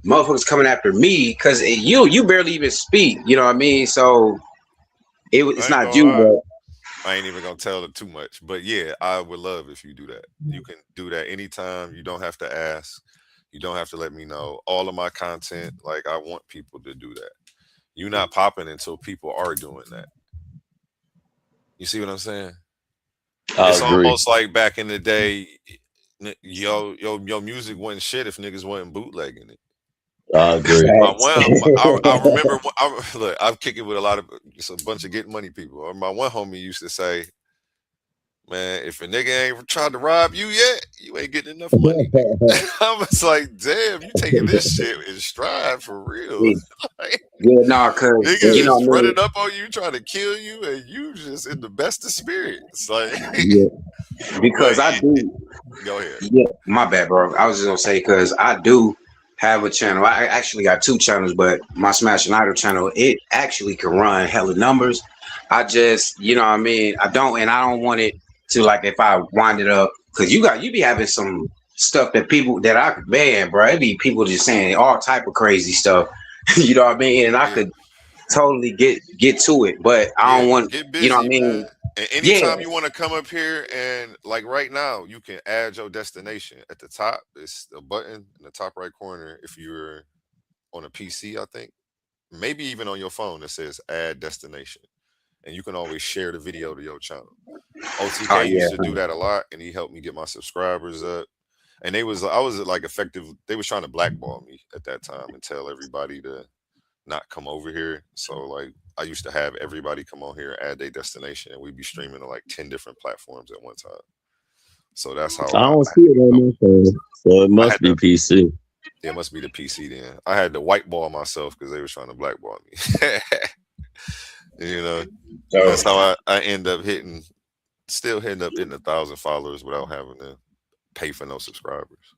motherfuckers coming after me, because you barely even speak. You know what I mean? So I it's ain't not gonna you, lie. but I ain't even gonna tell it too much. But yeah, I would love if you do that. You can do that anytime. You don't have to ask. You don't have to let me know. All of my content, like I want people to do that. You're not popping until people are doing that. You see what I'm saying? I It's agree. almost like back in the day, yo music wasn't shit if niggas wasn't bootlegging it. I agree. I remember. Look, I've kicked it with a lot of it's a bunch of getting money people. My one homie used to say, "Man, if a nigga ain't tried to rob you yet, you ain't getting enough money." I was like, "Damn, you taking this shit in stride for real." Like, yeah, no, because niggas you know is what I mean. running up on you, trying to kill you, and you just in the best of spirits. Like, Yeah, but because I do. go ahead. Yeah, my bad, bro. I was just gonna say because I do have a channel. I actually got two channels, but my Smash and Idol channel, it actually can run hella numbers. I just, you know what I mean? I don't want it to, like, if I wind it up, because you be having some stuff that people that I could ban, bro. It be people just saying all type of crazy stuff. You know what I mean? And I Yeah, could totally get to it, but I yeah. don't want, Get you know what I busy, mean? man. And Yeah. anytime you want to come up here and like right now, you can add your destination at the top. It's a button in the top right corner. If you're on a PC, I think maybe even on your phone, it says add destination, and you can always share the video to your channel. Oh OTK yeah. used to do that a lot, and he helped me get my subscribers up. And I was like effective. They was trying to blackball me at that time and tell everybody to not come over here. So like I used to have everybody come on here, add their destination, and we'd be streaming on like 10 different platforms at one time. So that's how I don't see it on my phone, so it I must had be to. PC. It must be the PC then. I had to whiteball myself because they was trying to blackball me. You know, that's how I end up still hitting up hitting 1,000 followers without having to pay for no subscribers.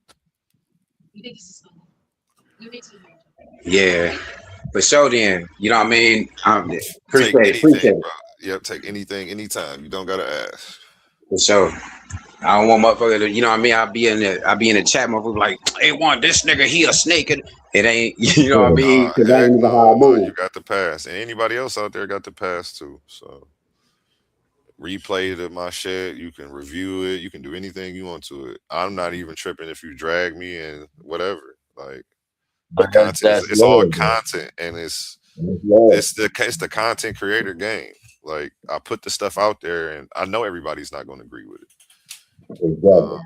Yeah. For sure then. You know what I mean? Take Appreciate anything, it. bro. Yep, take anything, anytime. You don't gotta ask. For sure. I don't want motherfucker to, you know what I mean? I be in the chat, motherfucker like, hey, this nigga, he a snake. And it ain't, you know what I mean? Nah, Because that heck ain't even how I no. move. You got the pass. And anybody else out there got the pass too. So replay it at my shit. You can review it. You can do anything you want to it. I'm not even tripping if you drag me and whatever. Like my But content is that's it's all love, though. content and it's That's love. it's the content creator game. Like I put the stuff out there and I know everybody's not gonna agree with it. Exactly.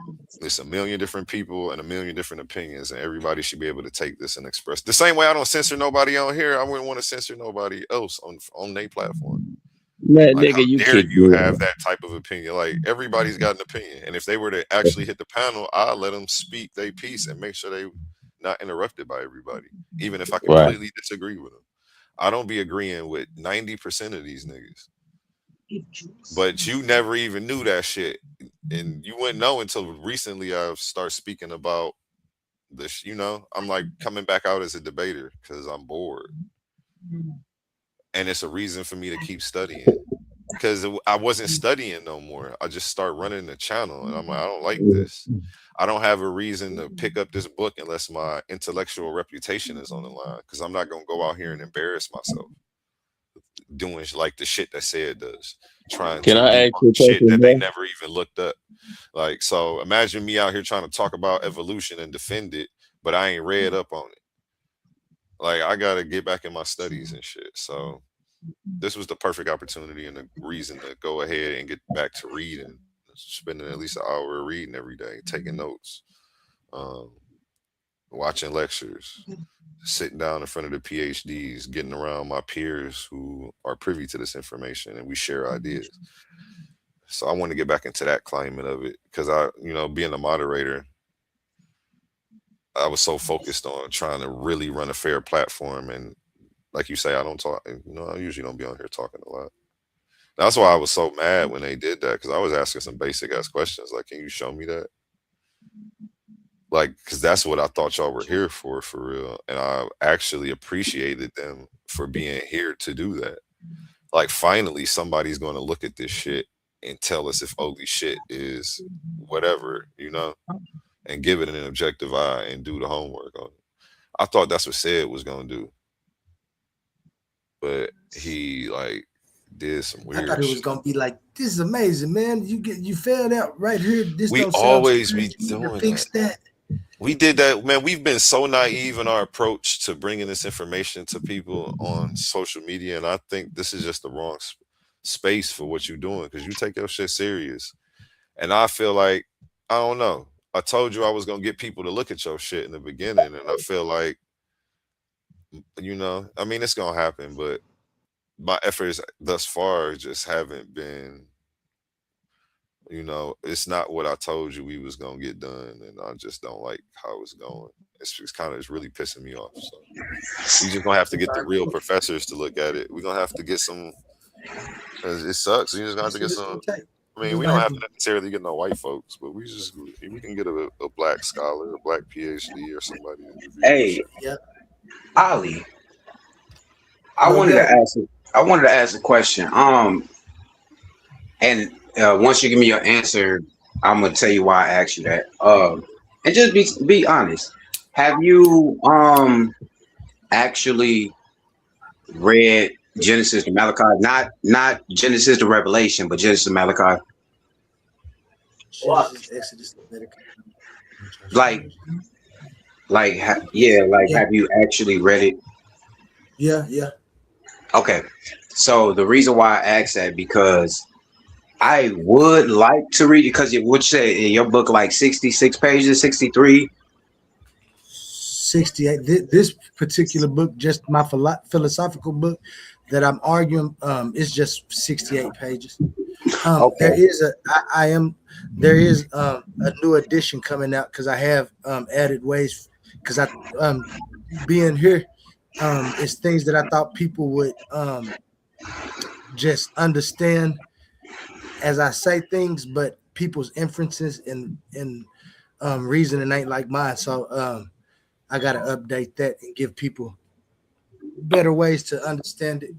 It's a million different people and a million different opinions, and everybody should be able to take this and express. The same way I don't censor nobody on here, I wouldn't want to censor nobody else on their platform. Man, Like, how nigga, you dare kick you me have out. that type of opinion? Like, everybody's got an opinion, and if they were to actually hit the panel, I'll let them speak their piece and make sure they not interrupted by everybody, even if I Right. completely disagree with them. I don't be agreeing with 90% of these niggas. But you never even knew that shit, and you wouldn't know until recently. I've started speaking about this. You know, I'm like coming back out as a debater because I'm bored, and it's a reason for me to keep studying. Because I wasn't studying no more. I just start running the channel, and I'm like, I don't like this. I don't have a reason to pick up this book unless my intellectual reputation is on the line. Because I'm not gonna go out here and embarrass myself. doing like the shit that said does, trying Can to I debunk ask you a shit question, that they bro? never even looked up. Like, so imagine me out here trying to talk about evolution and defend it, but I ain't read up on it. Like, I gotta get back in my studies and shit. So this was the perfect opportunity and the reason to go ahead and get back to reading, spending at least an hour reading every day, taking notes, um, watching lectures, sitting down in front of the PhDs, getting around my peers who are privy to this information, and we share ideas. So I want to get back into that climate of it because being a moderator, I was so focused on trying to really run a fair platform. And like you say, I don't talk, I usually don't be on here talking a lot. That's why I was so mad when they did that, because I was asking some basic ass questions like, can you show me that? Like, because that's what I thought y'all were here for real. And I actually appreciated them for being here to do that. Like, finally, somebody's going to look at this shit and tell us if ugly shit is whatever, and give it an objective eye and do the homework on it. I thought that's what Sid was going to do. But he, like, did some I weird thought it was shit. gonna be like, this is amazing, man. You failed out right here. This We don't sound always strange. be You need to doing fix that. We did that, man. We've been so naive in our approach to bringing this information to people on social media, and I think this is just the wrong space for what you're doing, because you take your shit serious. And I feel like, I don't know. I told you I was gonna get people to look at your shit in the beginning, and I feel like, I mean, it's gonna happen, but my efforts thus far just haven't been. It's not what I told you we was gonna get done, and I just don't like how it's going. It's really pissing me off. So we just gonna have to get the real professors to look at it. We're gonna have to get some. 'Cause it sucks. You just gonna have to get some. I mean, we don't have to necessarily get no white folks, but we can get a black scholar, a black PhD, or somebody to review this Hey, shit. Ali, I wanted to ask a question. And once you give me your answer, I'm gonna tell you why I asked you that. And just be honest. Have you actually read Genesis to Malachi? Not Genesis to Revelation, but Genesis to Malachi. Genesis, Exodus, Leviticus. Have you actually read it? Yeah. Okay. So the reason why I asked that, because I would like to read it, because it would say in your book like 66 pages, 63. 68. This particular book, just my philosophical book that I'm arguing, is just 68 pages. Okay. There is a new edition coming out, because I have added ways, because I being here is things that I thought people would just understand as I say things, but people's inferences and reasoning ain't like mine. So I got to update that and give people better ways to understand it.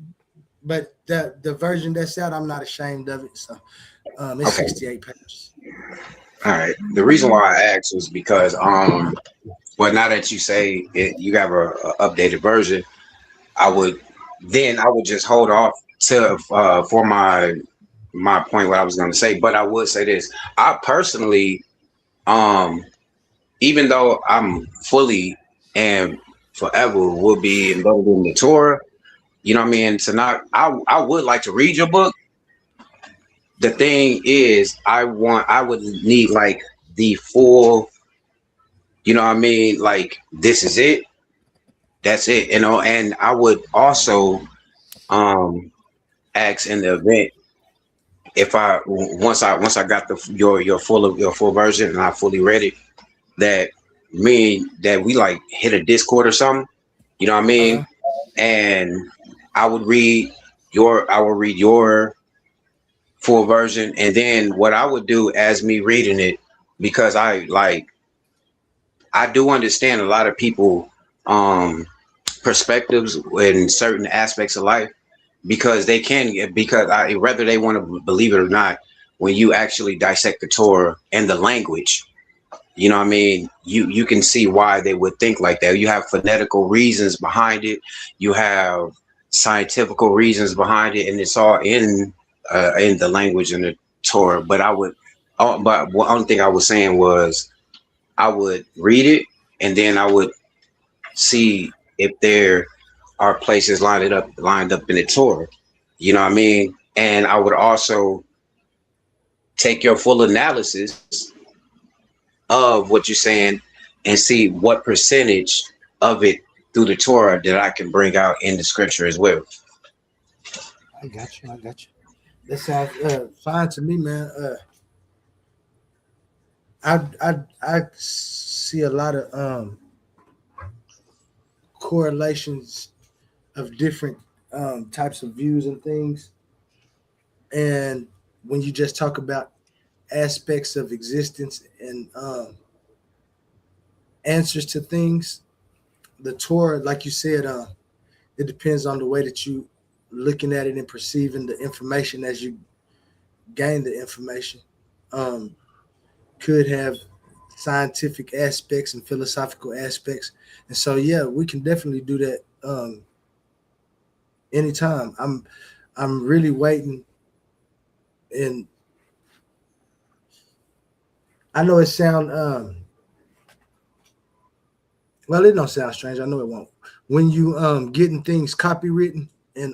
But the version that's out, I'm not ashamed of it. So it's 68 pages. All right. The reason why I asked was because well, now that you say it, you have a updated version, I would just hold off to for my point, what I was going to say. But I would say this: I personally, even though I'm fully and forever will be embedded in the Torah, you know what I mean? I would like to read your book. The thing is, I would need like the full, you know what I mean? Like, this is it. That's it. And I would also ask in the event, if once I got your full version and I fully read it, that we like hit a Discord or something, you know what I mean? And I would read your full version, and then what I would do as me reading it, because I do understand a lot of people perspectives in certain aspects of life, because whether they want to believe it or not, when you actually dissect the Torah and the language, you know what I mean, you can see why they would think like that. You have phonetical reasons behind it. You have scientific reasons behind it, and it's all in the language in the Torah. But but one only thing I was saying was I would read it, and then I would see if there are places lined up in the Torah. You know what I mean? And I would also take your full analysis of what you're saying and see what percentage of it through the Torah that I can bring out in the scripture as well. I got you. That sounds fine to me, man. I see a lot of correlations of different types of views and things. And when you just talk about aspects of existence and answers to things, the Torah, like you said, it depends on the way that you looking at it and perceiving the information as you gain the information. Could have scientific aspects and philosophical aspects, and so yeah, we can definitely do that anytime. I'm really waiting, and I know it sound well, it don't sound strange. I know it won't. When you getting things copywritten and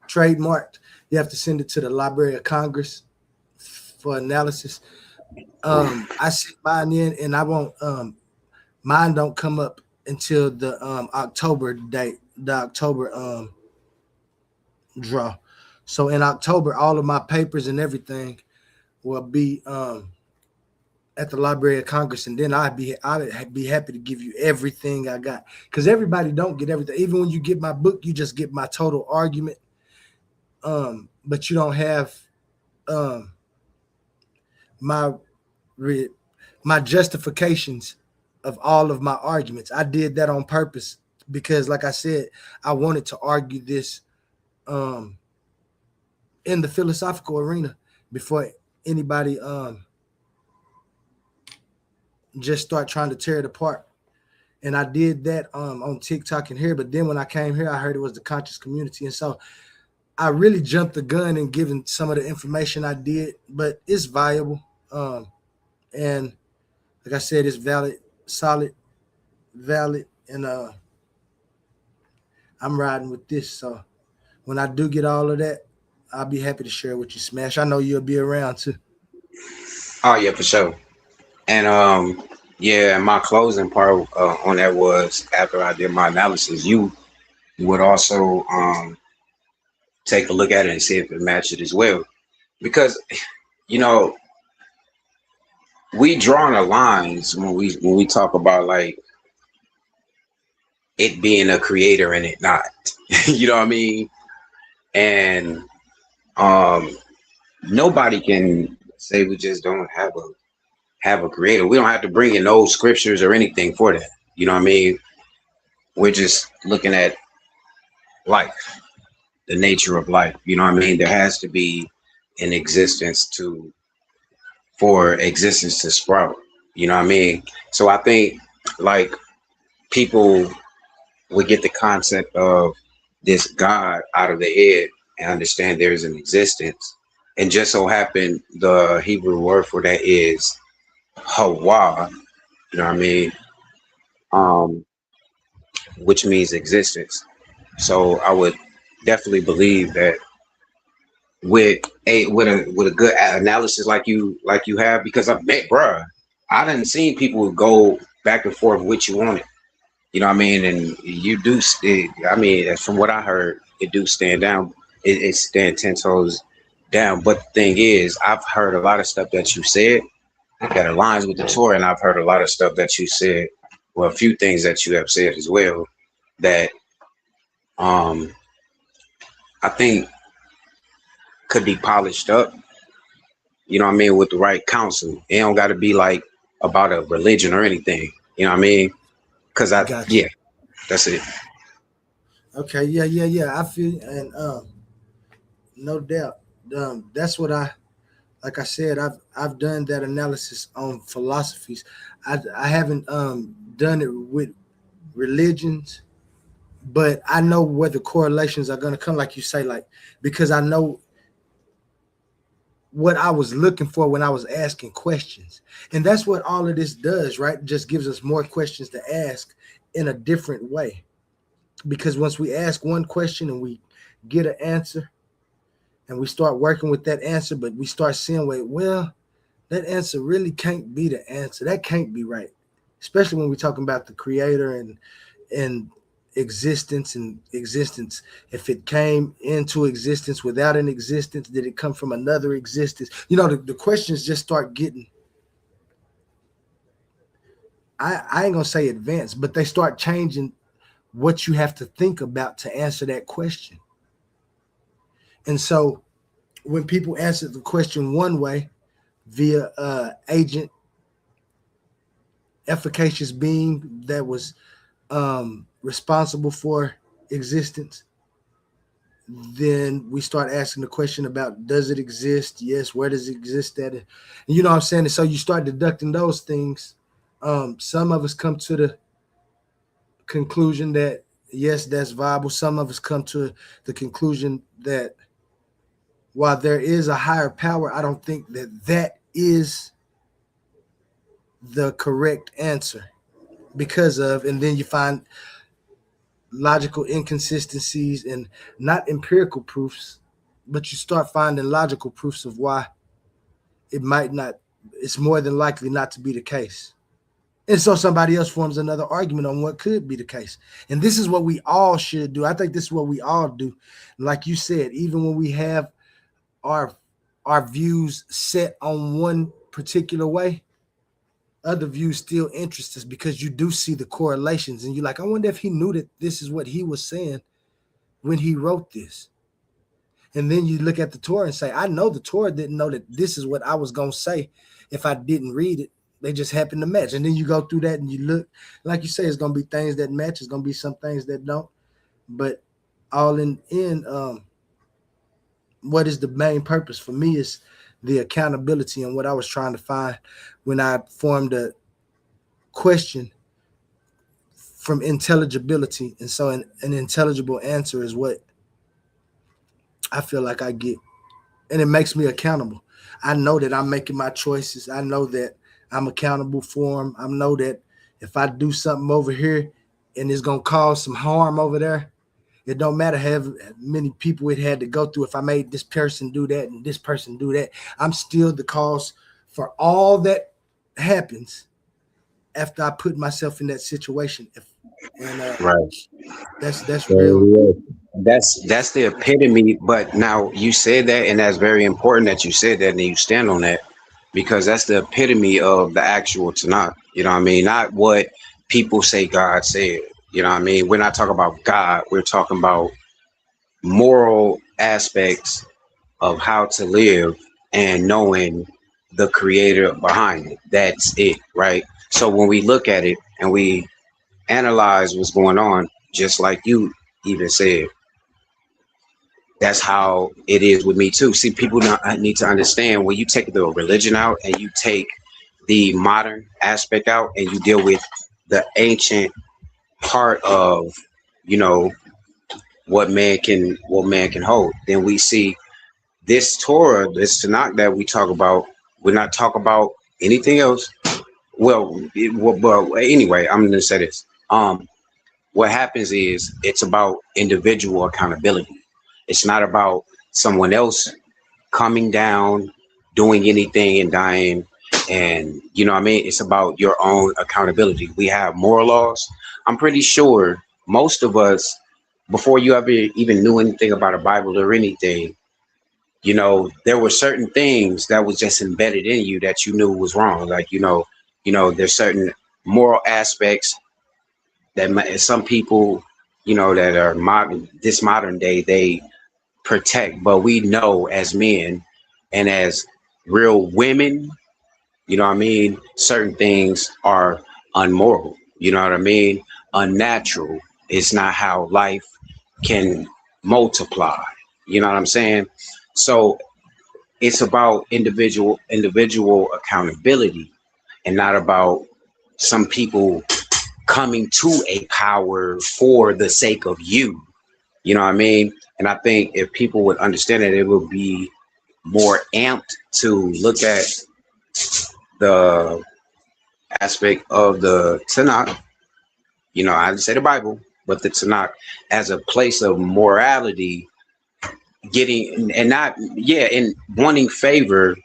trademarked, you have to send it to the Library of Congress for analysis. I sent mine in, and I won't. Mine don't come up until the October date, the October draw. So in October, all of my papers and everything will be at the Library of Congress, and then I'd be happy to give you everything I got, because everybody don't get everything. Even when you get my book, you just get my total argument, but you don't have my justifications of all of my arguments. I did that on purpose because, like I said, I wanted to argue this in the philosophical arena before anybody just start trying to tear it apart. And I did that on TikTok and here, but then when I came here, I heard it was the conscious community, and so I really jumped the gun in giving some of the information I did, but it's viable. And like I said, it's valid, solid, valid, and I'm riding with this. So when I do get all of that, I'll be happy to share with you, Smash. I know you'll be around too. Oh yeah, for sure. And yeah, and my closing part on that was after I did my analysis, you would also take a look at it and see if it matched it as well, because we drawing the lines when we talk about like it being a creator and it not. You know what I mean? And nobody can say we just don't have a creator. We don't have to bring in no scriptures or anything for that. You know what I mean? We're just looking at life, the nature of life. You know what I mean? There has to be an existence for existence to sprout. You know what I mean? So I think like people would get the concept of this God out of their head and understand there is an existence. And just so happen the Hebrew word for that is Hawa, you know what I mean? Which means existence. So I would definitely believe that with a good analysis like you have, because I bet, bruh, I done seen people go back and forth with you on it. You know what I mean? And you do, I mean, from what I heard, it do stand down. It stand 10 toes down. But the thing is, I've heard a lot of stuff that you said that aligns with the Torah, and I've heard a lot of stuff that you said, well, a few things that you have said as well, that I think could be polished up, you know what I mean, with the right counsel. It don't got to be like about a religion or anything, you know what I mean? Because yeah, that's it. Okay, yeah. I feel, and no doubt, that's what like I said, I've done that analysis on philosophies. I haven't done it with religions but I know where the correlations are going to come, like you say, like, because I know what I was looking for when I was asking questions. And that's what all of this does, right? Just gives us more questions to ask in a different way. Because once we ask one question and we get an answer and we start working with that answer, but we start seeing, wait, well, that answer really can't be the answer. That can't be right. Especially when we're talking about the creator and existence and existence. If it came into existence without an existence, did it come from another existence? You know, the questions just start getting, I ain't gonna say advanced, but they start changing what you have to think about to answer that question. And so when people answer the question one way via agent efficacious being that was responsible for existence, then we start asking the question about, does it exist? Yes. Where does it exist at? And you know what I'm saying? And so you start deducting those things. Some of us come to the conclusion that, yes, that's viable. Some of us come to the conclusion that while there is a higher power, I don't think that that is the correct answer because of, and then you find logical inconsistencies and not empirical proofs, but you start finding logical proofs of why it might not, it's more than likely not to be the case. And so somebody else forms another argument on what could be the case. And this is what we all should do. I think this is what we all do. Like you said, even when we have our views set on one particular way, other views still interest us because you do see the correlations and you're like, I wonder if he knew that this is what he was saying when he wrote this. And then you look at the Torah and say, I know the Torah didn't know that this is what I was going to say if I didn't read it. They just happen to match. And then you go through that and you look, like you say, it's going to be things that match. It's going to be some things that don't. But all in what is the main purpose for me is the accountability, and what I was trying to find when I formed a question from intelligibility. And so an intelligible answer is what I feel like I get. And it makes me accountable. I know that I'm making my choices. I know that I'm accountable for them. I know that if I do something over here and it's going to cause some harm over there, it don't matter how many people it had to go through. If I made this person do that and this person do that, I'm still the cause for all that happens after I put myself in that situation. Right. That's real. That's the epitome. But now you said that, and that's very important that you said that and you stand on that, because that's the epitome of the actual Tanakh. You know what I mean? Not what people say God said. You know what I mean? We're not talking about God. We're talking about moral aspects of how to live and knowing the creator behind it. That's it, right? So when we look at it and we analyze what's going on, just like you even said, that's how it is with me too. See, people need to understand, when you take the religion out and you take the modern aspect out and you deal with the ancient part of, you know, what man can hold, then we see this Torah, this Tanakh that we talk about. We're not talking about anything else. Well, anyway, I'm going to say this. What happens is it's about individual accountability. It's not about someone else coming down, doing anything and dying. And you know what I mean? It's about your own accountability. We have moral laws. I'm pretty sure most of us, before you ever even knew anything about a Bible or anything, you know, there were certain things that was just embedded in you that you knew was wrong. Like, you know, there's certain moral aspects that some people, you know, that are modern day, they protect. But we know as men and as real women, you know what I mean, certain things are unmoral. You know what I mean? Unnatural. It's not how life can multiply. You know what I'm saying? So it's about individual accountability, and not about some people coming to a power for the sake of you. You know what I mean? And I think if people would understand it, it would be more amped to look at the aspect of the Tanakh. You know, I didn't say the Bible, but the Tanakh as a place of morality, getting and not, in wanting favor,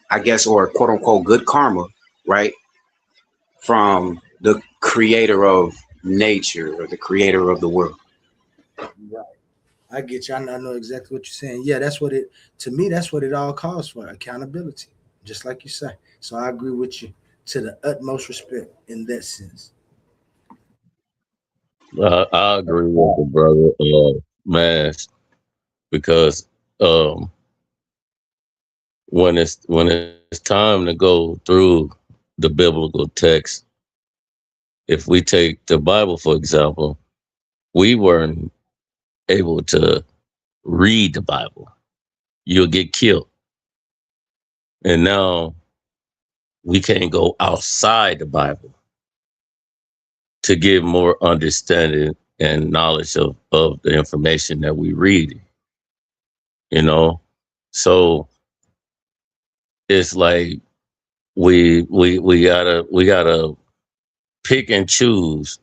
I guess, or quote unquote good karma, right? From the creator of nature or the creator of the world. Right. I get you. I know exactly what you're saying. Yeah, that's what it, to me, that's what it all calls for, accountability, just like you say. So I agree with you to the utmost respect in that sense. I agree with the brother, Mass, because when it's time to go through the biblical text, if we take the Bible, for example, we weren't able to read the Bible. You'll get killed. And now we can't go outside the Bible to get more understanding and knowledge of the information that we read. You know? So it's like we gotta pick and choose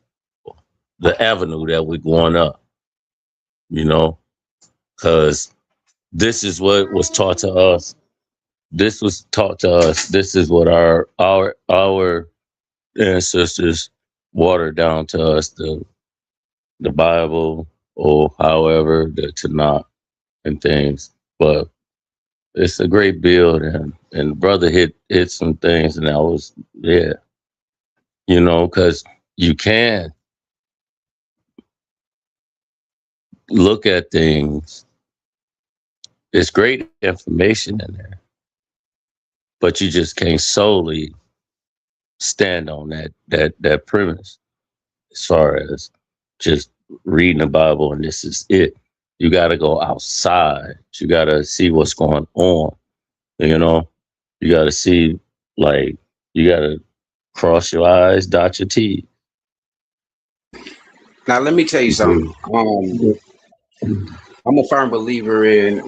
the avenue that we're going up, you know, because this is what was taught to us. This was taught to us. This is what our ancestors watered down to us, the Bible, or however, the Tanakh and things. But it's a great build, and brother hit some things, and I was, you know, because you can look at things. There's great information in there, but you just can't solely stand on that premise as far as just reading the Bible and this is it. You got to go outside. You got to see what's going on. You know, you got to see, like, you got to cross your I's, dot your T's. Now, let me tell you something. I'm a firm believer in,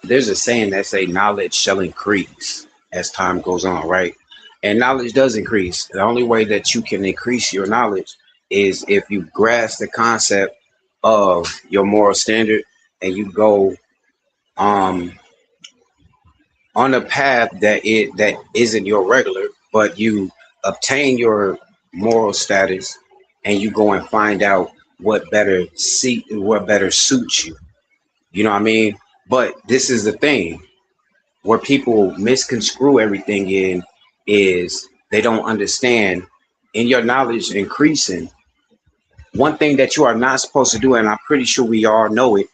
there's a saying that say knowledge shall increase as time goes on, right? And knowledge does increase. The only way that you can increase your knowledge is if you grasp the concept of your moral standard and you go on a path that isn't your regular, but you obtain your moral status and you go and find out what better suits you. You know what I mean? But this is the thing where people misconstrue everything in is they don't understand in your knowledge increasing. One thing that you are not supposed to do, and I'm pretty sure we all know it,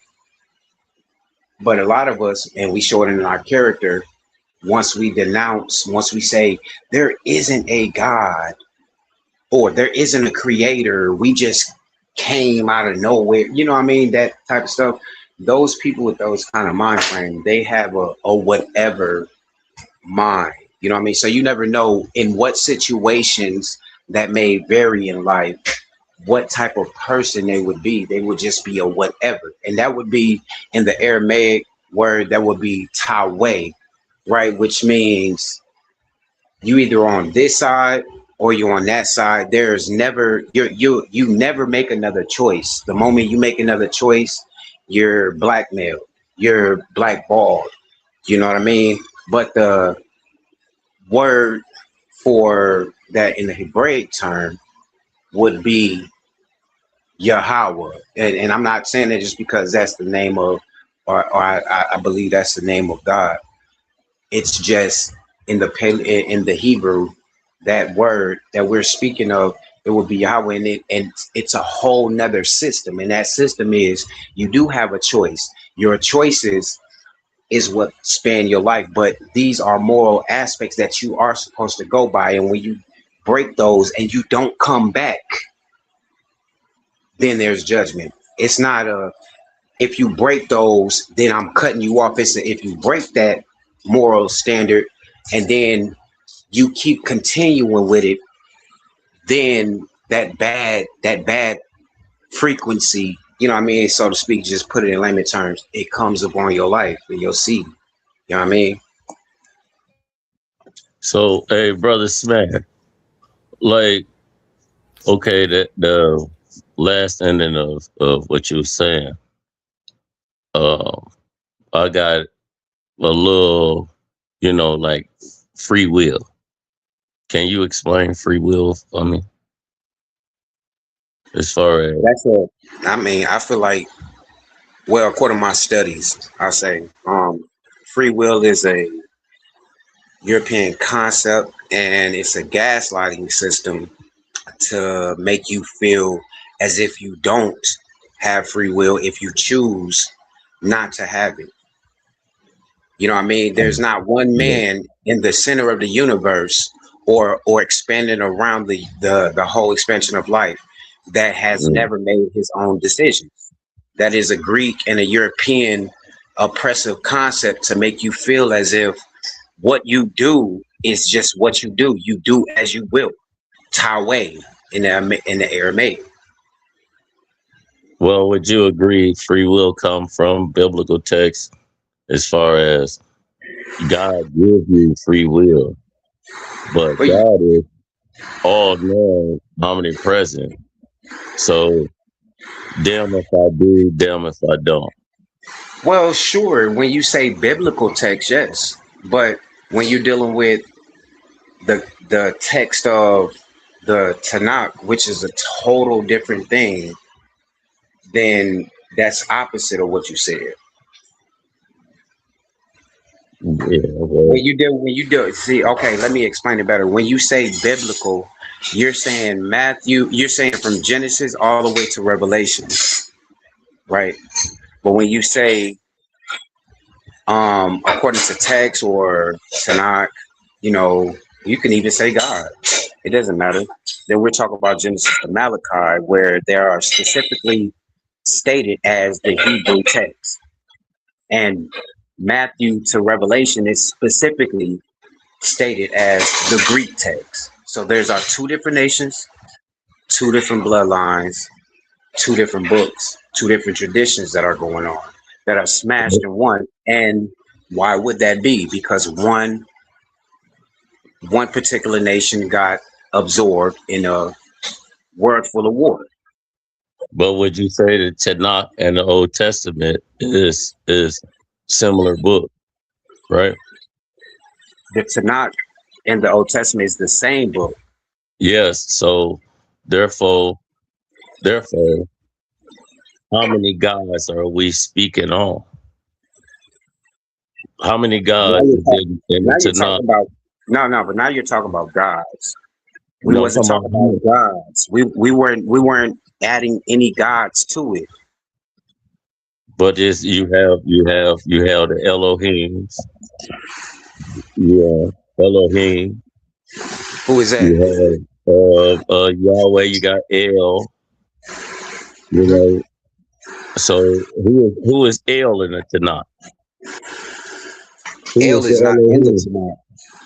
but a lot of us, and we show it in our character, once we denounce, once we say there isn't a God or there isn't a creator, we just came out of nowhere, you know what I mean? That type of stuff. Those people with those kind of mind frame, they have a whatever mind, you know what I mean? So you never know in what situations that may vary in life, what type of person they would be. They would just be a whatever. And that would be in the Aramaic word, that would be Taweh, right? Which means you either on this side or you're on that side. There's never, you never make another choice. The moment you make another choice, you're blackmailed, you're blackballed, you know what I mean? But the word for that in the Hebraic term would be Yahweh. And I'm not saying that just because that's the name of, or I believe that's the name of God. It's just in the Hebrew, that word that we're speaking of, it would be Yahweh, and it's a whole nother system. And that system is you do have a choice. Your choices is what span your life, but these are moral aspects that you are supposed to go by. And when you break those and you don't come back, then there's judgment. It's not if you break those, then I'm cutting you off. It's if you break that moral standard and then you keep continuing with it, then that bad frequency, you know what I mean, so to speak, just put it in layman terms, it comes upon your life and your seed. You know what I mean? So, hey, brother Smack, like, okay, the last ending of what you were saying, I got a little, like free will. Can you explain free will for me? As far as I feel like, well, according to my studies, I say free will is a European concept, and it's a gaslighting system to make you feel as if you don't have free will if you choose not to have it. You know what I mean? There's not one man in the center of the universe or expanding around the whole expansion of life that has never made his own decisions. That is a Greek and a European oppressive concept to make you feel as if what you do is just what you do. You do as you will. Tawe in the Aramaic. Well, would you agree free will come from biblical text as far as God gives you free will, but God is all knowing, omnipresent. So damn if I do, damn if I don't. Well, sure, when you say biblical text, yes. But when you're dealing with the text of the Tanakh, which is a total different thing, then that's opposite of what you said. Yeah, when you do see, okay, let me explain it better. When you say biblical, you're saying you're saying from Genesis all the way to Revelation, right? But when you say according to text or Tanakh, you can even say God. It doesn't matter. Then we're talking about Genesis to Malachi, where there are specifically stated as the Hebrew text. And Matthew to Revelation is specifically stated as the Greek text. So there's our two different nations, two different bloodlines, two different books, two different traditions that are going on, that are smashed in one. And why would that be? Because one particular nation got absorbed in a world full of war. But would you say that Tanakh and the Old Testament is similar book, right? The Tanakh and the Old Testament is the same book. Yes. So therefore, how many gods are we speaking on? How many gods is in the Tanakh? But now you're talking about gods. We wasn't talking about gods. We weren't adding any gods to it. But you have the Elohims. Yeah, Elohim. Who is that? You have Yahweh. You got El. So who is El in the Tanakh? El is not in the Tanakh.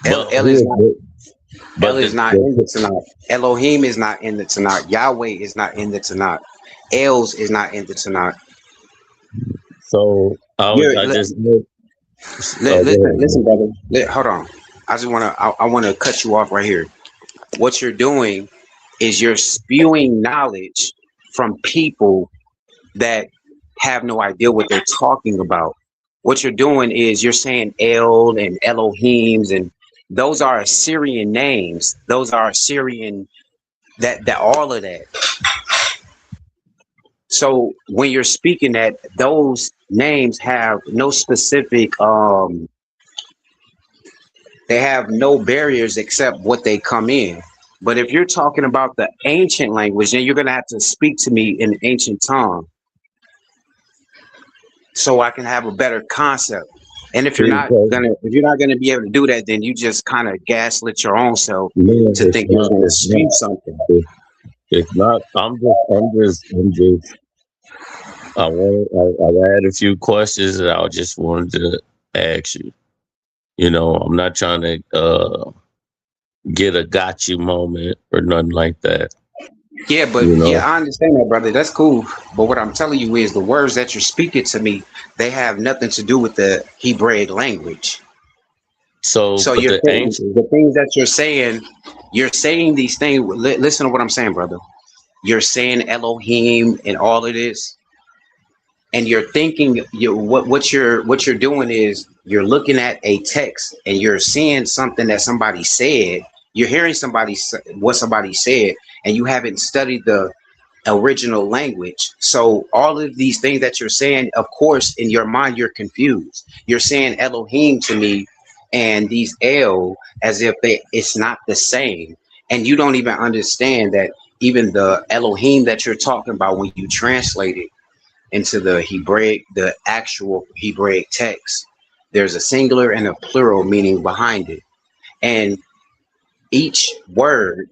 El is not in the Tanakh. Elohim is not in the Tanakh. Yahweh is not in the Tanakh. Els is not in the Tanakh. So listen, brother. Hold on. I want to cut you off right here. What you're doing is you're spewing knowledge from people that have no idea what they're talking about. What you're doing is you're saying El and Elohims, and those are Assyrian names. Those are Assyrian, that all of that. So when you're speaking that, those names have no specific, they have no barriers except what they come in. But if you're talking about the ancient language, then you're going to have to speak to me in ancient tongue so I can have a better concept. And if you're not gonna be able to do that, then you just kind of gaslit your own self to think you're going to speak something. It's not. I'm just. I had a few questions that I just wanted to ask you. I'm not trying to, get a got you moment or nothing like that. Yeah, but yeah, I understand that, brother. That's cool. But what I'm telling you is the words that you're speaking to me, they have nothing to do with the Hebraic language. So you're the saying ancient, the things that you're saying these things. Listen to what I'm saying, brother. You're saying Elohim and all of this, and you're thinking what you're doing is you're looking at a text and you're seeing something that somebody said. You're hearing what somebody said, and you haven't studied the original language. So all of these things that you're saying, of course, in your mind, you're confused. You're saying Elohim to me and these El as if it's not the same. And you don't even understand that even the Elohim that you're talking about, when you translate it into the actual Hebraic text, there's a singular and a plural meaning behind it. And each word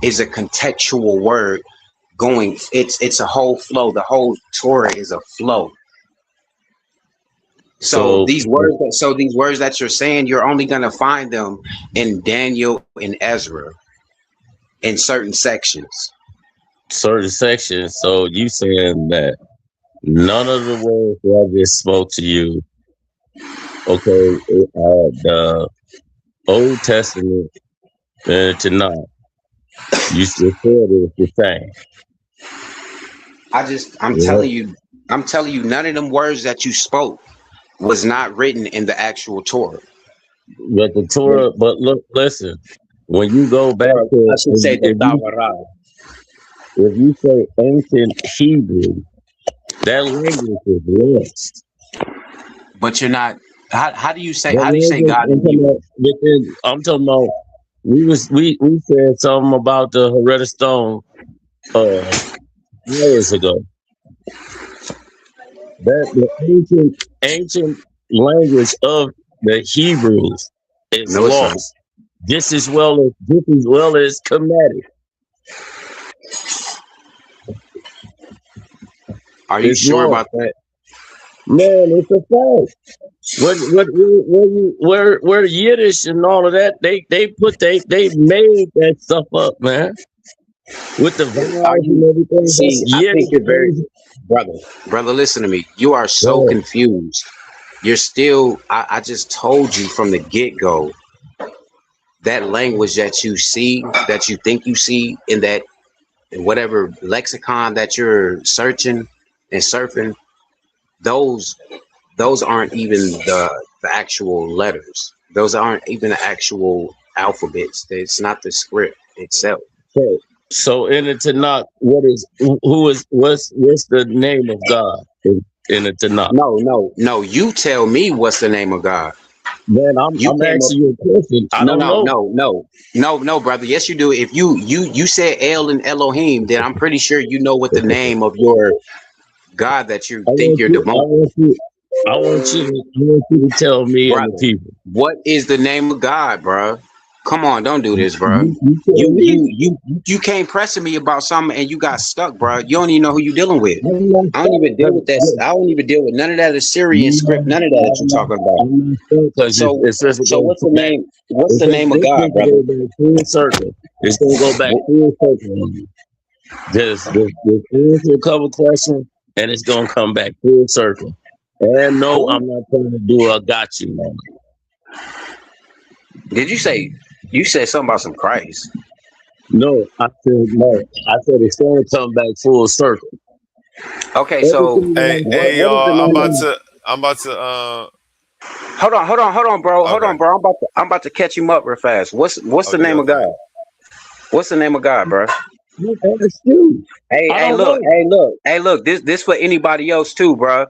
is a contextual word going, it's a whole flow. The whole Torah is a flow. So these words that you're saying, you're only going to find them in Daniel and Ezra in certain sections. So you saying that none of the words that I just spoke to you, okay, the Old Testament and Tanakh, you still said it's the same. I'm telling you, none of them words that you spoke was not written in the actual Torah. But the Torah, but look, listen, when you go back to, I should say the Tavarah. If you say ancient Hebrew, that language is lost. But you're not. How do you say God? I'm talking about. We said something about the Rosetta Stone years ago. That the ancient language of the Hebrews is lost. Just as well as Kemetic. Are you sure about that? Man, it's a fact. Where Yiddish and all of that, they made that stuff up, man. With the vowels and everything. See, I think you're very brother. Listen to me. You are so confused. You're still. I just told you from the get-go that language that you see, that you think you see in that whatever lexicon that you're searching and surfing, those aren't even the actual letters. Those aren't even the actual alphabets. It's not the script itself. So in the Tanakh, what's the name of God in the Tanakh? No. You tell me what's the name of God. Man, I'm asking you a question. I don't know. No, brother. Yes, you do. If you said El and Elohim, then I'm pretty sure you know what the name of your God that you think you're demoting. I want you to tell me and the people. What is the name of God, bro? Come on, don't do this, bro. You came pressing me about something and you got stuck, bro. You don't even know who you're dealing with. I don't even deal with that. I don't even deal with none of that Assyrian script, none of that you're talking about. So what's the name? What's the name of God, brother? It's gonna go back full circle. This will cover question, and it's gonna come back full circle. And no, I'm not trying to do a got you moment. Did you say something about some Christ? No, I said no. I said it's gonna come back full circle. Okay, so hey y'all, I'm about to hold on, bro. Hold on, bro. I'm about to catch him up real fast. What's the name of God? What's the name of God, bro? Hey, look. This for anybody else too, bro.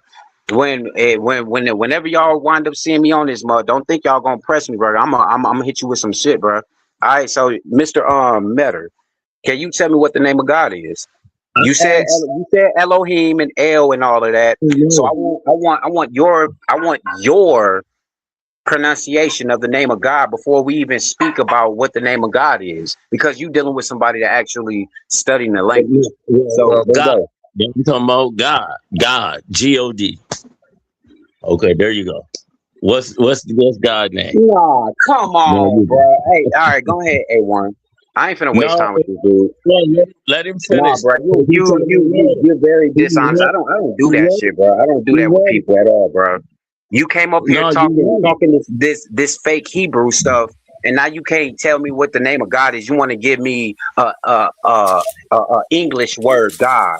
Whenever y'all wind up seeing me on this mud, don't think y'all gonna press me, bro. I'm gonna hit you with some shit, bro. All right, so Mr. Metter, can you tell me what the name of God is? You said Elohim and El and all of that. So I want your pronunciation of the name of God before we even speak about what the name of God is, because you dealing with somebody that actually studying the language. So God. I'm talking about God, God. Okay, there you go. What's God's name? Nah, come on, bro. Hey, all right, go ahead, A1. I ain't finna waste time with this dude. Let him Nah, finish. bro, you're very dishonest. I don't do that shit, bro. I don't do that with people at all, bro. You came up here talking this fake Hebrew stuff, and now you can't tell me what the name of God is. You want to give me a English word, God.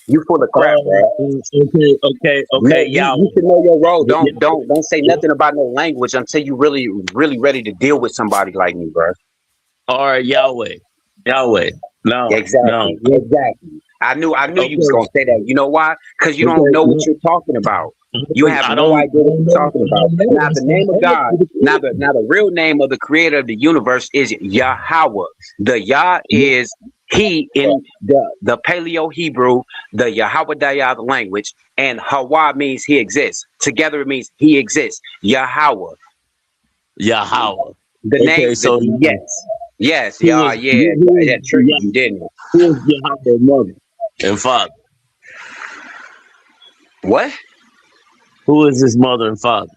You full of crap, bro. Okay. You should know your role. Don't say nothing about no language until you really ready to deal with somebody like me, bro. All right, Yahweh. No, exactly. I knew you was gonna say that. You know why? Because you don't know what you're talking about. You have no idea what you're talking about. Now the name of God, now the real name of the creator of the universe is Yahweh. The Yah is he in the Paleo Hebrew, the Yahweh Dayah language, and Hawa means he exists. Together it means he exists. Yahweh. The name. So yes. That triggered you, didn't it? Who is Yahweh's mother and father? What? Who is his mother and father?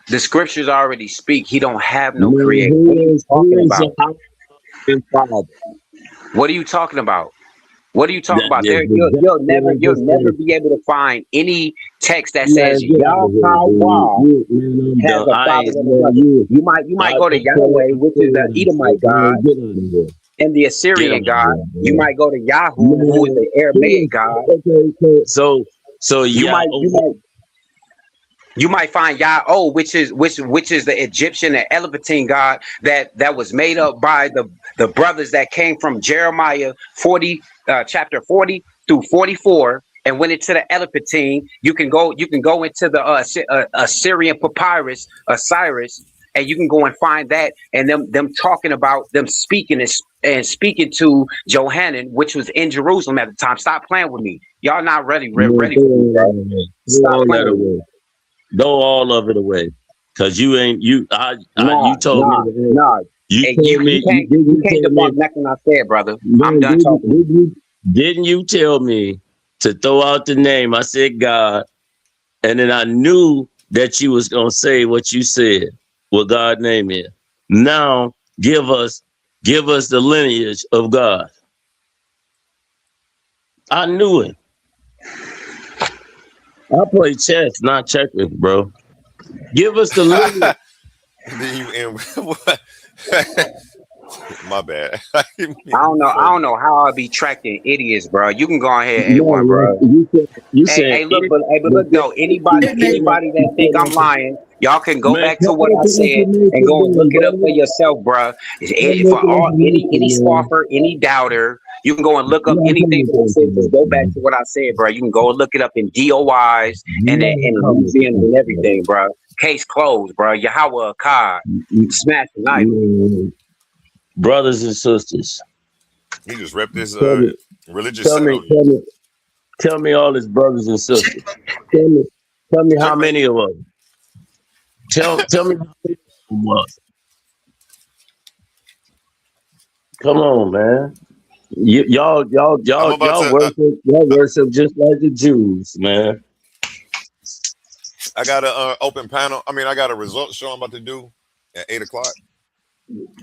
The scriptures already speak. He don't have no creator. What are you talking about? What are you talking about? What are you talking about? You'll never be able to find any text that says Yahweh has a father and a mother. You might go to Yahweh, which is the Edomite god, and the Assyrian god. You might go to Yahoo, who is the Aramaic god. So you might find Yah-Oh, which is the Egyptian and Elephantine god that was made up by the brothers that came from Jeremiah 40, chapter 40 through 44, and went into the Elephantine. You can go into the Assyrian papyrus, Osiris, and you can go and find that, and them talking about them speaking speaking to Johanan, which was in Jerusalem at the time. Stop playing with me. Y'all not ready for me, bro. Stop playing with me. Throw all of it away, cause you ain't you. You told me. You can't debunk nothing I said, brother. I'm done talking. Didn't you tell me to throw out the name? I said God, and then I knew that you was gonna say what you said. What God's name is. Now give us the lineage of God. I knew it. I play chess, not checkers, bro. Give us the lineage. My bad. I don't know how I'll be tracking idiots, bro. You can go ahead, A1, bro. Look, though, anybody that think I'm lying, y'all can go back to what I said and go and look it up for yourself, bro. For all any scoffer, any doubter, you can go and look up anything that I said. Just go back to what I said, bro. You can go and look it up in DOIs and museums and everything, bro. Case closed, bro. Yahweh Akkad, smash the knife. Brothers and sisters, he just repped his religious. Tell me all his brothers and sisters. Tell me how many of them. Tell me how many of them was. Come on, man. Y'all worship just like the Jews, man. I got an open panel. I mean, I got a results show I'm about to do at 8:00.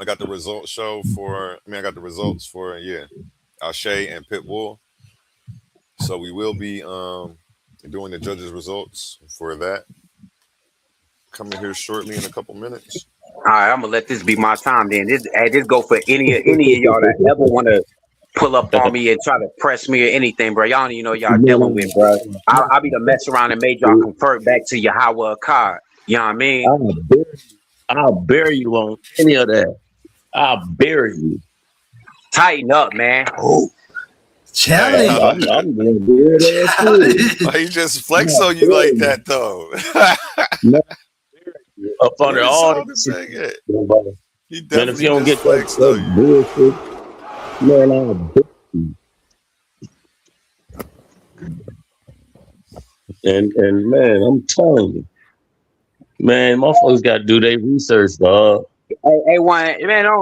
I got the results for Ashe and Pitbull. So we will be doing the judges' results for that. Coming here shortly in a couple minutes. All right, I'm gonna let this be my time then. This go for any of y'all that ever want to pull up on me and try to press me or anything, bro. Y'all don't even know y'all dealing with, bro. I'll be the mess around and made y'all convert back to Yahweh Akkad. You know what I mean? I'll bury you on any of that. I'll bury you. Tighten up, man. Challenge. I'm gonna bury that too. Why you just flex on you like that though? Up under all this shit. Man, if you don't get that bullshit, man, I'll bury you. And man, I'm telling you, man, motherfuckers got to do their research, dog. Hey, man,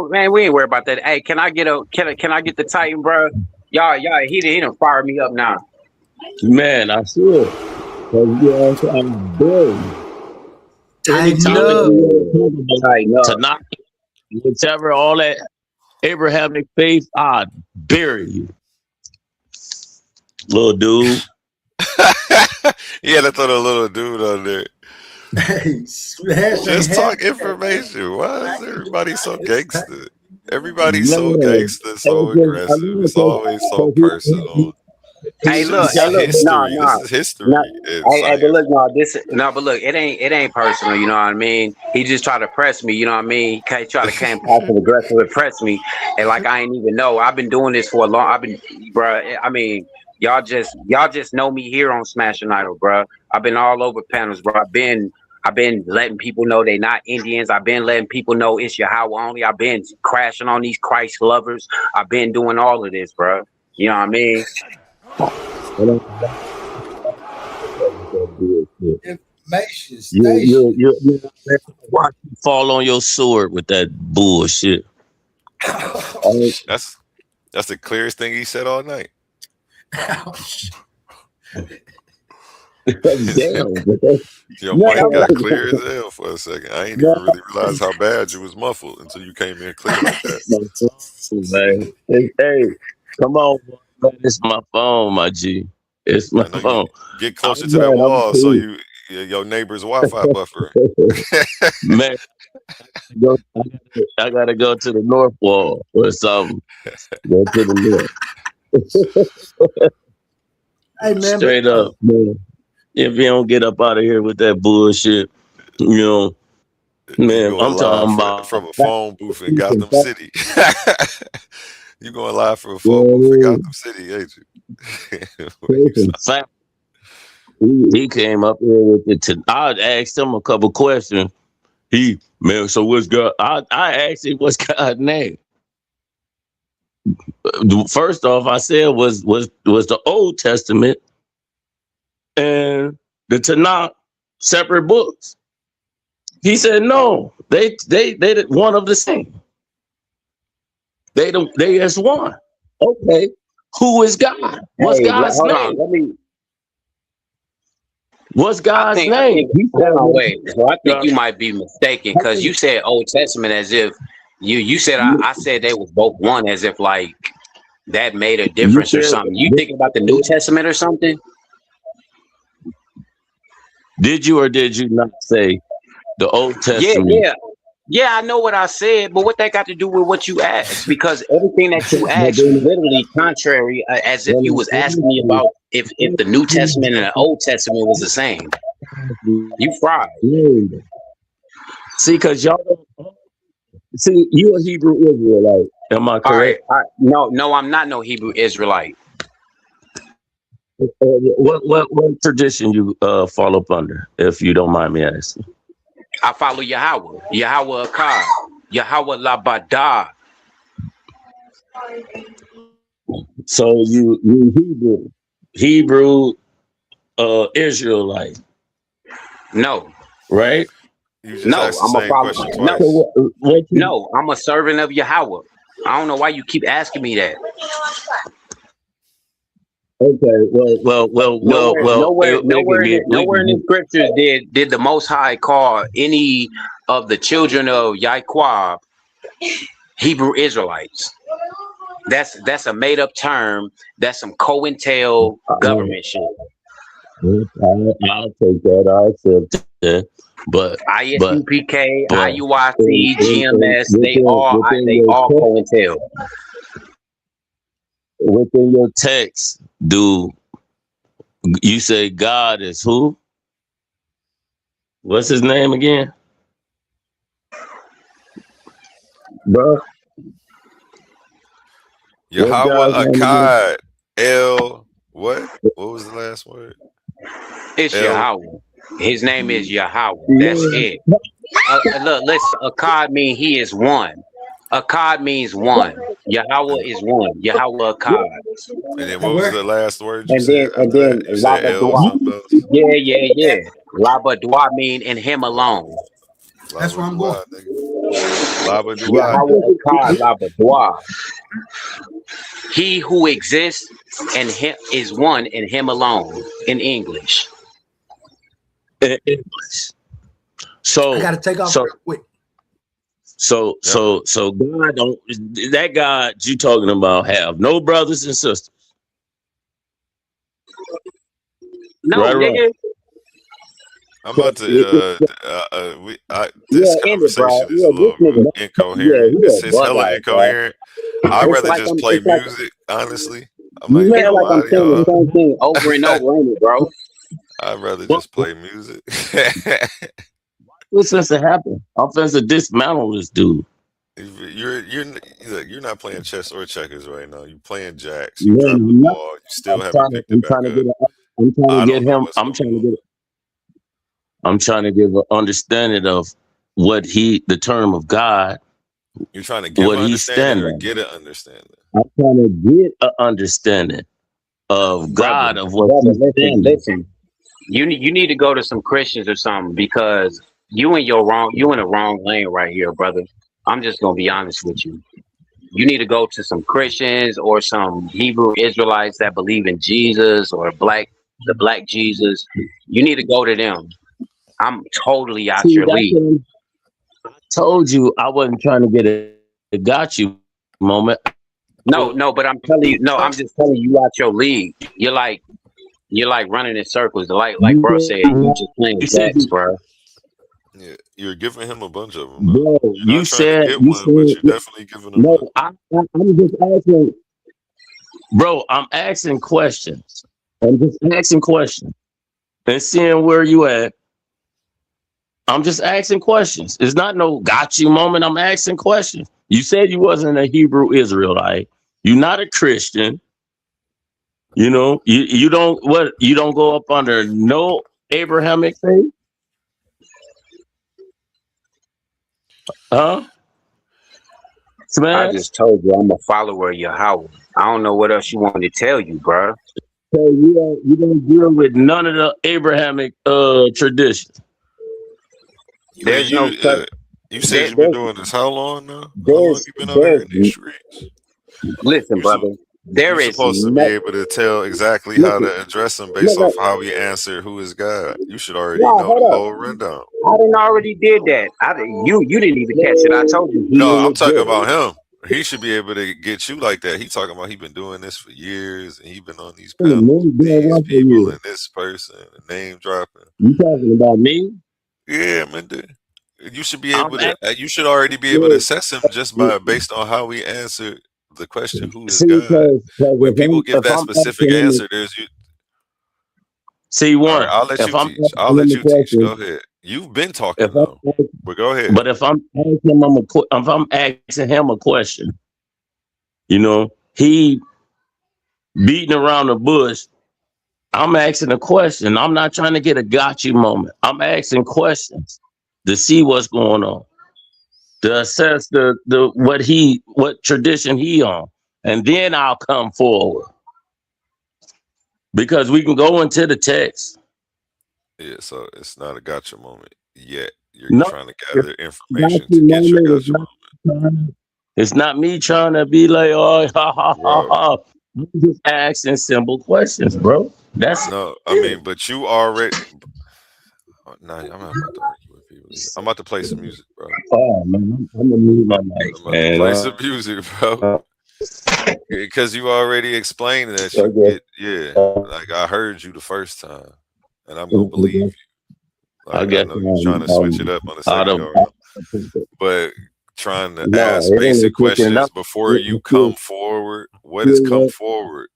we ain't worried about that. Hey, can I get the Titan, bro? Y'all, he done fired me up now. Man, I should. Cause I'm burying you. Tonight, whichever all that Abrahamic faith, I'd bury you, little dude. He had to throw the little dude on there. Hey, Just talk information. Why is everybody so gangster? Everybody's so gangster, so aggressive. It's always so personal. Hey, look, history. This is history. Hey, but look, but look, it ain't personal. You know what I mean? He just tried to press me. You know what I mean? He try to come passive aggressive and press me, and like I ain't even know. I've been doing this for a long. Bruh. I mean, y'all just know me here on Smashing Idol, bruh. I've been all over panels, bro. I've been letting people know they not Indians. I've been letting people know it's Yahweh only. I've been crashing on these Christ lovers. I've been doing all of this, bro. You know what I mean? You watch you fall on your sword with that bullshit. That's the clearest thing he said all night. Damn. Your mic got clear as hell for a second. I ain't even really realized how bad you was muffled until you came in clear like that. Hey, come on, man. It's my phone, my G. It's my phone. Get closer to that wall so your neighbor's Wi-Fi buffer. Man, I gotta go to the north wall or something. Go to the north. Hey, man, straight up, man. If you don't get up out of here with that bullshit, you know, man, I'm talking about from a phone booth in Gotham City. You going live from a phone booth in Gotham City, ain't you? He came up here with it. I asked him a couple questions. So what's God? I asked him what's God's name. First off, I said was the Old Testament and the Tanakh separate books. He said no, they one of the same. They as one. Okay, who is God? What's God's name? What's God's name? So I think you might be mistaken because you said Old Testament as if you said I said they was both one as if like that made a difference or something. You thinking about the New Testament or something? Did you or did you not say the Old Testament? Yeah, I know what I said, but what that got to do with what you asked? Because everything that you asked was literally contrary, as if you was asking me about if the New Testament and the Old Testament was the same. You fried. See, because y'all don't see you a Hebrew Israelite. Am I correct? All right. No, I'm not no Hebrew Israelite. What tradition you fall up under, if you don't mind me asking? I follow Yahweh Akkad, Yahweh Labada. So you Hebrew Israelite? No. Right? No, I'm a follower. No, I'm a servant of Yahweh. I don't know why you keep asking me that. Okay, well. Nowhere in the scriptures did the Most High call any of the children of Yaquab Hebrew Israelites. That's a made up term. That's some COINTEL government shit. I'll take that. I'll accept that. But ISUPK, IUIC, GMS, they all COINTEL. Within your text, do you say God is who? What's his name again? Bro. Yahweh Akkad what? What was the last word? It's Yahweh. His name is Yahweh. That's it. Look, listen, Akkad means he is one. Akkad means one. Yahweh is one. Yahweh Akkad. And then what was the last word you and said? then You said Labadua. Yeah. Labadua mean in him alone. That's where I'm going. Labadua. Yahweh Akkad Labadua. He who exists and him is one in him alone in English. So I got to take off so real quick. so God don't, that God you talking about have no brothers and sisters. No, Right. nigga. I'm So about to this End it, bro. conversation is a This little nigga. incoherent. He a It's bug hella out, bro. incoherent. I'd It's rather like just play it's like music, honestly. I'm not you even act gonna like lie I'm to saying the y'all. same thing over and over, ain't it, bro? I'd rather just play music. What's supposed to happen? I'm supposed to dismantle this dude. Look, you're not playing chess or checkers right now. You're playing jacks. You Man, dropped the I'm not. ball. You still haven't I'm picked it back trying to up. get I don't know him. what's going on. I'm trying to give an understanding of what the term of God, You're trying to give what an he's understanding standing or on. get an understanding. I'm trying to get an understanding of God, of what he's standing. Listen. You need to go to some Christians or something because you in the wrong lane right here, brother. I'm just gonna be honest with you. You need to go to some Christians or some Hebrew Israelites that believe in Jesus or the black Jesus. You need to go to them. I'm totally out See, your that's league. what I told you. I wasn't trying to get a got you moment. No, but I'm telling you, no, I'm just telling you out your league. You're like running in circles. Like bro said, you just playing jacks, bro. Yeah, you're giving him a bunch of them, though. Bro, You're not trying to get one, but you're definitely giving him. No, I'm just asking. Bro, I'm asking questions. I'm just asking questions and seeing where you at. I'm just asking questions. It's not no got you moment. I'm asking questions. You said you wasn't a Hebrew Israelite. You're not a Christian. You know, you don't go up under no Abrahamic faith? Huh? I just told you I'm a follower of Yahweh. I don't know what else you want me to tell you, bro. So you don't deal with none of the Abrahamic traditions. There's no such. You said you've been doing this how long now? How long you been out here in these streets? Listen, brother. You're supposed to be able to tell exactly how to address him based off how he answered who is God. You should already know the whole rundown. I didn't already did that. You didn't even catch it. I told you. No, I'm talking about him. He should be able to get you like that. He talking about he been doing this for years and he been on these panels with these people and this person and name dropping. You talking about me? Yeah, man. Dude. You should be able to. You should already be able to assess him just based on how he answered the question, "Who is God?" When people give that specific answer, there's you. See, one. All right, I'll let you teach. I'll let you teach. Go ahead. You've been talking though, but go ahead. But if I'm asking him a question, you know, he beating around the bush. I'm asking a question. I'm not trying to get a got you moment. I'm asking questions to see what's going on, to assess what tradition he on, and then I'll come forward because we can go into the text. Yeah, so it's not a gotcha moment yet. You're No, trying to gather information to get your gotcha moment. It's not me trying to be like, oh, ha, ha, ha, ha. I'm just asking simple questions, bro. That's no, I mean, but you already. No, I'm not about to argue with people. I'm about to play some music, bro. Oh man, I'm gonna mute my mic. I'm about to play some music, bro. Because you already explained that you get, like I heard you the first time, and I'm gonna believe you. Like, I know you're trying to switch it up on the second go around, but trying to ask basic questions before you come forward. What is come forward?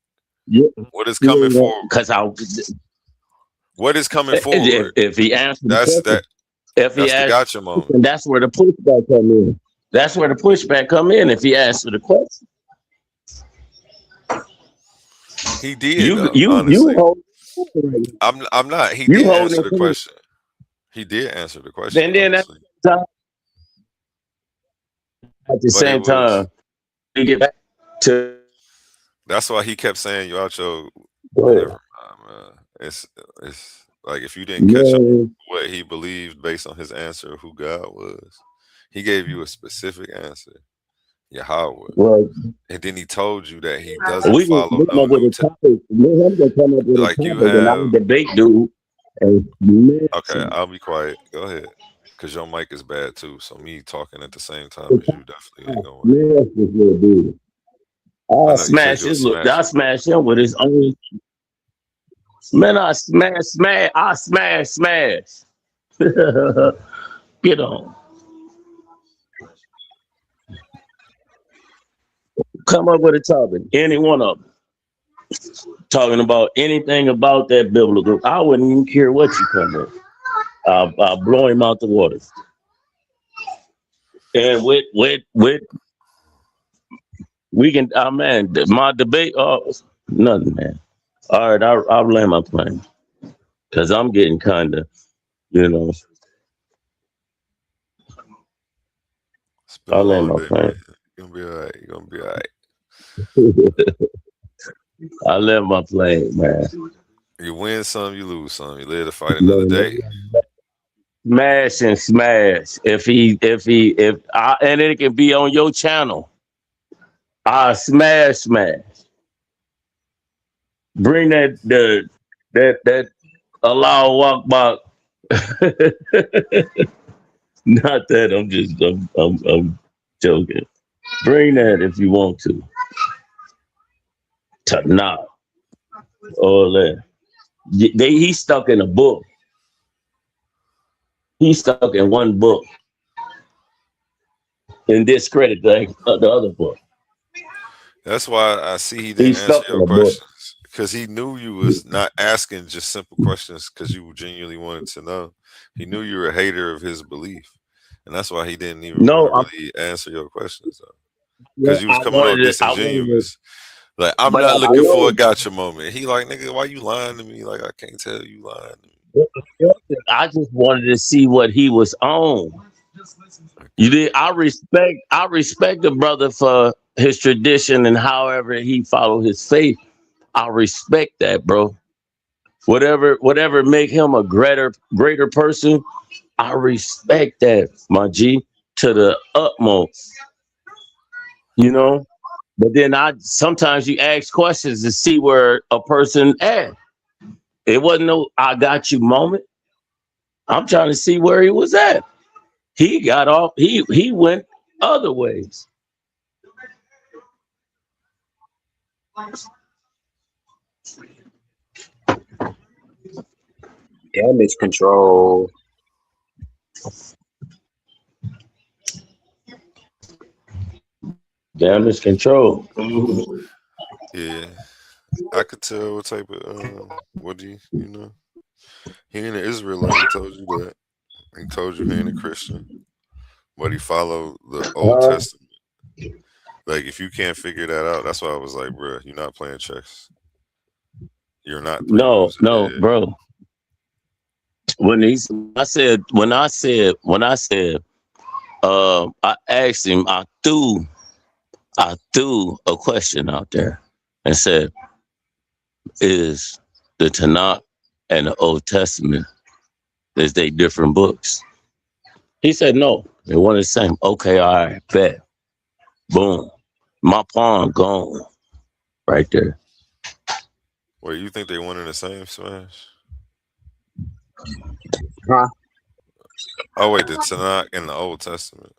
What is coming forward? What is coming forward? If he answers, that's the gotcha moment. That's where the pushback come in. That's where the pushback come in. If he answers the question, he did. Honestly, I'm not. He did answer the question. He did answer the question. Then at the same time, we get back to. That's why he kept saying you out your. Never mind, man. It's like if you didn't catch up what he believed based on his answer of who God was, he gave you a specific answer, Yahweh, and then he told you that he doesn't follow no New Testament. Like you have debate, dude. Okay, I'll be quiet. Go ahead. because your mic is bad too. So me talking at the same time as you definitely ain't gonna work. Yes, this little dude. I I know you said smash you'll his look. smash I it. smash him with his own. Man, I smash. Get on. Come up with a topic. Any one of them. Talking about anything about that biblical. I wouldn't even care what you come with. I'll blow him out the water. And with we can, man, my debate, nothing, man. All right, I'll land my plane. Because I'm getting kind of, you know. It's been a I'll land long my day, plane. man. You're gonna be all right. You're gonna be all right. I land my plane, man. You win some, you lose some. You live to fight another day. Smash and smash. If I, and it can be on your channel. I smash. Bring that allow walk back. Not that I'm joking. Bring that if you want to. Nah. All that. He's stuck in a book. He's stuck in one book. And discredit the other book. That's why I see he didn't He's answer stuck in your a book. questions. Because he knew you was not asking just simple questions because you genuinely wanted to know. He knew you were a hater of his belief. And that's why he didn't even No, want to really answer your questions though. yeah, Because you was coming off disingenuous. Like, I'm but not I looking for a wanted- gotcha moment. He like, nigga, why you lying to me? Like, I can't tell you lying to me. I just wanted to see what he was on. You did. I respect the brother for his tradition and however he followed his faith. I respect that, bro. Whatever make him a greater person, I respect that, my G, to the utmost. You know? But then sometimes you ask questions to see where a person at. It wasn't no I got you moment. I'm trying to see where he was at. He got off, he went other ways. Damage control. Damage control. Yeah. I could tell what type of what do you know? He ain't an Israelite, he told you that. He told you he ain't a Christian. But he followed the Old Testament. Like, if you can't figure that out, that's why I was like, bro, you're not playing chess. You're not playing. No, bro. When I asked him, I threw a question out there and said, is the Tanakh and the Old Testament, is they different books? He said no, they're one and the same. Okay, all right, bet. Boom. My pawn gone right there. Wait, you think they one in the same, Smash? Huh? Oh wait, the Tanakh and the Old Testament.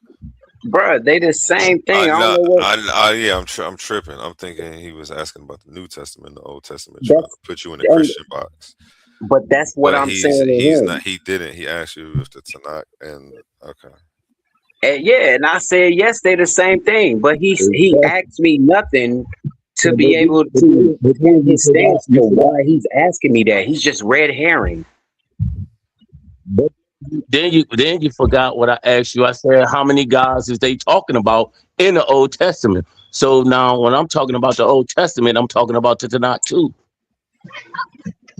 Bruh, they the same thing. I don't know what. Yeah, I'm tripping. I'm thinking he was asking about the New Testament, the Old Testament, trying to put you in the Christian box. But that's what I'm saying. He's not. He didn't. He asked you if the Tanakh and okay. And yeah, and I said yes, they the same thing. But he asked me nothing to be able to defend his stance for why he's asking me that. He's just red herring. But then you forgot what I asked you. I said, how many gods is they talking about in the Old Testament? So now when I'm talking about the Old Testament, I'm talking about the Tanakh too.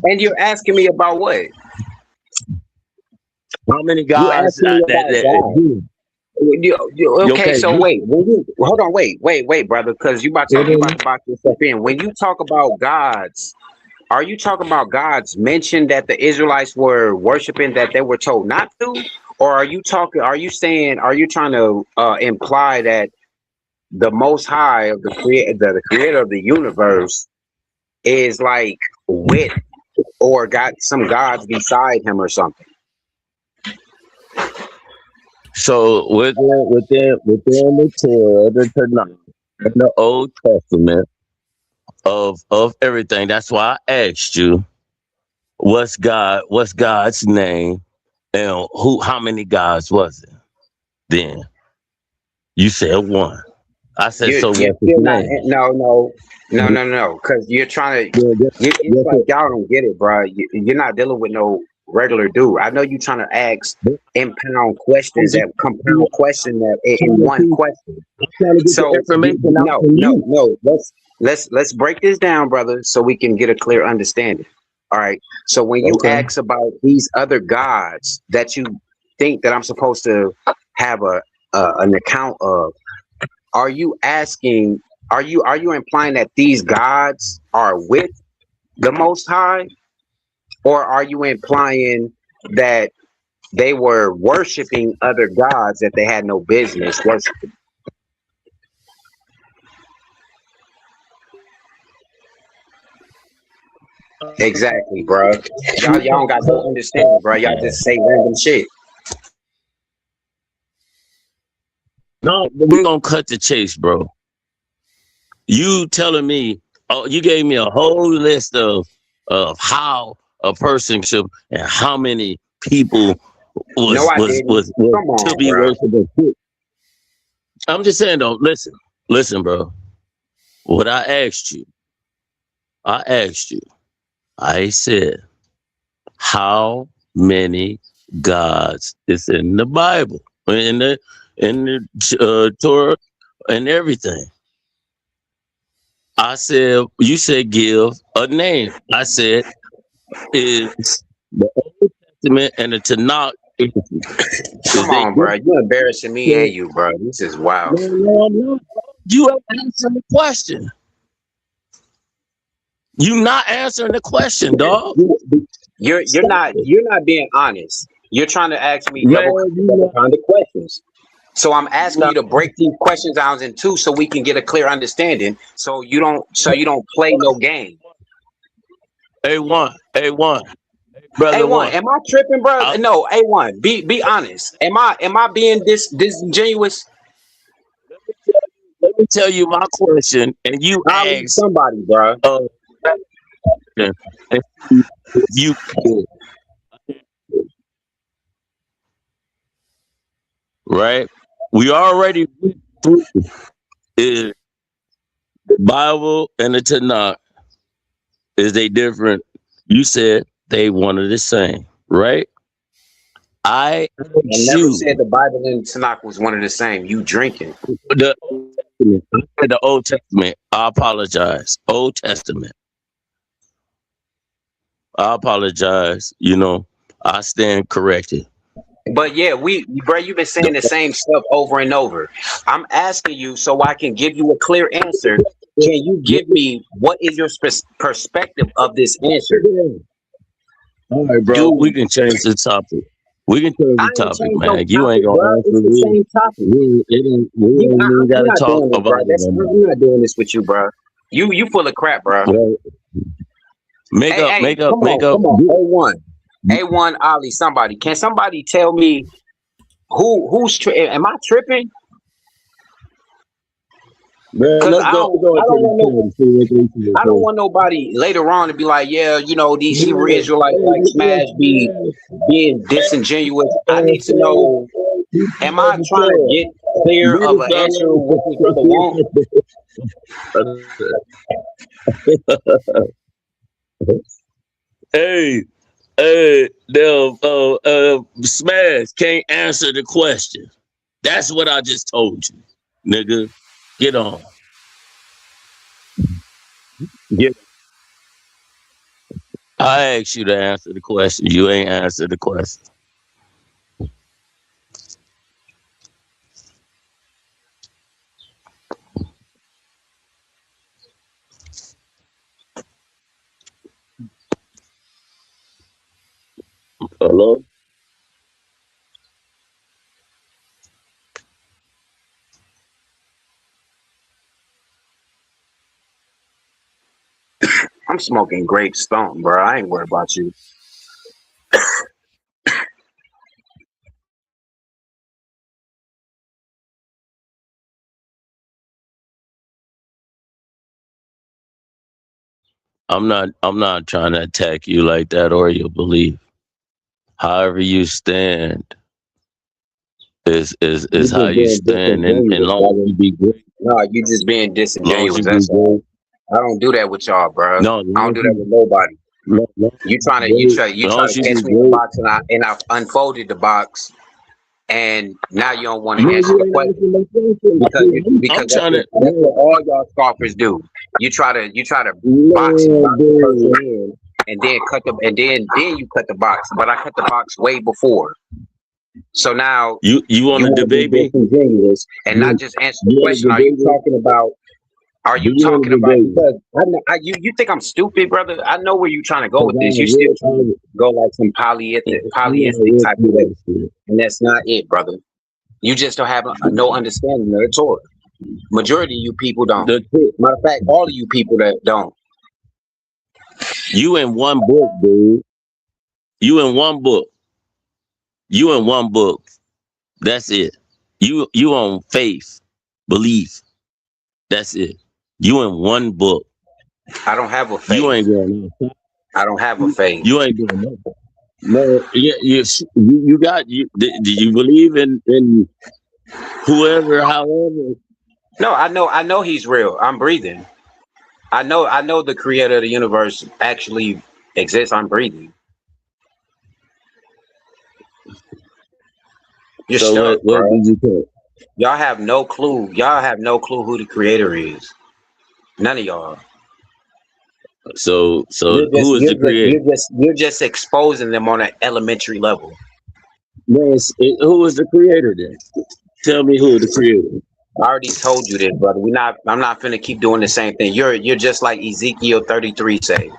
And you're asking me about what? How many gods? Okay, so wait. Hold on, wait, brother, because you about to box yourself in. When you talk about gods, are you talking about gods mentioned that the Israelites were worshiping that they were told not to? Or are you trying to imply that the Most High of the creator of the universe is like with or got some gods beside him or something? So within the Torah, the Tanakh, and the Old Testament of everything. That's why I asked you, what's God's name, and how many gods was it? Then you said one. I said, so You're what's his still not. name? No. Because you're trying to. It's like y'all don't get it, bro. You're not dealing with no regular dude. I know you're trying to ask impound questions that compound question that in one question. So no. Let's break this down, brother, so we can get a clear understanding. All right. So when you ask about these other gods that you think that I'm supposed to have an account of, are you asking? Are you implying that these gods are with the Most High, or are you implying that they were worshiping other gods that they had no business worshiping? Exactly, bro. Y'all don't got no understanding, bro. Y'all just say random shit. No, we're gonna cut the chase, bro. You telling me? Oh, you gave me a whole list of how a person should and how many people No, I didn't. was Come on, to be bro. worshiping. I'm just saying though. Listen, bro. What I asked you, I said, how many gods is in the Bible, in the Torah, and everything? I said, you said give a name. I said, is the Old Testament and the Tanakh. Come on, bro. You embarrassing me and you, bro. This is wild. No. You ain't answering the question. You not answering the question, dog. You're not being honest. You're trying to ask me double kind of questions. So I'm asking you to break these questions down in two so we can get a clear understanding. So you don't play no game. A1. Brother A1, am I tripping, bro? No, A1. Be honest. Am I being disingenuous? Let me tell you my question, and you ask somebody, bro. You right? We already went through the Bible and the Tanakh. Is they different? You said they one of the same, right? I never said the Bible and Tanakh was one of the same. You drinking. The Old Testament. I apologize. Old Testament. I apologize. I stand corrected. But yeah, bro, you've been saying the same stuff over and over. I'm asking you so I can give you a clear answer. Can you give me what is your perspective of this answer? All right, bro. We can change the topic. We can change the topic, man. You ain't gonna answer the same topic. We ain't even gotta talk about it. I'm not doing this with you, bro. You full of crap, bro. Well, make up. Come on. A1 Ali, somebody. Can somebody tell me who's am I tripping? Because I don't want nobody later on to be like, yeah, these Hebrew Israelites like Smash be being disingenuous. I need to know, am I trying to get clear of an answer of what this brother wants? Hey, Smash can't answer the question. That's what I just told you, nigga. Get on. I asked you to answer the question. You ain't answered the question. Hello? I'm smoking grape stone, bro. I ain't worried about you. I'm not trying to attack you like that or your belief. However you stand is how you stand, and long as you be great. No, you just being Long as disingenuous. you be That's all. great. I don't do that with y'all, bro. No, I don't do that with nobody. You trying long as to you catch be me in the great. box, and I unfolded the box, and now you don't want to No, answer you the ain't question answering my question. because I'm that's trying to. what all y'all scoffers do. You try to box Man, the person dude. in, and then you cut the box. But I cut the box way before. So now You want you to want to be debate me? disingenuous and not just answer the You want question. to Are you debate me? talking about? Are Do you you want talking to about? debate me? Because you think I'm stupid, brother? I know where you're trying to go with this. You still trying to Because go like some polyistic type of way, and that's not it, brother. You just don't have no understanding of the Torah. Majority of you people don't. Matter of fact, all of you people that don't. You in one book, dude. You in one book. You in one book. That's it. You on faith, belief. That's it. You in one book. I don't have a faith. You ain't going. I don't have a faith. You ain't doing nothing. No, yeah, you got you. Do you believe in whoever, however? No, I know he's real. I'm breathing. I know the creator of the universe actually exists. I'm breathing. You're So stuck, what bro. did you put? Y'all have no clue. Y'all have no clue who the creator is. None of y'all. So who is the creator? You're just exposing them on an elementary level. Yes, who is the creator then? Tell me who the creator. I already told you this, brother. I'm not finna keep doing the same thing. You're just like Ezekiel 33 say.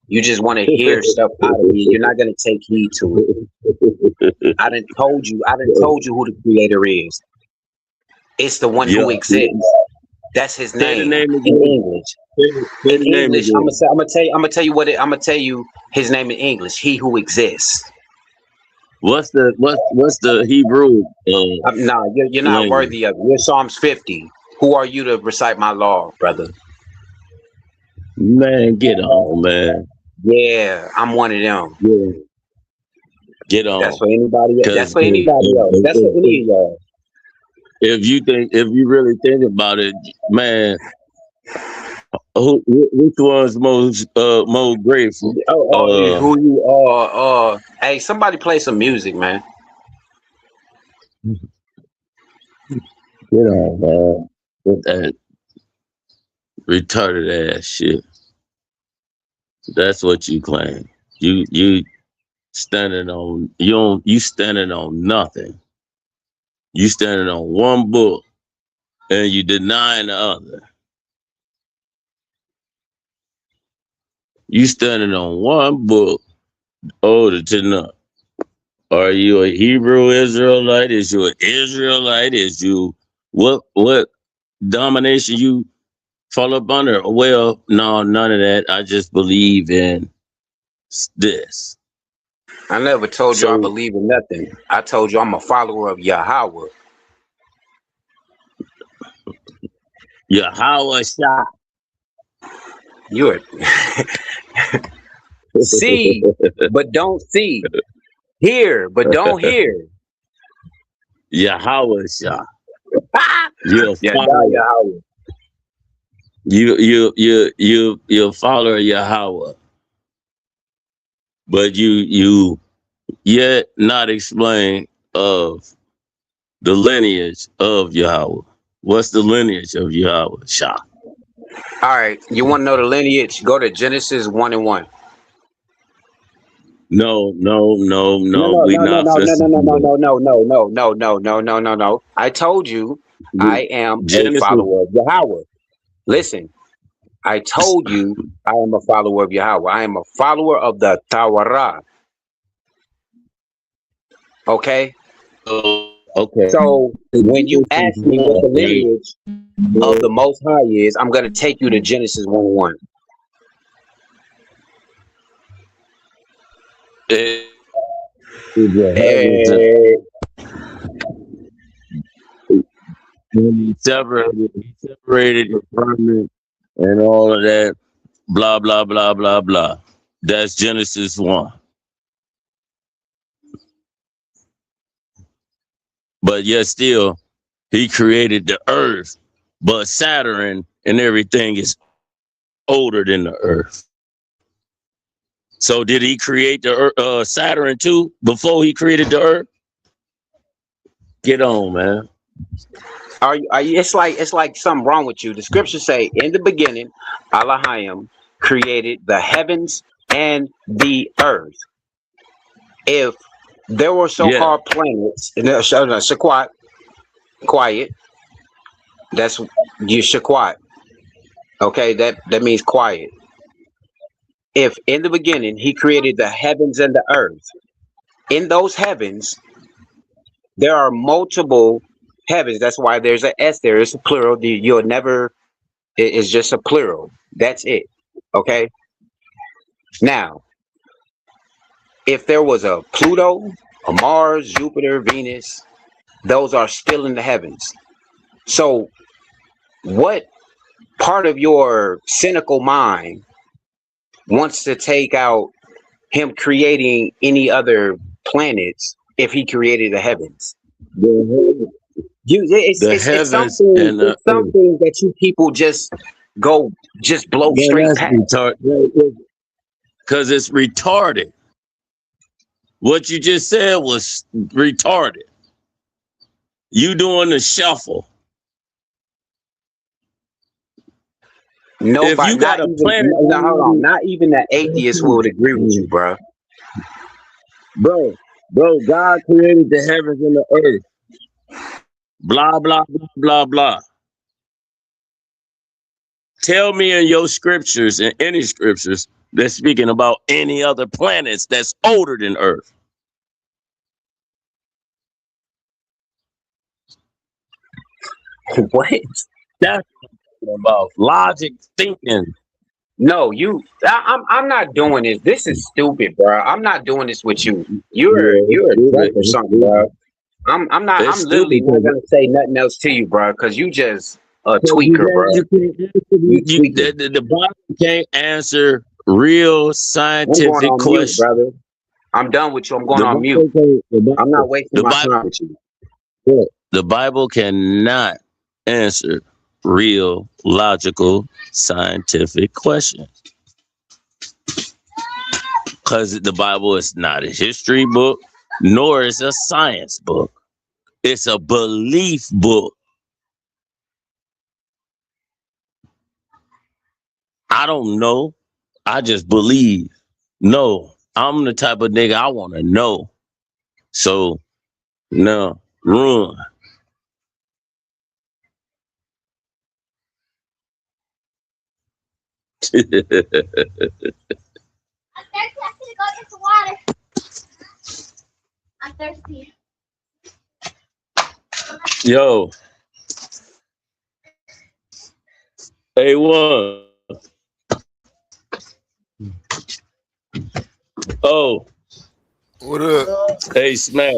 You just want to hear stuff out of me. You're not gonna take heed to it. I done told you who the creator is. It's the one who exists. That's his name in English. In English, I'm gonna tell you his name in English. He who exists. What's the Hebrew? No, you're not language? worthy of it. You're Psalms 50. Who are you to recite my law, brother? Man, get on, man. Yeah, I'm one of them. Yeah. Get on. That's for anybody else. That's for anybody else. That's for any of y'all. If you really think about it, man, which one's most grateful? Who you are? Hey, somebody play some music, man. Get on, man. With that retarded ass shit. That's what you claim. You standing on you standing on nothing. You standing on one book and you denying the other. You standing on one book, older to none. Are you a Hebrew Israelite? Is you an Israelite? Is you what domination you fall up under? Well, no, none of that. I just believe in this. I never told you I believe in nothing. I told you I'm a follower of Yahweh. Yahweh Shah. You're see, but don't see. Hear, but don't hear. Yahweh Shah. You're a Yahweh. You follow Yahweh, but you yet not explain of the lineage of Yahweh. What's the lineage of Yahweh Shah? All right, you want to know the lineage? Go to Genesis 1:1. No. No. I told you I am a follower of Yahweh. Listen, I told you I am a follower of Yahweh. I am a follower of the Torah. Okay? Okay. So when you ask me what the lineage of the Most High is, I'm going to take you to Genesis 1:1. He separated the firmament and all of that. blah, blah, blah, blah, blah. That's Genesis 1. But yet still, he created the earth. But Saturn and everything is older than the earth. So did he create the Saturn too before he created the earth? Get on, man. Are you, it's like something wrong with you. The scriptures say, in the beginning, Elohim created the heavens and the earth. If there were so-called planets, quiet. That's you shaquat. Okay, that means quiet. If in the beginning he created the heavens and the earth, in those heavens there are multiple heavens. That's why there's an S there. It's a plural. You'll never. It's just a plural. That's it. Okay. Now, if there was a Pluto, a Mars, Jupiter, Venus, those are still in the heavens. So, what part of your cynical mind wants to take out him creating any other planets if he created the heavens? It's something that you people just blow straight past. Because it's retarded. What you just said was retarded. You doing the shuffle. Nobody, if you got a planet, hold on, not even the atheist would agree with you, bro. Bro, God created the heavens and the earth. Blah, blah, blah, blah, blah. Tell me in your scriptures, in any scriptures, that's speaking about any other planets that's older than Earth. What? That's about logic thinking. No, I'm not doing this. This is stupid, bro. I'm not doing this with you. You're a drunk or something, bro. I'm literally not gonna say nothing else to you, bro, because you just a tweaker, bro. The Bible can't answer real scientific questions, brother. I'm done with you. I'm going on mute. I'm not wasting my time with you. The Bible cannot answer real, logical, scientific questions. Because the Bible is not a history book, nor is a science book. It's a belief book. I don't know. I just believe. No, I'm the type of nigga I want to know. So, no, run. I'm thirsty. Yo. A1. Oh. What up? Hey, Smash.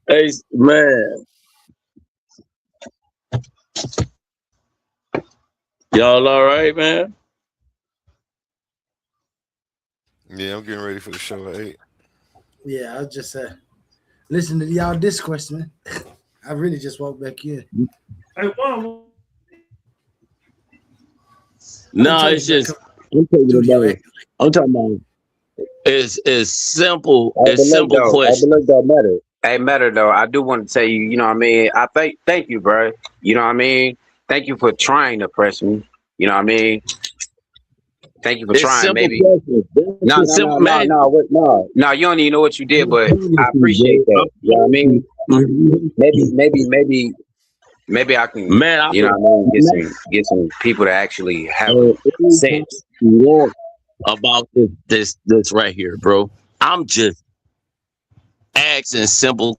Hey, man. Y'all all right, man? Yeah, I'm getting ready for the show at 8. Yeah, I was just listening to y'all discourse, man. I really just walked back in. Hey, no, it's just I'm talking about it's simple. It's simple question. Hey, Matter though, I do want to tell you, you know what I mean? I thank you, bro. You know what I mean? Thank you for trying to press me. You know what I mean? Thank you for trying, maybe. No, you don't even know what you did, but I appreciate that. You know what I mean? Maybe I can, you know what I mean, get some people to actually have sense. About this right here, bro. I'm just asking simple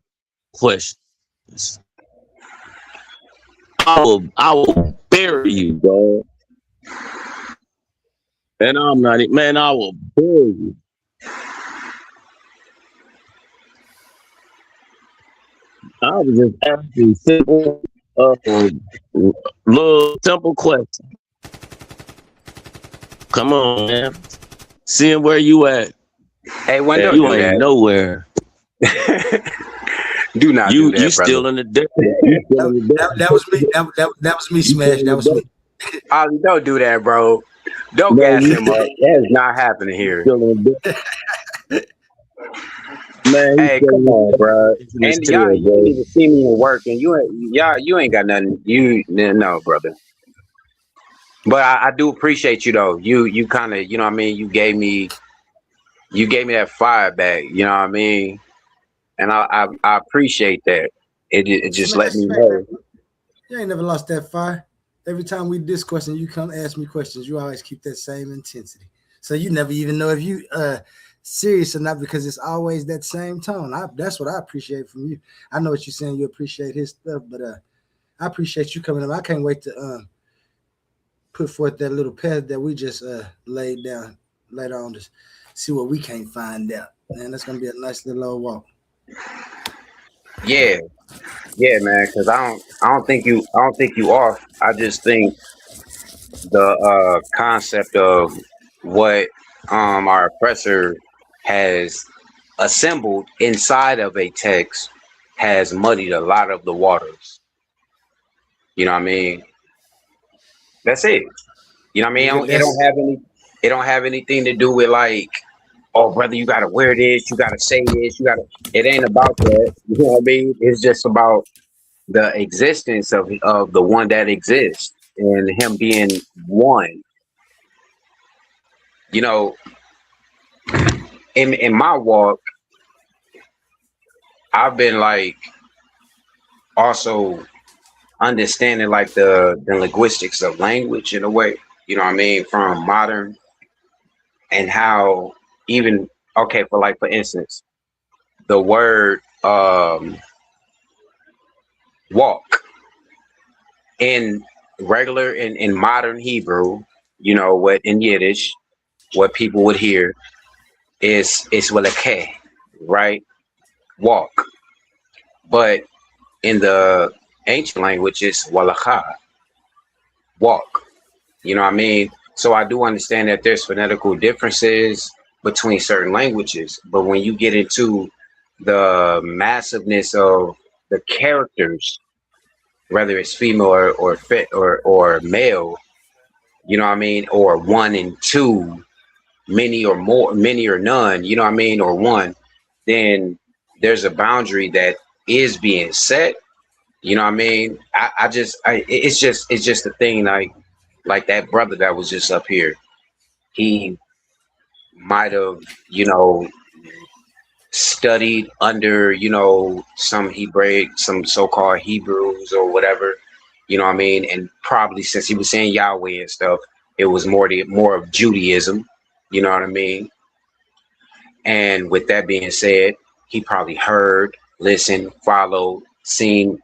questions. I will bury you, dog. And I'm not, man, I will bury you. I was just asking simple, little simple question. Come on, man. Seeing where you at. Hey, when don't You do ain't that. nowhere. Do not do that, You brother. still in the desert. That was me. That was me, Smash. That was me. Ollie, don't do that, bro. Don't gas him up. That is not happening here. Man, hey, come on, bro. And y'all, you didn't even see me in work, and you ain't got nothing. No, brother. But I do appreciate you though. You kind of, you know what I mean. You gave me that fire back. You know what I mean. And I appreciate that. It just let me know. You ain't never lost that fire. Every time we discuss question, you come ask me questions. You always keep that same intensity. So you never even know if you serious or not, because it's always that same tone. That's what I appreciate from you. I know what you're saying. You appreciate his stuff, but I appreciate you coming up. I can't wait to put forth that little path that we just laid down later on to see what we can't find out. Man, that's gonna be a nice little old walk. Yeah, man. Because I don't think you off. I just think the concept of what our oppressor has assembled inside of a text has muddied a lot of the waters. You know what I mean? That's it. You know what I mean? It don't have anything to do with like, oh, brother, you gotta wear this, you gotta say this, it ain't about that. You know what I mean? It's just about the existence of the one that exists and him being one. You know, in my walk, I've been like also understanding like the linguistics of language in a way, you know what I mean, from modern, and how even, okay, for instance, the word walk in regular in modern Hebrew, you know, what in Yiddish, what people would hear is walakeh, right? Walk. But in the ancient language, it's walacha, walk. You know what I mean? So I do understand that there's phonetical differences between certain languages, but when you get into the massiveness of the characters, whether it's female or male, you know what I mean, or one and two, many or more, many or none, you know what I mean, or one, then there's a boundary that is being set. You know what I mean? It's just a thing, like that brother that was just up here. He might have, you know, studied under, you know, some so-called Hebrews or whatever, you know what I mean? And probably since he was saying Yahweh and stuff, it was more of Judaism, you know what I mean? And with that being said, he probably heard, listened, followed, seen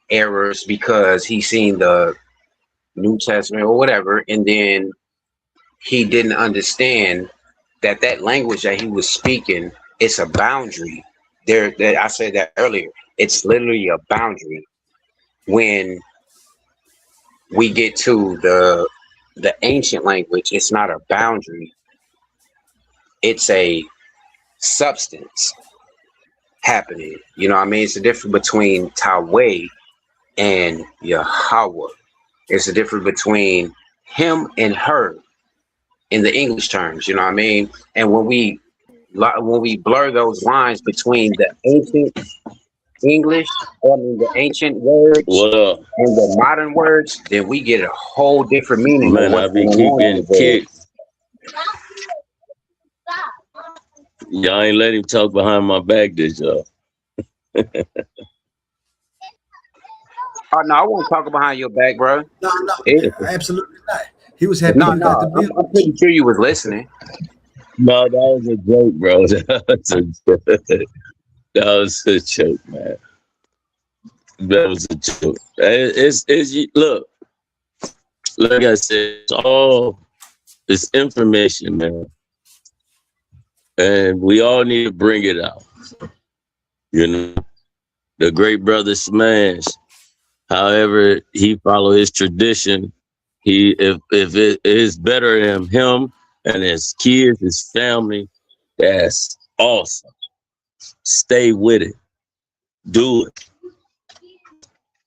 errors because he seen the New Testament or whatever, and then he didn't understand that language that he was speaking, it's a boundary. I said that earlier. It's literally a boundary. When we get to the ancient language, it's not a boundary. It's a substance happening. You know what I mean? It's the difference between Taweh and Yahweh. It's the difference between him and her in the English terms, you know what I mean? And when we blur those lines between the ancient English, the ancient words and the modern words, then we get a whole different meaning. Man, I be keeping kicked. Y'all ain't let him talk behind my back, did y'all? Oh no, I won't talk behind your back, bro. No, absolutely not. He was happy. I'm pretty sure you was listening. No, that was a joke, bro. That was a joke, man. That was a joke. It's look, like I said, it's information, man. And we all need to bring it out. You know, the great brother Smash, however he follow his tradition, if it is better than him and his kids, his family, that's awesome. Stay with it. Do it.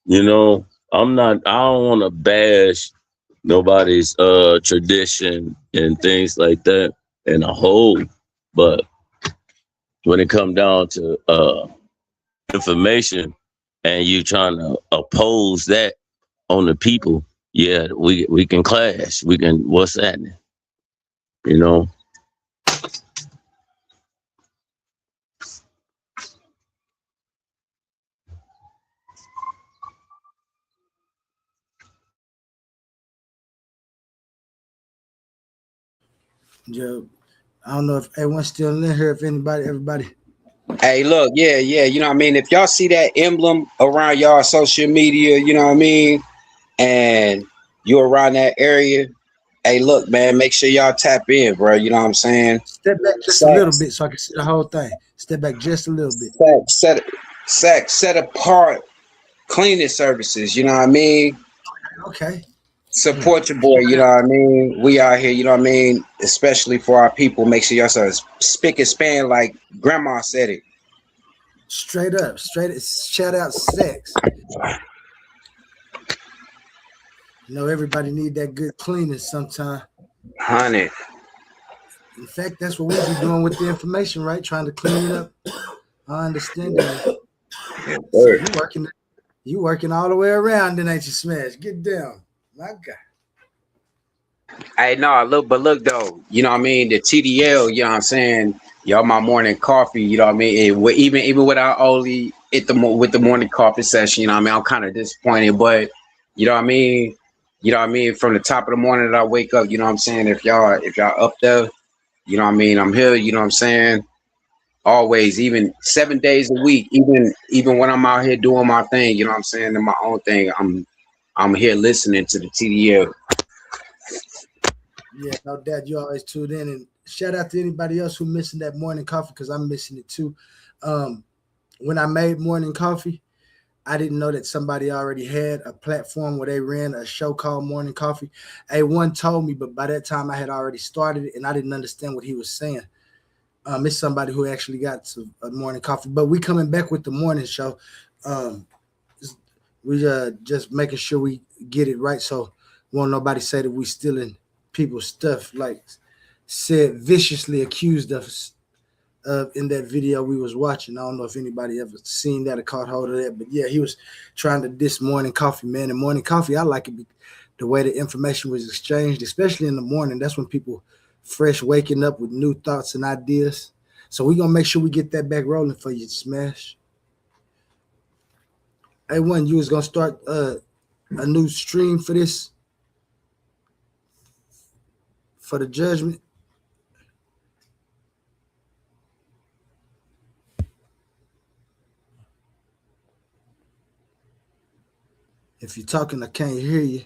You know, I don't want to bash nobody's tradition and things like that in a whole, but when it come down to information and you trying to oppose that on the people, yeah, we can clash. We can, what's happening? You know? Joe, I don't know if everyone's still in here. If everybody. Hey, look, yeah, you know what I mean? If y'all see that emblem around y'all social media, you know what I mean, and you're around that area, hey, look, man, make sure y'all tap in, bro. You know what I'm saying? Step back just a little bit so I can see the whole thing. Step back just a little bit. Set apart cleaning services, you know what I mean? Okay. Support your boy, you know what I mean? We out here, you know what I mean? Especially for our people. Make sure y'all start spick and span like grandma said it. Straight up, shout out sex. You know, everybody need that good cleaning sometime. 100. In fact, that's what we be doing with the information, right? Trying to clean it up. I understand that. So you working all the way around, then ain't you, Smash? Get down. My God. Hey, no, look though, you know what I mean? The TDL, you know what I'm saying? Y'all my morning coffee, you know what I mean? Even without only with the morning coffee session, you know what I mean? I'm kind of disappointed, but you know what I mean? You know what I mean? From the top of the morning that I wake up, you know what I'm saying? If y'all up there, you know what I mean? I'm here, you know what I'm saying? Always, even 7 days a week, even when I'm out here doing my thing, you know what I'm saying? And my own thing, I'm here listening to the TDL. Yeah, no doubt you always tuned in, and shout out to anybody else who missing that morning coffee because I'm missing it too. When I made morning coffee, I didn't know that somebody already had a platform where they ran a show called Morning Coffee. One told me, but by that time I had already started it and I didn't understand what he was saying. It's somebody who actually got a morning coffee, but we coming back with the morning show. We just making sure we get it right, so won't nobody say that we stealing people's stuff, like said viciously accused us in that video we was watching. I don't know if anybody ever seen that or caught hold of that, but yeah, he was trying to diss Morning Coffee, man. And Morning Coffee, I like it the way the information was exchanged, especially in the morning. That's when people fresh waking up with new thoughts and ideas. So we're gonna make sure we get that back rolling for you, Smash. Hey, one, you was gonna start a new stream for this, for the judgment. If you're talking, I can't hear you.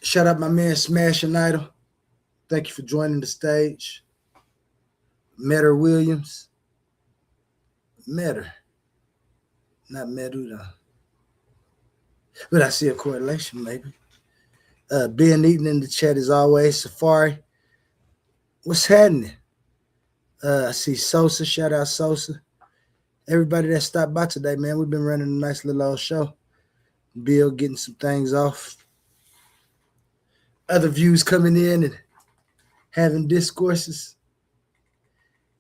Shout out my man Smash and Idol. Thank you for joining the stage. Metter Williams. Metter. Not Meduda. But I see a correlation, maybe. Ben Eaton in the chat as always. Safari. What's happening? I see Sosa. Shout out Sosa. Everybody that stopped by today, man. We've been running a nice little old show. Bill getting some things off. Other views coming in and having discourses.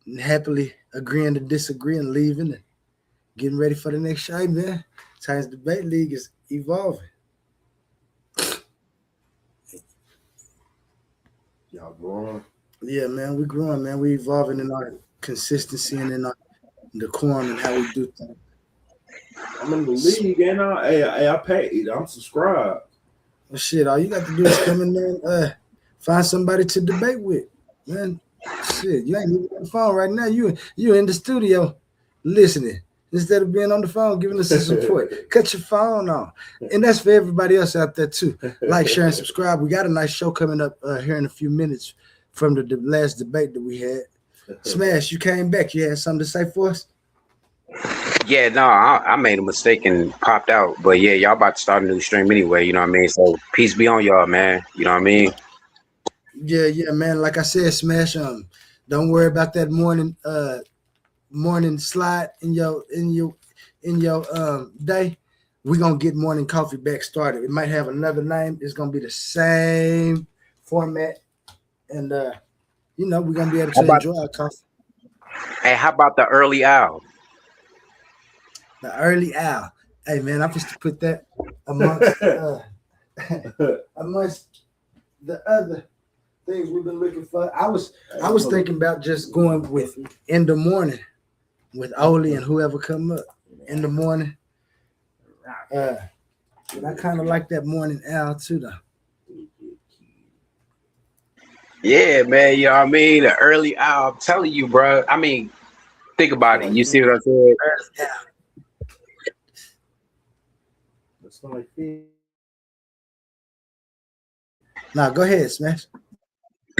And happily agreeing to disagree and leaving and getting ready for the next show, man. Titans Debate League is evolving. Y'all growing? Yeah, man, we growing, man. We evolving in our consistency and in our decorum and how we do things. I'm in the league, and I paid. I'm subscribed. Well, shit, all you got to do is come in there and find somebody to debate with, man. Shit, you ain't even on the phone right now. You in the studio listening instead of being on the phone giving us some support. Cut your phone off. And that's for everybody else out there too. Like, share, and subscribe. We got a nice show coming up here in a few minutes from the last debate that we had. Smash, you came back. You had something to say for us? Yeah, no, I made a mistake and popped out. But yeah, y'all about to start a new stream anyway, you know what I mean? So peace be on y'all, man. You know what I mean? Yeah, man. Like I said, Smash. Don't worry about that morning slide in your day. We're gonna get morning coffee back started. It might have another name. It's gonna be the same format, and we're gonna be able How to about, enjoy our coffee. hey, how about the early owl? The early owl. Hey man, I'm supposed to put that amongst amongst the other things we've been looking for. I was thinking about just going with in the morning with Oli and whoever come up in the morning. And I kind of like that morning owl too, though. Yeah, man, you know what I mean? The early owl, I'm telling you, bro. I mean, think about it. You see what I said? Now go ahead, Smash.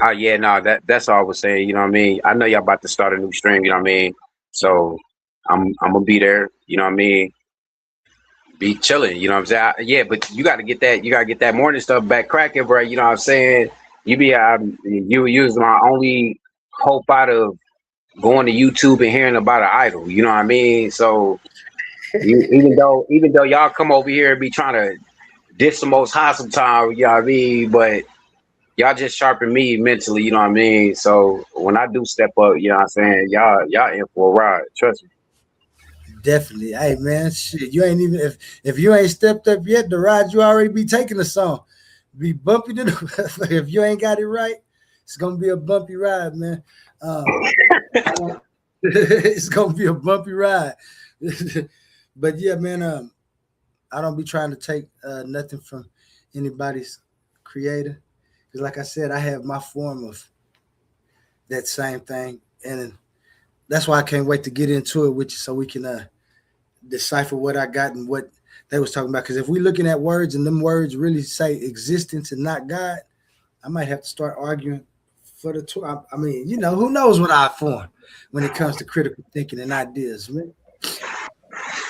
Oh yeah, no, that's all I was saying, you know what I mean? I know y'all about to start a new stream, you know what I mean? So I'm gonna be there, you know what I mean? Be chilling, you know what I'm saying? Yeah, but you gotta get that morning stuff back cracking, bro. You know what I'm saying? You use my only hope out of going to YouTube and hearing about an idol, you know what I mean? So even though y'all come over here and be trying to diss the most high sometimes, you know what I mean? But y'all just sharpen me mentally, you know what I mean? So when I do step up, you know what I'm saying, y'all in for a ride. Trust me. Definitely. Hey man, shit. You ain't even if you ain't stepped up yet, the ride you already be taking the song. Be bumpy to the if you ain't got it right, it's gonna be a bumpy ride, man. It's gonna be a bumpy ride. But yeah, man, I don't be trying to take nothing from anybody's creator. Because like I said, I have my form of that same thing. And that's why I can't wait to get into it with you so we can decipher what I got and what they was talking about. Because if we're looking at words and them words really say existence and not God, I might have to start arguing for the tour. I mean, who knows what I form when it comes to critical thinking and ideas, man.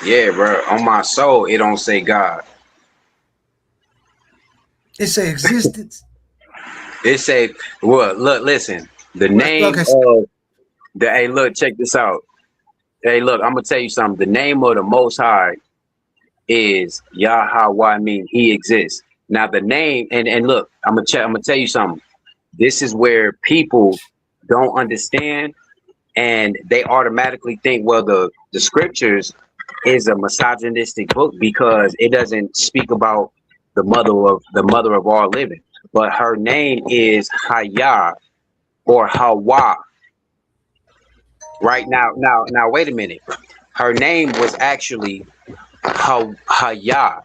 Yeah, bro. On my soul, it don't say God. It say existence. It say, well, look, listen. The name of the hey, look, check this out. Hey, look, I'm gonna tell you something. The name of the Most High is Yahweh, mean He exists. Now the name and look, I'm gonna tell you something. This is where people don't understand and they automatically think, well, the scriptures is a misogynistic book because it doesn't speak about the mother of all living. But her name is Hayah or Hawa. Right now, wait a minute. Her name was actually Hayah,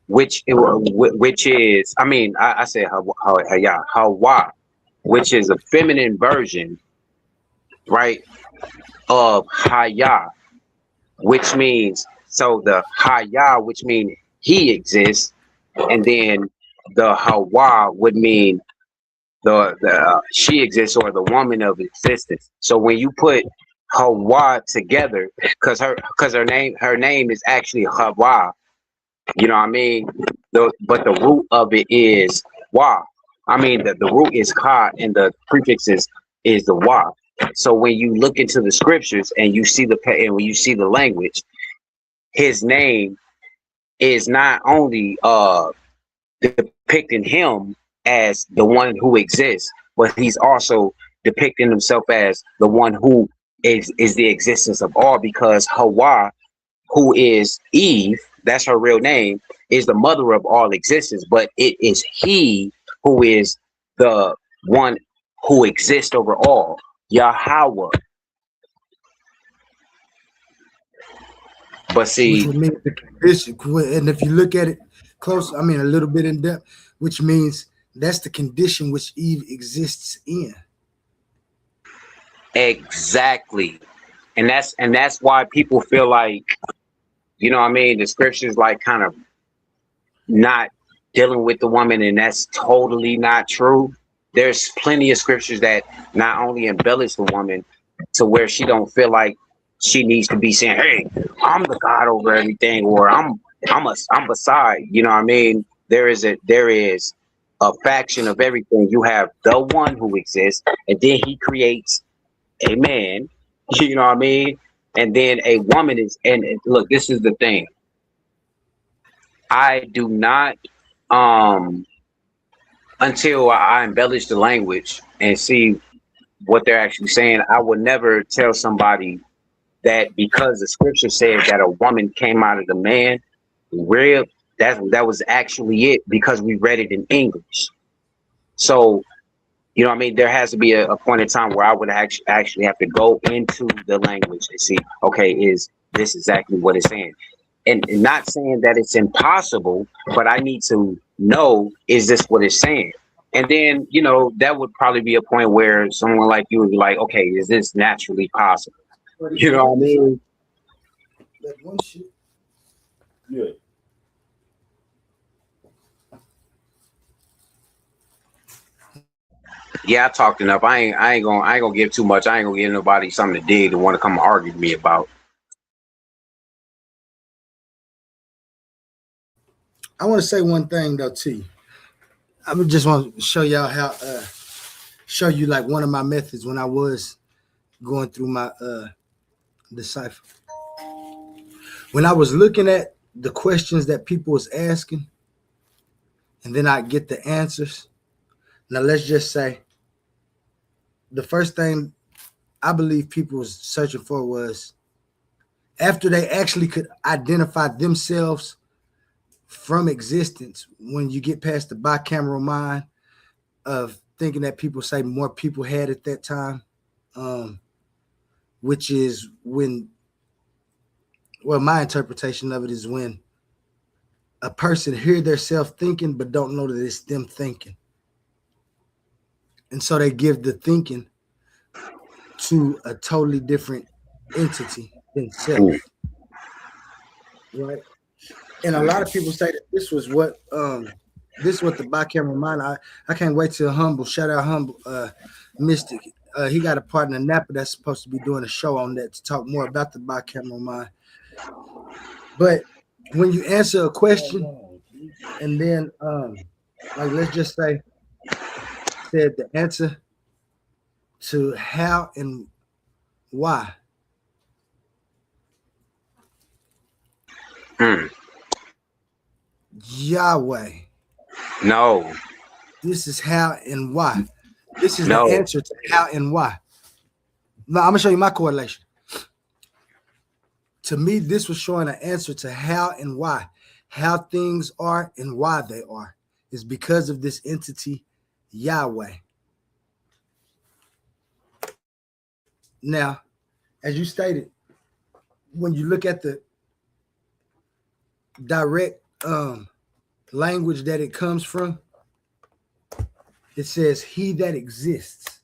which is, I said Hayah, Hawa, which is a feminine version, right, of Hayah, which means, so the Hayah, which means he exists, and then the Hawa would mean the she exists or the woman of existence. So when you put Hawa together, because her name is actually Hawa, you know what I mean? But the root of it is Wa. I mean the root is Ka and the prefix is the Wa. So when you look into the scriptures and you see when you see the language, his name is not only depicting him as the one who exists, but he's also depicting himself as the one who is the existence of all, because Hawa, who is Eve, that's her real name, is the mother of all existence, but it is he who is the one who exists over all, Yahweh. But see, which would mean the condition, and if you look at it close, a little bit in depth, which means that's the condition which Eve exists in. Exactly. And that's why people feel like, you know what I mean, the scriptures like kind of not dealing with the woman, and that's totally not true. There's plenty of scriptures that not only embellish the woman to where she don't feel like she needs to be saying, "Hey, I'm the God over everything," or I'm beside. You know what I mean? There is a faction of everything. You have the one who exists, and then he creates a man. You know what I mean? And then a woman is. And look, this is the thing. I do not until I embellish the language and see what they're actually saying. I would never tell somebody that because the scripture said that a woman came out of the man, real that was actually it because we read it in English. So, you know what I mean? There has to be a point in time where I would actually have to go into the language and see, okay, is this exactly what it's saying? And not saying that it's impossible, but I need to know, is this what it's saying? And then, you know, that would probably be a point where someone like you would be like, okay, is this naturally possible? You know what I mean? That one shit. Yeah. Yeah, I talked enough. I ain't gonna give too much. I ain't gonna give nobody something to dig to want to come argue with me about. I want to say one thing though to you. I just want to show y'all how show you like one of my methods when I was going through my decipher. When I was looking at the questions that people was asking, and then I get the answers. Now let's just say the first thing I believe people was searching for was after they actually could identify themselves from existence. When you get past the bicameral mind of thinking that people say more people had at that time, which is when, well, my interpretation of it is when a person hear their self thinking but don't know that it's them thinking, and so they give the thinking to a totally different entity than self, right? And a lot of people say that this was what the bicameral mind. I can't wait till Humble, shout out Humble, Mystic. He got a partner Napa that's supposed to be doing a show on that to talk more about the bicameral mind. But when you answer a question and then like let's just say said the answer to how and why. Yahweh. No. This is how and why. This is No. the answer to how and why. Now, I'm going to show you my correlation. To me, this was showing an answer to how and why. How things are and why they are is because of this entity, Yahweh. Now, as you stated, when you look at the direct language that it comes from, it says he that exists.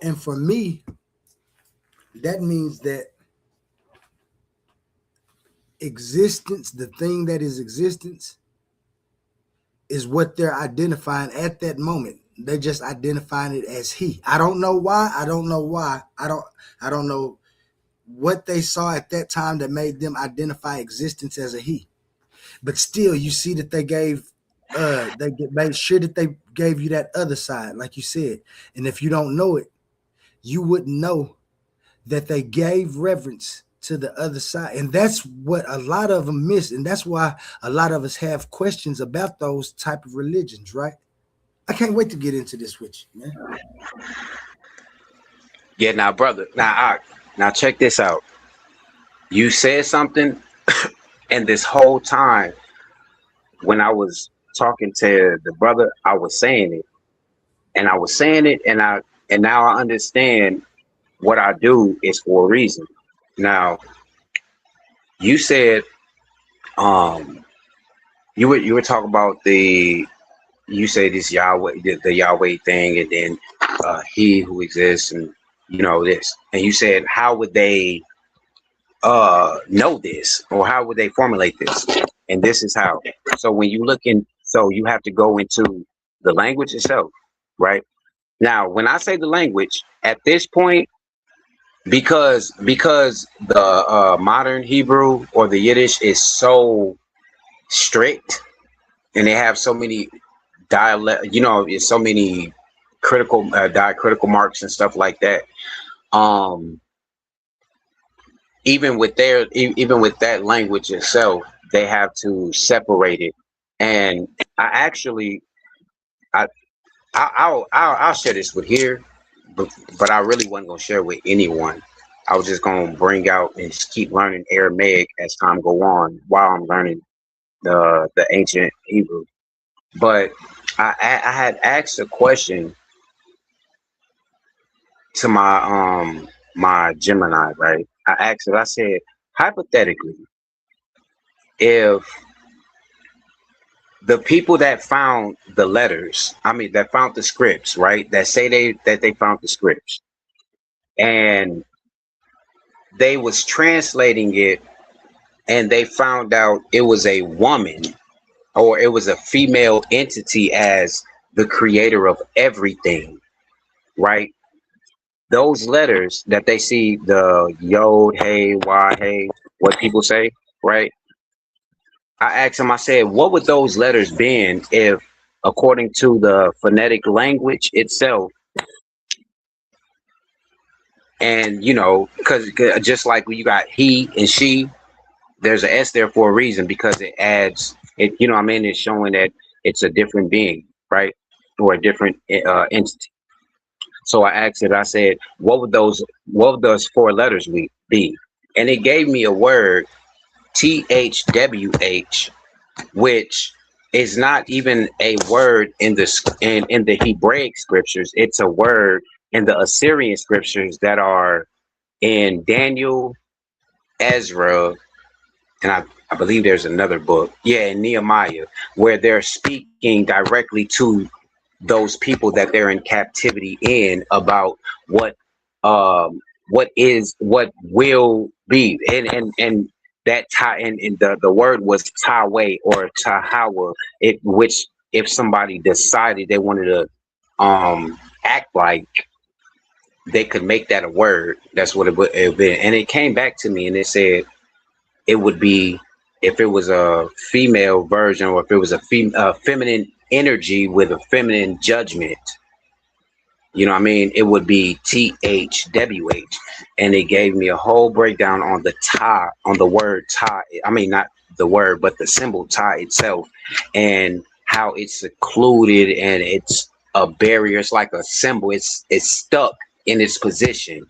And for me, that means that existence, the thing that is existence, is what they're identifying at that moment. They're just identifying it as he. I don't know why. I don't know what they saw at that time that made them identify existence as a he. But still, you see that they made sure that they gave you that other side, like you said. And if you don't know it, you wouldn't know that they gave reverence to the other side. And that's what a lot of them miss. And that's why a lot of us have questions about those type of religions, right? I can't wait to get into this with you, man. Yeah, now, brother, now check this out. You said something, and this whole time when I was talking to the brother, I was saying it, and now I understand what I do is for a reason. Now, you said, you were talking about you say this Yahweh, the Yahweh thing, and then he who exists, and you know this, and you said, how would they know this, or how would they formulate this? And this is how. So when you look in, so you have to go into the language itself, right? Now, when I say the language, at this point, because the modern Hebrew or the Yiddish is so strict, and they have so many dialect, it's so many critical diacritical marks and stuff like that. Even with that language itself, they have to separate it. And I'll share this with here, but I really wasn't gonna share with anyone. I was just gonna bring out and just keep learning Aramaic as time go on while I'm learning the ancient Hebrew. But I had asked a question to my Gemini, right? I asked it, I said, hypothetically, if the people that found the letters, that found the scripts, right? That say they found the scripts, and they was translating it, and they found out it was a woman or it was a female entity as the creator of everything, right? Those letters that they see, the yod, hey, why, hey, what people say, right? I asked him, I said, what would those letters been if, according to the phonetic language itself, and because just like when you got he and she, there's an S there for a reason, because it adds it, it's showing that it's a different being, right? Or a different entity. So I asked it, I said, what would those 4 letters be? And it gave me a word, THWH, which is not even a word in the Hebraic scriptures. It's a word in the Assyrian scriptures that are in Daniel, Ezra, and I believe there's another book, in Nehemiah, where they're speaking directly to those people that they're in captivity in about what will be, and that and the word was Tawe or Tahawa, which if somebody decided they wanted to act like, they could make that a word. That's what it would have been. And it came back to me and it said it would be, if it was a female version, or if it was a feminine energy with a feminine judgment, it would be THWH. And it gave me a whole breakdown on the word ta. Not the word, but the symbol ta itself, and how it's secluded and it's a barrier. It's like a symbol. It's stuck in its position.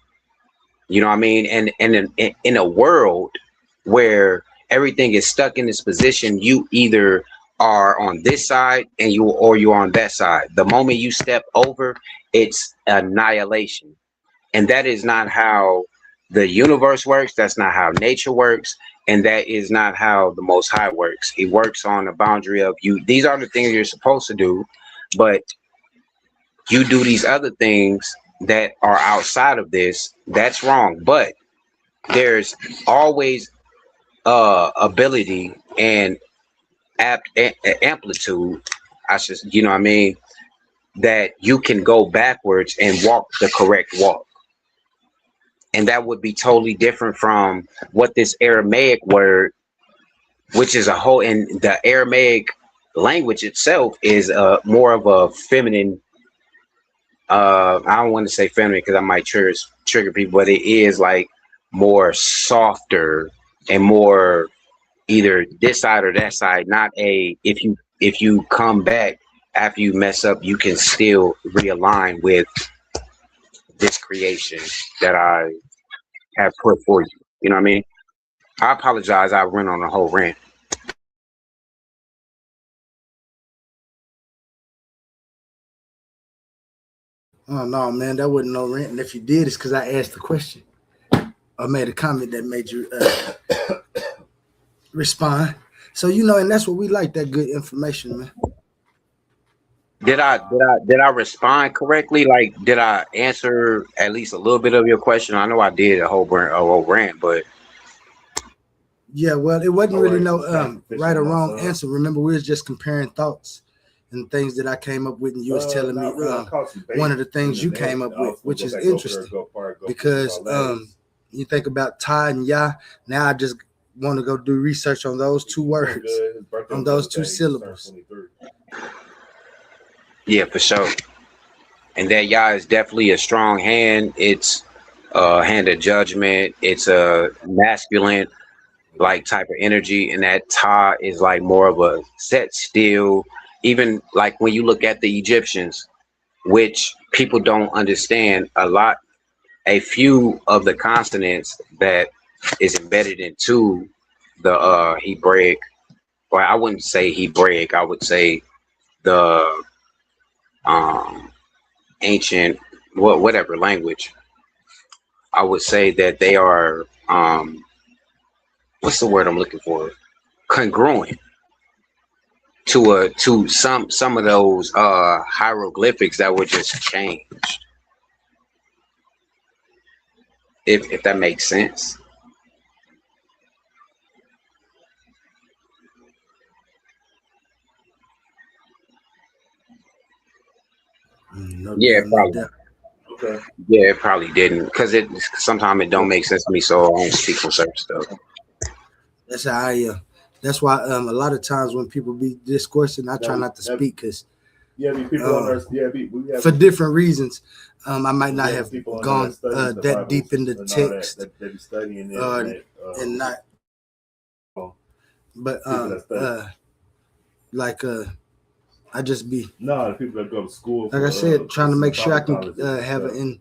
And in a world where everything is stuck in its position, you either are on this side or you're on that side. The moment you step over, it's annihilation. And that is not how the universe works. That's not how nature works. And that is not how the Most High works. He works on the boundary of you. These are the things you're supposed to do, but you do these other things that are outside of this. That's wrong. But there's always ability and amplitude, that you can go backwards and walk the correct walk. And that would be totally different from what this Aramaic word, which is a whole, and the Aramaic language itself is more of a feminine, I don't want to say feminine because I might trigger people, but it is like more softer and more either this side or that side. Not if you come back after you mess up, you can still realign with this creation that I have put for you. You know what I mean? I apologize. I went on a whole rant. Oh no, man, that wasn't no rant. And if you did, it's because I asked the question. I made a comment that made you respond. So and that's what we like, that good information, man. Did I respond correctly? Like, did I answer at least a little bit of your question? I know I did a whole rant, but yeah, well, it wasn't really no right or wrong answer. Remember, we was just comparing thoughts, and things that I came up with, and you was telling me one of the things you came up with, which is interesting because you think about Ty and Yah. Now I just want to go do research on those two words, on those two syllables. Yeah, for sure. And that Yah is definitely a strong hand. It's a hand of judgment. It's a masculine like type of energy, and that Ta is like more of a set still. Even like when you look at the Egyptians, which people don't understand a few of the consonants that is embedded into the Hebraic, or I wouldn't say Hebraic, I would say the ancient whatever language. I would say that they are what's the word I'm looking for? Congruent to some of those hieroglyphics that were just changed. If that makes sense. Yeah, probably. Okay. Yeah, it probably didn't, because sometimes it don't make sense to me, so I don't speak on certain stuff. That's how that's why a lot of times when people be discoursing, I try not to speak because for different reasons. I might not have gone that deep in the text and not, but I just be the people that go to school. Like I said, trying to make sure I can have an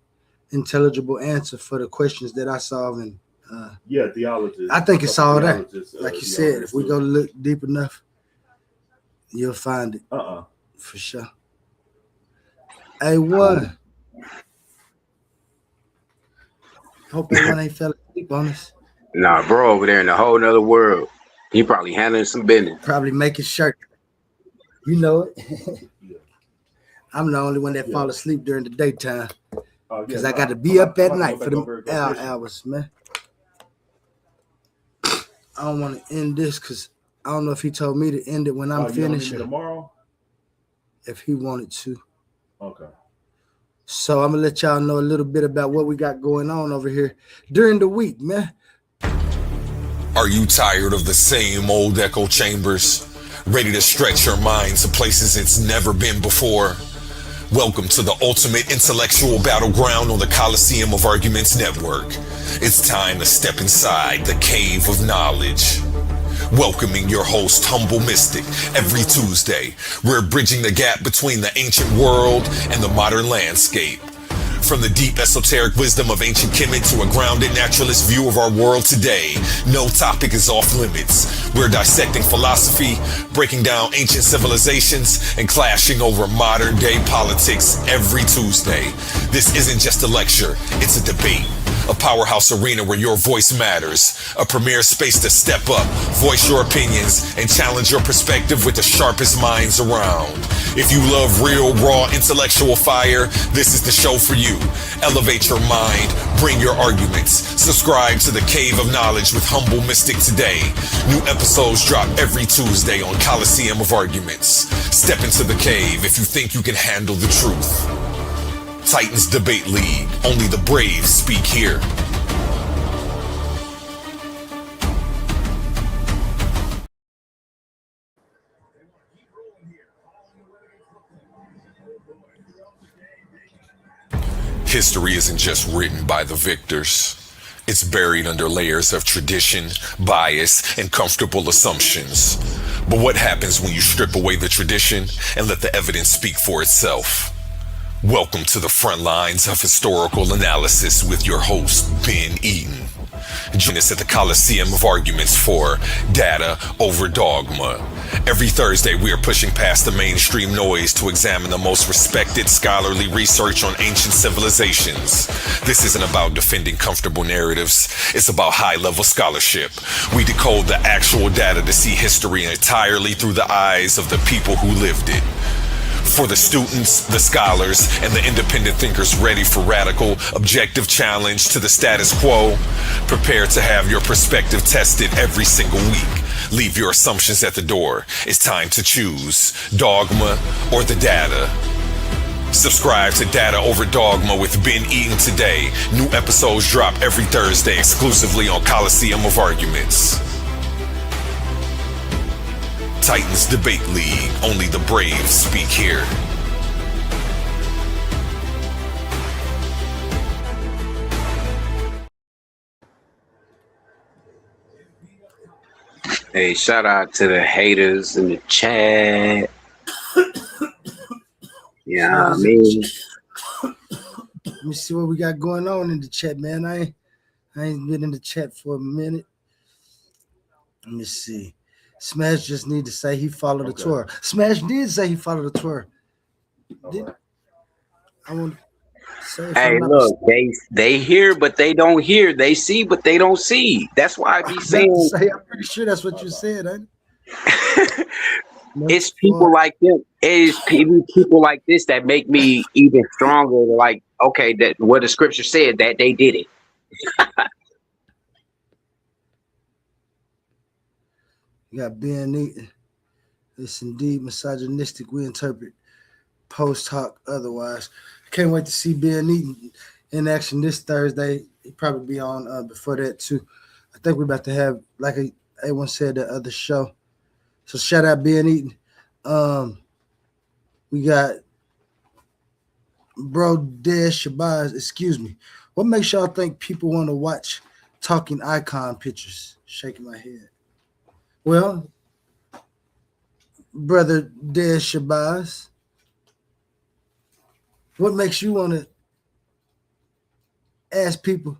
intelligible answer for the questions that I solve. And theology. I think it's all that. Like you said, if we go look deep enough, you'll find it. For sure. Hey, what? Hope everyone ain't fell asleep on us. Nah, bro, over there in a whole nother world. He probably handling some business. Probably making shirt. You know it. I'm the only one that fall asleep during the daytime because I got to be up at night for them hours, man. I don't want to end this because I don't know if he told me to end it when I'm finished. Tomorrow? If he wanted to. Okay. So I'm going to let y'all know a little bit about what we got going on over here during the week, man. Are you tired of the same old echo chambers? Ready to stretch your mind to places it's never been before? Welcome to the ultimate intellectual battleground on the Coliseum of Arguments Network. It's time to step inside the cave of knowledge. Welcoming your host, Humble Mystic, every Tuesday. We're bridging the gap between the ancient world and the modern landscape. From the deep esoteric wisdom of ancient Kemet to a grounded naturalist view of our world today, no topic is off limits. We're dissecting philosophy, breaking down ancient civilizations, and clashing over modern day politics every Tuesday. This isn't just a lecture, it's a debate. A powerhouse arena where your voice matters. A premier space to step up, voice your opinions, and challenge your perspective with the sharpest minds around. If you love real, raw, intellectual fire, this is the show for you. Elevate your mind, bring your arguments. Subscribe to the Cave of Knowledge with Humble Mystic today. New episodes drop every Tuesday on Coliseum of Arguments. Step into the cave if you think you can handle the truth. Titans Debate League. Only the brave speak here. History isn't just written by the victors. It's buried under layers of tradition, bias, and comfortable assumptions. But what happens when you strip away the tradition and let the evidence speak for itself? Welcome to the front lines of historical analysis with your host, Ben Eaton. Join us at the Coliseum of Arguments for Data Over Dogma. Every Thursday, we are pushing past the mainstream noise to examine the most respected scholarly research on ancient civilizations. This isn't about defending comfortable narratives. It's about high-level scholarship. We decode the actual data to see history entirely through the eyes of the people who lived it. For the students, the scholars, and the independent thinkers ready for radical, objective challenge to the status quo, prepare to have your perspective tested every single week. Leave your assumptions at the door. It's time to choose dogma or the data. Subscribe to Data Over Dogma with Ben Eaton today. New episodes drop every Thursday exclusively on Coliseum of Arguments. Titans Debate League. Only the brave speak here. Hey, shout out to the haters in the chat. Yeah, I mean, let me see what we got going on in the chat, man. I ain't been in the chat for a minute. Let me see. Smash just need to say he followed the tour. Smash did say he followed the tour. I want to say, hey, look, they hear, but they don't hear. They see, but they don't see. That's why I be saying. I'm pretty sure that's what you said, ain't it? It's people like them. It's people like this that make me even stronger. Like, okay, that what the scripture said that they did it. You got Ben Eaton. It's indeed misogynistic. We interpret post hoc otherwise. Can't wait to see Ben Eaton in action this Thursday. He'll probably be on before that too. I think we're about to have, like A1 said, the other show. So shout out Ben Eaton. We got Bro Dead Shabazz. Excuse me. What makes y'all think people want to watch talking icon pictures? Shaking my head. Well, Brother Dead Shabazz, what makes you want to ask people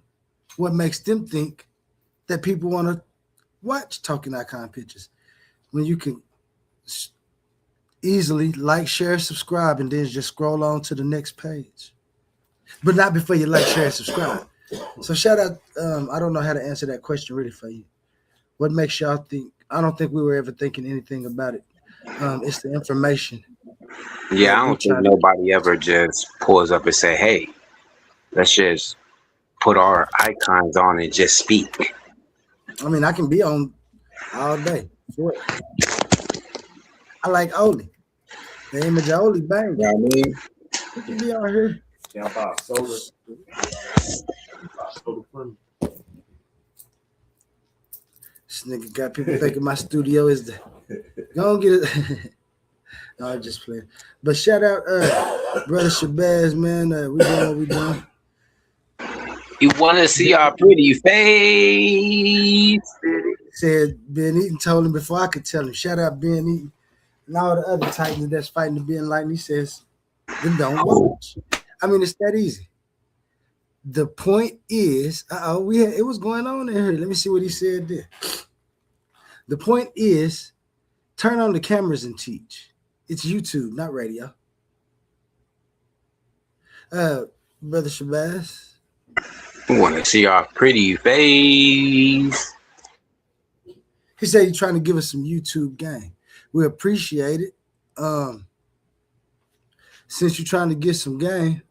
what makes them think that people want to watch talking icon pictures when you can easily like, share, subscribe, and then just scroll on to the next page, but not before you like, share, subscribe. So shout out. I don't know how to answer that question really for you. What makes y'all think? I don't think we were ever thinking anything about it. It's the information. Yeah, I don't think nobody ever just pulls up and say, hey, let's just put our icons on and just speak. I mean, I can be on all day. Sure. I like Oli. The image of Oli bang. You know what I mean? We can be out here. Yeah, I'm about soda. This nigga got people thinking my studio is the. Go get it. No, I'm just playing. But shout out, Brother Shabazz, man. We doing what we doing. You want to see our pretty face? Said Ben Eaton told him before I could tell him. Shout out Ben Eaton and all the other Titans that's fighting to be enlightened. He says, then don't watch. I mean, it's that easy. The point is, it was going on in here. Let me see what he said there. The point is, turn on the cameras and teach. It's YouTube, not radio. Brother Shabazz. We want to see our pretty face. He said he's trying to give us some YouTube game. We appreciate it. Since you're trying to get some game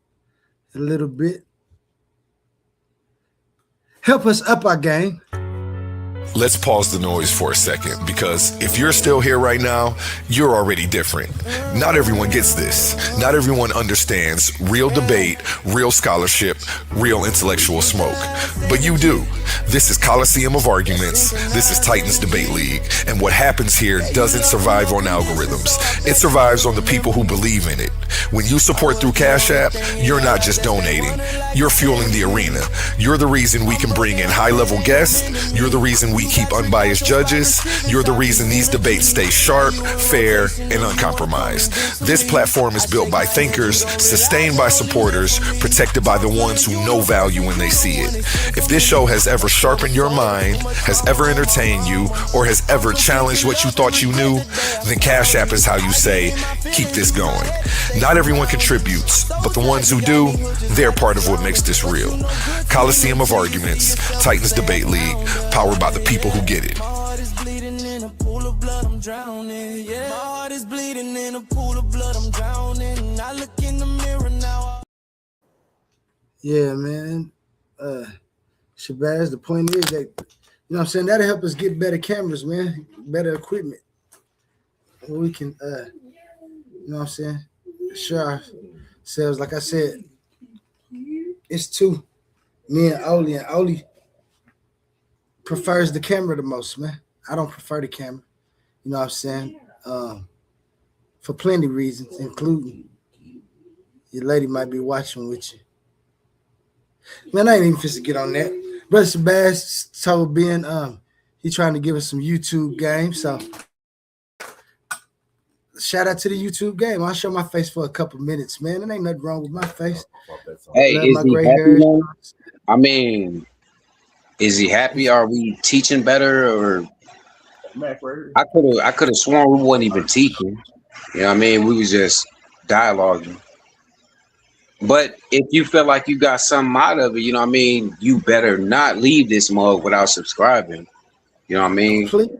a little bit, help us up our game. Let's pause the noise for a second, because if you're still here right now, you're already different. Not everyone gets this. Not everyone understands real debate, real scholarship, real intellectual smoke. But you do. This is Coliseum of Arguments. This is Titans Debate League. And what happens here doesn't survive on algorithms. It survives on the people who believe in it. When you support through Cash App, you're not just donating. You're fueling the arena. You're the reason we can bring in high-level guests. You're the reason we keep unbiased judges. You're the reason these debates stay sharp, fair, and uncompromised. This platform is built by thinkers, sustained by supporters, protected by the ones who know value when they see it. If this show has ever sharpened your mind, has ever entertained you, or has ever challenged what you thought you knew, then Cash App is how you say, keep this going. Not everyone contributes, but the ones who do, they're part of what makes this real. Coliseum of Arguments, Titans Debate League, powered by the people who get it. My heart is bleeding in a pool of blood, I'm drowning. Yeah, my heart is bleeding in a pool of blood, I'm drowning. I look in the mirror now. Yeah, man. Shabazz, the point is that You know what I'm saying? That'll help us get better cameras, man, better equipment. We can, you know what I'm saying? Sure ourselves. Like I said, it's two. Me and Oli prefers the camera the most, man. I don't prefer the camera. You know what I'm saying? For plenty of reasons, including your lady might be watching with you. Man, I ain't even supposed to get on that. Brother Shabazz told Ben he trying to give us some YouTube game. So shout out to the YouTube game. I'll show my face for a couple minutes, man. There ain't nothing wrong with my face. Hey, Love is my he gray happy hair. now? I mean, is he happy? Are we teaching better, or I could have sworn we wasn't even teaching. You know what I mean? We was just dialoguing. But if you feel like you got something out of it, you know what I mean, you better not leave this mug without subscribing. You know what I mean? Please,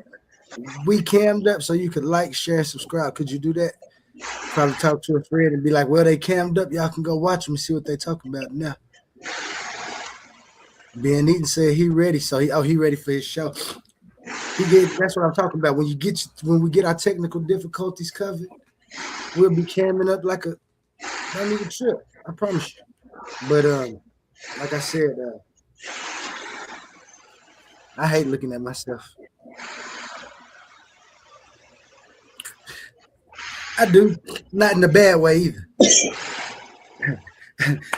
we cammed up so you could like, share, subscribe. Could you do that? Probably talk to a friend and be like, well, they cammed up. Y'all can go watch them and see what they talking about now. Ben Eaton said he ready. So he ready for his show. That's what I'm talking about. When we get our technical difficulties covered, we'll be camming up like don't even trip. I promise you. But like I said, I hate looking at myself. I do, not in a bad way either.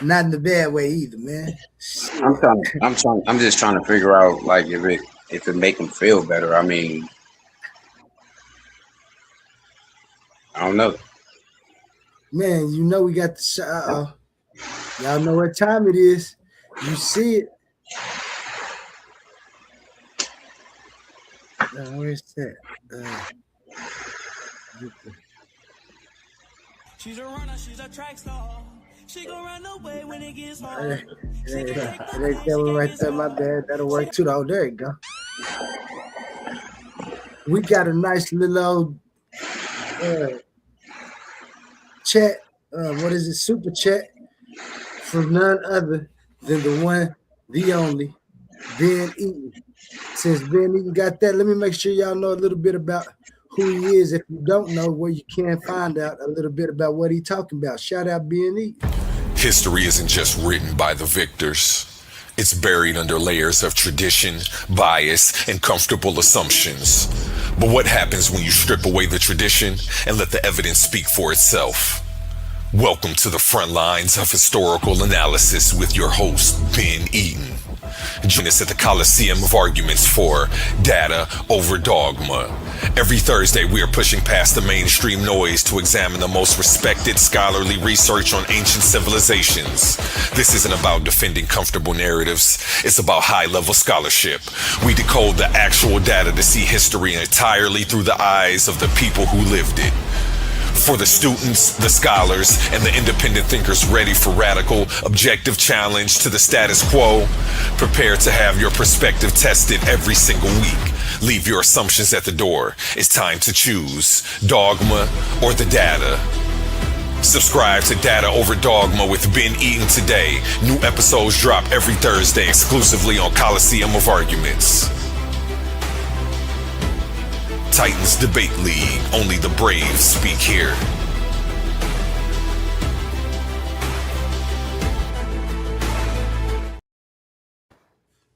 Not in the bad way either, man. I'm just trying to figure out like if it make him feel better. I mean, I don't know. Man, you know we got the shot. Y'all know what time it is. You see it. Where's that? She's a runner, she's a track star. She gon' run away when it gets hard. It ain't that one right there. My bad. That'll work too. Oh, there you go. We got a nice little chat. What is it? Super chat from none other than the one, the only, Ben Eaton. Since Ben Eaton got that, let me make sure y'all know a little bit about who he is. If you don't know, where you can find out a little bit about what he's talking about. Shout out Ben Eaton. History isn't just written by the victors. It's buried under layers of tradition, bias, and comfortable assumptions. But what happens when you strip away the tradition and let the evidence speak for itself? Welcome to the front lines of historical analysis with your host, Ben Eaton. Join us at the Coliseum of Arguments for Data Over Dogma. Every Thursday, we are pushing past the mainstream noise to examine the most respected scholarly research on ancient civilizations. This isn't about defending comfortable narratives. It's about high-level scholarship. We decode the actual data to see history entirely through the eyes of the people who lived it. For the students, the scholars, and the independent thinkers ready for radical, objective challenge to the status quo, prepare to have your perspective tested every single week. Leave your assumptions at the door. It's time to choose dogma or the data. Subscribe to Data Over Dogma with Ben Eaton today. New episodes drop every Thursday exclusively on Coliseum of Arguments. Titans Debate League. Only the brave speak here.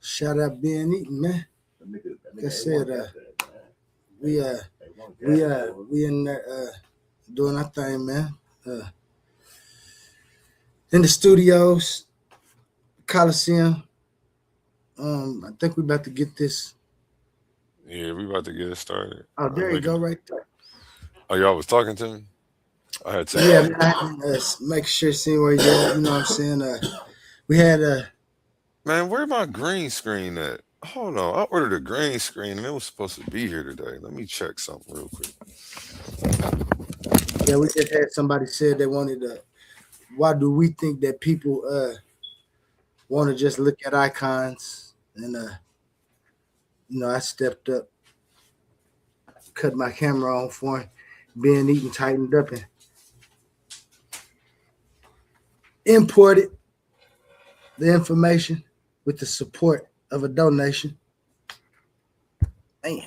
Shout out Ben Eaton, man. Like I said, we in there doing our thing, man. In the studios, Coliseum. I think we about to get this. Yeah, we about to get it started. Oh, there you go, right there. Oh, y'all was talking to me? I had to. Yeah, man, I had to make sure seeing where you're at. You know what I'm saying? We had Man, where my green screen at? Hold on, I ordered a green screen and it was supposed to be here today. Let me check something real quick. Yeah, we just had somebody said they wanted to. Why do we think that people want to just look at icons? And I stepped up, cut my camera on for him, Ben Eaton tightened up and imported the information with the support of a donation. Man.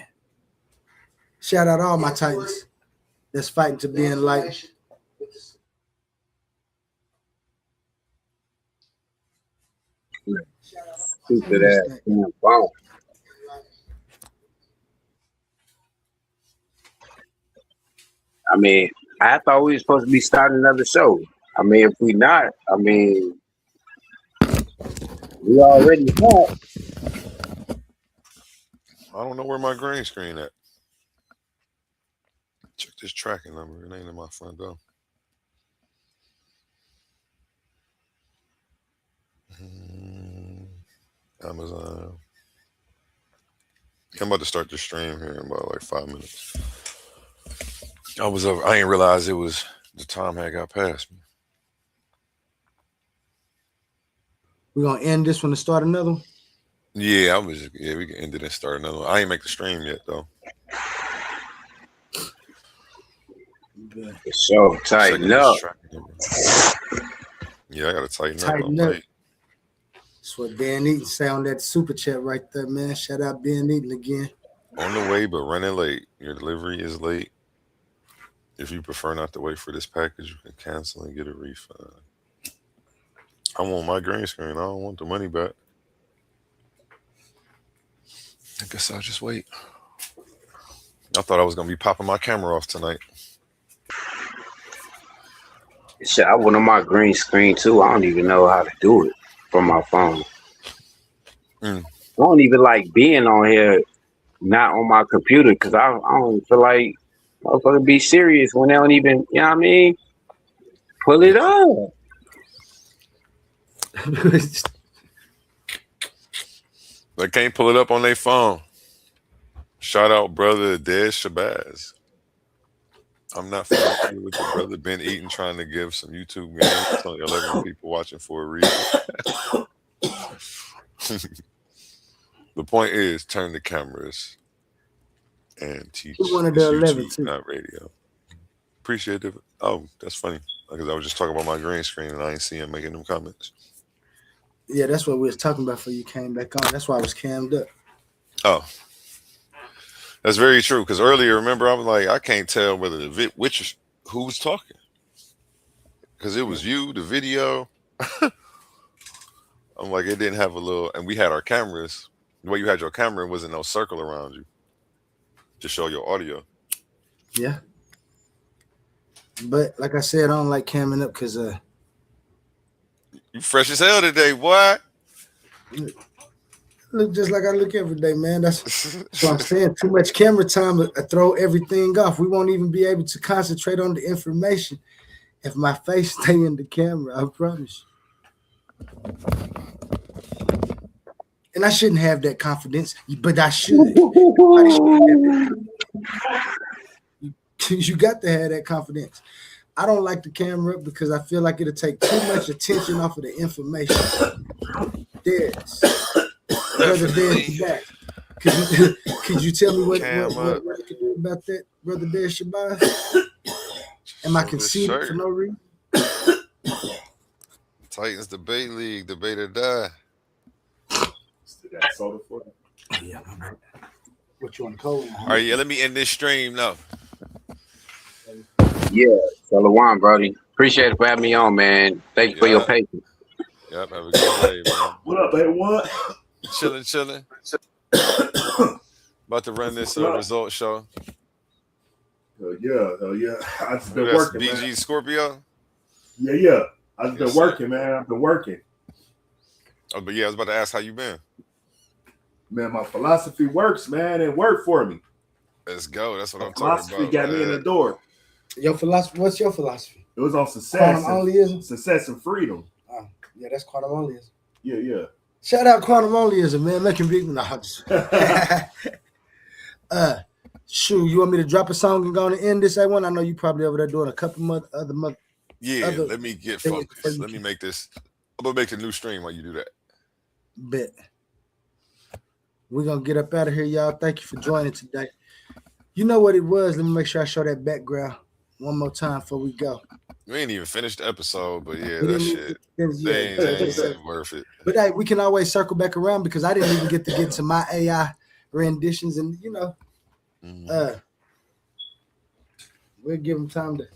Shout out all my Titans that's fighting to be enlightened. Stupid ass damn phone. I mean, I thought we were supposed to be starting another show. I mean, if we not, I mean, we already hot. I don't know where my green screen at. Check this tracking number. It ain't in my front door. Amazon. I'm about to start the stream here in about like 5 minutes. I didn't realize it was the time had got past me. We're gonna end this one and start another one. Yeah, we can end it and start another one. I ain't make the stream yet though. So tighten up. Yeah, I gotta tighten up. up. That's what Ben Eaton say on that super chat right there, man. Shout out Ben Eaton again. On the way, but running late. Your delivery is late. If you prefer not to wait for this package, you can cancel and get a refund. I want my green screen. I don't want the money back. I guess I'll just wait. I thought I was gonna be popping my camera off tonight. Shit, I went on my green screen too. I don't even know how to do it from my phone. I don't even like being on here, not on my computer, because I don't feel like I'm supposed to be serious when they don't even, you know what I mean? Pull it up. They can't pull it up on their phone. Shout out brother Des Shabazz. I'm not familiar with the brother Ben Eaton trying to give some YouTube games. It's only 11 people watching for a reason. The point is, turn the cameras and teach YouTube, not radio. Appreciate it. Oh, that's funny. Because I was just talking about my green screen and I ain't see him making them comments. Yeah, that's what we was talking about before you came back on. That's why I was cammed up. Oh. That's very true. Because earlier, remember, I was like, I can't tell whether who was talking. Because it was you, the video. I'm like, it didn't have a little, and we had our cameras. The way you had your camera, it wasn't no circle around you to show your audio. Yeah. But like I said, I don't like camming up because you fresh as hell today, boy. Look just like I look every day, man. That's what I'm saying. Too much camera time will throw everything off. We won't even be able to concentrate on the information if my face stay in the camera. I promise you. And I shouldn't have that confidence, but I should. You got to have that confidence. I don't like the camera because I feel like it'll take too much attention off of the information. Brother Dez back. Could you tell me what I can do about that, Brother Dez Shabazz? Am I conceited for no reason? Titans Debate League, debate or die. Soda for it? Yeah. What you want to call it? All right, yeah, let me end this stream now. Yeah, Shalom, Brody. Appreciate it for having me on, man. Thank you for your patience. Yep, have a good day, man. What up, baby? What? Chilling. About to run this result show. Hell yeah. I just been working, BG man. Scorpio? Yeah. I just been working, man. I've been working. Oh, but yeah, I was about to ask how you been. Man, my philosophy works, man. It worked for me. Let's go. That's what I'm talking about. Philosophy got me in the door. Your philosophy? What's your philosophy? It was on success. Quantum Success and freedom. Oh, yeah, that's quantum onlyism. Yeah. Shout out quantum onlyism, man. Making big. No, shoot, you want me to drop a song and go on and end this one? I know you probably over there doing a couple other. Yeah, let me get focused. Let me make this. I'm gonna make the new stream while you do that. Bet. We're gonna get up out of here, y'all. Thank you for joining today. You know what it was. Let me make sure I show that background one more time before we go. We ain't even finished the episode, but yeah, that shit. They ain't worth it. But hey, we can always circle back around because I didn't even get to get to my AI renditions, and we'll give them time to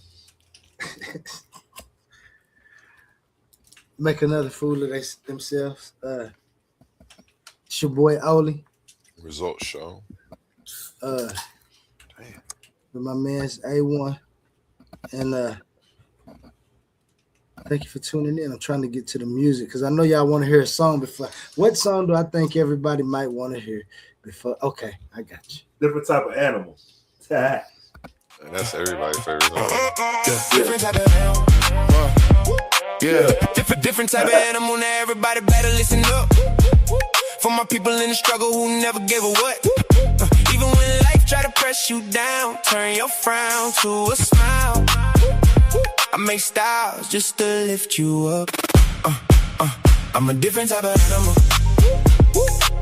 make another fool of themselves. It's your boy Oli. Results show. With my man's A1. And thank you for tuning in. I'm trying to get to the music because I know y'all want to hear a song before. What song do I think everybody might want to hear before? Okay, I got you. Different type of animal. That's everybody's favorite song. Different type of animal. Different type of animal. Now everybody better listen up. For my people in the struggle who never gave a what. Even when life try to press you down, turn your frown to a smile. I make styles just to lift you up. I'm a different type of animal.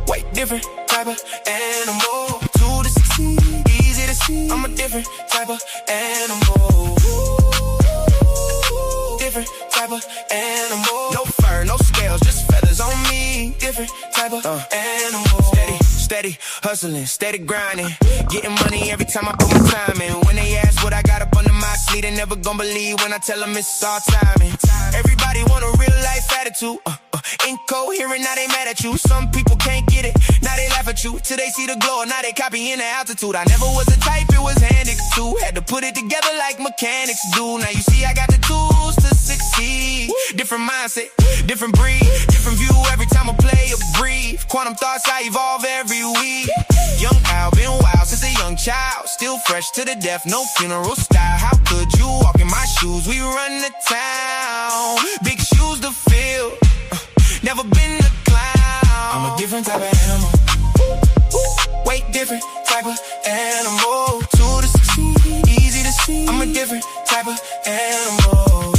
Way different type of animal. To the succeed, easy to see. I'm a different type of animal. Different type of animal. No fur, no scales, just feathers on me. Different type of animal. Steady hustling, steady grinding. Getting money every time I put my time in. When they ask what I got up under my sleeve, they never gon' believe when I tell them it's all timing. Everybody want a real life attitude. Incoherent, now they mad at you. Some people can't get it, now they laugh at you. Till they see the glow, now they copying the altitude. I never was a type, it was handed to. Had to put it together like mechanics do. Now you see I got the tools to succeed. Different mindset, different breed, different view every time I play or breathe. Quantum thoughts, I evolve every week. Young Al, been wild since a young child. Still fresh to the death, no funeral style. How could you walk in my shoes? We run the town. Big shoes to fill. Never been a clown. I'm a different type of animal. Way different type of animal. To the succeed, easy to see. I'm a different type of animal.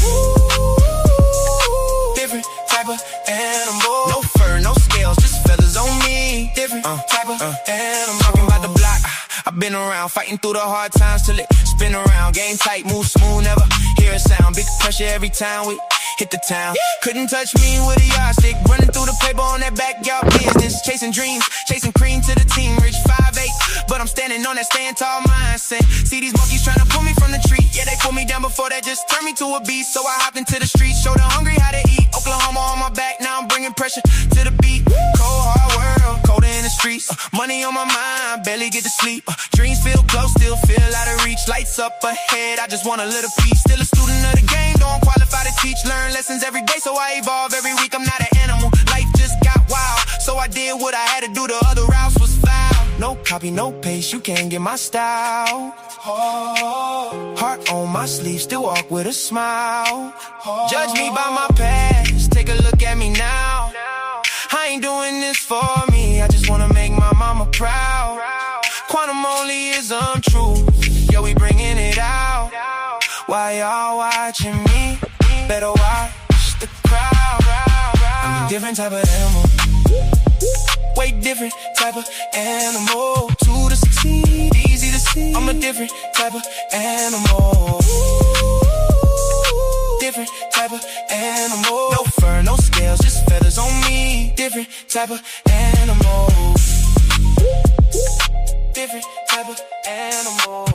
Different type of animal. No fur, no scales, just feathers on me. Different type of animal. Talking about the block, I've been around, fighting through the hard times till it spin around. Game tight, move smooth, never hear a sound. Big pressure every time we hit the town. Couldn't touch me with a yardstick. Running through the paper on that backyard business. Chasing dreams, chasing cream to the team. Rich 5'8", but I'm standing on that stand tall mindset. See these monkeys trying to pull me from the tree. Yeah, they pulled me down before that, just turned me to a beast. So I hopped into the streets, showed the hungry how to eat. Oklahoma on my back, now I'm bringing pressure to the beat. Cold hard world, colder in the streets. Money on my mind, barely get to sleep. Dreams feel close, still feel out of reach. Lights up ahead, I just want a little piece. Still a student of the game, don't qualify to teach. Learn lessons every day, so I evolve every week. I'm not an animal, life just got wild. So I did what I had to do, the other routes was foul. No copy, no paste, you can't get my style. Heart on my sleeve, still walk with a smile. Judge me by my past, take a look at me now. I ain't doing this for me, I just wanna make my mama proud. Quantum only is untrue, yo, we bringing it out. Why y'all watching me? Better watch the crowd. I'm a different type of animal. Way different type of animal. To the succeed, easy to see. I'm a different type of animal. Different type of animal. No fur, no scales, just feathers on me. Different type of animal. Different type of animal.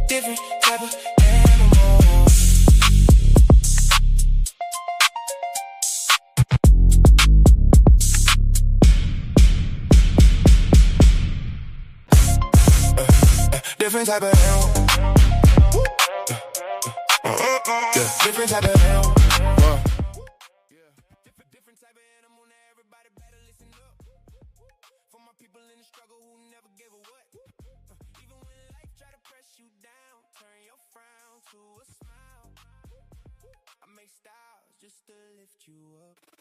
Different type of animal. Different type of animal. Different type of animal. Different type of animal. Now everybody better listen up. For my people in the struggle who never gave a what. Even when life try to press you down, turn your frown to a smile. I make styles just to lift you up.